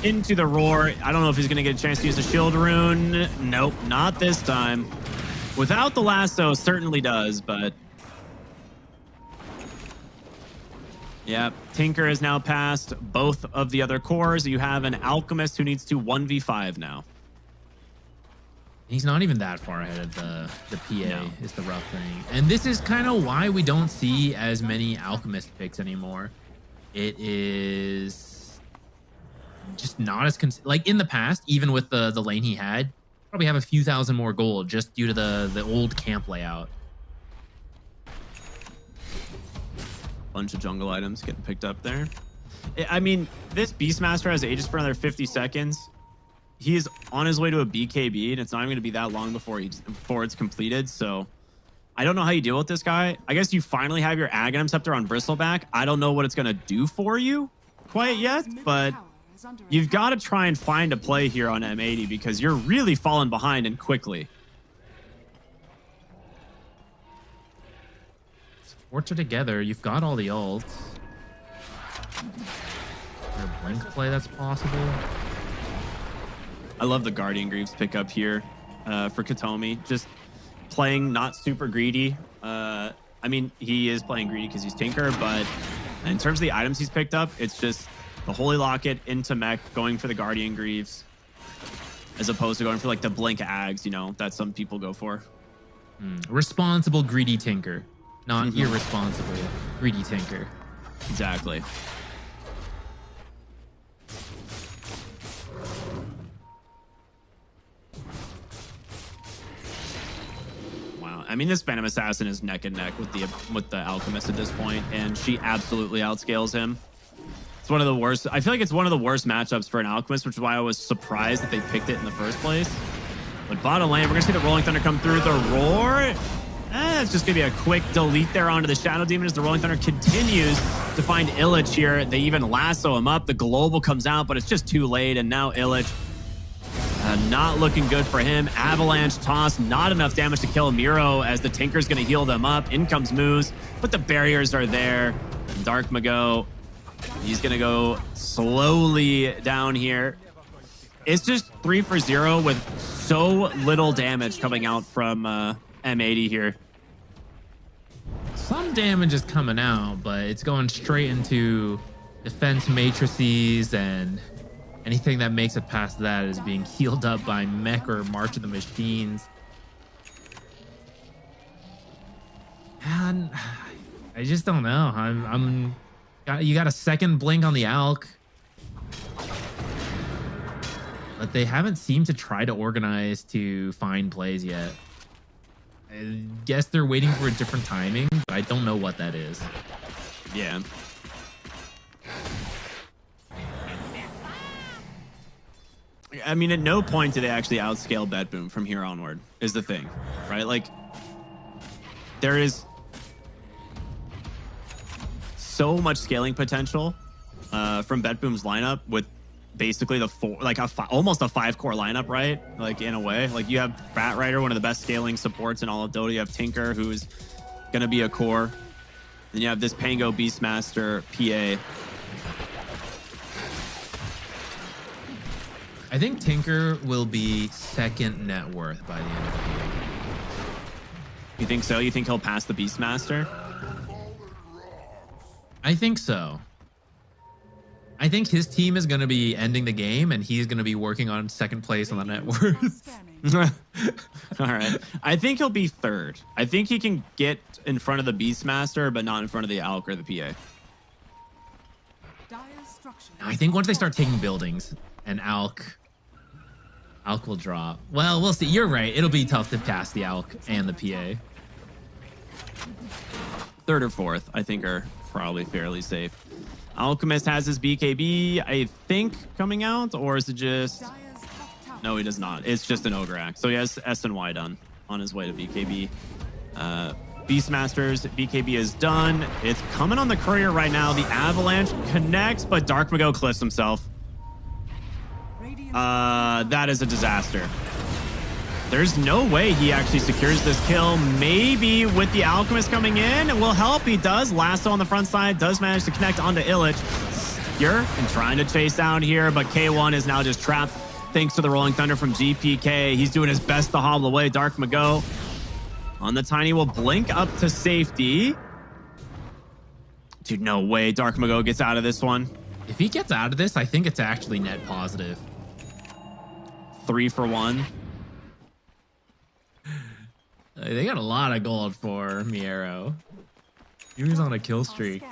Speaker 11: into the roar. I don't know if he's going to get a chance to use the shield rune. Nope, not this time. Without the lasso, certainly does, but... yeah, Tinker has now passed both of the other cores. You have an Alchemist who needs to 1v5 now.
Speaker 9: He's not even that far ahead of the PA is the rough thing. And this is kind of why we don't see as many Alchemist picks anymore. It is just not as... like in the past, even with the lane he had, probably have a few thousand more gold just due to the old camp layout.
Speaker 11: Bunch of jungle items getting picked up there. I mean, this Beastmaster has Aegis for another 50 seconds. He is on his way to a BKB, and it's not even going to be that long before it's completed. So I don't know how you deal with this guy. I guess you finally have your Aghanim Scepter on Bristleback. I don't know what it's going to do for you quite yet, but you've got to try and find a play here on M80 because you're really falling behind and quickly.
Speaker 9: Supports are together. You've got all the ults. Is there a blink play that's possible?
Speaker 11: I love the Guardian Greaves pickup here for Katomi. Just playing not super greedy. I mean, he is playing greedy because he's Tinker, but in terms of the items he's picked up, it's just the Holy Locket into mech, going for the Guardian Greaves, as opposed to going for like the Blink Ags, you know, that some people go for.
Speaker 9: Responsible greedy Tinker, not irresponsible greedy Tinker.
Speaker 11: Exactly. I mean, this Phantom Assassin is neck and neck with the Alchemist at this point, and she absolutely outscales him. It's one of the worst. I feel like it's one of the worst matchups for an Alchemist, which is why I was surprised that they picked it in the first place. But bottom lane, we're going to see the Rolling Thunder come through. The Roar, it's just going to be a quick delete there onto the Shadow Demon as the Rolling Thunder continues to find Illich here. They even lasso him up. The Global comes out, but it's just too late, and now Illich... not looking good for him. Avalanche toss, not enough damage to kill Miro as the Tinker's going to heal them up. In comes Moose, but the barriers are there. Dark Mago, he's going to go slowly down here. It's just 3 for 0 with so little damage coming out from M80 here.
Speaker 9: Some damage is coming out, but it's going straight into defense matrices, and anything that makes it past that is being healed up by Mech or March of the Machines. And I just don't know. You got a second blink on the Alk, but they haven't seemed to try to organize to find plays yet. I guess they're waiting for a different timing, but I don't know what that is.
Speaker 11: Yeah. I mean, at no point do they actually outscale BetBoom from here onward, is the thing, right? Like, there is so much scaling potential from BetBoom's lineup with basically the almost a 5-core lineup, right? Like, in a way, like you have Batrider, one of the best scaling supports in all of Dota. You have Tinker, who's going to be a core. Then you have this Pango Beastmaster PA.
Speaker 9: I think Tinker will be second net worth by the end of the year.
Speaker 11: You think so? You think he'll pass the Beastmaster?
Speaker 9: I think so. I think his team is going to be ending the game, and he's going to be working on second place on the net worth.
Speaker 11: All right. I think he'll be third. I think he can get in front of the Beastmaster, but not in front of the Alk or the PA.
Speaker 9: I think once they start taking buildings, and Alk will drop. Well, we'll see. You're right. It'll be tough to pass the Alk and the PA.
Speaker 11: Third or fourth, I think, are probably fairly safe. Alchemist has his BKB, I think, coming out, or is it just... No, he does not. It's just an Ogre Axe. So he has SNY done on his way to BKB. Beastmasters, BKB is done. It's coming on the Courier right now. The Avalanche connects, but Dark Mago cliffs himself. That is a disaster. There's no way he actually secures this kill. Maybe with the Alchemist coming in, it will help. He does. Lasso on the front side, does manage to connect onto Illich. FISSURE and trying to chase down here, but K1 is now just trapped thanks to the Rolling Thunder from GPK. He's doing his best to hobble away. Dark Mago on the Tiny will blink up to safety. Dude, no way Dark Mago gets out of this one.
Speaker 9: If he gets out of this, I think it's actually net positive.
Speaker 11: 3 for 1.
Speaker 9: They got a lot of gold for Miero. He was on a kill streak.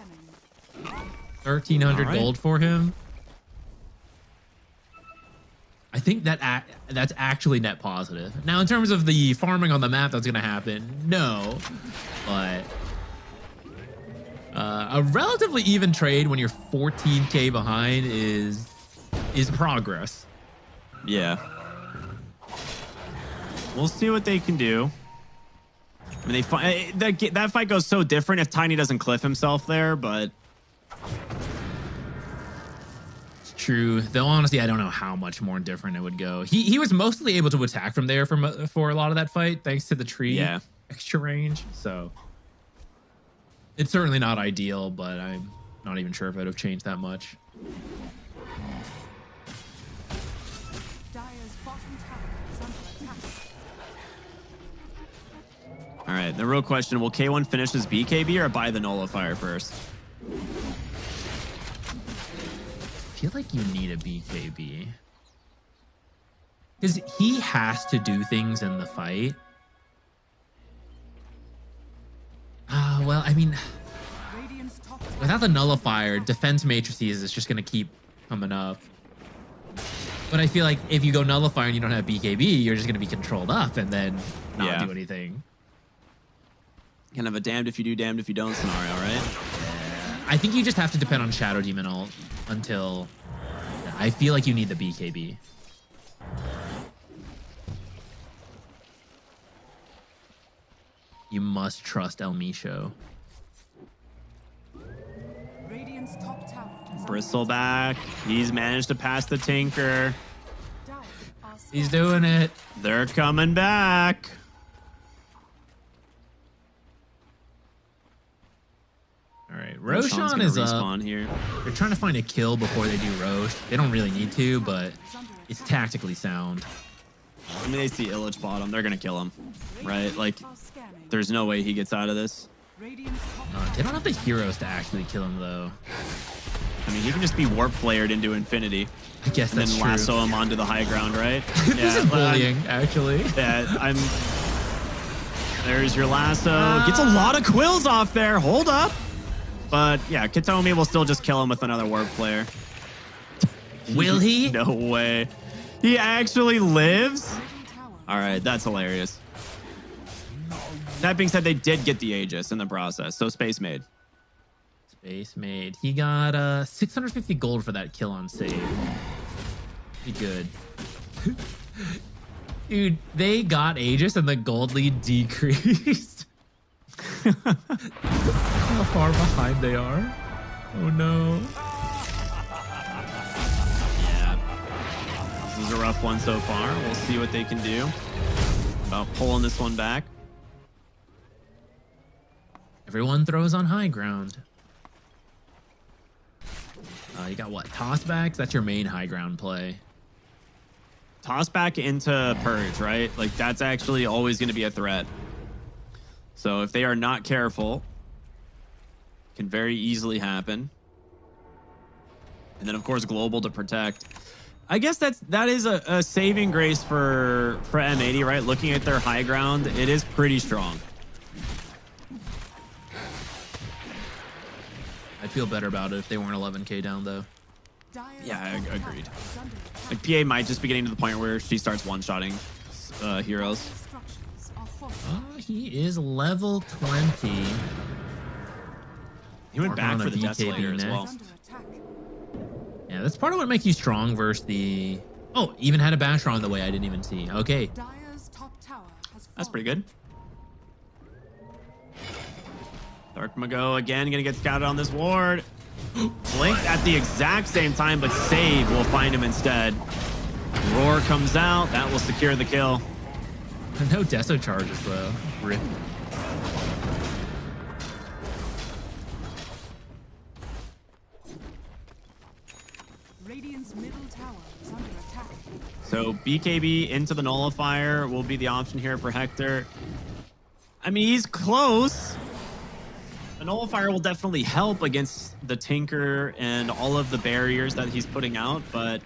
Speaker 9: 1,300 gold for him. I think that's actually net positive. Now, in terms of the farming on the map that's going to happen, no. But a relatively even trade when you're 14k behind is progress.
Speaker 11: Yeah. We'll see what they can do. I mean, that fight goes so different if Tiny doesn't cliff himself there, but
Speaker 9: it's true. Though honestly, I don't know how much more different it would go. He was mostly able to attack from there for a lot of that fight, thanks to the tree extra range. So it's certainly not ideal, but I'm not even sure if it would have changed that much.
Speaker 11: all right, the real question, will K1 finish his BKB or buy the nullifier first?
Speaker 9: I feel like you need a BKB. Because he has to do things in the fight. Well, I mean, without the nullifier, defense matrices is just going to keep coming up. But I feel like if you go nullifier and you don't have BKB, you're just going to be controlled up and then not do anything.
Speaker 11: Kind of a damned if you do, damned if you don't scenario, right?
Speaker 9: Yeah. I think you just have to depend on Shadow Demon ult until... I feel like you need the BKB. You must trust El Misho.
Speaker 11: Bristleback. He's managed to pass the Tinker.
Speaker 9: He's doing it.
Speaker 11: They're coming back.
Speaker 9: All right, Roshan is up.
Speaker 11: Here.
Speaker 9: They're trying to find a kill before they do Rosh. They don't really need to, but it's tactically sound.
Speaker 11: I mean, they see Illich bottom. They're going to kill him, right? Like, there's no way he gets out of this.
Speaker 9: They don't have the heroes to actually kill him, though.
Speaker 11: I mean, he can just be warp flared into infinity.
Speaker 9: I guess that's
Speaker 11: true.
Speaker 9: true.
Speaker 11: And then lasso him onto the high ground, right?
Speaker 9: This is bullying, actually.
Speaker 11: Yeah, there's your lasso. Gets a lot of quills off there. Hold up. But yeah, Kitomi will still just kill him with another warp flare.
Speaker 9: Will he?
Speaker 11: No way. He actually lives? All right, that's hilarious. That being said, they did get the Aegis in the process, so Space Maid.
Speaker 9: Space Maid. He got 650 gold for that kill on save. Be good. Dude, they got Aegis and the gold lead decreased. How far behind they are. Oh no.
Speaker 11: Yeah. This is a rough one so far. We'll see what they can do about pulling this one back.
Speaker 9: Everyone throws on high ground. You got what? Tossbacks? That's your main high ground play.
Speaker 11: Toss back into Purge, right? Like, that's actually always going to be a threat. So if they are not careful, it can very easily happen. And then, of course, Global to protect. I guess that is a saving grace for M80, right? Looking at their high ground, it is pretty strong.
Speaker 9: I'd feel better about it if they weren't 11k down, though.
Speaker 11: Yeah, agreed. Like, PA might just be getting to the point where she starts one-shotting heroes.
Speaker 9: He is level 20.
Speaker 11: He went back for the Death Slayer as well.
Speaker 9: Yeah, that's part of what makes you strong versus the... Oh, even had a Basher on the way I didn't even see. Okay.
Speaker 11: That's pretty good. Dark Mago again gonna get scouted on this ward. Blink at the exact same time, but Save will find him instead. Roar comes out. That will secure the kill.
Speaker 9: No Deso charges, though. Rip.
Speaker 7: Radiant's middle tower is under attack.
Speaker 11: So BKB into the nullifier will be the option here for Hector. I mean, he's close. The nullifier will definitely help against the Tinker and all of the barriers that he's putting out, but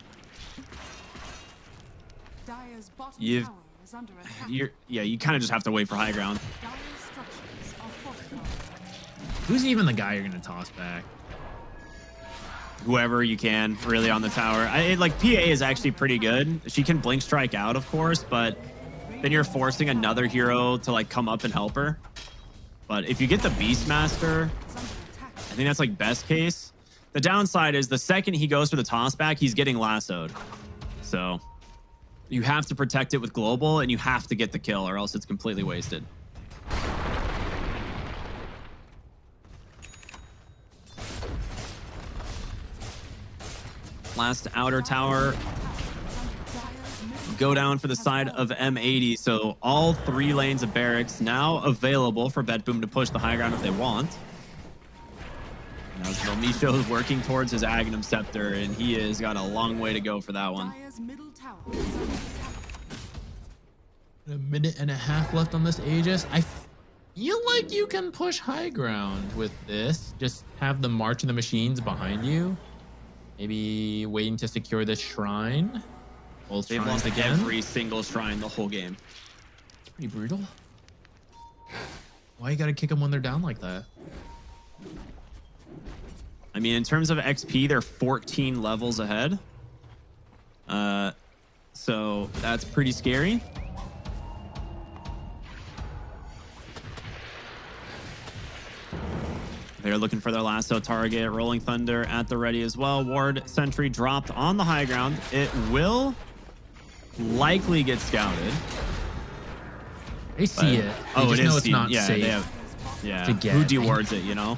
Speaker 7: Dire's bottom
Speaker 11: You've-
Speaker 7: tower is under attack.
Speaker 11: you kind of just have to wait for high ground.
Speaker 7: Dire's structures are fortified.
Speaker 9: Who's even the guy you're gonna toss back?
Speaker 11: Whoever you can, really, on the tower. Like, PA is actually pretty good. She can blink strike out, of course, but then you're forcing another hero to, like, come up and help her. But if you get the Beastmaster, I think that's, like, best case. The downside is the second he goes for the toss back, he's getting lassoed. So you have to protect it with global, and you have to get the kill, or else it's completely wasted. Last outer tower go down for the side of M80. So all 3 lanes of barracks now available for BetBoom to push the high ground if they want. Now Misho is working towards his Aghanim Scepter, and he has got a long way to go for that one.
Speaker 7: Dire's middle tower is under attack.
Speaker 9: A minute and a half left on this Aegis. I feel like you can push high ground with this. Just have the March of the Machines behind you. Maybe waiting to secure this shrine. Both
Speaker 11: They've
Speaker 9: shrines
Speaker 11: lost
Speaker 9: again.
Speaker 11: every single shrine the whole game.
Speaker 9: It's pretty brutal. Why you gotta kick them when they're down like that?
Speaker 11: I mean, in terms of XP, they're 14 levels ahead. So that's pretty scary. They're looking for their lasso target. Rolling Thunder at the ready as well. Ward Sentry dropped on the high ground. It will likely get scouted.
Speaker 9: They see it. They just know it's not safe. to get.
Speaker 11: Who dewards it, you know?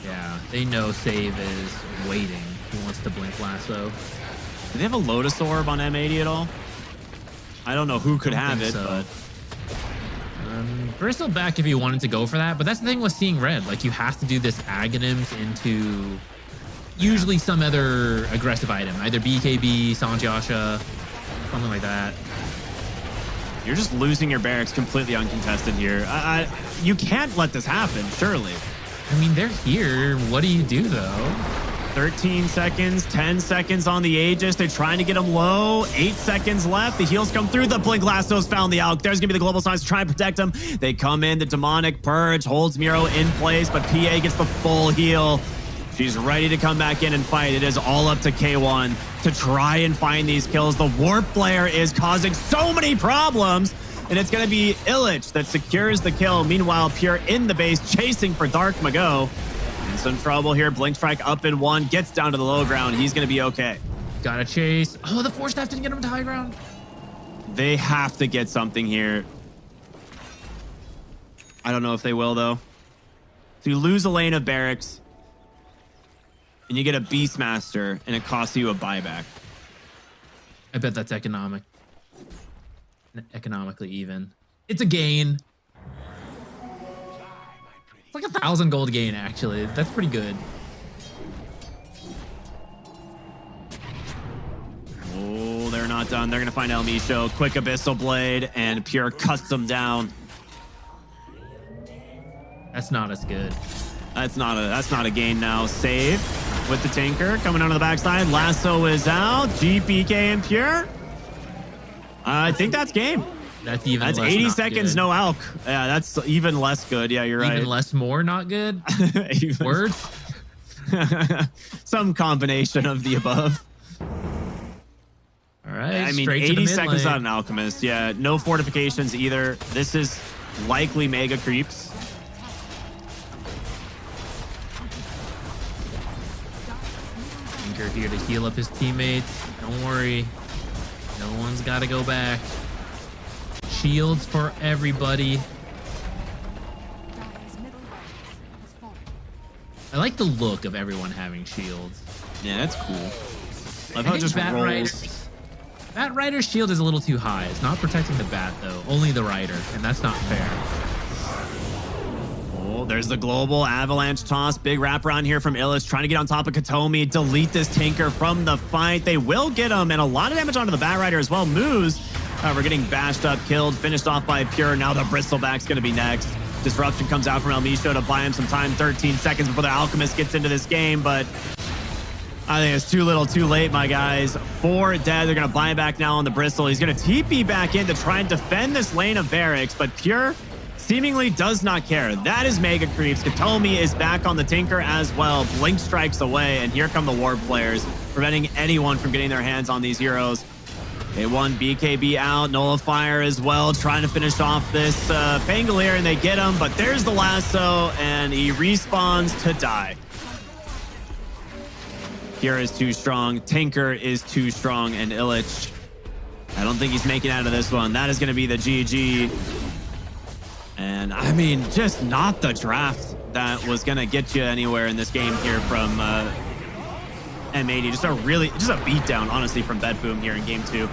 Speaker 9: Yeah, they know Save is waiting. He wants to blink lasso.
Speaker 11: Do they have a Lotus Orb on M80 at all? I don't know who could have it, but...
Speaker 9: Bristol back if you wanted to go for that, but that's the thing with seeing red. Like, you have to do this Aghanims into usually some other aggressive item, either BKB, Sanjasha, something like that.
Speaker 11: You're just losing your barracks completely uncontested here. You can't let this happen, surely.
Speaker 9: I mean, they're here. What do you do, though?
Speaker 11: 13 seconds, 10 seconds on the Aegis. They're trying to get him low. 8 seconds left. The heals come through. The Blink Lasso's found the Alk. There's going to be the global signs to try and protect him. They come in. The Demonic Purge holds Miro in place, but PA gets the full heal. She's ready to come back in and fight. It is all up to K1 to try and find these kills. The Warp Flare is causing so many problems, and it's going to be Illich that secures the kill. Meanwhile, Pure in the base, chasing for Dark Mago. In some trouble here. Blink Strike up in one, gets down to the low ground. He's going to be okay.
Speaker 9: Gotta chase. Oh, the Force Staff didn't get him to high ground.
Speaker 11: They have to get something here. I don't know if they will, though. So you lose a lane of barracks, and you get a Beastmaster, and it costs you a buyback.
Speaker 9: I bet that's economically even. It's a gain. It's like 1,000 gold gain, actually. That's pretty good.
Speaker 11: Oh, they're not done. They're going to find El Misho. Quick Abyssal Blade, and Pure cuts them down.
Speaker 9: That's not as good.
Speaker 11: That's not a gain now. Save with the Tinker coming onto the backside. Lasso is out. GPK and Pure. I think that's game.
Speaker 9: That's even
Speaker 11: That's
Speaker 9: less
Speaker 11: 80
Speaker 9: not
Speaker 11: seconds,
Speaker 9: good.
Speaker 11: no Alk. Yeah, that's even less good. Yeah, you're right.
Speaker 9: Even less more not good? Words?
Speaker 11: Some combination of the above.
Speaker 9: All right.
Speaker 11: I mean,
Speaker 9: straight to the
Speaker 11: 80
Speaker 9: mid
Speaker 11: seconds
Speaker 9: lane.
Speaker 11: on an Alchemist. Yeah, no fortifications either. This is likely mega creeps.
Speaker 9: Tinker here to heal up his teammates. Don't worry. No one's got to go back. Shields for everybody.
Speaker 7: Dire's middle barracks has fallen.
Speaker 9: I like the look of everyone having shields.
Speaker 11: Yeah, that's cool. Love
Speaker 9: I
Speaker 11: how it
Speaker 9: think
Speaker 11: just
Speaker 9: Bat
Speaker 11: rolls.
Speaker 9: Bat Rider's shield is a little too high. It's not protecting the Bat, though. Only the Rider, and that's not fair.
Speaker 11: Oh, there's the global avalanche toss. Big wraparound here from Illich, trying to get on top of Katomi, delete this Tinker from the fight. They will get him, and a lot of damage onto the Batrider as well. Moose, we're getting bashed up, killed, finished off by Pure. Now the Bristleback's going to be next. Disruption comes out from El Micho to buy him some time, 13 seconds before the Alchemist gets into this game, but I think it's too little too late, my guys. 4 dead. They're going to buy back now on the Bristol. He's going to TP back in to try and defend this lane of Barracks, but Pure seemingly does not care. That is Mega Creeps. Katomi is back on the Tinker as well. Blink strikes away, and here come the Warp players, preventing anyone from getting their hands on these heroes. They won BKB out, Nullifier as well, trying to finish off this Pangolier, and they get him, but there's the lasso, and he respawns to die. Pure is too strong, Tinker is too strong, and Illich, I don't think he's making out of this one. That is going to be the GG. And I mean, just not the draft that was going to get you anywhere in this game here from M80. Just a beatdown, honestly, from BetBoom here in game 2.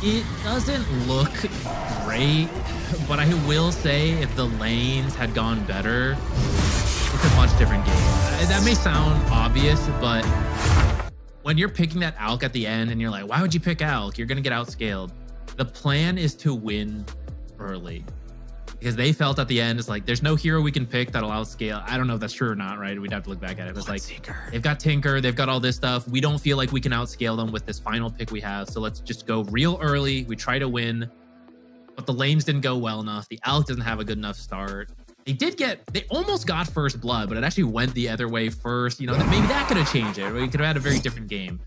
Speaker 9: It doesn't look great, but I will say if the lanes had gone better, it's a much different game. That may sound obvious, but when you're picking that Alk at the end and you're like, why would you pick Alk? You're going to get outscaled. The plan is to win early, because they felt at the end, it's like, there's no hero we can pick that'll outscale. I don't know if that's true or not, right? We'd have to look back at it. It's like, they've got Tinker, they've got all this stuff. We don't feel like we can outscale them with this final pick we have. So let's just go real early. We try to win, but the lanes didn't go well enough. The Alk doesn't have a good enough start. They almost got first blood, but it actually went the other way first. You know, maybe that could have changed it. We could have had a very different game.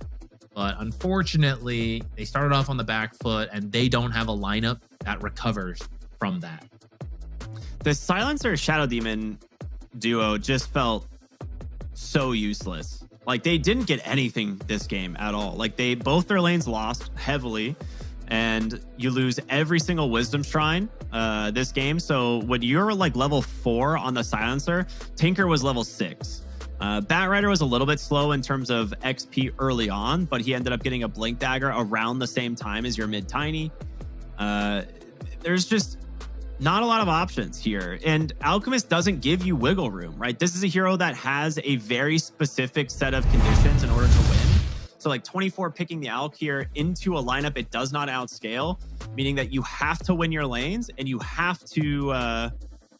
Speaker 9: But unfortunately, they started off on the back foot, and they don't have a lineup that recovers from that.
Speaker 11: The Silencer Shadow Demon duo just felt so useless. Like, they didn't get anything this game at all. Like, both their lanes lost heavily, and you lose every single Wisdom Shrine this game. So when you're like level 4 on the Silencer, Tinker was level 6. Batrider was a little bit slow in terms of XP early on, but he ended up getting a Blink Dagger around the same time as your mid-Tiny. There's just not a lot of options here, and Alchemist doesn't give you wiggle room, right? This is a hero that has a very specific set of conditions in order to win. So like 24 picking the Alk here into a lineup, it does not outscale, meaning that you have to win your lanes and you have to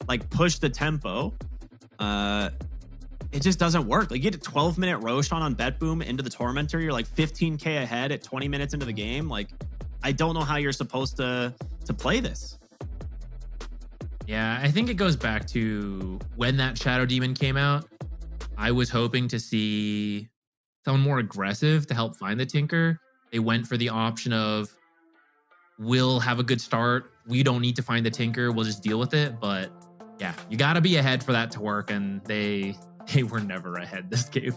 Speaker 11: like push the tempo. It just doesn't work. Like, you get a 12-minute Roshan on BetBoom into the Tormentor, you're like 15k ahead at 20 minutes into the game. Like, I don't know how you're supposed to play this.
Speaker 9: Yeah, I think it goes back to when that Shadow Demon came out. I was hoping to see someone more aggressive to help find the Tinker. They went for the option of, we'll have a good start. We don't need to find the Tinker. We'll just deal with it. But yeah, you got to be ahead for that to work. And they were never ahead this game.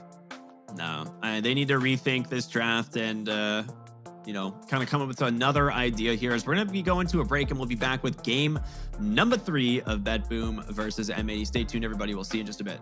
Speaker 11: No, they need to rethink this draft and, kind of come up with another idea here, as we're going to be going to a break, and we'll be back with game number 3 of BetBoom versus M80. Stay tuned, everybody. We'll see you in just a bit.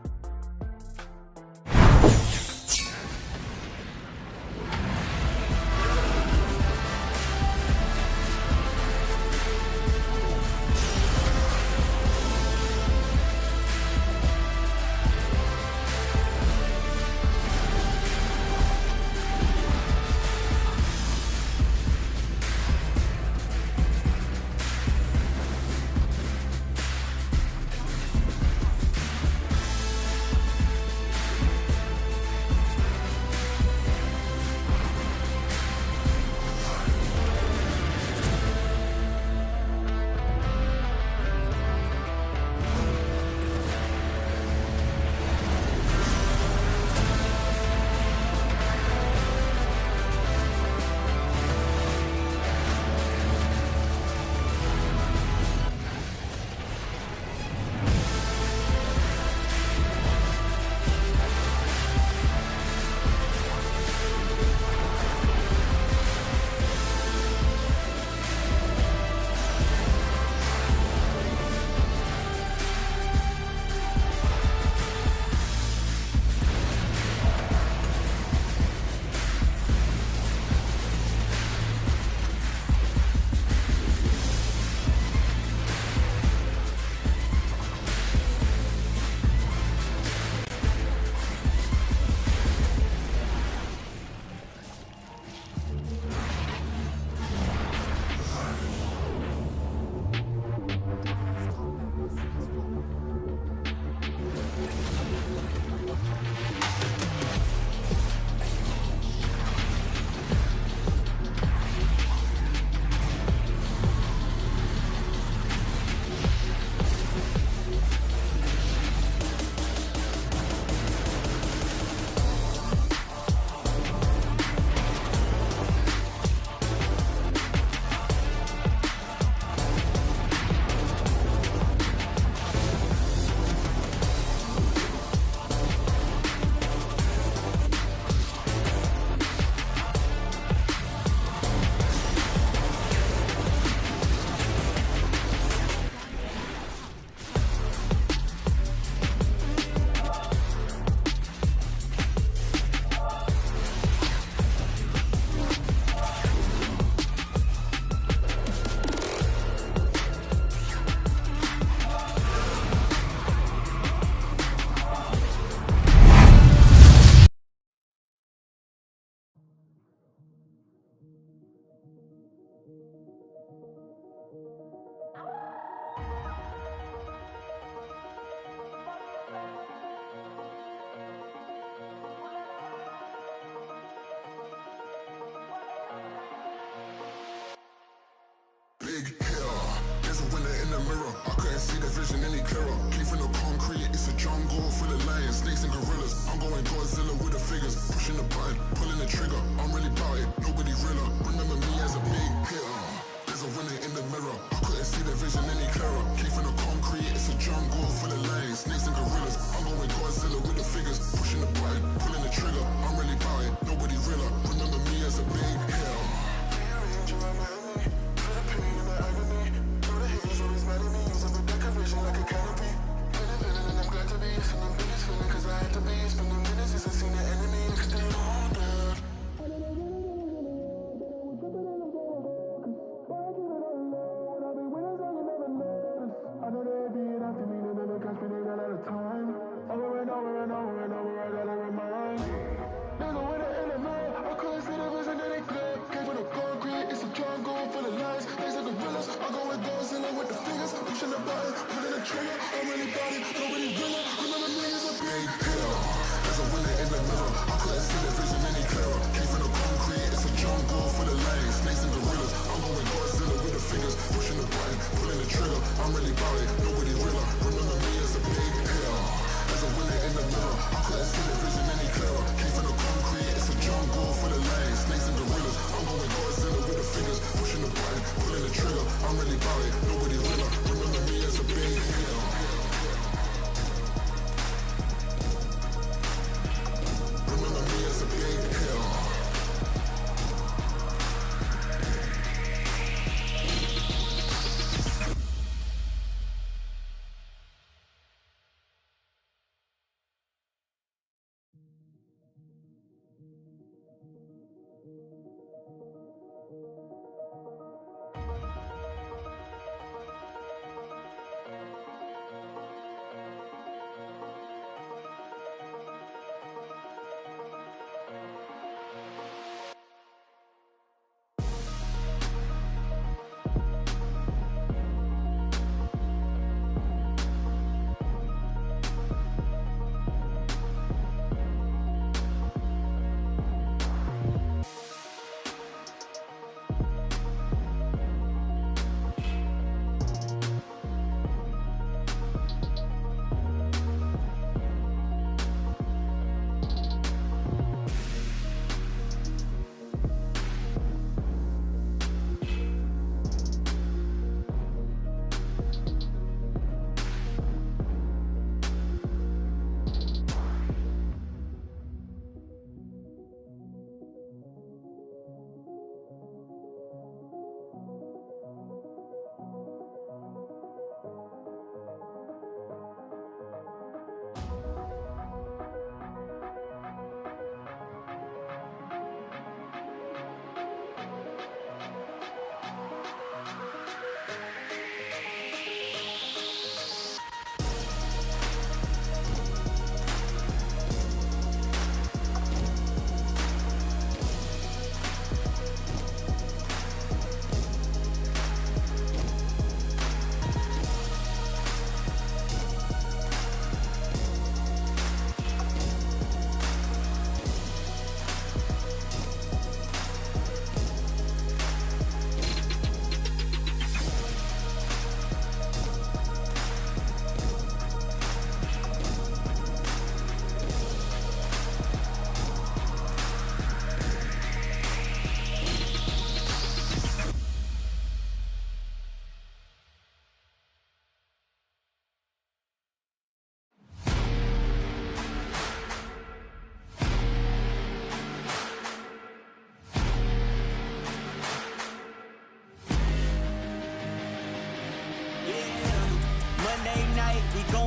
Speaker 5: vision any clearer. Came from the concrete, it's a jungle full of lions, snakes and gorillas. I'm going Godzilla with the figures, pushing the button, pulling the trigger. I'm really about it, nobody realer. Remember me as a big hitter. There's a winner in the mirror. I couldn't see the vision any clearer. Came from the concrete, it's a jungle full of lions, snakes and gorillas. I'm going Godzilla with the figures, pushing the button, pulling the trigger. I'm really about it, nobody realer. Remember me as a big hitter.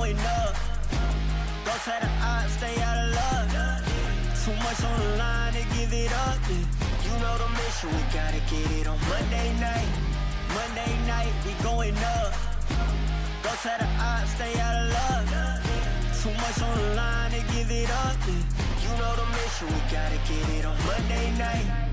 Speaker 6: going up. Go tell the odds, stay out of luck. Too much on the line to give it up. You know the mission, we gotta get it on Monday night. Monday night, we going up. Go tell the odds, stay out of luck. Too much on the line to give it up. You know the mission, we gotta get it on Monday night.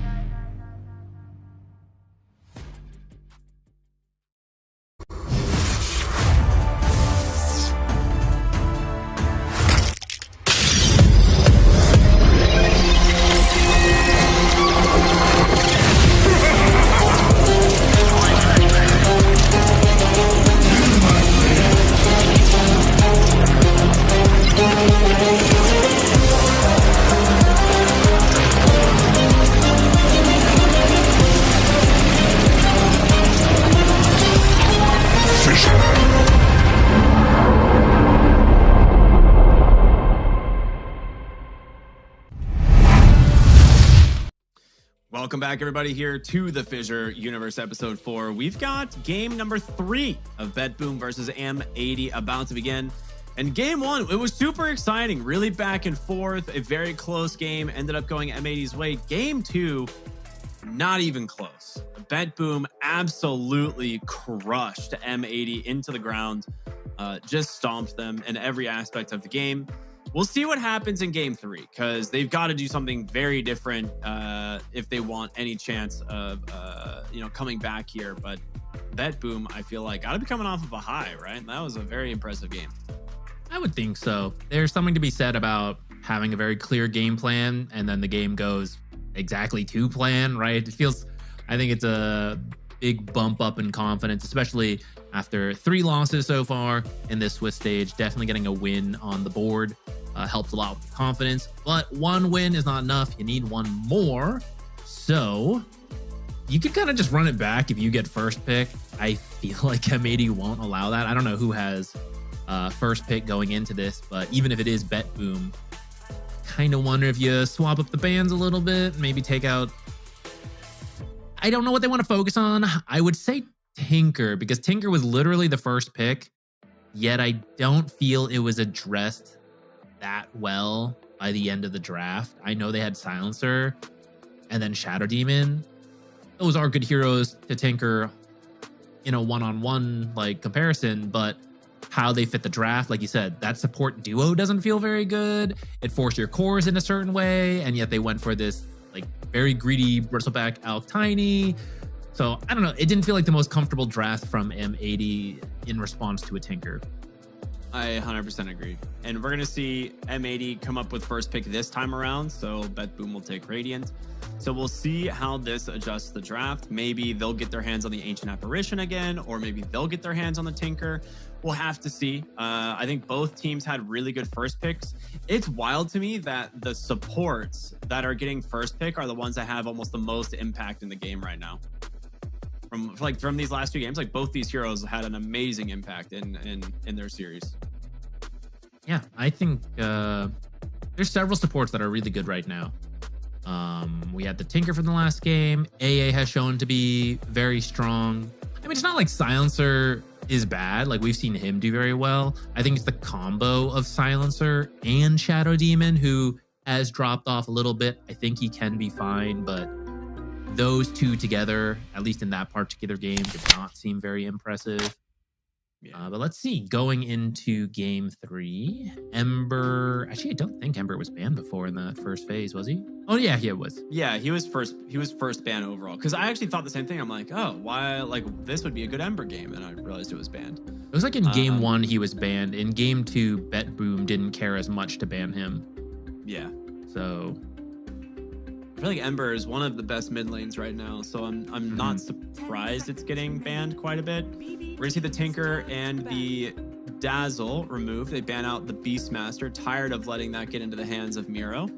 Speaker 11: Welcome back, everybody, here to the FISSURE Universe Episode 4. We've got game number 3 of BetBoom versus M80 about to begin. And game 1, it was super exciting, really back and forth, a very close game, ended up going M80's way. Game 2, not even close. BetBoom absolutely crushed M80 into the ground, just stomped them in every aspect of the game. We'll see what happens in game 3, because they've got to do something very different if they want any chance of coming back here. But BetBoom, I feel like, got to be coming off of a high, right? That was a very impressive game.
Speaker 9: I would think so. There's something to be said about having a very clear game plan, and then the game goes exactly to plan, right? I think it's a big bump up in confidence, especially after 3 losses so far in this Swiss stage. Definitely getting a win on the board helps a lot with confidence, but 1 win is not enough. You need 1 more. So you could kind of just run it back if you get first pick. I feel like M80 won't allow that. I don't know who has first pick going into this, but even if it is BetBoom, kind of wonder if you swap up the bans a little bit, maybe take out. I don't know what they want to focus on. I would say Tinker, because Tinker was literally the first pick, yet I don't feel it was addressed that well by the end of the draft. I know they had Silencer and then Shadow Demon. Those are good heroes to Tinker in a one-on-one like comparison, but how they fit the draft, like you said, that support duo doesn't feel very good. It forced your cores in a certain way, and yet they went for this like very greedy bristleback Alk Tiny. So I don't know. It didn't feel like the most comfortable draft from M80 in response to a Tinker.
Speaker 11: I 100% agree. And we're going to see M80 come up with first pick this time around. So BetBoom will take Radiant. So we'll see how this adjusts the draft. Maybe they'll get their hands on the Ancient Apparition again, or maybe they'll get their hands on the Tinker. We'll have to see. I think both teams had really good first picks. It's wild to me that the supports that are getting first pick are the ones that have almost the most impact in the game right now. From these last 2 games, like both these heroes had an amazing impact in their series.
Speaker 9: Yeah, I think there's several supports that are really good right now. We had the Tinker from the last game. AA has shown to be very strong. I mean, it's not like Silencer is bad. Like, we've seen him do very well. I think it's the combo of Silencer and Shadow Demon who has dropped off a little bit. I think he can be fine, but those 2 together, at least in that particular game, did not seem very impressive. Yeah. But let's see. Going into game 3, Ember. Actually, I don't think Ember was banned before in the first phase, was he? Oh yeah, he was.
Speaker 11: Yeah, he was first. He was first banned overall. Because I actually thought the same thing. I'm like, oh, why? Like, this would be a good Ember game, and I realized it was banned.
Speaker 9: It was like in game 1 he was banned. In game 2, BetBoom didn't care as much to ban him.
Speaker 11: Yeah.
Speaker 9: So
Speaker 11: I feel like Ember is one of the best mid lanes right now, so I'm not surprised it's getting banned quite a bit. We're gonna see the Tinker and the Dazzle removed. They ban out the Beastmaster, tired of letting that get into the hands of Miro.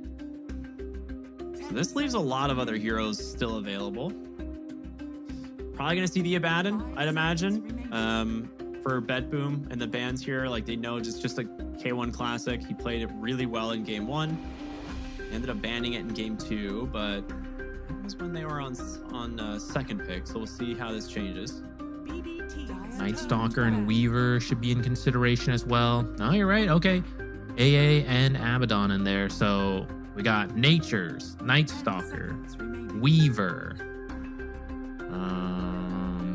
Speaker 11: So this leaves a lot of other heroes still available. Probably gonna see the Abaddon, I'd imagine, for BetBoom and the bans here. Like, they know just a K1 classic. He played it really well in game 1. Ended up banning it in game 2, but that was when they were on second pick. So we'll see how this changes.
Speaker 9: Night Stalker and Weaver should be in consideration as well. No, you're right. Okay. AA and Abaddon in there. So we got Natures, Night Stalker, Weaver.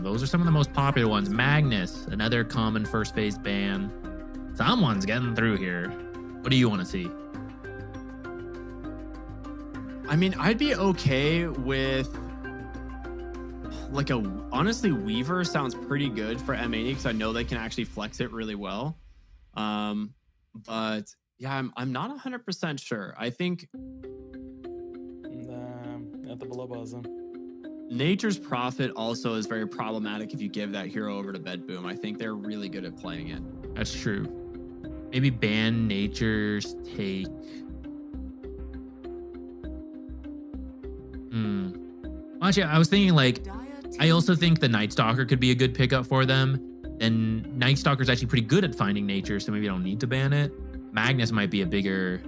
Speaker 9: Those are some of the most popular ones. Magnus, another common first phase ban. Someone's getting through here. What do you want to see?
Speaker 11: I mean, I'd be okay with like honestly, Weaver sounds pretty good for M80 because I know they can actually flex it really well. But yeah, I'm not 100% sure. I think
Speaker 13: это была база.
Speaker 11: Nature's Prophet also is very problematic if you give that hero over to BetBoom. I think they're really good at playing it.
Speaker 9: That's true. Maybe ban Nature's take. Actually, I was thinking like, I also think the Night Stalker could be a good pickup for them. And Night Stalker is actually pretty good at finding nature, so maybe I don't need to ban it. Magnus might be a bigger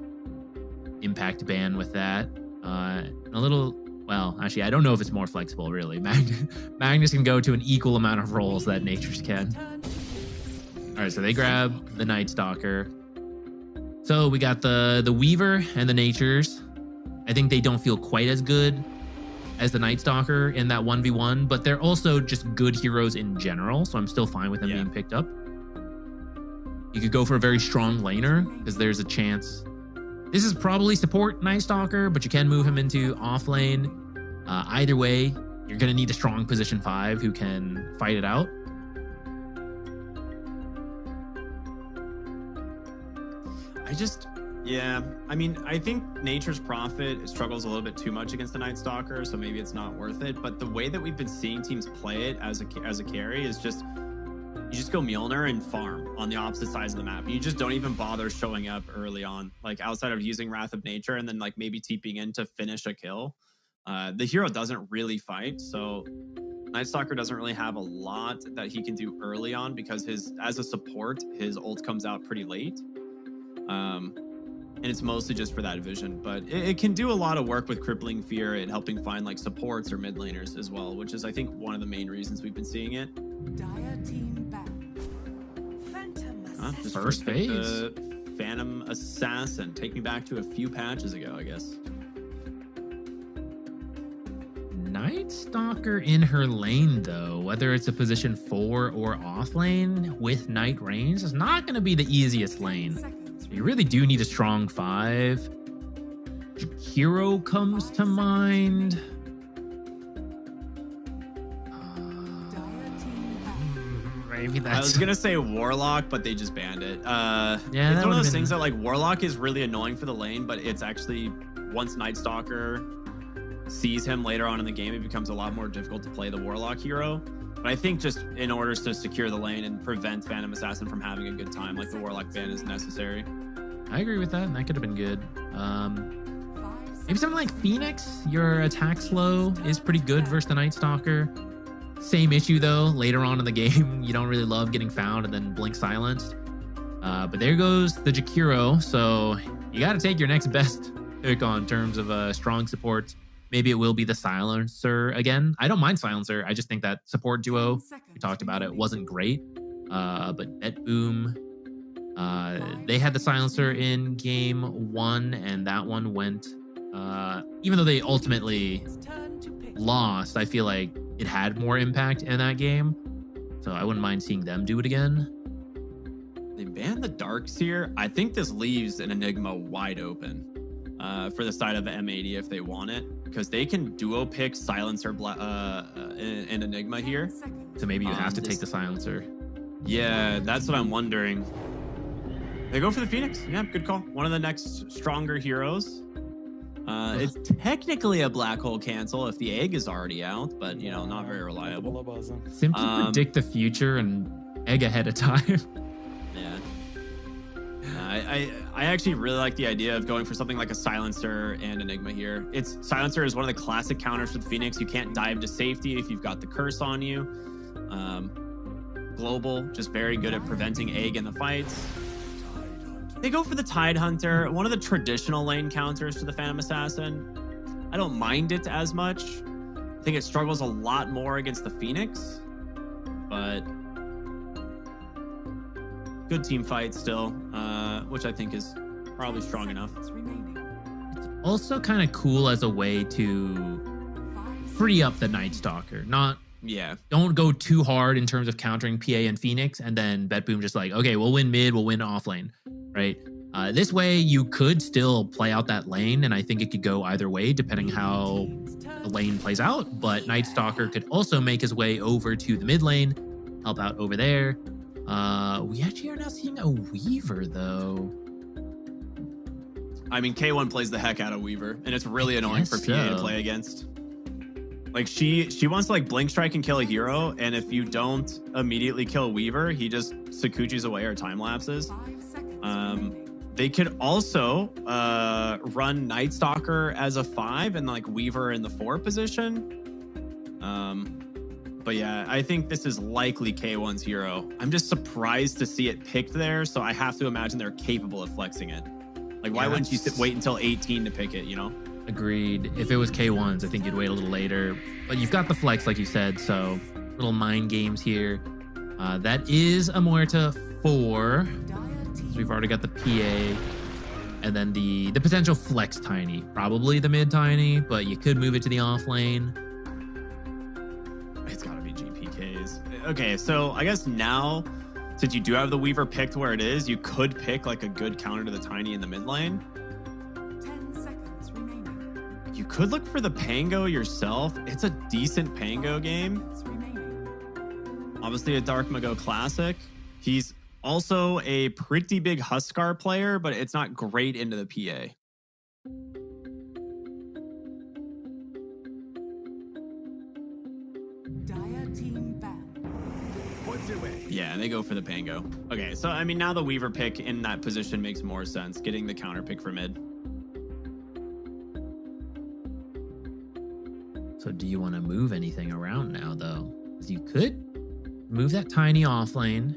Speaker 9: impact ban with that. A little Well, actually, I don't know if it's more flexible, really. Magnus can go to an equal amount of roles that Nature's can. All right, so they grab the Night Stalker. So we got the Weaver and the Natures. I think they don't feel quite as good as the Night Stalker in that 1v1, but they're also just good heroes in general, so I'm still fine with them being picked up. You could go for a very strong laner, because there's a chance. This is probably support Night Stalker, but you can move him into off lane. Either way, you're going to need a strong position 5 who can fight it out.
Speaker 11: I mean, I think Nature's Prophet struggles a little bit too much against the Night Stalker, so maybe it's not worth it. But the way that we've been seeing teams play it as a carry is just, you just go Mjolnir and farm on the opposite sides of the map. You just don't even bother showing up early on, like outside of using Wrath of Nature and then like maybe TPing in to finish a kill. The hero doesn't really fight, so Night Stalker doesn't really have a lot that he can do early on because as a support, his ult comes out pretty late. And it's mostly just for that vision, but it can do a lot of work with Crippling Fear and helping find like supports or mid laners as well, which is I think one of the main reasons we've been seeing it.
Speaker 9: First phase.
Speaker 11: Phantom Assassin. Take me back to a few patches ago, I guess.
Speaker 9: Night Stalker in her lane, though, whether it's a position 4 or off lane with Night range, is not going to be the easiest lane. You really do need a strong 5. Hero comes to mind. Maybe that's...
Speaker 11: I was gonna say Warlock, but they just banned it.
Speaker 9: Yeah,
Speaker 11: it's one of those things that like Warlock is really annoying for the lane, but it's actually once Night Stalker sees him later on in the game, it becomes a lot more difficult to play the Warlock hero. But I think just in order to secure the lane and prevent Phantom Assassin from having a good time, like the Warlock ban is necessary.
Speaker 9: I agree with that. That could have been good. Maybe something like Phoenix. Your attack slow is pretty good versus the Night Stalker. Same issue though. Later on in the game, you don't really love getting found and then blink silenced. But there goes the Jakiro. So you got to take your next best pick on terms of strong supports. Maybe it will be the Silencer again. I don't mind Silencer. I just think that support duo, we talked about it, wasn't great. But BetBoom, they had the Silencer in game 1, and that one went, even though they ultimately lost, I feel like it had more impact in that game. So I wouldn't mind seeing them do it again.
Speaker 11: They banned the Darks here. I think this leaves an Enigma wide open for the side of the M80 if they want it, because they can duo pick Silencer and Enigma here.
Speaker 9: So maybe you have to take the Silencer.
Speaker 11: Yeah, that's what I'm wondering. They go for the Phoenix. Yeah, good call. One of the next stronger heroes. It's technically a black hole cancel if the egg is already out, but you know, not very reliable.
Speaker 9: Simply predict the future and egg ahead of time.
Speaker 11: Yeah. I actually really like the idea of going for something like a Silencer and Enigma here. Silencer is one of the classic counters with Phoenix. You can't dive to safety if you've got the curse on you. Global, just very good at preventing egg in the fights. They go for the Tidehunter, one of the traditional lane counters to the Phantom Assassin. I don't mind it as much. I think it struggles a lot more against the Phoenix, but good team fight still, which I think is probably strong enough.
Speaker 9: It's also kind of cool as a way to free up the Night Stalker. Don't go too hard in terms of countering PA and Phoenix, and then BetBoom just like, okay, we'll win mid, we'll win off lane, right? This way you could still play out that lane, and I think it could go either way depending how the lane plays out. But Night Stalker could also make his way over to the mid lane, help out over there. We actually are not seeing a Weaver though.
Speaker 11: I mean, K1 plays the heck out of Weaver, and it's really annoying for PA to play against. Like she wants to like blink strike and kill a hero, and if you don't immediately kill Weaver, he just Sakuchi's away or time lapses. They could also run Night Stalker as a 5 and like Weaver in the 4 position. But yeah, I think this is likely K1's hero. I'm just surprised to see it picked there, so I have to imagine they're capable of flexing it. Like, why wouldn't you wait until 18 to pick it, you know?
Speaker 9: Agreed. If it was K1s, I think you'd wait a little later. But you've got the flex, like you said, so little mind games here. That is a Muerta 4. So we've already got the PA. And then the potential flex Tiny. Probably the mid Tiny, but you could move it to the off lane.
Speaker 11: It's got to be GPKs. Okay, so I guess now, since you do have the Weaver picked where it is, you could pick like a good counter to the Tiny in the mid lane.
Speaker 7: 10 seconds remaining.
Speaker 11: You could look for the Pango yourself. It's a decent Pango game. Obviously a Dark Mago classic. He's also a pretty big Huskar player, but it's not great into the PA. Yeah, they go for the Pango. Okay, so I mean, now the Weaver pick in that position makes more sense, getting the counter pick for mid.
Speaker 9: So do you want to move anything around now, though? Because you could move that Tiny off lane,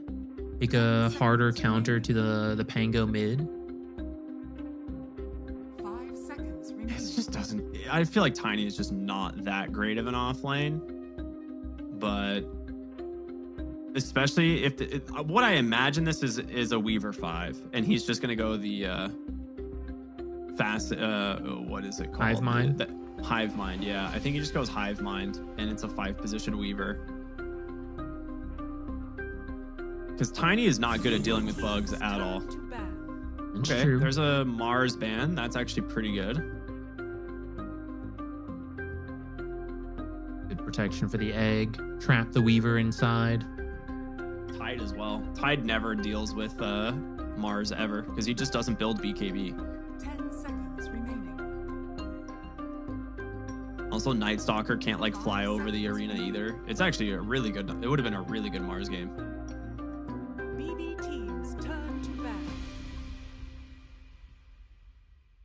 Speaker 9: pick a harder counter to the Pango mid.
Speaker 7: 5 seconds remaining.
Speaker 11: It just doesn't. I feel like Tiny is just not that great of an off lane, but especially if what I imagine this is a Weaver 5, and he's just gonna go the fast. What is it called?
Speaker 9: Hive Mind.
Speaker 11: The Hive Mind. Yeah, I think he just goes Hive Mind, and it's a 5-position Weaver. Because Tiny is not good at dealing with bugs at all.
Speaker 9: It's
Speaker 11: Okay,
Speaker 9: true.
Speaker 11: there's a Mars ban. That's actually pretty good.
Speaker 9: Good protection for the egg. Trap the Weaver inside.
Speaker 11: Tide as well. Tide never deals with Mars ever because he just doesn't build BKB.
Speaker 7: 10 seconds remaining.
Speaker 11: Also, Night Stalker can't like fly over the arena either. It's actually a really good. It would have been a really good Mars game.
Speaker 7: BB teams turn to battle.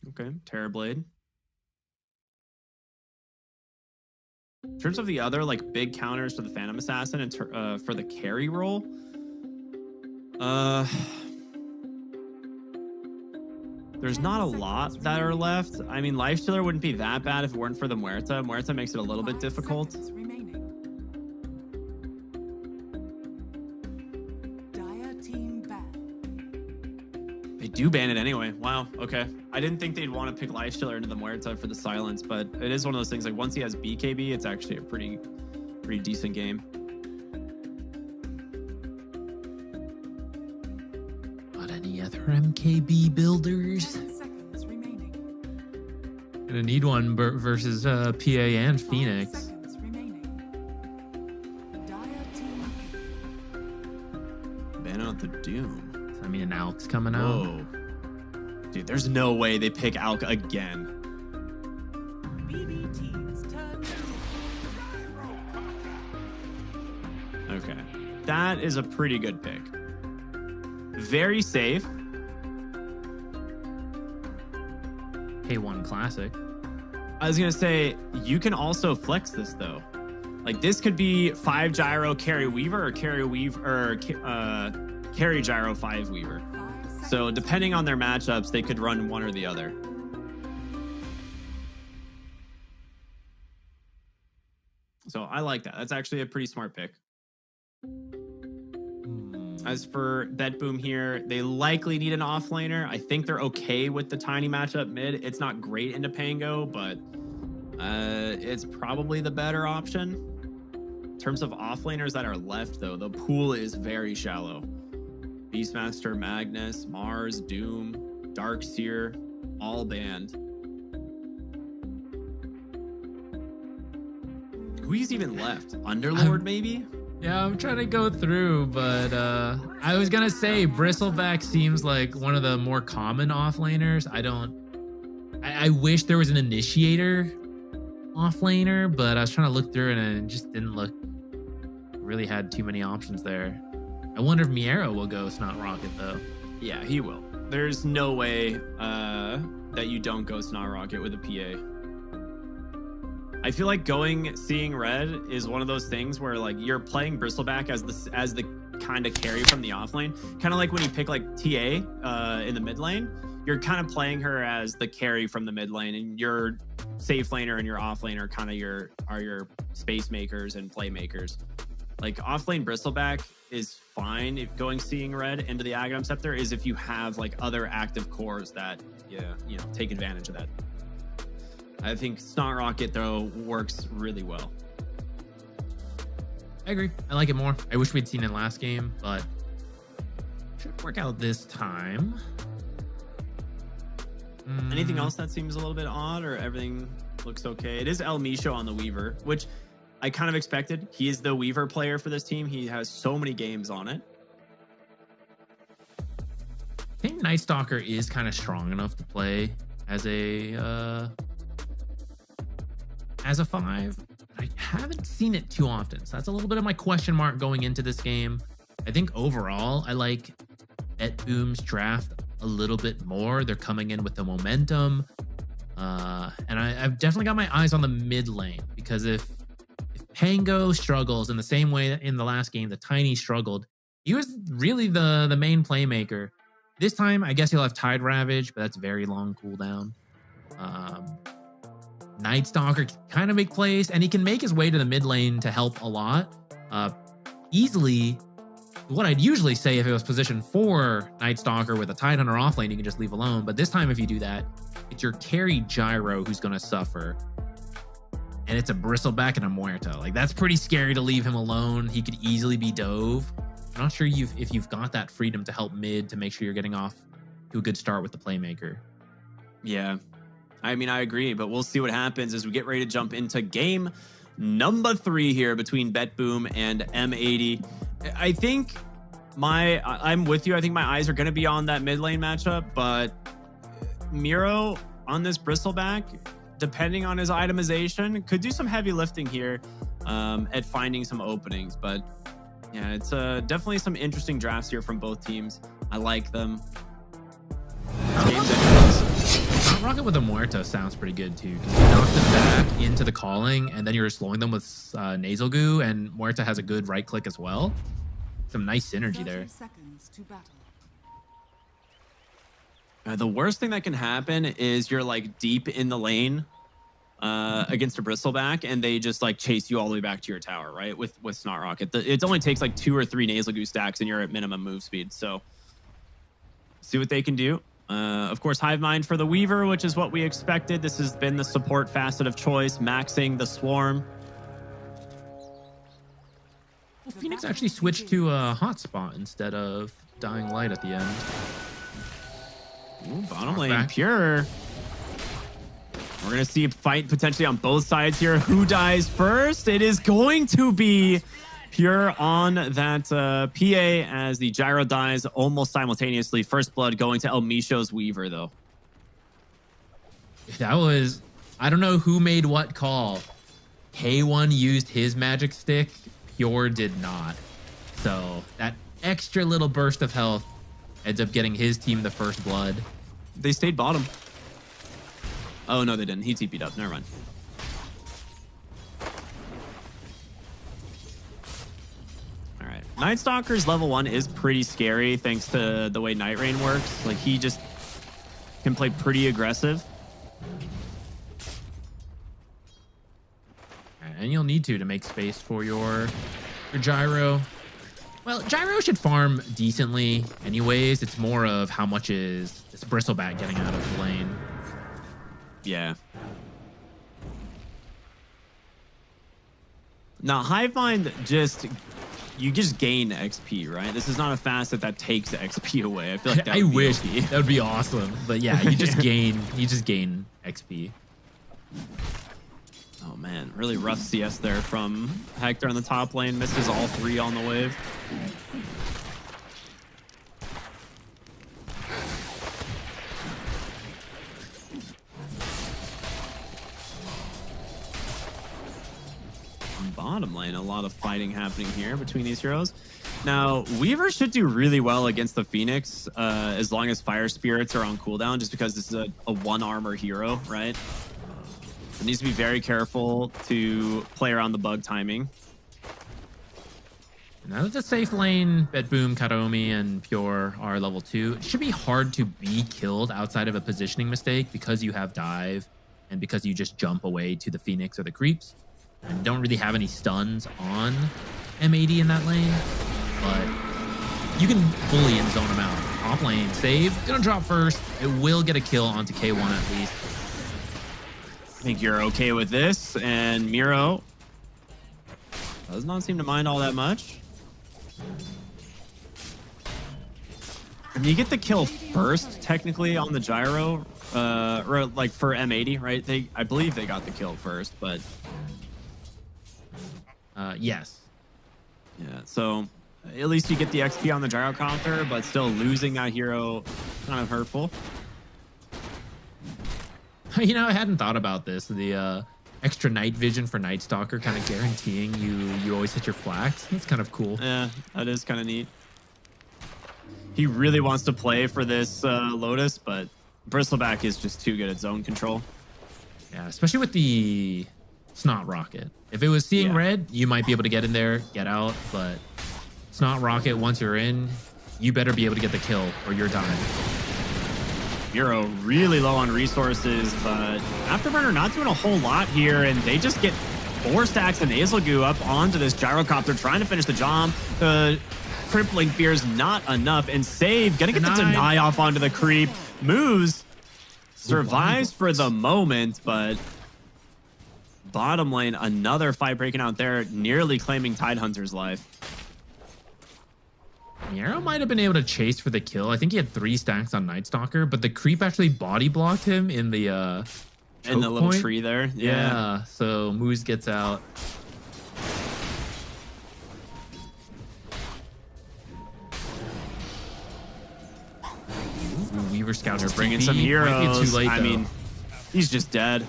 Speaker 11: Okay, Terrorblade. In terms of the other like big counters to the Phantom Assassin and for the carry role, there's not a lot that are left. I mean, Lifestealer wouldn't be that bad if it weren't for the Muerta. Muerta makes it a little bit
Speaker 7: 5
Speaker 11: difficult.
Speaker 7: seconds remaining. Dire team ban.
Speaker 11: They do ban it anyway. Wow. Okay. I didn't think they'd want to pick Lifestealer into the Muerta for the silence, but it is one of those things. Like once he has BKB, it's actually a pretty decent game.
Speaker 9: Got any other MKB builders?
Speaker 7: 10 seconds remaining.
Speaker 9: Gonna need one versus PA and
Speaker 7: 5
Speaker 9: Phoenix.
Speaker 7: seconds remaining. Dire team
Speaker 11: Ban out the Doom.
Speaker 9: I mean, an Alk's coming out.
Speaker 11: Whoa. Dude, there's no way they pick Alk again.
Speaker 7: BB teams turn to
Speaker 11: Okay. That is a pretty good pick. Very safe.
Speaker 9: K1 Classic.
Speaker 11: I was going to say, you can also flex this though. Like this could be 5 Gyro carry Weaver or carry Weaver or carry Gyro 5 Weaver.
Speaker 7: 5 seconds.
Speaker 11: So depending on their matchups, they could run one or the other. So I like that. That's actually a pretty smart pick. As for BetBoom here, they likely need an offlaner. I think they're okay with the Tiny matchup mid. It's not great into Pango, but it's probably the better option. In terms of offlaners that are left, though, the pool is very shallow. Beastmaster, Magnus, Mars, Doom, Darkseer, all banned. Who's even left? Underlord, maybe?
Speaker 9: Yeah, I'm trying to go through, but I was gonna say Bristleback seems like one of the more common offlaners. I wish there was an initiator offlaner, but I was trying to look through and it just didn't look really had too many options there. I wonder if Miero will go Snot Rocket though.
Speaker 11: Yeah, he will. There's no way that you don't go Snot Rocket with a PA. I feel like seeing red is one of those things where like you're playing Bristleback as the kind of carry from the off lane. Kind of like when you pick like TA in the mid lane, you're kind of playing her as the carry from the mid lane, and you're safe laner and your off laner kind of your space makers and playmakers. Like off lane Bristleback is fine if going seeing red into the Aghanim Scepter is if you have like other active cores that take advantage of that. I think Snot Rocket though works really well.
Speaker 9: I agree. I like it more. I wish we'd seen it last game, but should work out this time.
Speaker 11: Anything else that seems a little bit odd, or everything looks okay? It is El Misho on the Weaver, which I kind of expected. He is the Weaver player for this team. He has so many games on it.
Speaker 9: I think Night Stalker is kind of strong enough to play as a 5. I haven't seen it too often, so that's a little bit of my question mark going into this game. I think overall, I like BetBoom's draft a little bit more. They're coming in with the momentum. And I've definitely got my eyes on the mid lane, because if Pango struggles in the same way that in the last game, the Tiny struggled, he was really the main playmaker. This time, I guess he'll have Tide Ravage, but that's very long cooldown. Night Stalker can kind of make plays, and he can make his way to the mid lane to help a lot. Easily, what I'd usually say if it was positioned for Night Stalker with a Tidehunter off lane, you can just leave alone. But this time, if you do that, it's your carry Gyro who's going to suffer. And it's a Bristleback and a Muerta. Like, that's pretty scary to leave him alone. He could easily be dove. I'm not sure if you've got that freedom to help mid to make sure you're getting off to a good start with the playmaker.
Speaker 11: Yeah. I mean, I agree, but we'll see what happens as we get ready to jump into game number 3 here between BetBoom and M80. I think I'm with you. I think my eyes are going to be on that mid lane matchup, but Miro on this Bristleback, depending on his itemization, could do some heavy lifting here at finding some openings. But yeah, it's definitely some interesting drafts here from both teams. I like them.
Speaker 9: Rocket with a Muerta sounds pretty good too, because you knock them back into the calling, and then you're slowing them with Nasal Goo, and Muerta has a good right click as well. Some nice synergy there.
Speaker 11: The worst thing that can happen is you're like deep in the lane against a Bristleback, and they just like chase you all the way back to your tower, right? With Snot Rocket, it only takes like 2 or 3 Nasal Goo stacks, and you're at minimum move speed. So see what they can do. Of course, Hive Mind for the Weaver, which is what we expected. This has been the support facet of choice, maxing the Swarm.
Speaker 9: Well, Phoenix actually switched to a hotspot instead of Dying Light at the end.
Speaker 11: Ooh, bottom lane, Pure. We're going to see a fight potentially on both sides here. Who dies first? It is going to be Pure on that PA as the Gyro dies almost simultaneously. First blood going to El Misho's Weaver, though.
Speaker 9: That was... I don't know who made what call. K1 used his magic stick. Pure did not. So that extra little burst of health ends up getting his team the first blood.
Speaker 11: They stayed bottom. Oh, no, they didn't. He TP'd up. Never mind. All right. Night Stalker's level 1 is pretty scary thanks to the way Night Rain works. Like, he just can play pretty aggressive.
Speaker 9: And you'll need to make space for your Gyro. Well, Gyro should farm decently anyways. It's more of how much is this Bristleback getting out of the lane.
Speaker 11: Yeah. Now, Hive Mind you just gain XP, right? This is not a fast that takes XP away. I feel like
Speaker 9: I wish that would be awesome. But yeah, you just gain XP.
Speaker 11: Oh man, really rough CS there from Hector on the top lane. Misses all 3 on the wave. Bottom lane, a lot of fighting happening here between these heroes. Now, Weaver should do really well against the Phoenix as long as Fire Spirits are on cooldown, just because this is a 1 armor hero, right? It needs to be very careful to play around the bug timing.
Speaker 9: Now that the safe lane, BetBoom, Karomi, and Pure are level 2, it should be hard to be killed outside of a positioning mistake because you have dive and because you just jump away to the Phoenix or the creeps, and don't really have any stuns on M80 in that lane, but you can bully and zone him out. Top lane, save, gonna drop first. It will get a kill onto K1 at least.
Speaker 11: I think you're okay with this, and Miro does not seem to mind all that much. I mean, you get the kill first, technically, on the gyro, or like for M80, right? I believe they got the kill first, but
Speaker 9: yes.
Speaker 11: Yeah, so at least you get the XP on the gyro counter, but still losing that hero kind of hurtful.
Speaker 9: You know, I hadn't thought about this. The extra night vision for Night Stalker kind of guaranteeing you always hit your flags. That's kind of cool.
Speaker 11: Yeah, that is kind of neat. He really wants to play for this Lotus, but Bristleback is just too good at zone control.
Speaker 9: Yeah, especially with the Snot Rocket. If it was seeing red, you might be able to get in there, get out, but Snot Rocket, once you're in, you better be able to get the kill or you're dying.
Speaker 11: Miro really low on resources, but Afterburner not doing a whole lot here, and they just get 4 stacks of Nasal Goo up onto this Gyrocopter, trying to finish the job. The Crippling Fear is not enough, and Save gonna get the deny off onto the creep. Moves survives for the moment, but bottom lane, another fight breaking out there, nearly claiming Tidehunter's life.
Speaker 9: Miro might have been able to chase for the kill. I think he had 3 stacks on Night Stalker, but the creep actually body blocked him in the
Speaker 11: little tree there.
Speaker 9: Yeah. So Moose gets out. Ooh, Weaver scouts.
Speaker 11: They're bringing some
Speaker 9: Might be
Speaker 11: heroes.
Speaker 9: too late,
Speaker 11: I mean, he's just dead.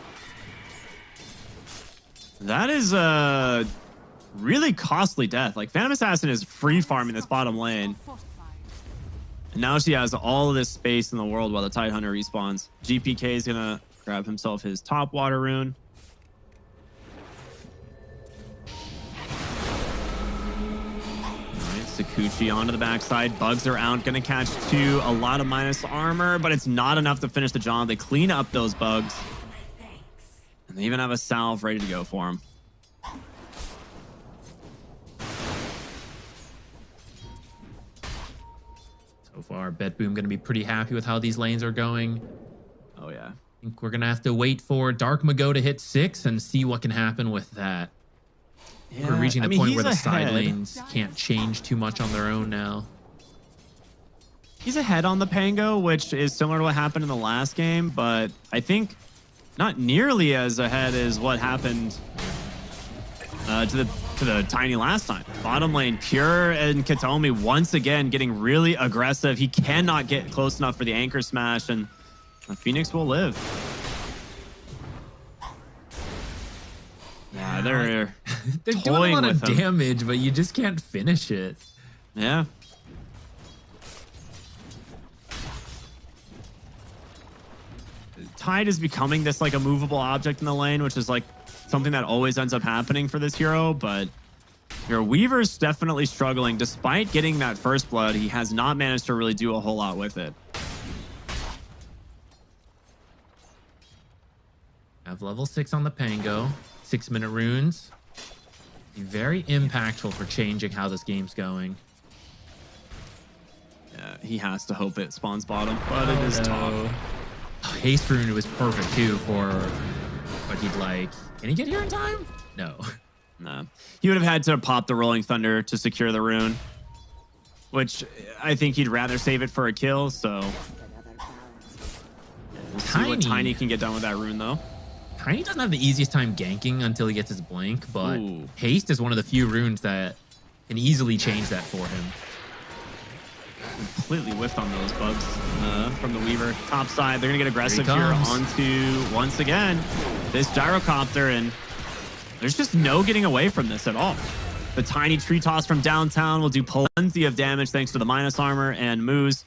Speaker 11: That is a really costly death. Like, Phantom Assassin is free farming this bottom lane. And now she has all of this space in the world while the Tidehunter respawns. GPK is gonna grab himself his top water rune. Alright, Sakuchi onto the backside. Bugs are out, gonna catch 2. A lot of minus armor, but it's not enough to finish the job. They clean up those bugs. And they even have a salve ready to go for him.
Speaker 9: So far, BetBoom going to be pretty happy with how these lanes are going.
Speaker 11: Oh, yeah.
Speaker 9: I think we're going to have to wait for Dark Mago to hit 6 and see what can happen with that.
Speaker 11: Yeah,
Speaker 9: We're reaching the point where the side
Speaker 11: ahead.
Speaker 9: lanes can't change too much on their own now.
Speaker 11: He's ahead on the Pango, which is similar to what happened in the last game, but I think not nearly as ahead as what happened to the Tiny last time. Bottom lane, Pure and Katomi once again getting really aggressive. He cannot get close enough for the anchor smash, and Phoenix will live. Yeah, they're
Speaker 9: doing a lot of
Speaker 11: with him.
Speaker 9: damage, but you just can't finish it.
Speaker 11: Yeah. Tide is becoming this like a movable object in the lane, which is like something that always ends up happening for this hero, but your Weaver's definitely struggling. Despite getting that first blood, he has not managed to really do a whole lot with it.
Speaker 9: Have level 6 on the Pango, 6-minute runes. Be very impactful for changing how this game's going.
Speaker 11: Yeah, he has to hope it spawns bottom, but it is top.
Speaker 9: Haste rune was perfect too for what he'd like. Can he get here in time? No.
Speaker 11: No. He would have had to pop the Rolling Thunder to secure the rune, which I think he'd rather save it for a kill, so we'll see what Tiny can get done with that rune, though.
Speaker 9: Tiny doesn't have the easiest time ganking until he gets his blink, but
Speaker 11: Ooh.
Speaker 9: Haste is one of the few runes that can easily change that for him.
Speaker 11: Completely whiffed on those bugs from the Weaver. Top side, they're going to get aggressive here onto, once again, this Gyrocopter, and there's just no getting away from this at all. The tiny tree toss from downtown will do plenty of damage thanks to the minus armor, and Moose,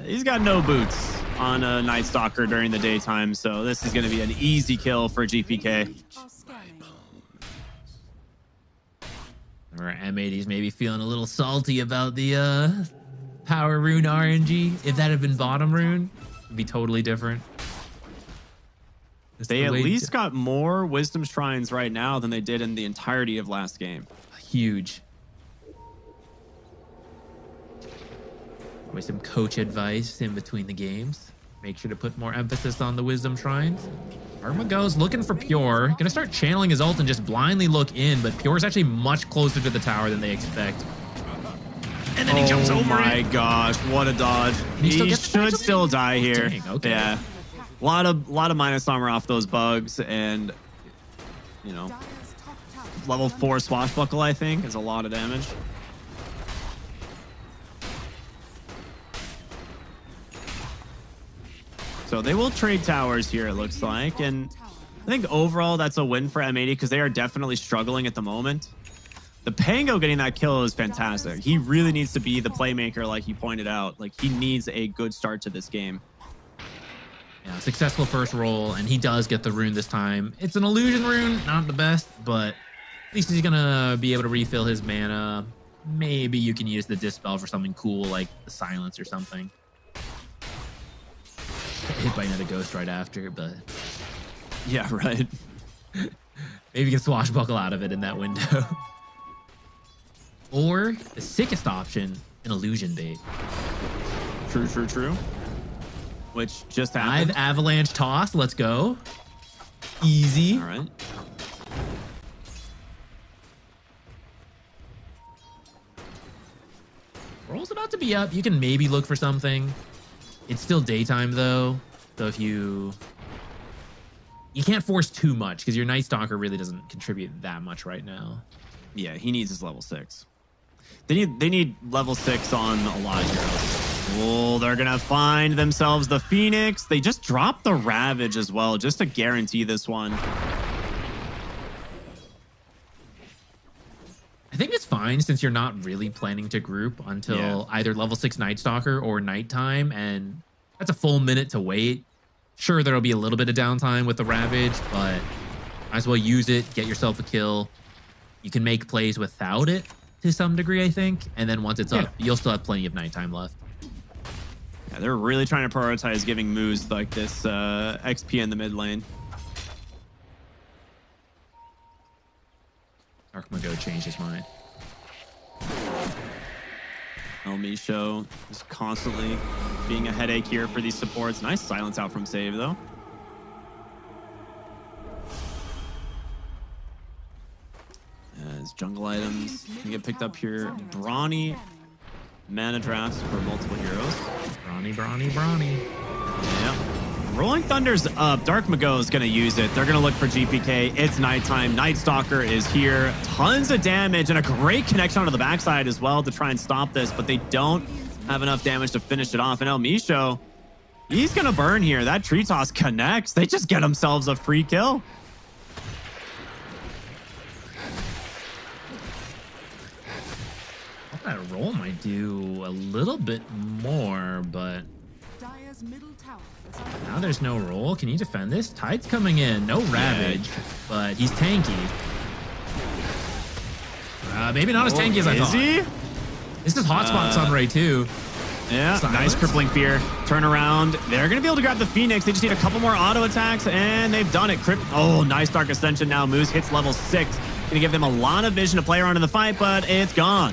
Speaker 11: he's got no boots on a Night Stalker during the daytime, so this is going to be an easy kill for GPK.
Speaker 9: Or M80's maybe feeling a little salty about the power rune RNG. If that had been bottom rune, it'd be totally different.
Speaker 11: They at least got more Wisdom Shrines right now than they did in the entirety of last game.
Speaker 9: Huge. With some coach advice in between the games. Make sure to put more emphasis on the Wisdom Shrines. Arma goes looking for Pure. Gonna start channeling his ult and just blindly look in, but Pure's actually much closer to the tower than they expect. And then he jumps over.
Speaker 11: Oh my gosh, what a dodge. He should still die here.
Speaker 9: Dang, okay.
Speaker 11: Yeah. A lot of minus armor off those bugs, and you know, level 4 swashbuckle, I think, is a lot of damage. So they will trade towers here, it looks like. And I think overall that's a win for M80 because they are definitely struggling at the moment. The Pango getting that kill is fantastic. He really needs to be the playmaker, like he pointed out. Like, he needs a good start to this game.
Speaker 9: Yeah, successful first roll, and he does get the rune this time. It's an illusion rune, not the best, but at least he's gonna be able to refill his mana. Maybe you can use the Dispel for something cool like the Silence or something. Hit by another ghost right after, but
Speaker 11: yeah, right.
Speaker 9: Maybe you can swashbuckle out of it in that window. Or the sickest option, an illusion bait.
Speaker 11: True. Which just happened.
Speaker 9: 5 avalanche toss. Let's go. Easy.
Speaker 11: All right.
Speaker 9: Roll's about to be up. You can maybe look for something. It's still daytime though, so if you can't force too much because your Night Stalker really doesn't contribute that much right now.
Speaker 11: Yeah, he needs his level 6. They need level 6 on a lot of heroes. Oh, they're gonna find themselves the Phoenix. They just dropped the Ravage as well, just to guarantee this one.
Speaker 9: I think it's fine since you're not really planning to group until either level 6 Night Stalker or nighttime, and that's a full minute to wait. Sure, there'll be a little bit of downtime with the Ravage, but might as well use it, get yourself a kill. You can make plays without it to some degree, I think, and then once it's up, you'll still have plenty of nighttime left.
Speaker 11: Yeah, they're really trying to prioritize giving moves like this XP in the mid lane.
Speaker 9: Dark Mago changed his mind.
Speaker 11: El Misho is constantly being a headache here for these supports. Nice silence out from Save, though. As jungle items can get picked up here. Brawny mana drafts for multiple heroes.
Speaker 9: Brawny.
Speaker 11: Yeah. Rolling Thunder's up. Dark Mago is going to use it. They're going to look for GPK. It's nighttime. Night Stalker is here. Tons of damage and a great connection onto the backside as well to try and stop this, but they don't have enough damage to finish it off. And El Misho, he's going to burn here. That tree toss connects. They just get themselves a free kill.
Speaker 9: That roll might do a little bit more, but now there's no roll. Can you defend this? Tide's coming in. No Ravage, but he's tanky. Maybe not as tanky as I thought.
Speaker 11: Is he?
Speaker 9: This is Hotspot Sunray too.
Speaker 11: Yeah,
Speaker 9: Silence.
Speaker 11: Nice crippling fear. Turn around. They're going to be able to grab the Phoenix. They just need a couple more auto attacks, and they've done it. Oh, nice Dark Ascension now. Moose hits level 6. Going to give them a lot of vision to play around in the fight, but it's gone.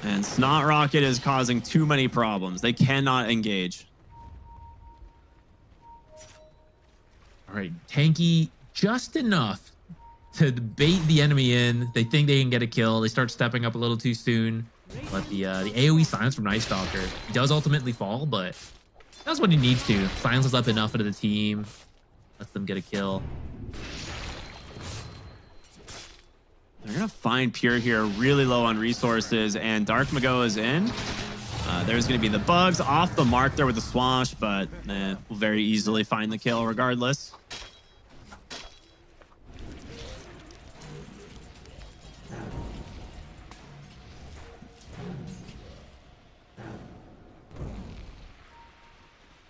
Speaker 11: And Snot Rocket is causing too many problems. They cannot engage.
Speaker 9: All right, tanky just enough to bait the enemy in. They think they can get a kill. They start stepping up a little too soon. But the AoE silence from Night Stalker, he does ultimately fall, but that's what he needs to. Silences up enough into the team, lets them get a kill.
Speaker 11: They're going to find Pure here really low on resources, and Dark Mago is in. There's going to be the bugs off the mark there with the swash, but we'll very easily find the kill regardless.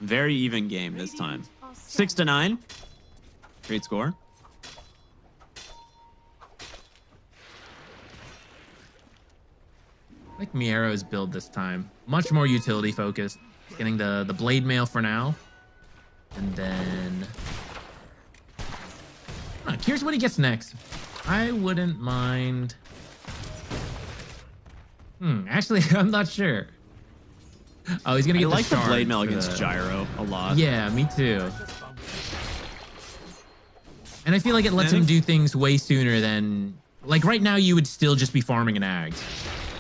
Speaker 11: Very even game this time. 6-9. Great score.
Speaker 9: I like Miero's build this time. Much more utility focused. Getting the blade mail for now. And then... Curious what he gets next. I wouldn't mind... Actually, I'm not sure. Oh, he's gonna get
Speaker 11: the
Speaker 9: shard
Speaker 11: blade mail
Speaker 9: for
Speaker 11: against Gyro a lot.
Speaker 9: Yeah, me too. And I feel like it lets him do things way sooner than... Like, right now, you would still just be farming an Ags.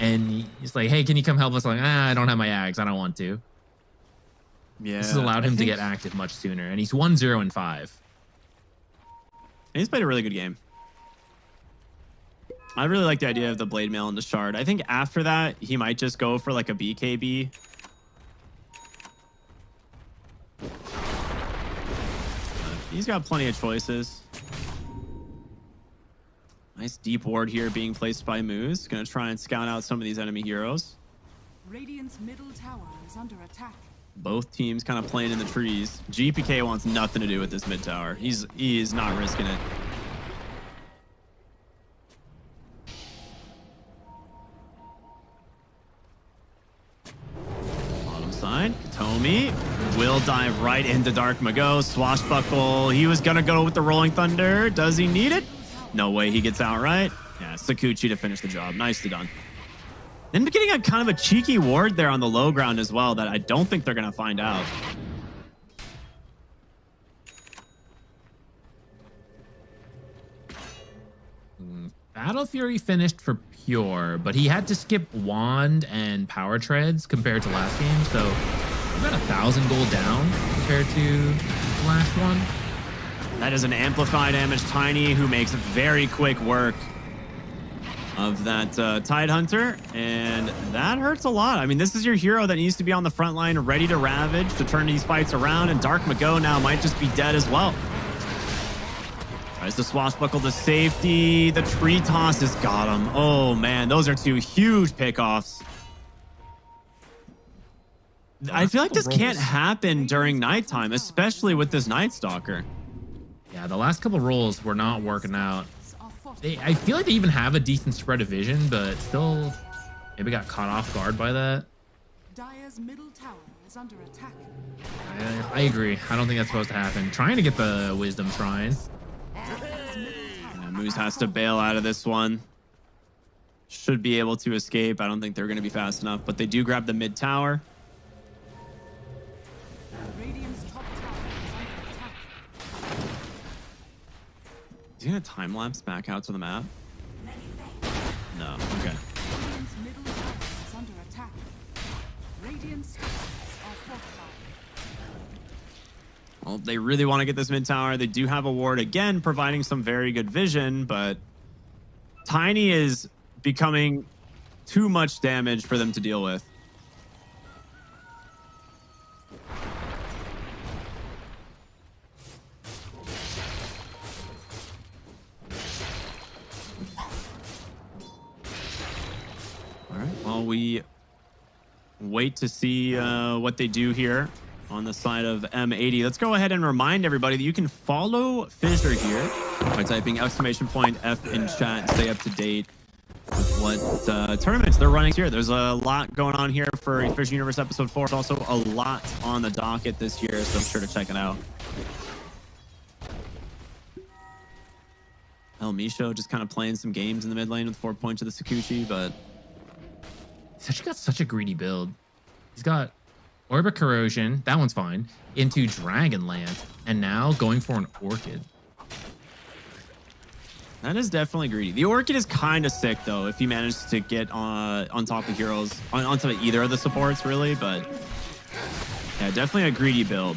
Speaker 9: And he's like, hey, can you come help us? Like, I don't have my Ags. I don't want to.
Speaker 11: Yeah.
Speaker 9: This has allowed him to get active much sooner. And he's 1-0-5. And
Speaker 11: he's played a really good game. I really like the idea of the blade mail and the shard. I think after that, he might just go for like a BKB. He's got plenty of choices. Nice deep ward here being placed by Moose. Gonna try and scout out some of these enemy heroes.
Speaker 7: Radiant's middle tower is under attack.
Speaker 11: Both teams kind of playing in the trees. GPK wants nothing to do with this mid tower. He is not risking it. Bottom side, Tomi will dive right into Dark Mago. Swashbuckle. He was gonna go with the Rolling Thunder. Does he need it? No way he gets out right. Yeah, Sakuchi to finish the job. Nicely done. Then getting a kind of a cheeky ward there on the low ground as well that I don't think they're going to find out.
Speaker 9: Battle Fury finished for Pure, but he had to skip Wand and Power Treads compared to last game. So about 1,000 gold down compared to the last one.
Speaker 11: That is an amplified damage Tiny who makes very quick work of that Tide Hunter, and that hurts a lot. I mean, this is your hero that needs to be on the front line, ready to ravage, to turn these fights around, and Dark Mago now might just be dead as well. Tries to swashbuckle to safety. The tree toss has got him. Oh, man, those are two huge pickoffs. I feel like this can't happen during nighttime, especially with this Night Stalker.
Speaker 9: Yeah, the last couple rolls were not working out. I feel like they even have a decent spread of vision, but still maybe got caught off guard by that.
Speaker 7: Dire's middle tower is under attack.
Speaker 9: I agree. I don't think that's supposed to happen. Trying to get the Wisdom Shrine.
Speaker 11: Yeah, Moose has to bail out of this one. Should be able to escape. I don't think they're going to be fast enough, but they do grab the mid tower.
Speaker 7: Radiant's top tower is under attack.
Speaker 11: Is he going to time lapse back out to the map? No. Okay.
Speaker 7: Radiant's middle tower is under attack. Radiant's structures are fortified.
Speaker 11: Well, they really want to get this mid tower. They do have a ward again, providing some very good vision, but Tiny is becoming too much damage for them to deal with. All right, well, we wait to see what they do here on the side of M80. Let's go ahead and remind everybody that you can follow Fissure here by typing !F in chat and stay up to date with what tournaments they're running here. There's a lot going on here for FISSURE Universe Episode 4. There's also a lot on the docket this year, so I'm sure to check it out. El Misho just kind of playing some games in the mid lane with 4 points to the Sakuchi, but
Speaker 9: He's actually got such a greedy build. He's got Orb of Corrosion, that one's fine, into Dragonlance, and now going for an Orchid.
Speaker 11: That is definitely greedy. The Orchid is kind of sick, though, if he manages to get on top of heroes, on top of either of the supports, really, but yeah, definitely a greedy build.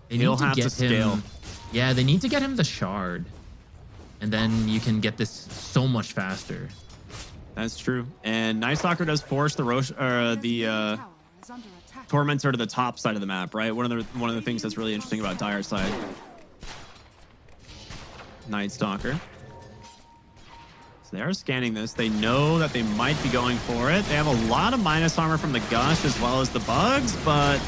Speaker 11: He'll have to scale.
Speaker 9: Yeah, they need to get him the Shard, and then you can get this so much faster.
Speaker 11: That's true. And Night Stalker does force the Tormentor to the top side of the map, right? One of the things that's really interesting about Dire's side. Night Stalker. So they are scanning this. They know that they might be going for it. They have a lot of minus armor from the Gush as well as the Bugs, but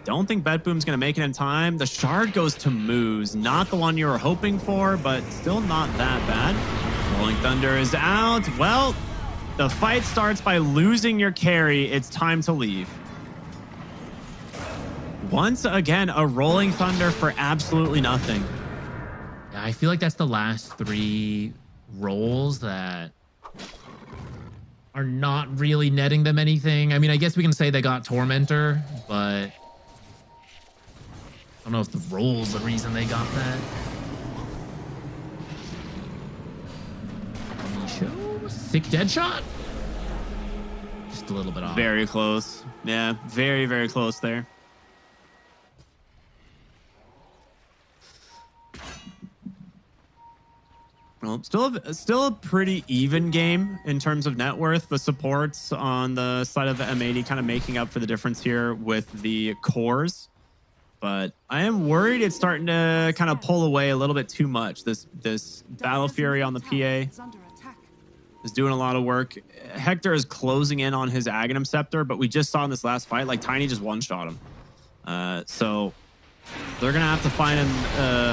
Speaker 11: don't think BetBoom's going to make it in time. The Shard goes to Moose. Not the one you were hoping for, but still not that bad. Rolling Thunder is out. Well, the fight starts by losing your carry. It's time to leave. Once again, a rolling thunder for absolutely nothing.
Speaker 9: Yeah, I feel like that's the last 3 rolls that are not really netting them anything. I mean, I guess we can say they got Tormentor, but I don't know if the roll's the reason they got that. Sick dead shot. Just a little bit off.
Speaker 11: Very close. Yeah, very, very close there. Well, still a pretty even game in terms of net worth. The supports on the side of the M80 kind of making up for the difference here with the cores. But I am worried it's starting to kind of pull away a little bit too much. This Battle Fury on the PA is doing a lot of work. Hector is closing in on his Aghanim Scepter, but we just saw in this last fight, like Tiny just one-shot him. So they're going to have to find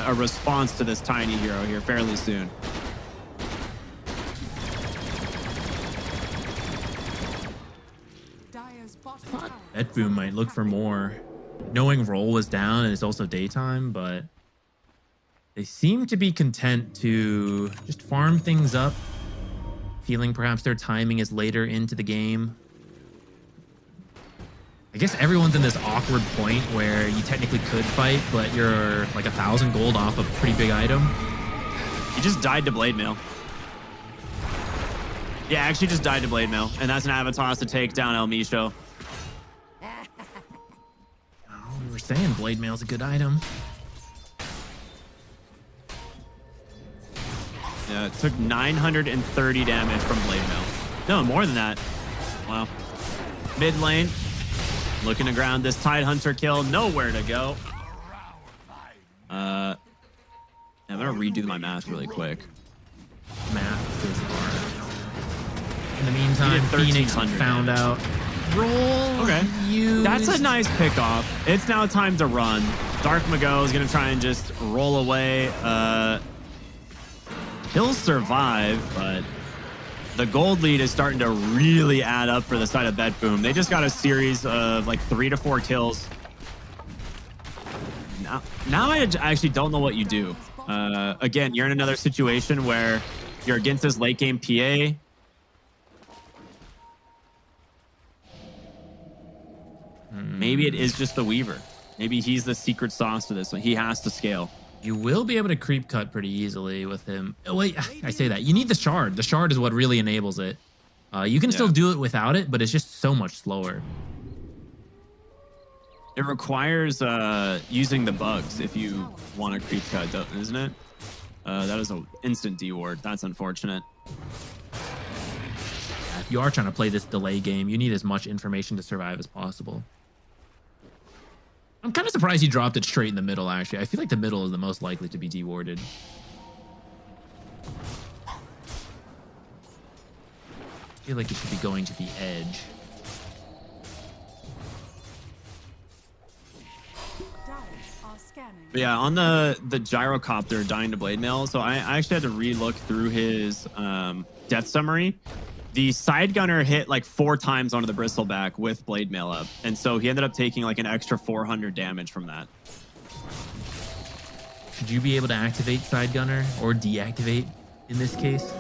Speaker 11: a response to this Tiny hero here fairly soon.
Speaker 9: BetBoom might look for more. Knowing roll was down and it's also daytime, but they seem to be content to just farm things up, feeling perhaps their timing is later into the game. I guess everyone's in this awkward point where you technically could fight, but you're like 1,000 gold off a pretty big item.
Speaker 11: He just died to Blade Mail. Yeah, actually just died to Blade Mail, and that's an Avatar to take down El Micho.
Speaker 9: Oh, we were saying Blade Mail's a good item.
Speaker 11: Yeah, it took 930 damage from Blade Mail. No, more than that. Wow. Mid lane. Looking to ground this Tidehunter kill. Nowhere to go. I'm going to redo my math really quick.
Speaker 9: Math is hard. In the meantime, Phoenix found out. Roll.
Speaker 11: Okay. That's a nice pickoff. It's now time to run. Dark Mago is going to try and just roll away. He'll survive, but the gold lead is starting to really add up for the side of BetBoom. They just got a series of like 3 to 4 kills. Now I actually don't know what you do. Again, you're in another situation where you're against this late game PA. Maybe it is just the Weaver. Maybe he's the secret sauce to this one. He has to scale.
Speaker 9: You will be able to creep cut pretty easily with him. Oh, wait, I say that. You need the shard. The shard is what really enables it. You can still do it without it, but it's just so much slower.
Speaker 11: It requires using the bugs if you want to creep cut, isn't it? That is an instant D ward. That's unfortunate.
Speaker 9: If you are trying to play this delay game, you need as much information to survive as possible. I'm kind of surprised he dropped it straight in the middle, actually. I feel like the middle is the most likely to be dewarded. I feel like it should be going to the edge.
Speaker 11: But yeah, on the gyrocopter dying to Blade Mail, so I actually had to re-look through his death summary. The side gunner hit like 4 times onto the bristleback with Blade Mail up, and so he ended up taking like an extra 400 damage from that.
Speaker 9: Should you be able to activate side gunner or deactivate in this case?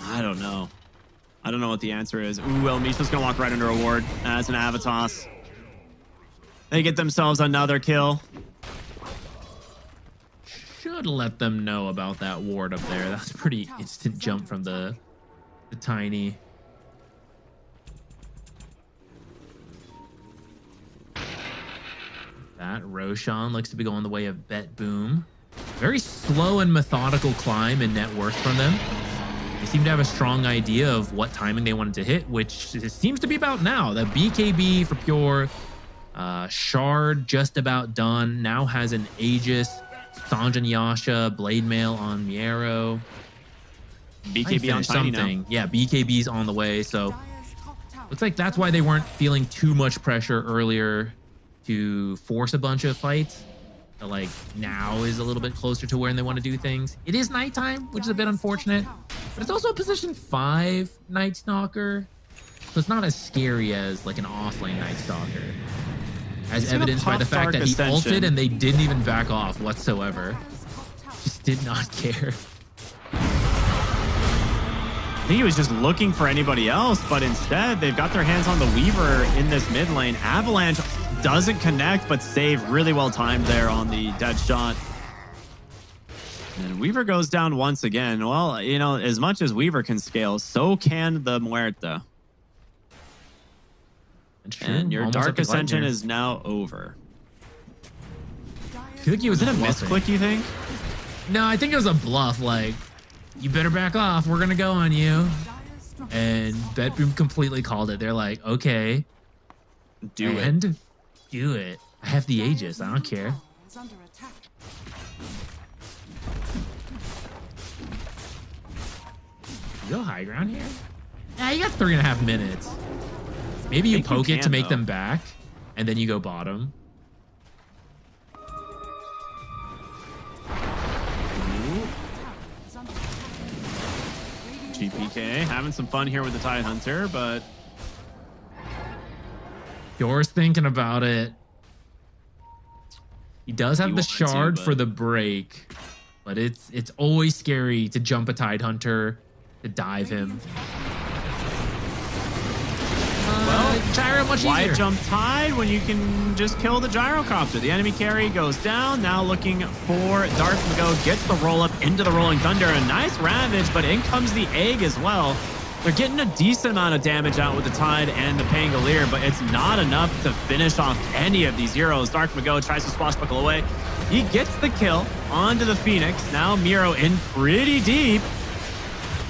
Speaker 11: I don't know. I don't know what the answer is. Ooh, El Micho's gonna walk right under a ward as an Avatos. They get themselves another kill.
Speaker 9: Should let them know about that ward up there. That's a pretty instant jump from the Tiny. That Roshan looks to be going the way of BetBoom. Very slow and methodical climb and net worth from them. They seem to have a strong idea of what timing they wanted to hit, which seems to be about now. The BKB for Pure, Shard just about done. Now has an Aegis, Sanjan Yasha, Blade Mail on Miero.
Speaker 11: BKB on Tiny now.
Speaker 9: Yeah, BKB's on the way, so looks like that's why they weren't feeling too much pressure earlier to force a bunch of fights. But like now is a little bit closer to where they want to do things. It is nighttime, which is a bit unfortunate, but it's also a position 5 Night Stalker, so it's not as scary as like an offlane Night Stalker. as
Speaker 11: He's gonna
Speaker 9: evidenced by the
Speaker 11: pop
Speaker 9: fact
Speaker 11: Dark
Speaker 9: that he
Speaker 11: Ascension.
Speaker 9: ulted and they didn't even back off whatsoever. Just did not care.
Speaker 11: I think he was just looking for anybody else, but instead they've got their hands on the Weaver in this mid lane. Avalanche doesn't connect, but save really well timed there on the dead shot. And Weaver goes down once again. Well, you know, as much as Weaver can scale, so can the Muerta. And your
Speaker 9: Almost up
Speaker 11: Dark
Speaker 9: to
Speaker 11: Ascension
Speaker 9: Gladnir.
Speaker 11: is now over.
Speaker 9: I feel like he was
Speaker 11: it a
Speaker 9: bluffing.
Speaker 11: misclick, you think?
Speaker 9: No, I think it was a bluff. Like, you better back off. We're going to go on you. And BetBoom completely called it. They're like, okay.
Speaker 11: Do
Speaker 9: it. Do it. I have the Aegis. I don't care.
Speaker 7: Is under attack.
Speaker 9: You go high ground here? Yeah, you got 3.5 minutes. Maybe you
Speaker 11: think you
Speaker 9: poke it to
Speaker 11: can,
Speaker 9: make
Speaker 11: though.
Speaker 9: them back, and then you go bottom.
Speaker 11: GPK having some fun here with the Tide Hunter, but
Speaker 9: Yours thinking about it. He does have
Speaker 11: He
Speaker 9: the
Speaker 11: wanted to,
Speaker 9: shard for
Speaker 11: but-
Speaker 9: the break, but it's always scary to jump a Tide Hunter, to dive him.
Speaker 11: well,
Speaker 9: Gyro much
Speaker 11: why
Speaker 9: easier.
Speaker 11: jump Tide when you can just kill the Gyrocopter? The enemy carry goes down. Now looking for Darth Mago, gets the roll up into the Rolling Thunder. A nice Ravage, but in comes the Egg as well. They're getting a decent amount of damage out with the Tide and the Pangolier, but it's not enough to finish off any of these heroes. Dark Mago tries to swashbuckle away. He gets the kill onto the Phoenix. Now Miro in pretty deep.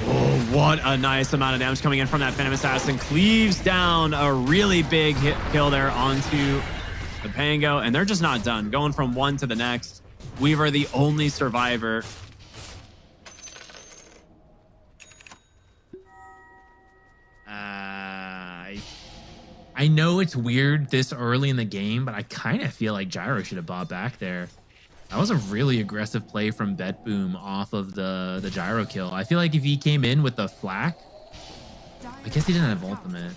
Speaker 11: Oh, what a nice amount of damage coming in from that Phantom Assassin. Cleaves down a really big hit kill there onto the Pango, and they're just not done. Going from one to the next. Weaver, the only survivor.
Speaker 9: I know it's weird this early in the game, but I kind of feel like Gyro should have bought back there. That was a really aggressive play from BetBoom off of the Gyro kill. I feel like if he came in with the flak, I guess he didn't have ultimate.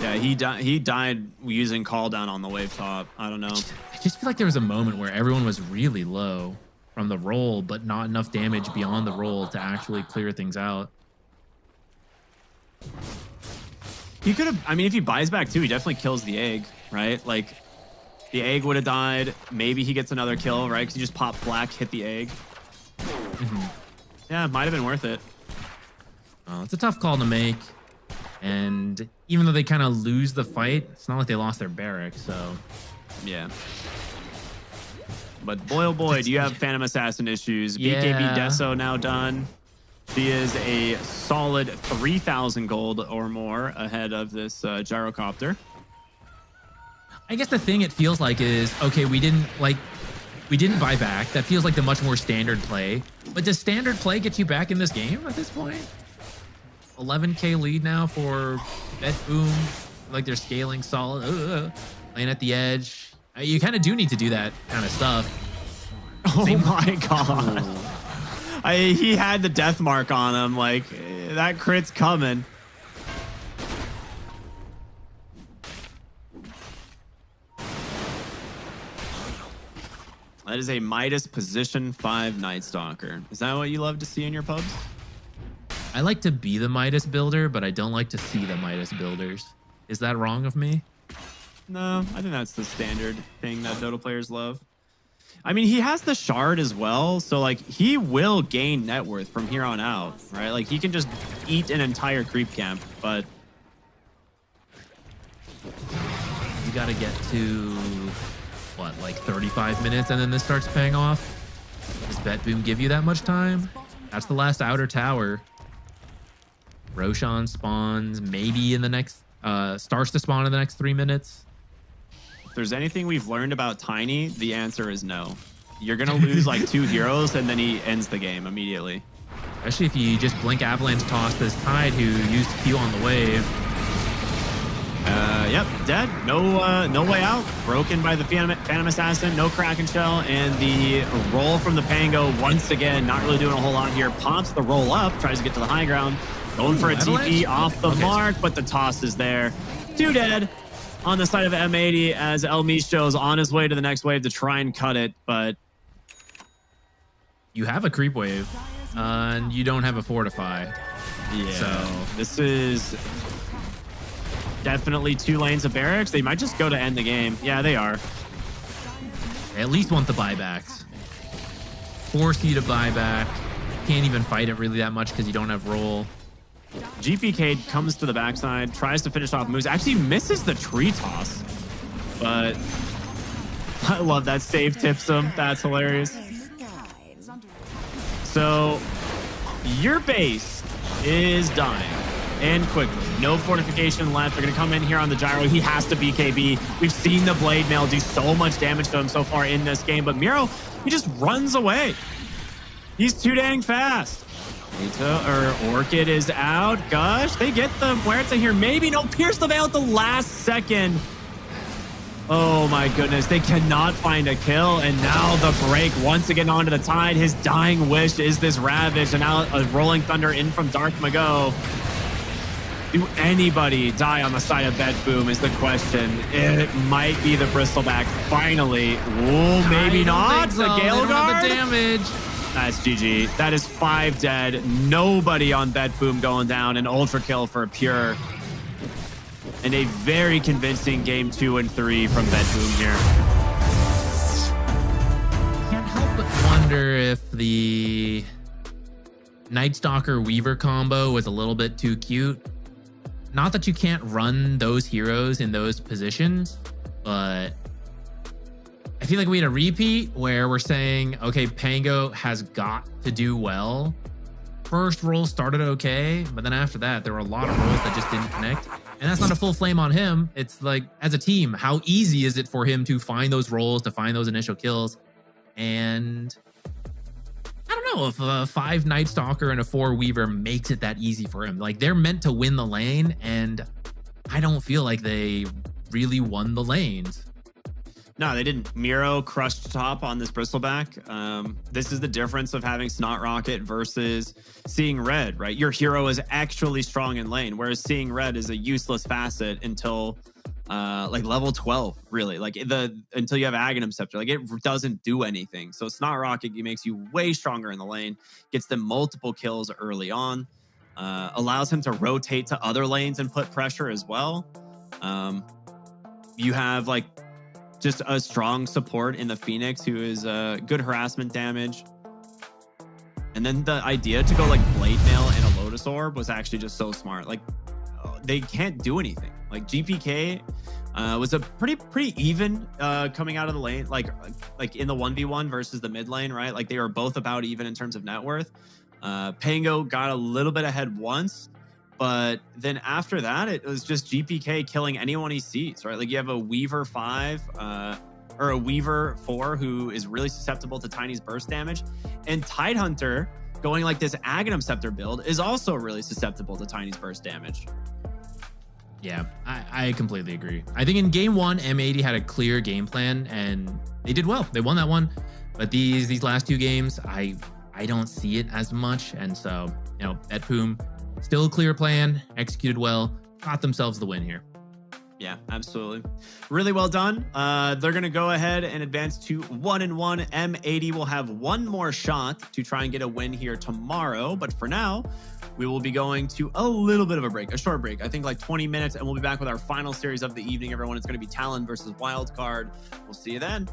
Speaker 11: Yeah, he died using call down on the wave top. I don't know.
Speaker 9: I just feel like there was a moment where everyone was really low from the roll, but not enough damage beyond the roll to actually clear things out.
Speaker 11: He could have, I mean, if he buys back too, he definitely kills the Egg, right? Like, the Egg would have died. Maybe he gets another kill, right? Because he just pop flak, hit the Egg. Yeah, it might have been worth it.
Speaker 9: Well, it's a tough call to make. And even though they kind of lose the fight, it's not like they lost their barrack, so.
Speaker 11: Yeah. But boy, oh boy, do you have Phantom Assassin issues.
Speaker 9: Yeah.
Speaker 11: BKB Deso now done. She is a solid 3,000 gold or more ahead of this Gyrocopter.
Speaker 9: I guess the thing it feels like is, okay, we didn't buy back. That feels like the much more standard play. But does standard play get you back in this game at this point? 11k lead now for BetBoom. Like they're scaling solid. Playing at the edge. You kind of do need to do that kind of stuff.
Speaker 11: Oh my god. He had the death mark on him. Like, that crit's coming. That is a Midas position 5 Night Stalker. Is that what you love to see in your pubs?
Speaker 9: I like to be the Midas builder, but I don't like to see the Midas builders. Is that wrong of me?
Speaker 11: No, I think that's the standard thing that Dota players love. I mean, he has the shard as well, so like he will gain net worth from here on out, right? Like he can just eat an entire creep camp, but
Speaker 9: You got to get to, what, like 35 minutes and then this starts paying off? Does BetBoom give you that much time? That's the last outer tower. Roshan spawns maybe in the next, starts to spawn in the next 3 minutes.
Speaker 11: if there's anything we've learned about Tiny, the answer is no. You're going to lose like 2 heroes and then he ends the game immediately.
Speaker 9: Especially if you just blink Avalanche toss this Tide who used Q on the wave.
Speaker 11: Yep, dead. No way out. Broken by the Phantom Assassin. No Kraken Shell. And the roll from the Pango, once again, not really doing a whole lot here. Pops the roll up, tries to get to the high ground. Going for a TP off the mark, but the toss is there. 2 dead. on the side of M80 as El Micho is on his way to the next wave to try and cut it, but
Speaker 9: you have a creep wave, and you don't have a fortify.
Speaker 11: Yeah.
Speaker 9: So
Speaker 11: this is definitely 2 lanes of barracks. They might just go to end the game. Yeah, they are.
Speaker 9: They at least want the buybacks. Force you to buy back. Can't even fight it really that much because you don't have roll.
Speaker 11: GPK comes to the backside, tries to finish off moves, actually misses the tree toss. But I love that save tips him. That's hilarious. So your base is dying. And quickly. No fortification left. They're going to come in here on the gyro. He has to BKB. We've seen the blade mail do so much damage to him so far in this game. But Miro, he just runs away. He's too dang fast. Orchid is out. Gosh, they get the Muerta here. Maybe. No, pierce the veil at the last second. Oh my goodness. They cannot find a kill. And now the break once again onto the tide. His dying wish is this Ravage. And now a Rolling Thunder in from Dark Mago. Do anybody die on the side of BetBoom is the question. It might be the Bristleback finally. Oh, maybe not.
Speaker 9: So.
Speaker 11: The Gale Guard.
Speaker 9: The damage.
Speaker 11: That's GG. That is 5 dead. Nobody on BetBoom going down. An ultra kill for Pure. And a very convincing game 2 and 3 from BetBoom here.
Speaker 9: Can't help but wonder if the Night Stalker Weaver combo was a little bit too cute. Not that you can't run those heroes in those positions, but I feel like we had a repeat where we're saying, okay, Pango has got to do well. First roll started okay, but then after that, there were a lot of rolls that just didn't connect. And that's not a full flame on him. It's like, as a team, how easy is it for him to find those rolls, to find those initial kills? And I don't know if a 5 Night Stalker and a 4 Weaver makes it that easy for him. Like, they're meant to win the lane, and I don't feel like they really won the lanes.
Speaker 11: No, they didn't. Miro crushed top on this Bristleback. This is the difference of having Snot Rocket versus Seeing Red, right? Your hero is actually strong in lane, whereas Seeing Red is a useless facet until like level 12, really. Like until you have Aghanim Scepter, like it doesn't do anything. So Snot Rocket makes you way stronger in the lane, gets them multiple kills early on, allows him to rotate to other lanes and put pressure as well. You have like just a strong support in the Phoenix who is good harassment damage. And then the idea to go like Blade Mail and a Lotus Orb was actually just so smart. Like they can't do anything. Like GPK was a pretty even coming out of the lane, like in the 1v1 versus the mid lane, right? Like they were both about even in terms of net worth. Pango got a little bit ahead once, but then after that, it was just GPK killing anyone he sees, right? Like you have a Weaver 5 or a Weaver 4 who is really susceptible to Tiny's burst damage. And Tidehunter going like this Aghanim Scepter build is also really susceptible to Tiny's burst damage.
Speaker 9: Yeah, I completely agree. I think in game 1, M80 had a clear game plan and they did well. They won that one. But these last 2 games, I don't see it as much. And so, you know, BetBoom, still a clear plan, executed well, got themselves the win here.
Speaker 11: Yeah, absolutely. Really well done. They're going to go ahead and advance to 1-1. M80 will have one more shot to try and get a win here tomorrow. But for now, we will be going to a little bit of a break, a short break. I think like 20 minutes, and we'll be back with our final series of the evening, everyone. It's going to be Talon versus Wildcard. We'll see you then.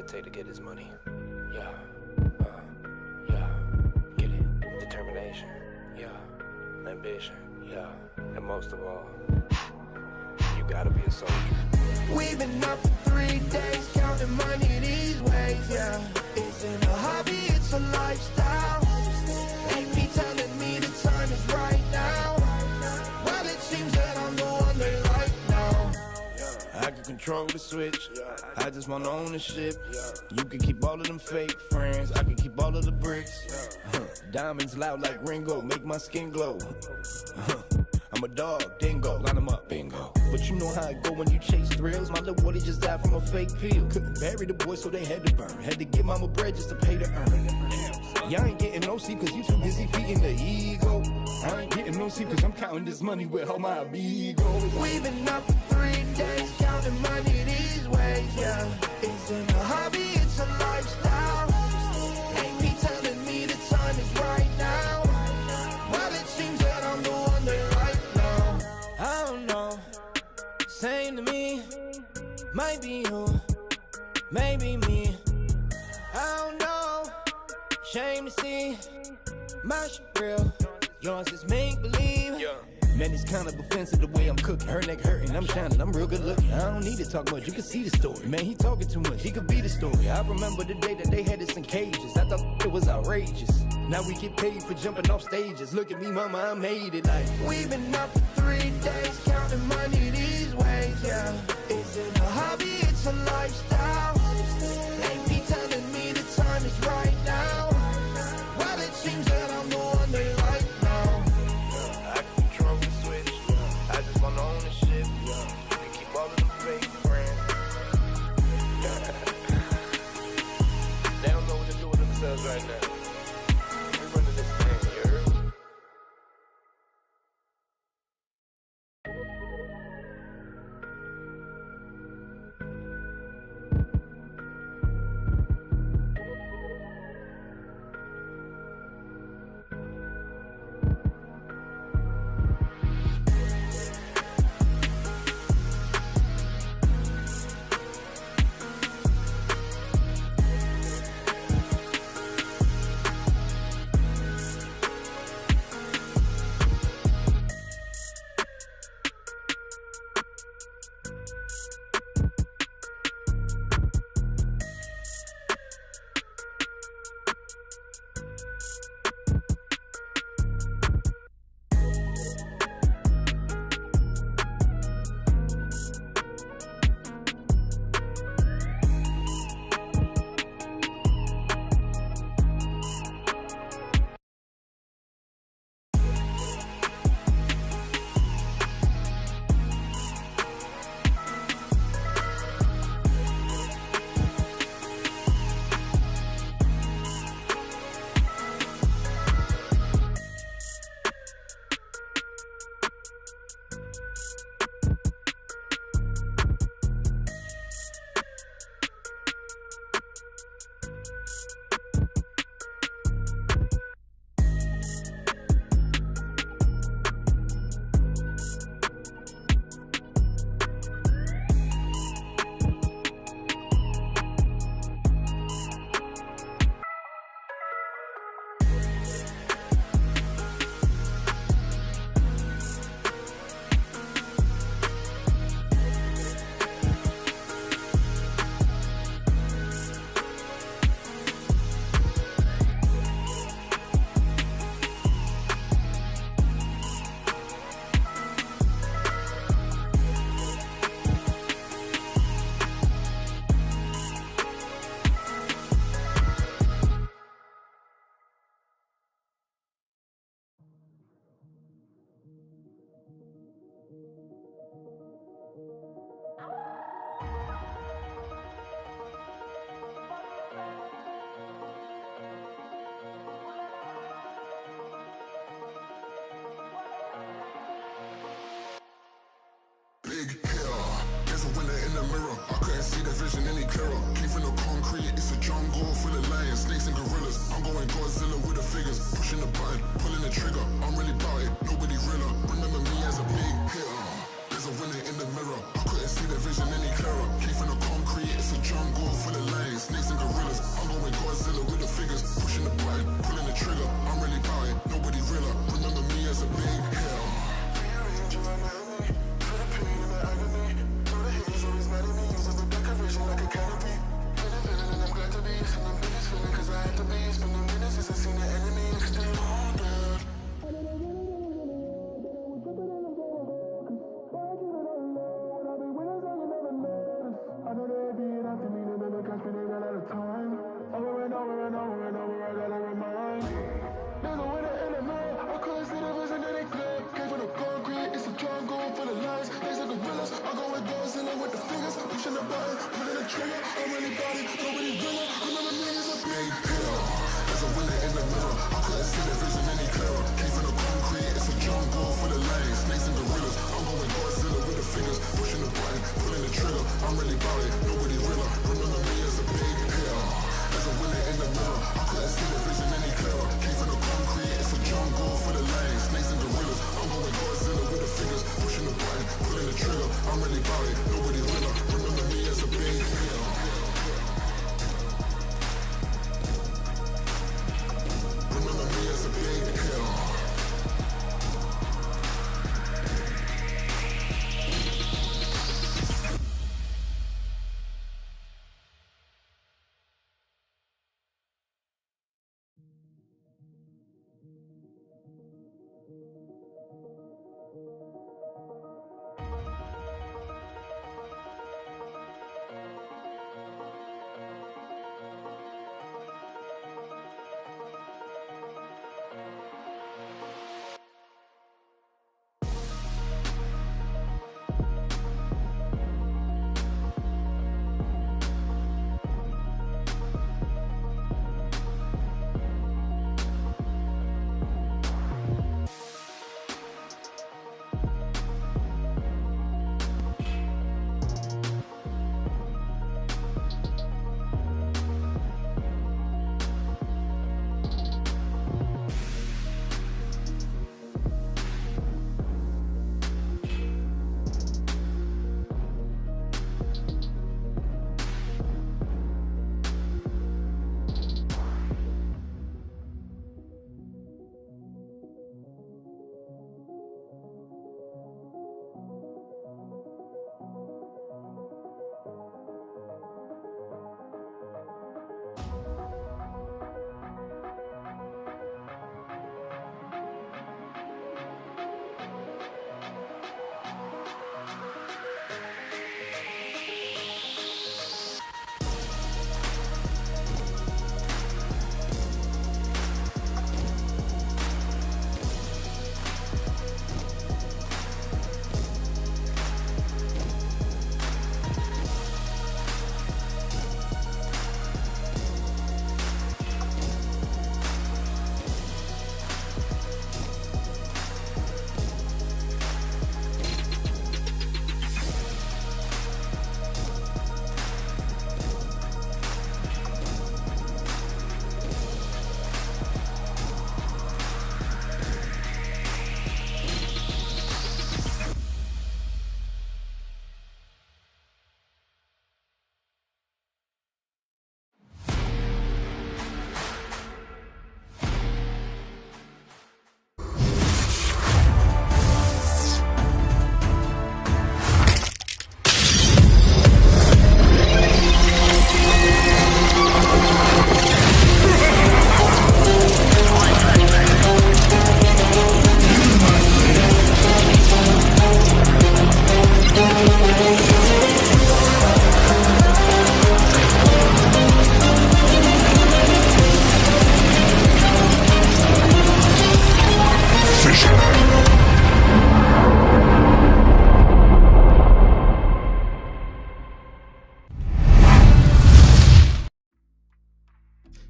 Speaker 3: take to get his money. Yeah, get it. Determination, yeah. Ambition, yeah. And most of all, you gotta be a soldier.
Speaker 4: We've been up for 3 days, counting money these ways, yeah. Isn't a hobby, it's a lifestyle. Ain't me telling me the time is right now. Well, it seems that I'm the one they like now.
Speaker 13: I can control the switch, I just want ownership. You can keep all of them fake friends, I can keep all of the bricks. Diamonds loud like Ringo, make my skin glow. I'm a dog, dingo, line them up, bingo. But you know how it go when you chase thrills. My little boy just died from a fake pill. Couldn't bury the boy, so they had to burn. Had to give mama bread just to pay to earn. Y'all ain't getting no sleep cause you too busy feeding the ego. I ain't getting no sleep cause I'm counting this money with all my amigos.
Speaker 4: We've been up for 3 days, counting money these ways, yeah. Isn't a hobby, it's a lifestyle. Ain't me telling me the time is right now. Well, it seems that I'm the one they like now.
Speaker 6: I don't know, same to me. Might be you, maybe me. I don't know, shame to see. My shit real, yours is make believe.
Speaker 13: Man, it's kind of offensive the way I'm cooking. Her neck hurting, I'm shining, I'm real good looking. I don't need to talk much, you can see the story. Man, he talking too much, he could be the story. I remember the day that they had us in cages. I thought it was outrageous. Now we get paid for jumping off stages. Look at me, mama, I made it like.
Speaker 4: We've been up for 3 days, counting money these ways, yeah. Isn't a hobby, it's a lifestyle. Ain't me telling me the time is right now. Well, it seems that I'm the one they like now.
Speaker 13: I can control the switch, I just want ownership. You can keep all of them fake friends. They don't know what to do with themselves right now. We running this thing, you heard?
Speaker 5: Vision any clearer. Keep in the concrete, it's a jungle full of lions. Snakes figures, pushing the button, pulling the trigger. I'm really about it, nobody realer. Remember me as a big hill. Rearrange my memory, for the pain and the agony. All the haters always mad at me, use of a decoration like a canopy. Been a villain and I'm glad to be. Feeling biggest feeling cause I had to be. Spending minutes since I seen the enemy. Stay haunted. I know they be it after me, they never catch me, they ran out of time. Over and over and over and over, I gotta remind. There's a winner in the middle, I couldn't see the vision that they clear. Came from the concrete, it's a jungle full of lies. There's like gorillas, I go with Godzilla with the fingers, pushing the button, pulling the trigger. I'm really about it, nobody realer. Remember me as a big hill. There's a winner in the middle, I couldn't see the vision any clearer. Came from the concrete, it's a jungle full of lions. Snakes and gorillas, I'm going Godzilla with the fingers, pushing the button, pulling the trigger. I'm really about it, nobody realer. Remember me as a big hill. There's a winner in the middle, I couldn't see the vision any clearer. Came from the concrete, it's a jungle full of lions. Snakes and gorillas, I'm going Godzilla with the fingers, pushing the button, pulling the trigger. I'm really about it, nobody realer. Remember me as a big hill. Remember me as a big hill.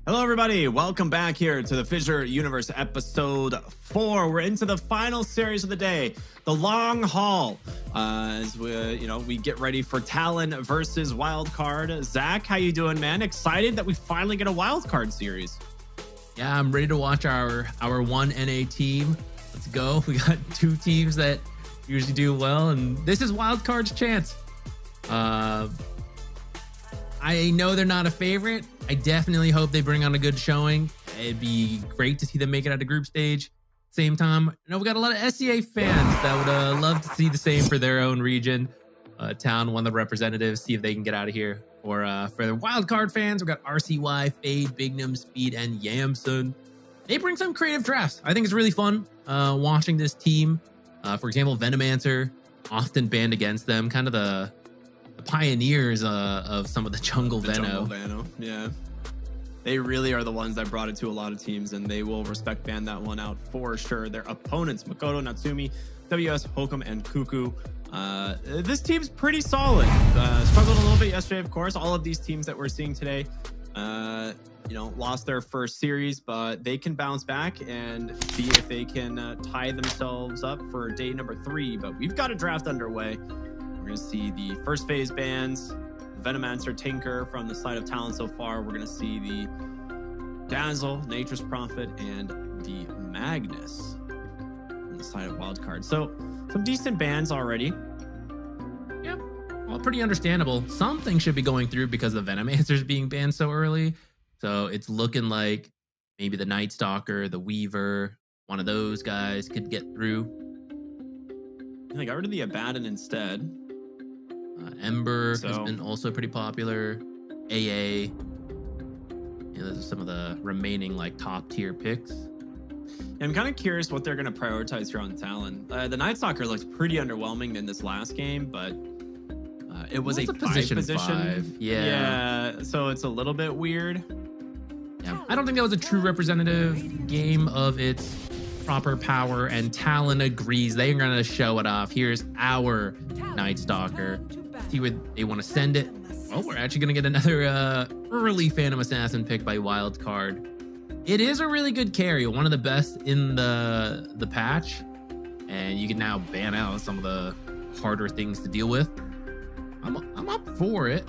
Speaker 11: Hello, everybody. Welcome back here to the FISSURE Universe Episode 4. We're into the final series of the day, the long haul. As we get ready for Talon versus Wildcard. Zach, how you doing, man? Excited that we finally get a Wildcard series.
Speaker 9: Yeah, I'm ready to watch our one NA team. Let's go. We got two teams that usually do well, and this is Wildcard's chance. I know they're not a favorite. I definitely hope they bring on a good showing. It'd be great to see them make it out of group stage. Same time, we got a lot of SEA fans that would love to see the same for their own region. Talon, one of the representatives, see if they can get out of here. Or for the Wildcard fans, we've got RCY, Fade, Bignum, Speed, and Yamson. They bring some creative drafts. I think it's really fun watching this team. For example, Venomancer, often banned against them, kind of the pioneers of some of the jungle Veno.
Speaker 11: Yeah. They really are the ones that brought it to a lot of teams, and they will respect ban that one out for sure. Their opponents, Makoto, Natsumi, WS, Hokum, and Kuku. This team's pretty solid. Struggled a little bit yesterday, of course. All of these teams that we're seeing today, lost their first series, but they can bounce back and see if they can tie themselves up for day number 3. But we've got a draft underway. We're going to see the first phase bans. Venomancer, Tinker from the side of Talon so far. We're going to see the Dazzle, Nature's Prophet, and the Magnus on the side of Wildcard. So some decent bans already.
Speaker 9: Yeah, well, pretty understandable. Something should be going through because the Venomancer's being banned so early. So it's looking like maybe the Night Stalker, the Weaver, one of those guys could get through.
Speaker 11: And they got rid of the Abaddon instead.
Speaker 9: Ember has been also pretty popular. AA. Those are some of the remaining top tier picks.
Speaker 11: I'm kind of curious what they're going to prioritize here on Talon. The Night Stalker looked pretty underwhelming in this last game, but it was a position 5.
Speaker 9: Yeah.
Speaker 11: So it's a little bit weird.
Speaker 9: Yeah, I don't think that was a true representative game of its proper power, and Talon agrees. They're going to show it off. Here's our Night Stalker. See where they want to send it. Well, we're actually going to get another early Phantom Assassin pick by Wildcard. It is a really good carry, one of the best in the patch, and you can now ban out some of the harder things to deal with. I'm up for it.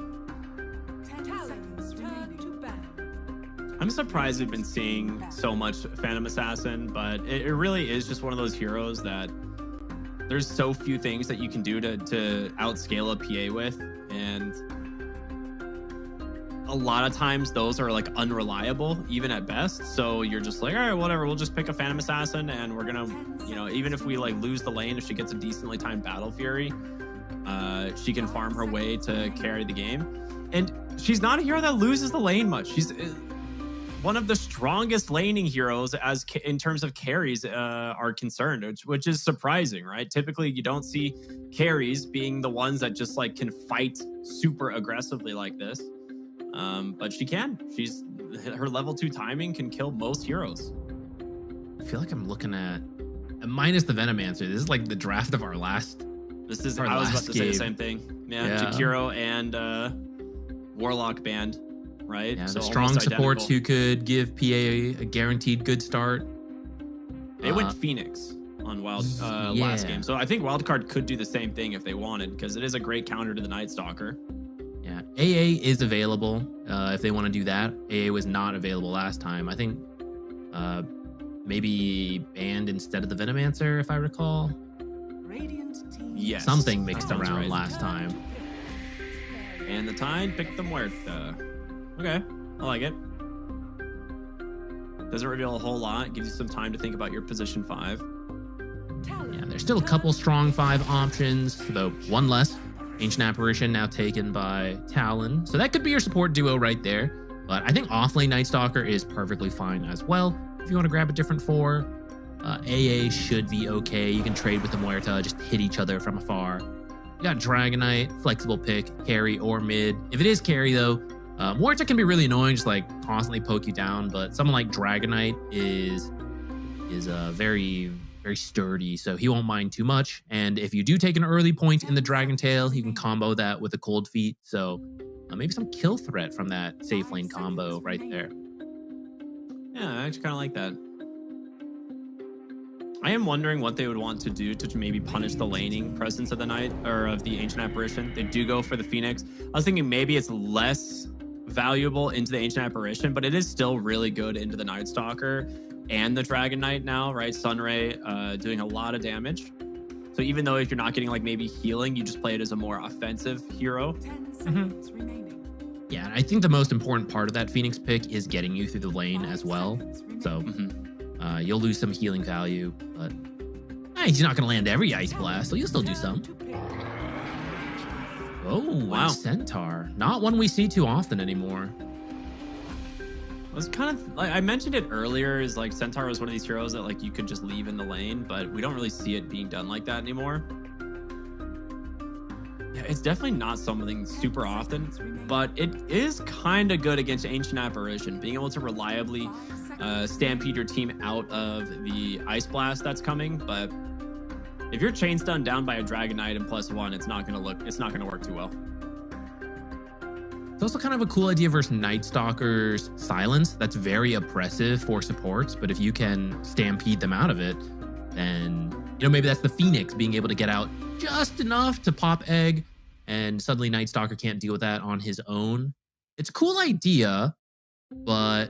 Speaker 11: I'm surprised we've been seeing so much Phantom Assassin, but it really is just one of those heroes that there's so few things that you can do to outscale a PA with, and a lot of times those are unreliable even at best. So you're just like, all right, whatever, we'll just pick a Phantom Assassin, and we're gonna, even if we lose the lane, if she gets a decently timed Battle Fury, she can farm her way to carry the game. And she's not a hero that loses the lane much. She's one of the strongest laning heroes in terms of carries are concerned, which is surprising, right? Typically, you don't see carries being the ones that just can fight super aggressively like this. But she can. Her level 2 timing can kill most heroes.
Speaker 9: I feel like I'm looking at minus the Venomancer. This is the draft of our last.
Speaker 11: I was about to say the same thing. Yeah. Jakiro and Warlock band. Right?
Speaker 9: Yeah, so the strong supports who could give PA a guaranteed good start.
Speaker 11: They went Phoenix on last game. So I think Wildcard could do the same thing if they wanted, because it is a great counter to the Night Stalker.
Speaker 9: Yeah, AA is available if they want to do that. AA was not available last time. I think maybe banned instead of the Venomancer, if I recall.
Speaker 11: Yes.
Speaker 9: Something mixed around last time.
Speaker 11: And the Tide picked the Muerta. Okay, I like it. Doesn't reveal a whole lot. Gives you some time to think about your position 5.
Speaker 9: Yeah, there's still a couple strong 5 options, though one less. Ancient Apparition now taken by Talon. So that could be your support duo right there. But I think offlane Night Stalker is perfectly fine as well. If you want to grab a different 4, AA should be okay. You can trade with the Muerta, just hit each other from afar. You got Dragonite, flexible pick, carry or mid. If it is carry though, Muerta can be really annoying, just constantly poke you down, but someone like Dragonite is very, very sturdy, so he won't mind too much. And if you do take an early point in the Dragon Tail, you can combo that with a Cold Feet, so maybe some kill threat from that safe lane combo right there.
Speaker 11: Yeah, I actually kind of like that. I am wondering what they would want to do to maybe punish the laning presence of the Night, or of the Ancient Apparition. They do go for the Phoenix. I was thinking maybe it's less valuable into the Ancient Apparition, but it is still really good into the Night Stalker and the Dragon Knight now, right? Sunray doing a lot of damage. So even though if you're not getting maybe healing, you just play it as a more offensive hero.
Speaker 7: 10 seconds remaining.
Speaker 9: Yeah, and I think the most important part of that Phoenix pick is getting you through the lane as well. So you'll lose some healing value, but he's not going to land every Ice Blast, so you'll still do some. Oh, wow. Centaur. Not one we see too often anymore.
Speaker 11: I was kind of like, I mentioned it earlier, is like Centaur was one of these heroes that like you could just leave in the lane, but we don't really see it being done like that anymore. Yeah, it's definitely not something super often, but it is kind of good against Ancient Apparition, being able to reliably stampede your team out of the Ice Blast that's coming. But if you're chain stunned down by a Dragon Knight and +1, it's not gonna work too well.
Speaker 9: It's also kind of a cool idea versus Night Stalker's Silence. That's very oppressive for supports, but if you can stampede them out of it, then, you know, maybe that's the Phoenix being able to get out just enough to pop egg, and suddenly Night Stalker can't deal with that on his own. It's a cool idea, but,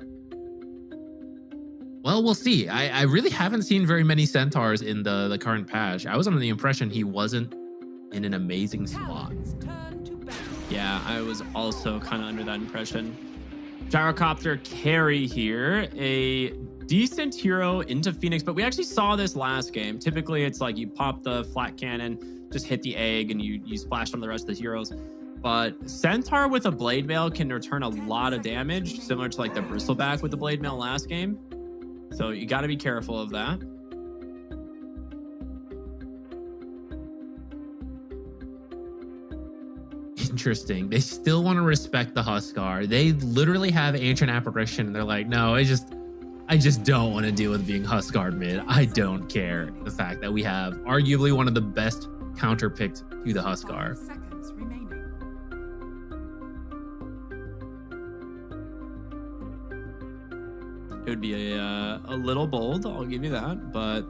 Speaker 9: well, we'll see. I really haven't seen very many Centaurs in the current patch. I was under the impression he wasn't in an amazing spot.
Speaker 11: Yeah, I was also kind of under that impression. Gyrocopter carry here, a decent hero into Phoenix, but we actually saw this last game. Typically, it's like you pop the flat cannon, just hit the egg, and you splash on the rest of the heroes. But Centaur with a Blade Mail can return a lot of damage, similar to like the Bristleback with the Blade Mail last game. So you got to be careful of that.
Speaker 9: Interesting. They still want to respect the Huskar. They literally have Ancient Apparition, and they're like, no, I just don't want to deal with being Huskar mid. I don't care the fact that we have arguably one of the best counter picked to the Huskar.
Speaker 11: It would be a little bold, I'll give you that, but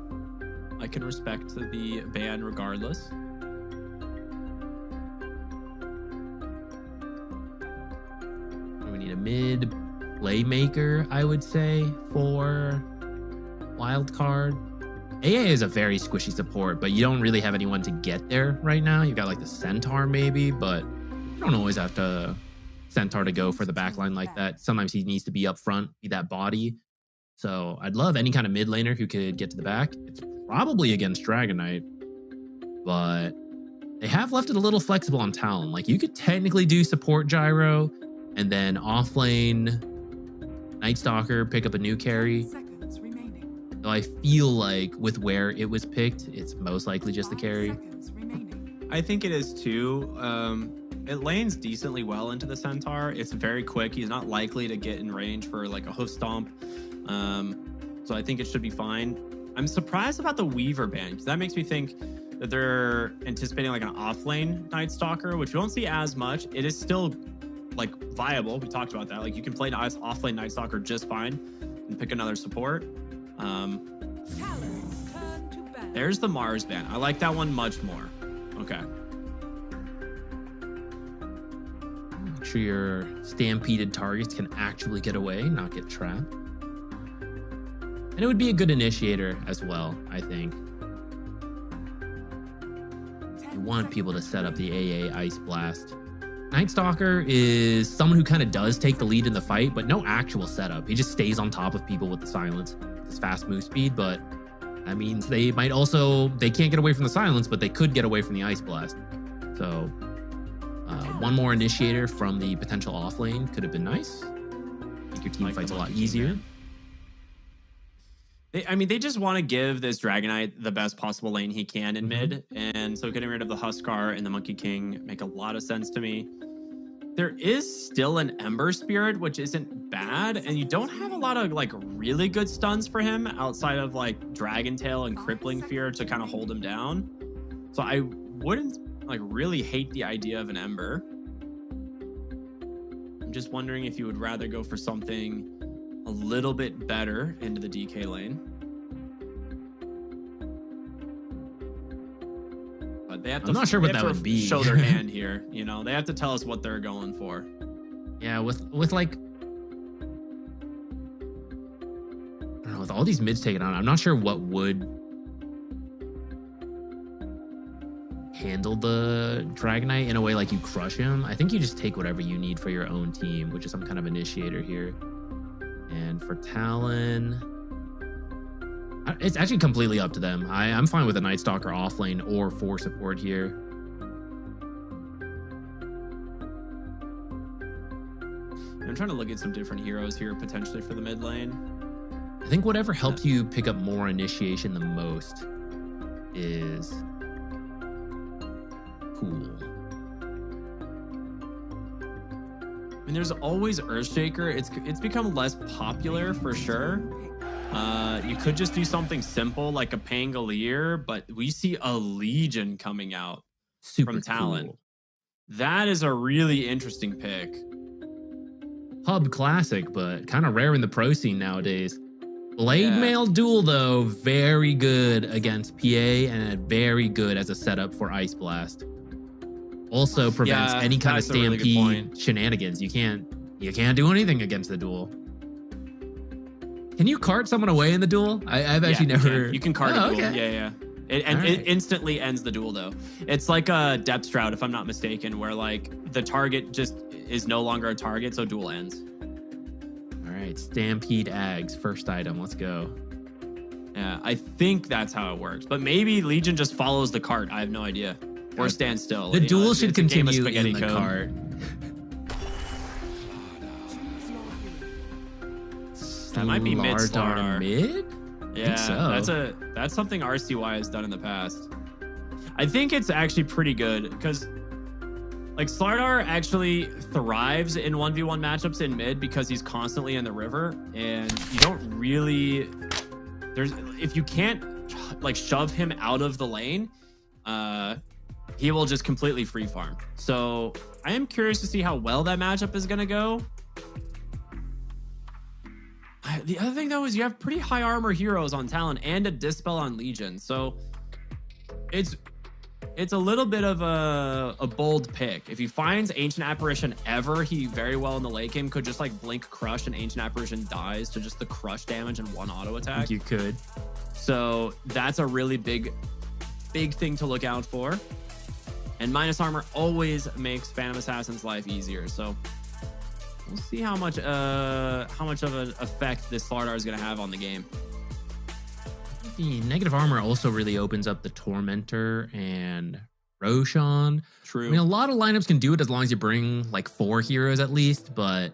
Speaker 11: I can respect the ban regardless.
Speaker 9: We need a mid playmaker, I would say, for Wildcard. AA is a very squishy support, but you don't really have anyone to get there right now. You've got like the Centaur maybe, but you don't always have to Centaur to go for the backline like that. Sometimes he needs to be up front, be that body. So I'd love any kind of mid laner who could get to the back. It's probably against Dragon Knight, but they have left it a little flexible on Talon. Like you could technically do support gyro and then offlane Night Stalker, pick up a new carry. So I feel like with where it was picked, it's most likely just the carry.
Speaker 11: I think it is too. It lanes decently well into the Centaur. It's very quick. He's not likely to get in range for like a hoof stomp. So I think it should be fine. I'm surprised about the Weaver ban, because that makes me think that they're anticipating like an offlane Night Stalker, which we won't see as much. It is still like viable. We talked about that. Like you can play offlane Night Stalker just fine and pick another support. There's the Mars ban. I like that one much more. Okay.
Speaker 9: Make sure your stampeded targets can actually get away, not get trapped. And it would be a good initiator as well, I think. You want people to set up the AA Ice Blast. Night Stalker is someone who kind of does take the lead in the fight, but no actual setup. He just stays on top of people with the silence, his fast move speed, but that means they might also, they can't get away from the silence, but they could get away from the Ice Blast. So one more initiator from the potential off lane could have been nice. Make your team fights a lot easier.
Speaker 11: They just want to give this Dragon Knight the best possible lane he can in mid, and so getting rid of the Huskar and the Monkey King make a lot of sense to me. There is still an Ember Spirit, which isn't bad, and you don't have a lot of like really good stuns for him outside of like Dragon Tail and Crippling Fear to kind of hold him down. So I wouldn't like really hate the idea of an Ember. I'm just wondering if you would rather go for something a little bit better into the DK lane. But they have to,
Speaker 9: I'm not sure what that would be.
Speaker 11: Show their hand here. You know, they have to tell us what they're going for.
Speaker 9: Yeah, with like, I don't know, with all these mids taken on, I'm not sure what would handle the Dragonite in a way like you crush him. I think you just take whatever you need for your own team, which is some kind of initiator here. And for Talon, it's actually completely up to them. I'm fine with a Night Stalker off lane or for support here.
Speaker 11: I'm trying to look at some different heroes here potentially for the mid lane.
Speaker 9: I think whatever helps you pick up more initiation the most is cool.
Speaker 11: I mean, there's always Earthshaker. It's become less popular for sure. You could just do something simple like a Pangolier, but we see a Legion coming out from Talon.
Speaker 9: Cool.
Speaker 11: That is a really interesting pick.
Speaker 9: Hub classic, but kind of rare in the pro scene nowadays. Blade Mail Duel, though, very good against PA and very good as a setup for Ice Blast. Also prevents any kind of stampede shenanigans. You can't do anything against the duel. Can you cart someone away in the duel? I've actually never.
Speaker 11: You can cart a duel. Yeah. It instantly ends the duel though. It's like a depth shroud, if I'm not mistaken, where like the target just is no longer a target, so duel ends.
Speaker 9: All right, Stampede Ags, first item. Let's go.
Speaker 11: Yeah, I think that's how it works. But maybe Legion just follows the cart. I have no idea. Or stand still.
Speaker 9: The duel should continue in the cart.
Speaker 11: That might be mid Slardar.
Speaker 9: Mid?
Speaker 11: Yeah,
Speaker 9: so.
Speaker 11: that's something RCY has done in the past. I think it's actually pretty good because like Slardar actually thrives in 1v1 matchups in mid because he's constantly in the river, and you don't really if you can't like shove him out of the lane, he will just completely free farm. So I am curious to see how well that matchup is gonna go. The other thing though is you have pretty high armor heroes on Talon and a Dispel on Legion, so it's a little bit of a bold pick. If he finds Ancient Apparition ever, he very well in the late game could just like blink crush and Ancient Apparition dies to just the crush damage and one auto attack.
Speaker 9: I think you could.
Speaker 11: So that's a really big thing to look out for. And minus armor always makes Phantom Assassin's life easier. So we'll see how much of an effect this Slardar is going to have on the game.
Speaker 9: The negative armor also really opens up the Tormentor and Roshan.
Speaker 11: True.
Speaker 9: I mean, a lot of lineups can do it as long as you bring like 4 heroes at least, but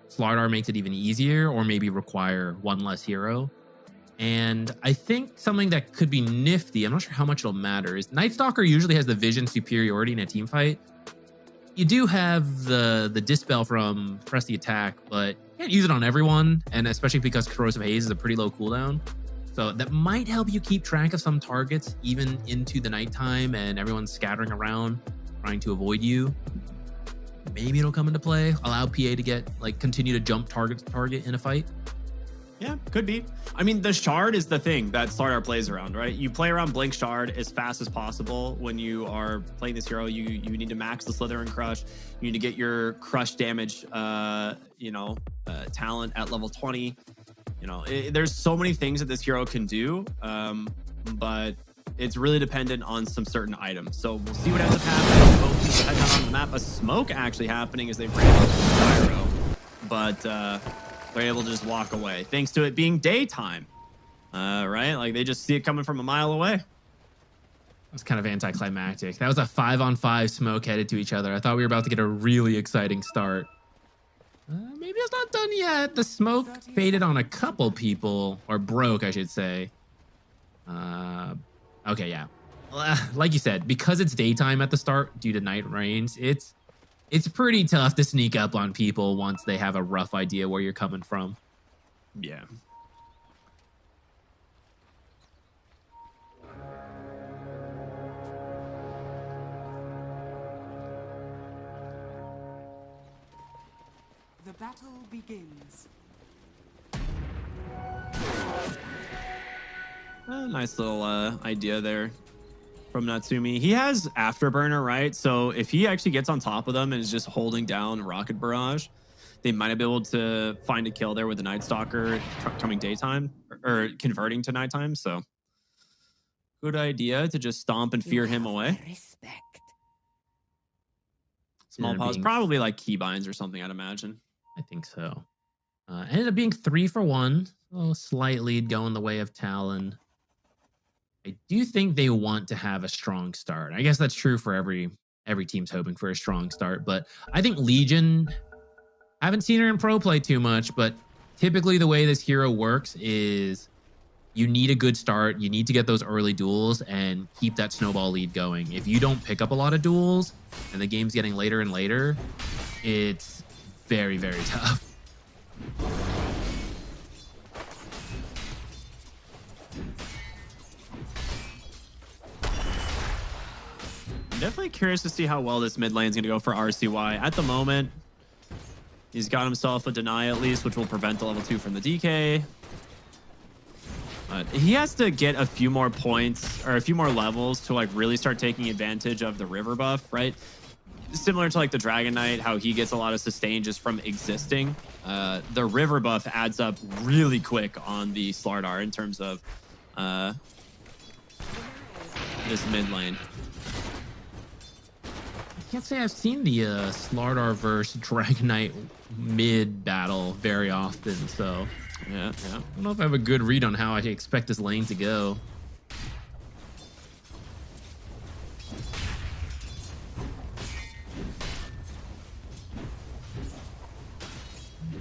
Speaker 9: Slardar makes it even easier, or maybe require 1 less hero. And I think something that could be nifty, I'm not sure how much it'll matter, is Night Stalker usually has the vision superiority in a team fight. You do have the Dispel from Press the Attack, but you can't use it on everyone, and especially because Corrosive Haze is a pretty low cooldown. So that might help you keep track of some targets even into the nighttime and everyone's scattering around trying to avoid you. Maybe it'll come into play, allow PA to get like continue to jump target to target in a fight.
Speaker 11: Yeah, could be. I mean, the shard is the thing that Slardar plays around, right? You play around Blink Shard as fast as possible when you are playing this hero. You need to max the Slither and Crush. You need to get your Crush damage, talent at level 20. You know, there's so many things that this hero can do, but it's really dependent on some certain items. So we'll see what ends up happening. Both teams head down on the map. A smoke actually happening as they ran out of Pyro, but they're able to just walk away thanks to it being daytime. Right? Like they just see it coming from a mile away.
Speaker 9: That's kind of anticlimactic. That was a 5-on-5 smoke headed to each other. I thought we were about to get a really exciting start. Maybe it's not done yet. The smoke faded on a couple people, or broke, I should say. Okay, yeah. Like you said, because it's daytime at the start due to night rains, it's pretty tough to sneak up on people once they have a rough idea where you're coming from.
Speaker 11: Yeah.
Speaker 7: The battle begins.
Speaker 11: Nice little idea there from Natsumi. He has Afterburner, right? So if he actually gets on top of them and is just holding down Rocket Barrage, they might have been able to find a kill there with the Night Stalker coming daytime or converting to nighttime. So good idea to just stomp and fear him away. Small pause, probably like keybinds or something, I'd imagine.
Speaker 9: I think so. Ended up being 3 for 1. A slight lead going the way of Talon. I do think they want to have a strong start. I guess that's true for every team's hoping for a strong start, but I think Legion, I haven't seen her in pro play too much, but typically the way this hero works is you need a good start. You need to get those early duels and keep that snowball lead going. If you don't pick up a lot of duels and the game's getting later and later, it's very, very tough.
Speaker 11: I'm definitely curious to see how well this mid lane is going to go for RCY. At the moment, he's got himself a deny at least, which will prevent the level 2 from the DK. But he has to get a few more points or a few more levels to like really start taking advantage of the river buff, right? Similar to like the Dragon Knight, how he gets a lot of sustain just from existing. The river buff adds up really quick on the Slardar in terms of this mid lane.
Speaker 9: I can't say I've seen the Slardar versus Dragon Knight mid battle very often, so yeah. I don't know if I have a good read on how I expect this lane to go.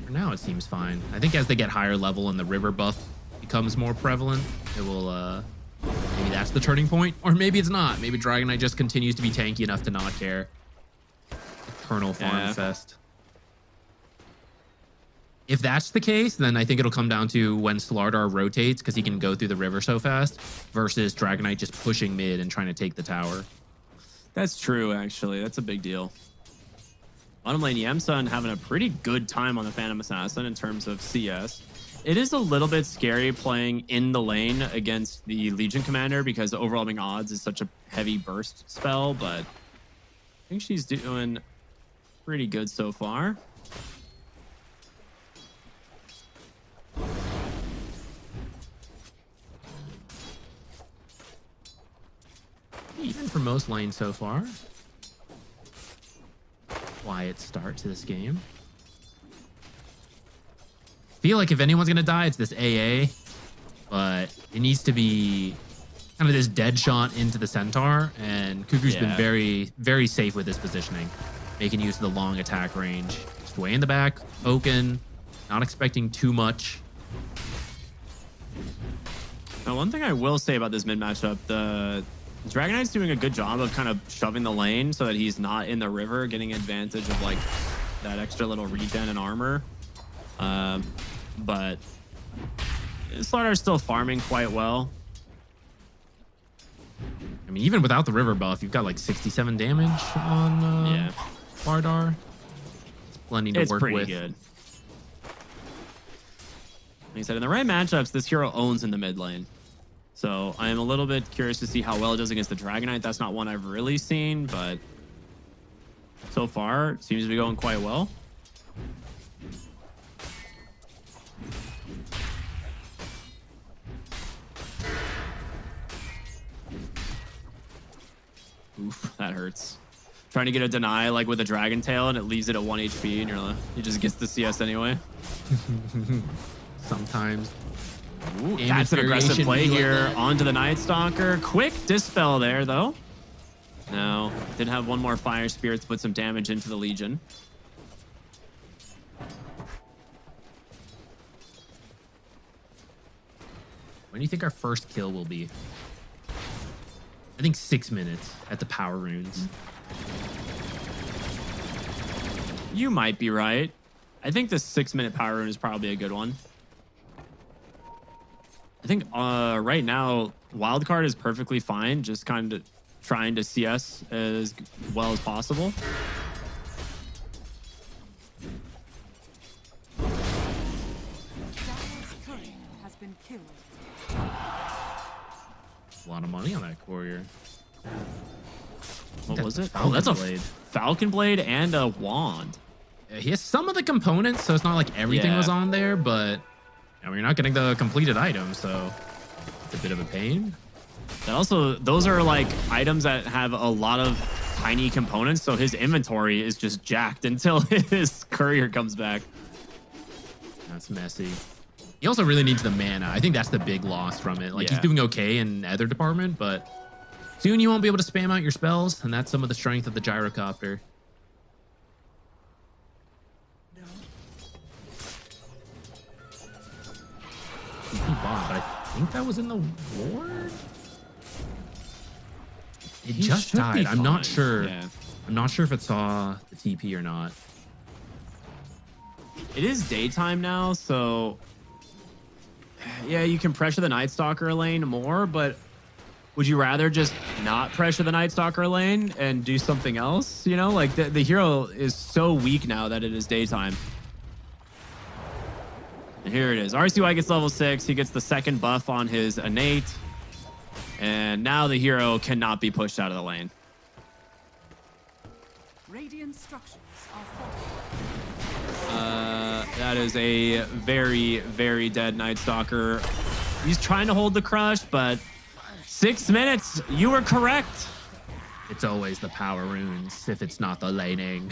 Speaker 9: For now, it seems fine. I think as they get higher level and the river buff becomes more prevalent, it will maybe that's the turning point, or maybe it's not. Maybe Dragon Knight just continues to be tanky enough to not care. Eternal farm fest. If that's the case, then I think it'll come down to when Slardar rotates, because he can go through the river so fast, versus Dragon Knight just pushing mid and trying to take the tower.
Speaker 11: That's true, actually. That's a big deal. Bottom lane, Yemsun having a pretty good time on the Phantom Assassin in terms of CS. It is a little bit scary playing in the lane against the Legion Commander because overwhelming odds is such a heavy burst spell, but I think she's doing pretty good so far.
Speaker 9: Even for most lanes so far. Quiet start to this game. Feel like if anyone's gonna die, it's this AA, but it needs to be kind of this dead shot into the Centaur, and Cuckoo's been very, very safe with his positioning, making use of the long attack range. Just way in the back, Oaken, not expecting too much.
Speaker 11: Now, one thing I will say about this mid matchup, the Dragon Knight's doing a good job of kind of shoving the lane so that he's not in the river, getting advantage of like that extra little regen and armor. But Slardar's still farming quite well.
Speaker 9: I mean, even without the river buff, you've got like 67 damage on Slardar. It's plenty to work with.
Speaker 11: It's pretty good. Like I said, in the right matchups, this hero owns in the mid lane. So I am a little bit curious to see how well it does against the Dragon Knight. That's not one I've really seen, but so far it seems to be going quite well. Oof, that hurts. Trying to get a deny like with a Dragon Tail and it leaves it at 1 HP and you're like, he just gets the CS anyway.
Speaker 9: Sometimes.
Speaker 11: Ooh, that's an aggressive play here onto the Night Stalker. Quick dispel there, though. No, did have one more Fire Spirit to put some damage into the Legion.
Speaker 9: When do you think our first kill will be? I think 6 minutes at the power runes.
Speaker 11: You might be right. I think the 6-minute power rune is probably a good one. I think right now, Wildcard is perfectly fine, just kind of trying to CS as well as possible.
Speaker 7: Has been killed.
Speaker 9: A lot of money on that courier.
Speaker 11: What was it? Oh, that's a Falcon Blade and a wand.
Speaker 9: He has some of the components, so it's not like everything was on there, but you know, you're not getting the completed item, so it's a bit of a pain.
Speaker 11: And also, those are like items that have a lot of tiny components, so his inventory is just jacked until his courier comes back.
Speaker 9: That's messy. He also really needs the mana. I think that's the big loss from it. Like, he's doing okay in other department, but soon you won't be able to spam out your spells, and that's some of the strength of the gyrocopter. But I think that was in the ward. It just died. I'm not sure.
Speaker 11: Yeah.
Speaker 9: I'm not sure if it saw the TP or not.
Speaker 11: It is daytime now, so yeah, you can pressure the Night Stalker lane more, but would you rather just not pressure the Night Stalker lane and do something else? You know, like the hero is so weak now that it is daytime. And here it is. RCY gets level 6. He gets the second buff on his innate. And now the hero cannot be pushed out of the lane.
Speaker 7: Radiant structures are
Speaker 11: That is a very, very dead Night Stalker. He's trying to hold the crush, but 6 minutes. You were correct.
Speaker 9: It's always the power runes if it's not the laning.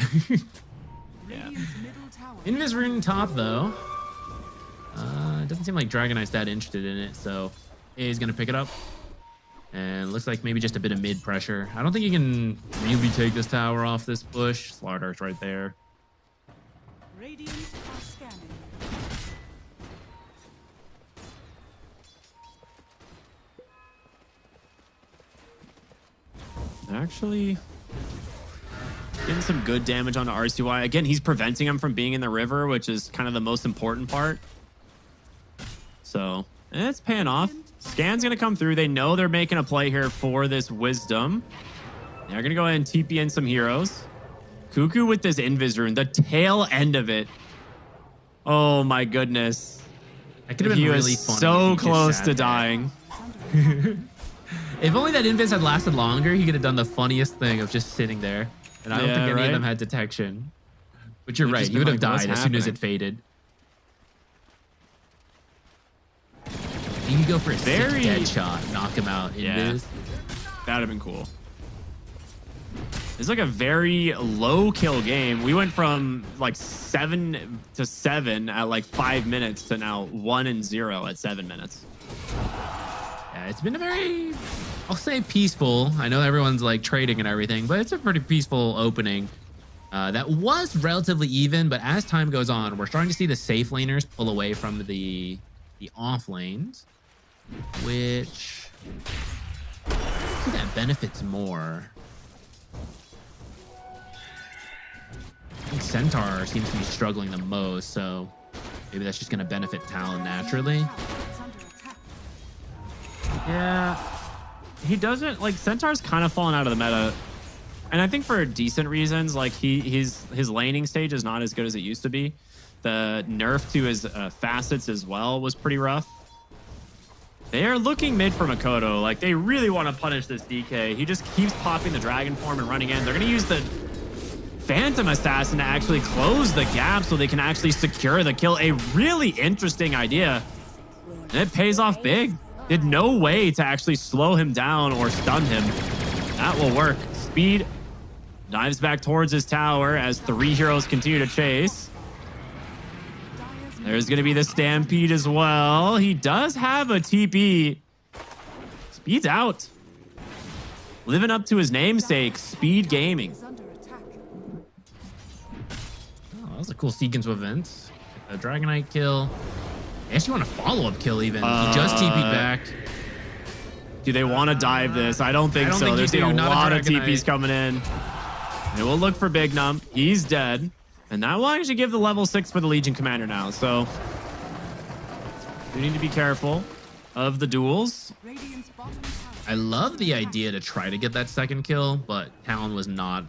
Speaker 11: Yeah.
Speaker 9: Invis rune top though. It doesn't seem like Dragon Knight's that interested in it, so he's gonna pick it up. And looks like maybe just a bit of mid pressure. I don't think he can really take this tower off this push. Slardark's right there.
Speaker 7: Radiant are scanning.
Speaker 11: Actually, getting some good damage onto RCY. Again, he's preventing him from being in the river, which is kind of the most important part. So it's paying off. Scan's going to come through. They know they're making a play here for this Wisdom. They're going to go ahead and TP in some heroes. Cuckoo with this Invis rune, the tail end of it. Oh my goodness.
Speaker 9: That could have been
Speaker 11: he
Speaker 9: really
Speaker 11: was
Speaker 9: funny.
Speaker 11: so close to dying.
Speaker 9: If only that Invis had lasted longer, he could have done the funniest thing of just sitting there. And I don't think any of them had detection. But you're right. He would have died as soon as it faded. You could go for a very dead shot, knock him out. Invis.
Speaker 11: That would have been cool. It's like a very low kill game. We went from like 7 to 7 at like 5 minutes to now 1-0 at 7 minutes.
Speaker 9: Yeah, it's been a very, I'll say peaceful. I know everyone's like trading and everything, but it's a pretty peaceful opening. That was relatively even, but as time goes on, we're starting to see the safe laners pull away from the off lanes, which I think that benefits more. I think Centaur seems to be struggling the most, so maybe that's just going to benefit Talon naturally.
Speaker 11: Yeah, he doesn't like Centaur's kind of fallen out of the meta, and I think for decent reasons. Like his laning stage is not as good as it used to be. The nerf to his facets as well was pretty rough. They are looking mid for Makoto. Like they really want to punish this DK. He just keeps popping the dragon form and running in. They're going to use the Phantom Assassin to actually close the gap so they can actually secure the kill. A really interesting idea. And it pays off big. Did no way to actually slow him down or stun him. That will work. Speed dives back towards his tower as 3 heroes continue to chase. There's going to be the Stampede as well. He does have a TP. Speed's out. Living up to his namesake, Speed Gaming.
Speaker 9: That was a cool sequence of events. A Dragon Knight kill. I guess you want a follow-up kill even. He just TP'd back.
Speaker 11: Do they want to dive this? I don't think so. There's a lot of TPs coming in. And we'll look for Big Nump. He's dead. And that will actually give the level 6 for the Legion Commander now. So we need to be careful of the duels.
Speaker 9: I love the idea to try to get that second kill, but Talon was not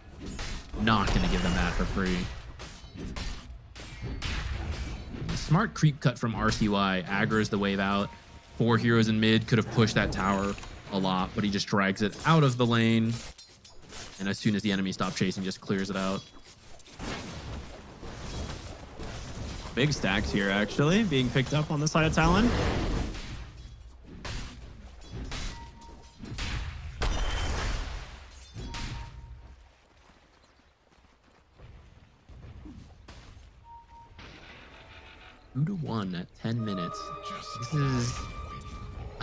Speaker 9: going to give them that for free. Smart creep cut from RCY. Aggro's the wave out. 4 heroes in mid could have pushed that tower a lot, but he just drags it out of the lane. And as soon as the enemy stop chasing, just clears it out.
Speaker 11: Big stacks here, actually, being picked up on the side of Talon.
Speaker 9: 2-1 at 10 minutes. This is...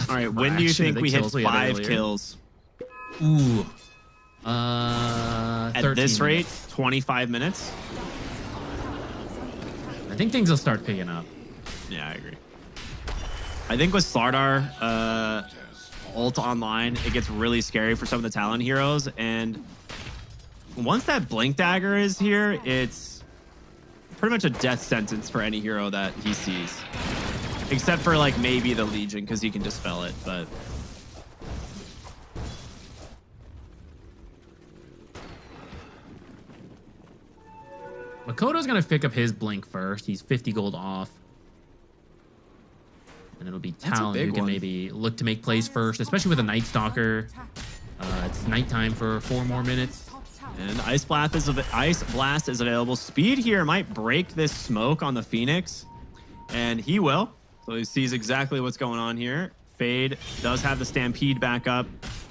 Speaker 11: All right, when do you think we hit 5 kills?
Speaker 9: Ooh.
Speaker 11: At this rate, 25 minutes?
Speaker 9: I think things will start picking up.
Speaker 11: Yeah, I agree. I think with Slardar ult online, it gets really scary for some of the Talon heroes. And once that Blink Dagger is here, it's pretty much a death sentence for any hero that he sees. Except for like maybe the Legion, because he can dispel it, but...
Speaker 9: Makoto's going to pick up his Blink first. He's 50 gold off. And it'll be Talon who can maybe look to make plays first, especially with a Night Stalker. It's nighttime for 4 more minutes.
Speaker 11: And Ice Blast is available. Speed here might break this smoke on the Phoenix. And he will. So he sees exactly what's going on here. Fade does have the Stampede back up.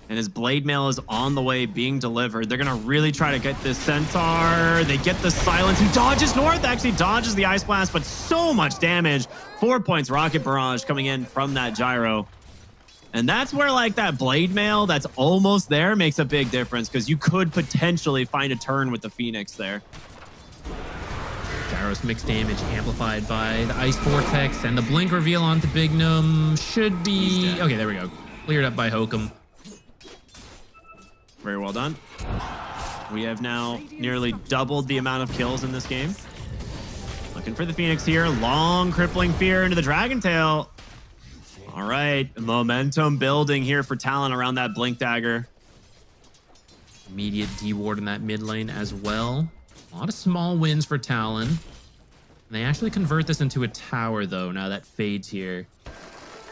Speaker 11: And his Blade Mail is on the way being delivered. They're going to really try to get this Centaur. They get the Silence. He dodges north, actually dodges the Ice Blast, but so much damage. 4 points, Rocket Barrage coming in from that Gyro. And that's where like that Blade Mail that's almost there makes a big difference, because you could potentially find a turn with the Phoenix there.
Speaker 9: Gyro's mixed damage amplified by the Ice Vortex, and the Blink reveal onto Bignum should be... Okay, there we go. Cleared up by Hokum.
Speaker 11: Very well done. We have now nearly doubled the amount of kills in this game. Looking for the Phoenix here. Long crippling fear into the Dragon Tail. All right, momentum building here for Talon around that Blink Dagger.
Speaker 9: Immediate D-ward in that mid lane as well. A lot of small wins for Talon. And they actually convert this into a tower, though, now that Fade's here.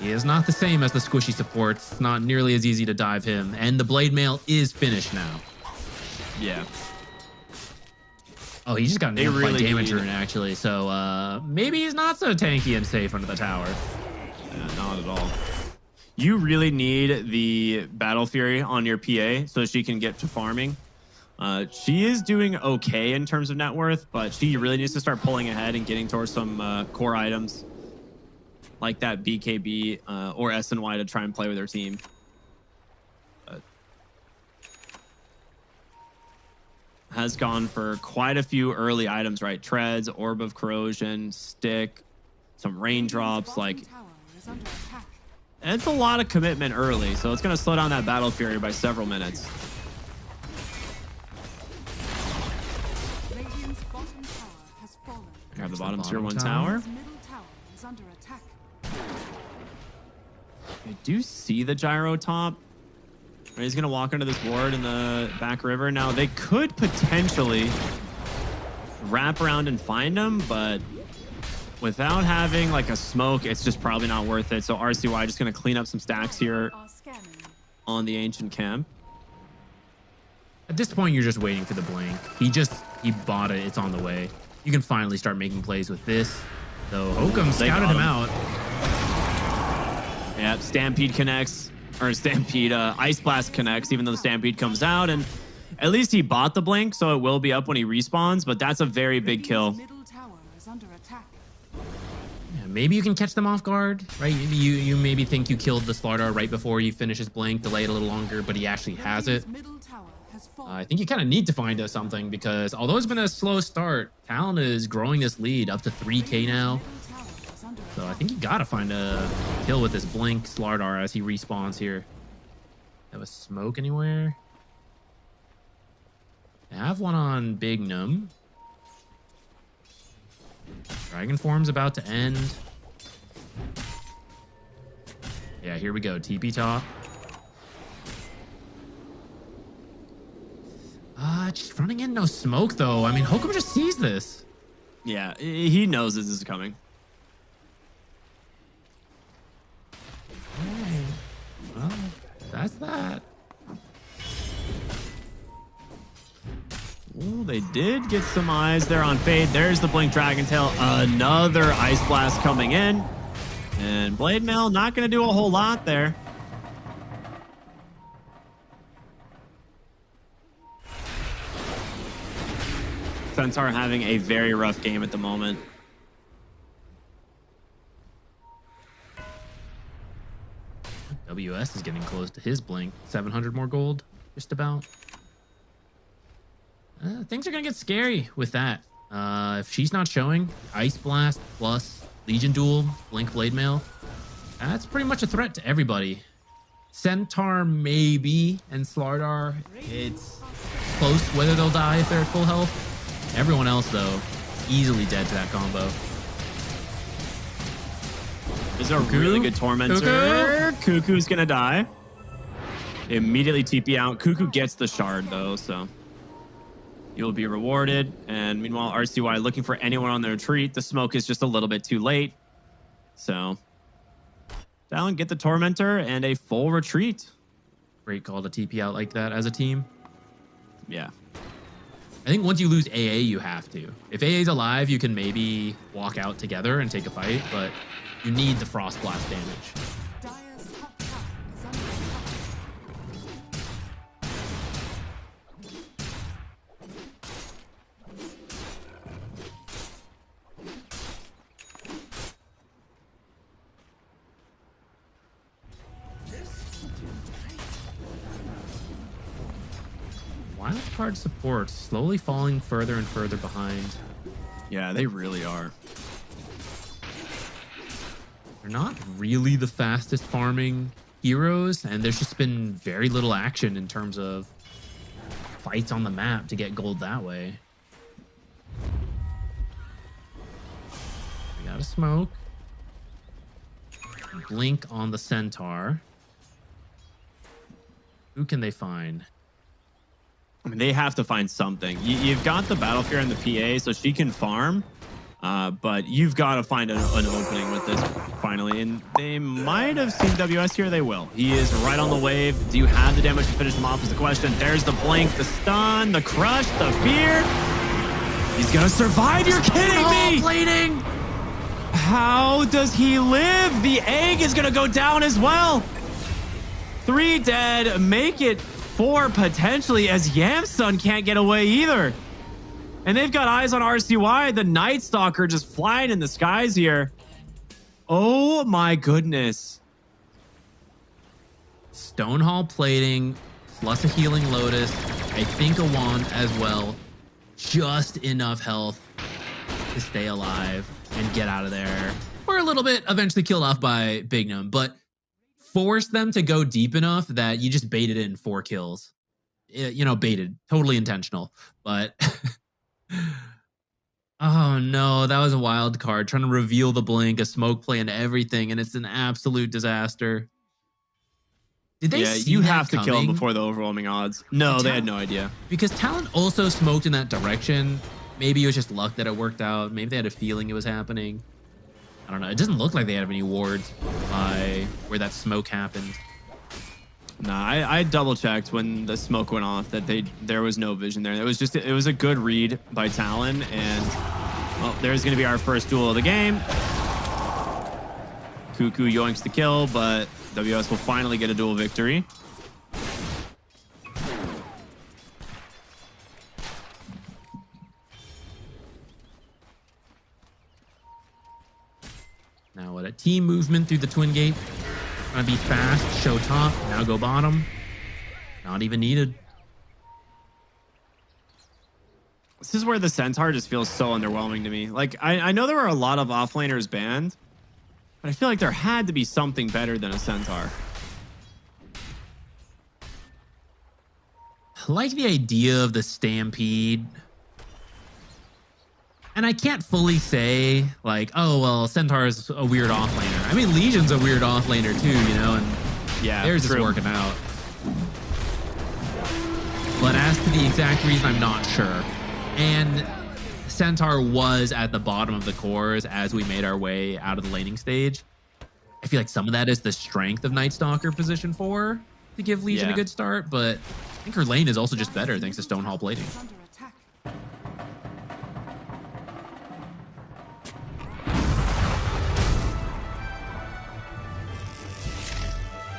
Speaker 9: He is not the same as the squishy supports. It's not nearly as easy to dive him. And the Blade Mail is finished now.
Speaker 11: Yeah.
Speaker 9: Oh, he just got nailed by damage rune, actually. So maybe he's not so tanky and safe under the tower.
Speaker 11: Yeah, not at all. You really need the Battle Fury on your PA so she can get to farming. She is doing okay in terms of net worth, but she really needs to start pulling ahead and getting towards some core items like that BKB or SNY to try and play with her team. Has gone for quite a few early items, right? Treads, Orb of Corrosion, Stick, some raindrops, like... It's a lot of commitment early, so it's going to slow down that Battle Fury by several minutes. Grab the bottom tier 1 tower. I do see the Gyro top. He's going to walk under this ward in the back river. Now, they could potentially wrap around and find him, but without having like a smoke, it's just probably not worth it. So RCY just going to clean up some stacks here on the Ancient Camp.
Speaker 9: At this point, you're just waiting for the Blink. He bought it. It's on the way. You can finally start making plays with this. So Hokum scouted him out.
Speaker 11: Yeah, Stampede connects, or Stampede Ice Blast connects, even though the Stampede comes out. And at least he bought the Blink, so it will be up when he respawns, but that's a very big kill.
Speaker 9: Yeah, maybe you can catch them off guard, right? You maybe think you killed the Slardar right before you finish his Blink, delay it a little longer, but he actually has it. I think you kind of need to find us something, because although it's been a slow start, Talon is growing this lead up to 3K now. So I think you got to find a kill with this Blink Slardar as he respawns here. Have a smoke anywhere? I have one on Bignum. Dragon Form's about to end. Yeah, here we go. TP top. Just running in, no smoke though. I mean, Hokum just sees this.
Speaker 11: Yeah, he knows this is coming.
Speaker 9: Hey, well, that's that.
Speaker 11: Ooh, they did get some eyes there on Fade. There's the Blink Dragon Tail. Another Ice Blast coming in. And Blade Mail not going to do a whole lot there. Centaur having a very rough game at the moment.
Speaker 9: WS is getting close to his blink. 700 more gold, just about. Things are going to get scary with that. If she's not showing, Ice Blast plus Legion Duel, Blink Blade Mail, that's pretty much a threat to everybody. Centaur maybe, and Slardar, it's close whether they'll die if they're at full health. Everyone else, though, easily dead to that combo.
Speaker 11: This is a really good Tormentor. Cuckoo's going to die. They immediately TP out. Cuckoo gets the shard, though, so you'll be rewarded. And meanwhile, RCY looking for anyone on the retreat. The smoke is just a little bit too late. So Talon get the Tormentor and a full retreat.
Speaker 9: Great call to TP out like that as a team.
Speaker 11: Yeah.
Speaker 9: I think once you lose AA, you have to. If AA's alive, you can maybe walk out together and take a fight, but you need the Frost Blast damage.
Speaker 7: Dire's top tower is under attack.
Speaker 9: Wildcard support slowly falling further and further behind.
Speaker 11: Yeah, they really are.
Speaker 9: They're not really the fastest farming heroes, and there's just been very little action in terms of fights on the map to get gold that way. We got a smoke. Blink on the Centaur. Who can they find?
Speaker 11: I mean, they have to find something. You've got the Battle Fear and the PA, so she can farm. But you've got to find an opening with this finally. And they might have seen WS here. They will. He is right on the wave. Do you have the damage to finish him off is the question. There's the blink, the stun, the crush, the fear. He's going to survive. You're kidding me.
Speaker 9: Bleeding.
Speaker 11: How does he live? The egg is going to go down as well. 3 dead. Make it 4 potentially, as Yamsun can't get away either. And they've got eyes on RCY. The Night Stalker just flying in the skies here. Oh my goodness.
Speaker 9: Stonehall plating plus a healing Lotus. I think a wand as well. Just enough health to stay alive and get out of there. Or a little bit eventually killed off by Bignum, but force them to go deep enough that you just baited in 4 kills. You know, baited. Totally intentional. But oh no, that was a wild card. Trying to reveal the blink, a smoke play, and everything, and it's an absolute disaster. Did they see
Speaker 11: you
Speaker 9: that
Speaker 11: have to kill him
Speaker 9: coming?
Speaker 11: before the overwhelming odds. No, they had no idea.
Speaker 9: Because Talon also smoked in that direction. Maybe it was just luck that it worked out. Maybe they had a feeling it was happening. I don't know. It doesn't look like they have any wards by where that smoke happened.
Speaker 11: Nah, I double checked when the smoke went off that there was no vision there. It was a good read by Talon, and well, there's going to be our first duel of the game. Cuckoo yoinks the kill, but WS will finally get a duel victory.
Speaker 9: Now what a team movement through the twin gate. Gonna be fast, show top, now go bottom. Not even needed.
Speaker 11: This is where the Centaur just feels so underwhelming to me. Like, I know there were a lot of offlaners banned, but I feel like there had to be something better than a Centaur.
Speaker 9: I like the idea of the Stampede. And I can't fully say, like, oh, well, Centaur is a weird offlaner. I mean, Legion's a weird offlaner too, you know, and
Speaker 11: yeah,
Speaker 9: theirs is working out. But as to the exact reason, I'm not sure. And Centaur was at the bottom of the cores as we made our way out of the laning stage. I feel like some of that is the strength of Night Stalker position 4 to give Legion a good start, but I think her lane is also just better thanks to Stonehall plating.
Speaker 7: Under attack.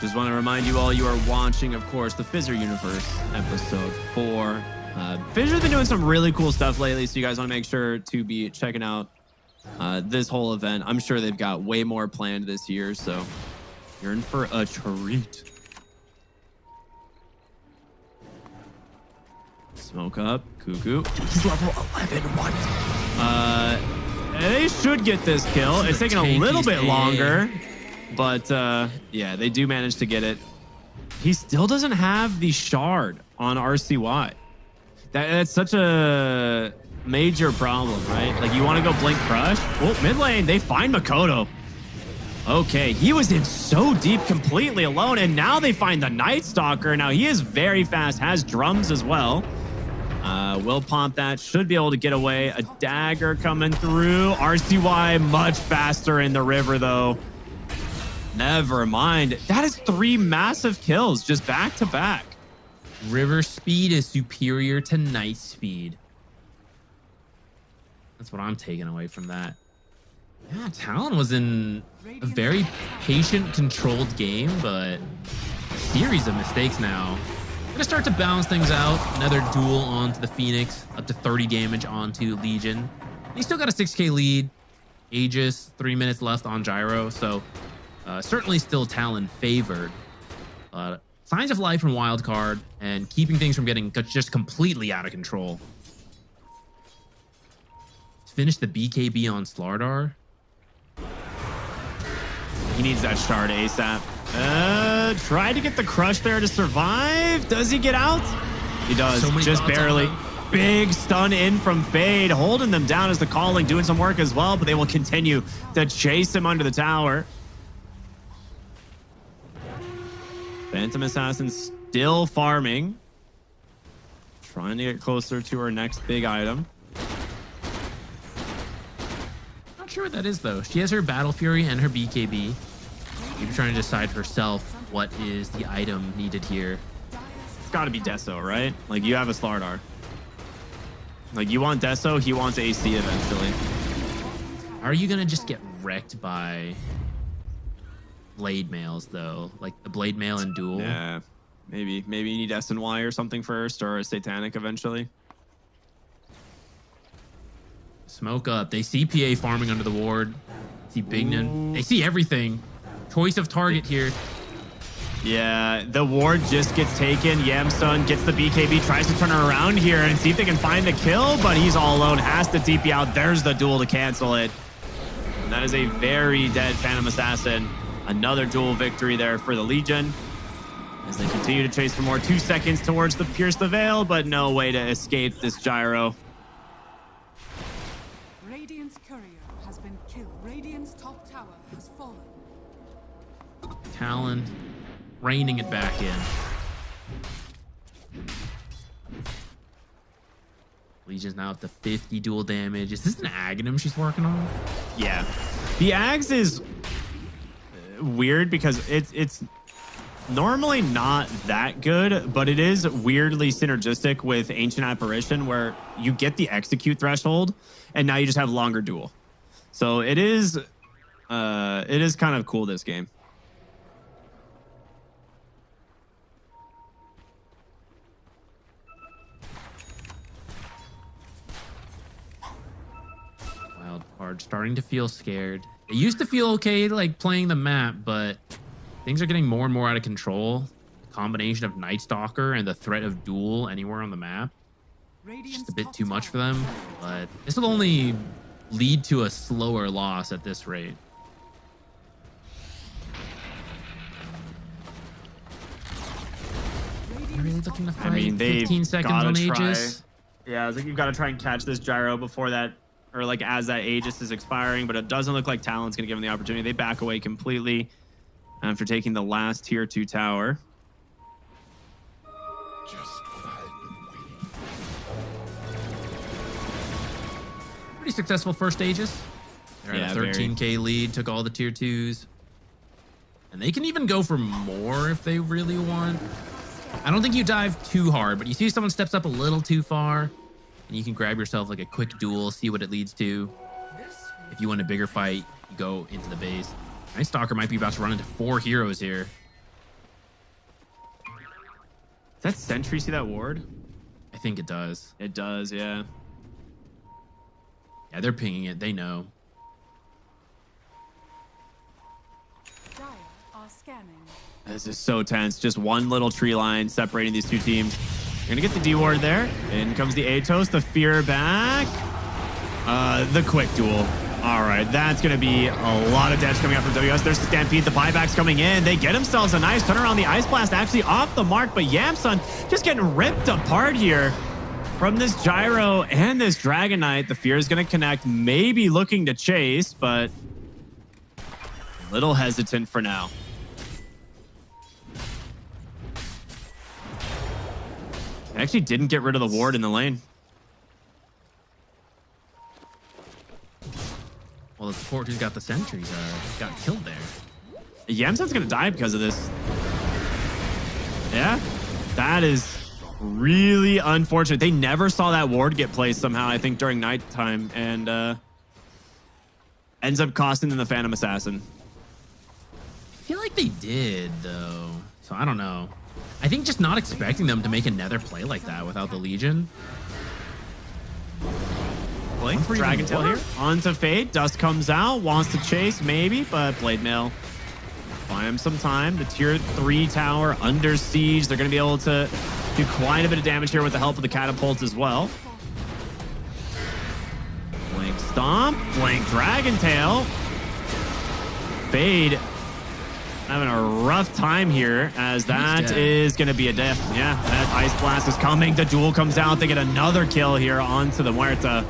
Speaker 11: Just want to remind you all, you are watching, of course, the FISSURE Universe Episode 4. FISSURE's been doing some really cool stuff lately, so you guys want to make sure to be checking out this whole event. I'm sure they've got way more planned this year, so You're in for a treat. Smoke up. Cuckoo. He's level 11. What? They should get this kill. It's taking a little bit longer. But yeah, they do manage to get it. He still doesn't have the shard on RCY. That's such a major problem, right? Like, you want to go Blink Crush? Oh, mid lane, they find Makoto. Okay, he was in so deep, completely alone, and now they find the Night Stalker. Now, he is very fast, has drums as well. Will pump that, should be able to get away. A dagger coming through. RCY much faster in the river, though. Never mind. That is 3 massive kills just back to back.
Speaker 9: River speed is superior to night speed. That's what I'm taking away from that. Yeah, Talon was in a very patient, controlled game, but a series of mistakes now. Gonna start to balance things out. Another duel onto the Phoenix, up to 30 damage onto Legion. He's still got a 6k lead. Aegis, 3 minutes left on Gyro, so certainly still Talon favored. Signs of life from Wildcard and keeping things from getting just completely out of control. Finish the BKB on Slardar.
Speaker 11: He needs that shard ASAP. Try to get the crush there to survive. Does he get out? He does,
Speaker 9: So many
Speaker 11: just
Speaker 9: thoughts on
Speaker 11: barely.
Speaker 9: them.
Speaker 11: Big stun in from Fade, holding them down as the calling, doing some work as well, but they will continue to chase him under the tower. Phantom Assassin still farming. Trying to get closer to her next big item.
Speaker 9: Not sure what that is, though. She has her Battle Fury and her BKB. Maybe trying to decide herself what is the item needed here.
Speaker 11: It's got to be Deso, right? Like, you have a Slardar. Like, you want Deso, he wants AC eventually.
Speaker 9: Are you going to just get wrecked by blade mails, though? Like the blade mail in duel?
Speaker 11: Yeah, maybe you need SNY or something first, or a Satanic eventually.
Speaker 9: Smoke up. They see PA farming under the ward. See Bignan. They see everything. Choice of target here.
Speaker 11: Yeah, the ward just gets taken. Yamsun gets the BKB, tries to turn her around here and see if they can find the kill, but he's all alone, has to TP out. There's the duel to cancel it. And that is a very dead Phantom Assassin. Another duel victory there for the Legion as they continue to chase for more. 2 seconds towards the Pierce the Veil, but no way to escape this Gyro.
Speaker 7: Radiant's courier has been killed. Radiant's top tower has fallen.
Speaker 9: Talon reining it back in. Legion's now up to 50 dual damage. Is this an Aghanim she's working on?
Speaker 11: Yeah. The Ags is weird because it's normally not that good, but it is weirdly synergistic with Ancient Apparition, where you get the execute threshold and now you just have longer duel. So it is kind of cool this game.
Speaker 9: Wildcard starting to feel scared. It used to feel okay, like playing the map, but things are getting more and more out of control. The combination of Night Stalker and the threat of duel anywhere on the map, just a bit too much for them. But this will only lead to a slower loss at this rate. They're really looking to fight.
Speaker 11: I mean, they've
Speaker 9: 15 seconds
Speaker 11: gotta
Speaker 9: on
Speaker 11: try.
Speaker 9: Aegis.
Speaker 11: Yeah, I was like, you've got to try and catch this Gyro before that, or like as that Aegis is expiring, but it doesn't look like Talon's going to give him the opportunity. They back away completely after taking the last tier 2 tower.
Speaker 9: Pretty successful first Aegis. They're at a 13k lead, took all the tier 2s. And they can even go for more if they really want. I don't think you dive too hard, but you see someone steps up a little too far, and you can grab yourself like a quick duel, see what it leads to. If you want a bigger fight, you go into the base. Night Stalker might be about to run into 4 heroes here.
Speaker 11: Does that Sentry see that ward?
Speaker 9: I think it does.
Speaker 11: It does, yeah.
Speaker 9: Yeah, they're pinging it. They know.
Speaker 7: Dire are Scanning.
Speaker 11: This is so tense. Just one little tree line separating these two teams. You're gonna get the D ward there. In comes the Atos, the fear back. The quick duel. All right, that's going to be a lot of damage coming out from WS. There's Stampede. The buybacks coming in. They get themselves a nice turnaround. The Ice Blast actually off the mark, but Yamsun just getting ripped apart here from this Gyro and this Dragon Knight. The Fear is going to connect, maybe looking to chase, but a little hesitant for now. They actually didn't get rid of the ward in the lane.
Speaker 9: Well, the support who's got the sentries got killed there.
Speaker 11: Yamsun's gonna die because of this. Yeah, that is really unfortunate. They never saw that ward get placed somehow, I think, during nighttime, and ends up costing them the Phantom Assassin.
Speaker 9: I feel like they did, though. So I don't know. I think just not expecting them to make another play like that without the Legion.
Speaker 11: Blink for Dragon Tail here. Onto Fade. Dust comes out. Wants to chase, maybe, but Blade Mail buy him some time. The tier 3 tower under siege. They're going to be able to do quite a bit of damage here with the help of the catapults as well. Blink Stomp. Blink Dragon Tail. Fade having a rough time here, as that is going to be a death. Yeah, that Ice Blast is coming. The duel comes out. They get another kill here onto the Muerta.